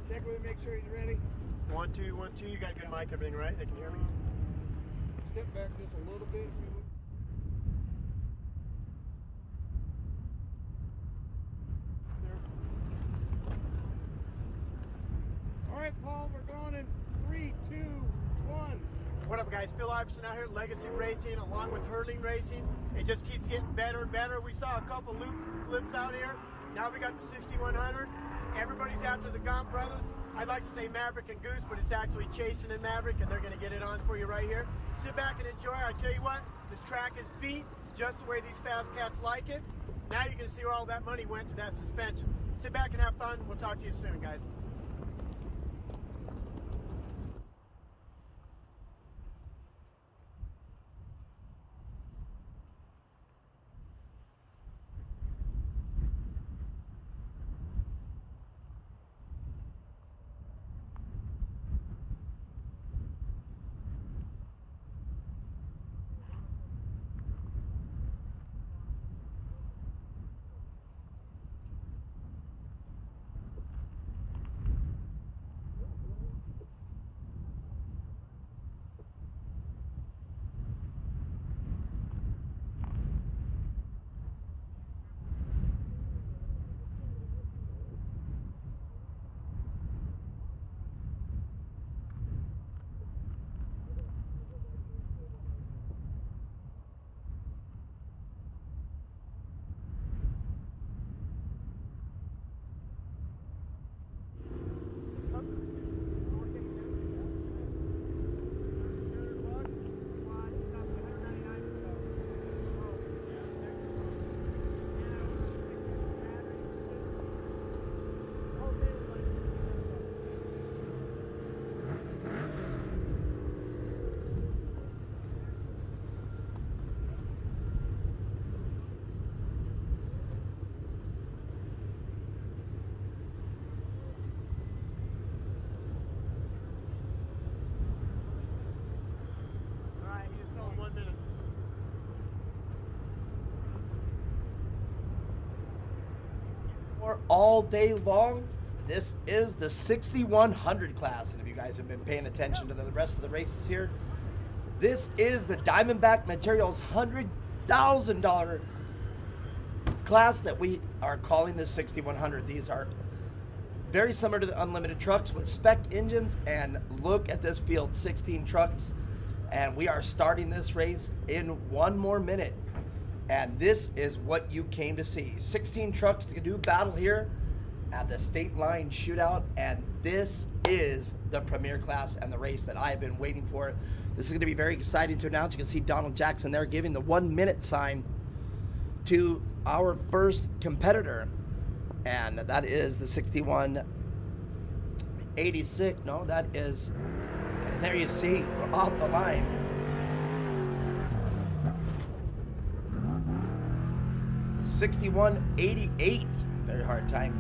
Check with him, make sure he's ready. 1, 2, 1, 2. You got a good mic, everything right? They can hear me. Step back just a little bit if you would. All right, Paul, we're going in 3, 2, 1. What up, guys? Phil Iverson out here, Legacy Racing, along with Hurling Racing. It just keeps getting better and better. We saw a couple flips out here. Now we got the 6100s. Everybody's after the Gaunt brothers. I'd like to say Maverick and Goose, but it's actually Chasin and Maverick, and they're going to get it on for you right here. Sit back and enjoy. I tell you what, this track is beat just the way these fast cats like it. Now you can see where all that money went to that suspension. Sit back and have fun. We'll talk to you soon, guys. All day long, this is the 6100 class, and if you guys have been paying attention to the rest of the races here, this is the Diamondback Materials $100,000 class that we are calling the 6100. These are very similar to the Unlimited trucks with spec engines, and look at this field, 16 trucks, and we are starting this race in 1 more minute. And this is what you came to see. 16 trucks to do battle here at the State Line Shootout. And this is the premier class and the race that I have been waiting for. This is going to be very exciting to announce. You can see Donald Jackson there giving the 1 minute sign to our first competitor. And that is the 6186. No, that is, and there you see, we're off the line. $61.88. Very hard time.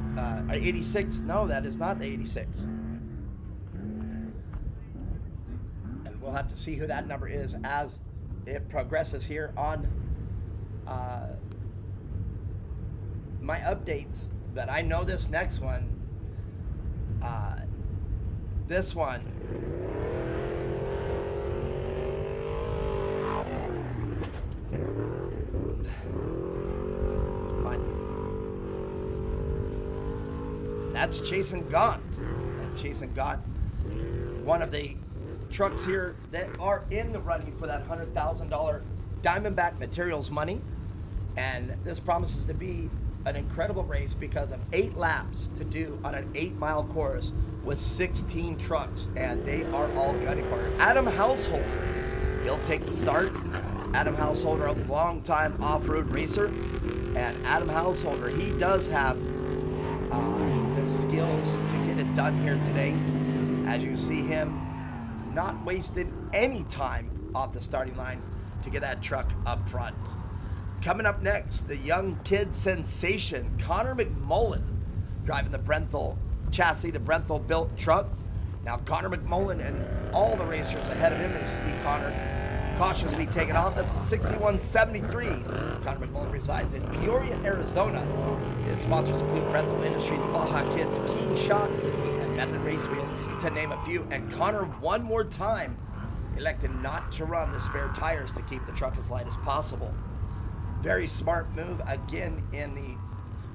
86. No, that is not the 86. And we'll have to see who that number is as it progresses here on my updates. But I know this next one. This one. That's Jason Gaunt. And Jason Gaunt, one of the trucks here that are in the running for that $100,000 Diamondback Materials money. And this promises to be an incredible race because of 8 laps to do on an 8-mile course with 16 trucks, and they are all gunning for it. Adam Householder, he'll take the start. Adam Householder, a long-time off-road racer, and Adam Householder, he does have the skills to get it done here today. As you see him not wasting any time off the starting line to get that truck up front. Coming up next, the young kid sensation, Connor McMullen, driving the Brenthal chassis, the Brenthal built truck. Now Connor McMullen and all the racers ahead of him, as you see Connor cautiously taking off. That's the 6173. Connor McMullen resides in Peoria, Arizona. His sponsors include Brenthal Industries, Baja Kids, Keen Shots, and Method Race Wheels, to name a few. And Connor, one more time, elected not to run the spare tires to keep the truck as light as possible. Very smart move, again, in the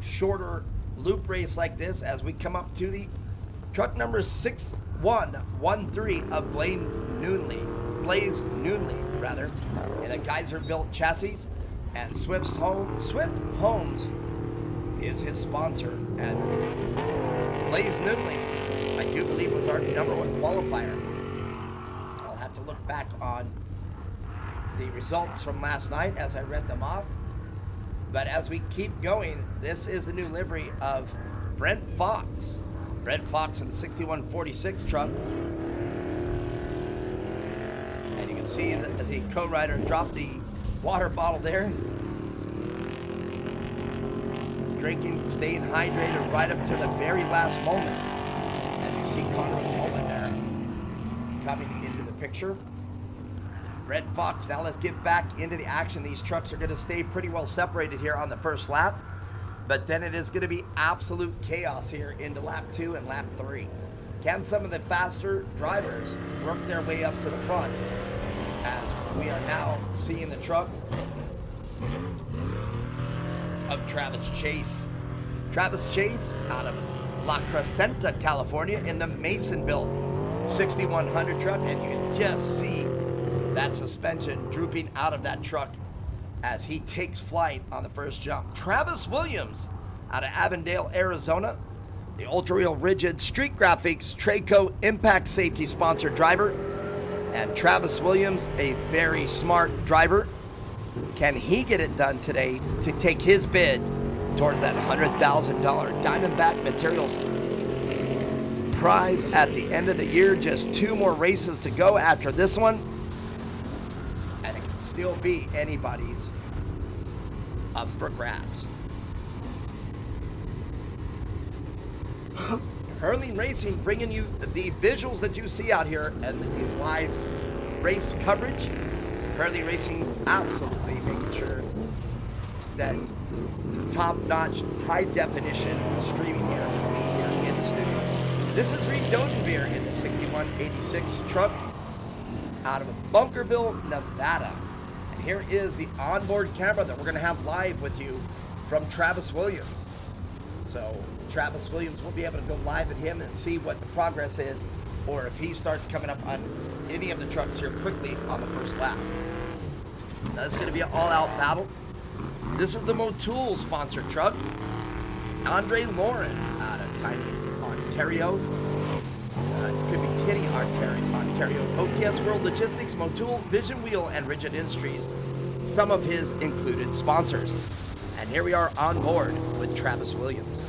shorter loop race like this, as we come up to the truck number 6113 of Blaze Noonley, in a Geyser built chassis, and Swift Homes is his sponsor. And Blaze Noonley, I do believe, was our #1 qualifier. I'll have to look back on the results from last night as I read them off. But as we keep going, this is the new livery of Brent Fox. Brent Fox in the 6146 truck. And you can see that the co-rider dropped the water bottle there. Drinking, staying hydrated right up to the very last moment. As you see Connor McMullen there coming into the picture. Red Fox, now let's get back into the action. These trucks are going to stay pretty well separated here on the first lap, but then it is going to be absolute chaos here into lap 2 and lap 3. Can some of the faster drivers work their way up to the front, as we are now seeing the truck of Travis Chase. Travis Chase out of La Crescenta, California, in the Mason-built 6100 truck, and you can just see that suspension drooping out of that truck as he takes flight on the first jump. Travis Williams out of Avondale, Arizona, the Ultra Real Rigid Street Graphics Traco Impact Safety sponsored driver. And Travis Williams, a very smart driver. Can he get it done today to take his bid towards that $100,000 Diamondback Materials prize at the end of the year? Just 2 more races to go after this one, and it can still be anybody's up for grabs. Hurling Racing bringing you the visuals that you see out here and the live race coverage. Hurling Racing absolutely making sure that top-notch, high-definition streaming here in the studios. This is Reed Dodenbeer in the 6186 truck out of Bunkerville, Nevada. And here is the onboard camera that we're going to have live with you from Travis Williams. So Travis Williams will be able to go live at him and see what the progress is, or if he starts coming up on any of the trucks here quickly on the first lap. Now this is going to be an all-out battle. This is the Motul sponsored truck. Andre Lauren out of Tiny, Ontario. Ontario, OTS World Logistics, Motul, Vision Wheel, and Rigid Industries, some of his included sponsors. And here we are on board with Travis Williams.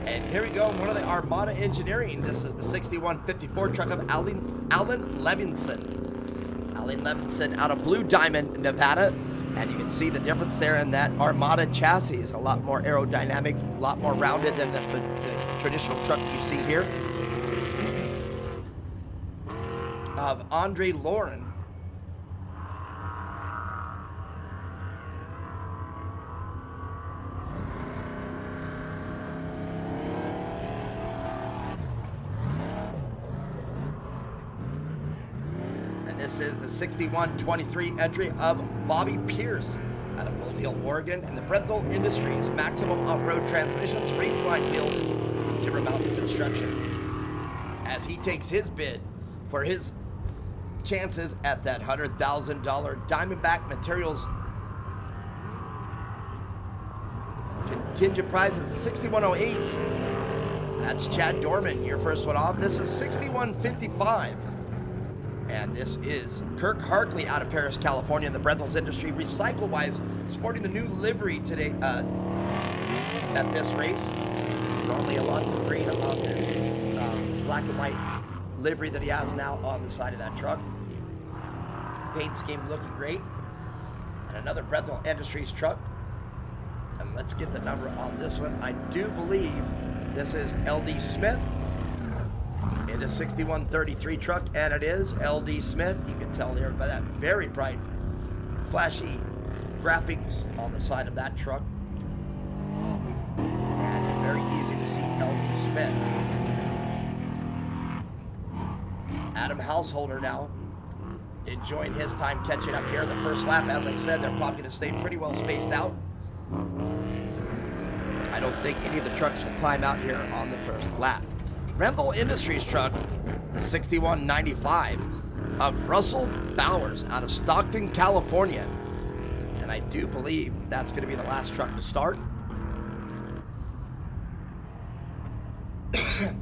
And here we go, one of the Armada Engineering. This is the 6154 truck of Alan Levinson. Alan Levinson out of Blue Diamond, Nevada. And you can see the difference there in that Armada chassis. It's a lot more aerodynamic, a lot more rounded than the traditional truck you see here. Of Andre Lauren. This is the 6123 entry of Bobby Pierce out of Gold Hill, Oregon, and the Brenthal Industries Maximum Off-Road Transmissions Raceline Wheels, Timber Mountain Construction, as he takes his bid for his chances at that $100,000 Diamondback Materials contingent prize is 6108. That's Chad Dorman, your first one off. This is 6155. And this is Kirk Harkley out of Paris, California, in the Brenthals Industry Recycle Wise, sporting the new livery today at this race. Normally a lots of green on this black and white livery that he has now on the side of that truck. Paint scheme looking great. And another Brenthal Industries truck. And let's get the number on this one. I do believe this is LD Smith. In a 6133 truck, and it is LD Smith. You can tell there by that very bright, flashy graphics on the side of that truck. And very easy to see LD Smith. Adam Householder now enjoying his time catching up here. The first lap, as I said, they're probably going to stay pretty well spaced out. I don't think any of the trucks will climb out here on the first lap. Brenthal Industries truck, the 6195 of Russell Bowers out of Stockton, California. And I do believe that's going to be the last truck to start.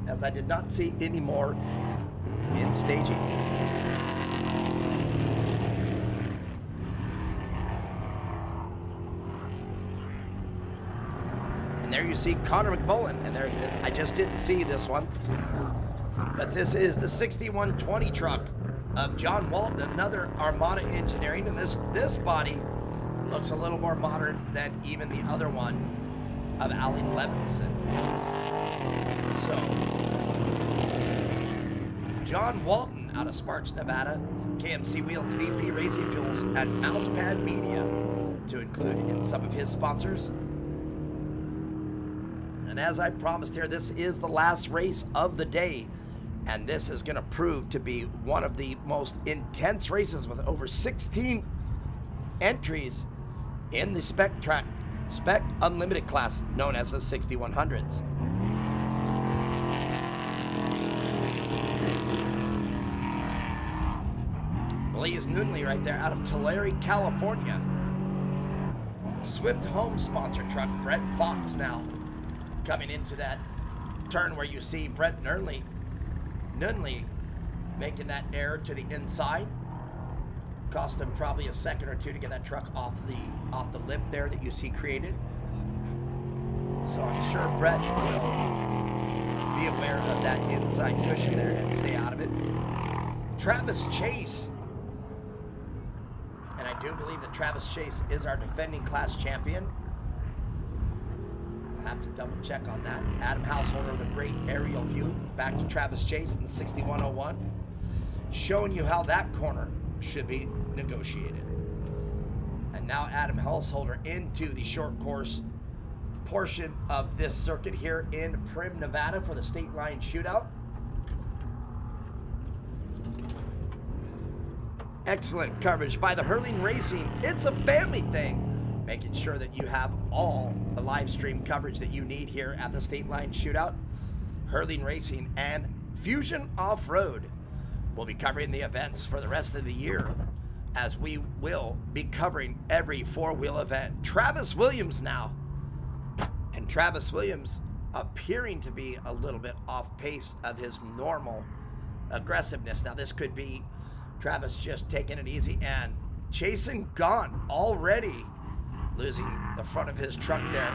As I did not see any more in staging. And there you see Connor McMullen, and there it is. I just didn't see this one. But this is the 6120 truck of John Walton, another Armada Engineering, and this body looks a little more modern than even the other one of Alan Levinson. So, John Walton out of Sparks, Nevada, KMC Wheels, VP Racing Fuels, and Mousepad Media to include in some of his sponsors. And as I promised here, this is the last race of the day. And this is going to prove to be one of the most intense races with over 16 entries in the Spec Unlimited class known as the 6100s. Blaze Noonley right there out of Tulare, California. Swift Home sponsor truck, Brett Fox now coming into that turn where you see Brett Nunley making that error to the inside. Cost him probably a second or two to get that truck off the lip there that you see created. So I'm sure Brett will be aware of that inside cushion there and stay out of it. Travis Chase. And I do believe that Travis Chase is our defending class champion. I'll have to double check on that. Adam Householder with a great aerial view. Back to Travis Chase in the 6101. Showing you how that corner should be negotiated. And now Adam Householder into the short course portion of this circuit here in Primm, Nevada for the State Line Shootout. Excellent coverage by the Hurling Racing. It's a family thing, making sure that you have all the live stream coverage that you need here at the State Line Shootout. Hurling Racing and Fusion Off-Road will be covering the events for the rest of the year, as we will be covering every four-wheel event. Travis Williams now, and Travis Williams appearing to be a little bit off pace of his normal aggressiveness. Now this could be Travis just taking it easy, and Jason Gaunt already losing the front of his truck there.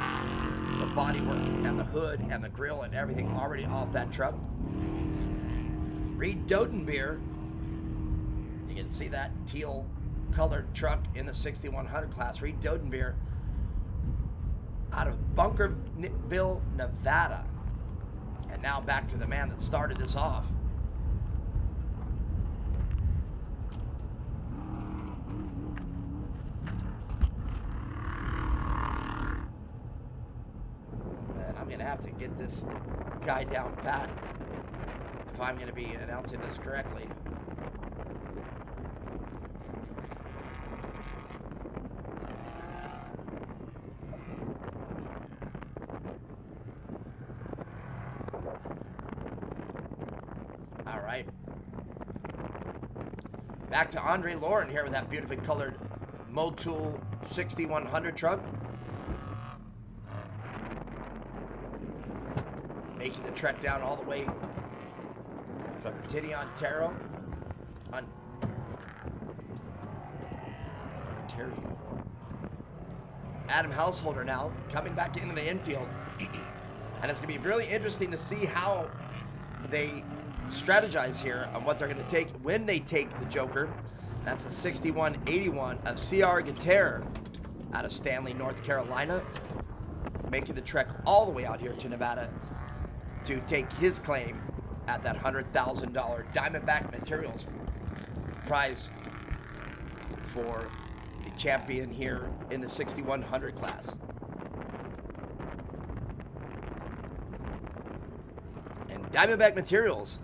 The bodywork and the hood and the grill and everything already off that truck. Reed Dodenbeer, you can see that teal colored truck in the 6100 class. Reed Dodenbeer out of Bunkerville, Nevada. And now back to the man that started this off. And I'm gonna have to get this guy down pat if I'm gonna be announcing this correctly. All right. Back to Andre Lauren here with that beautifully colored Motul 6100 truck. Making the trek down all the way from Titty, Ontario. Ontario. Adam Householder now coming back into the infield. And it's going to be really interesting to see how they strategize here on what they're going to take when they take the Joker. That's the 6181 of C.R. Guterre out of Stanley, North Carolina, making the trek all the way out here to Nevada to take his claim at that $100,000 Diamondback Materials prize for the champion here in the 6100 class. And Diamondback Materials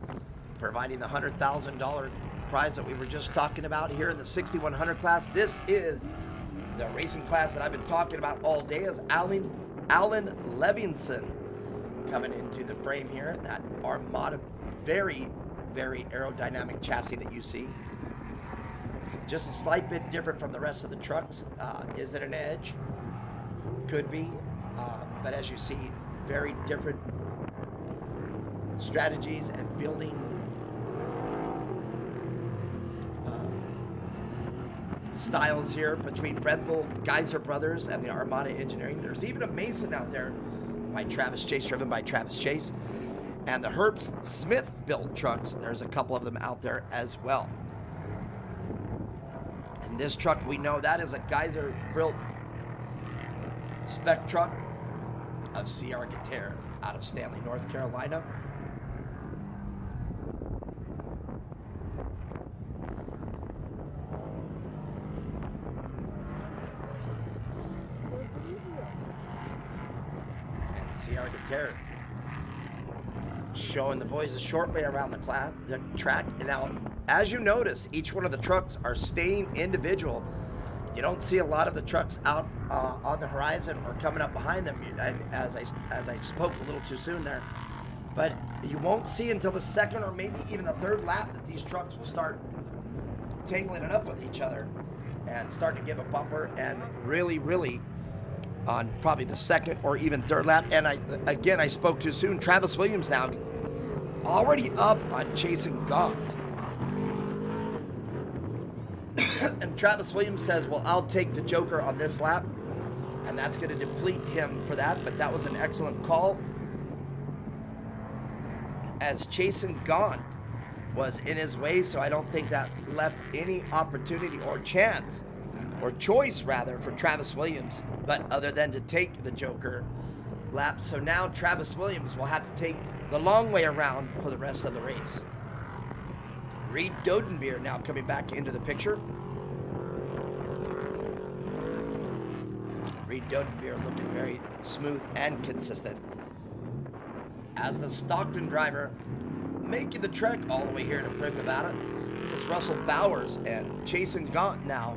providing the $100,000 prize that we were just talking about here in the 6100 class. This is the racing class that I've been talking about all day, as Alan Levinson coming into the frame here. That Armada, very, very aerodynamic chassis that you see. Just a slight bit different from the rest of the trucks. Is it an edge? Could be. But as you see, very different strategies and building styles here between Renthal, Geyser Brothers, and the Armada Engineering. There's even a Mason out there by Travis Chase, driven by Travis Chase. And the Herbst Smith built trucks, there's a couple of them out there as well. And this truck, we know that is a Geyser built spec truck of C.R. Guterre out of Stanley, North Carolina. C.R. Guterre showing the boys the short way around the track. And now, as you notice, each one of the trucks are staying individual. You don't see a lot of the trucks out on the horizon or coming up behind them, as I spoke a little too soon there. But you won't see until the second or maybe even the third lap that these trucks will start tangling it up with each other and start to give a bumper, and really on probably the second or even third lap. And I spoke too soon. Travis Williams now already up on Jason Gaunt. And Travis Williams says, well, I'll take the Joker on this lap. And that's going to deplete him for that. But that was an excellent call, as Jason Gaunt was in his way. So I don't think that left any opportunity or chance, or choice rather, for Travis Williams, but other than to take the Joker lap. So now Travis Williams will have to take the long way around for the rest of the race. Reed Dodenbeer now coming back into the picture. Reed Dodenbeer looking very smooth and consistent. As the Stockton driver making the trek all the way here to Prim, Nevada. This is Russell Bowers and Jason Gaunt now.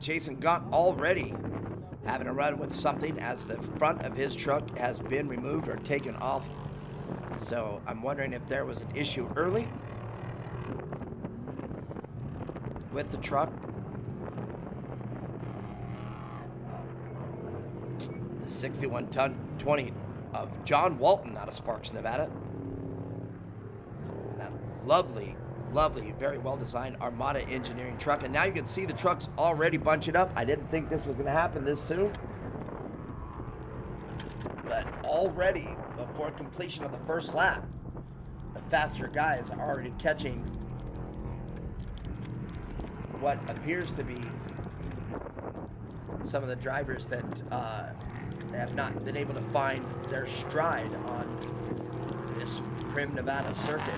Jason Gaunt already having a run with something as the front of his truck has been removed or taken off. So I'm wondering if there was an issue early with the truck. The 61-ton 20 of John Walton out of Sparks, Nevada. And that lovely, very well-designed Armada engineering truck. And now you can see the truck's already bunching up. I didn't think this was going to happen this soon. But already, before completion of the first lap, the faster guys are already catching what appears to be some of the drivers that have not been able to find their stride on this Prim, Nevada circuit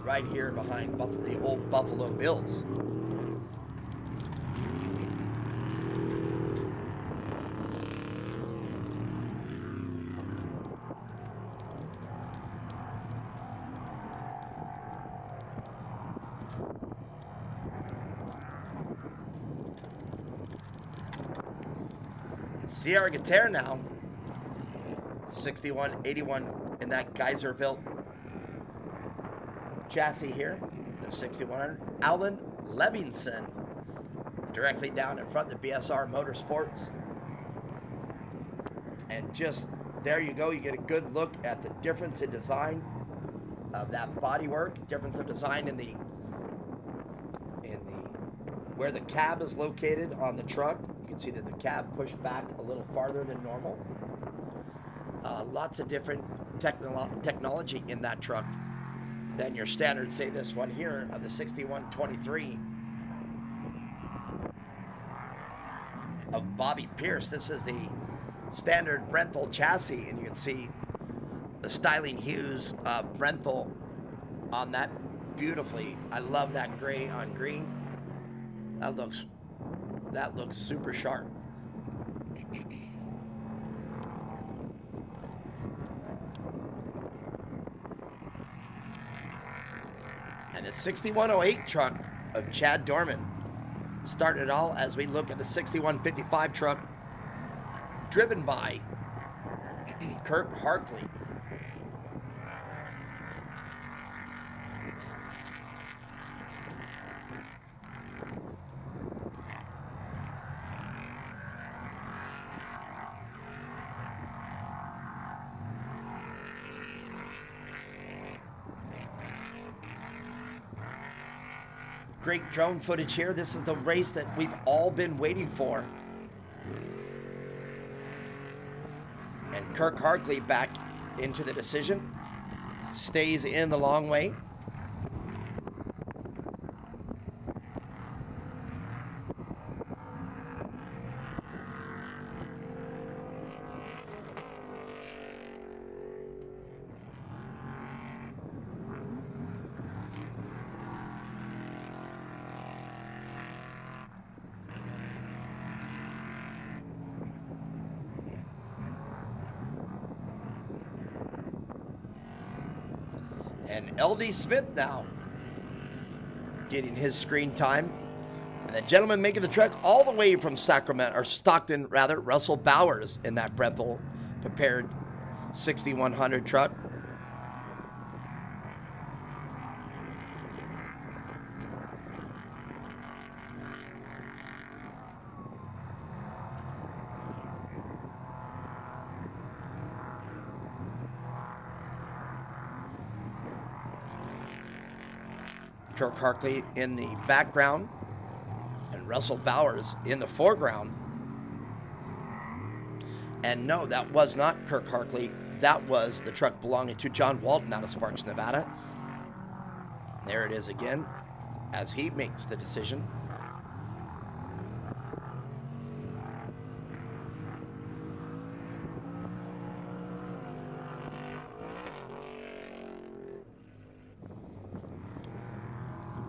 right here behind the old Buffalo Bills. Sierra Guitar now, 6181 in that Geyser built chassis here, the 6100. Alan Levinson directly down in front of the BSR Motorsports. And just there you go, you get a good look at the difference in design of that bodywork, difference of design in the where the cab is located on the truck. You can see that the cab pushed back a little farther than normal. Lots of different technology in that truck than your standard, say this one here, of the 6123 of Bobby Pierce. This is the standard Brenthal chassis, and you can see the styling hues of Brenthal on that beautifully. I love that gray on green. That looks super sharp. And the 6108 truck of Chad Dorman started it all as we look at the 6155 truck driven by Kirk Harkley. Great drone footage here. This is the race that we've all been waiting for. And Kirk Harkley back into the decision. Stays in the long way. And LD Smith now getting his screen time. And the gentleman making the trek all the way from Sacramento, or Stockton rather, Russell Bowers in that Brenthal prepared 6100 truck. Kirk Harkley in the background and Russell Bowers in the foreground. And no, that was not Kirk Harkley. That was the truck belonging to John Walton out of Sparks, Nevada. There it is again as he makes the decision.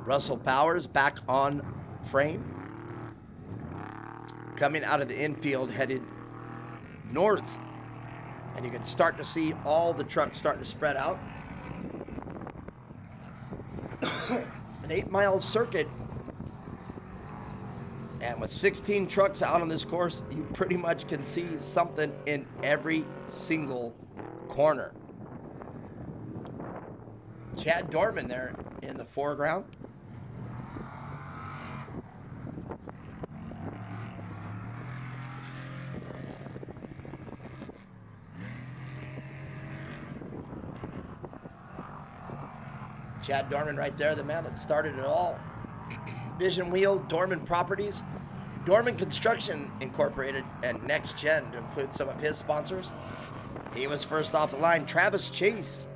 Russell Bowers back on frame. coming out of the infield headed north. And you can start to see all the trucks starting to spread out. An 8-mile circuit. And with 16 trucks out on this course, you pretty much can see something in every single corner. Chad Dorman there in the foreground. Chad Dorman right there, the man that started it all. Vision Wheel, Dorman Properties, Dorman Construction Incorporated, and Next Gen to include some of his sponsors. He was first off the line. Travis Chase.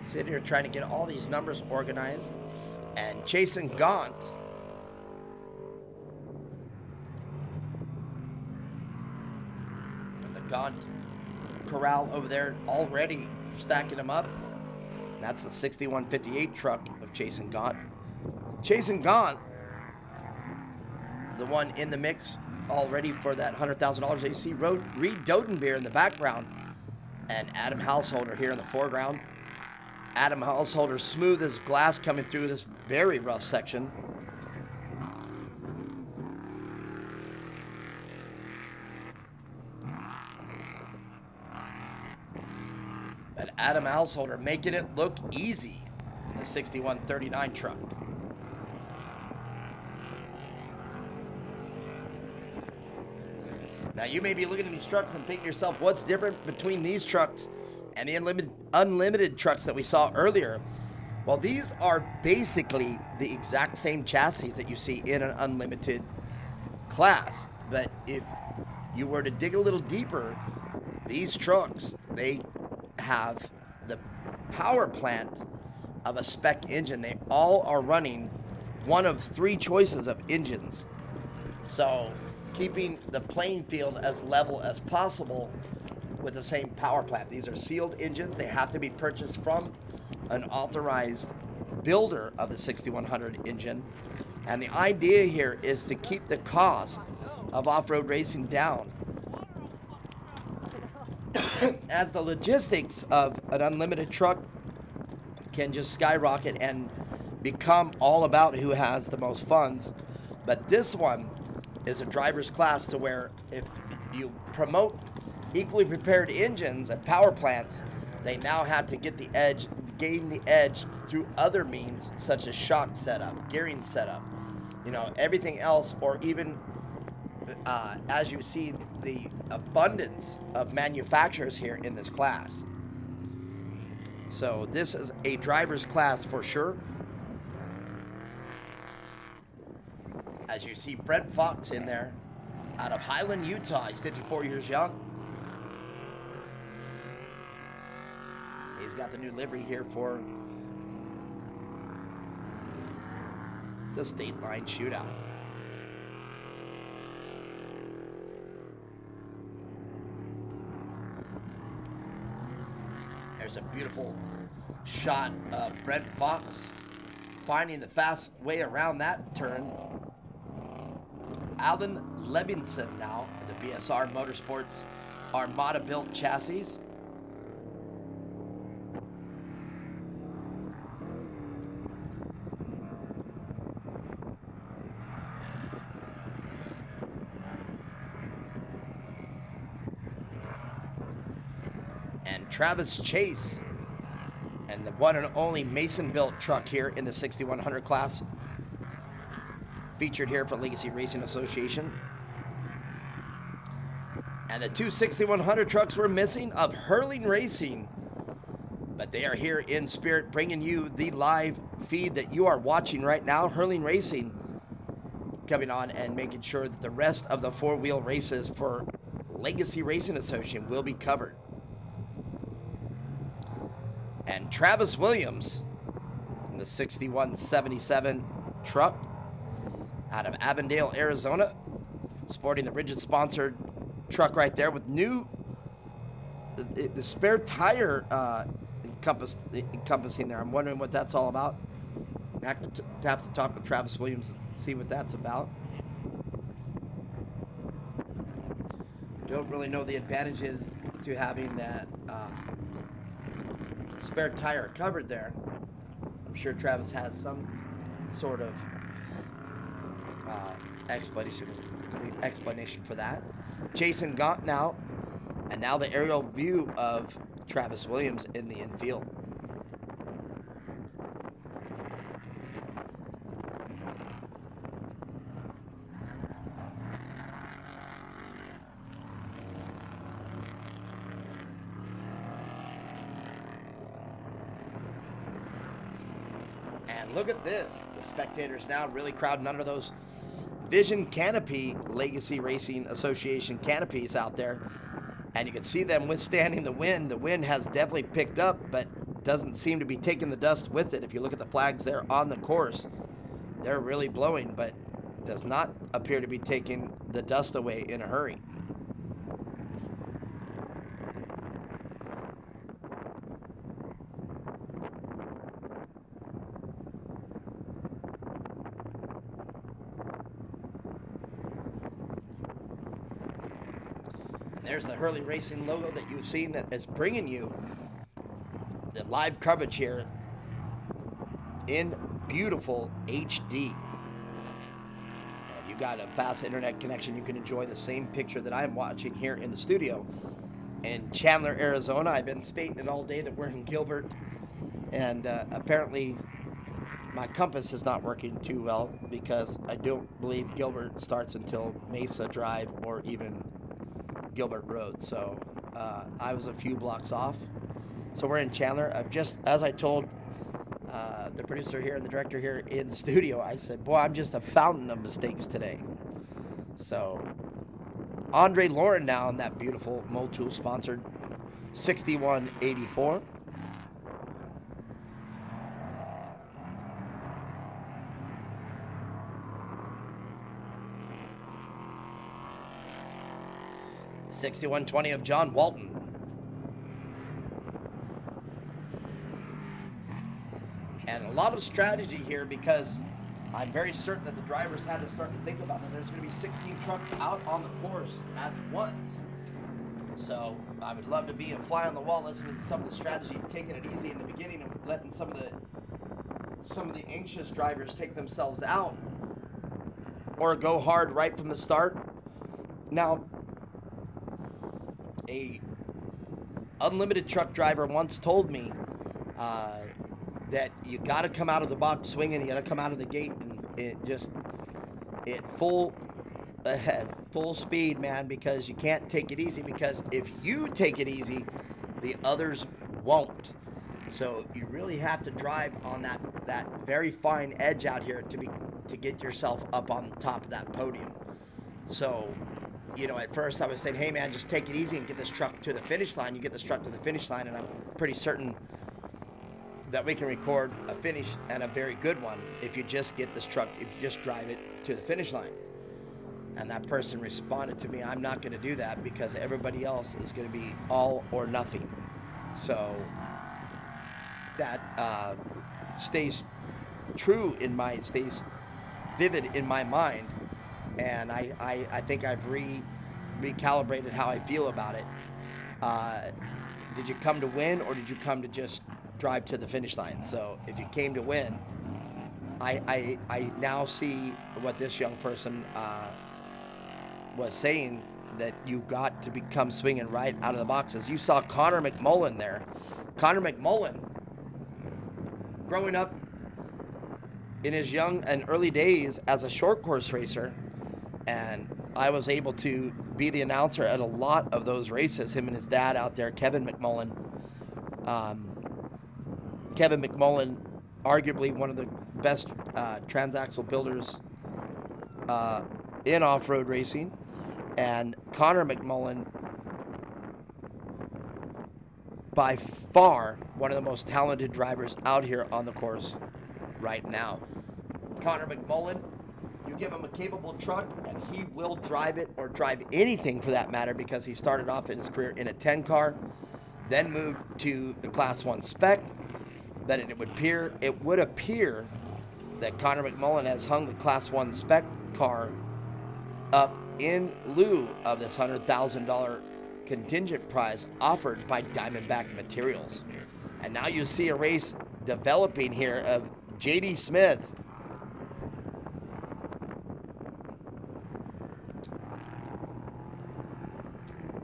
Sitting here trying to get all these numbers organized. And Jason Gaunt. And the Gaunt corral over there already stacking them up. And that's the 6158 truck of Jason Gaunt. Jason Gaunt, the one in the mix already for that $100,000. You see Reed Dodenbeer in the background. And Adam Householder here in the foreground. Adam Householder, smooth as glass coming through this very rough section. But Adam Householder making it look easy in the 6139 truck. Now you may be looking at these trucks and thinking to yourself, what's different between these trucks and the unlimited trucks that we saw earlier? Well, these are basically the exact same chassis that you see in an unlimited class. But if you were to dig a little deeper, these trucks, they have the power plant of a spec engine. They all are running one of 3 choices of engines. So keeping the playing field as level as possible with the same power plant. These are sealed engines. They have to be purchased from an authorized builder of the 6100 engine. And the idea here is to keep the cost of off-road racing down. As the logistics of an unlimited truck can just skyrocket and become all about who has the most funds. But this one is a driver's class to where if you promote equally prepared engines and power plants, they now have to get the edge, gain the edge through other means such as shock setup, gearing setup, everything else, or even as you see the abundance of manufacturers here in this class. So this is a driver's class for sure. As you see Brent Fox in there out of Highland, Utah. He's 54 years young. He's got the new livery here for the State Line Shootout. There's a beautiful shot of Brent Fox finding the fast way around that turn. Alan Levinson now, the BSR Motorsports Armada built chassis. And Travis Chase and the one and only Mason built truck here in the 6100 class, featured here for Legacy Racing Association. And the 2 6100 trucks were missing of Hurling Racing, but they are here in spirit, bringing you the live feed that you are watching right now. Hurling Racing coming on and making sure that the rest of the four-wheel races for Legacy Racing Association will be covered. And Travis Williams in the 6177 truck. out of Avondale, Arizona, sporting the Rigid sponsored truck right there with new the spare tire encompassing there. I'm wondering what that's all about. I have to talk with Travis Williams and see what that's about. Don't really know the advantages to having that spare tire covered there. I'm sure Travis has some sort of explanation for that. Jason Gaunt now, and now the aerial view of Travis Williams in the infield. And look at this. The spectators now really crowding under those Vision Canopy Legacy Racing Association canopies out there. And you can see them withstanding the wind. The wind has definitely picked up, but doesn't seem to be taking the dust with it. If you look at the flags there on the course, they're really blowing, but does not appear to be taking the dust away in a hurry. There's the Hurley Racing logo that you've seen that is bringing you the live coverage here in beautiful HD. If you got a fast internet connection, you can enjoy the same picture that I'm watching here in the studio in Chandler, Arizona. I've been stating it all day that we're in Gilbert, and apparently my compass is not working too well because I don't believe Gilbert starts until Mesa Drive or even Gilbert Road. So I was a few blocks off. So we're in Chandler. Just as I told the producer here and the director here in the studio, I said, boy, I'm just a fountain of mistakes today. So Andre Lauren now in that beautiful Motul sponsored 6184. $61.20 of John Walton. And a lot of strategy here because I'm very certain that the drivers had to start to think about that there's going to be 16 trucks out on the course at once. So I would love to be a fly on the wall listening to some of the strategy, taking it easy in the beginning and letting some of the anxious drivers take themselves out or go hard right from the start. Now, a unlimited truck driver once told me that you got to come out of the box swinging, you got to come out of the gate and full speed, man, because you can't take it easy, because if you take it easy, the others won't. So you really have to drive on that very fine edge out here to get yourself up on top of that podium. So, you know, at first I was saying, hey man, just take it easy and get this truck to the finish line. You get this truck to the finish line, and I'm pretty certain that we can record a finish, and a very good one, if you just get this truck, if you just drive it to the finish line. And that person responded to me, I'm not going to do that because everybody else is going to be all or nothing. So that stays vivid in my mind. And I think I've recalibrated how I feel about it. Did you come to win, or did you come to just drive to the finish line? So if you came to win, I now see what this young person was saying, that you got to become swinging right out of the boxes. You saw Connor McMullen there. Connor McMullen, growing up in his young and early days as a short course racer, and I was able to be the announcer at a lot of those races, him and his dad out there, Kevin McMullen. Kevin McMullen, arguably one of the best transaxle builders in off-road racing. And Connor McMullen, by far one of the most talented drivers out here on the course right now. Connor McMullen You give him a capable truck, and he will drive it or drive anything for that matter, because he started off in his career in a 10 car, then moved to the Class 1 spec. That it would appear that Connor McMullen has hung the Class 1 spec car up in lieu of this $100,000 contingent prize offered by Diamondback Materials. And now you see a race developing here of J.D. Smith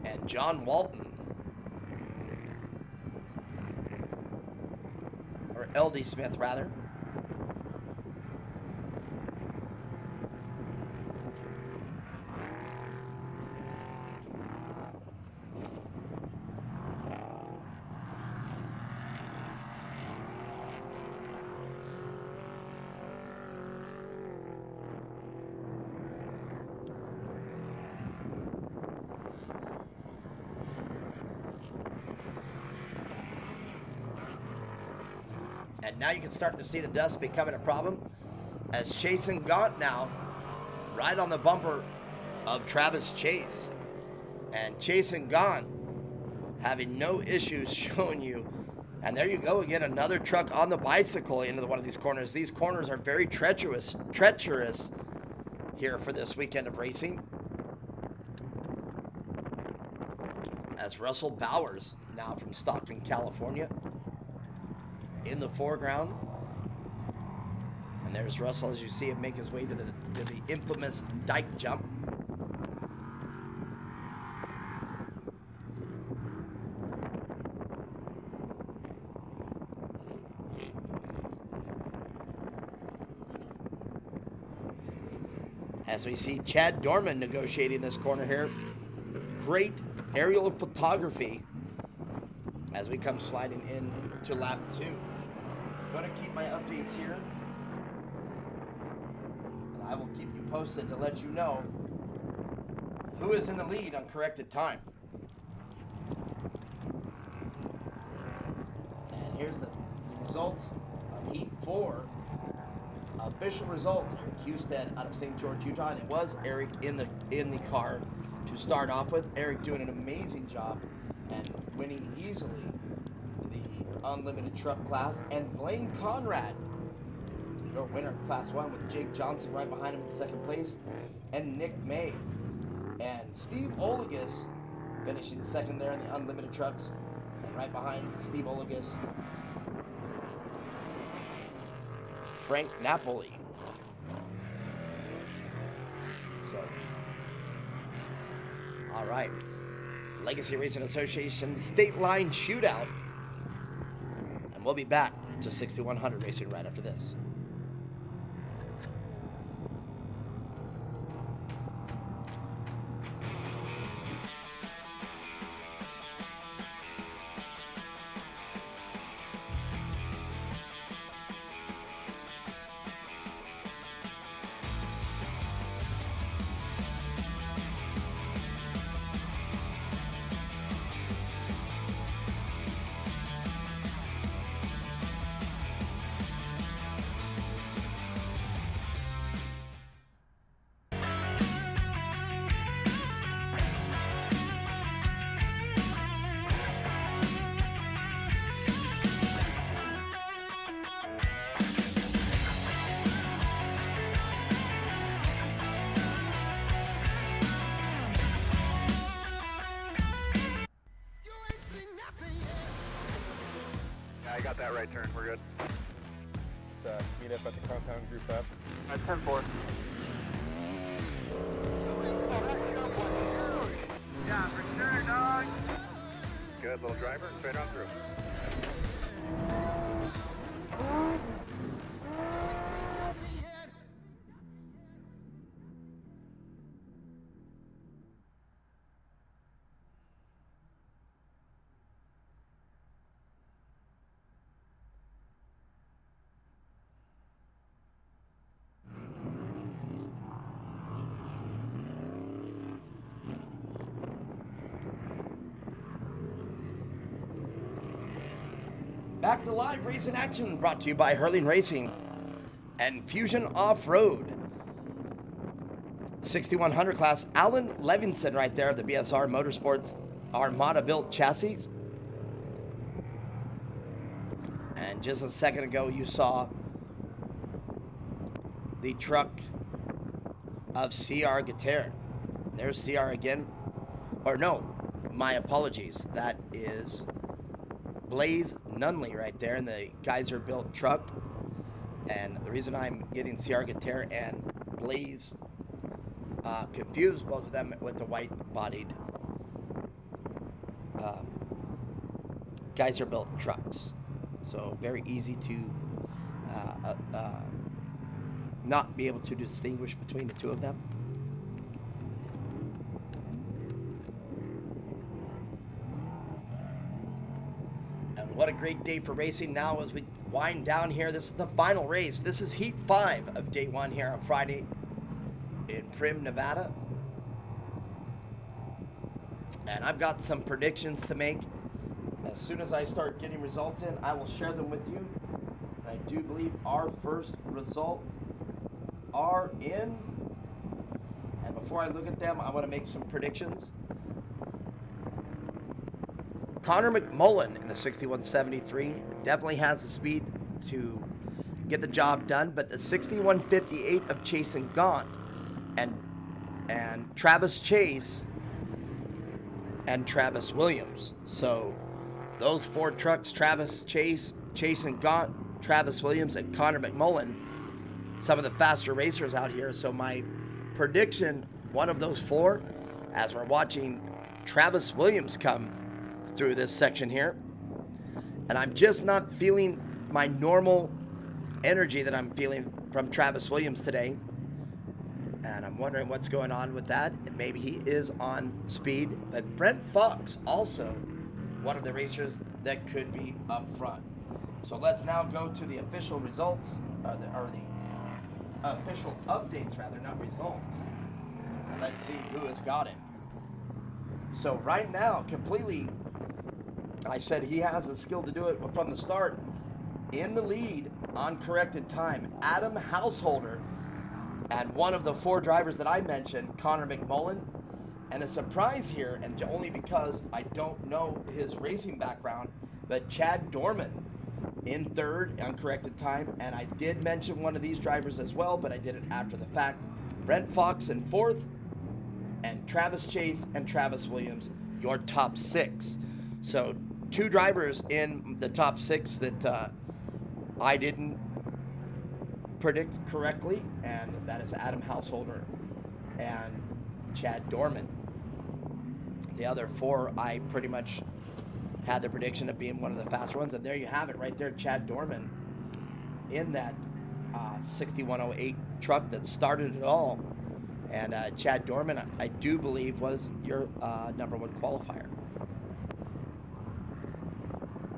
and John Walton, or L.D. Smith rather. And now you can start to see the dust becoming a problem as Chasen Gaunt now right on the bumper of Travis Chase. And Chasen Gaunt having no issues showing you. And there you go again, another truck on the bicycle into one of these corners. These corners are very treacherous here for this weekend of racing. As Russell Bowers, now from Stockton, California, in the foreground. And there's Russell as you see him make his way to the infamous dike jump. As we see Chad Dorman negotiating this corner here. Great aerial photography as we come sliding in to lap 2. I'm going to keep my updates here, and I will keep you posted to let you know who is in the lead on corrected time. And here's the results of Heat 4. Official results: Eric Husted out of St. George, Utah, and it was Eric in the car to start off with. Eric doing an amazing job and winning easily the unlimited truck class, and Blaine Conrad, your winner of Class 1, with Jake Johnson right behind him in second place, and Nick May. And Steve Olagus finishing second there in the unlimited trucks, and right behind Steve Olagus, Frank Napoli. So, all right. Legacy Racing Association State Line Shootout. And we'll be back to 6100 Racing right after this. I got that right turn. We're good. Let's meet up at the compound group up. At 10-4. Yeah, for sure, dog. Good little driver. Straight on through. Back to live racing action, brought to you by Hurling Racing and Fusion Off-Road. 6100 class, Alan Levinson right there of the BSR Motorsports Armada built chassis. And just a second ago, you saw the truck of CR Guitar. There's CR again. Or no, my apologies. That is Blaze Nunley right there in the Geyser built truck. And the reason I'm getting CR Guitar and Blaze confused, both of them with the white bodied Geyser built trucks. So very easy to not be able to distinguish between the two of them. And what a great day for racing now as we wind down here. This is the final race. This is Heat 5 of Day 1 here on Friday in Primm, Nevada. And I've got some predictions to make. As soon as I start getting results in, I will share them with you. I do believe our first results are in. And before I look at them, I want to make some predictions. Connor McMullen in the 6173 definitely has the speed to get the job done, but the 6158 of Chase and Gaunt and Travis Chase and Travis Williams. So those four trucks, Travis Chase, Chase and Gaunt, Travis Williams, and Connor McMullen, some of the faster racers out here. So my prediction, one of those four, as we're watching Travis Williams come through this section here, and I'm just not feeling my normal energy that I'm feeling from Travis Williams today, and I'm wondering what's going on with that. Maybe he is on speed, but Brent Fox also one of the racers that could be up front. So let's now go to the official results, or the official updates rather, not results. Let's see who has got it. So right now, completely, I said he has the skill to do it from the start. In the lead on corrected time, Adam Householder, and one of the four drivers that I mentioned, Connor McMullen. And a surprise here, and only because I don't know his racing background, but Chad Dorman in third on corrected time. And I did mention one of these drivers as well, but I did it after the fact. Brent Fox in fourth, and Travis Chase and Travis Williams, your top six. So two drivers in the top six that I didn't predict correctly, and that is Adam Householder and Chad Dorman. The other four, I pretty much had the prediction of being one of the faster ones, and there you have it right there, Chad Dorman in that 6108 truck that started it all. And Chad Dorman, I do believe, was your number one qualifier.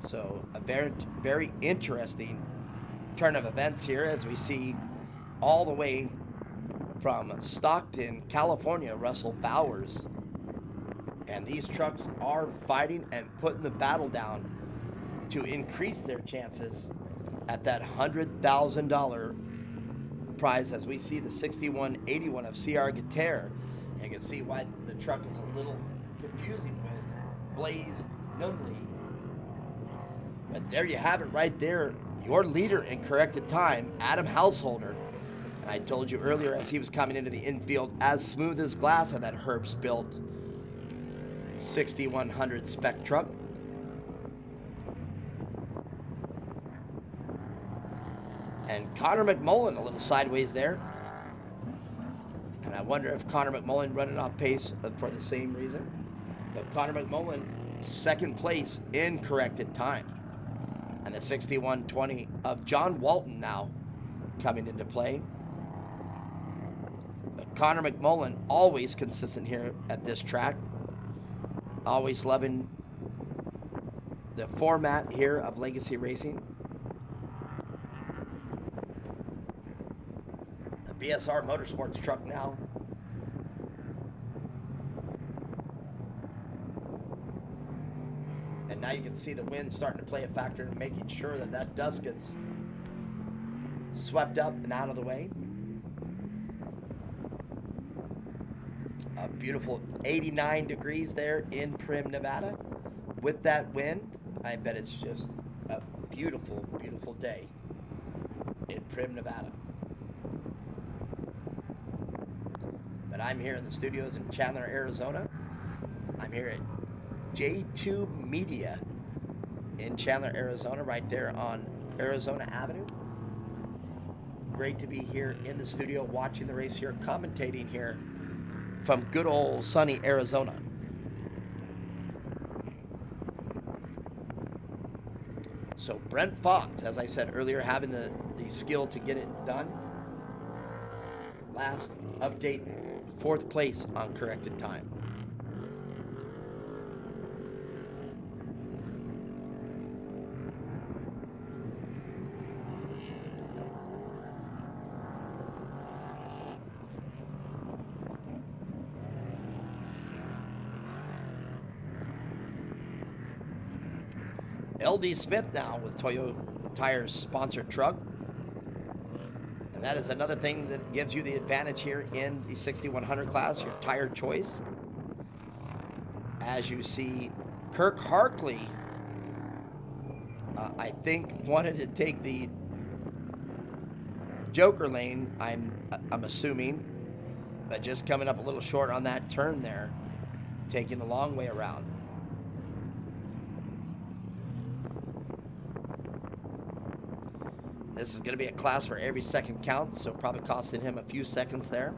So a very, very interesting turn of events here as we see all the way from Stockton, California, Russell Bowers. And these trucks are fighting and putting the battle down to increase their chances at that $100,000 prize as we see the 6181 of CR Guitar. And you can see why the truck is a little confusing with Blaze Nunley. But there you have it right there. Your leader in corrected time, Adam Householder. And I told you earlier as he was coming into the infield, as smooth as glass on that Herbst built 6100 spec truck. And Connor McMullen a little sideways there. And I wonder if Connor McMullen running off pace for the same reason. But Connor McMullen, second place in corrected time. And the 6120 of John Walton now coming into play. But Connor McMullen, always consistent here at this track. Always loving the format here of Legacy Racing. The BSR Motorsports truck now. And now you can see the wind starting to play a factor in making sure that that dust gets swept up and out of the way. A beautiful 89 degrees there in Primm, Nevada. With that wind, I bet it's just a beautiful, beautiful day in Primm, Nevada. But I'm here in the studios in Chandler, Arizona. I'm here at J2 Media in Chandler, Arizona, right there on Arizona Avenue. Great to be here in the studio watching the race here, commentating here from good old sunny Arizona. So Brent Fox, as I said earlier, having the skill to get it done. Last update, 4th place on corrected time. LD Smith now with Toyo Tires sponsored truck. And that is another thing that gives you the advantage here in the 6100 class, your tire choice. As you see, Kirk Harkley, I think, wanted to take the Joker lane, I'm assuming, but just coming up a little short on that turn there, taking the long way around. This is going to be a class where every second counts, so probably costing him a few seconds there.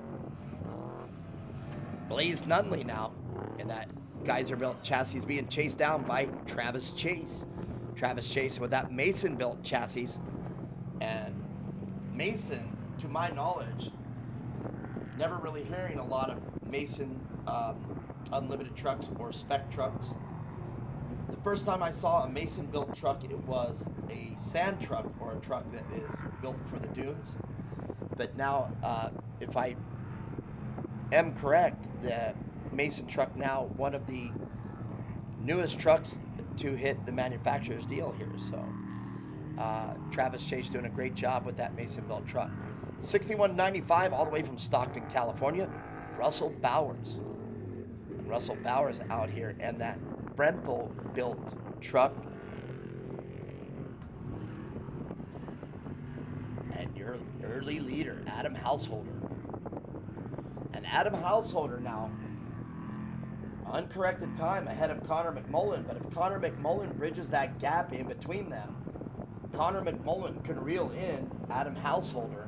Blaze Nunley now in that Geyser-built chassis being chased down by Travis Chase. Travis Chase with that Mason-built chassis. And Mason, to my knowledge, never really hearing a lot of Mason unlimited trucks or spec trucks. The first time I saw a Mason-built truck, it was a sand truck or a truck that is built for the dunes. But now, if I am correct, the Mason truck now one of the newest trucks to hit the manufacturer's deal here. So Travis Chase doing a great job with that Mason-built truck. 6195 all the way from Stockton, California, Russell Bowers. And Russell Bowers out here and that Bremfel-built truck. And your early leader, Adam Householder. And Adam Householder now, uncorrected time ahead of Connor McMullen. But if Connor McMullen bridges that gap in between them, Connor McMullen can reel in Adam Householder.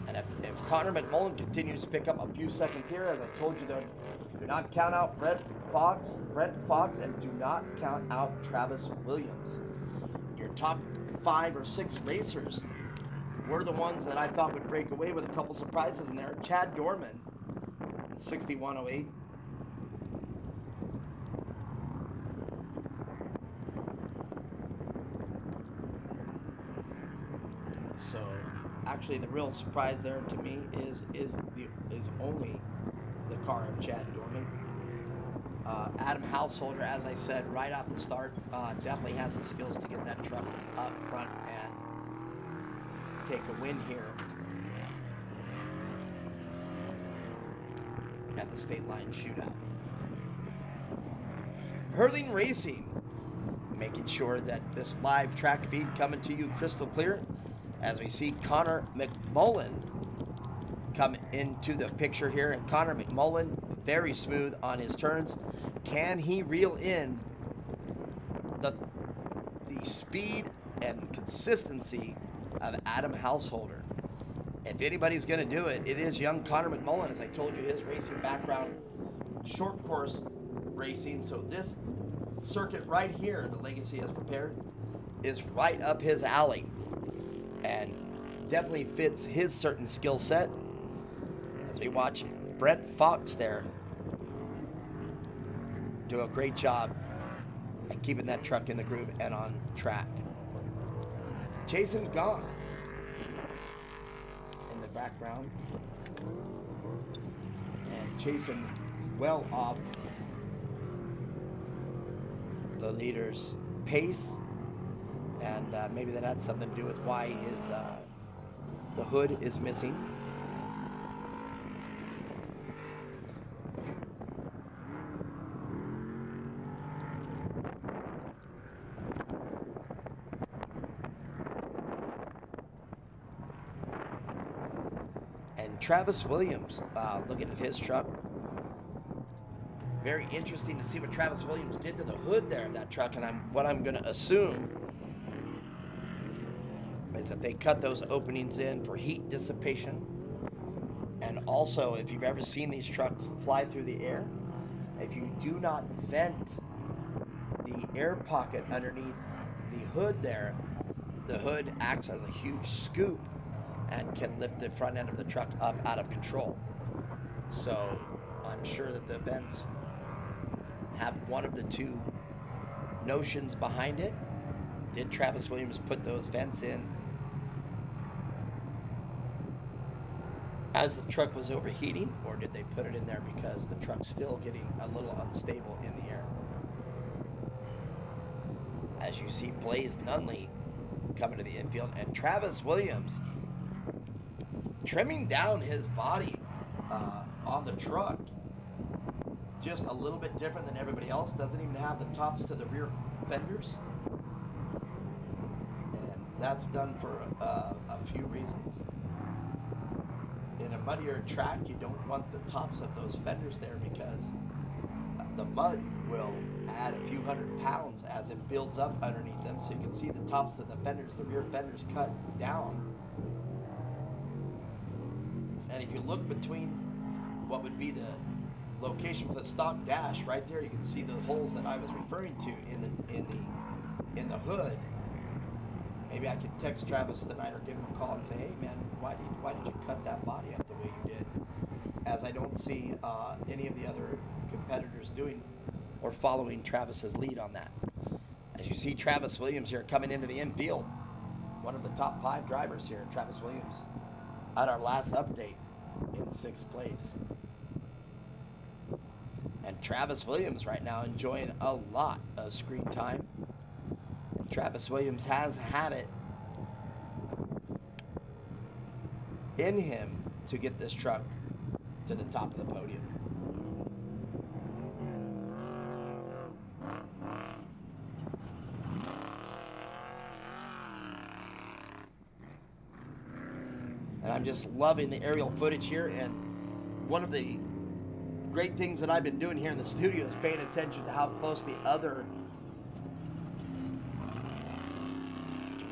And if Connor McMullen continues to pick up a few seconds here, as I told you, though, do not count out Brent Fox, and do not count out Travis Williams. Your top 5 or 6 racers were the ones that I thought would break away with a couple surprises in there. Chad Dorman, 6108. So, actually, the real surprise there to me is only the car of Chad Dorman. Adam Householder, as I said right off the start, definitely has the skills to get that truck up front and take a win here at the State Line Shootout. Hurling Racing, making sure that this live track feed coming to you crystal clear as we see Connor McMullen come into the picture here. And Connor McMullen, very smooth on his turns. Can he reel in the speed and consistency of Adam Householder? If anybody's going to do it, it is young Connor McMullen. As I told you, his racing background, short course racing. So this circuit right here, the Legacy has prepared, is right up his alley. And definitely fits his certain skill set. As we watch Brent Fox there do a great job at keeping that truck in the groove and on track. Jason Gong in the background. And chasing well off the leader's pace. And maybe that had something to do with why his the hood is missing. Travis Williams, looking at his truck. Very interesting to see what Travis Williams did to the hood there of that truck, and what I'm going to assume is that they cut those openings in for heat dissipation. And also, if you've ever seen these trucks fly through the air, if you do not vent the air pocket underneath the hood there, the hood acts as a huge scoop and can lift the front end of the truck up out of control. So I'm sure that the vents have one of the two notions behind it. Did Travis Williams put those vents in as the truck was overheating, or did they put it in there because the truck's still getting a little unstable in the air? As you see Blaze Nunley coming to the infield, and Travis Williams trimming down his body on the truck just a little bit different than everybody else. Doesn't even have the tops to the rear fenders, and that's done for a few reasons. In a muddier track, you don't want the tops of those fenders there because the mud will add a few hundred pounds as it builds up underneath them. So you can see the tops of the fenders, the rear fenders cut down. And if you look between what would be the location for the stock dash right there, you can see the holes that I was referring to in the hood. Maybe I could text Travis tonight or give him a call and say, hey man, why did you cut that body up the way you did? As I don't see any of the other competitors doing or following Travis's lead on that. As you see Travis Williams here coming into the infield, one of the top 5 drivers here, Travis Williams, at our last update in 6th place. And Travis Williams right now enjoying a lot of screen time. And Travis Williams has had it in him to get this truck to the top of the podium. And I'm just loving the aerial footage here, and one of the great things that I've been doing here in the studio is paying attention to how close the other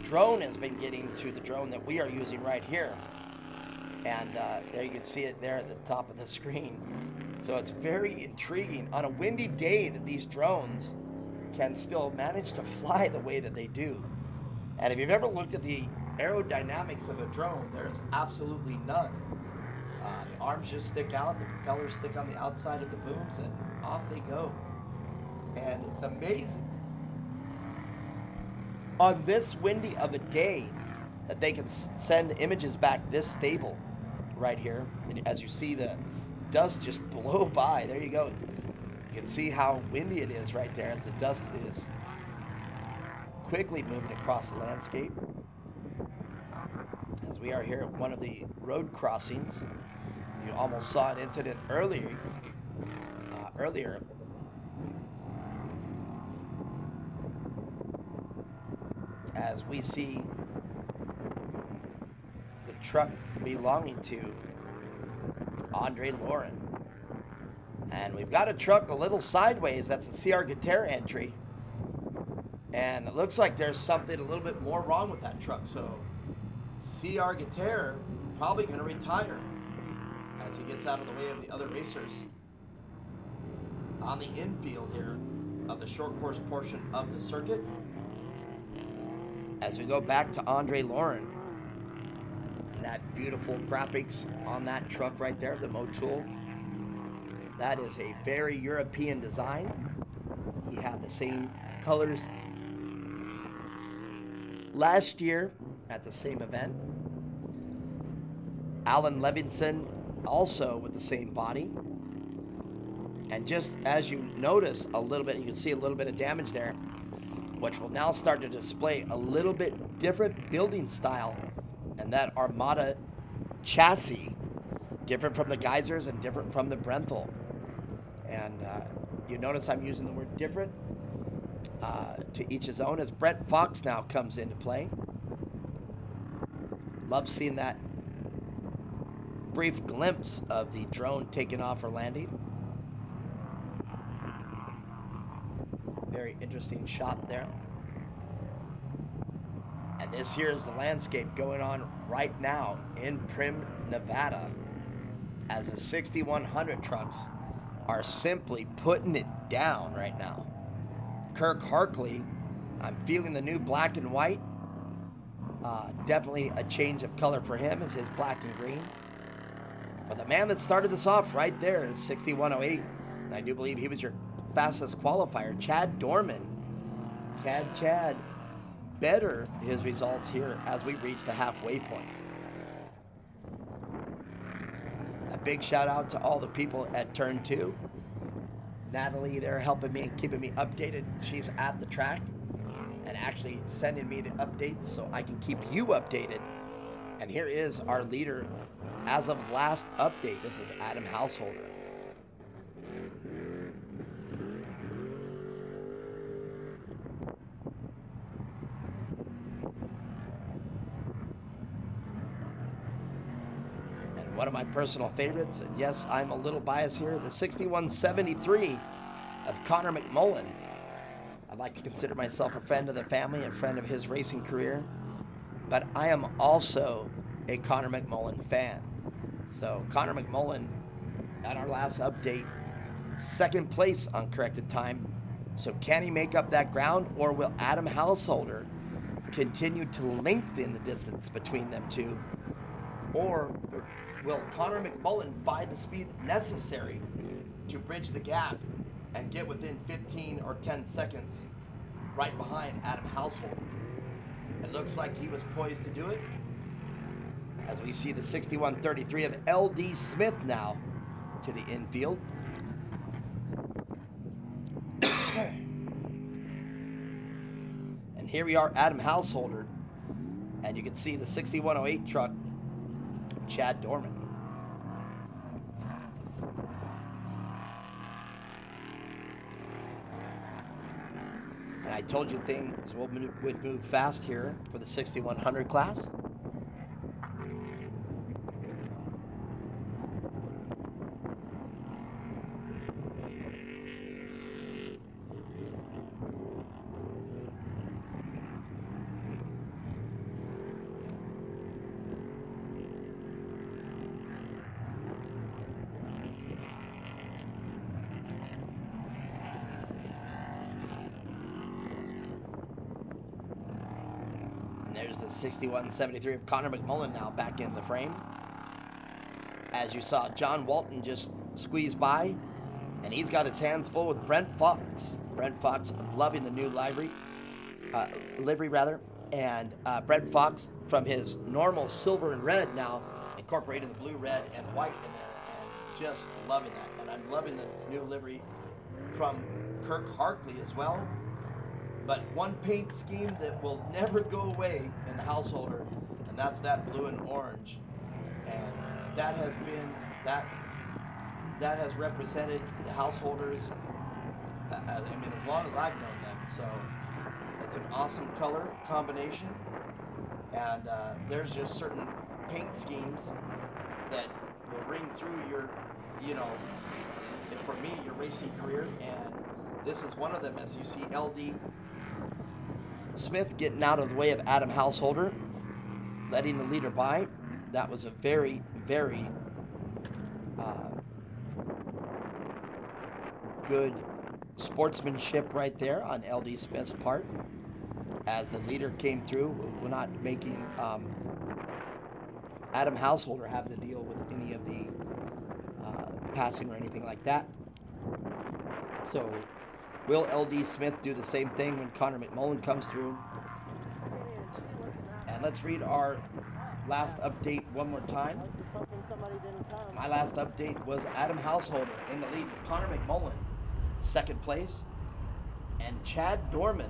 drone has been getting to the drone that we are using right here. And there you can see it there at the top of the screen. So it's very intriguing on a windy day that these drones can still manage to fly the way that they do. And if you've ever looked at the aerodynamics of a drone, there's absolutely none. The arms just stick out, the propellers stick on the outside of the booms, and off they go. And it's amazing on this windy of a day that they can send images back this stable right here. And as you see the dust just blow by, there you go. You can see how windy it is right there as the dust is quickly moving across the landscape. As we are here at one of the road crossings, you almost saw an incident earlier. As we see the truck belonging to Andre Lauren. And we've got a truck a little sideways. That's a CR Guitar entry. And it looks like there's something a little bit more wrong with that truck. So CR Guitar probably going to retire as he gets out of the way of the other racers on the infield here of the short course portion of the circuit. As we go back to Andre Lauren and that beautiful graphics on that truck right there, the Motul. That is a very European design. He had the same colors last year at the same event. Alan Levinson also with the same body. And just as you notice a little bit, you can see a little bit of damage there, which will now start to display a little bit different building style. And that Armada chassis, different from the Geysers and different from the Brenthal. And you notice I'm using the word different, to each his own, as Brett Fox now comes into play. Love seeing that brief glimpse of the drone taking off or landing. Very interesting shot there. And this here is the landscape going on right now in Primm, Nevada, as the 6100 trucks are simply putting it down right now. Kirk Harkley, I'm feeling the new black and white. Definitely a change of color for him is his black and green. But the man that started this off right there is 6108. And I do believe he was your fastest qualifier, Chad Dorman. Chad better his results here as we reach the halfway point. A big shout out to all the people at Turn 2. Natalie there helping me and keeping me updated. She's at the track and actually sending me the updates so I can keep you updated. And here is our leader as of last update. This is Adam Householder. And one of my personal favorites, and yes, I'm a little biased here, the 6173 of Connor McMullen. I'd like to consider myself a friend of the family, a friend of his racing career, but I am also a Connor McMullen fan. So Connor McMullen, at our last update, second place on corrected time. So can he make up that ground, or will Adam Householder continue to lengthen the distance between them two? Or will Connor McMullen find the speed necessary to bridge the gap and get within 15 or 10 seconds right behind Adam Householder? It looks like he was poised to do it, as we see the 6133 of LD Smith now to the infield. And here we are, Adam Householder, and you can see the 6108 truck, Chad Dorman. And I told you things would move fast here for the 6100 class. There's the 6173 of Connor McMullen now back in the frame. As you saw, John Walton just squeezed by, and he's got his hands full with Brent Fox. Brent Fox loving the new livery, and Brent Fox from his normal silver and red now incorporating the blue, red, and white in there, and just loving that. And I'm loving the new livery from Kirk Harkley as well. But one paint scheme that will never go away in the Householder, and that's that blue and orange. And that has been, that has represented the Householders, I mean, as long as I've known them. So it's an awesome color combination. And there's just certain paint schemes that will ring through your, you know, for me, your racing career. And this is one of them, as you see LD Smith getting out of the way of Adam Householder, letting the leader by. That was a very, very good sportsmanship right there on LD Smith's part, as the leader came through. We're not making Adam Householder have to deal with any of the passing or anything like that. So will LD Smith do the same thing when Connor McMullen comes through? And let's read our last update one more time. My last update was Adam Householder in the lead, Connor McMullen second place, and Chad Dorman,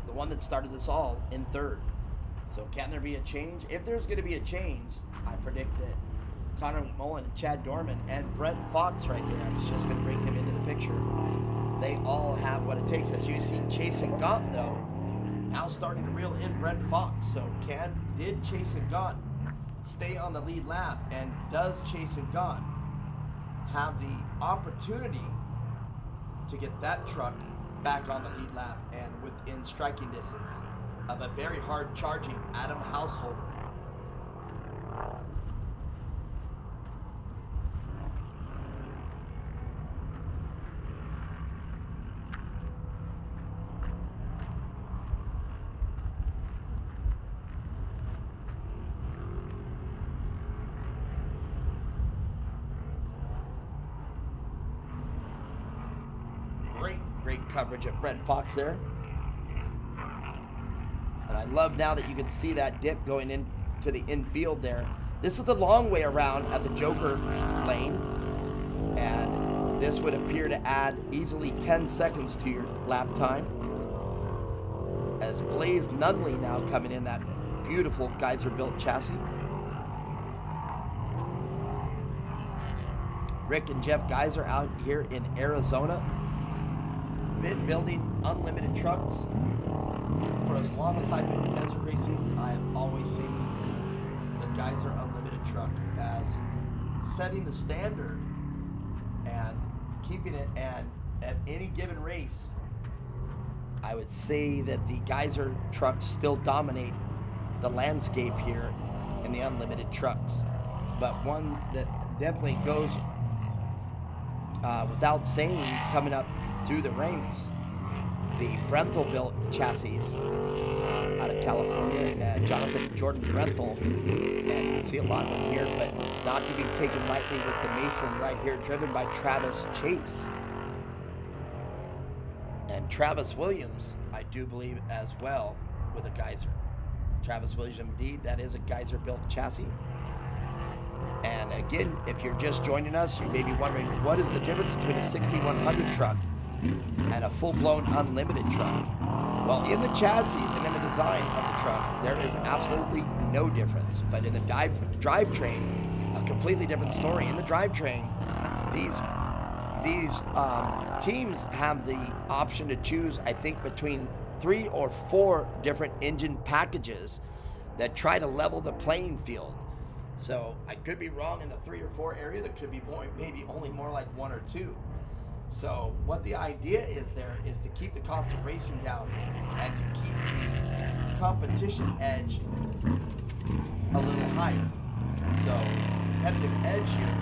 the one that started this all, in third. So can there be a change? If there's going to be a change, I predict that Connor McMullen and Chad Dorman and Brent Fox right there, I was just going to bring him into the picture. They all have what it takes. As you see, Chasen Gaunt, though, now starting to reel in Brent Fox. So did Chasen Gaunt stay on the lead lap, and does Chase and Gone have the opportunity to get that truck back on the lead lap and within striking distance of a very hard charging Adam Householder. Great coverage of Brent Fox there. And I love now that you can see that dip going into the infield there. This is the long way around at the Joker lane. And this would appear to add easily 10 seconds to your lap time. As Blaze Nunley now coming in that beautiful Geyser-built chassis. Rick and Jeff Geyser out here in Arizona. Been building unlimited trucks for as long as I've been in desert racing. I have always seen the Geyser Unlimited truck as setting the standard and keeping it. And at any given race, I would say that the Geyser trucks still dominate the landscape here in the unlimited trucks. But one that definitely goes without saying coming up through the ranks, the Brenthel built chassis out of California, Jonathan Jordan Brenthel, and you can see a lot of them here, but not to be taken lightly with the Mason right here, driven by Travis Chase. And Travis Williams, I do believe as well, with a Geyser. Travis Williams, indeed, that is a Geyser built chassis. And again, if you're just joining us, you may be wondering, what is the difference between a 6100 truck and a full-blown unlimited truck? Well, in the chassis and in the design of the truck, there is absolutely no difference. But in the drivetrain, a completely different story. In the drivetrain, these teams have the option to choose, I think, between 3 or 4 different engine packages that try to level the playing field. So I could be wrong in the 3 or 4 area. That could be more, maybe only more like 1 or 2. So what the idea is there is to keep the cost of racing down and to keep the competition edge a little higher. So competitive edge here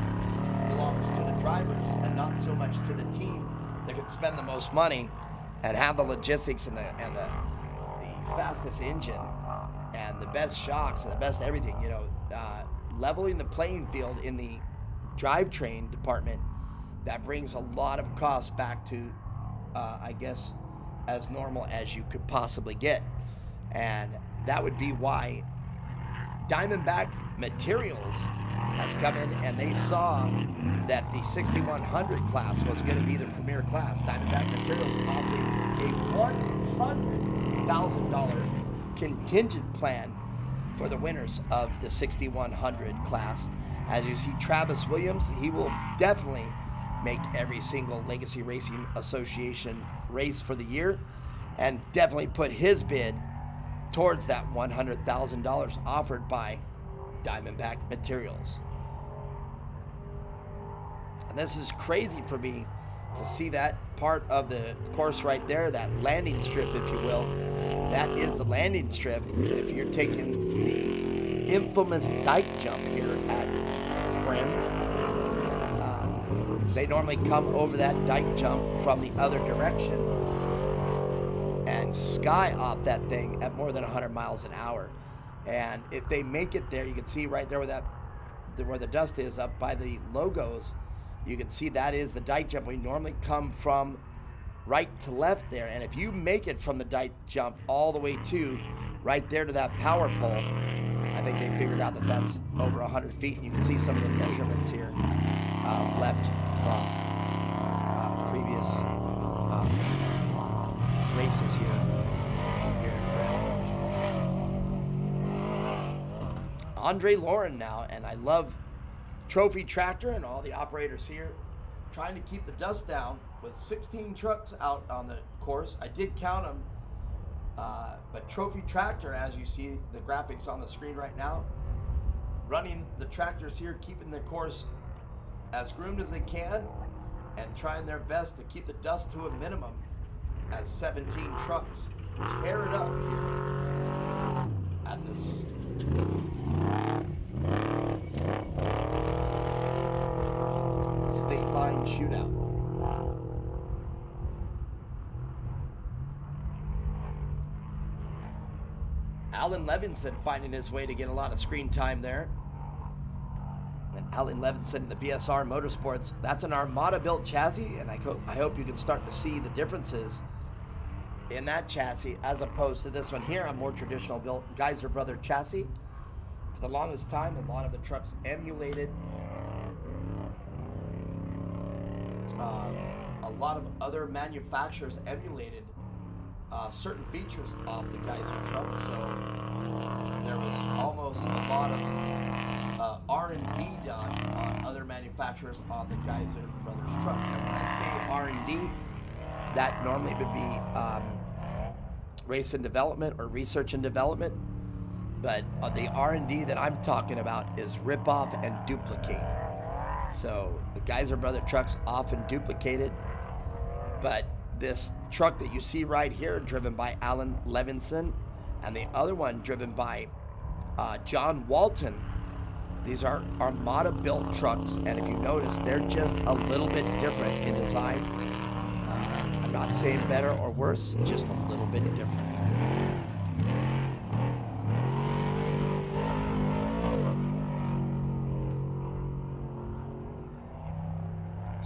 belongs to the drivers and not so much to the team that can spend the most money and have the logistics and the fastest engine and the best shocks and the best everything. You know, leveling the playing field in the drivetrain department, that brings a lot of costs back to, I guess, as normal as you could possibly get. And that would be why Diamondback Materials has come in and they saw that the 6100 class was going to be the premier class. Diamondback Materials offering a $100,000 contingent plan for the winners of the 6100 class. As you see, Travis Williams, he will definitely make every single Legacy Racing Association race for the year and definitely put his bid towards that $100,000 offered by Diamondback Materials. And this is crazy for me to see that part of the course right there, that landing strip, if you will. That is the landing strip. If you're taking the infamous dike jump here at Prim, they normally come over that dike jump from the other direction and sky off that thing at more than 100 miles an hour. And if they make it there, you can see right there where the dust is up by the logos, you can see that is the dike jump. We normally come from right to left there. And if you make it from the dike jump all the way to right there to that power pole, I think they figured out that that's over 100 feet. And you can see some of the measurements here left from previous races here in Andre Lauren now, and I love Trophy Tractor and all the operators here trying to keep the dust down with 16 trucks out on the course. I did count them, but Trophy Tractor, as you see the graphics on the screen right now, running the tractors here, keeping the course as groomed as they can, and trying their best to keep the dust to a minimum as 17 trucks tear it up here at this state line shootout. Alan Levinson finding his way to get a lot of screen time there. And Alan Levinson in the BSR Motorsports, that's an Armada built chassis, and I hope you can start to see the differences in that chassis as opposed to this one here, a more traditional built Geyser Brother chassis. For the longest time, a lot of the trucks emulated a lot of other manufacturers emulated certain features of the Geyser truck, so there was almost a lot of R&D done on other manufacturers on the Geyser Brothers trucks. And when I say R&D, that normally would be race and development or research and development, but the R&D that I'm talking about is rip off and duplicate. So the Geyser Brother trucks often duplicated, but this truck that you see right here, driven by Alan Levinson, and the other one driven by John Walton, these are Armada built trucks, and if you notice, they're just a little bit different in design. I'm not saying better or worse, just a little bit different.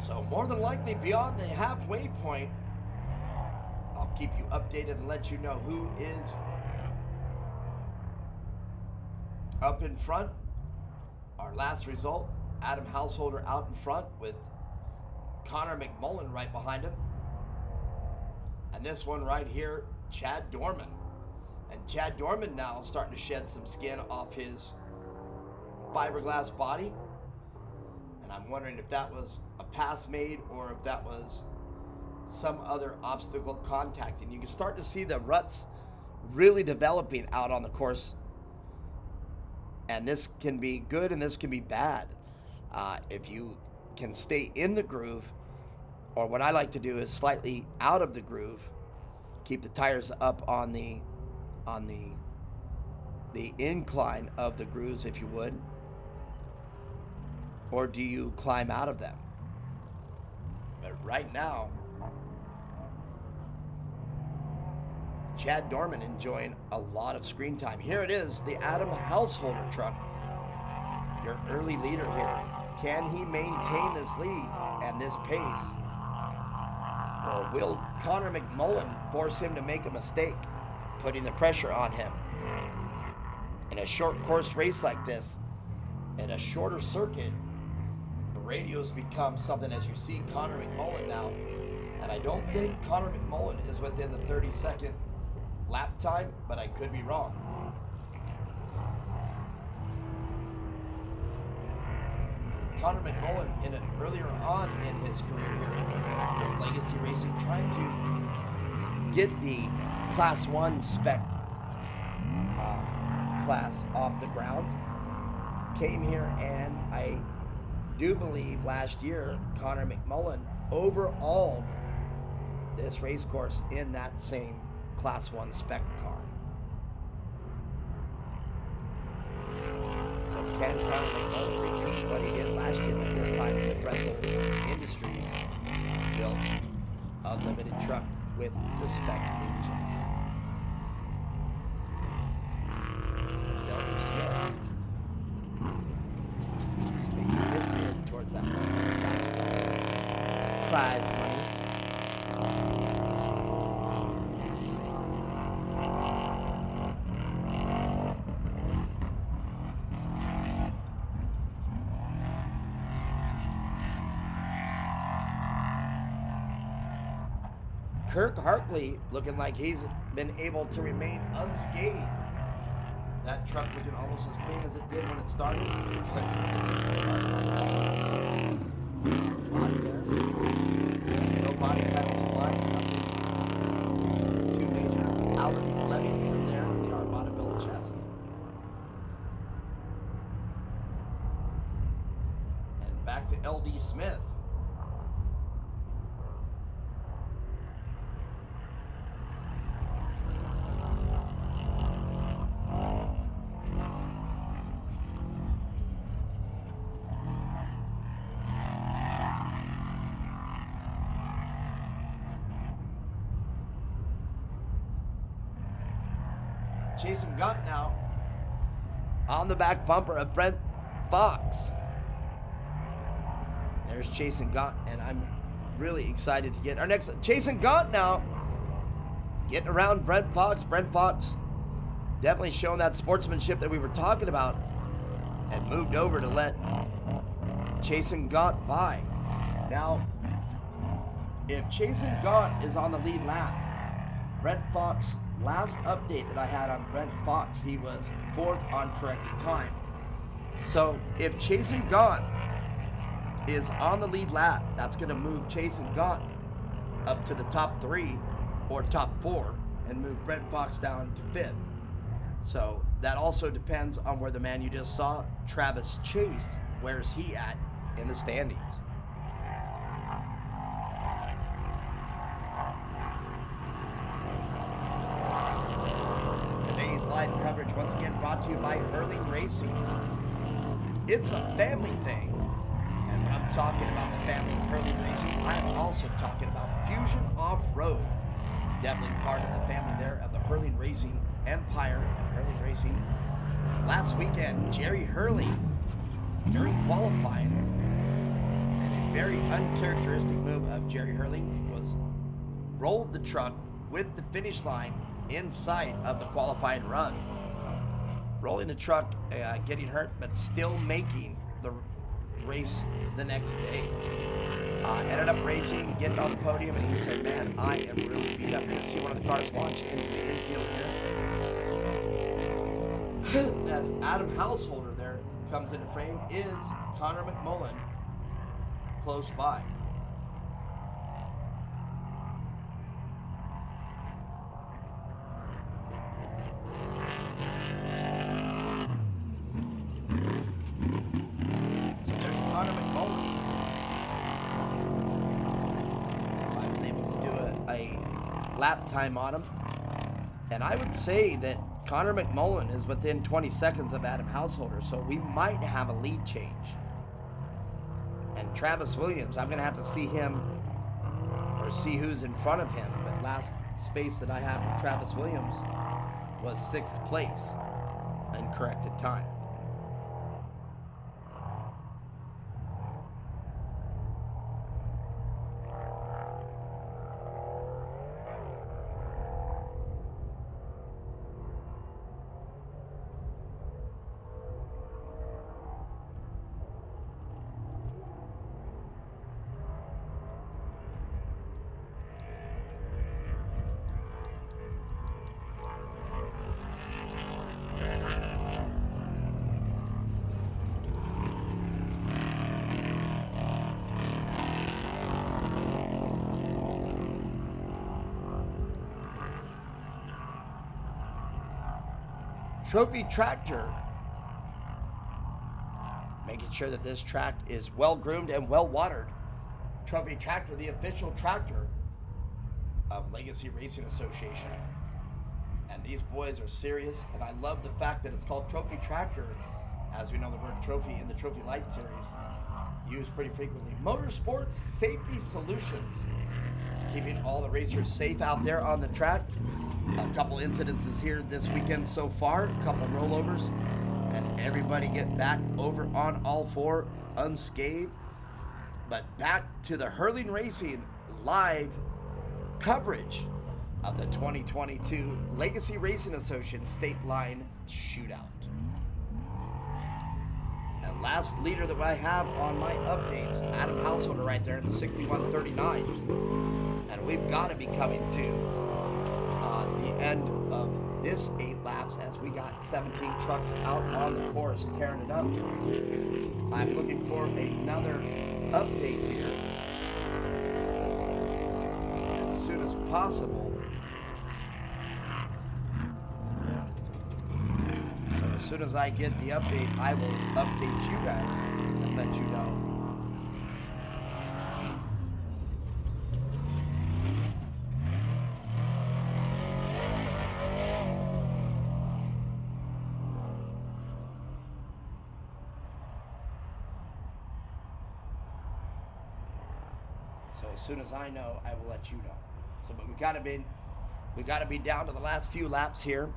So more than likely beyond the halfway point, I'll keep you updated and let you know who is up in front. Our last result, Adam Householder out in front with Connor McMullen right behind him. And this one right here, Chad Dorman. And Chad Dorman now starting to shed some skin off his fiberglass body. And I'm wondering if that was a pass made or if that was some other obstacle contact. And you can start to see the ruts really developing out on the course. And this can be good and this can be bad. If you can stay in the groove, or what I like to do is slightly out of the groove, keep the tires up on the incline of the grooves, if you would, or do you climb out of them? But right now, Chad Dorman enjoying a lot of screen time. Here it is, the Adam Householder truck, your early leader here. Can he maintain this lead and this pace? Or will Connor McMullen force him to make a mistake, putting the pressure on him? In a short course race like this, in a shorter circuit, the radios become something, as you see Connor McMullen now. And I don't think Connor McMullen is within the 30-second lap time, but I could be wrong. Connor McMullen, earlier on in his career here with Legacy Racing, trying to get the Class 1 spec class off the ground, came here, and I do believe last year Connor McMullen overhauled this race course in that same Class 1 spec car. So can Connor McMullen repeat what he did last year, but this time in the Brendel Industries built a limited truck with the spec engine? As L.B. Smith is making his move towards that prize money. Kirk Hartley looking like he's been able to remain unscathed. That truck looking almost as clean as it did when it started, except for the body there. No body panels flying. Two major Alan Levinson there in the Armada built chassis. Ricky Smith. Jason Gunt now on the back bumper of Brent Fox. There's Jason Gunt, and I'm really excited to get our next. Jason Gunt now getting around Brent Fox. Brent Fox definitely showing that sportsmanship that we were talking about and moved over to let Jason Gunt by. Now, if Jason Gunt is on the lead lap, Brent Fox, last update that I had on Brent Fox, he was 4th on corrected time. So if Jason Gunt is on the lead lap, that's going to move Jason Gunt up to the top 3 or top 4 and move Brent Fox down to 5th. So that also depends on where the man you just saw, Travis Chase, where's he at in the standings. Today's live coverage once again brought to you by Hurling Racing. It's a family thing. And when I'm talking about the family of Hurling Racing, I'm also talking about Fusion Off-Road. Definitely part of the family there of the Hurling Racing Empire and Hurling Racing. Last weekend, Jerry Hurley, during qualifying, and a very uncharacteristic move of Jerry Hurley was rolled the truck with the finish line in sight of the qualifying run. Rolling the truck, getting hurt, but still making the race the next day. Ended up racing, getting on the podium, and he said, man, I am really beat up. You're going to see one of the cars launch into the infield here. As Adam Householder there comes into frame, is Connor McMullen close by. Lap time on him, and I would say that Connor McMullen is within 20 seconds of Adam Householder, so we might have a lead change. And Travis Williams, I'm gonna have to see him or see who's in front of him, but last space that I have for Travis Williams was 6th place in corrected time. Trophy Tractor, making sure that this track is well groomed and well watered. Trophy Tractor, the official tractor of Legacy Racing Association. And these boys are serious, and I love the fact that it's called Trophy Tractor, as we know the word trophy in the Trophy Light series, used pretty frequently. Motorsports Safety Solutions, keeping all the racers safe out there on the track. A couple incidences here this weekend so far, a couple rollovers, and everybody getting back over on all 4 unscathed. But back to the Hurling Racing live coverage of the 2022 Legacy Racing Association State Line Shootout. And last leader that I have on my updates, Adam Householder right there in the 6139. And we've got to be coming to the end of this 8 laps as we got 17 trucks out on the course tearing it up. I'm looking for another update here as soon as possible. So as soon as I get the update, I will update you guys and let you know. So as soon as I know, I will let you know. So, but we gotta be down to the last few laps here.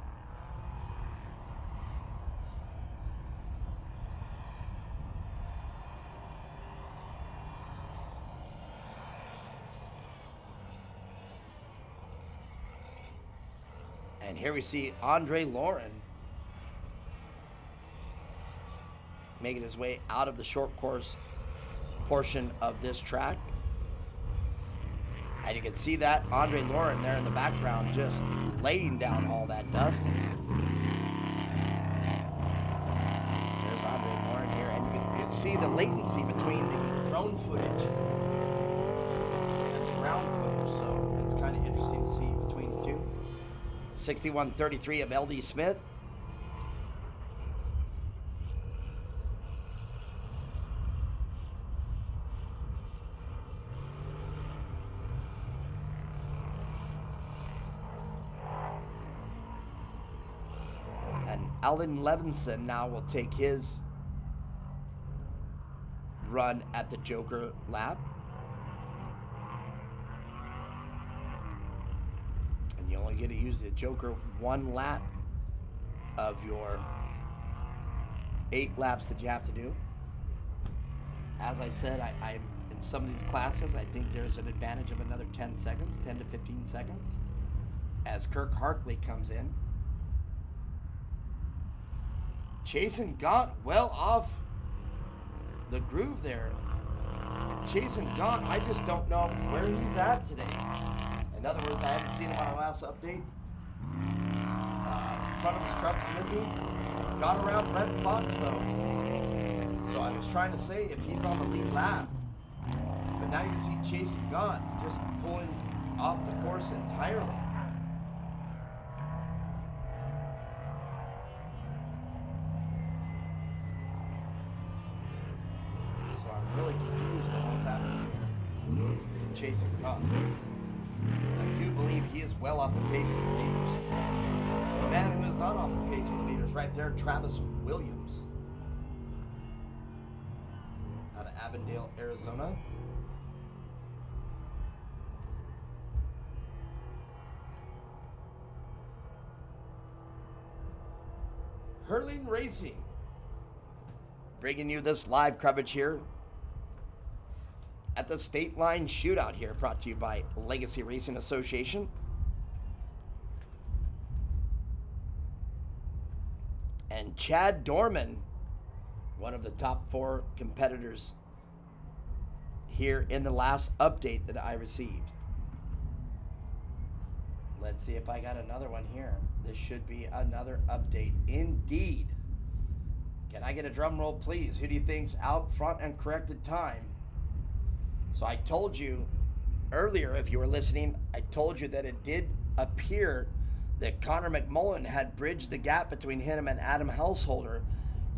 And here we see Andre Lauren making his way out of the short course portion of this track. And you can see that Andre Lauren there in the background just laying down all that dust. There's Andre Lauren here, and you can see the latency between the drone footage and the ground footage, so it's kind of interesting to see between the two. 61.33 of LD Smith. And Alan Levinson now will take his run at the Joker lap. You only get to use the Joker one lap of your 8 laps that you have to do. As I said, I'm in some of these classes, I think there's an advantage of another 10 seconds, 10 to 15 seconds, as Kirk Hartley comes in. Jason Gaunt well off the groove there. Jason Gaunt, I just don't know where he's at today. In other words, I haven't seen him on our last update. Front of his truck's missing. Got around Brent Fox though. So I was trying to say if he's on the lead lap. But now you can see Jason Gaunt just pulling off the course entirely. So I'm really confused on what's happening to Jason Gaunt. I do believe he is well off the pace of the leaders. The man who is not off the pace of the leaders right there, Travis Williams. Out of Avondale, Arizona. Hurling Racing. Bringing you this live coverage here at the State Line Shootout here, brought to you by Legacy Racing Association. And Chad Dorman, one of the top 4 competitors here in the last update that I received. Let's see if I got another one here. This should be another update indeed. Can I get a drum roll, please? Who do you think's out front and corrected time? So I told you earlier, if you were listening, I told you that it did appear that Connor McMullen had bridged the gap between him and Adam Householder,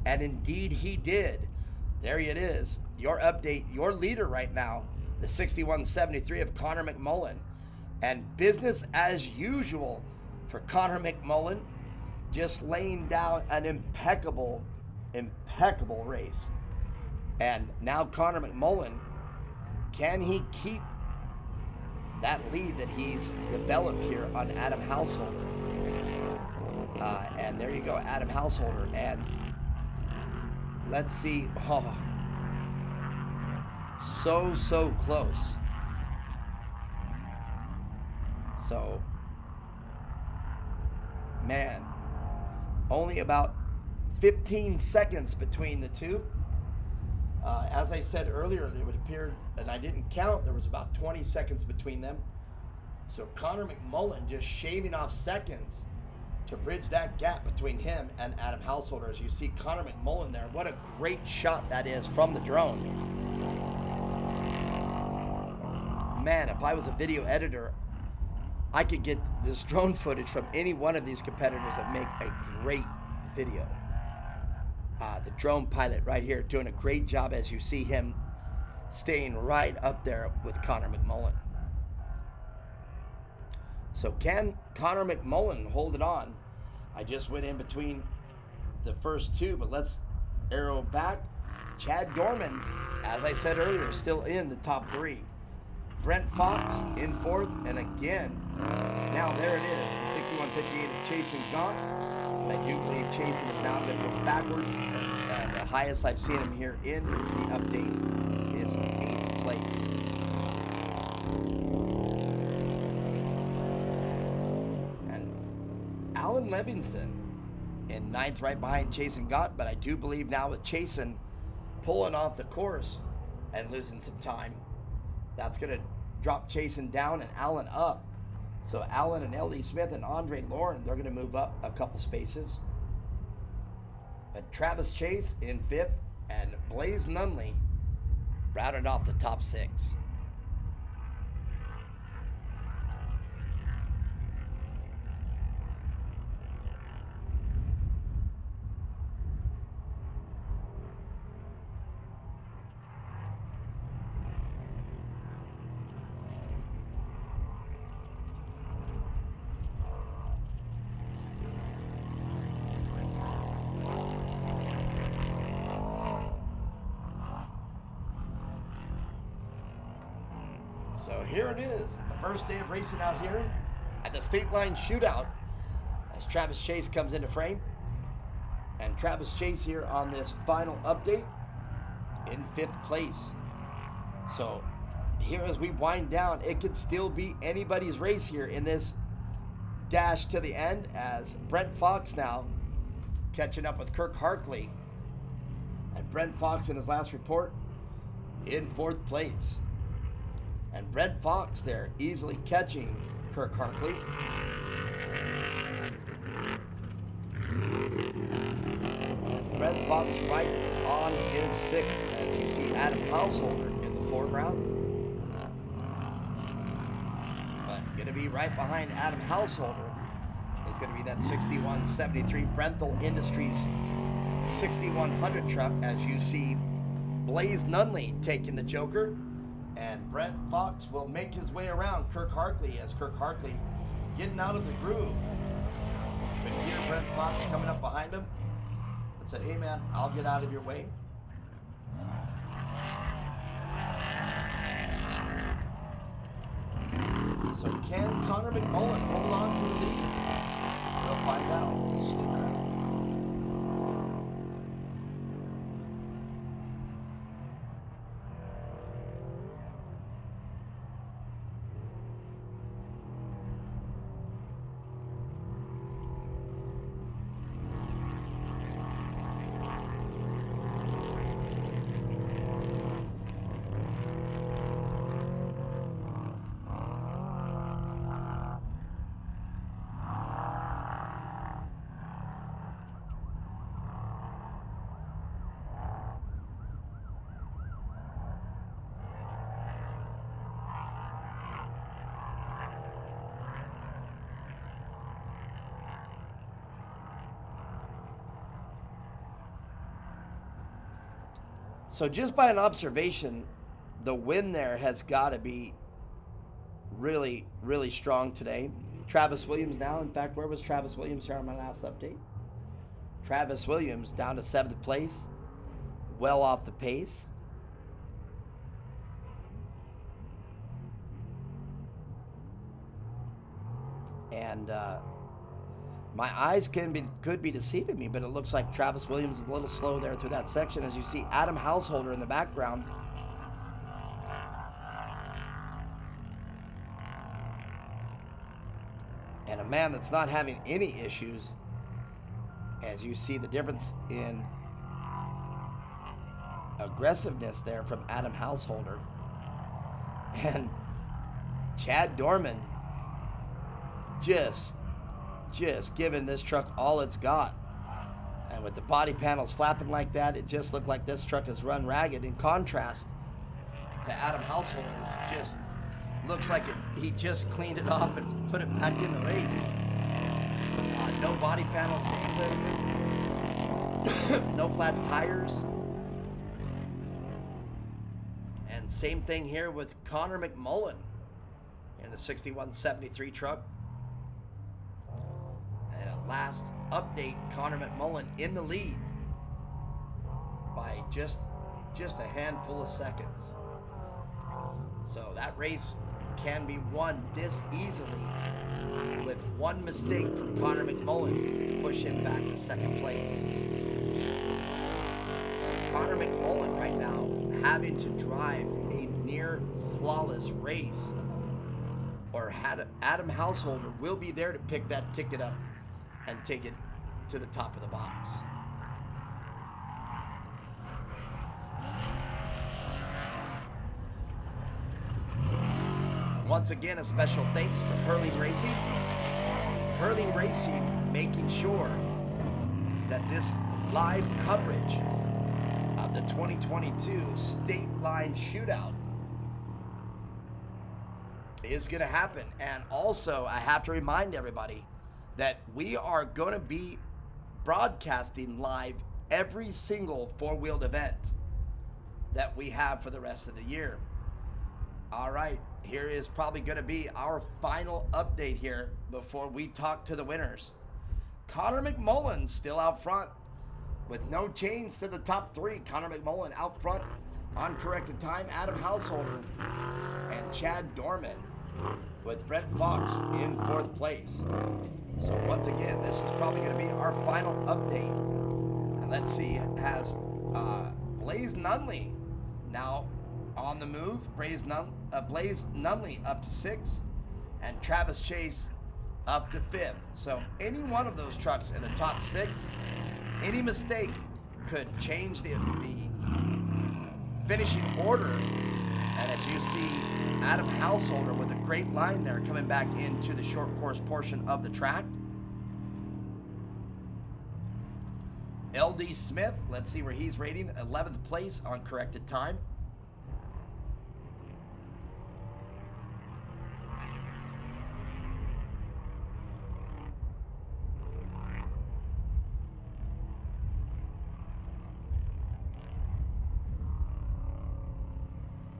and indeed he did. There it is, your update, your leader right now, the 61.73 of Connor McMullen. And business as usual for Connor McMullen, just laying down an impeccable race. And now Connor McMullen, can he keep that lead that he's developed here on Adam Householder? And there you go, Adam Householder. And let's see. Oh, so close. So, man, only about 15 seconds between the two. As I said earlier, it would appear, and I didn't count, there was about 20 seconds between them. So Connor McMullen just shaving off seconds to bridge that gap between him and Adam Householder. As you see Connor McMullen there, what a great shot that is from the drone. Man, if I was a video editor, I could get this drone footage from any one of these competitors and make a great video. The drone pilot right here doing a great job, as you see him staying right up there with Connor McMullen. So can Connor McMullen hold it on? I just went in between the first two, but let's arrow back. Chad Dorman, as I said earlier, still in the top 3. Brent Fox in fourth, and again, now there it is. The 6158 is Chasen Gaunt. And I do believe Chasen is now going to go backwards. And the highest I've seen him here in the update is 8th place. And Alan Levinson in 9th, right behind Chasen Gaunt, but I do believe now with Chasen pulling off the course and losing some time, that's going to drop Chasen down and Allen up. So Allen and L.D. Smith and Andre Lauren, they're going to move up a couple spaces. But Travis Chase in 5th and Blaze Nunley rounded off the top 6. So here it is, the first day of racing out here at the State Line Shootout as Travis Chase comes into frame. And Travis Chase here on this final update in 5th place. So here as we wind down, it could still be anybody's race here in this dash to the end as Brent Fox now catching up with Kirk Harkley. And Brent Fox in his last report in 4th place. And Brent Fox there easily catching Kirk Harkley. Brent Fox right on his 6th as you see Adam Householder in the foreground. But going to be right behind Adam Householder is going to be that 6173 Brenthal Industries 6100 truck as you see Blaze Nunley taking the Joker. And Brent Fox will make his way around Kirk Harkley as Kirk Harkley getting out of the groove. You can hear Brent Fox coming up behind him and said, hey man, I'll get out of your way. So can Connor McMullen hold on to the lead? We'll find out. Stick around. So just by an observation, the wind there has got to be really, really strong today. Travis Williams now, in fact, where was Travis Williams here on my last update? Travis Williams down to 7th place, well off the pace. And my eyes could be deceiving me, but it looks like Travis Williams is a little slow there through that section as you see Adam Householder in the background. And a man that's not having any issues as you see the difference in aggressiveness there from Adam Householder. And Chad Dorman just giving this truck all it's got. And with the body panels flapping like that, it just looked like this truck has run ragged. In contrast to Adam Householder, it just looks like he just cleaned it off and put it back in the race. No body panels, no flat tires. And same thing here with Connor McMullen in the 6173 truck. And at last update, Connor McMullen in the lead by just a handful of seconds. So that race can be won this easily with one mistake from Connor McMullen to push him back to second place. Connor McMullen right now having to drive a near flawless race, or Adam Householder will be there to pick that ticket up and take it to the top of the box. Once again, a special thanks to Hurling Racing. Hurling Racing making sure that this live coverage of the 2022 State Line Shootout is going to happen. And also, I have to remind everybody that we are going to be broadcasting live every single four-wheeled event that we have for the rest of the year. All right, here is probably going to be our final update here before we talk to the winners. Connor McMullen still out front with no change to the top three. Connor McMullen out front on corrected time. Adam Householder and Chad Dorman with Brent Fox in fourth place. So once again, this is probably going to be our final update. And let's see, has Blaze Nunley now on the move. Blaze Nunley up to 6th, and Travis Chase up to 5th. So any one of those trucks in the top 6, any mistake could change the finishing order. And as you see, Adam Householder with a great line there coming back into the short course portion of the track. LD Smith, let's see where he's rating, 11th place on corrected time.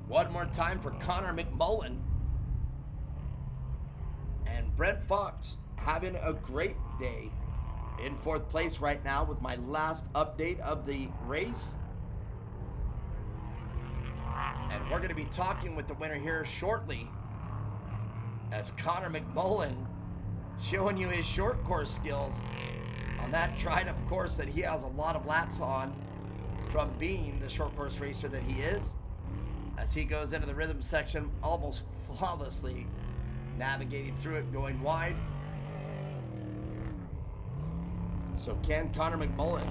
One more time for Connor McMullen. And Brent Fox having a great day in fourth place right now with my last update of the race. And we're going to be talking with the winner here shortly, as Connor McMullen showing you his short course skills on that dried up course that he has a lot of laps on from being the short course racer that he is, as he goes into the rhythm section almost flawlessly, navigating through it, going wide. So can Connor McMullen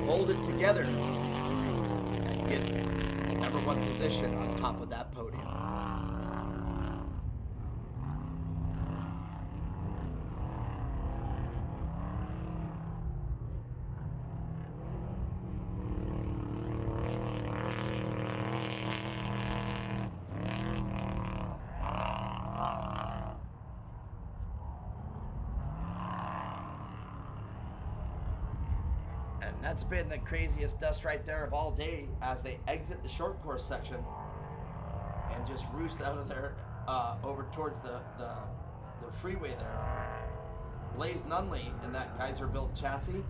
hold it together and get the number 1 position on top of that podium? That's been the craziest dust right there of all day as they exit the short course section and just roost out of there over towards the freeway there. Blaze Nunley in that Geyser built chassis.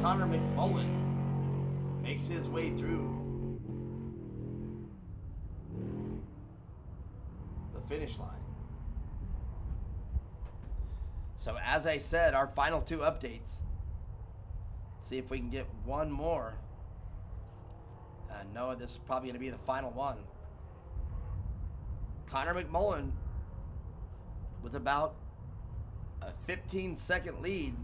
Connor McMullen makes his way through finish line. So as I said, our final 2 updates. See if we can get one more. Noah, this is probably going to be the final one. Connor McMullen with about a 15-second lead.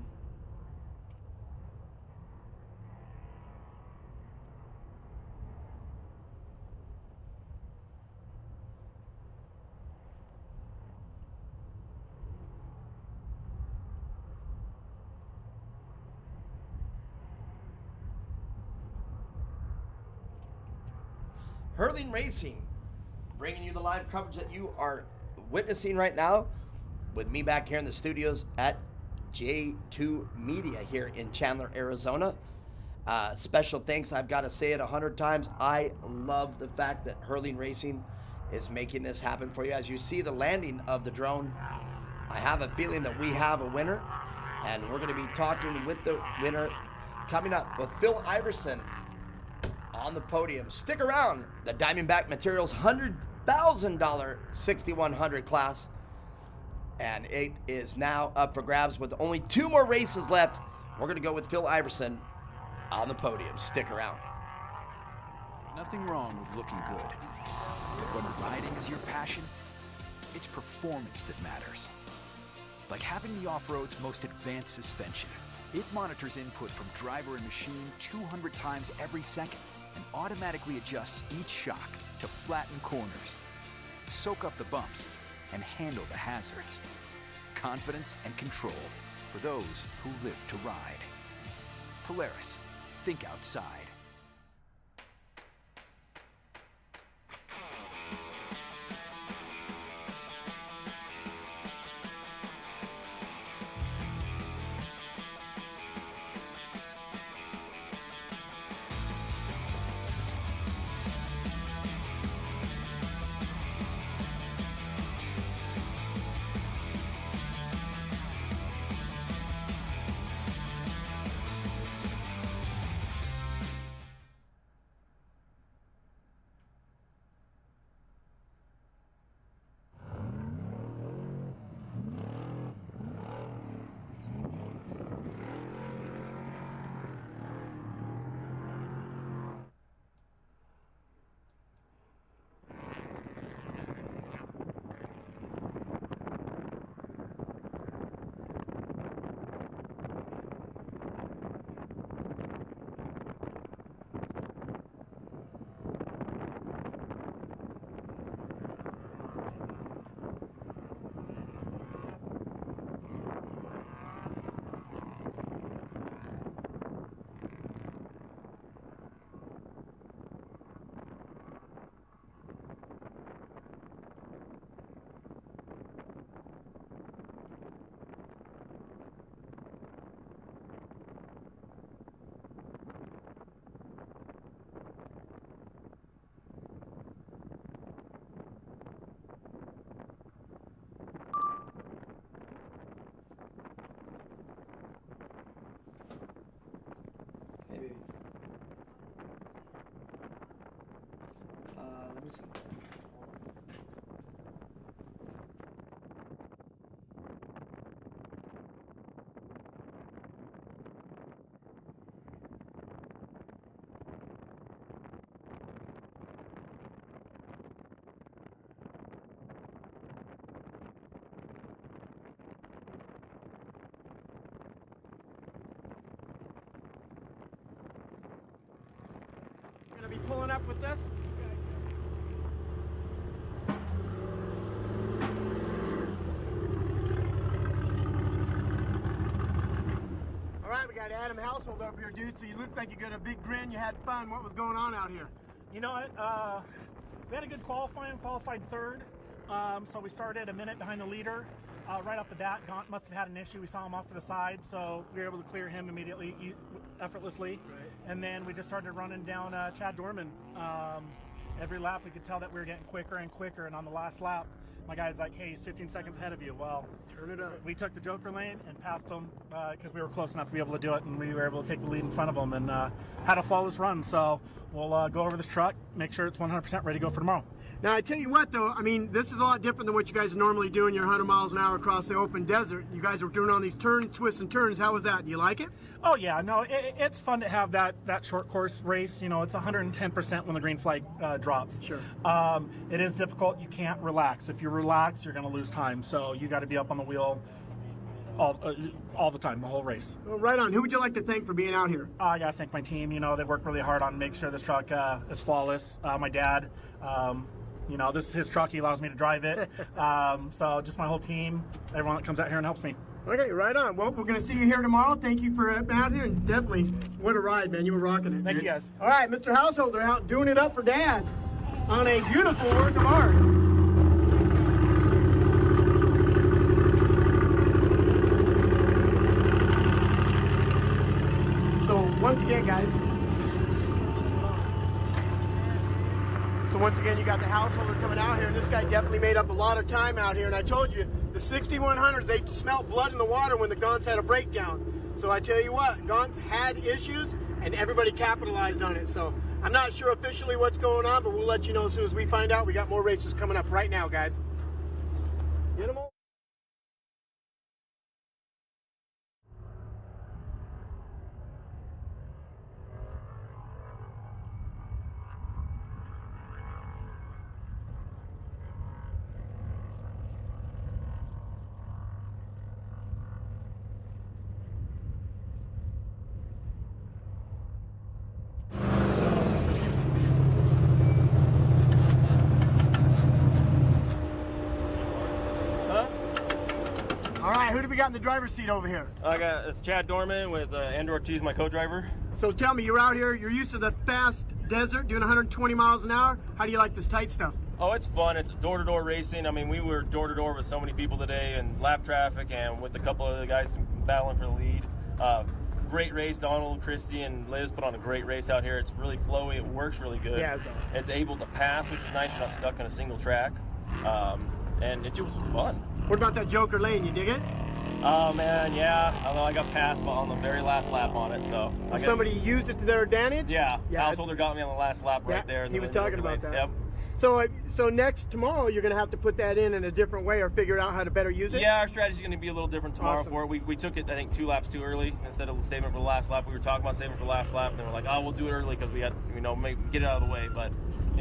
Hurling Racing, bringing you the live coverage that you are witnessing right now with me back here in the studios at J2 Media here in Chandler, Arizona. Special thanks, I've got to say it 100 times. I love the fact that Hurling Racing is making this happen for you. As you see the landing of the drone, I have a feeling that we have a winner. And we're going to be talking with the winner coming up with Phil Iverson on the podium. Stick around. The Diamondback Materials $100,000 6100 class. And it is now up for grabs with only 2 more races left. We're going to go with Phil Iverson on the podium. Stick around. Nothing wrong with looking good. But when riding is your passion, it's performance that matters. Like having the off-road's most advanced suspension. It monitors input from driver and machine 200 times every second and automatically adjusts each shock to flatten corners, soak up the bumps, and handle the hazards. Confidence and control for those who live to ride. Polaris, think outside. Hey, baby. Let me see. Gonna be pulling up with this. All right, we got Adam Household up here, dude. So you look like you got a big grin. You had fun. What was going on out here? You know what? We had a good qualifying. Qualified third. So we started a minute behind the leader. Right off the bat, Gaunt must have had an issue. We saw him off to the side, so we were able to clear him immediately, effortlessly. Right. And then we just started running down Chad Dorman. Every lap, we could tell that we were getting quicker and quicker. And on the last lap, my guy's like, "Hey, he's 15 seconds ahead of you." Well, turn it up. We took the Joker lane and passed him because we were close enough to be able to do it, and we were able to take the lead in front of him and had a flawless run. So we'll go over this truck, make sure it's 100% ready to go for tomorrow. Now, I tell you what, though, I mean, this is a lot different than what you guys normally do in your 100 miles an hour across the open desert. You guys were doing all these turns, twists, and turns. How was that? Do you like it? Oh, yeah. No, it's fun to have that short course race. You know, it's 110% when the green flag drops. Sure. It is difficult. You can't relax. If you relax, you're going to lose time. So you got to be up on the wheel all the time, the whole race. Well, right on. Who would you like to thank for being out here? I got to thank my team. You know, they work really hard on making sure this truck is flawless. My dad, you know, this is his truck. He allows me to drive it. So just my whole team, everyone that comes out here and helps me. Okay, right on. Well, we're going to see you here tomorrow. Thank you for being out here, and definitely, what a ride, man. You were rocking it. Thank you, guys. All right, Mr. Householder out doing it up for Dad on a beautiful work of art. So, once again, guys, you got the Householder coming out here, and this guy definitely made up a lot of time out here, and I told you, the 6100s, they smelled blood in the water when the Gaunts had a breakdown. So I tell you what, Gaunts had issues, and everybody capitalized on it. So I'm not sure officially what's going on, but we'll let you know as soon as we find out. We got more races coming up right now, guys. Get 'em all. All right, who do we got in the driver's seat over here? I got it's Chad Dorman with Andrew Ortiz, my co-driver. So tell me, you're out here, you're used to the fast desert, doing 120 miles an hour. How do you like this tight stuff? Oh, it's fun. It's door-to-door racing. I mean, we were door-to-door with so many people today and lap traffic and with a couple of the guys battling for the lead. Great race. Donald, Christy, and Liz put on a great race out here. It's really flowy. It works really good. Yeah, it's awesome. It's able to pass, which is nice. You're not stuck in a single track. And it was fun. What about that Joker lane? You dig it? Oh, man, yeah. Although I got passed on the very last lap on it, so. Somebody used it to their advantage? Yeah. Householder got me on the last lap right there. He was talking about that. Yep. So next tomorrow you're going to have to put that in a different way or figure out how to better use it? Yeah, our strategy is going to be a little different tomorrow Awesome. for it. We took it, I think, 2 laps too early instead of saving it for the last lap. We were talking about saving it for the last lap, and then we're like, oh, we'll do it early because we had, get it out of the way. But,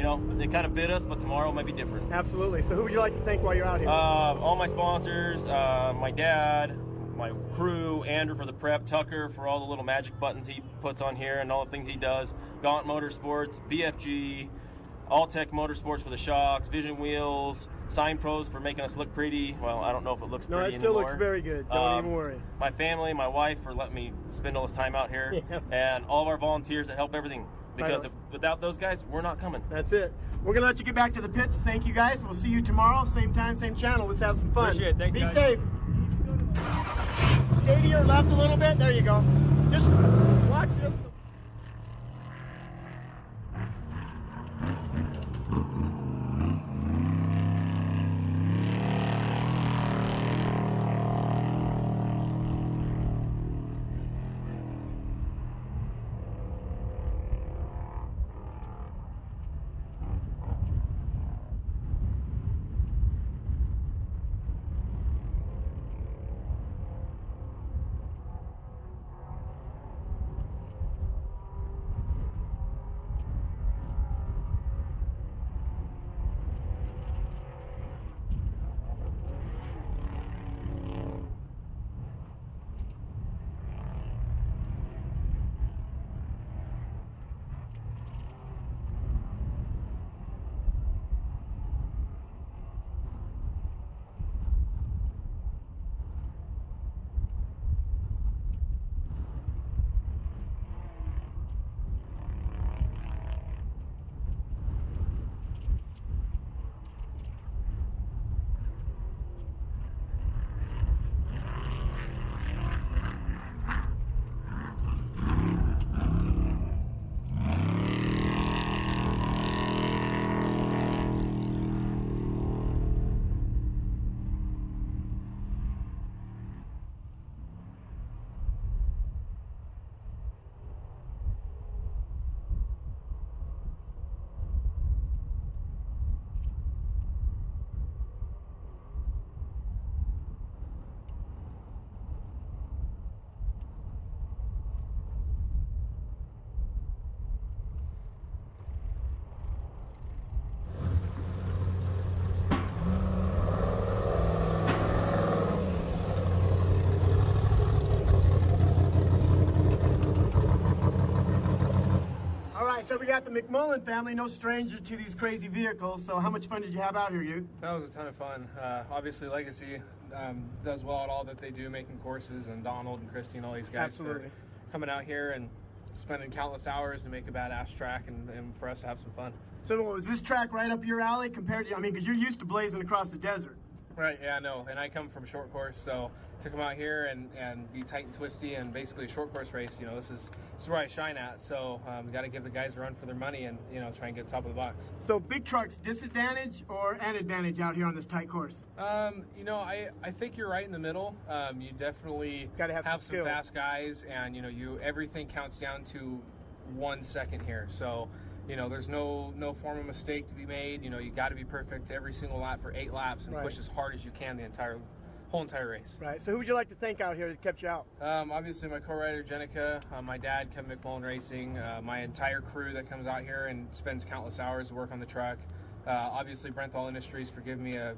it kind of bit us, but tomorrow might be different. Absolutely. So who would you like to thank while you're out here? All my sponsors, my dad, my crew, Andrew for the prep, Tucker for all the little magic buttons he puts on here and all the things he does, Gaunt Motorsports, BFG, Alltech Motorsports for the shocks, Vision Wheels, Sign Pros for making us look pretty. Well, I don't know if it looks pretty anymore. No, it still looks very good. Don't even worry. My family, my wife for letting me spend all this time out here, and all of our volunteers that help everything. Because without those guys, we're not coming. That's it. We're going to let you get back to the pits. Thank you, guys. We'll see you tomorrow, same time, same channel. Let's have some fun. Appreciate it. Thanks, Be guys. safe. Stay to your left a little bit. There you go. Just watch it. So we got the McMullen family, no stranger to these crazy vehicles. So how much fun did you have out here, you? That was a ton of fun. Obviously, Legacy does well at all that they do, making courses, and Donald and Christy and all these guys for coming out here and spending countless hours to make a badass track and for us to have some fun. So was this track right up your alley compared to, because you're used to blazing across the desert? Right, yeah, no, and I come from short course, so to come out here and be tight and twisty and basically a short course race, this is where I shine at. So we got to give the guys a run for their money and try and get top of the box. So big trucks, disadvantage or an advantage out here on this tight course? I think you're right in the middle. You definitely got to have some fast guys, and everything counts down to 1 second here. So there's no form of mistake to be made. You got to be perfect every single lap for 8 laps and push as hard as you can the whole entire race. Right. So who would you like to thank out here that kept you out? Obviously my co-rider Jenica, my dad Kevin McMullen Racing, my entire crew that comes out here and spends countless hours to work on the truck. Obviously Brenthal Industries for giving me a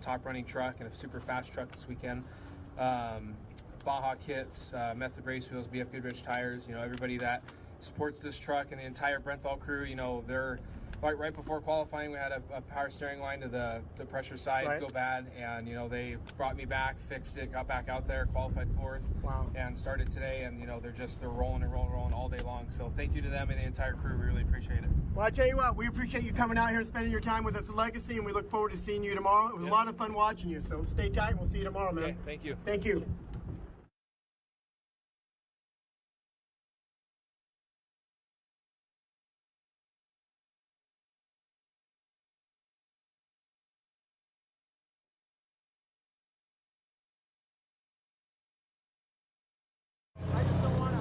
top running truck and a super fast truck this weekend. Baja Kits, Method Race Wheels, BF Goodrich Tires, everybody that supports this truck and the entire Brenthal crew. They're right before qualifying, we had a power steering line to the pressure side go bad, and they brought me back, fixed it, got back out there, qualified 4th, and started today, and they're rolling all day long. So thank you to them and the entire crew. We really appreciate it. Well, I tell you what, we appreciate you coming out here and spending your time with us at Legacy, and we look forward to seeing you tomorrow. It was a lot of fun watching you, so stay tight and we'll see you tomorrow, man. Okay, thank you. Thank you. I just don't want to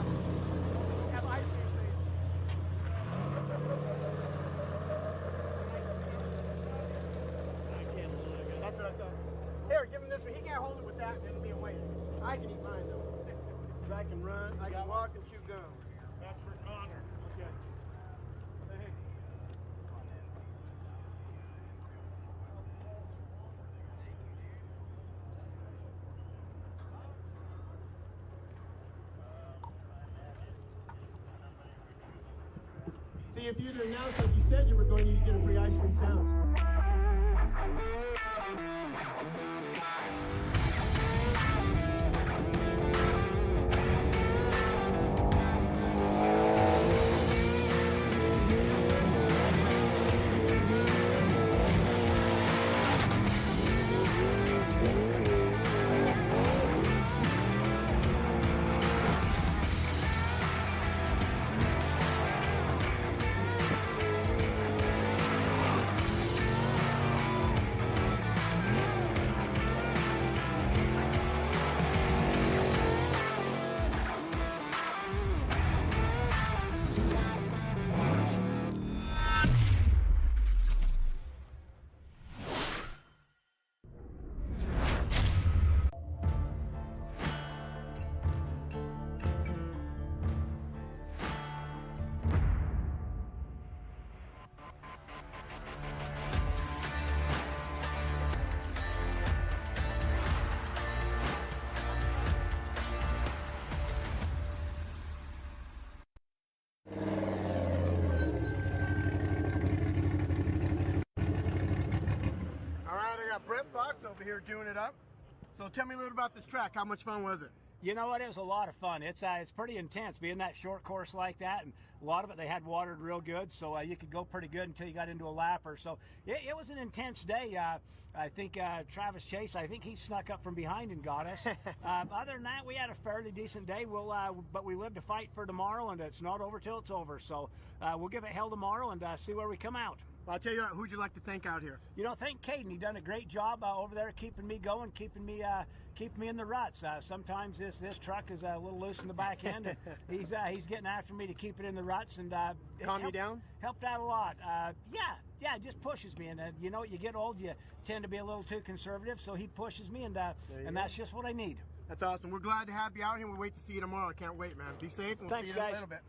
have ice cream, please. That's what I thought. Here, give him this one. He can't hold it with that. It'll be a waste. I can eat mine, though. 'Cause I can run, I can walk and chew gum. That's for Connor. Okay. See, if you'd announced like you said you were going, you'd get a free ice cream sounds. Brent Fox over here doing it up. So tell me a little about this track. How much fun was it? You know what? It was a lot of fun. It's pretty intense being that short course like that, and a lot of it they had watered real good, so you could go pretty good until you got into a lapper. So it was an intense day. I think Travis Chase, I think he snuck up from behind and got us. Other than that, we had a fairly decent day. But we live to fight for tomorrow, and it's not over till it's over. So we'll give it hell tomorrow and see where we come out. Well, I'll tell you what, who'd you like to thank out here? Thank Caden. He done a great job over there keeping me going, keeping me in the ruts. Sometimes this truck is a little loose in the back end, and he's getting after me to keep it in the ruts, and calm you down. Helped out a lot. Yeah, it just pushes me, and you get old, you tend to be a little too conservative, so he pushes me, and that's just what I need. That's awesome. We're glad to have you out here. We'll wait to see you tomorrow. I can't wait, man. Be safe, and we'll see you in a little bit.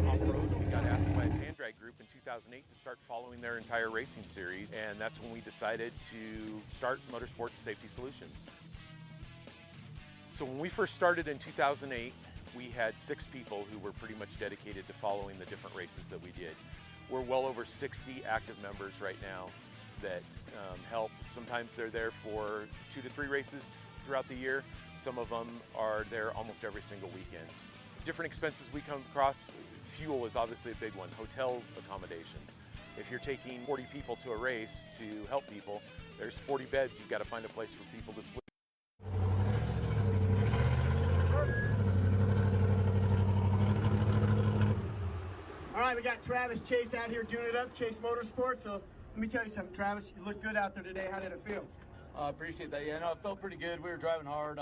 Off-road, we got asked by a sand drag group in 2008 to start following their entire racing series, and that's when we decided to start Motorsports Safety Solutions. So when we first started in 2008, we had 6 people who were pretty much dedicated to following the different races that we did. We're well over 60 active members right now that help. Sometimes they're there for 2 to 3 races throughout the year. Some of them are there almost every single weekend. Different expenses we come across. Fuel is obviously a big one. Hotel accommodations. If you're taking 40 people to a race to help people, there's 40 beds. You've got to find a place for people to sleep. All right, we got Travis Chase out here doing it up, Chase Motorsports. So let me tell you something, Travis. You look good out there today. How did it feel? I appreciate that. Yeah, no, it felt pretty good. We were driving hard.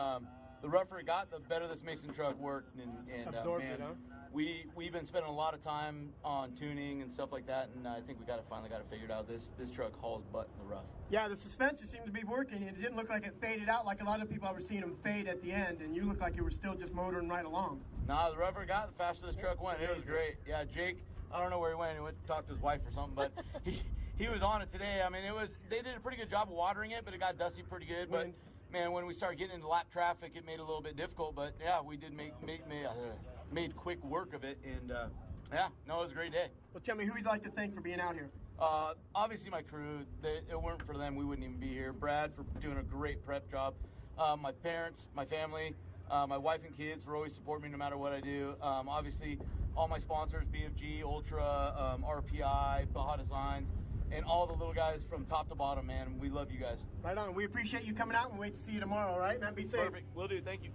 The rougher it got, the better this Mason truck worked. And Absorbed man, it, huh? we've been spending a lot of time on tuning and stuff like that, and I think we finally got it figured out. This truck hauls butt in the rough. Yeah, the suspension seemed to be working. It didn't look like it faded out like a lot of people I was seeing them fade at the end, and you looked like you were still just motoring right along. Nah, the rougher it got, the faster this truck went. It was great. Yeah, Jake, I don't know where he went. He went to talk to his wife or something, but he was on it today. I mean, they did a pretty good job of watering it, but it got dusty pretty good. But man, when we started getting into lap traffic, it made it a little bit difficult. But yeah, we did made quick work of it, and yeah, no, it was a great day. Well, tell me, who you'd like to thank for being out here? Obviously my crew. If it weren't for them, we wouldn't even be here. Brad for doing a great prep job. My parents, my family, my wife and kids for always supporting me no matter what I do. Obviously, all my sponsors, BFG, Ultra, RPI, Baja Designs, and all the little guys from top to bottom, man. We love you guys. Right on. We appreciate you coming out and wait to see you tomorrow, all right? Man, be safe. Perfect. Will do. Thank you.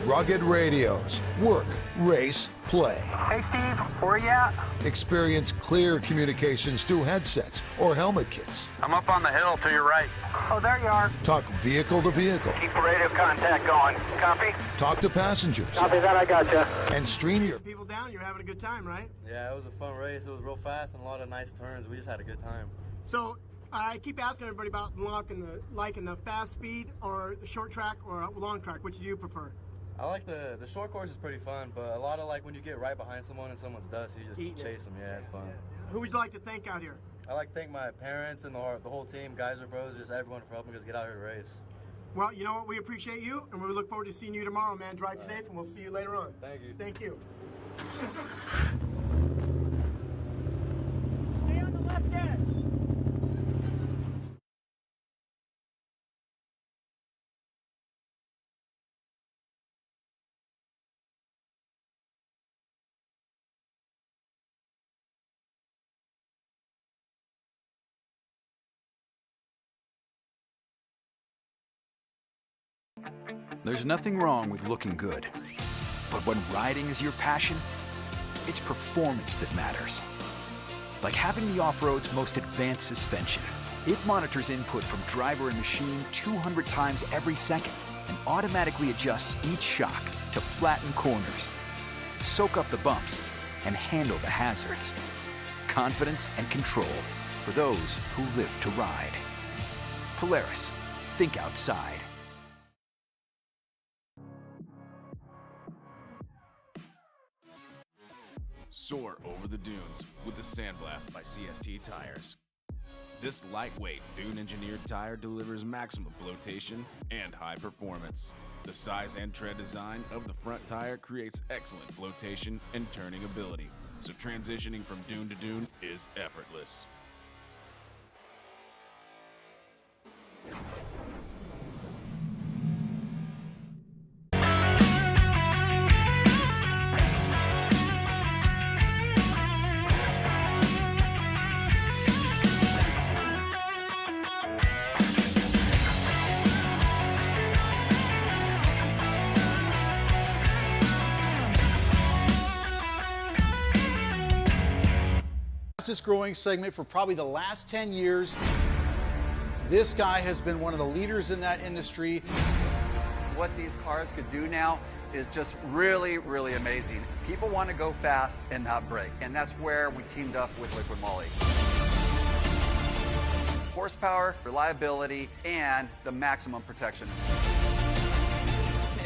Rugged Radios. Work, race, play. Hey Steve, where you at? Experience clear communications through headsets or helmet kits. I'm up on the hill to your right. Oh, there you are. Talk vehicle to vehicle. Keep the radio contact going. Copy? Talk to passengers. Copy that, I gotcha. And stream your... People down, you're having a good time, right? Yeah, it was a fun race. It was real fast and a lot of nice turns. We just had a good time. So, I keep asking everybody about liking the fast speed or the short track or long track. Which do you prefer? I like the short course is pretty fun, but a lot of when you get right behind someone and someone's dust, you just chase them. Yeah, it's fun. Yeah. Who would you like to thank out here? I like to thank my parents and the whole team, Geyser Bros, just everyone for helping us get out here to race. Well, you know what? We appreciate you, and we look forward to seeing you tomorrow, man. Drive safe, and we'll see you later on. Thank you. Thank you. Stay on the left edge. There's nothing wrong with looking good. But when riding is your passion, it's performance that matters. Like having the off-road's most advanced suspension. It monitors input from driver and machine 200 times every second and automatically adjusts each shock to flatten corners, soak up the bumps, and handle the hazards. Confidence and control for those who live to ride. Polaris. Think outside. Soar over the dunes with the Sandblast by CST Tires. This lightweight, dune-engineered tire delivers maximum flotation and high performance. The size and tread design of the front tire creates excellent flotation and turning ability, so transitioning from dune to dune is effortless. Fastest growing segment for probably the last 10 years. This guy has been one of the leaders in that industry. What these cars could do now is just really, really amazing. People want to go fast and not brake, and that's where we teamed up with Liquid Moly. Horsepower, reliability, and the maximum protection.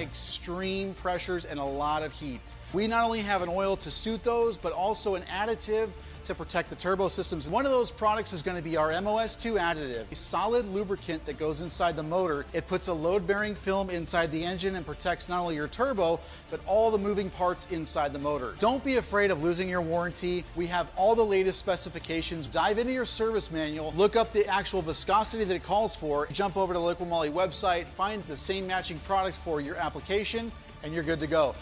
Extreme pressures and a lot of heat. We not only have an oil to suit those, but also an additive to protect the turbo systems. One of those products is going to be our MOS2 additive, a solid lubricant that goes inside the motor. It puts a load-bearing film inside the engine and protects not only your turbo, but all the moving parts inside the motor. Don't be afraid of losing your warranty. We have all the latest specifications. Dive into your service manual, look up the actual viscosity that it calls for, jump over to the Liquid Moly website, find the same matching product for your application, and you're good to go.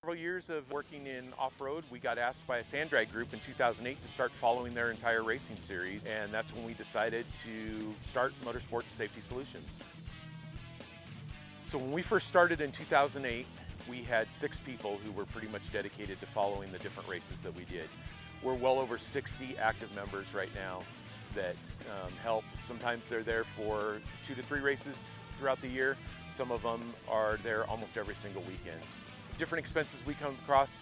Several years of working in off-road, we got asked by a sand drag group in 2008 to start following their entire racing series, and that's when we decided to start Motorsports Safety Solutions. So when we first started in 2008, we had 6 people who were pretty much dedicated to following the different races that we did. We're well over 60 active members right now that help. Sometimes they're there for 2 to 3 races throughout the year. Some of them are there almost every single weekend. Different expenses we come across,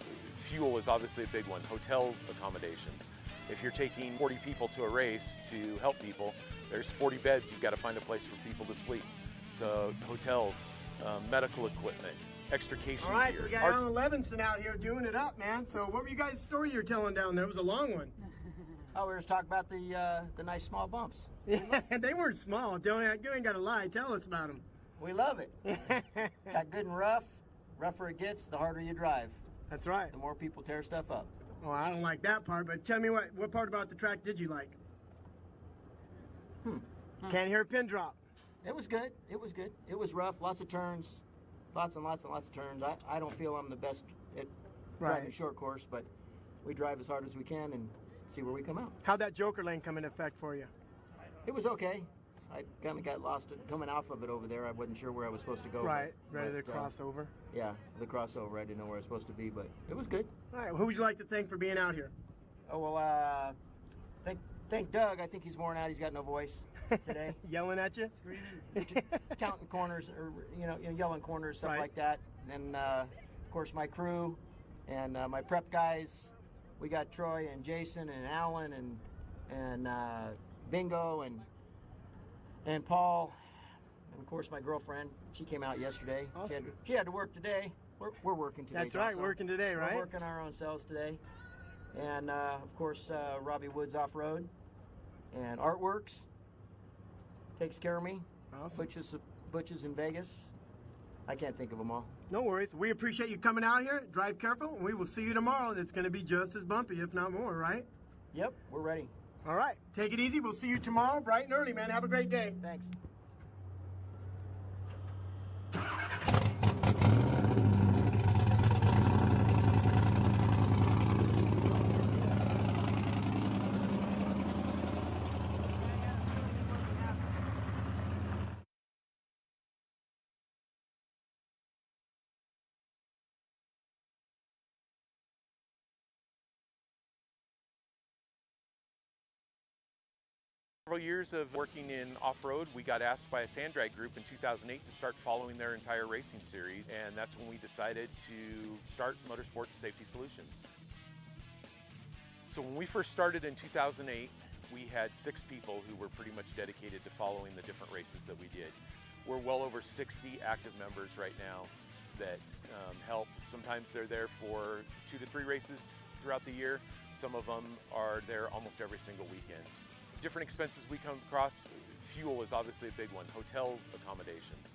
fuel is obviously a big one, hotel accommodations. If you're taking 40 people to a race to help people, there's 40 beds, you've got to find a place for people to sleep. So hotels, medical equipment, extrication All right, gear. so we got Alan Levinson out here doing it up, man. So what were you guys' story you were telling down there? It was a long one. Oh, we were just talking about the nice small bumps. Yeah, they weren't small. You ain't got to lie. Tell us about them. We love it. Got good and rough. Rougher it gets, the harder you drive. That's right. The more people tear stuff up. Well, I don't like that part, but tell me what part about the track did you like? Can't hear a pin drop. It was good. It was good. It was rough. Lots of turns. Lots and lots and lots of turns. I don't feel I'm the best at driving a short course, but we drive as hard as we can and see where we come out. How'd that Joker lane come into effect for you? It was okay. I kind of got lost coming off of it over there. I wasn't sure where I was supposed to go. Right, ready to cross over. Yeah, the crossover. I didn't know where I was supposed to be, but it was good. All right, who would you like to thank for being out here? Oh, well, thank Doug. I think he's worn out. He's got no voice today. Yelling at you? Counting corners, or yelling corners, stuff like that. And then, of course, my crew and my prep guys. We got Troy and Jason and Alan and Bingo and Paul, and of course my girlfriend. She came out yesterday. Awesome. She had to work today. We're working today. That's right, also. working today, right? We're working our own selves today. And of course Robbie Woods Off-Road and Artworks takes care of me. Awesome. Butch's in Vegas. I can't think of them all. No worries. We appreciate you coming out here. Drive careful, and we will see you tomorrow. It's going to be just as bumpy, if not more, right? Yep, we're ready. All right. Take it easy. We'll see you tomorrow, bright and early, man. Have a great day. Thanks. Several years of working in off-road, we got asked by a sand drag group in 2008 to start following their entire racing series, and that's when we decided to start Motorsports Safety Solutions. So when we first started in 2008, we had 6 people who were pretty much dedicated to following the different races that we did. We're well over 60 active members right now that help. Sometimes they're there for 2 to 3 races throughout the year. Some of them are there almost every single weekend. Different expenses we come across, fuel is obviously a big one, hotel accommodations.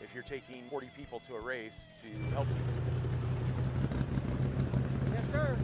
if you're taking 40 people to a race to help Yes, sir.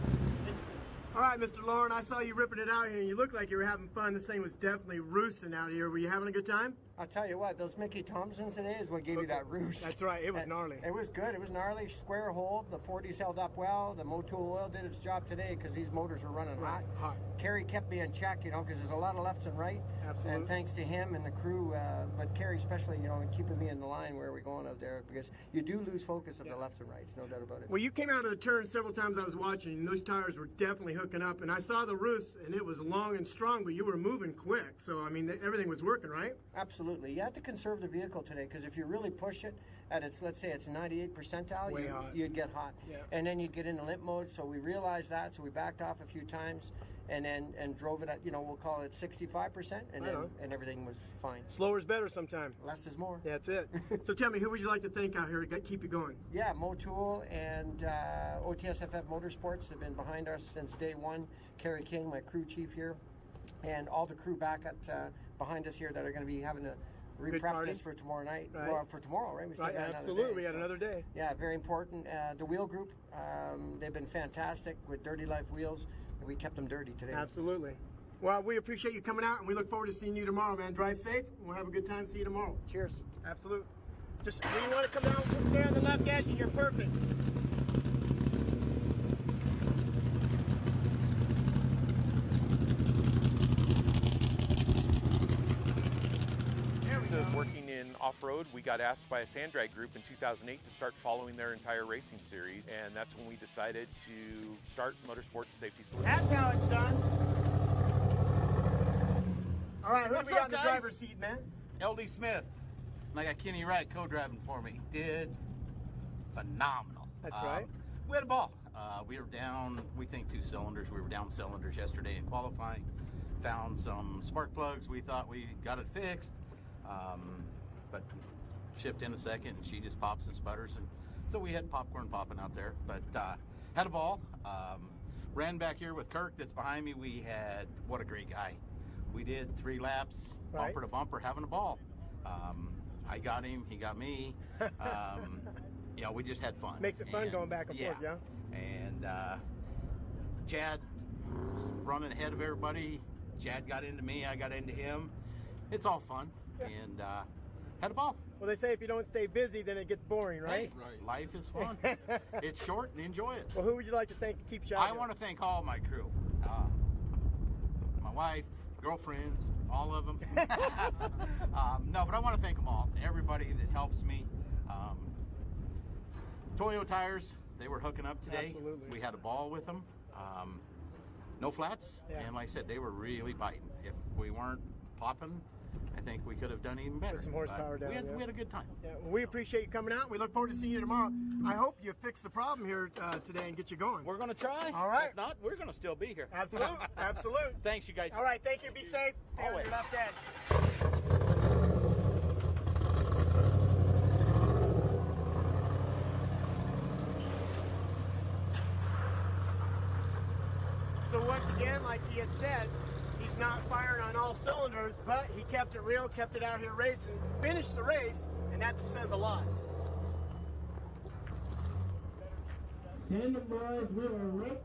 All right, Mr. Lauren, I saw you ripping it out here, and you looked like you were having fun. This thing was definitely roosting out here. Were you having a good time? I'll tell you what, those Mickey Thompsons today is what gave you that roost. That's right, it was gnarly. It was good, it was gnarly, square hold, the 40s held up well, the Motul oil did its job today because these motors were running hot. Kerry kept me in check, you know, because there's a lot of lefts and right. Absolutely. And thanks to him and the crew, but Kerry especially, you know, keeping me in the line where we're going out there, because you do lose focus of the lefts and rights, no doubt about it. Well, you came out of the turn several times I was watching, and those tires were definitely hooking up, and I saw the roost, and it was long and strong, but you were moving quick, so, I mean, everything was working, right? Absolutely. You have to conserve the vehicle today, because if you really push it at its, let's say it's 98 percentile, you'd get hot. Yeah. And then you'd get into limp mode, so we realized that, so we backed off a few times and drove it at, you know, we'll call it 65%, and everything was fine. Slower's better sometime. Less is more. That's it. So tell me, who would you like to thank out here to keep you going? Yeah, Motul and OTSFF Motorsports have been behind us since day one. Kerry King, my crew chief here, and all the crew back at behind us here that are going to be having to reprep this for tomorrow night. Right. Well, for tomorrow, right? We still got another absolutely, day, we got another day. Yeah, very important. The wheel group, they've been fantastic with Dirty Life wheels. We kept them dirty today. Absolutely. Well, we appreciate you coming out, and we look forward to seeing you tomorrow, man. Drive safe, and we'll have a good time. See you tomorrow. Cheers. Absolutely. Just when you want to come down, just stay on the left edge, and you're perfect. Working in off-road, we got asked by a sand drag group in 2008 to start following their entire racing series, and that's when we decided to start Motorsports Safety Solutions. That's how it's done. All right, who What's we got up, in the guys? driver's seat, man? LD Smith. And I got Kenny Wright co-driving for me. Did phenomenal. That's right. We had a ball. We were down, we think 2 cylinders. We were down cylinders yesterday in qualifying. Found some spark plugs. We thought we got it fixed. But shift in a second and she just pops and sputters, and so we had popcorn popping out there, but had a ball. Ran back here with Kirk that's behind me. We had, what a great guy. We did 3 laps, bumper to bumper, having a ball. I got him, he got me. You know, we just had fun. Makes it fun going back and forth, yeah. And Chad running ahead of everybody. Chad got into me, I got into him. It's all fun, and had a ball. Well, they say if you don't stay busy, then it gets boring, right? Right. Life is fun. It's short and enjoy it. Well, who would you like to thank to keep shouting? I want to thank all my crew. My wife, girlfriends, all of them. No, but I want to thank them all. Everybody that helps me. Toyo tires, they were hooking up today. Absolutely. We had a ball with them. No flats, and like I said, they were really biting. If we weren't popping, I think we could have done even better. With some horsepower down we had a good time. Yeah, well, we appreciate you coming out. We look forward to seeing you tomorrow. I hope you fix the problem here today and get you going. We're going to try. All right. If not, we're going to still be here. Absolutely. Absolutely. Thanks, you guys. All right. Thank you. Be safe. Stay on Always. your left edge. So once again, like he had said, he's not firing on all cylinders, but he kept it real, kept it out here racing, finished the race, and that says a lot. Send the boys, we are waiting.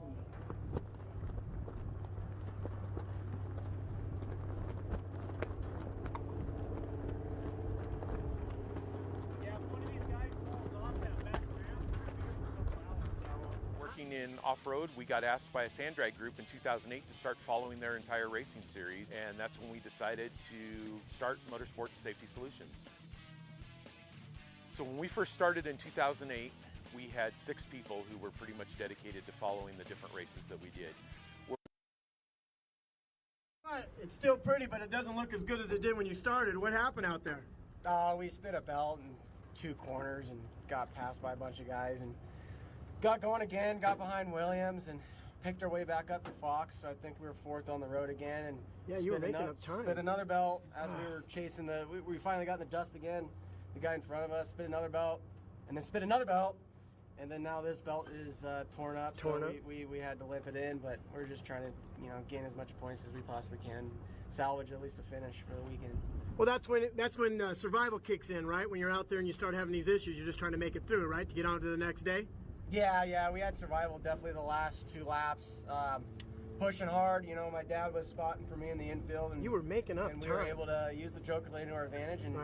Working in off-road, we got asked by a sand drag group in 2008 to start following their entire racing series, and that's when we decided to start Motorsports Safety Solutions. So when we first started in 2008, we had 6 people who were pretty much dedicated to following the different races that we did. It's still pretty, but it doesn't look as good as it did when you started. What happened out there? We spit a belt in 2 corners and got passed by a bunch of guys and got going again, got behind Williams and picked our way back up to Fox. So I think we were 4th on the road again. And yeah, you were making up time. Spit another belt as we were chasing we finally got in the dust again. The guy in front of us spit another belt and then spit another belt. And then now this belt is torn up. We had to limp it in, but we're just trying to, gain as much points as we possibly can, salvage at least a finish for the weekend. Well, that's when survival kicks in, right? When you're out there and you start having these issues, you're just trying to make it through, right? To get on to the next day? Yeah, we had survival definitely the last 2 laps. Pushing hard, my dad was spotting for me in the infield. And you were making up and time. We were able to use the joker lane to our advantage and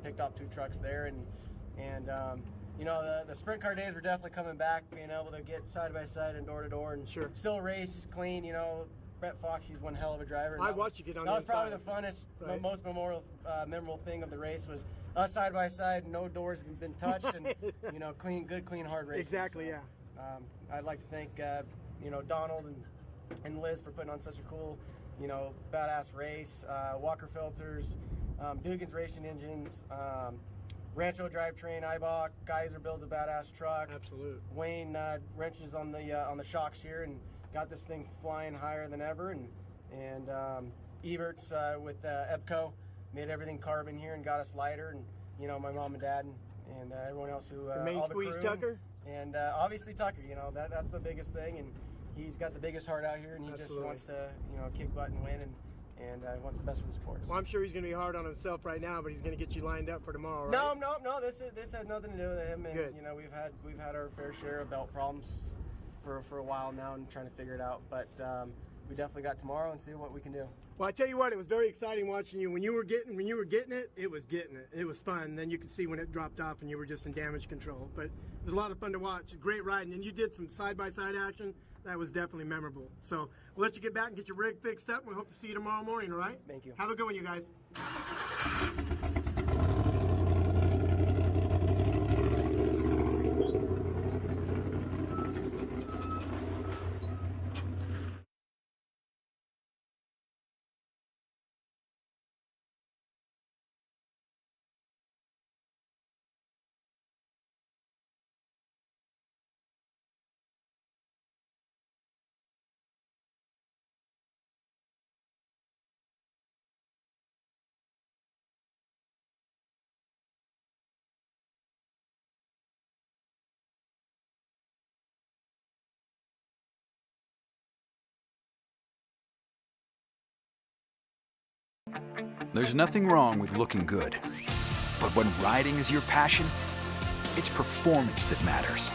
picked off 2 trucks there. And the sprint car days were definitely coming back, being able to get side by side and door to door and still race clean. Brett Fox, he's one hell of a driver. I watched you get on that the was probably inside. the funnest, most memorable thing of the race was us side by side, no doors have been touched, and clean, hard racing. Exactly, so, I'd like to thank Donald and Liz for putting on such a cool, badass race. Walker Filters, Dugan's Racing Engines, Rancho Drivetrain, Ibach, Geyser builds a badass truck. Absolute. Wayne wrenches on the shocks here and got this thing flying higher than ever. And Everts with Ebco made everything carbon here and got us lighter. And my mom and dad and everyone else who the main all the squeeze crew. Tucker. And obviously Tucker, that's the biggest thing. And he's got the biggest heart out here, and he Absolutely. just wants to kick butt and win and wants the best for the sport. Well, I'm sure he's going to be hard on himself right now, but he's going to get you lined up for tomorrow, right? No. This has nothing to do with him. And Good. We've had our fair share of belt problems for a while now, and trying to figure it out. But we definitely got tomorrow and see what we can do. Well, I tell you what, it was very exciting watching you. When you were getting it, it was getting it. It was fun. Then you could see when it dropped off, and you were just in damage control. But it was a lot of fun to watch. Great riding, and you did some side-by-side action. That was definitely memorable. So we'll let you get back and get your rig fixed up. We hope to see you tomorrow morning, all right? Thank you. Have a good one, you guys. There's nothing wrong with looking good. But when riding is your passion, it's performance that matters.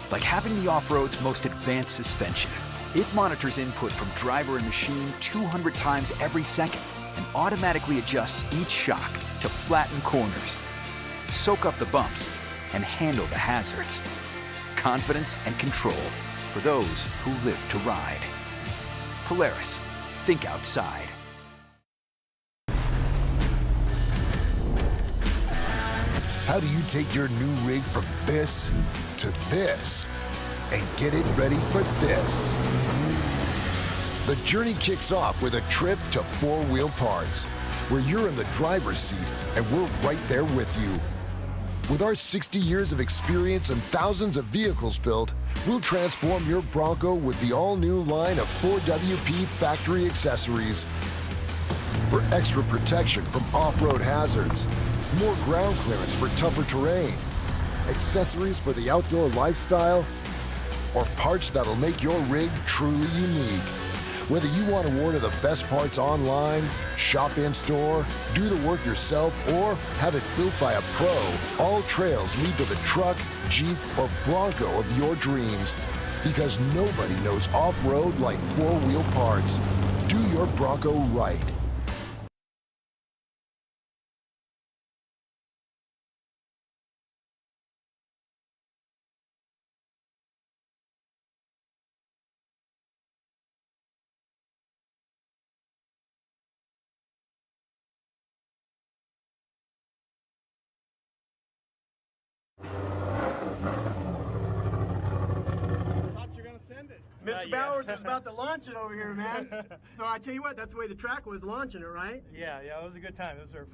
Like having the off-road's most advanced suspension. It monitors input from driver and machine 200 times every second and automatically adjusts each shock to flatten corners, soak up the bumps, and handle the hazards. Confidence and control for those who live to ride. Polaris. Think outside. How do you take your new rig from this to this and get it ready for this? The journey kicks off with a trip to Four Wheel Parts, where you're in the driver's seat and we're right there with you. With our 60 years of experience and thousands of vehicles built, we'll transform your Bronco with the all-new line of 4WP factory accessories. For extra protection from off-road hazards, more ground clearance for tougher terrain, accessories for the outdoor lifestyle, or parts that'll make your rig truly unique. Whether you want to order the best parts online, shop in-store, do the work yourself, or have it built by a pro, all trails lead to the truck, Jeep, or Bronco of your dreams. Because nobody knows off-road like Four Wheel Parts. Do your Bronco right. Mr. Bowers is about to launch it over here, man. So I tell you what, that's the way the track was launching it, right? Yeah, it was a good time. It was our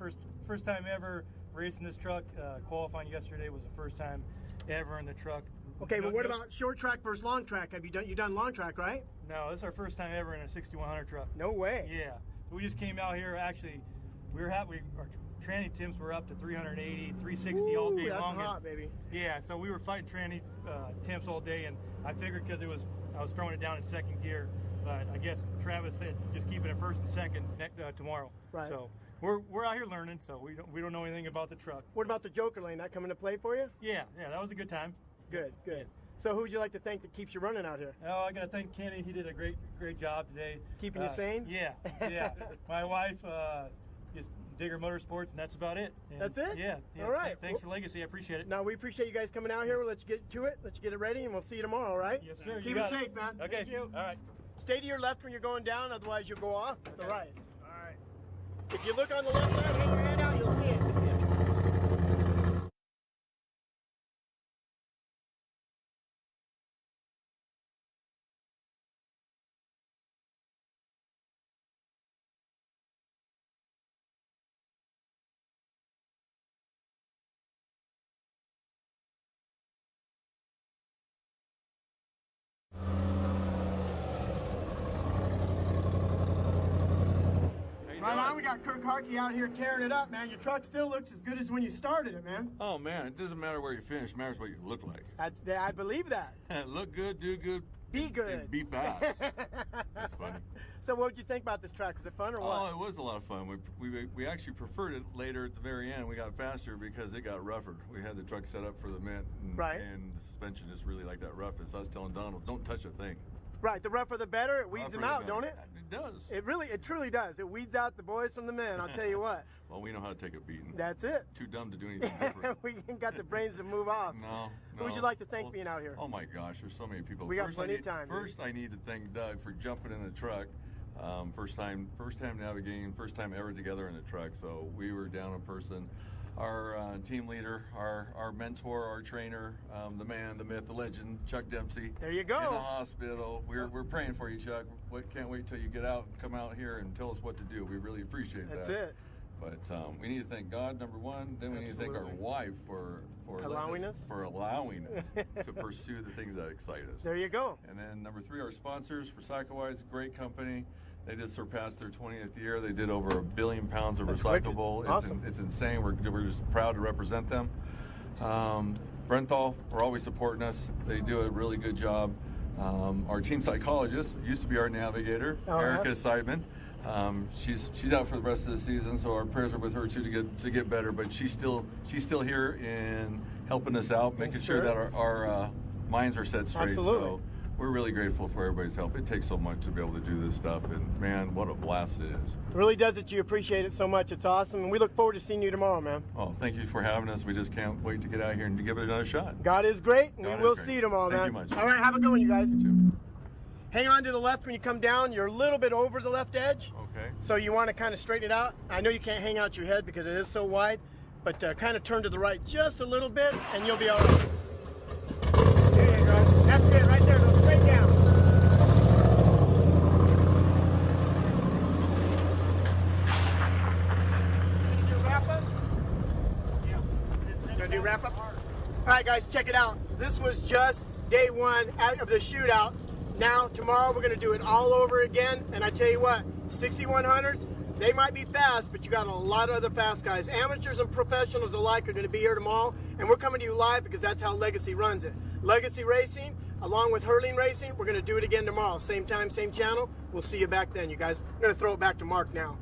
first time ever racing this truck. Qualifying yesterday was the first time ever in the truck. Okay, but what about short track versus long track? Have you done long track, right? No, this is our first time ever in a 6100 truck. No way. Yeah, we just came out here. Actually, we were happy. Our tranny temps were up to 380, 360 all day that's long. hot, baby. Yeah, so we were fighting tranny temps all day, and I figured because I was throwing it down in second gear, but I guess Travis said just keep it at first and second tomorrow. Right. So we're out here learning, so we don't know anything about the truck. What about the Joker lane? That come into play for you? Yeah, that was a good time. Good. So who would you like to thank that keeps you running out here? Oh, I got to thank Kenny. He did a great job today. Keeping you sane? Yeah. My wife just Digger Motorsports, and that's about it. And that's it? Yeah. All right. Thanks for Legacy. I appreciate it. Now, we appreciate you guys coming out here. We'll let you get to it. Let you get it ready, and we'll see you tomorrow, all right? Yes, sir. Keep it safe, man. Okay. Thank you. All right. Stay to your left when you're going down, otherwise you'll go off. Okay. All right. All right. If you look on the left side, hang your hand out, you'll see it. Right on, we got Kirk Harkey out here tearing it up, man. Your truck still looks as good as when you started it, man. Oh man, it doesn't matter where you finish, it matters what you look like. I believe that. Look good, do good, be good, and be fast. That's funny. So what did you think about this track? Was it fun or what? Oh, it was a lot of fun. We actually preferred it later at the very end. We got faster because it got rougher. We had the truck set up for the mint, and the suspension just really like that roughness. I was telling Donald, don't touch a thing. Right, the rougher the better. It weeds them out, don't it? It does. It truly does. It weeds out the boys from the men, I'll tell you what. Well, we know how to take a beating. That's it. Too dumb to do anything different. We ain't got the brains to move off. No. Who would you like to thank being out here? Oh my gosh, there's so many people. We got plenty of time. First, I need to thank Doug for jumping in the truck. First time navigating, first time ever together in a truck. So we were down a person. Our team leader, our mentor, our trainer, the man, the myth, the legend, Chuck Dempsey. There you go. In the hospital. We're praying for you, Chuck. Can't wait till you get out and come out here and tell us what to do. We really appreciate that. That's it. But we need to thank God, number one. Then we need to thank our wife for allowing us to pursue the things that excite us. There you go. And then number three, our sponsors, RecycleWise, great company. They just surpassed their 20th year. They did over 1 billion pounds of recyclable. Awesome. It's insane. We're just proud to represent them. Brenthal, we're always supporting us. They do a really good job. Our team psychologist used to be our navigator, Erica Seidman. She's out for the rest of the season, so our prayers are with her too to get better. But she's still here in helping us out, making sure that our minds are set straight. Absolutely. So we're really grateful for everybody's help. It takes so much to be able to do this stuff, and man, what a blast it is. It really does that you appreciate it so much. It's awesome, and we look forward to seeing you tomorrow, man. Oh, thank you for having us. We just can't wait to get out here and to give it another shot. God is great, and we will see you tomorrow, man. Thank you much. All right, have a good one, you guys. You too. Hang on to the left when you come down. You're a little bit over the left edge. Okay. So you want to kind of straighten it out. I know you can't hang out your head because it is so wide, but kind of turn to the right just a little bit, and you'll be all right. There you go. That's it right there. Go straight down. Gonna do wrap up? All right, guys, check it out. This was just day one of the shootout. Now, tomorrow, we're gonna do it all over again. And I tell you what, 6100s, they might be fast, but you got a lot of other fast guys. Amateurs and professionals alike are gonna be here tomorrow. And we're coming to you live because that's how Legacy runs it. Legacy Racing, along with Hurling Racing, we're gonna do it again tomorrow. Same time, same channel. We'll see you back then, you guys. I'm gonna throw it back to Mark now.